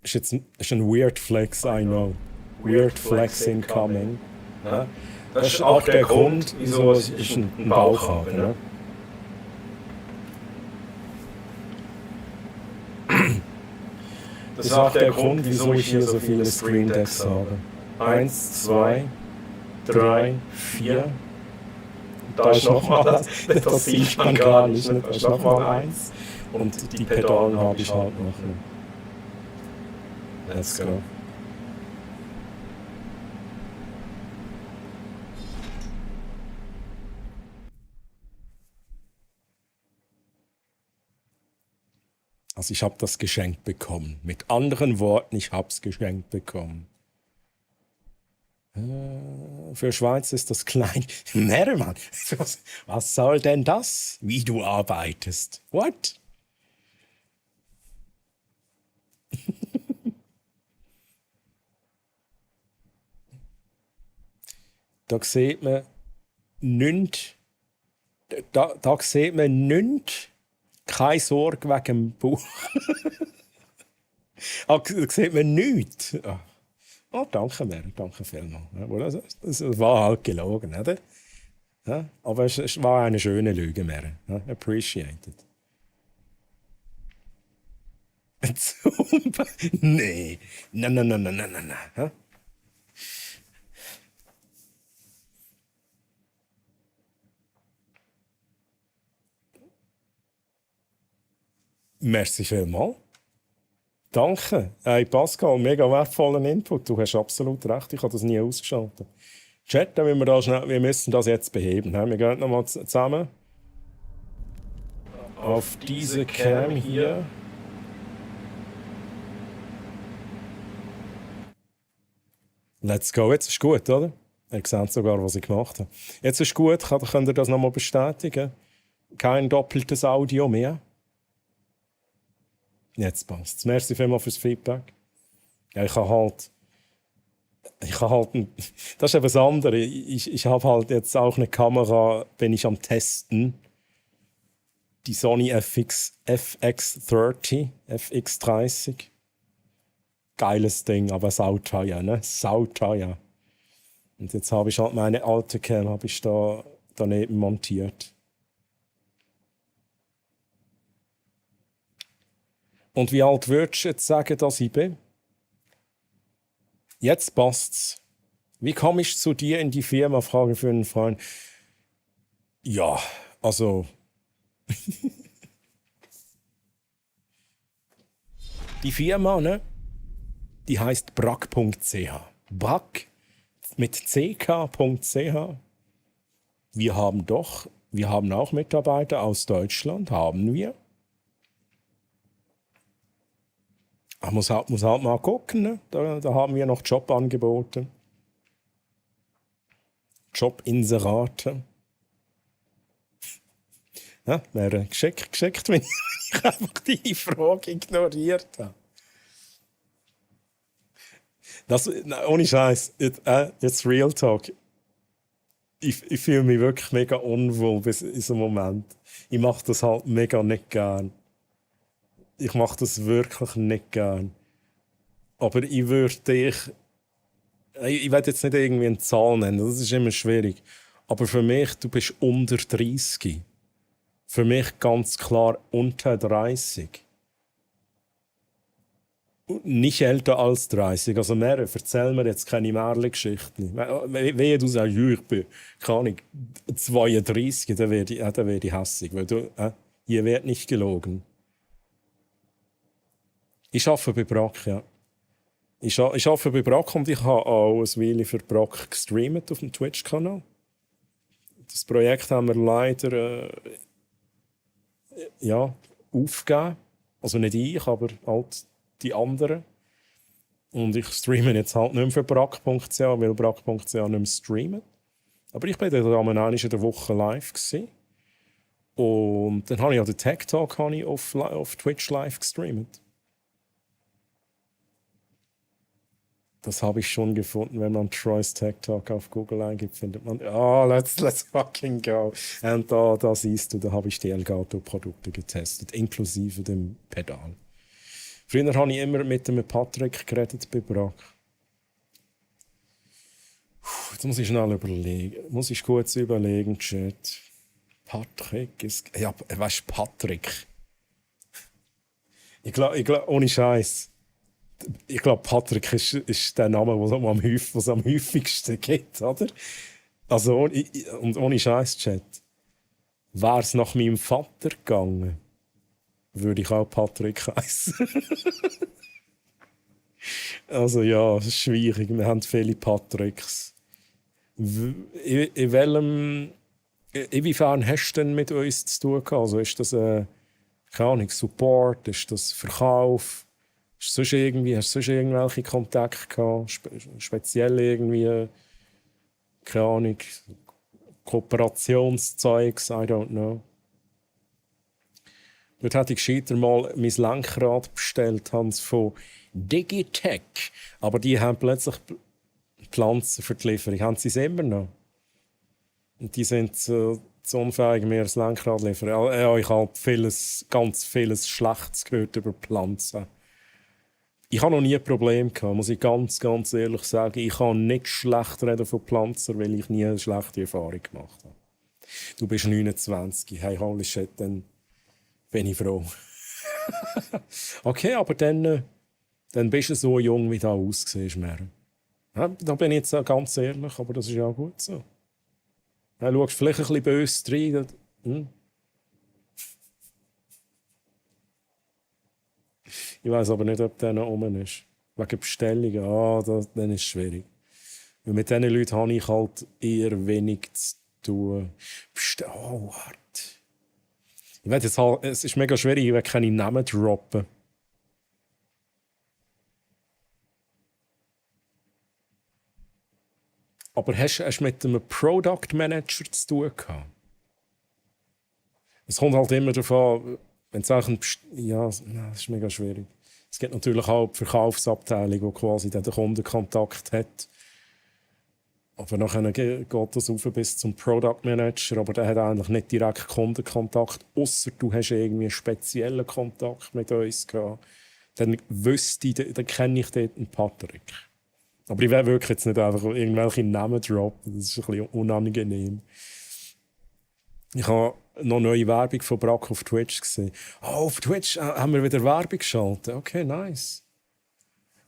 Ist ein Weird Flex, I know. Weird Flex incoming. Ja? Das ist auch der Grund, wieso ich einen Bauch habe. Ne? Das ist auch der Grund, wieso ich hier so viele Screen Decks habe. 1, 2, 3, 4. Da ist nochmal, das sieht man gar nicht. Da ist nochmal 1. Und die Pedalen habe ich halt noch. Let's go. Also ich habe das geschenkt bekommen. Mit anderen Worten, ich habe es geschenkt bekommen. Für Schweiz ist das klein. Mermann, was soll denn das? Wie du arbeitest? What? Da sieht man nichts. Da sieht man nichts. Keine Sorge wegen dem Bauch. Da sieht man nichts. Oh, danke, Mer. Danke vielmals. Das war halt gelogen, oder? Ja, aber es war eine schöne Lüge, Mer. Ja, appreciated. Nee. Nein. Merci vielmals. Danke. Hey Pascal, mega wertvollen Input. Du hast absolut recht, ich habe das nie ausgeschaltet. Chat, wir müssen das jetzt beheben. Wir gehen nochmal zusammen auf diese Cam hier. Let's go. Jetzt ist gut, oder? Ihr seht sogar, was ich gemacht habe. Jetzt ist gut, könnt ihr das nochmal bestätigen. Kein doppeltes Audio mehr. Jetzt passt es. Merci vielmals fürs Feedback. Ja, ich habe halt, das ist eben das andere. Ich habe halt jetzt auch eine Kamera, bin ich am Testen. Die Sony FX30. Geiles Ding, aber sauteuer, ne? Sauteuer. Und jetzt habe ich halt meine alte Cam da daneben montiert. Und wie alt würdest du jetzt sagen, dass ich bin? Jetzt passt's. Wie komme ich zu dir in die Firma? Frage für einen Freund. Ja, also. Die Firma, ne? Die heißt brack.ch. Brack mit ck.ch. Wir haben auch Mitarbeiter aus Deutschland, haben wir. Ich muss halt mal gucken, ne? Da haben wir noch Jobangebote. Jobinserate. Ja, wäre geschickt, wenn ich einfach die Frage ignoriert habe. Ohne Scheiß, jetzt Real Talk. Ich fühle mich wirklich mega unwohl bis in diesem Moment. Ich mache das halt mega nicht gern. Ich mache das wirklich nicht gern. Aber ich würde dich. Ich will jetzt nicht irgendwie eine Zahl nennen, das ist immer schwierig. Aber für mich, du bist unter 30. Für mich ganz klar unter 30. Nicht älter als 30. Also erzähl mir jetzt keine Märchen-Geschichten. Wenn du sagst, ich bin, keine Ahnung, 32, dann werde ich hässig. Weil hier wird nicht gelogen. Ich arbeite bei Brack, ja. Ich arbeite bei Brack und ich habe auch ein Weile für Brack gestreamt auf dem Twitch-Kanal. Das Projekt haben wir leider aufgegeben. Also nicht ich, aber halt die anderen. Und ich streame jetzt halt nicht mehr für brack.ch, weil brack.ch nicht mehr streamt. Aber ich war da einmal in der Woche live gewesen. Und dann habe ich auch den Tech Talk auf Twitch live gestreamt. Das habe ich schon gefunden, wenn man Troy's Tech Talk auf Google eingibt, findet man, let's fucking go. Und da siehst du, da habe ich die Elgato-Produkte getestet, inklusive dem Pedal. Früher habe ich immer mit dem Patrick geredet bei Brack. Jetzt muss ich schnell überlegen. Muss ich kurz überlegen, Chat. Patrick ist. Ja, weißt du, Patrick. Ich glaube, ohne Scheiß. Ich glaube, Patrick ist der Name, den es am häufigsten gibt, oder? Also, und ohne Scheiß, Chat. Wäre es nach meinem Vater gegangen, würde ich auch Patrick heißen. Also ja, es ist schwierig. Wir haben viele Patricks. Inwiefern hast du denn mit uns zu tun gehabt? Also ist das keine Ahnung, Support? Ist das Verkauf? Hast du sonst irgendwelche Kontakte gehabt? Speziell irgendwie, keine Ahnung, Kooperationszeugs? I don't know. Dort hatte ich gescheiter mal mein Lenkrad bestellt, haben sie von Digitech. Aber die haben plötzlich Pflanzen für die Lieferung. Haben sie es immer noch? Und die sind zu unfähig, mir das Lenkrad zu liefern. Ja, ich habe ganz vieles Schlechtes gehört über Pflanzen. Ich habe noch nie ein Problem gehabt, muss ich ganz, ganz ehrlich sagen. Ich kann nicht schlecht reden von Pflanzen, weil ich nie eine schlechte Erfahrung gemacht habe. Du bist 29. Hey, holy shit, dann bin ich froh. Okay, aber dann bist du so jung, wie du aussiehst, ja, da bin ich jetzt ganz ehrlich, aber das ist ja gut so. Ja, schaust vielleicht ein bisschen böse rein. Ich weiß aber nicht, ob der noch rum ist. Wegen Bestellungen, dann ist es schwierig. Weil mit diesen Leuten habe ich halt eher wenig zu tun. Warte. Ich weiß jetzt halt, es ist mega schwierig, ich will keine Namen droppen. Aber hast du mit einem Product Manager zu tun gehabt? Es kommt halt immer davon, wenn es auch das ist mega schwierig. Es gibt natürlich auch die Verkaufsabteilung, die quasi den Kundenkontakt hat. Aber nachher geht das auf bis zum Product Manager, aber der hat eigentlich nicht direkt Kundenkontakt, außer du hast irgendwie einen speziellen Kontakt mit uns gehabt. Dann kenne ich dort einen Patrick. Aber ich will wirklich jetzt nicht einfach irgendwelche Namen droppen, das ist ein bisschen unangenehm. Ich habe noch neue Werbung von Brack auf Twitch gesehen. Auf Twitch haben wir wieder Werbung geschaltet. Okay, nice.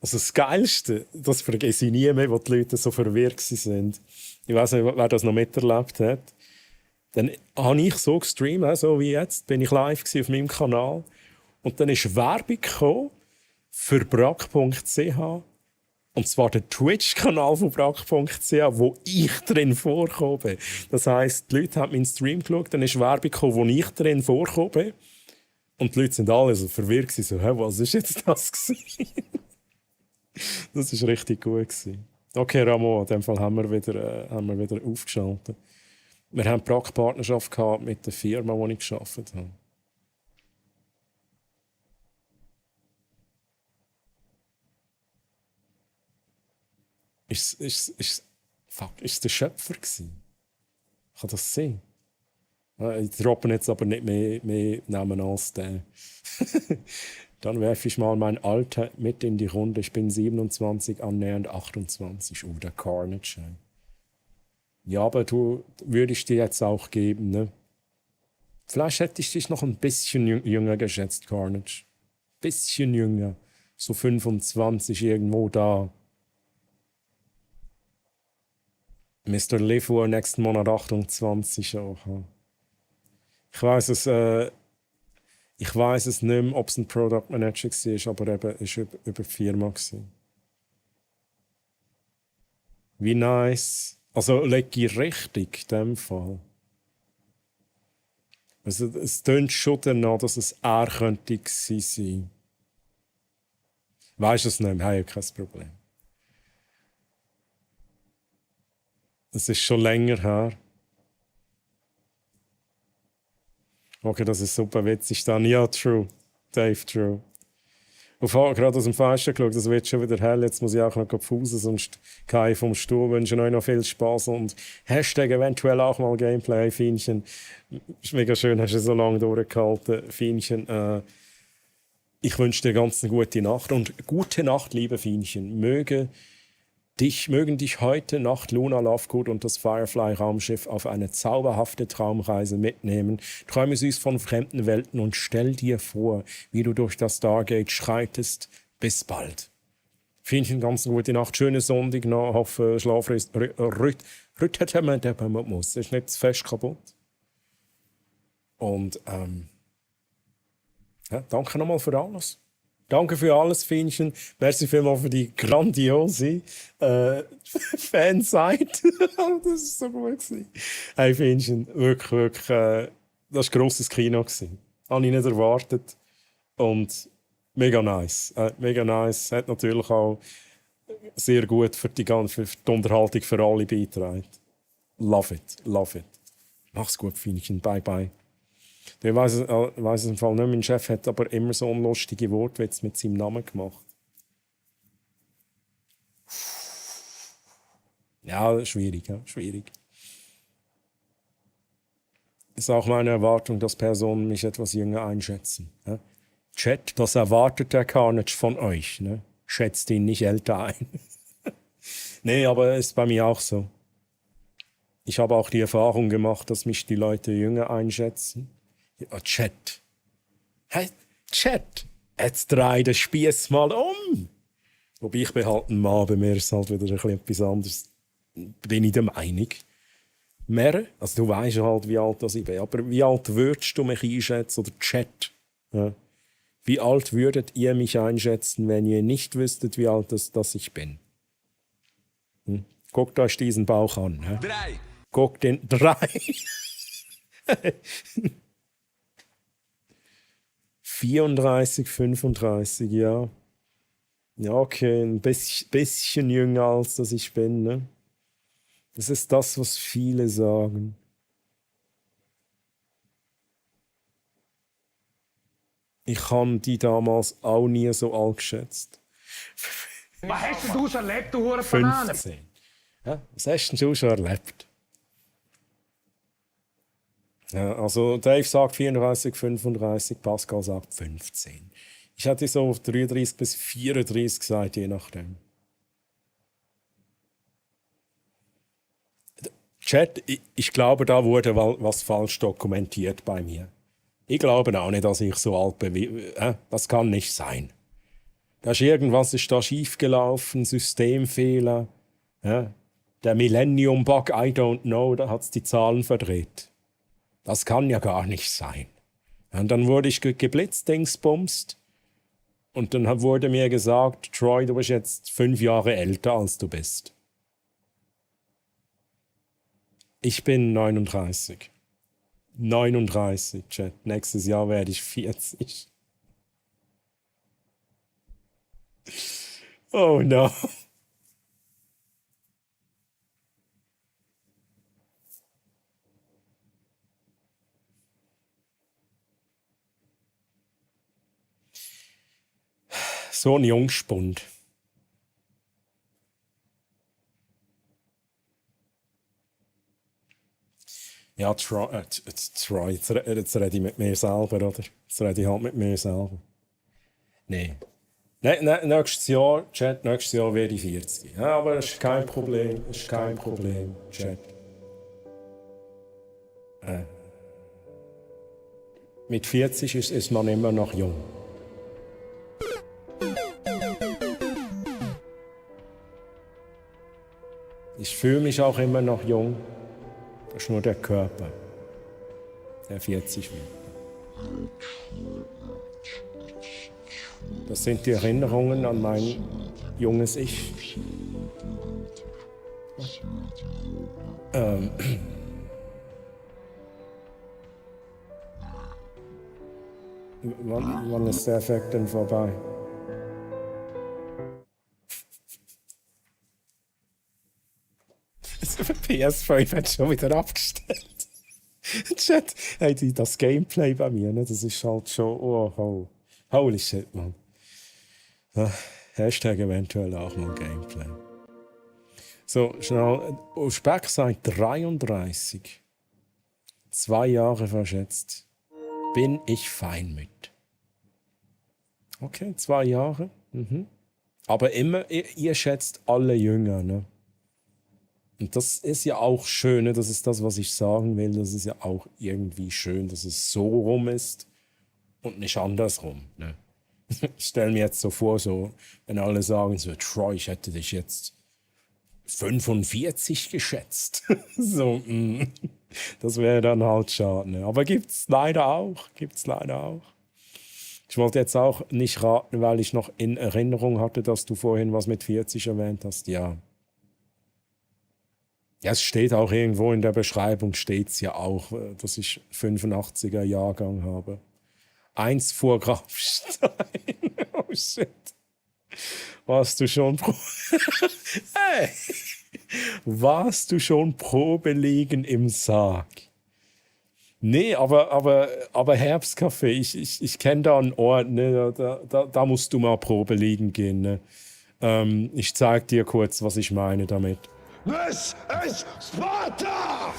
Also das Geilste, das vergesse ich nie mehr, wo die Leute so verwirrt sind. Ich weiß nicht, wer das noch miterlebt hat. Dann habe ich so gestreamt, so wie jetzt, bin ich live auf meinem Kanal. Und dann ist Werbung gekommen für brack.ch. Und zwar der Twitch-Kanal von brack.ch, wo ich drin vorkomme. Das heisst, die Leute haben meinen Stream geschaut, dann ist Werbung gekommen, wo ich drin vorkomme. Und die Leute sind alle so verwirrt, so, was ist jetzt das gewesen? Das war richtig gut gewesen. Okay, Ramon, in dem Fall haben wir wieder aufgeschaltet. Wir haben eine Brack-Partnerschaft mit der Firma, wo ich gearbeitet habe. Ist es der Schöpfer gewesen? Kann das sein? Ich droppe jetzt aber nicht mehr Namen als den. Dann werfe ich mal mein Alter mit in die Runde. Ich bin 27, annähernd 28. Der Carnage. Ja, aber du würde ich dir jetzt auch geben, ne? Vielleicht hätte ich dich noch ein bisschen jünger geschätzt, Carnage. Bisschen jünger. So 25 irgendwo da. Mr. Lefour nächsten Monat 28 auch. Ich weiß es nicht mehr, ob es ein Product Manager war, aber eben ist über die Firma gewesen. Wie nice. Also lege ich richtig in dem Fall. Also, es tönt schon danach, dass es er könnte gewesen sein. Weisst du es nicht mehr? Habe ich kein Problem. Es ist schon länger her. Okay, das ist super witzig dann. Ja, true. Dave, true. Ich habe gerade aus dem Fenster geschaut, das wird schon wieder hell. Jetzt muss ich auch noch pfusen, sonst gehe ich vom Stuhl. Ich wünsche euch noch viel Spaß und Hashtag eventuell auch mal Gameplay. Fienchen, ist mega schön, hast du so lange durchgehalten. Fienchen, ich wünsche dir ganz eine gute Nacht. Und gute Nacht, liebe Fienchen. Mögen dich heute Nacht Luna Lovegood und das Firefly-Raumschiff auf eine zauberhafte Traumreise mitnehmen. Träume süß von fremden Welten und stell dir vor, wie du durch das Stargate schreitest. Bis bald. Fienchen, ganz eine gute Nacht. Schöne Sonntag noch. Hoffe, Schlaf ist ist nicht zu fest kaputt. Und danke nochmal für alles. Danke für alles, Fienchen. Merci vielmals für die grandiose Fanseite. Das war so gut. Hey, Fienchen, wirklich, das war ein grosses Kino. Das habe ich nicht erwartet. Und mega nice. Mega nice. Hat natürlich auch sehr gut für die Unterhaltung für alle beigetragen. Love it, love it. Mach's gut, Fienchen. Bye, bye. Ich weiss es im Fall nicht. Mein Chef hat aber immer so unlustige Wortwitze mit seinem Namen gemacht. Ja, schwierig, ja, schwierig. Es ist auch meine Erwartung, dass Personen mich etwas jünger einschätzen. Ja? Chat, das erwartet der Carnage von euch. Ne? Schätzt ihn nicht älter ein. Nee, aber es ist bei mir auch so. Ich habe auch die Erfahrung gemacht, dass mich die Leute jünger einschätzen. Ja, Chat. Hey, Chat. Jetzt dreh den Spieß mal um. Wobei ich behalte mal, bei mir ist es halt wieder ein bisschen etwas anderes. Bin ich der Meinung. Mehr, also du weißt halt, wie alt ich bin, aber wie alt würdest du mich einschätzen? Oder Chat? Ja. Wie alt würdet ihr mich einschätzen, wenn ihr nicht wüsstet, wie alt das ich bin? Guckt euch diesen Bauch an. Hä? 3. Guckt den 3. 34, 35, ja. Ja, okay, ein bisschen jünger als das ich bin. Ne? Das ist das, was viele sagen. Ich habe die damals auch nie so alt geschätzt. Was hast denn du schon erlebt, du hure Banane? 15. Ja, was hast denn du schon erlebt? Ja, also Dave sagt 34, 35, Pascal sagt 15. Ich hatte so auf 33 bis 34 gesagt, je nachdem. Chat, ich glaube, da wurde was falsch dokumentiert bei mir. Ich glaube auch nicht, dass ich so alt bin. Das kann nicht sein. Irgendwas ist da schiefgelaufen, Systemfehler. Ja? Der Millennium-Bug, I don't know, da hat es die Zahlen verdreht. Das kann ja gar nicht sein. Und dann wurde ich geblitzt, dingsbumst. Und dann wurde mir gesagt, Troy, du bist jetzt 5 Jahre älter, als du bist. Ich bin 39. 39, Chat. Nächstes Jahr werde ich 40. Oh no. So ein Jungspund. Ja, Troy, jetzt rede ich mit mir selber, oder? Jetzt rede ich halt mit mir selber. Nee. Nächstes Jahr, Chat, nächstes Jahr werde ich 40. Ja, aber das ist kein Problem, Chat. Mit 40 ist man immer noch jung. Ich fühle mich auch immer noch jung. Das ist nur der Körper, der 40 wird. Das sind die Erinnerungen an mein junges Ich. Wann ist der Effekt denn vorbei? PS5 hat schon wieder abgestellt. Chat, hey, das Gameplay bei mir, ne, das ist halt schon, holy shit, man. Hashtag eventuell auch mal Gameplay. So, schnell, Speck sagt 33. 2 Jahre verschätzt. Bin ich fein mit. Okay, 2 Jahre. Aber immer, ihr schätzt alle jünger, ne? Und das ist ja auch schön, ne? Das ist das, was ich sagen will. Das ist ja auch irgendwie schön, dass es so rum ist und nicht andersrum. Ne? Ich stelle mir jetzt so vor, so, wenn alle sagen, so, Troy, ich hätte dich jetzt 45 geschätzt. So, das wäre dann halt schade. Ne? Aber gibt's leider auch. Ich wollte jetzt auch nicht raten, weil ich noch in Erinnerung hatte, dass du vorhin was mit 40 erwähnt hast. Ja. Ja, es steht auch irgendwo in der Beschreibung, steht's ja auch, dass ich 85er Jahrgang habe. 1 vor Grabstein. Oh shit. Warst du schon hey! Warst du schon Probe liegen im Sarg? Nee, aber Herbstcafé, ich kenne da einen Ort, ne, da musst du mal Probe liegen gehen. Ne? Ich zeig dir kurz, was ich meine damit. This is Sparta!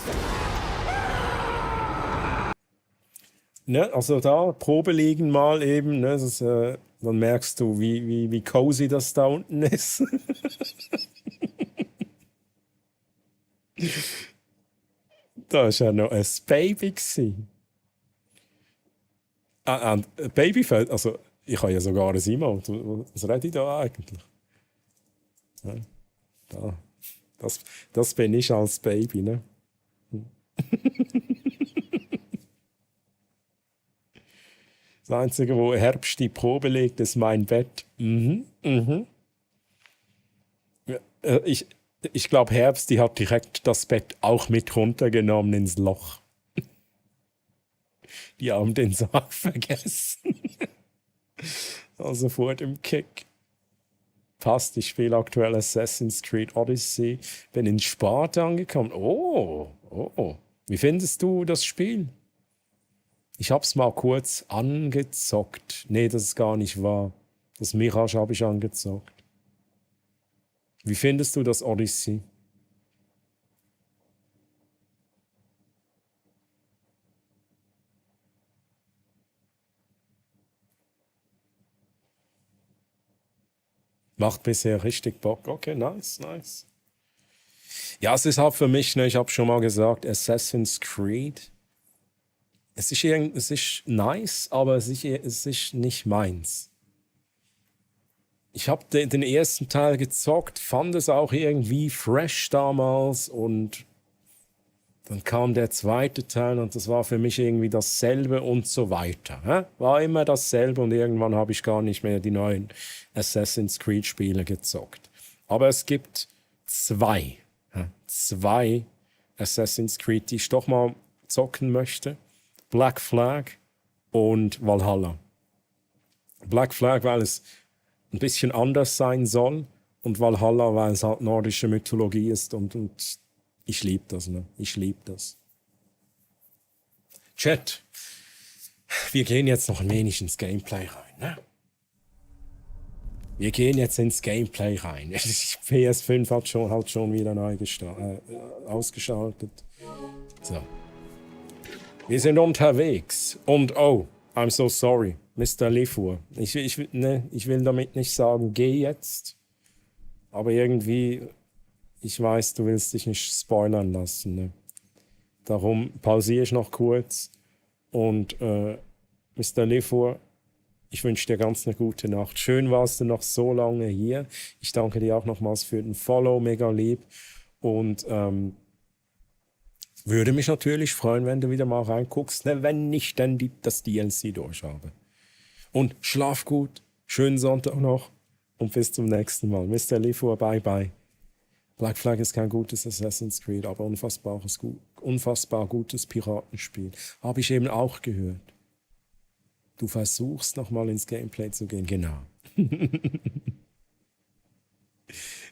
Ne, also da, Probe liegen mal eben, ne, das, dann merkst du, wie cozy das da unten ist. Da war ja noch ein Baby gewesen. Babyfeld, also ich habe ja sogar ein Emote. Was rede ich da eigentlich? Ja, da. Das bin ich als Baby, ne? Das Einzige, wo Herbst die Probe legt, ist mein Bett. Ja, ich glaube, Herbst, die hat direkt das Bett auch mit runtergenommen ins Loch. Die haben den Sarg vergessen. Also vor dem Kick. Passt, ich spiele aktuell Assassin's Creed Odyssey. Bin in Sparta angekommen. Oh. Wie findest du das Spiel? Ich hab's mal kurz angezockt. Nee, das ist gar nicht wahr. Das Mirage habe ich angezockt. Wie findest du das Odyssey? Macht bisher richtig Bock. Okay, nice. Ja, es ist halt für mich, ne, ich habe schon mal gesagt, Assassin's Creed. Es ist nice, aber es ist nicht meins. Ich habe den ersten Teil gezockt, fand es auch irgendwie fresh damals und dann kam der zweite Teil und das war für mich irgendwie dasselbe und so weiter. War immer dasselbe und irgendwann habe ich gar nicht mehr die neuen Assassin's Creed Spiele gezockt. Aber es gibt zwei Assassin's Creed, die ich doch mal zocken möchte. Black Flag und Valhalla. Black Flag, weil es ein bisschen anders sein soll und Valhalla, weil es halt nordische Mythologie ist und ich liebe das, ne? Ich liebe das. Chat, wir gehen jetzt noch ein wenig ins Gameplay rein, ne? Wir gehen jetzt ins Gameplay rein. PS5 hat halt schon wieder neu ausgeschaltet. So. Wir sind unterwegs. Und oh, I'm so sorry, Mr. Lefur. Ich will damit nicht sagen, geh jetzt. Aber irgendwie, ich weiß, du willst dich nicht spoilern lassen. Ne? Darum pausiere ich noch kurz. Und Mr. Lefur, ich wünsche dir ganz eine gute Nacht. Schön warst du noch so lange hier. Ich danke dir auch nochmals für den Follow, mega lieb. Und würde mich natürlich freuen, wenn du wieder mal reinguckst, ne, wenn ich dann das DLC durch habe. Und schlaf gut, schönen Sonntag noch und bis zum nächsten Mal. Mr. Lefur, bye bye. Black Flag ist kein gutes Assassin's Creed, aber unfassbar gutes Piratenspiel. Habe ich eben auch gehört. Du versuchst nochmal ins Gameplay zu gehen, genau.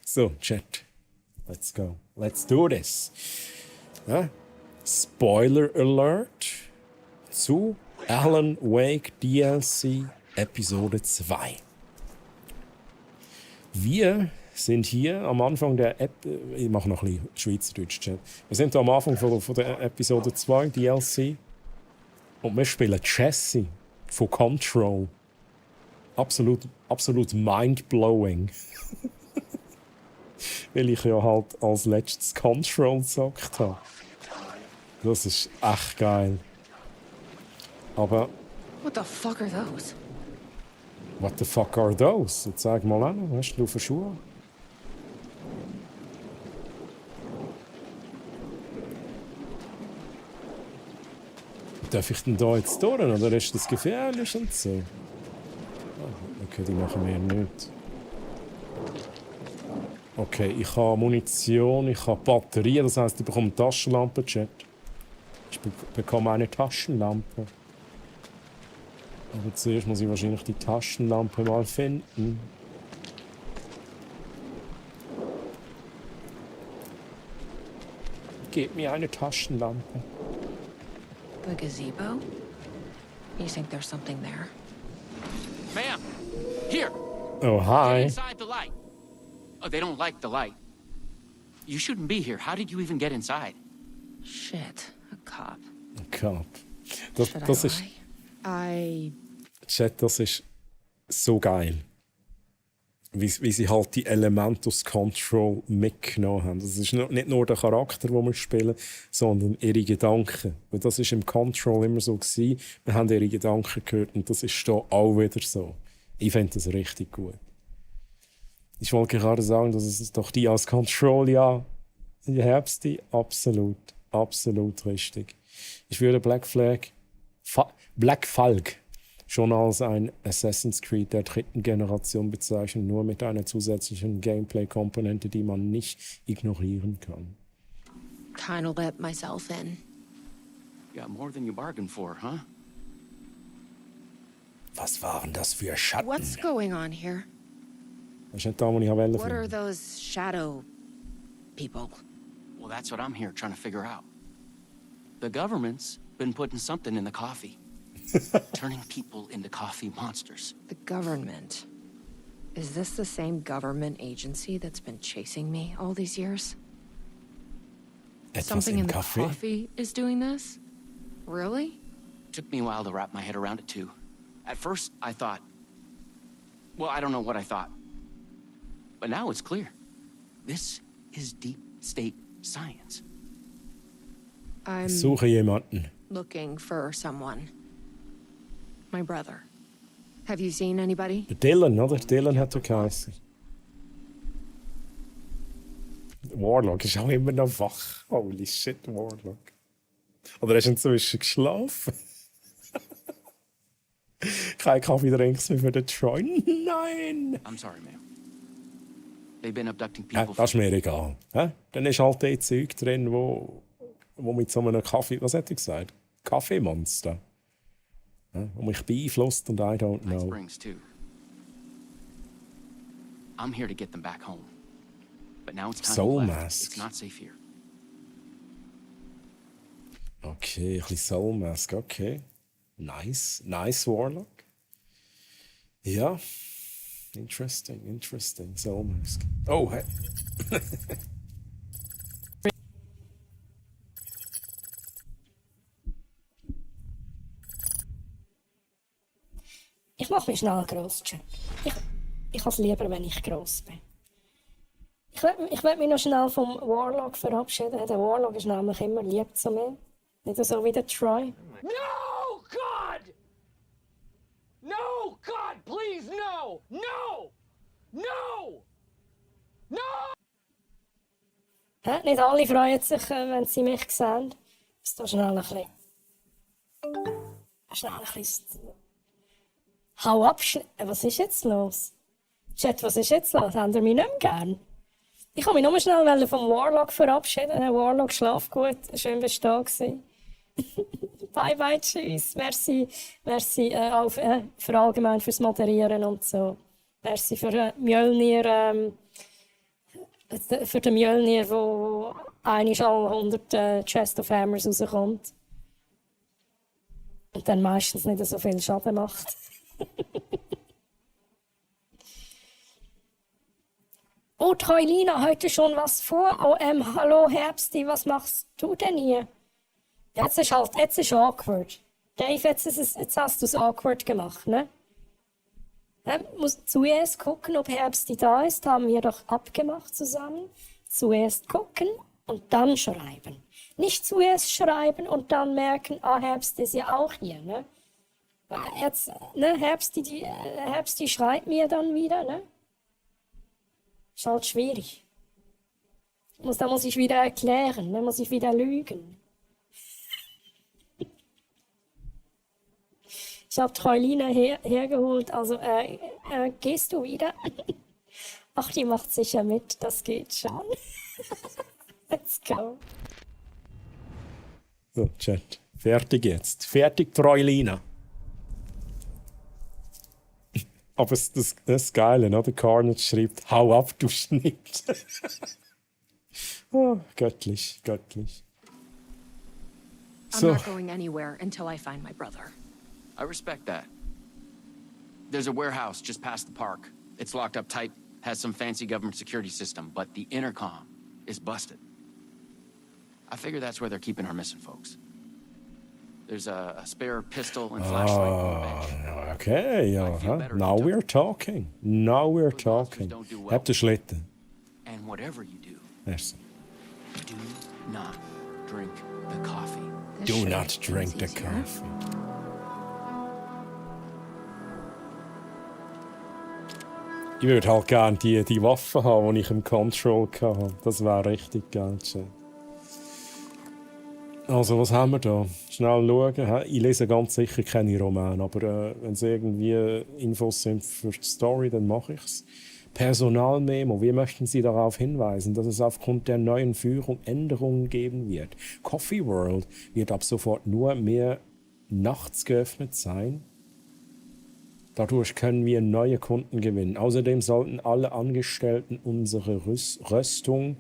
So, Chat. Let's go. Let's do this. Ja? Spoiler Alert zu Alan Wake DLC Episode 2. Wir sind hier am Anfang der ich mache noch ein bisschen Schweizerdeutsch, Chat. Wir sind am Anfang von der Episode 2 DLC und wir spielen Jesse von Control. Absolut mind-blowing. Weil ich ja halt als letztes Control gezockt habe. Das ist echt geil. Aber... What the fuck are those? What the fuck are those? Jetzt sag mal an, was hast du für Schuhe? Darf ich denn da jetzt durch, oder ist das gefährlich und so? Okay, die machen wir nicht. Okay, ich habe Munition, ich habe Batterien, das heisst, ich bekomme eine Taschenlampe, Chat. Ich bekomme eine Taschenlampe. Aber zuerst muss ich wahrscheinlich die Taschenlampe mal finden. Gib mir eine Taschenlampe. The gazebo? You think there's something there? Ma'am, here. Oh, hi. Get inside the light. Oh, they don't like the light. You shouldn't be here. How did you even get inside? Shit, a cop. Ein Cop. Das ist... Chat, das ist so geil. Wie sie halt die Elemente aus Control mitgenommen haben. Das ist nicht nur der Charakter, den wir spielen, sondern ihre Gedanken. Weil das war im Control immer so gewesen. Wir haben ihre Gedanken gehört und das ist hier auch wieder so. Ich finde das richtig gut. Ich wollte gerade sagen, dass es doch die aus Control, ja, die Herbsti, absolut richtig. Ich würde Black Flag schon als ein Assassin's Creed der 3. Generation bezeichnen, nur mit einer zusätzlichen Gameplay-Komponente, die man nicht ignorieren kann. Kinda let myself in. Got more than you bargained for, huh? Was waren das für Schatten? What's going on here? Das ist nicht da, wo ich wollte. What are those shadow people? Well, that's what I'm here trying to figure out. The government's been putting something in the coffee. Turning people into coffee monsters. The government. Is this the same government agency that's been chasing me all these years? Something in the coffee is doing this? Really? Took me a while to wrap my head around it, too. At first, I thought... Well, I don't know what I thought. But now it's clear. This is deep state science. I'm Suche jemanden. looking for someone. My brother. Have you seen anybody? Der Dylan, oder? Dylan hat er geheißen. Warlock ist auch immer noch wach. Holy shit, Warlock. Oder hast du inzwischen geschlafen? Kein Kaffee-Drinks mehr für den Troy. Nein! I'm sorry, ma'am. They've been abducting Ja, people... das ist mir egal. Hä? Dann ist halt der Zeug drin, wo mit so einem Kaffee... Was hat er gesagt? Kaffeemonster. Ja, wo mich beeinflusst und I don't Night know. Springs, too. I'm here to get them back home. But now it's time Soul to left. Mask. It's not safe here. Okay, ein bisschen Soul Mask, okay. Nice. Nice, Warlock. Ja. Interesting. Soul Mask. Oh, hey. Ich mache mich schnell gross, Jack. Ich habe es lieber, wenn ich gross bin. Ich will mich noch schnell vom Warlock verabschieden. Der Warlock ist nämlich immer lieb zu mir. Nicht so wie der Troy. No, God! No, God, please, no! No! No! No! Nicht alle freuen sich, wenn sie mich sehen. Ist da schnell ein bisschen... Hau ab, was ist jetzt los? Chat, was ist jetzt los? Habt ihr mich nicht mehr gern? Ich kann mich nur schnell vom Warlock verabschieden. Warlock, schlaf gut. Schön bist du da gewesen. Bye bye, tschüss. Merci auch für allgemein fürs Moderieren und so. Merci für Mjölnir, für den Mjölnir, wo einmal alle 100 Chest of Hammers rauskommt. Und dann meistens nicht so viel Schaden macht. Oh, Troilina, heute schon was vor? Oh, hallo Herbsti, was machst du denn hier? Jetzt ist awkward. Dave, jetzt hast du es awkward gemacht, ne? Muss zuerst gucken, ob Herbsti da ist, haben wir doch abgemacht zusammen. Zuerst gucken und dann schreiben. Nicht zuerst schreiben und dann merken, Herbsti ist ja auch hier, ne? Jetzt, ne, Herbsti schreibt mir dann wieder, ne? Ist halt schwierig. Da muss ich wieder erklären, ne? Muss ich wieder lügen. Ich habe Troilina hergeholt, also gehst du wieder? Ach, die macht sicher mit, das geht schon. Let's go. So, Chat. Fertig jetzt. Fertig, Troilina. Aber das Geile, ne? Der Carnage schreibt, hau ab, du Schnitt. Oh, göttlich. I'm not going anywhere until I find my brother. I respect that. There's a warehouse just past the park. It's locked up tight, has some fancy government security system, but the intercom is busted. I figure that's where they're keeping our missing folks. There's a spare pistol and flashlight on the bench. Okay, ja. Now we're talking. Habt ihr Schlitten? And whatever you do, Merci. do not drink the coffee. Do not drink the coffee. Ich würde halt gerne die Waffe haben, die ich im Control hatte. Das wäre richtig geil. Also, was haben wir da? Schnell schauen. Ich lese ganz sicher keine Romane, aber wenn es irgendwie Infos sind für die Story, dann mache ich es. Personalmemo. Wir möchten Sie darauf hinweisen, dass es aufgrund der neuen Führung Änderungen geben wird. Coffee World wird ab sofort nur mehr nachts geöffnet sein. Dadurch können wir neue Kunden gewinnen. Außerdem sollten alle Angestellten unsere Röstung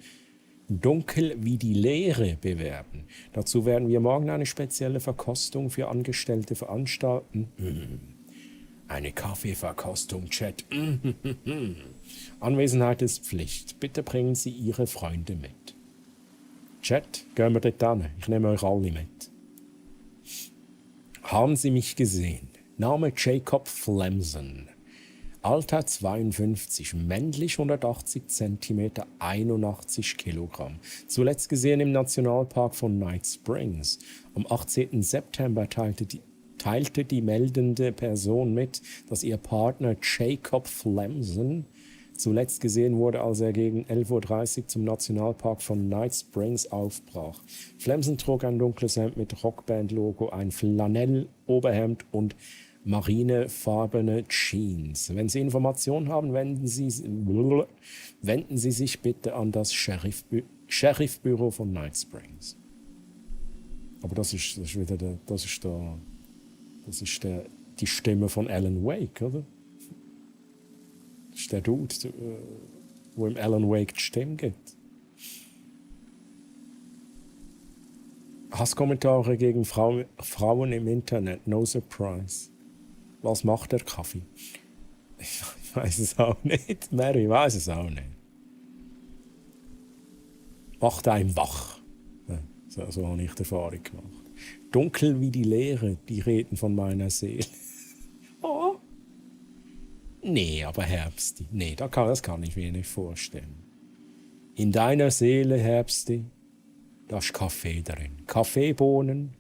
Dunkel wie die Leere bewerben. Dazu werden wir morgen eine spezielle Verkostung für Angestellte veranstalten. Eine Kaffeeverkostung, Chat. Anwesenheit ist Pflicht. Bitte bringen Sie Ihre Freunde mit. Chat, gehen wir dort hin. Ich nehme euch alle mit. Haben Sie mich gesehen? Name Jacob Flemson. Alter 52, männlich 180 cm, 81 Kilogramm. Zuletzt gesehen im Nationalpark von Night Springs. Am 18. September teilte die meldende Person mit, dass ihr Partner Jacob Flemson zuletzt gesehen wurde, als er gegen 11:30 Uhr zum Nationalpark von Night Springs aufbrach. Flemson trug ein dunkles Hemd mit Rockband-Logo, ein Flanell-Oberhemd und marinefarbene Jeans. Wenn Sie Informationen haben, wenden Sie sich bitte an das Sheriffbüro von Night Springs. Aber das ist die Stimme von Alan Wake, oder? Das ist der Dude, wo im Alan Wake die Stimme gibt. Hasskommentare gegen Frauen im Internet, no surprise. Was macht der Kaffee? Ich weiß es auch nicht. Mary weiß es auch nicht. Macht einen wach. Ja, so habe ich die Erfahrung gemacht. Dunkel wie die Leere, die reden von meiner Seele. Oh. Nee, aber Herbsti. Nee, das kann ich mir nicht vorstellen. In deiner Seele, Herbsti, da ist Kaffee drin. Kaffeebohnen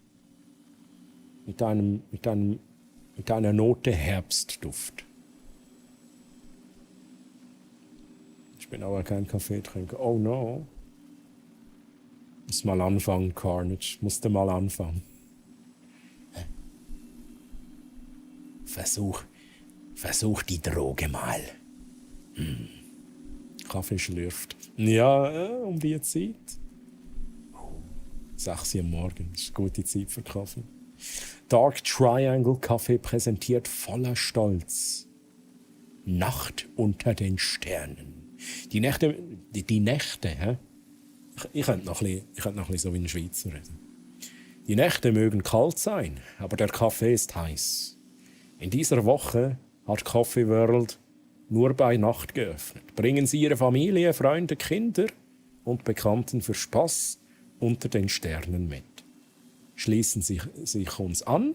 mit einer Note Herbstduft. Ich bin aber kein Kaffeetrinker. Oh no. Muss mal anfangen, Carnage. Musste mal anfangen. Versuch die Droge mal. Kaffee schlürft. Ja, um die Zeit. 6 Uhr am Morgen. Das ist eine gute Zeit für Kaffee. Dark Triangle Kaffee präsentiert voller Stolz. Nacht unter den Sternen. Die Nächte, hä? Ich könnte noch ein bisschen so wie ein Schweizer reden. Die Nächte mögen kalt sein, aber der Kaffee ist heiß. In dieser Woche hat Coffee World nur bei Nacht geöffnet. Bringen Sie Ihre Familie, Freunde, Kinder und Bekannten für Spaß unter den Sternen mit. Schließen Sie sich uns an,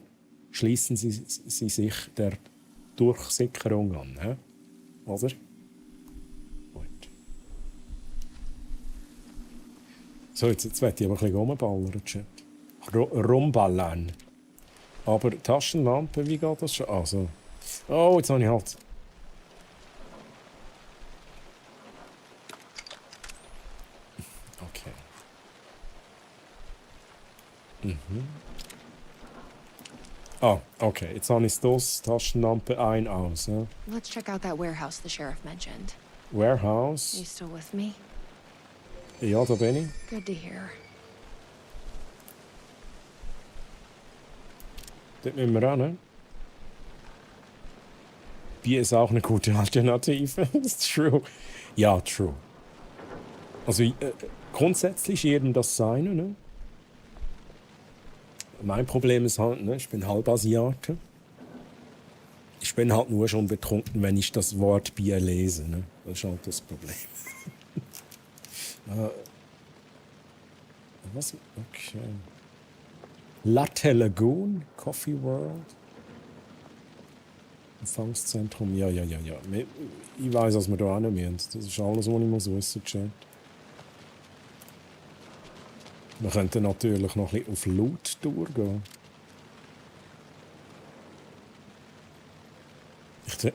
schließen Sie sich der Durchsickerung an. He? Oder? Gut. So, jetzt werde ich aber ein bisschen rumballern, Chat. Rumballern. Aber Taschenlampe, wie geht das schon? Also. Oh, jetzt habe ich halt. Okay. Ah, okay. Jetzt habe ich das Taschenlampe ein aus. Ja. Let's check out that warehouse the sheriff mentioned. Warehouse? You still with me? Ja, da bin ich. Good to hear. Dort müssen wir ran, ne? Bier ist auch eine gute Alternative. That's true. Ja, true. Also grundsätzlich jedem das Seine, ne? Mein Problem ist halt, ne, ich bin Halbasiate. Ich bin halt nur schon betrunken, wenn ich das Wort Bier lese, ne? Das ist halt das Problem. Was? Okay. Latte Lagoon, Coffee World. Empfangszentrum, ja. Ich weiß, was wir da hin müssen. Das ist alles, was ich muss wissen, Chat. Wir könnten natürlich noch ein bisschen auf Loot-Tour gehen.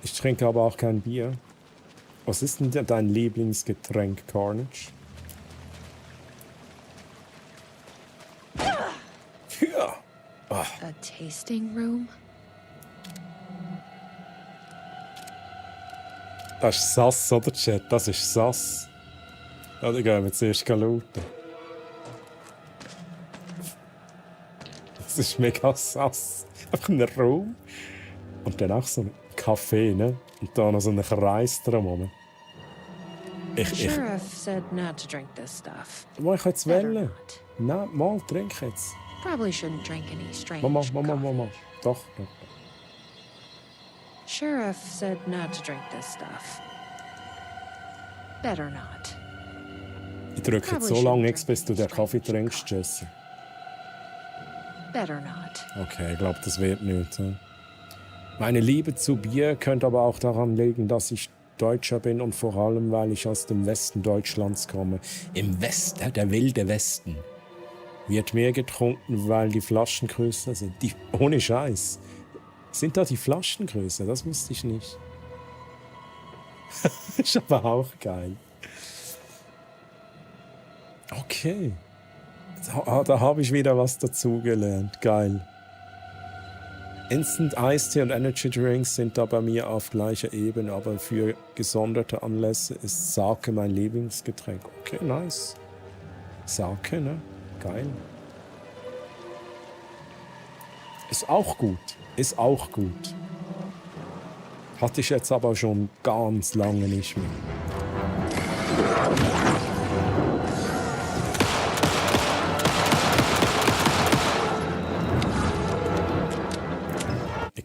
Ich trinke aber auch kein Bier. Was ist denn dein Lieblingsgetränk, Carnage? tasting room? Das ist Sass, oder Chat? Das ist Sass. Ja, dann gehen wir zuerst schauen. Das ist mega Sass. Einfach ein Raum. Und dann auch so ein Café, ne? Und da noch so ein Kreis drum. Sheriff said not to drink this stuff. Mal, ich jetzt wählen. Nein, mal, trink jetzt. Probably shouldn't drink any strange Mama. coffee. Doch. Sheriff said not to drink this stuff. Better not. Ich drücke jetzt so lange nichts, bis du den Kaffee trinkst, Jesse. Better not. Okay, ich glaube, das wird nicht. Hm? Meine Liebe zu Bier könnte aber auch daran liegen, dass ich Deutscher bin und vor allem, weil ich aus dem Westen Deutschlands komme. Im Westen, der wilde Westen. Wird mehr getrunken, weil die Flaschen größer sind. Ohne Scheiß. Sind da die Flaschen größer? Das wusste ich nicht. Ist aber auch geil. Okay. Da habe ich wieder was dazugelernt. Geil. Instant Iced Tea und Energy Drinks sind da bei mir auf gleicher Ebene, aber für gesonderte Anlässe ist Sake mein Lieblingsgetränk. Okay, nice. Sake, ne? Geil. Ist auch gut. Ist auch gut. Hatte ich jetzt aber schon ganz lange nicht mehr.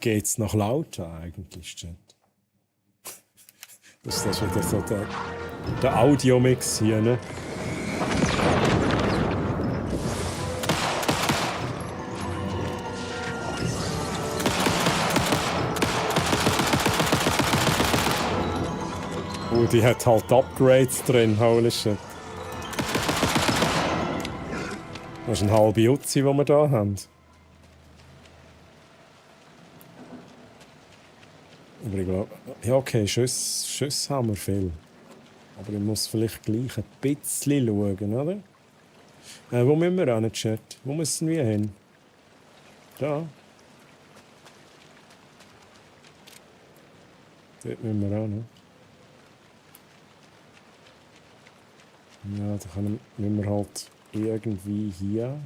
Geht's noch lauter eigentlich, Chat? Das ist wieder so der Audiomix hier, ne? Oh, die hat halt Upgrades drin, holy shit. Das ist ein halber Jutzi, den wir da haben. Aber ich glaube, ja okay, Schüsse haben wir viel. Aber ich muss vielleicht gleich ein bisschen schauen, oder? Wo müssen wir hin, Chat? Wo müssen wir hin? Da. Dort müssen wir hin, ne? Ja, da müssen wir halt irgendwie hier.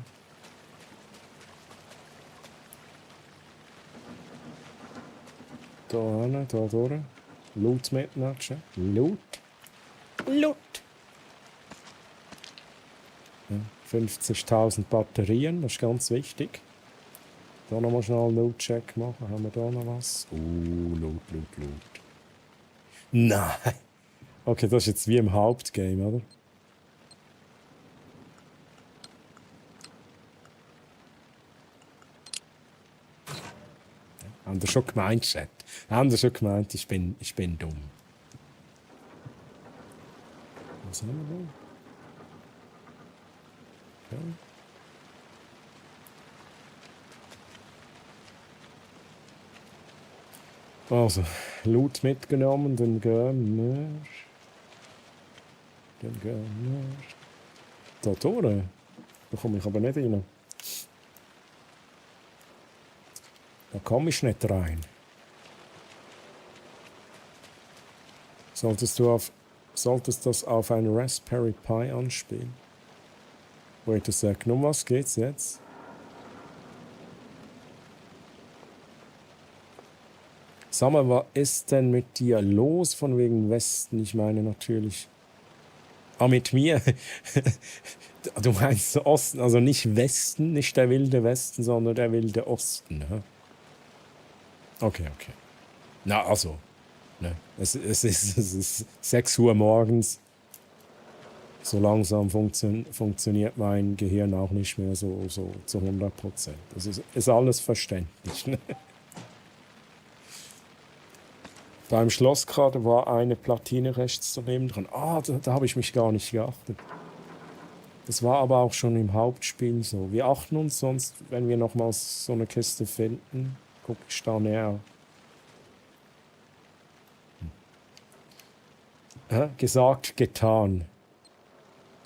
Da hin, da durch. Loot mitnehmen. Loot. Ja, 50.000 Batterien, das ist ganz wichtig. Da nochmal schnell einen Loot-Check machen. Haben wir da noch was? Loot. Nein! Okay, das ist jetzt wie im Hauptgame, oder? Haben Sie schon gemeint, Chat? Haben Sie schon gemeint, ich bin dumm? Was haben wir da? Okay. Also, Loot mitgenommen, dann gehen wir. Da durch. Da komme ich aber nicht rein. Da komme ich nicht rein. Solltest das auf ein Raspberry Pi anspielen? Wait a sec, um was geht's jetzt? Sag mal, was ist denn mit dir los von wegen Westen? Ich meine natürlich... Ah, mit mir? Du meinst Osten, also nicht Westen, nicht der wilde Westen, sondern der wilde Osten. Ne? Okay. Na, also. Ne, es ist 6 Uhr morgens. So langsam funktioniert mein Gehirn auch nicht mehr so zu 100%. Das ist alles verständlich. Ne? Beim Schloss gerade war eine Platine rechts daneben dran. Da habe ich mich gar nicht geachtet. Das war aber auch schon im Hauptspiel so. Wir achten uns sonst, wenn wir nochmals so eine Kiste finden, guck ich da näher. Gesagt, getan.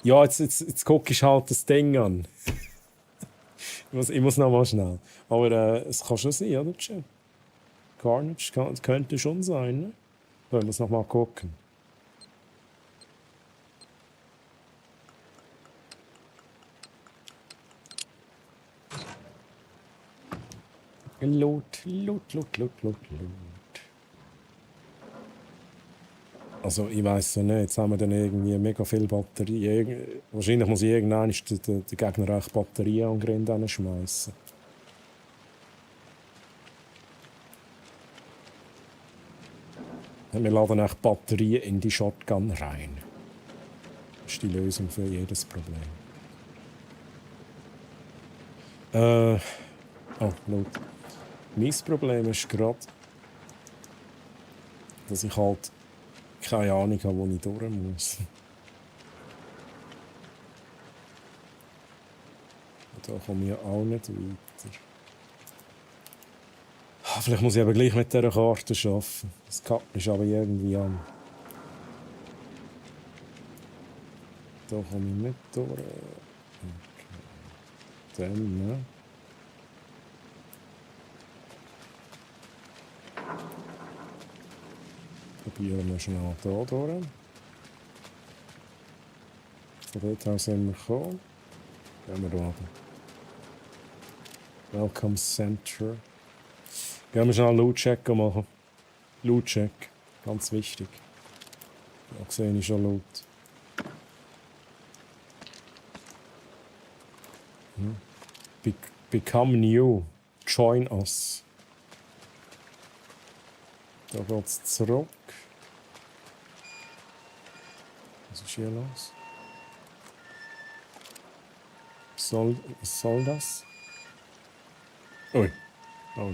Ja, jetzt gucke ich halt das Ding an. Ich muss noch mal schnell. Aber es kann schon sein, oder, Chat? Carnage könnte schon sein, ne? So, ich muss noch mal gucken. Loot. Also, ich weiss ja nicht, jetzt haben wir dann irgendwie mega viel Batterien. Wahrscheinlich muss ich irgendwann den Gegner auch Batterien an den Grind schmeißen. Wir laden auch Batterien in die Shotgun rein. Das ist die Lösung für jedes Problem. Oh, Not. Mein Problem ist gerade, dass ich halt keine Ahnung habe, wo ich durch muss. Da komme ich ja auch nicht weiter. Vielleicht muss ich aber gleich mit dieser Karte arbeiten. Das kackt mich aber irgendwie an. Da komme ich nicht durch. Okay. Dann, ne? Probieren wir schnell hier durch. Von dort aus sind wir gekommen. Gehen wir da oben. Welcome Center. Gehen wir schnell einen Loot-Check machen. Loot-Check. Ganz wichtig. Da sehe ich schon Loot. Become new. Join us. Da geht's zurück. Was ist hier los? Was soll das? Ui. Oh.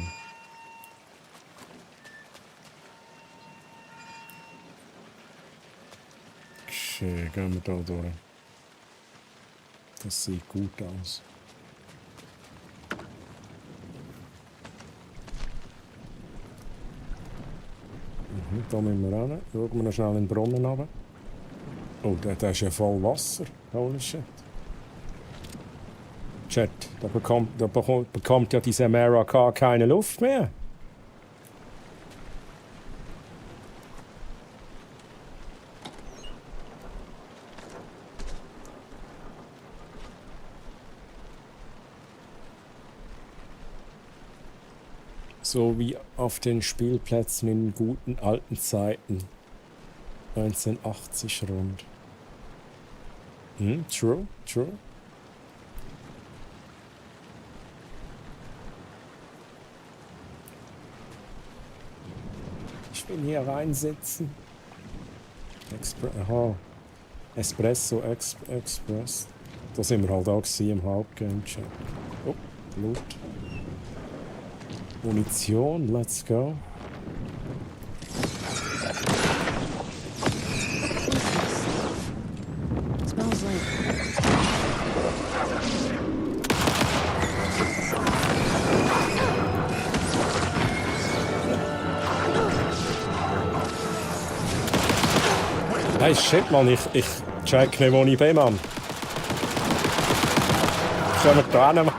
Okay, gehen wir da durch. Das sieht gut aus. Da müssen wir ran. Schauen wir noch schnell in den Brunnen runter. Oh, der ist ja voll Wasser. Holy shit. Chat, da bekommt ja diese Mara K keine Luft mehr. So wie auf den Spielplätzen in guten alten Zeiten. 1980 rund. True. Ich will hier reinsitzen. Espresso Express. Da sind wir halt auch im Hauptgame-Chat. Oh, Loot. Munition, let's go. Smells like... Hey, shit, Mann, ich check nicht, wo ich bin, Mann. Können wir da hin, Mann?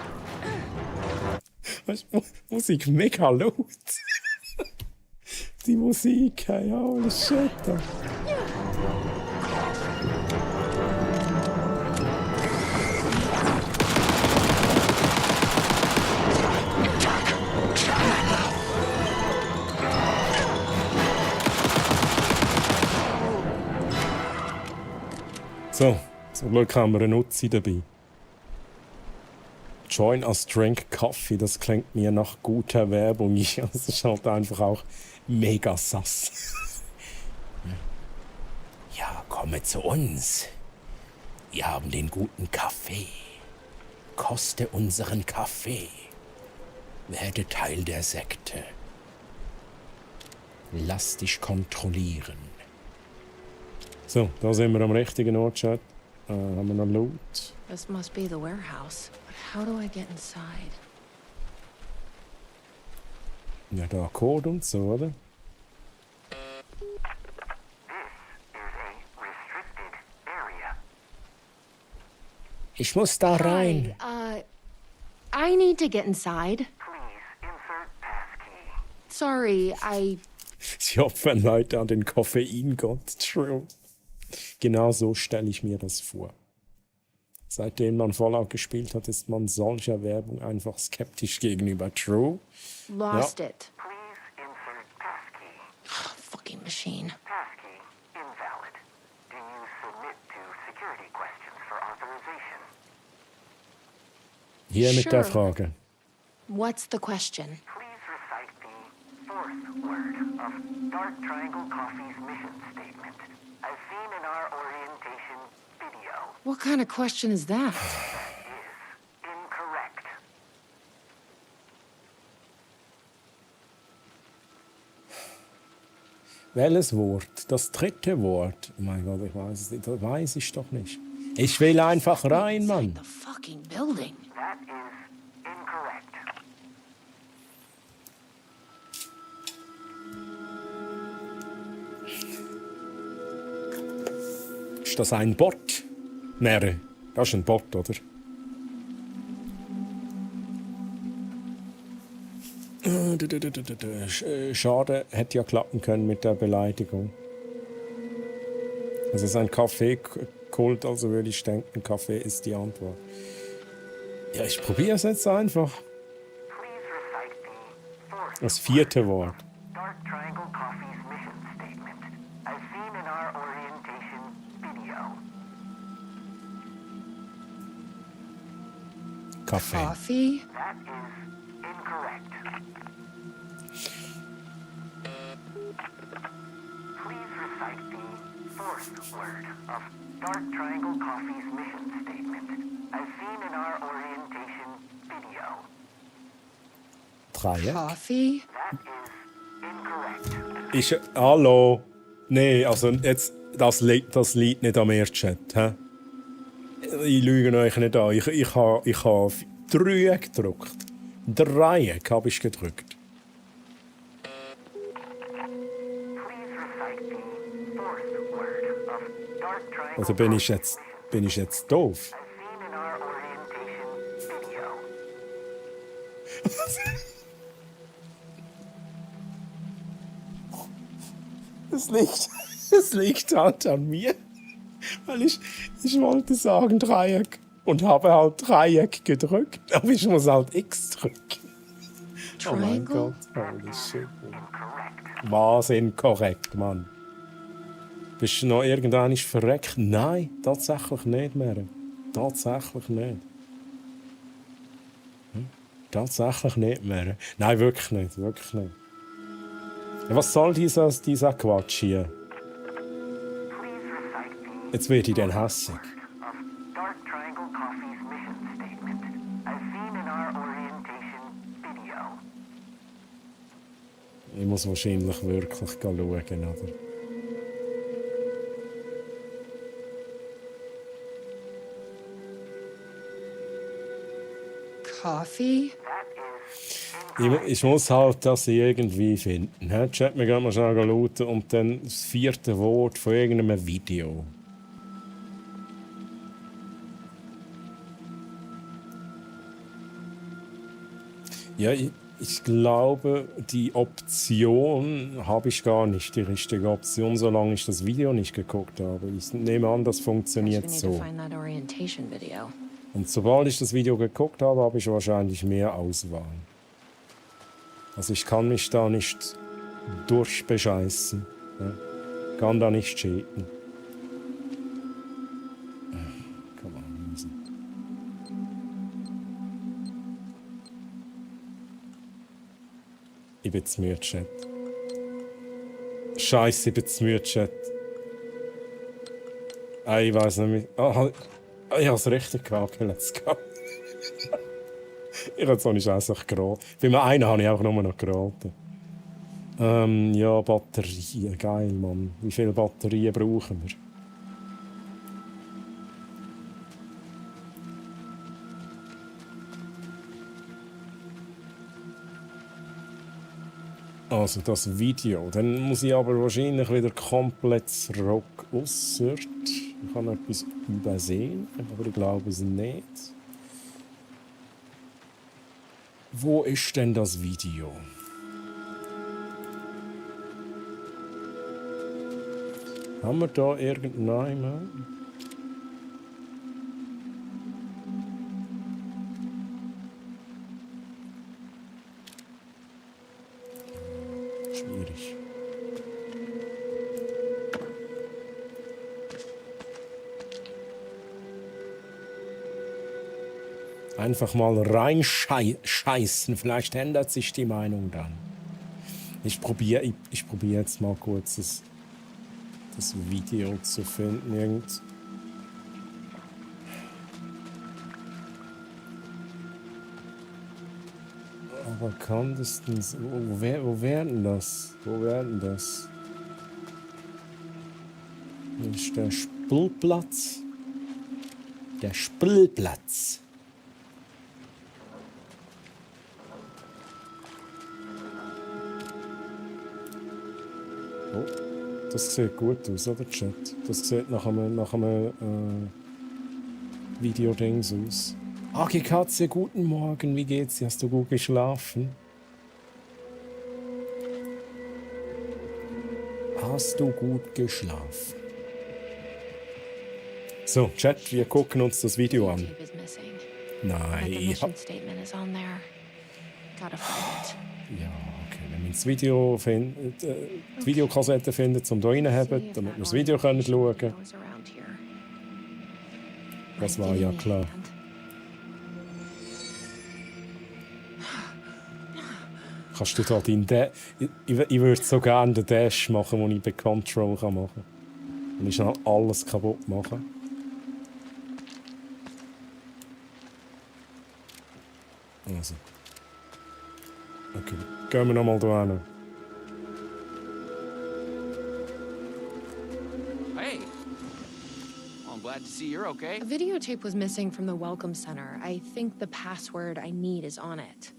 Weißt du, Musik mega laut. Die Musik, hey, holy shit. So, zum Glück haben wir eine Nutzi dabei. Join us, drink Kaffee, das klingt mir nach guter Werbung. Ja, das ist halt einfach auch mega sass. Ja, komme zu uns. Wir haben den guten Kaffee. Koste unseren Kaffee. Werde Teil der Sekte. Lass dich kontrollieren. So, da sind wir am richtigen Ort, Chat. Haben wir noch Loot? This must be the warehouse. But how do I get inside? Ja, da Code und so, oder? Ich muss da rein. I I need to get inside. Sorry, Ja, wenn Leute an den Koffeingott, true. Genau so stelle ich mir das vor. Seitdem man Fallout gespielt hat, ist man solcher Werbung einfach skeptisch gegenüber. True. lost Ja. it. Fucking machine. Hier mit der Sure. Frage. What's the question? Dark Triangle Coffee's mission statement, as seen in our orientation video. What kind of question is that? Incorrect. Welches Wort? Das dritte Wort? Oh mein Gott, ich weiß es nicht. Das weiß ich doch nicht. Ich will einfach rein, Mann. Fucking building. That is incorrect. Ist das ein Bot? Mary, das ist ein Bot, oder? Schade, hätte ja klappen können mit der Beleidigung. Also es ist ein Kaffeekult, also würde ich denken, Kaffee ist die Antwort. Ja, ich probiere es jetzt einfach. Das vierte Wort. Dark Triangle Coffee's mission statement, as seen in our orientation video. Kaffee. Coffee? That is incorrect. Please recite the fourth word of Dark Triangle Coffee's mission statement, as seen in our orientation video. Dreieck. Coffee? Hallo. Nee, also jetzt, das liegt nicht am Chat. Hä? Ich lüge euch nicht an. Ich habe Dreieck gedrückt. Dreieck habe ich gedrückt. Also bin ich jetzt doof? Es liegt halt an mir. Weil ich wollte sagen Dreieck und habe halt Dreieck gedrückt. Aber ich muss halt X drücken. Oh mein Gott, holy shit. Wahnsinn, korrekt, Mann. Bist du noch irgendwann verreckt? Nein, tatsächlich nicht mehr. Tatsächlich nicht. Tatsächlich nicht mehr. Nein, wirklich nicht, wirklich nicht. Was soll dieser Quatsch hier? Jetzt werde ich dann hässig. Dark Triangle Coffee's mission statement, as seen in our orientation video. Ich muss wahrscheinlich wirklich schauen, oder? Coffee? Ich muss halt das irgendwie finden. Chat mir gerade mal schnell schauen und dann das vierte Wort von irgendeinem Video. Ja, ich glaube, die Option habe ich gar nicht, die richtige Option, solange ich das Video nicht geguckt habe. Ich nehme an, das funktioniert We need so. to find that orientation video. Und sobald ich das Video geguckt habe, habe ich wahrscheinlich mehr Auswahl. Also ich kann mich da nicht durchbescheißen. Ja. Kann da nicht cheaten. Come on, easy. Ich bin zu müde, Chat. Scheiße, ich bin zu müde, Chat. Ich weiß nicht mehr. Ich habe es richtig gehabt. Okay, let's go. Ich habe so nicht einfach geraten. Bei mir einen habe ich auch nur noch geraten. Ja, Batterien. Geil, Mann. Wie viele Batterien brauchen wir? Also das Video. Dann muss ich aber wahrscheinlich wieder komplett zurück. Ausser ich habe etwas übersehen, aber ich glaube es nicht. Wo ist denn das Video? Haben wir da irgendeinen? Schwierig. Einfach mal reinscheißen, vielleicht ändert sich die Meinung dann. Ich probiere jetzt mal kurz das Video zu finden. Aber kann das denn so? Wo wäre denn das? Wo wäre denn das? Das ist der Spielplatz. Der Spielplatz. Oh, das sieht gut aus, oder Chat? Das sieht nach einem Videodings aus. Agi Katze, guten Morgen, wie geht's dir? Hast du gut geschlafen? Hast du gut geschlafen? So, Chat, wir gucken uns das Video an. Nein, ja, okay, wenn wir das Video die Videokassette findet, um da reinzuhaben, damit wir das Video schauen können. Das war ja klar. Kannst du da deinen ich würde so gerne den Dash machen, den ich bei Control machen kann. Und ich schnell alles kaputt machen. Also. Okay, gehen wir nochmal da hin. Hey! Well, I'm glad to see you're okay. A videotape was missing from the Welcome Center. I think the password I need is on it.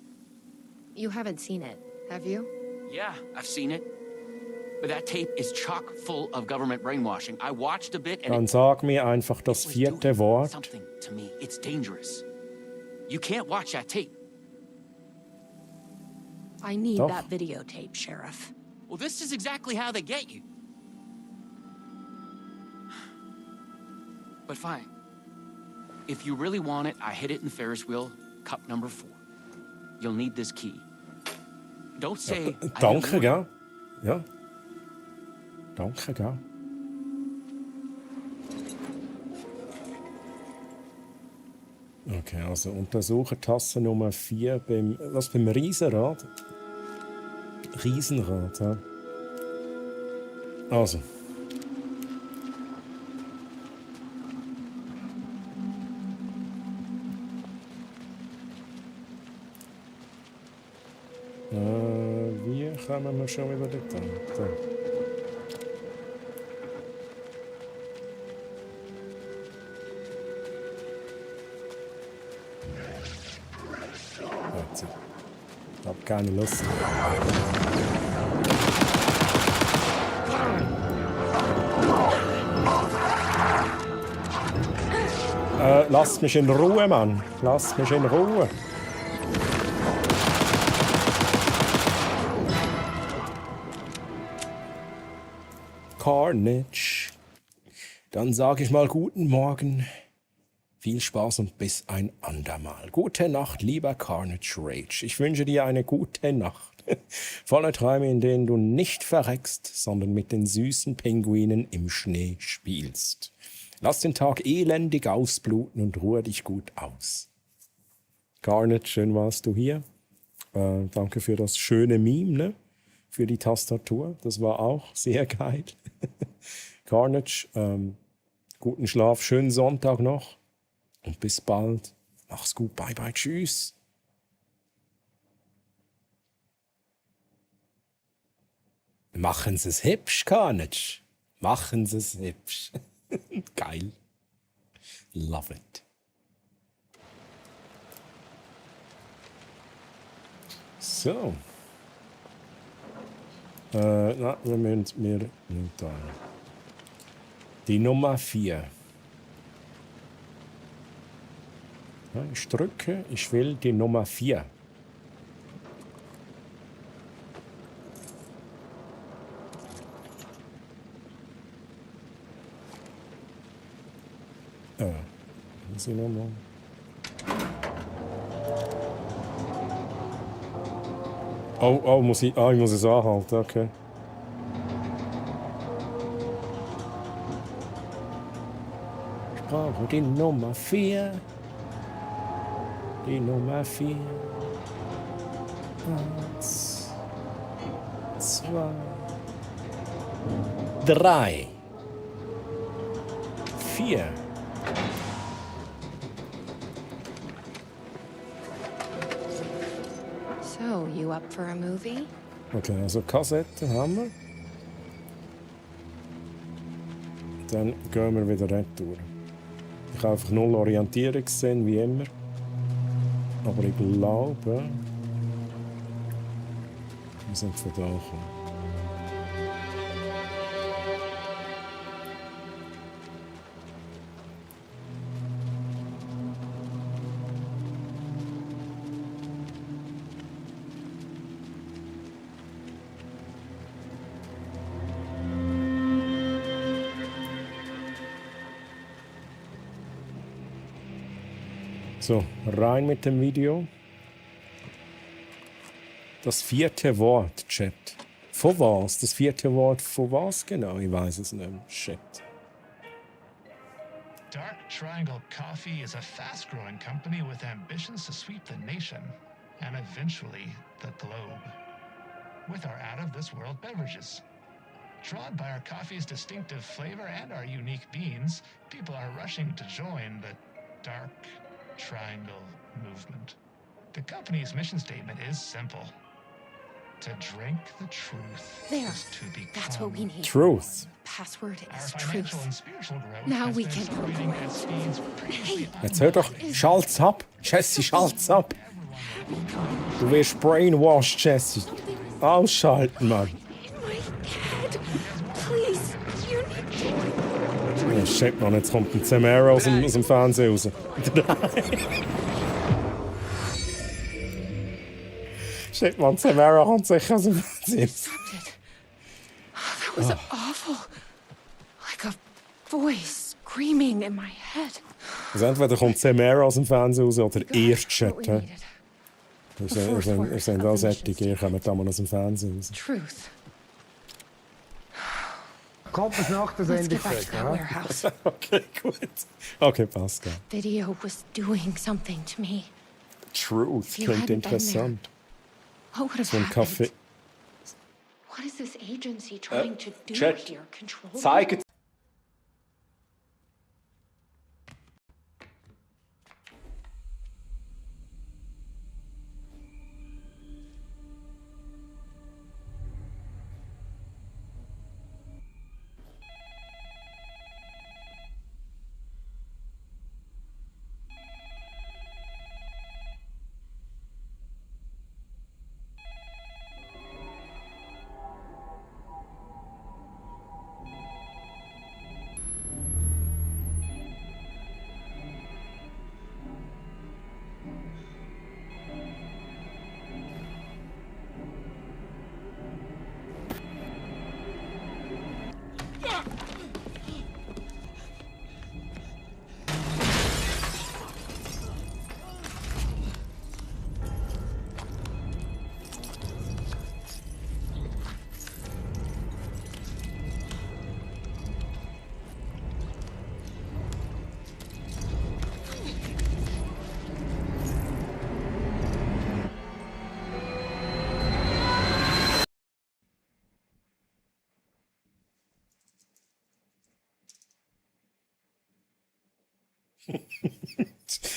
You haven't seen it, have you? Yeah, I've seen it. But that tape is chock full of government brainwashing. I watched a bit and Dann sag mir einfach das vierte Wort. something to me. It's dangerous. You can't watch that tape. I need Doch. that videotape, Sheriff. Well, this is exactly how they get you. But fine. If you really want it, I hid it in Ferris wheel, cup number 4. You'll need this key. Don't say. Danke, gell? Ja. Danke, gell? Okay, also untersuche Tasse Nummer 4 beim Riesenrad. Riesenrad, ja. Also. Wie kommen wir schon über den Tag? Da. Warte. Ich habe keine Lust. Lass mich in Ruhe, Mann. Lass mich in Ruhe. Carnage. Dann sage ich mal guten Morgen. Viel Spaß und bis ein andermal. Gute Nacht, lieber Carnage Rage. Ich wünsche dir eine gute Nacht. Volle Träume, in denen du nicht verreckst, sondern mit den süßen Pinguinen im Schnee spielst. Lass den Tag elendig ausbluten und ruhe dich gut aus. Carnage, schön warst du hier. Danke für das schöne Meme, ne? Für die Tastatur. Das war auch sehr geil. Carnage, guten Schlaf, schönen Sonntag noch. Und bis bald. Mach's gut. Bye, bye. Tschüss. Machen Sie es hübsch, Carnage. Machen Sie es hübsch. Geil. Love it. So. Na, wir müssen mir da. Die Nummer 4. Ja, ich drücke, ich will die Nummer 4. Muss ich nochmal. Oh, ich muss es anhalten, okay. Ich brauche die Nummer 4. Die Nummer 4. 1, 2, 3, 4. So, you up for a movie? Okay, also Kassette haben wir. Dann gehen wir wieder retour. Ich habe einfach 0 Orientierung gesehen, wie immer. Aber ich glaube, wir sind von da gekommen. So, rein mit dem Video. Das 4. Wort, Chat. Von was? Das 4. Wort von was genau? Ich weiß es nicht. Shit. Dark Triangle Coffee is a fast-growing company with ambitions to sweep the nation and eventually the globe with our out-of-this-world beverages. Drawn by our coffee's distinctive flavor and our unique beans, people are rushing to join the Dark Triangle movement. The company's mission statement is simple. To drink the truth There. is to become That's what we need. Truth. Password Our is financial truth. and spiritual growth Now has we been can accelerating at speeds previously Jetzt hör doch, schalt's ab. Jesse, schalt's ab. Du wirst brainwashed, Jesse. Ausschalten, Mann. Please, you need Oh, shit, Mann, jetzt kommt ein Samara aus dem Fernsehen raus. Shit, Mann, Samara kommt sicher aus dem Fernsehen raus. That was awful. Like a voice screaming in my head. Also entweder kommt Samara aus dem Fernsehen raus oder erst Chat. Ihr seid alle sättig, ihr kommt da mal aus dem Fernsehen raus. Truth. Kommt es nach der Let's Sendung get back to that ja? warehouse. Okay, gut. Okay, passt, gell. Video was doing something to me. Truth, If you klingt hadn't been interessant. What would have So ein happened? Kaffee. What is this agency trying to do Chat, here? Control me? zeigt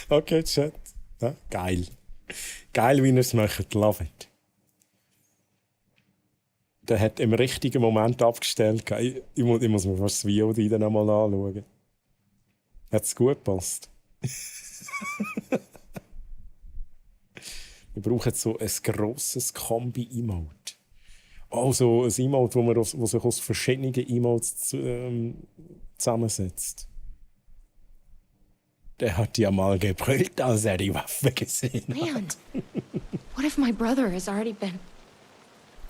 Okay, Chat. Ja, geil. Geil, wie ihr es macht. Love it. Der hat im richtigen Moment abgestellt. Ich muss mir fast das Video dann nochmal anschauen. Hat es gut gepasst? Wir brauchen so ein grosses Kombi-Emote. Oh, so ein Emote, wo sich aus verschiedenen Emotes zusammensetzt. Der hat ja mal gebrüllt, als er die Waffe gesehen Man, hat. what if my brother has already been...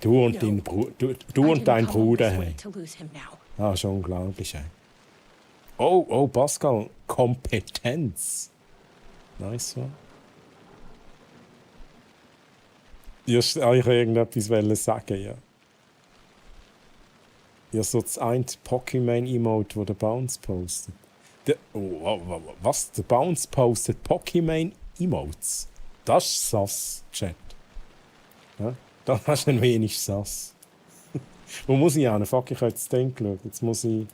Du und dein I Bruder didn't come all haben. this way to lose him now. Ah, schon unglaublich. Ey. Oh, Pascal. Kompetenz. Nice one. Ich wollte irgendetwas sagen, ja. Ja, so das eine Pokémon-Emote, wo der Bounce postet. Was? Der Bounce postet Pokémon-Emotes? Das ist sass, Chat. Ja? Da hast du ein wenig sass. Wo muss ich hin? Fuck, ich habe jetzt das Ding geschaut. Jetzt muss ich...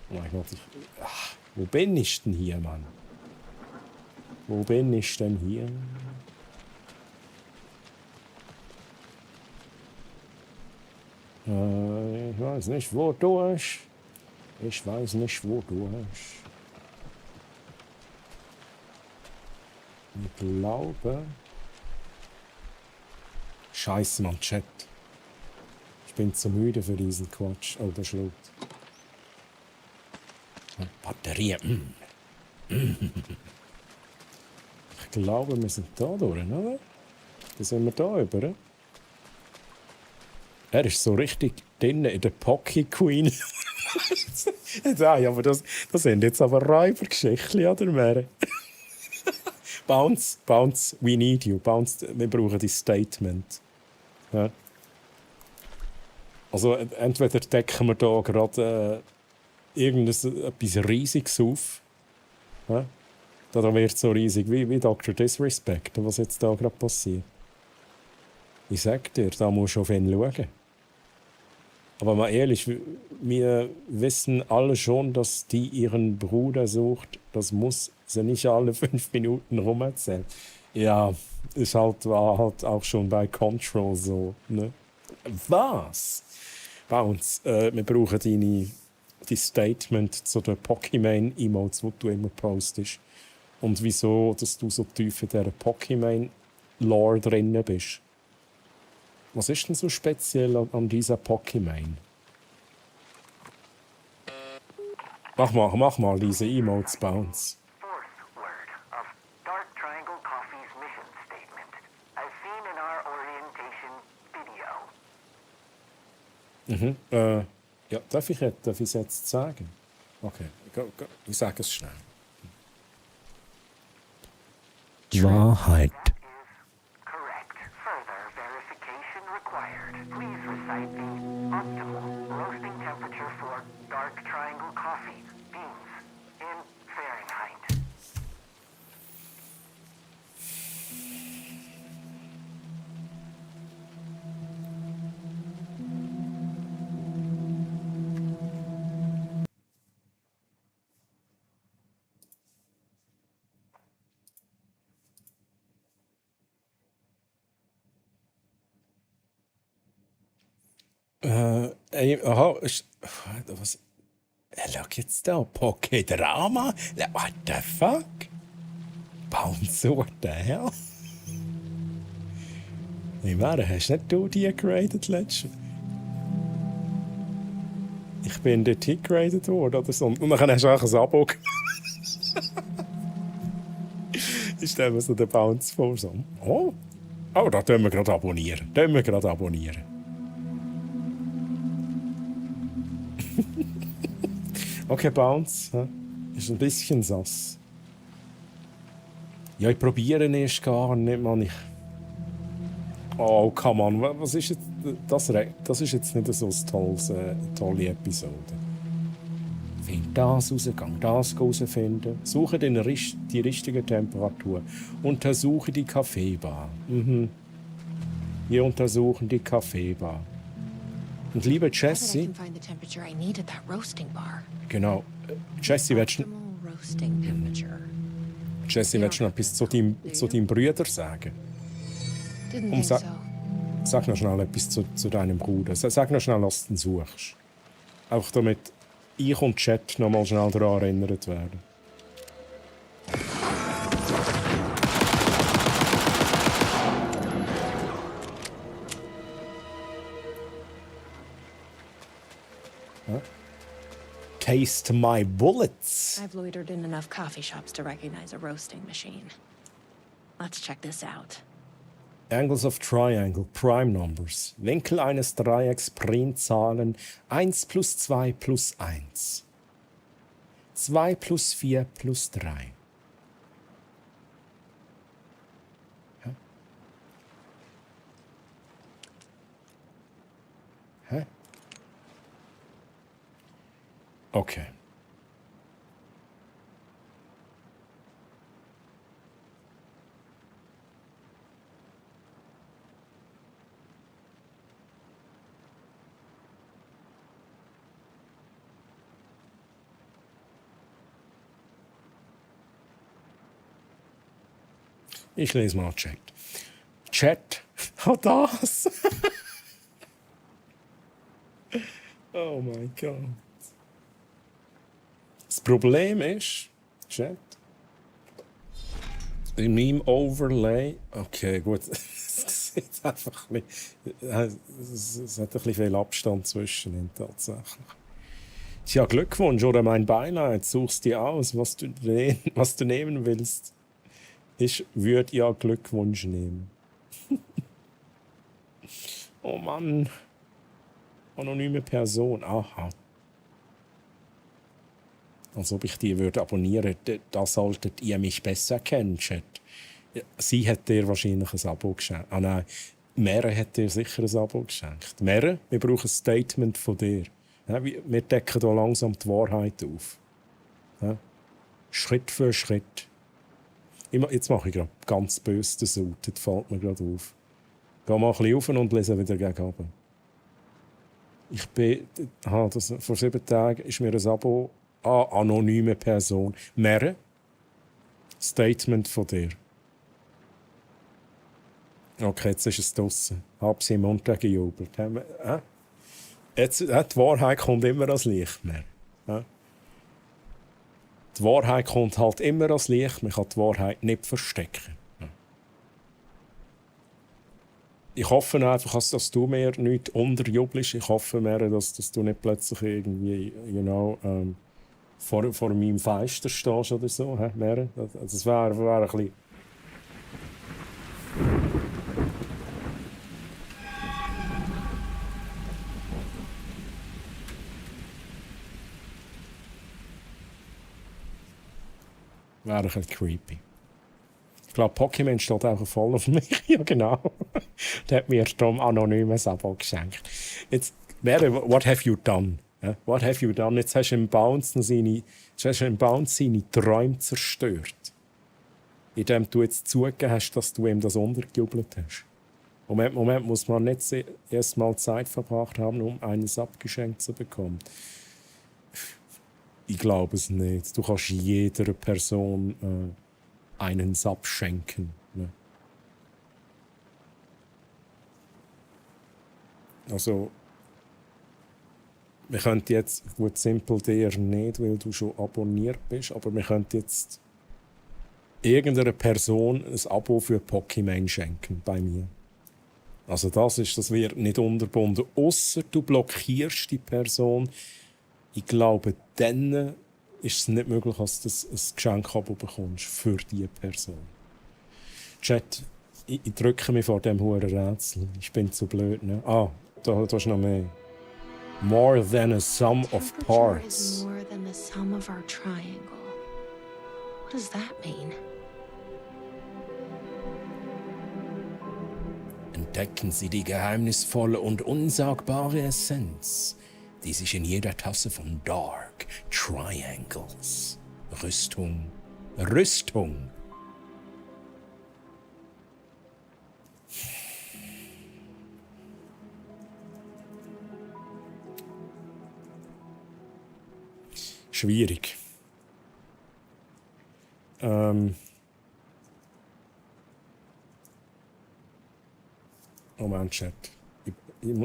Oh mein Gott, wo bin ich denn hier, Mann? Wo bin ich denn hier? Ich weiß nicht, wodurch. Ich weiß nicht, wodurch. Ich glaube... Scheiße, Mann, Chat. Ich bin zu müde für diesen Quatsch. Oh, der schlägt. Batterie. Ich glaube, wir sind da durch, oder? Da sind wir da über. Er ist so richtig drin in der Pocky Queen. Nein, aber das sind jetzt aber Räubergeschichten, oder mehr? Bounce, we need you. Bounce, wir brauchen dein Statement. Ja. Also entweder decken wir da gerade etwas Riesiges auf. Ja? Da wird es so riesig wie Dr. Disrespect, was jetzt da gerade passiert. Ich sag dir, da musst du auf ihn schauen. Aber mal ehrlich, wir wissen alle schon, dass die ihren Bruder sucht. Das muss sie nicht alle 5 Minuten rumerzählen. Ja, war halt auch schon bei Control so. Ne? Was? Bounce, wir brauchen dein Statement zu den Pokémon-Emotes, die du immer postest. Und wieso, dass du so tief in dieser Pokémon-Lore drin bist. Was ist denn so speziell an dieser Pokémon? Mach mal diese Emotes, Bounce. Fourth word of Dark Triangle Coffee's mission statement, as seen in our orientation video. Ja, darf ich es jetzt sagen? Okay, ich sage es schnell. Wahrheit. Correct. Further verification required. Please recite the optimal roasting temperature for Dark Triangle coffee beans in Fahrenheit. Was? Schau jetzt da, Poké-Drama? What the fuck? Bounce, what the hell? Ich meine, hast nicht du die geradet letztes? Ich bin dort geradet worden oder so. Und dann hast du auch ein Abo gemacht. Ich stelle mir so den Bounce vor. So. Oh, da können wir gerade abonnieren. Okay, Bounce. Ist ein bisschen sass. Ja, ich probiere erst gar nicht, Mann. Oh, come on. Was ist jetzt... Das ist jetzt nicht so eine tolle Episode. Find das raus, gang das herausfinden. Suche die richtige Temperatur. Untersuche die Kaffeebar. Wir untersuchen die Kaffeebar. Und liebe Jessie... Genau. Jessie, willst du noch etwas zu deinem Bruder sagen? Sag noch schnell etwas zu deinem Bruder. Sag noch schnell, was du suchst. Auch damit ich und Chat noch mal schnell daran erinnert werden. Ja? Taste my bullets. I've loitered in enough coffee shops to recognize a roasting machine. Let's check this out. Angles of Triangle, Prime Numbers. Winkel eines Dreiecks, Primzahlen 1 plus 2 plus 1. 2 plus 4 plus 3. Hä? Hä? Okay. Ich lese mal Chat. Chat. Oh, das. Oh mein Gott. Das Problem ist, Chat, in meinem Overlay, okay, gut, es sieht einfach ein bisschen, es hat ein bisschen viel Abstand zwischen ihnen tatsächlich. Tja, Glückwunsch oder mein Beileid, suchst dir aus, was du nehmen willst. Ich würde ja Glückwunsch nehmen. Oh Mann. Anonyme Person. Aha. Als ob ich die würde abonnieren. Da solltet ihr mich besser kennen, Chat. Ja, sie hat dir wahrscheinlich ein Abo geschenkt. Ah nein, Mere hat dir sicher ein Abo geschenkt. Mere, wir brauchen ein Statement von dir. Ja, wir decken hier langsam die Wahrheit auf. Ja? Schritt für Schritt. Jetzt mache ich gerade ganz böse den Sud. Das fällt mir gerade auf. Geh mal ein bisschen rauf und lese wieder gegen runter. Vor 7 Tagen ist mir ein Abo an anonyme Person. Mere, Statement von dir. Okay, jetzt ist es draussen. Hab sie im Mund gejubelt. Jetzt, die Wahrheit kommt immer ans Licht. Mehr. Die Wahrheit kommt halt immer ans Licht. Man kann die Wahrheit nicht verstecken. Ich hoffe einfach, dass du mir nicht unterjubelst. Ich hoffe mehr, dass du nicht plötzlich irgendwie, vor meinem Fenster stehst oder so. Das wäre ein bisschen... Wäre ein bisschen creepy. Ich glaube, Pokémon steht auch voll auf mich. Ja, genau. Der hat mir darum anonymes Abo geschenkt. Jetzt, what have you done? What have you done? Jetzt hast du im Bounce seine Träume zerstört. Indem du jetzt zugegeben hast, dass du ihm das untergejubelt hast. Moment, muss man nicht erst mal Zeit verbracht haben, um eines abgeschenkt zu bekommen. Ich glaube es nicht. Du kannst jeder Person einen Sub schenken. Ne? Also, wir könnten jetzt, gut, simpel dir nicht, weil du schon abonniert bist, aber wir könnten jetzt irgendeiner Person ein Abo für Pokémon schenken bei mir. Also das wird nicht unterbunden, ausser du blockierst die Person. Ich glaube, dann ist es nicht möglich, dass du ein Geschenk-Abo bekommst für diese Person. Chat, ich drücke mich vor diesem hohen Rätsel. Ich bin zu blöd, ne? Ah, da ist noch mehr. More than a sum of parts. Is more than the sum of our triangle. What does that mean? Entdecken Sie die geheimnisvolle und unsagbare Essenz, die sich in jeder Tasse von Dark Triangles. Rüstung. Schwierig. Moment, Chat.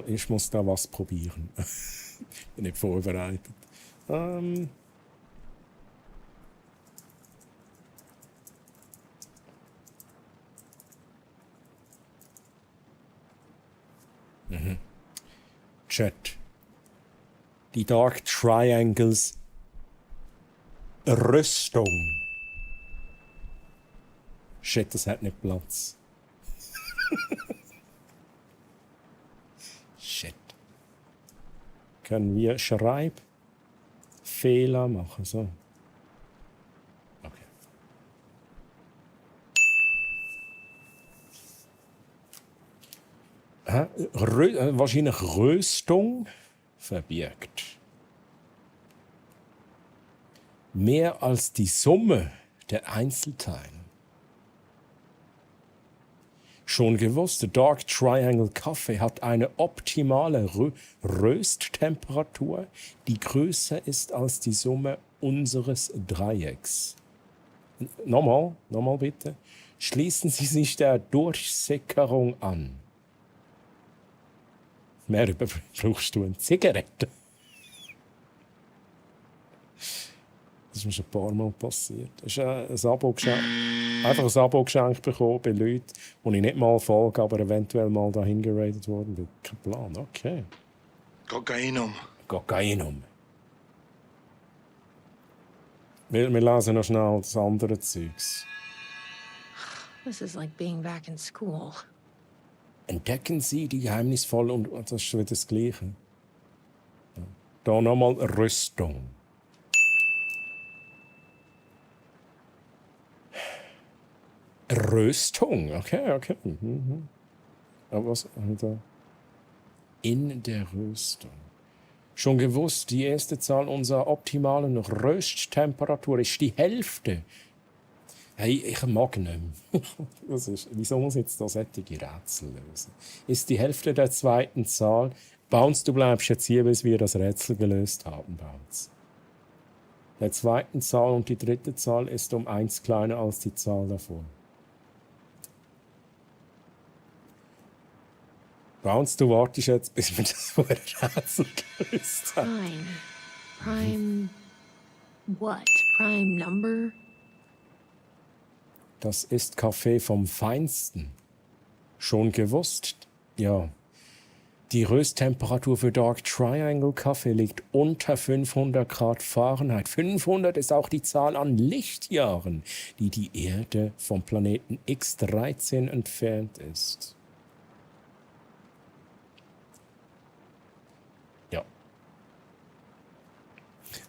Ich muss da was probieren. Bin nicht vorbereitet. Chat. Die Dark Triangles. Rüstung. Shit, das hat nicht Platz. Shit. Können wir Schreibfehler machen? So. wahrscheinlich Röstung verbirgt. Mehr als die Summe der Einzelteile. Schon gewusst, der Dark Triangle Kaffee hat eine optimale Rösttemperatur, die größer ist als die Summe unseres Dreiecks. Nochmal bitte. Schließen Sie sich der Durchsickerung an. Mehr brauchst du eine Zigarette. Das ist mir schon ein paar Mal passiert. Das ist ein Abo-Geschenk. Einfach ein Abo-Geschenk bekommen bei Leuten, die ich nicht mal folge, aber eventuell mal dahin geradet worden bin. Kein Plan, okay. Kokainum. Wir lesen noch schnell das andere Zeugs. This is like being back in school. Entdecken Sie die geheimnisvolle und das ist schon wieder das Gleiche. Ja. Da nochmal Rüstung. Röstung, okay. Aber was da? In der Röstung. Schon gewusst, die erste Zahl unserer optimalen Rösttemperatur ist die Hälfte. Hey, ich mag nicht mehr. Wieso muss ich jetzt da solche Rätsel lösen? Ist die Hälfte der zweiten Zahl. Bounce, du bleibst jetzt hier, bis wir das Rätsel gelöst haben, Bounce. Der zweiten Zahl und die dritte Zahl ist um 1 kleiner als die Zahl davor. Bounce, du wartest jetzt, bis wir das Rätsel gelöst haben. Prime. What? Prime number? Das ist Kaffee vom Feinsten. Schon gewusst? Ja. Die Rösttemperatur für Dark Triangle Kaffee liegt unter 500 Grad Fahrenheit. 500 ist auch die Zahl an Lichtjahren, die die Erde vom Planeten X13 entfernt ist. Ja.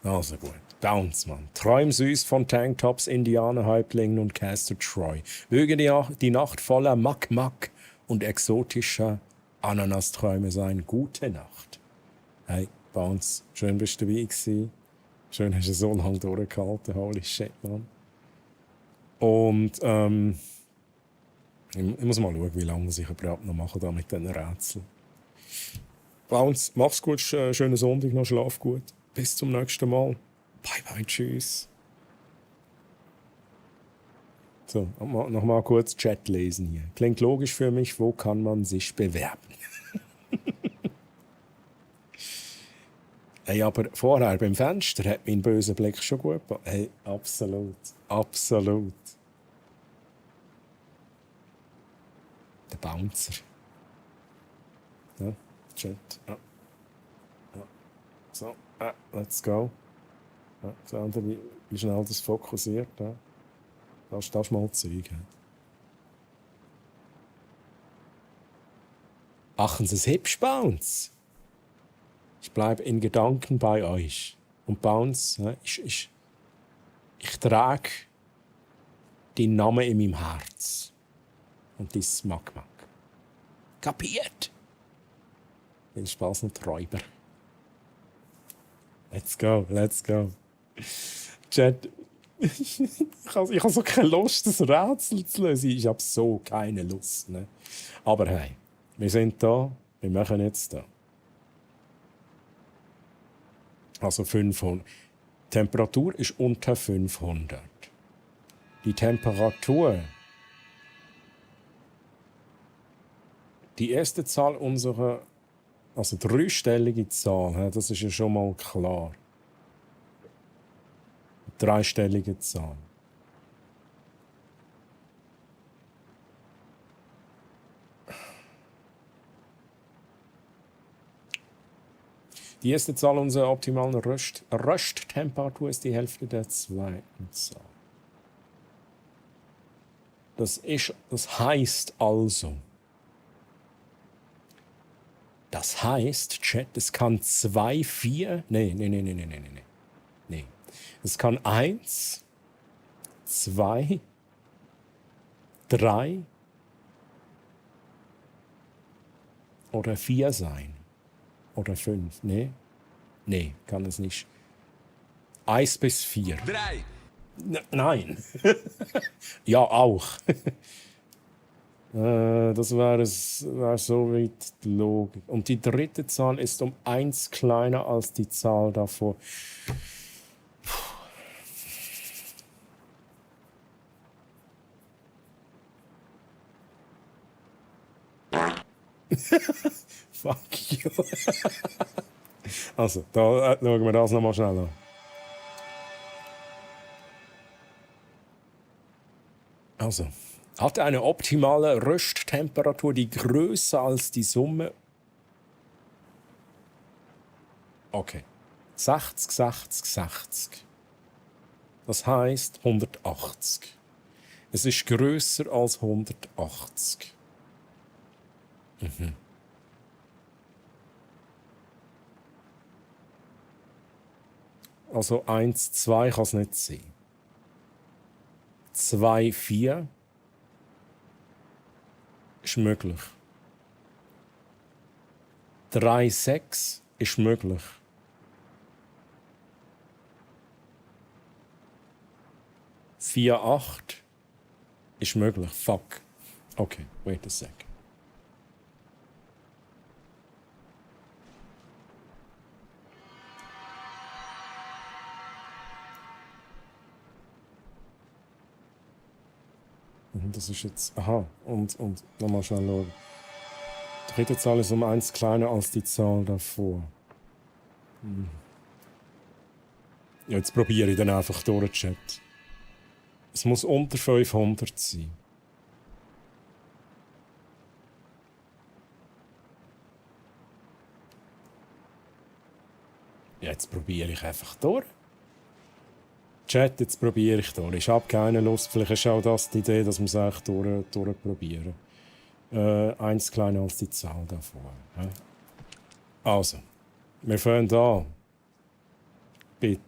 Also gut. Bounce, Mann. Träumsüß von Tanktops, Indianerhäuptlingen und Castor Troy. Möge die Nacht voller Mack-Mack und exotischer Ananasträume sein. Gute Nacht. Hey, Bounce, schön bist du dabei gewesen. Schön hast du so lange durchgehalten. Holy shit, Mann. Und ich muss mal schauen, wie lange ich überhaupt noch mache da mit diesen Rätseln. Bounce, mach's gut, schönen Sonntag noch, schlaf gut. Bis zum nächsten Mal. Bye, tschüss. So, noch mal kurz Chat lesen hier. Klingt logisch für mich, wo kann man sich bewerben? Hey, aber vorher beim Fenster hat mein böser Blick schon gut gemacht. Hey, absolut. Der Bouncer. Ja, Chat. Ja. So, let's go. Ja, so, wie schnell das fokussiert. Ja. Das ist mal Zeug. Ja. Achten Sie es hübsch, Bounce. Ich bleibe in Gedanken bei euch. Und Bounce, ja, ich trage den Namen in meinem Herz. Und das mag. Kapiert? Viel Spaß und Träuber. Let's go. Chat, ich habe so keine Lust, das Rätsel zu lösen. Ich habe so keine Lust. Ne? Aber hey, wir sind da, wir machen jetzt da. Also 500. Die Temperatur ist unter 500. Die Temperatur, die erste Zahl unserer, also dreistellige Zahl, das ist ja schon mal klar. Dreistellige Zahl. Die erste Zahl unserer optimalen Rösttemperatur ist die Hälfte der zweiten Zahl. Das heißt also, Chat, es kann 2, 4, nee. Es kann 1, 2, 3, oder 4 sein. Oder 5. Nee? Nee, kann es nicht. 1 bis 4. 3. Nein. Ja, auch. Das wäre so weit die Logik. Und die dritte Zahl ist um 1 kleiner als die Zahl davor. Fuck you. Also, da schauen wir das nochmal schnell an. Also, hat eine optimale Rösttemperatur, die größer als die Summe. Okay. 60, 60, 60. Das heißt 180. Es ist größer als 180. Mhm. Also 1, 2 kann es nicht sein. 2, 4 ist möglich. 3, 6 ist möglich. 4, 8 ist möglich. Fuck. Okay, wait a sec. Das ist jetzt. Aha, und nochmal schnell schauen. Die dritte Zahl ist um 1 kleiner als die Zahl davor. Ja, jetzt probiere ich dann einfach durch, Chat. Es muss unter 500 sein. Ja, jetzt probiere ich einfach durch. Chat, jetzt probiere ich durch. Ich habe keine Lust. Vielleicht ist auch das die Idee, dass wir es echt durchprobieren. 1 kleiner als die Zahl davor. Ja? Also, wir fangen an. Bei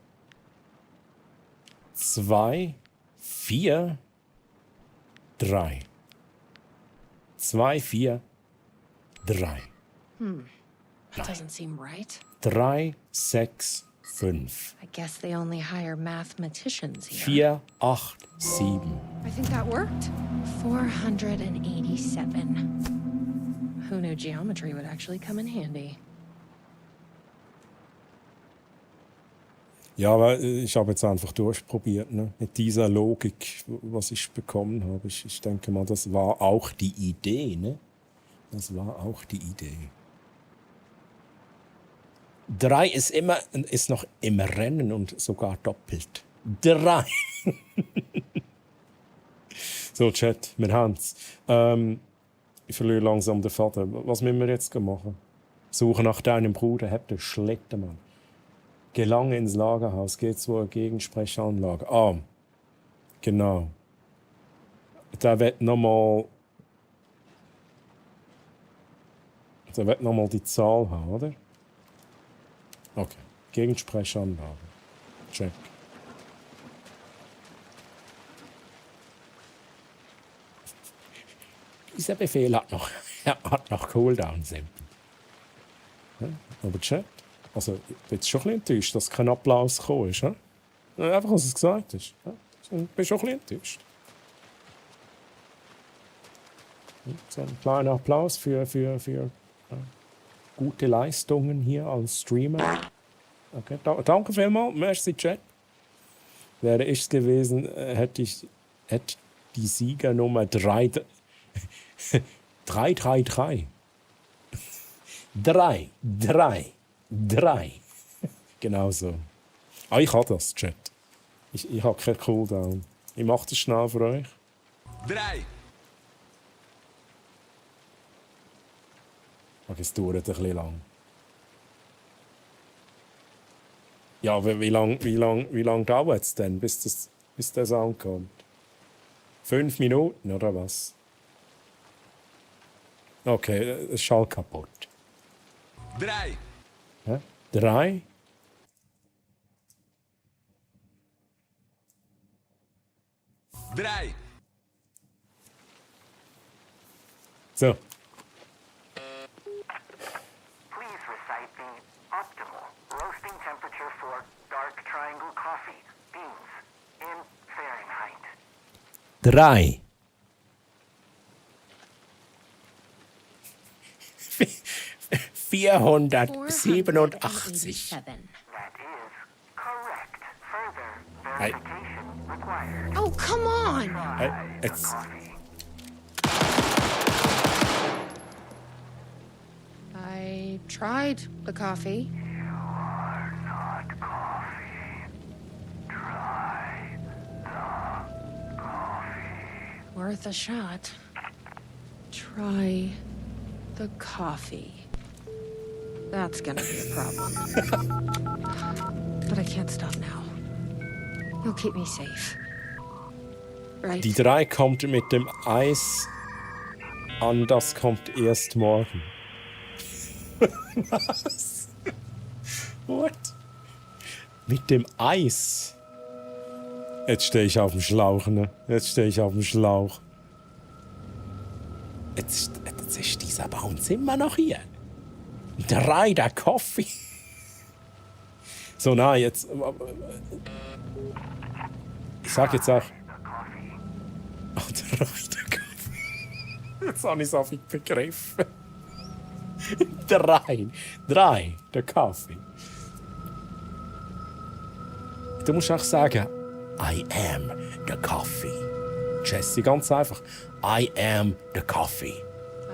2, 4, 3. 2, 4, 3. That doesn't seem right. 3, 6, 5. I guess they only hire mathematicians here. 4, 8, 7. I think that worked. 487. Who knew geometry would actually come in handy? Ja, aber ich habe jetzt einfach durchprobiert, ne? Mit dieser Logik, was ich bekommen habe. Ich denke mal, das war auch die Idee, ne? Das war auch die Idee. 3 ist noch im Rennen und sogar doppelt. 3. So, Chat, wir haben es. Ich verliere langsam den Faden. Was müssen wir jetzt machen? Suche nach deinem Bruder, hab den Schlettermann. Gelange ins Lagerhaus, geh zur Gegensprechanlage. Ah, genau. Der wird nochmal die Zahl haben, oder? Okay, Gegensprechanlage. Check. Dieser Befehl hat noch Cooldown-Simple. Ja, aber Chat, also ich bin jetzt schon ein bisschen enttäuscht, dass kein Applaus gekommen ist. Ja? Einfach, was es gesagt ist. Ja? Ich bin schon ein bisschen enttäuscht. So ein kleiner Applaus für gute Leistungen hier als Streamer. Okay, danke vielmals, merci Chat. Wäre ich es gewesen, hätte die Siegernummer 333. 3. Genau so. Ah, ich habe das, Chat. Ich habe keinen Cooldown. Ich mache das schnell für euch. 3. Okay, es dauert ein bisschen lang. Ja, aber wie lang dauert es denn, bis der Sound kommt? 5 Minuten, oder was? Okay, es ist Schall kaputt. 3. Hä? 3? So. 3. 487. Oh, come on! It's I tried the coffee. Worth a shot. Try the coffee. That's gonna be a problem. But I can't stop now. You'll keep me safe. Right? Die 3 kommt mit dem Eis an, das kommt erst morgen. Was? What? Mit dem Eis? Jetzt stehe ich auf dem Schlauch, ne? Jetzt stehe ich auf dem Schlauch. Jetzt ist dieser Bounce immer noch hier. 3, der Kaffee. So, na, jetzt... Ich sag jetzt auch... Oh, 3, der Kaffee. Jetzt habe ich es auf mich begriffen. 3, der Kaffee. Du musst auch sagen... I am the coffee. Jesse, ganz einfach. I am the coffee.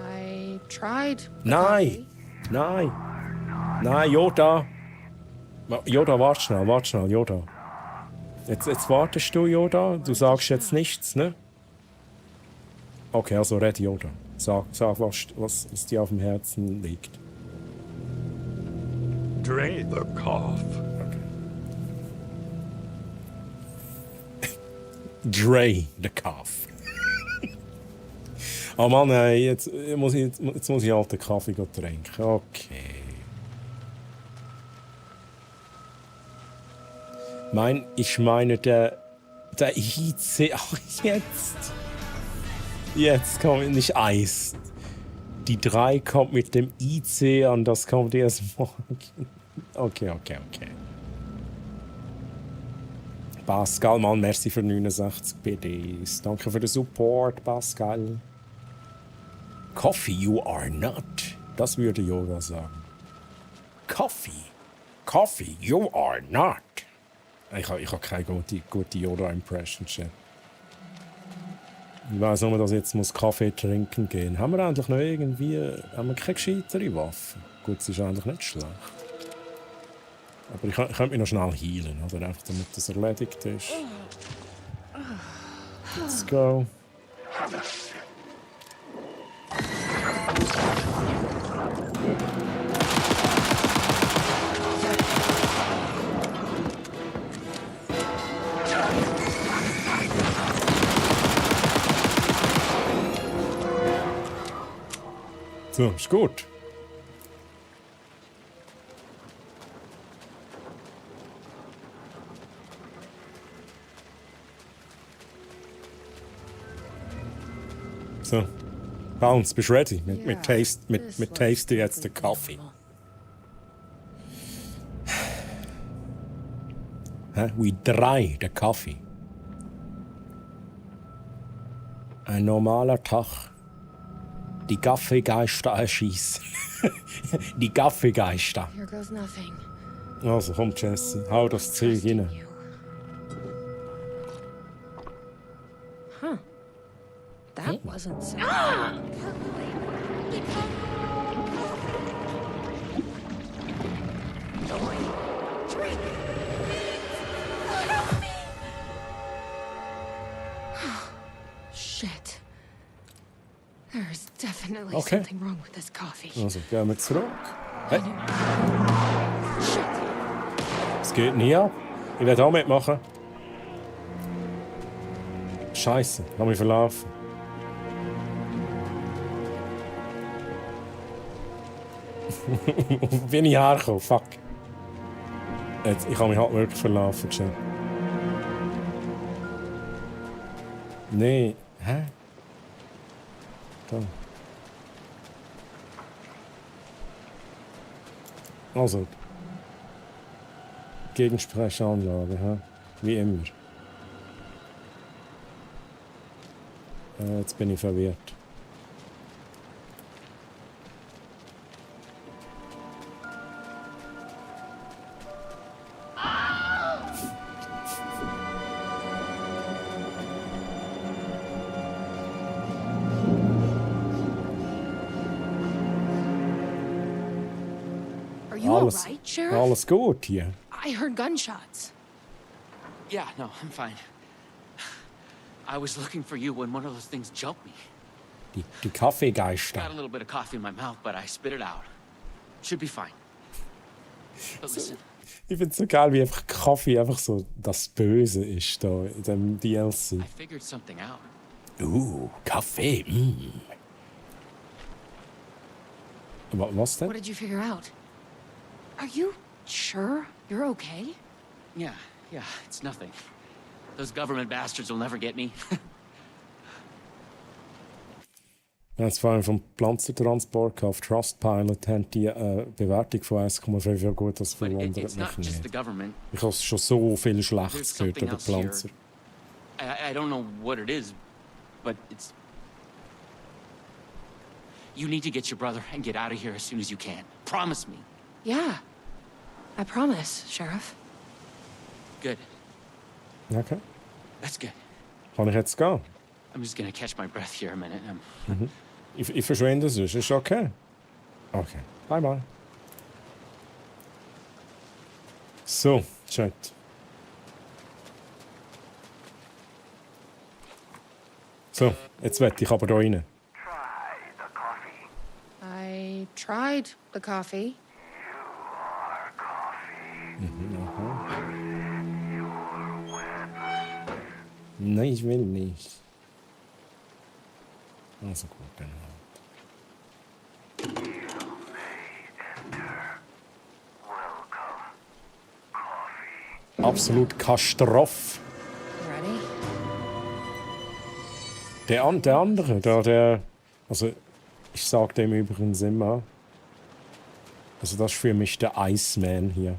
I tried the Nein! Nein! Nein, Yoda! Yoda, warte schnell, Yoda. Jetzt wartest du, Yoda. Du sagst jetzt nichts, ne? Okay, also red, Yoda. Sag was dir auf dem Herzen liegt. Dre the cough. Dre the Cough. Oh Mann, ey, jetzt muss ich halt den Kaffee trinken. Okay. Ich meine, der IC... Ach, Jetzt kommt nicht Eis. Die 3 kommt mit dem IC an, das kommt erst morgen. Okay. Pascal, Mann, merci für 69 BDs. Danke für den Support, Pascal. Coffee, you are not. Das würde Yoda sagen. Coffee, you are not. Ich habe keine gute Yoda-Impression. Ich weiss nur, dass ich jetzt Kaffee trinken gehen muss. Haben wir eigentlich noch keine gescheitere Waffe? Gut, es ist eigentlich nicht schlecht. Aber ich könnte mich noch schnell healen, oder? Einfach damit das erledigt ist. Let's go. So, ist gut. So, Bounce, bist du ready? Mit Tasty jetzt den Kaffee. Wie 3 der Kaffee. Ein normaler Tag. Die Kaffeegeister erschießen. Die Kaffeegeister. Here goes nothing. Also komm, Jesse, hau das Zeug rein. Huh. That wasn't so. Shit. There's definitely Okay. something wrong with this coffee. Also gehen wir zurück. Hey. Es geht nie ab. Ich werde auch mitmachen. Scheiße, ich habe mich verlaufen. Wo bin ich hergekommen? Fuck. Jetzt, ich habe mich halt wirklich verlaufen, Chat. Nee. Hä? Da. Also. Gegensprechanlage, hä? Wie immer. Jetzt bin ich verwirrt. Are you Alles, alright, Sheriff? alles gut hier. I heard gunshots. Yeah, no, I'm fine. I was looking for you when one of those things jumped me. Die Kaffeegeister. Got a little bit of coffee in my mouth, but I spit it out. Should be fine. But listen, Ich finde es so geil, wie einfach Kaffee einfach so das Böse ist da in dem DLC. I figured something out. Kaffee. Was denn? What did you figure out? Are you sure you're okay? Yeah, it's nothing. Those government bastards will never get me. Jetzt vor allem vom Pflanzentransport auf Trustpilot haben die eine Bewertung von 1,5. Ja gut, das verwundert It's mich not just the nicht. government. Ich habe schon so viel Schlechtes There's gehört something über else here. Pflanzer. I don't know what it is, but it's... You need to get your brother and get out of here as soon as you can. Promise me. Yeah. I promise, Sheriff. Good. Okay. That's good. Kann ich jetzt gehen? I'm just gonna catch my breath here a minute. Ich verschwinde sonst. Ist okay? Okay. Bye bye. So, Chat. So, jetzt wette ich aber da rein. I tried the coffee. Nein, ich will nicht. Also gut, dann halt. Absolut Kastroff. Ready? Der andere, der. Also, ich sag dem übrigens immer. Also, das ist für mich der Iceman hier.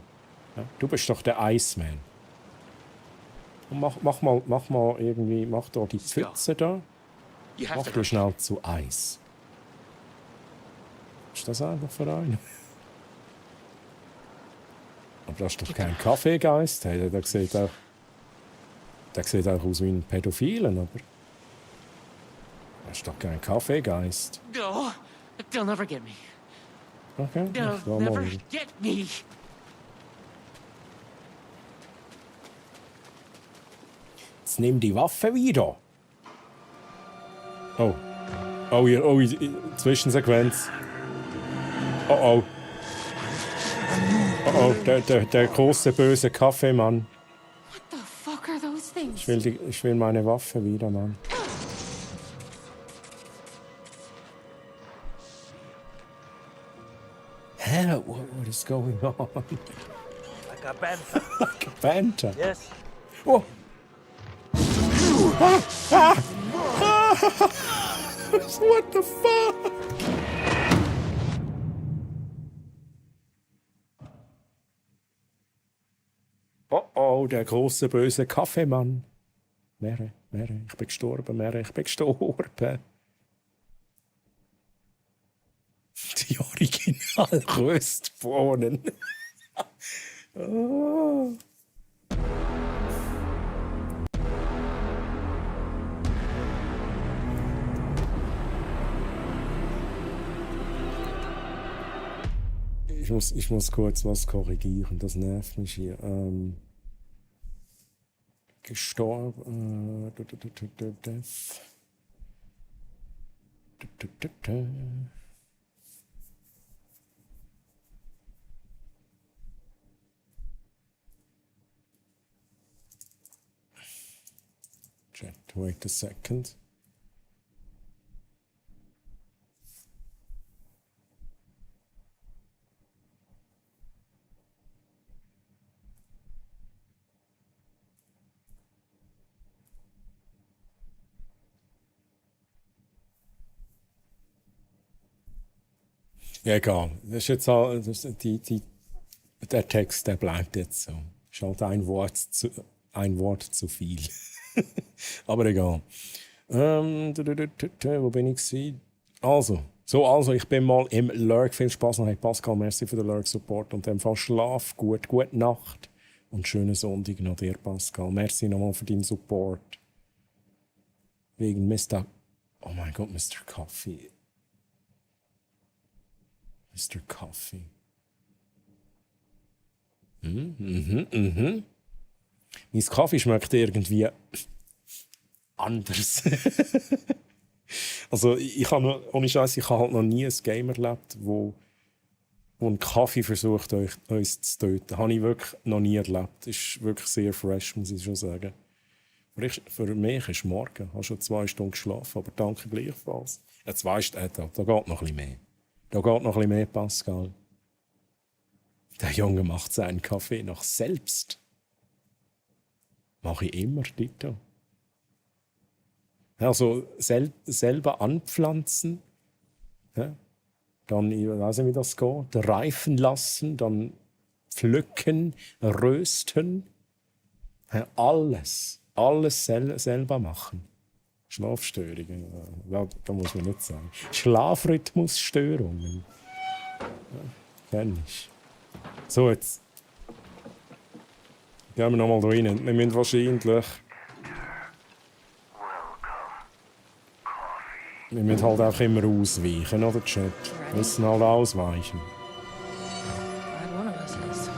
Ja, du bist doch der Iceman. Und mach mal irgendwie, mach da die Pfütze da. Mach du schnell zu Eis. Ist das einfach für einen? Aber das ist doch kein Kaffeegeist. Hey, der sieht auch aus wie ein Pädophilen, aber. Das ist doch kein Kaffeegeist. No, they'll never get me. Okay, They'll ich war never mal. get me. Jetzt nimm die Waffe wieder. Oh. Zwischensequenz. Oh. Der große böse Kaffeemann. What the fuck are those things? Ich will meine Waffe wieder, Mann. Hä? What is going on? Like a panther. Like a panther. Yes. Oh. What the fuck? Oh, der große böse Kaffeemann. Mere, ich bin gestorben, ich bin gestorben. Die original Röstbohnen. Oh. Ich muss kurz was korrigieren, das nervt mich hier. Gestorben. Death. Chat, wait a second. Ja, egal. Das ist jetzt halt, der Text, der bleibt jetzt so. Ist halt ein Wort zu viel. Aber egal. Wo bin ich gewesen? Also, ich bin mal im Lurk. Viel Spaß noch. Hey Pascal, merci für den Lurk-Support und dann Schlaf gut, gute Nacht und schönen Sonntag noch dir, Pascal. Merci nochmal für deinen Support. Wegen Mr. Oh mein Gott, Mr. Coffee. Mr. Coffee. Mein Kaffee schmeckt irgendwie anders. Also ich habe ohne Scheiß, ich habe halt noch nie ein Game erlebt, wo einen Kaffee versucht, uns zu töten. Habe ich wirklich noch nie erlebt. Das ist wirklich sehr fresh, muss ich schon sagen. Für mich ist morgen. Ich habe schon 2 Stunden geschlafen, aber danke gleichfalls. Ja, 2 Stunden, da geht noch ein bisschen mehr. Da geht noch ein bisschen mehr, Pascal. Der Junge macht seinen Kaffee noch selbst. Mache ich immer, Tito. Also selber anpflanzen. Ja. Dann, ich weiß nicht, wie das geht, reifen lassen, dann pflücken, rösten. Ja, alles selber machen. Schlafstörungen, ja, da muss man nicht sagen. Schlafrhythmusstörungen. Ja, kenn ich. So, jetzt gehen wir nochmal da rein. Wir müssen wahrscheinlich... Wir müssen halt auch immer ausweichen, oder Chat? Wir müssen halt ausweichen. Glad one of us is.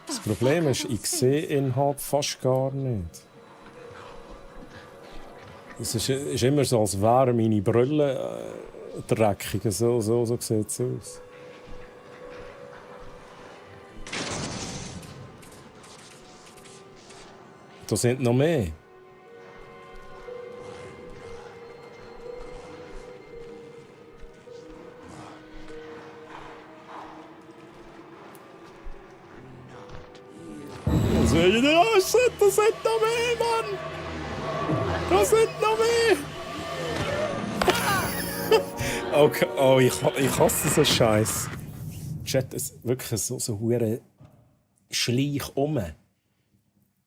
Das Problem ist, ich sehe ihn halt fast gar nicht. Es ist immer so, als wären meine Brille dreckig. So sieht es aus. Da sind noch mehr. Das sind noch mehr, Mann! Das sind noch mehr! Okay, oh, ich hasse so Scheiß. Chat, es wirklich so hure Schleich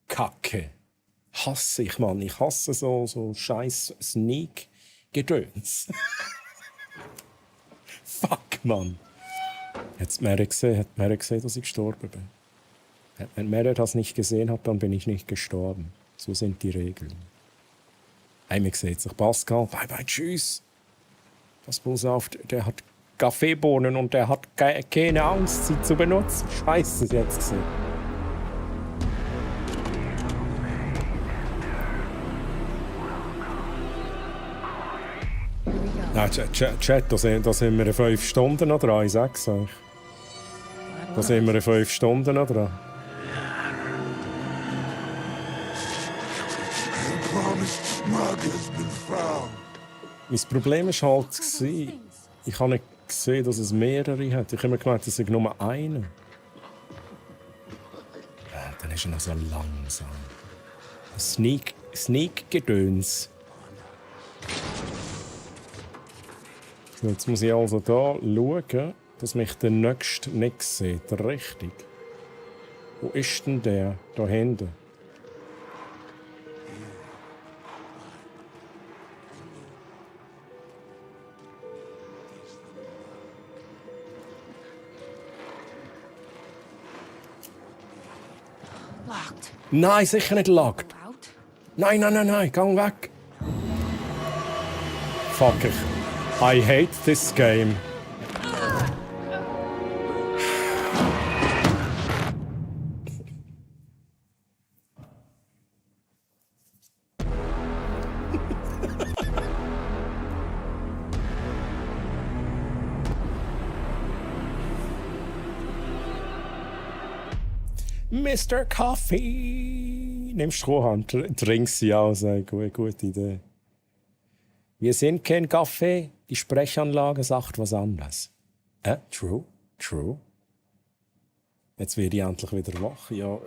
Kacke. Hasse ich, Mann. Ich hasse so scheiß Sneak-Gedöns. Fuck, Mann. Hat Mary gesehen, dass ich gestorben bin? Wenn Mary das nicht gesehen hat, dann bin ich nicht gestorben. So sind die Regeln. Mir sieht sich Pascal. Bye bye, tschüss. Pass bloß auf, der hat Kaffeebohnen und der hat keine Angst, sie zu benutzen. Scheiße, jetzt gesehen. Ja, Chat, da sind wir in 5 Stunden noch dran, ich sag's euch. Da sind wir in 5 Stunden noch dran. Mein Problem war halt, ich habe nicht gesehen, dass es mehrere hat. Ich habe mir gedacht, es ist nur einer. Ja, dann ist er noch so langsam. Sneak-Gedöns. So, jetzt muss ich also da schauen, dass mich der Nächste nicht sieht. Richtig. Wo ist denn der? Da hinten. Locked. Nein, sicher nicht locked. Nein, geh weg. Fuck ich. I hate this game. Mr. Coffee. Nimm Strohhalm, trink sie aus. Gute Idee. Wir sind kein Kaffee. Die Sprechanlage sagt was anderes. True. Jetzt werde ich endlich wieder wach. Ja.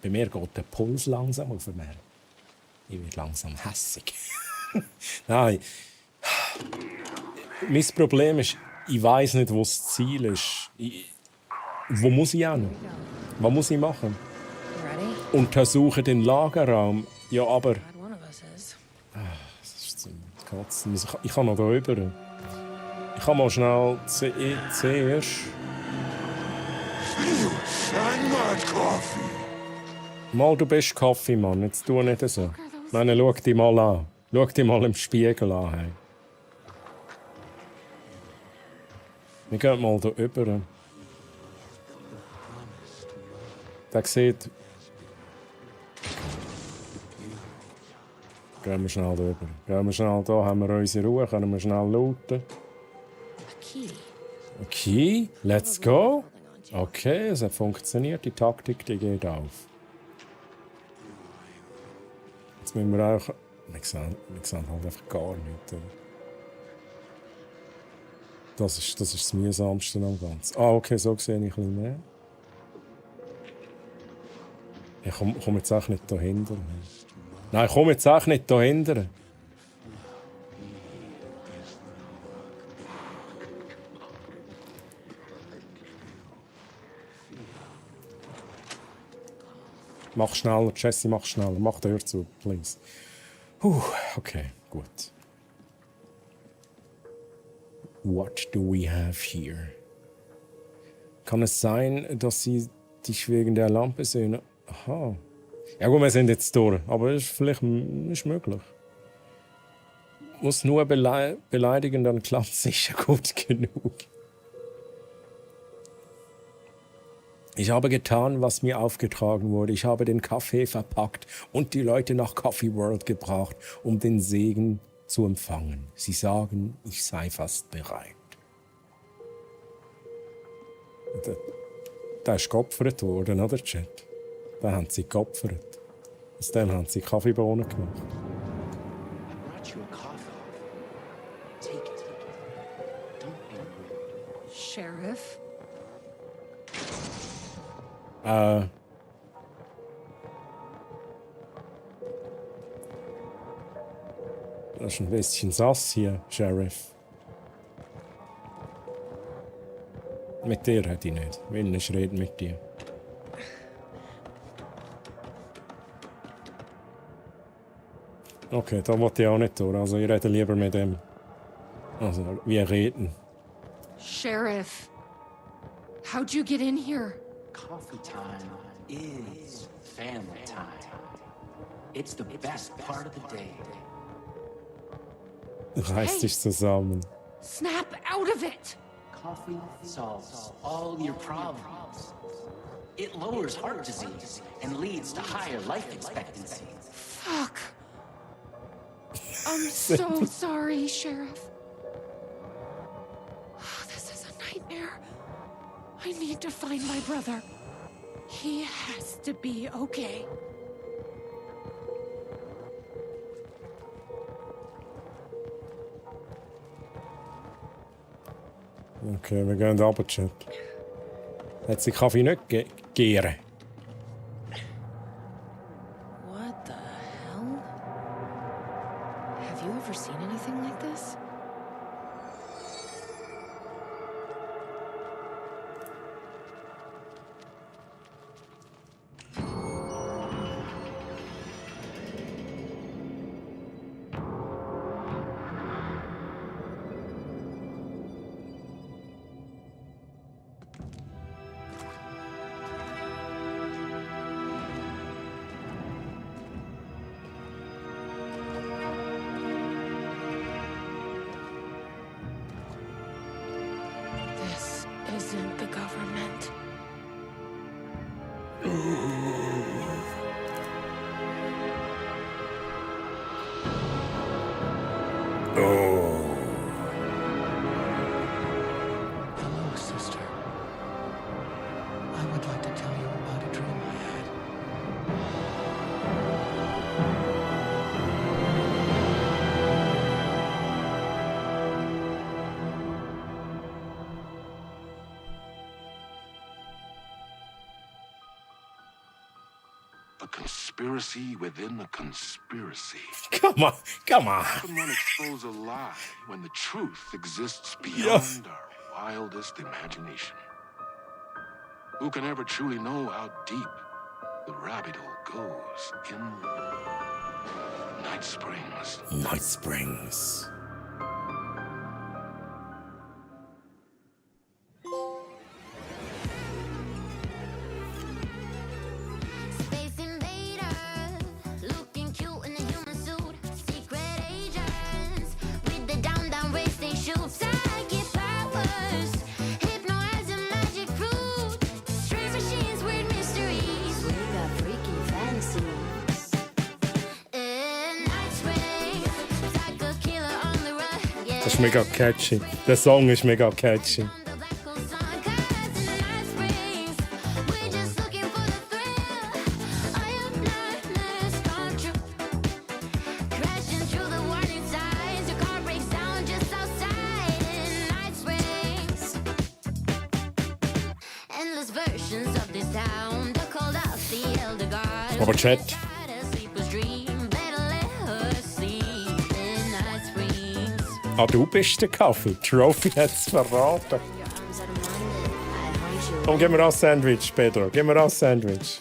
Bei mir geht der Puls langsam auf mehr. Ich werde langsam hässig. Nein. Mein Problem ist, Ich weiß nicht, wo das Ziel ist. Wo muss ich hin? Was muss ich machen? Untersuche den Lagerraum. Ja, aber... Das ist zum Kotzen. Ich kann noch da rüber. Ich kann mal schnell zuerst... Mal, du bist Kaffeemann. Jetzt tu nicht so. Ich meine, schau dich mal an. Schau dich mal im Spiegel an. Hey. Wir gehen mal hier rüber. Der sieht... Gehen wir schnell rüber. Gehen wir schnell da, haben wir unsere Ruhe, können wir schnell lauten. Okay, let's go. Okay, es hat funktioniert, die Taktik, die geht auf. Jetzt müssen wir auch... Wir sehen halt einfach gar nichts. Das ist das Mühsamste am Ganzen. Ah, okay, so sehe ich ein bisschen mehr. Ich komme jetzt auch nicht dahinter. Nein, ich komme jetzt auch nicht dahinter. Mach schneller, Jesse, mach schneller. Mach die Tür zu, please. Okay, gut. What do we have here? Kann es sein, dass sie dich wegen der Lampe sehen? Aha. Ja gut, wir sind jetzt durch, aber es ist vielleicht nicht möglich. Muss nur beleidigen, dann klappt es sicher gut genug. Ich habe getan, was mir aufgetragen wurde. Ich habe den Kaffee verpackt und die Leute nach Coffee World gebracht, um den Segen zu empfangen. Sie sagen, ich sei fast bereit. Der ist geopfert worden, oder, Chat? Da haben sie geopfert. Aus dem haben sie Kaffeebohnen gemacht. Sheriff? Das ist ein bisschen sass hier, Sheriff. Mit dir hätte ich nicht. Will nicht reden mit dir. Okay, da wollte ich auch nicht durch. Also ich rede lieber mit dem. Also, wir reden. Sheriff, how'd you get in here? Coffee time is family time. It's the best part of the day. Reiß dich zusammen. Snap out of it! Coffee solves all your problems. It lowers heart disease and leads to higher life expectancy. Fuck. I'm so sorry, Sheriff. This is a nightmare. I need to find my brother. He has to be okay. Okay, wir gehen runter, Chat. Hat sie Kaffee nicht gegeben? What the hell? Have you ever seen anything like this? This isn't the government. Hello, sister. I would like to tell you about a dream I had. A conspiracy within a conspiracy. Come on, come on. How can one expose a lie when the truth exists beyond our wildest imagination. Who can ever truly know how deep the rabbit hole goes in Night Springs? Night Springs. Space invader, looking cute in a human suit. Secret agents with the down race they shoot. Psychic powers, hypnotize a magic fruit. Strange machines, weird mysteries. We got freaky fantasies. Night Springs, like a killer on the run. Yeah. Das ist mega catchy. Der Song ist mega catchy. Aber Chat. Ah, du bist der Kaffee. Trophy hat es verraten. Komm, gib mir auch ein Sandwich, Pedro. Gib mir auch ein Sandwich.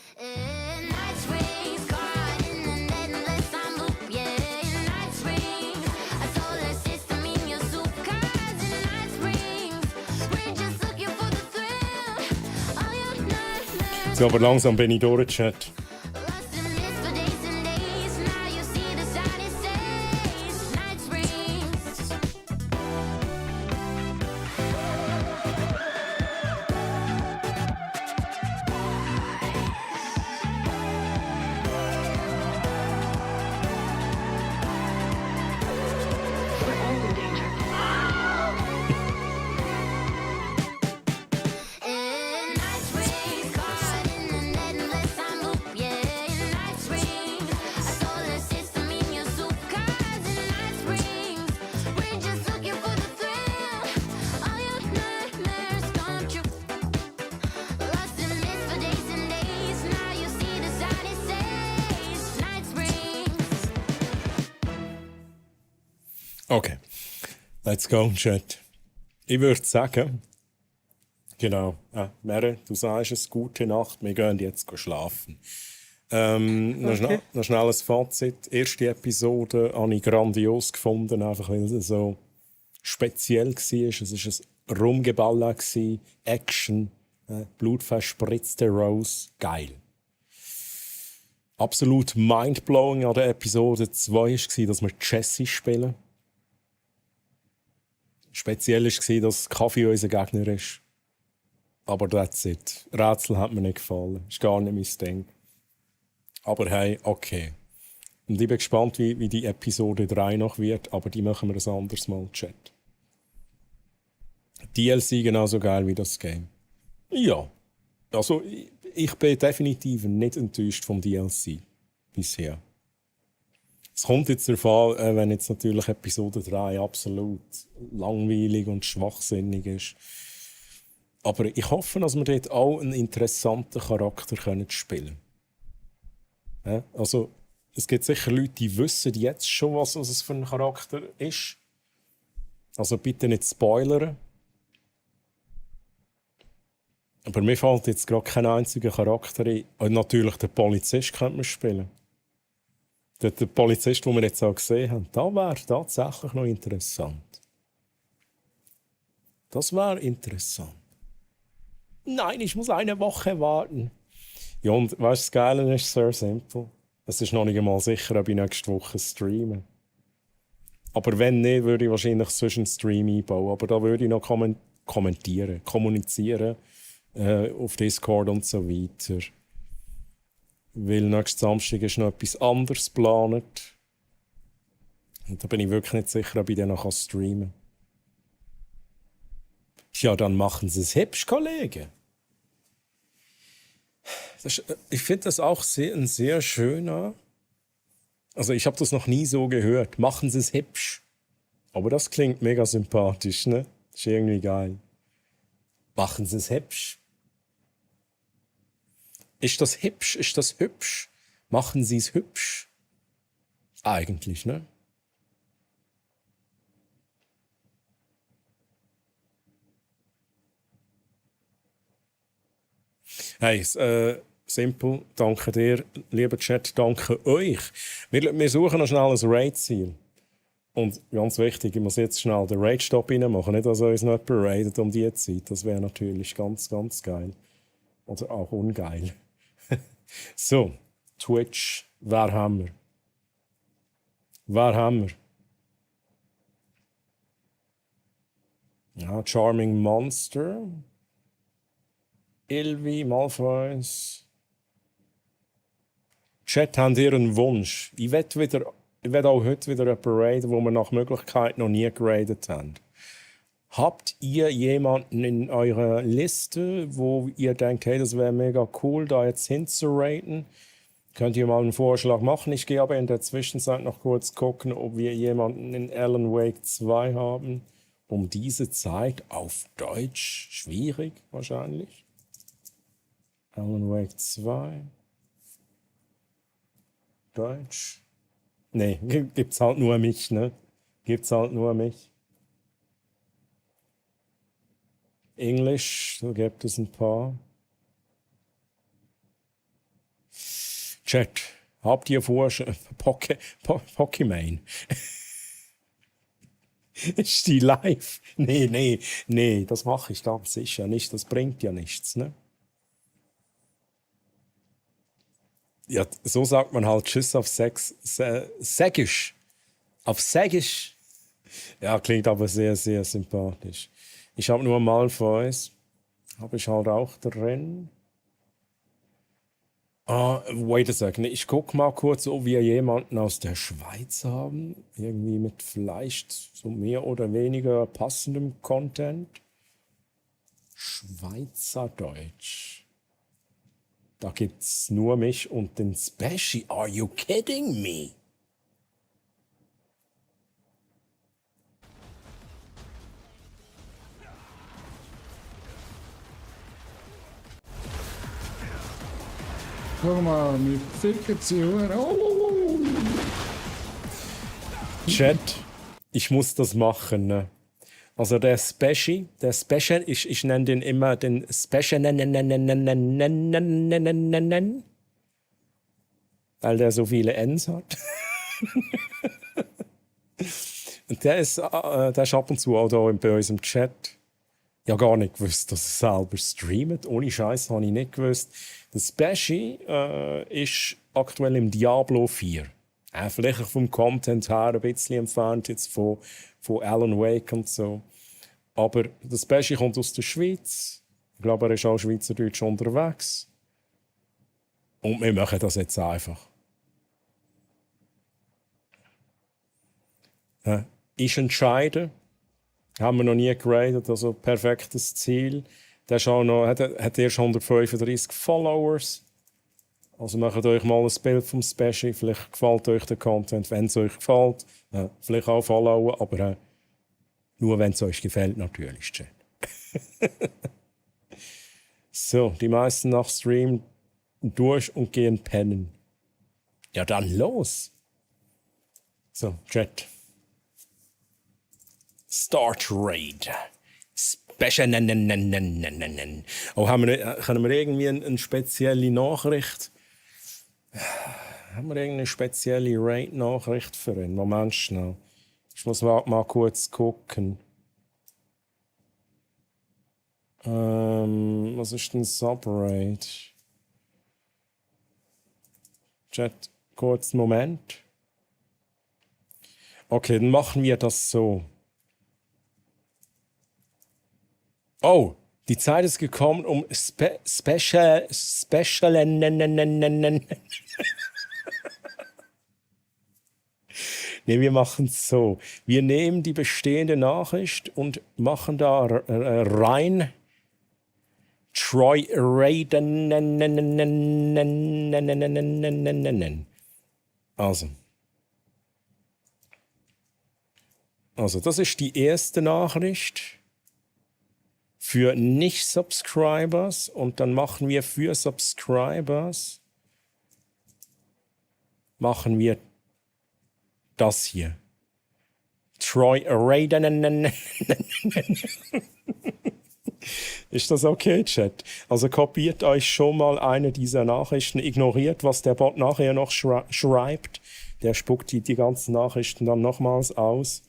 So, aber langsam bin ich durch, Chat. Okay, let's go, Chat. Ich würde sagen, genau, Mere, du sagst es, gute Nacht, wir gehen jetzt schlafen. Noch schnell ein Fazit. Die erste Episode habe ich grandios gefunden, einfach weil es so speziell war. Es war ein Rumgeballer, Action, blutverspritzte Rose, geil. Absolut mindblowing an der Episode 2 war, dass wir Jessie spielen. Speziell war, dass Kaffee unser Gegner ist. Aber that's it. Rätsel hat mir nicht gefallen. Ist gar nicht mein Ding. Aber hey, okay. Und ich bin gespannt, wie die Episode 3 noch wird, aber die machen wir ein anderes Mal, Chat. DLC genauso geil wie das Game. Ja. Also, ich bin definitiv nicht enttäuscht vom DLC. Bisher. Es kommt jetzt darauf an, wenn jetzt natürlich Episode 3 absolut langweilig und schwachsinnig ist. Aber ich hoffe, dass wir dort auch einen interessanten Charakter spielen können. Ja, also, es gibt sicher Leute, die wissen jetzt schon, was es für ein Charakter ist. Also bitte nicht spoilern. Aber mir fällt jetzt gerade kein einziger Charakter ein. Und natürlich den Polizist könnte man spielen. Der Polizist, den wir jetzt auch gesehen haben, das wäre tatsächlich noch interessant. Das wäre interessant. Nein, ich muss eine Woche warten. Ja, und weißt du, das Geile ist sehr simpel. Es ist noch nicht einmal sicher, ob ich nächste Woche streame. Aber wenn nicht, würde ich wahrscheinlich zwischen einen Stream einbauen. Aber da würde ich noch kommunizieren auf Discord und so weiter. Weil nächsten Samstag ist noch etwas anderes geplant. Und da bin ich wirklich nicht sicher, ob ich dann noch streamen kann. Tja, dann machen Sie es hübsch, Kollege. Ich finde das auch ein sehr schöner. Also ich habe das noch nie so gehört. Machen Sie es hübsch. Aber das klingt mega sympathisch, ne? Das ist irgendwie geil. Machen Sie es hübsch. Ist das hübsch? Ist das hübsch? Machen Sie es hübsch? Eigentlich, ne? Hey, simpel. Danke dir, lieber Chat. Danke euch. Wir suchen noch schnell ein Raid-Ziel. Und ganz wichtig, ich muss jetzt schnell den Raid-Stop reinmachen. Nicht, dass uns noch jemand raidet um die Zeit. Das wäre natürlich ganz, ganz geil. Oder auch ungeil. So, Twitch. Wer haben wir? Wer haben wir? Ja, Charming Monster. Ilvi, Malfoys. Chat, habt ihr einen Wunsch? Ich will auch heute wieder jemanden raiden, wo wir nach Möglichkeit noch nie geradet haben. Habt ihr jemanden in eurer Liste, wo ihr denkt, hey, das wäre mega cool, da jetzt hinzuraten? Könnt ihr mal einen Vorschlag machen? Ich gehe aber in der Zwischenzeit noch kurz gucken, ob wir jemanden in Alan Wake 2 haben. Um diese Zeit auf Deutsch. Schwierig wahrscheinlich. Alan Wake 2. Deutsch. Nee, gibt's halt nur mich, ne? Gibt's halt nur mich. Englisch, da gibt es ein paar. Chat, habt ihr Pokémon? Ist die live? Nee, das mache ich ganz sicher nicht. Das bringt ja nichts, ne? Ja, so sagt man halt Tschüss auf Sägisch. Auf Sägisch. Ja, klingt aber sehr, sehr sympathisch. Ich habe nur Malfoys. Habe ich halt auch drin. Wait a second. Ich gucke mal kurz, ob wir jemanden aus der Schweiz haben. Irgendwie mit vielleicht so mehr oder weniger passendem Content. Schweizerdeutsch. Da gibt's nur mich und den Special. Are you kidding me? Guck mal, wir ficken sie. Chat, ich muss das machen. Ne? Also der Special, ich nenne den immer den Special, weil der so viele Ns hat. Und der ist ab und zu auch da bei uns im Chat. Ja, gar nicht gewusst, dass er selber streamt. Ohne Scheiß habe ich nicht gewusst. Der Special ist aktuell im Diablo 4. Vielleicht vom Content her ein bisschen entfernt jetzt von Alan Wake und so. Aber der Special kommt aus der Schweiz. Ich glaube, er ist auch schweizerdeutsch unterwegs. Und wir machen das jetzt einfach. Ich entscheide. Haben wir noch nie geradet, also perfektes Ziel. Der ist auch noch, hat erst 135 Followers. Also macht euch mal ein Bild vom Special. Vielleicht gefällt euch der Content, wenn es euch gefällt. Vielleicht auch followen, aber nur wenn es euch gefällt, natürlich. So, die meisten nach Stream durch und gehen pennen. Ja, dann los. So, Chat. Start Raid. Special. Oh, können wir irgendwie eine spezielle Nachricht? Haben wir irgendeine spezielle Raid-Nachricht für ihn? Moment schnell. Ich muss mal kurz gucken. Was ist denn Subraid? Chat, kurz einen Moment. Okay, dann machen wir das so. Oh, die Zeit ist gekommen, um Special. Nee, wir machen es so. Wir nehmen die bestehende Nachricht und machen da rein Troy Raiden. Also, das ist die erste Nachricht für Nicht-Subscribers und dann machen wir für Subscribers das hier. Troy Raiden. Ist das okay, Chat? Also kopiert euch schon mal eine dieser Nachrichten, ignoriert, was der Bot nachher noch schreibt. Der spuckt die ganzen Nachrichten dann nochmals aus.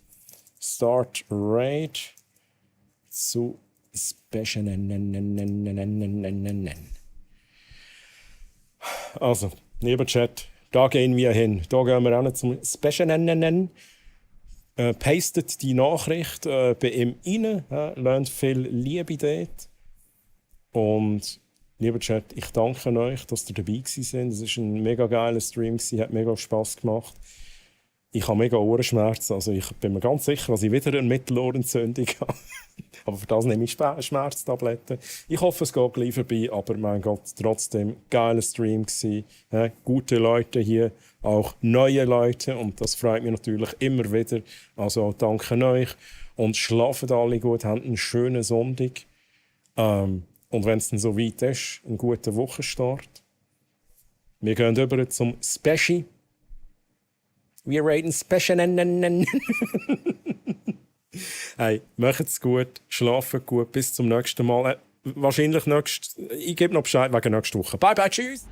Start Raid zu Special. Also, lieber Chat, da gehen wir hin. Da gehen wir auch zum Special. Pastet die Nachricht bei ihm rein, lernt viel Liebe dort. Und lieber Chat, ich danke euch, dass ihr dabei gewesen seid. Es war ein mega geiler Stream, hat mega Spass gemacht. Ich habe mega Ohrenschmerzen, also ich bin mir ganz sicher, dass ich wieder eine Mittelohrentzündung habe. Aber für das nehme ich Schmerztabletten. Ich hoffe, es geht gleich vorbei, aber mein Gott, trotzdem geiler Stream gewesen. Gute Leute hier, auch neue Leute und das freut mich natürlich immer wieder. Also danke euch und schlaft alle gut, habt einen schönen Sonntag. Und wenn es dann so weit ist, einen guten Wochenstart. Wir gehen über zum Special. Wir raten Special. Hey, macht's gut, schlafen gut, bis zum nächsten Mal. Wahrscheinlich ich gebe noch Bescheid wegen nächster Woche. Bye bye, tschüss!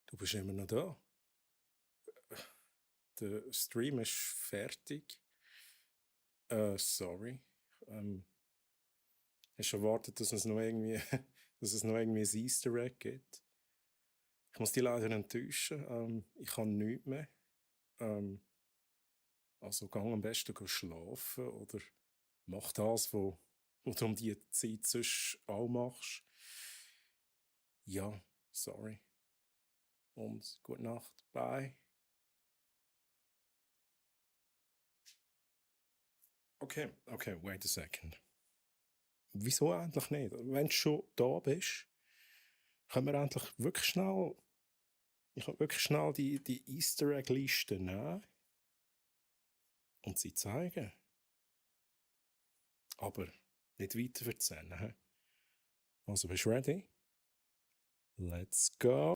Du bist immer noch da. Der Stream ist fertig. Sorry. Hast du erwartet, dass es noch irgendwie, dass es noch irgendwie ein Easter Egg gibt? Ich muss dich leider enttäuschen. Ich habe nichts mehr. Also gang am besten schlafen oder mach das, was du um die Zeit sonst auch machst. Ja, sorry. Und gute Nacht. Bye. Okay, wait a second. Wieso eigentlich nicht? Wenn du schon da bist, können wir endlich wirklich schnell. Ich kann wirklich schnell die Easter Egg-Liste nehmen und sie zeigen. Aber nicht weiter erzählen. Also bist du ready? Let's go.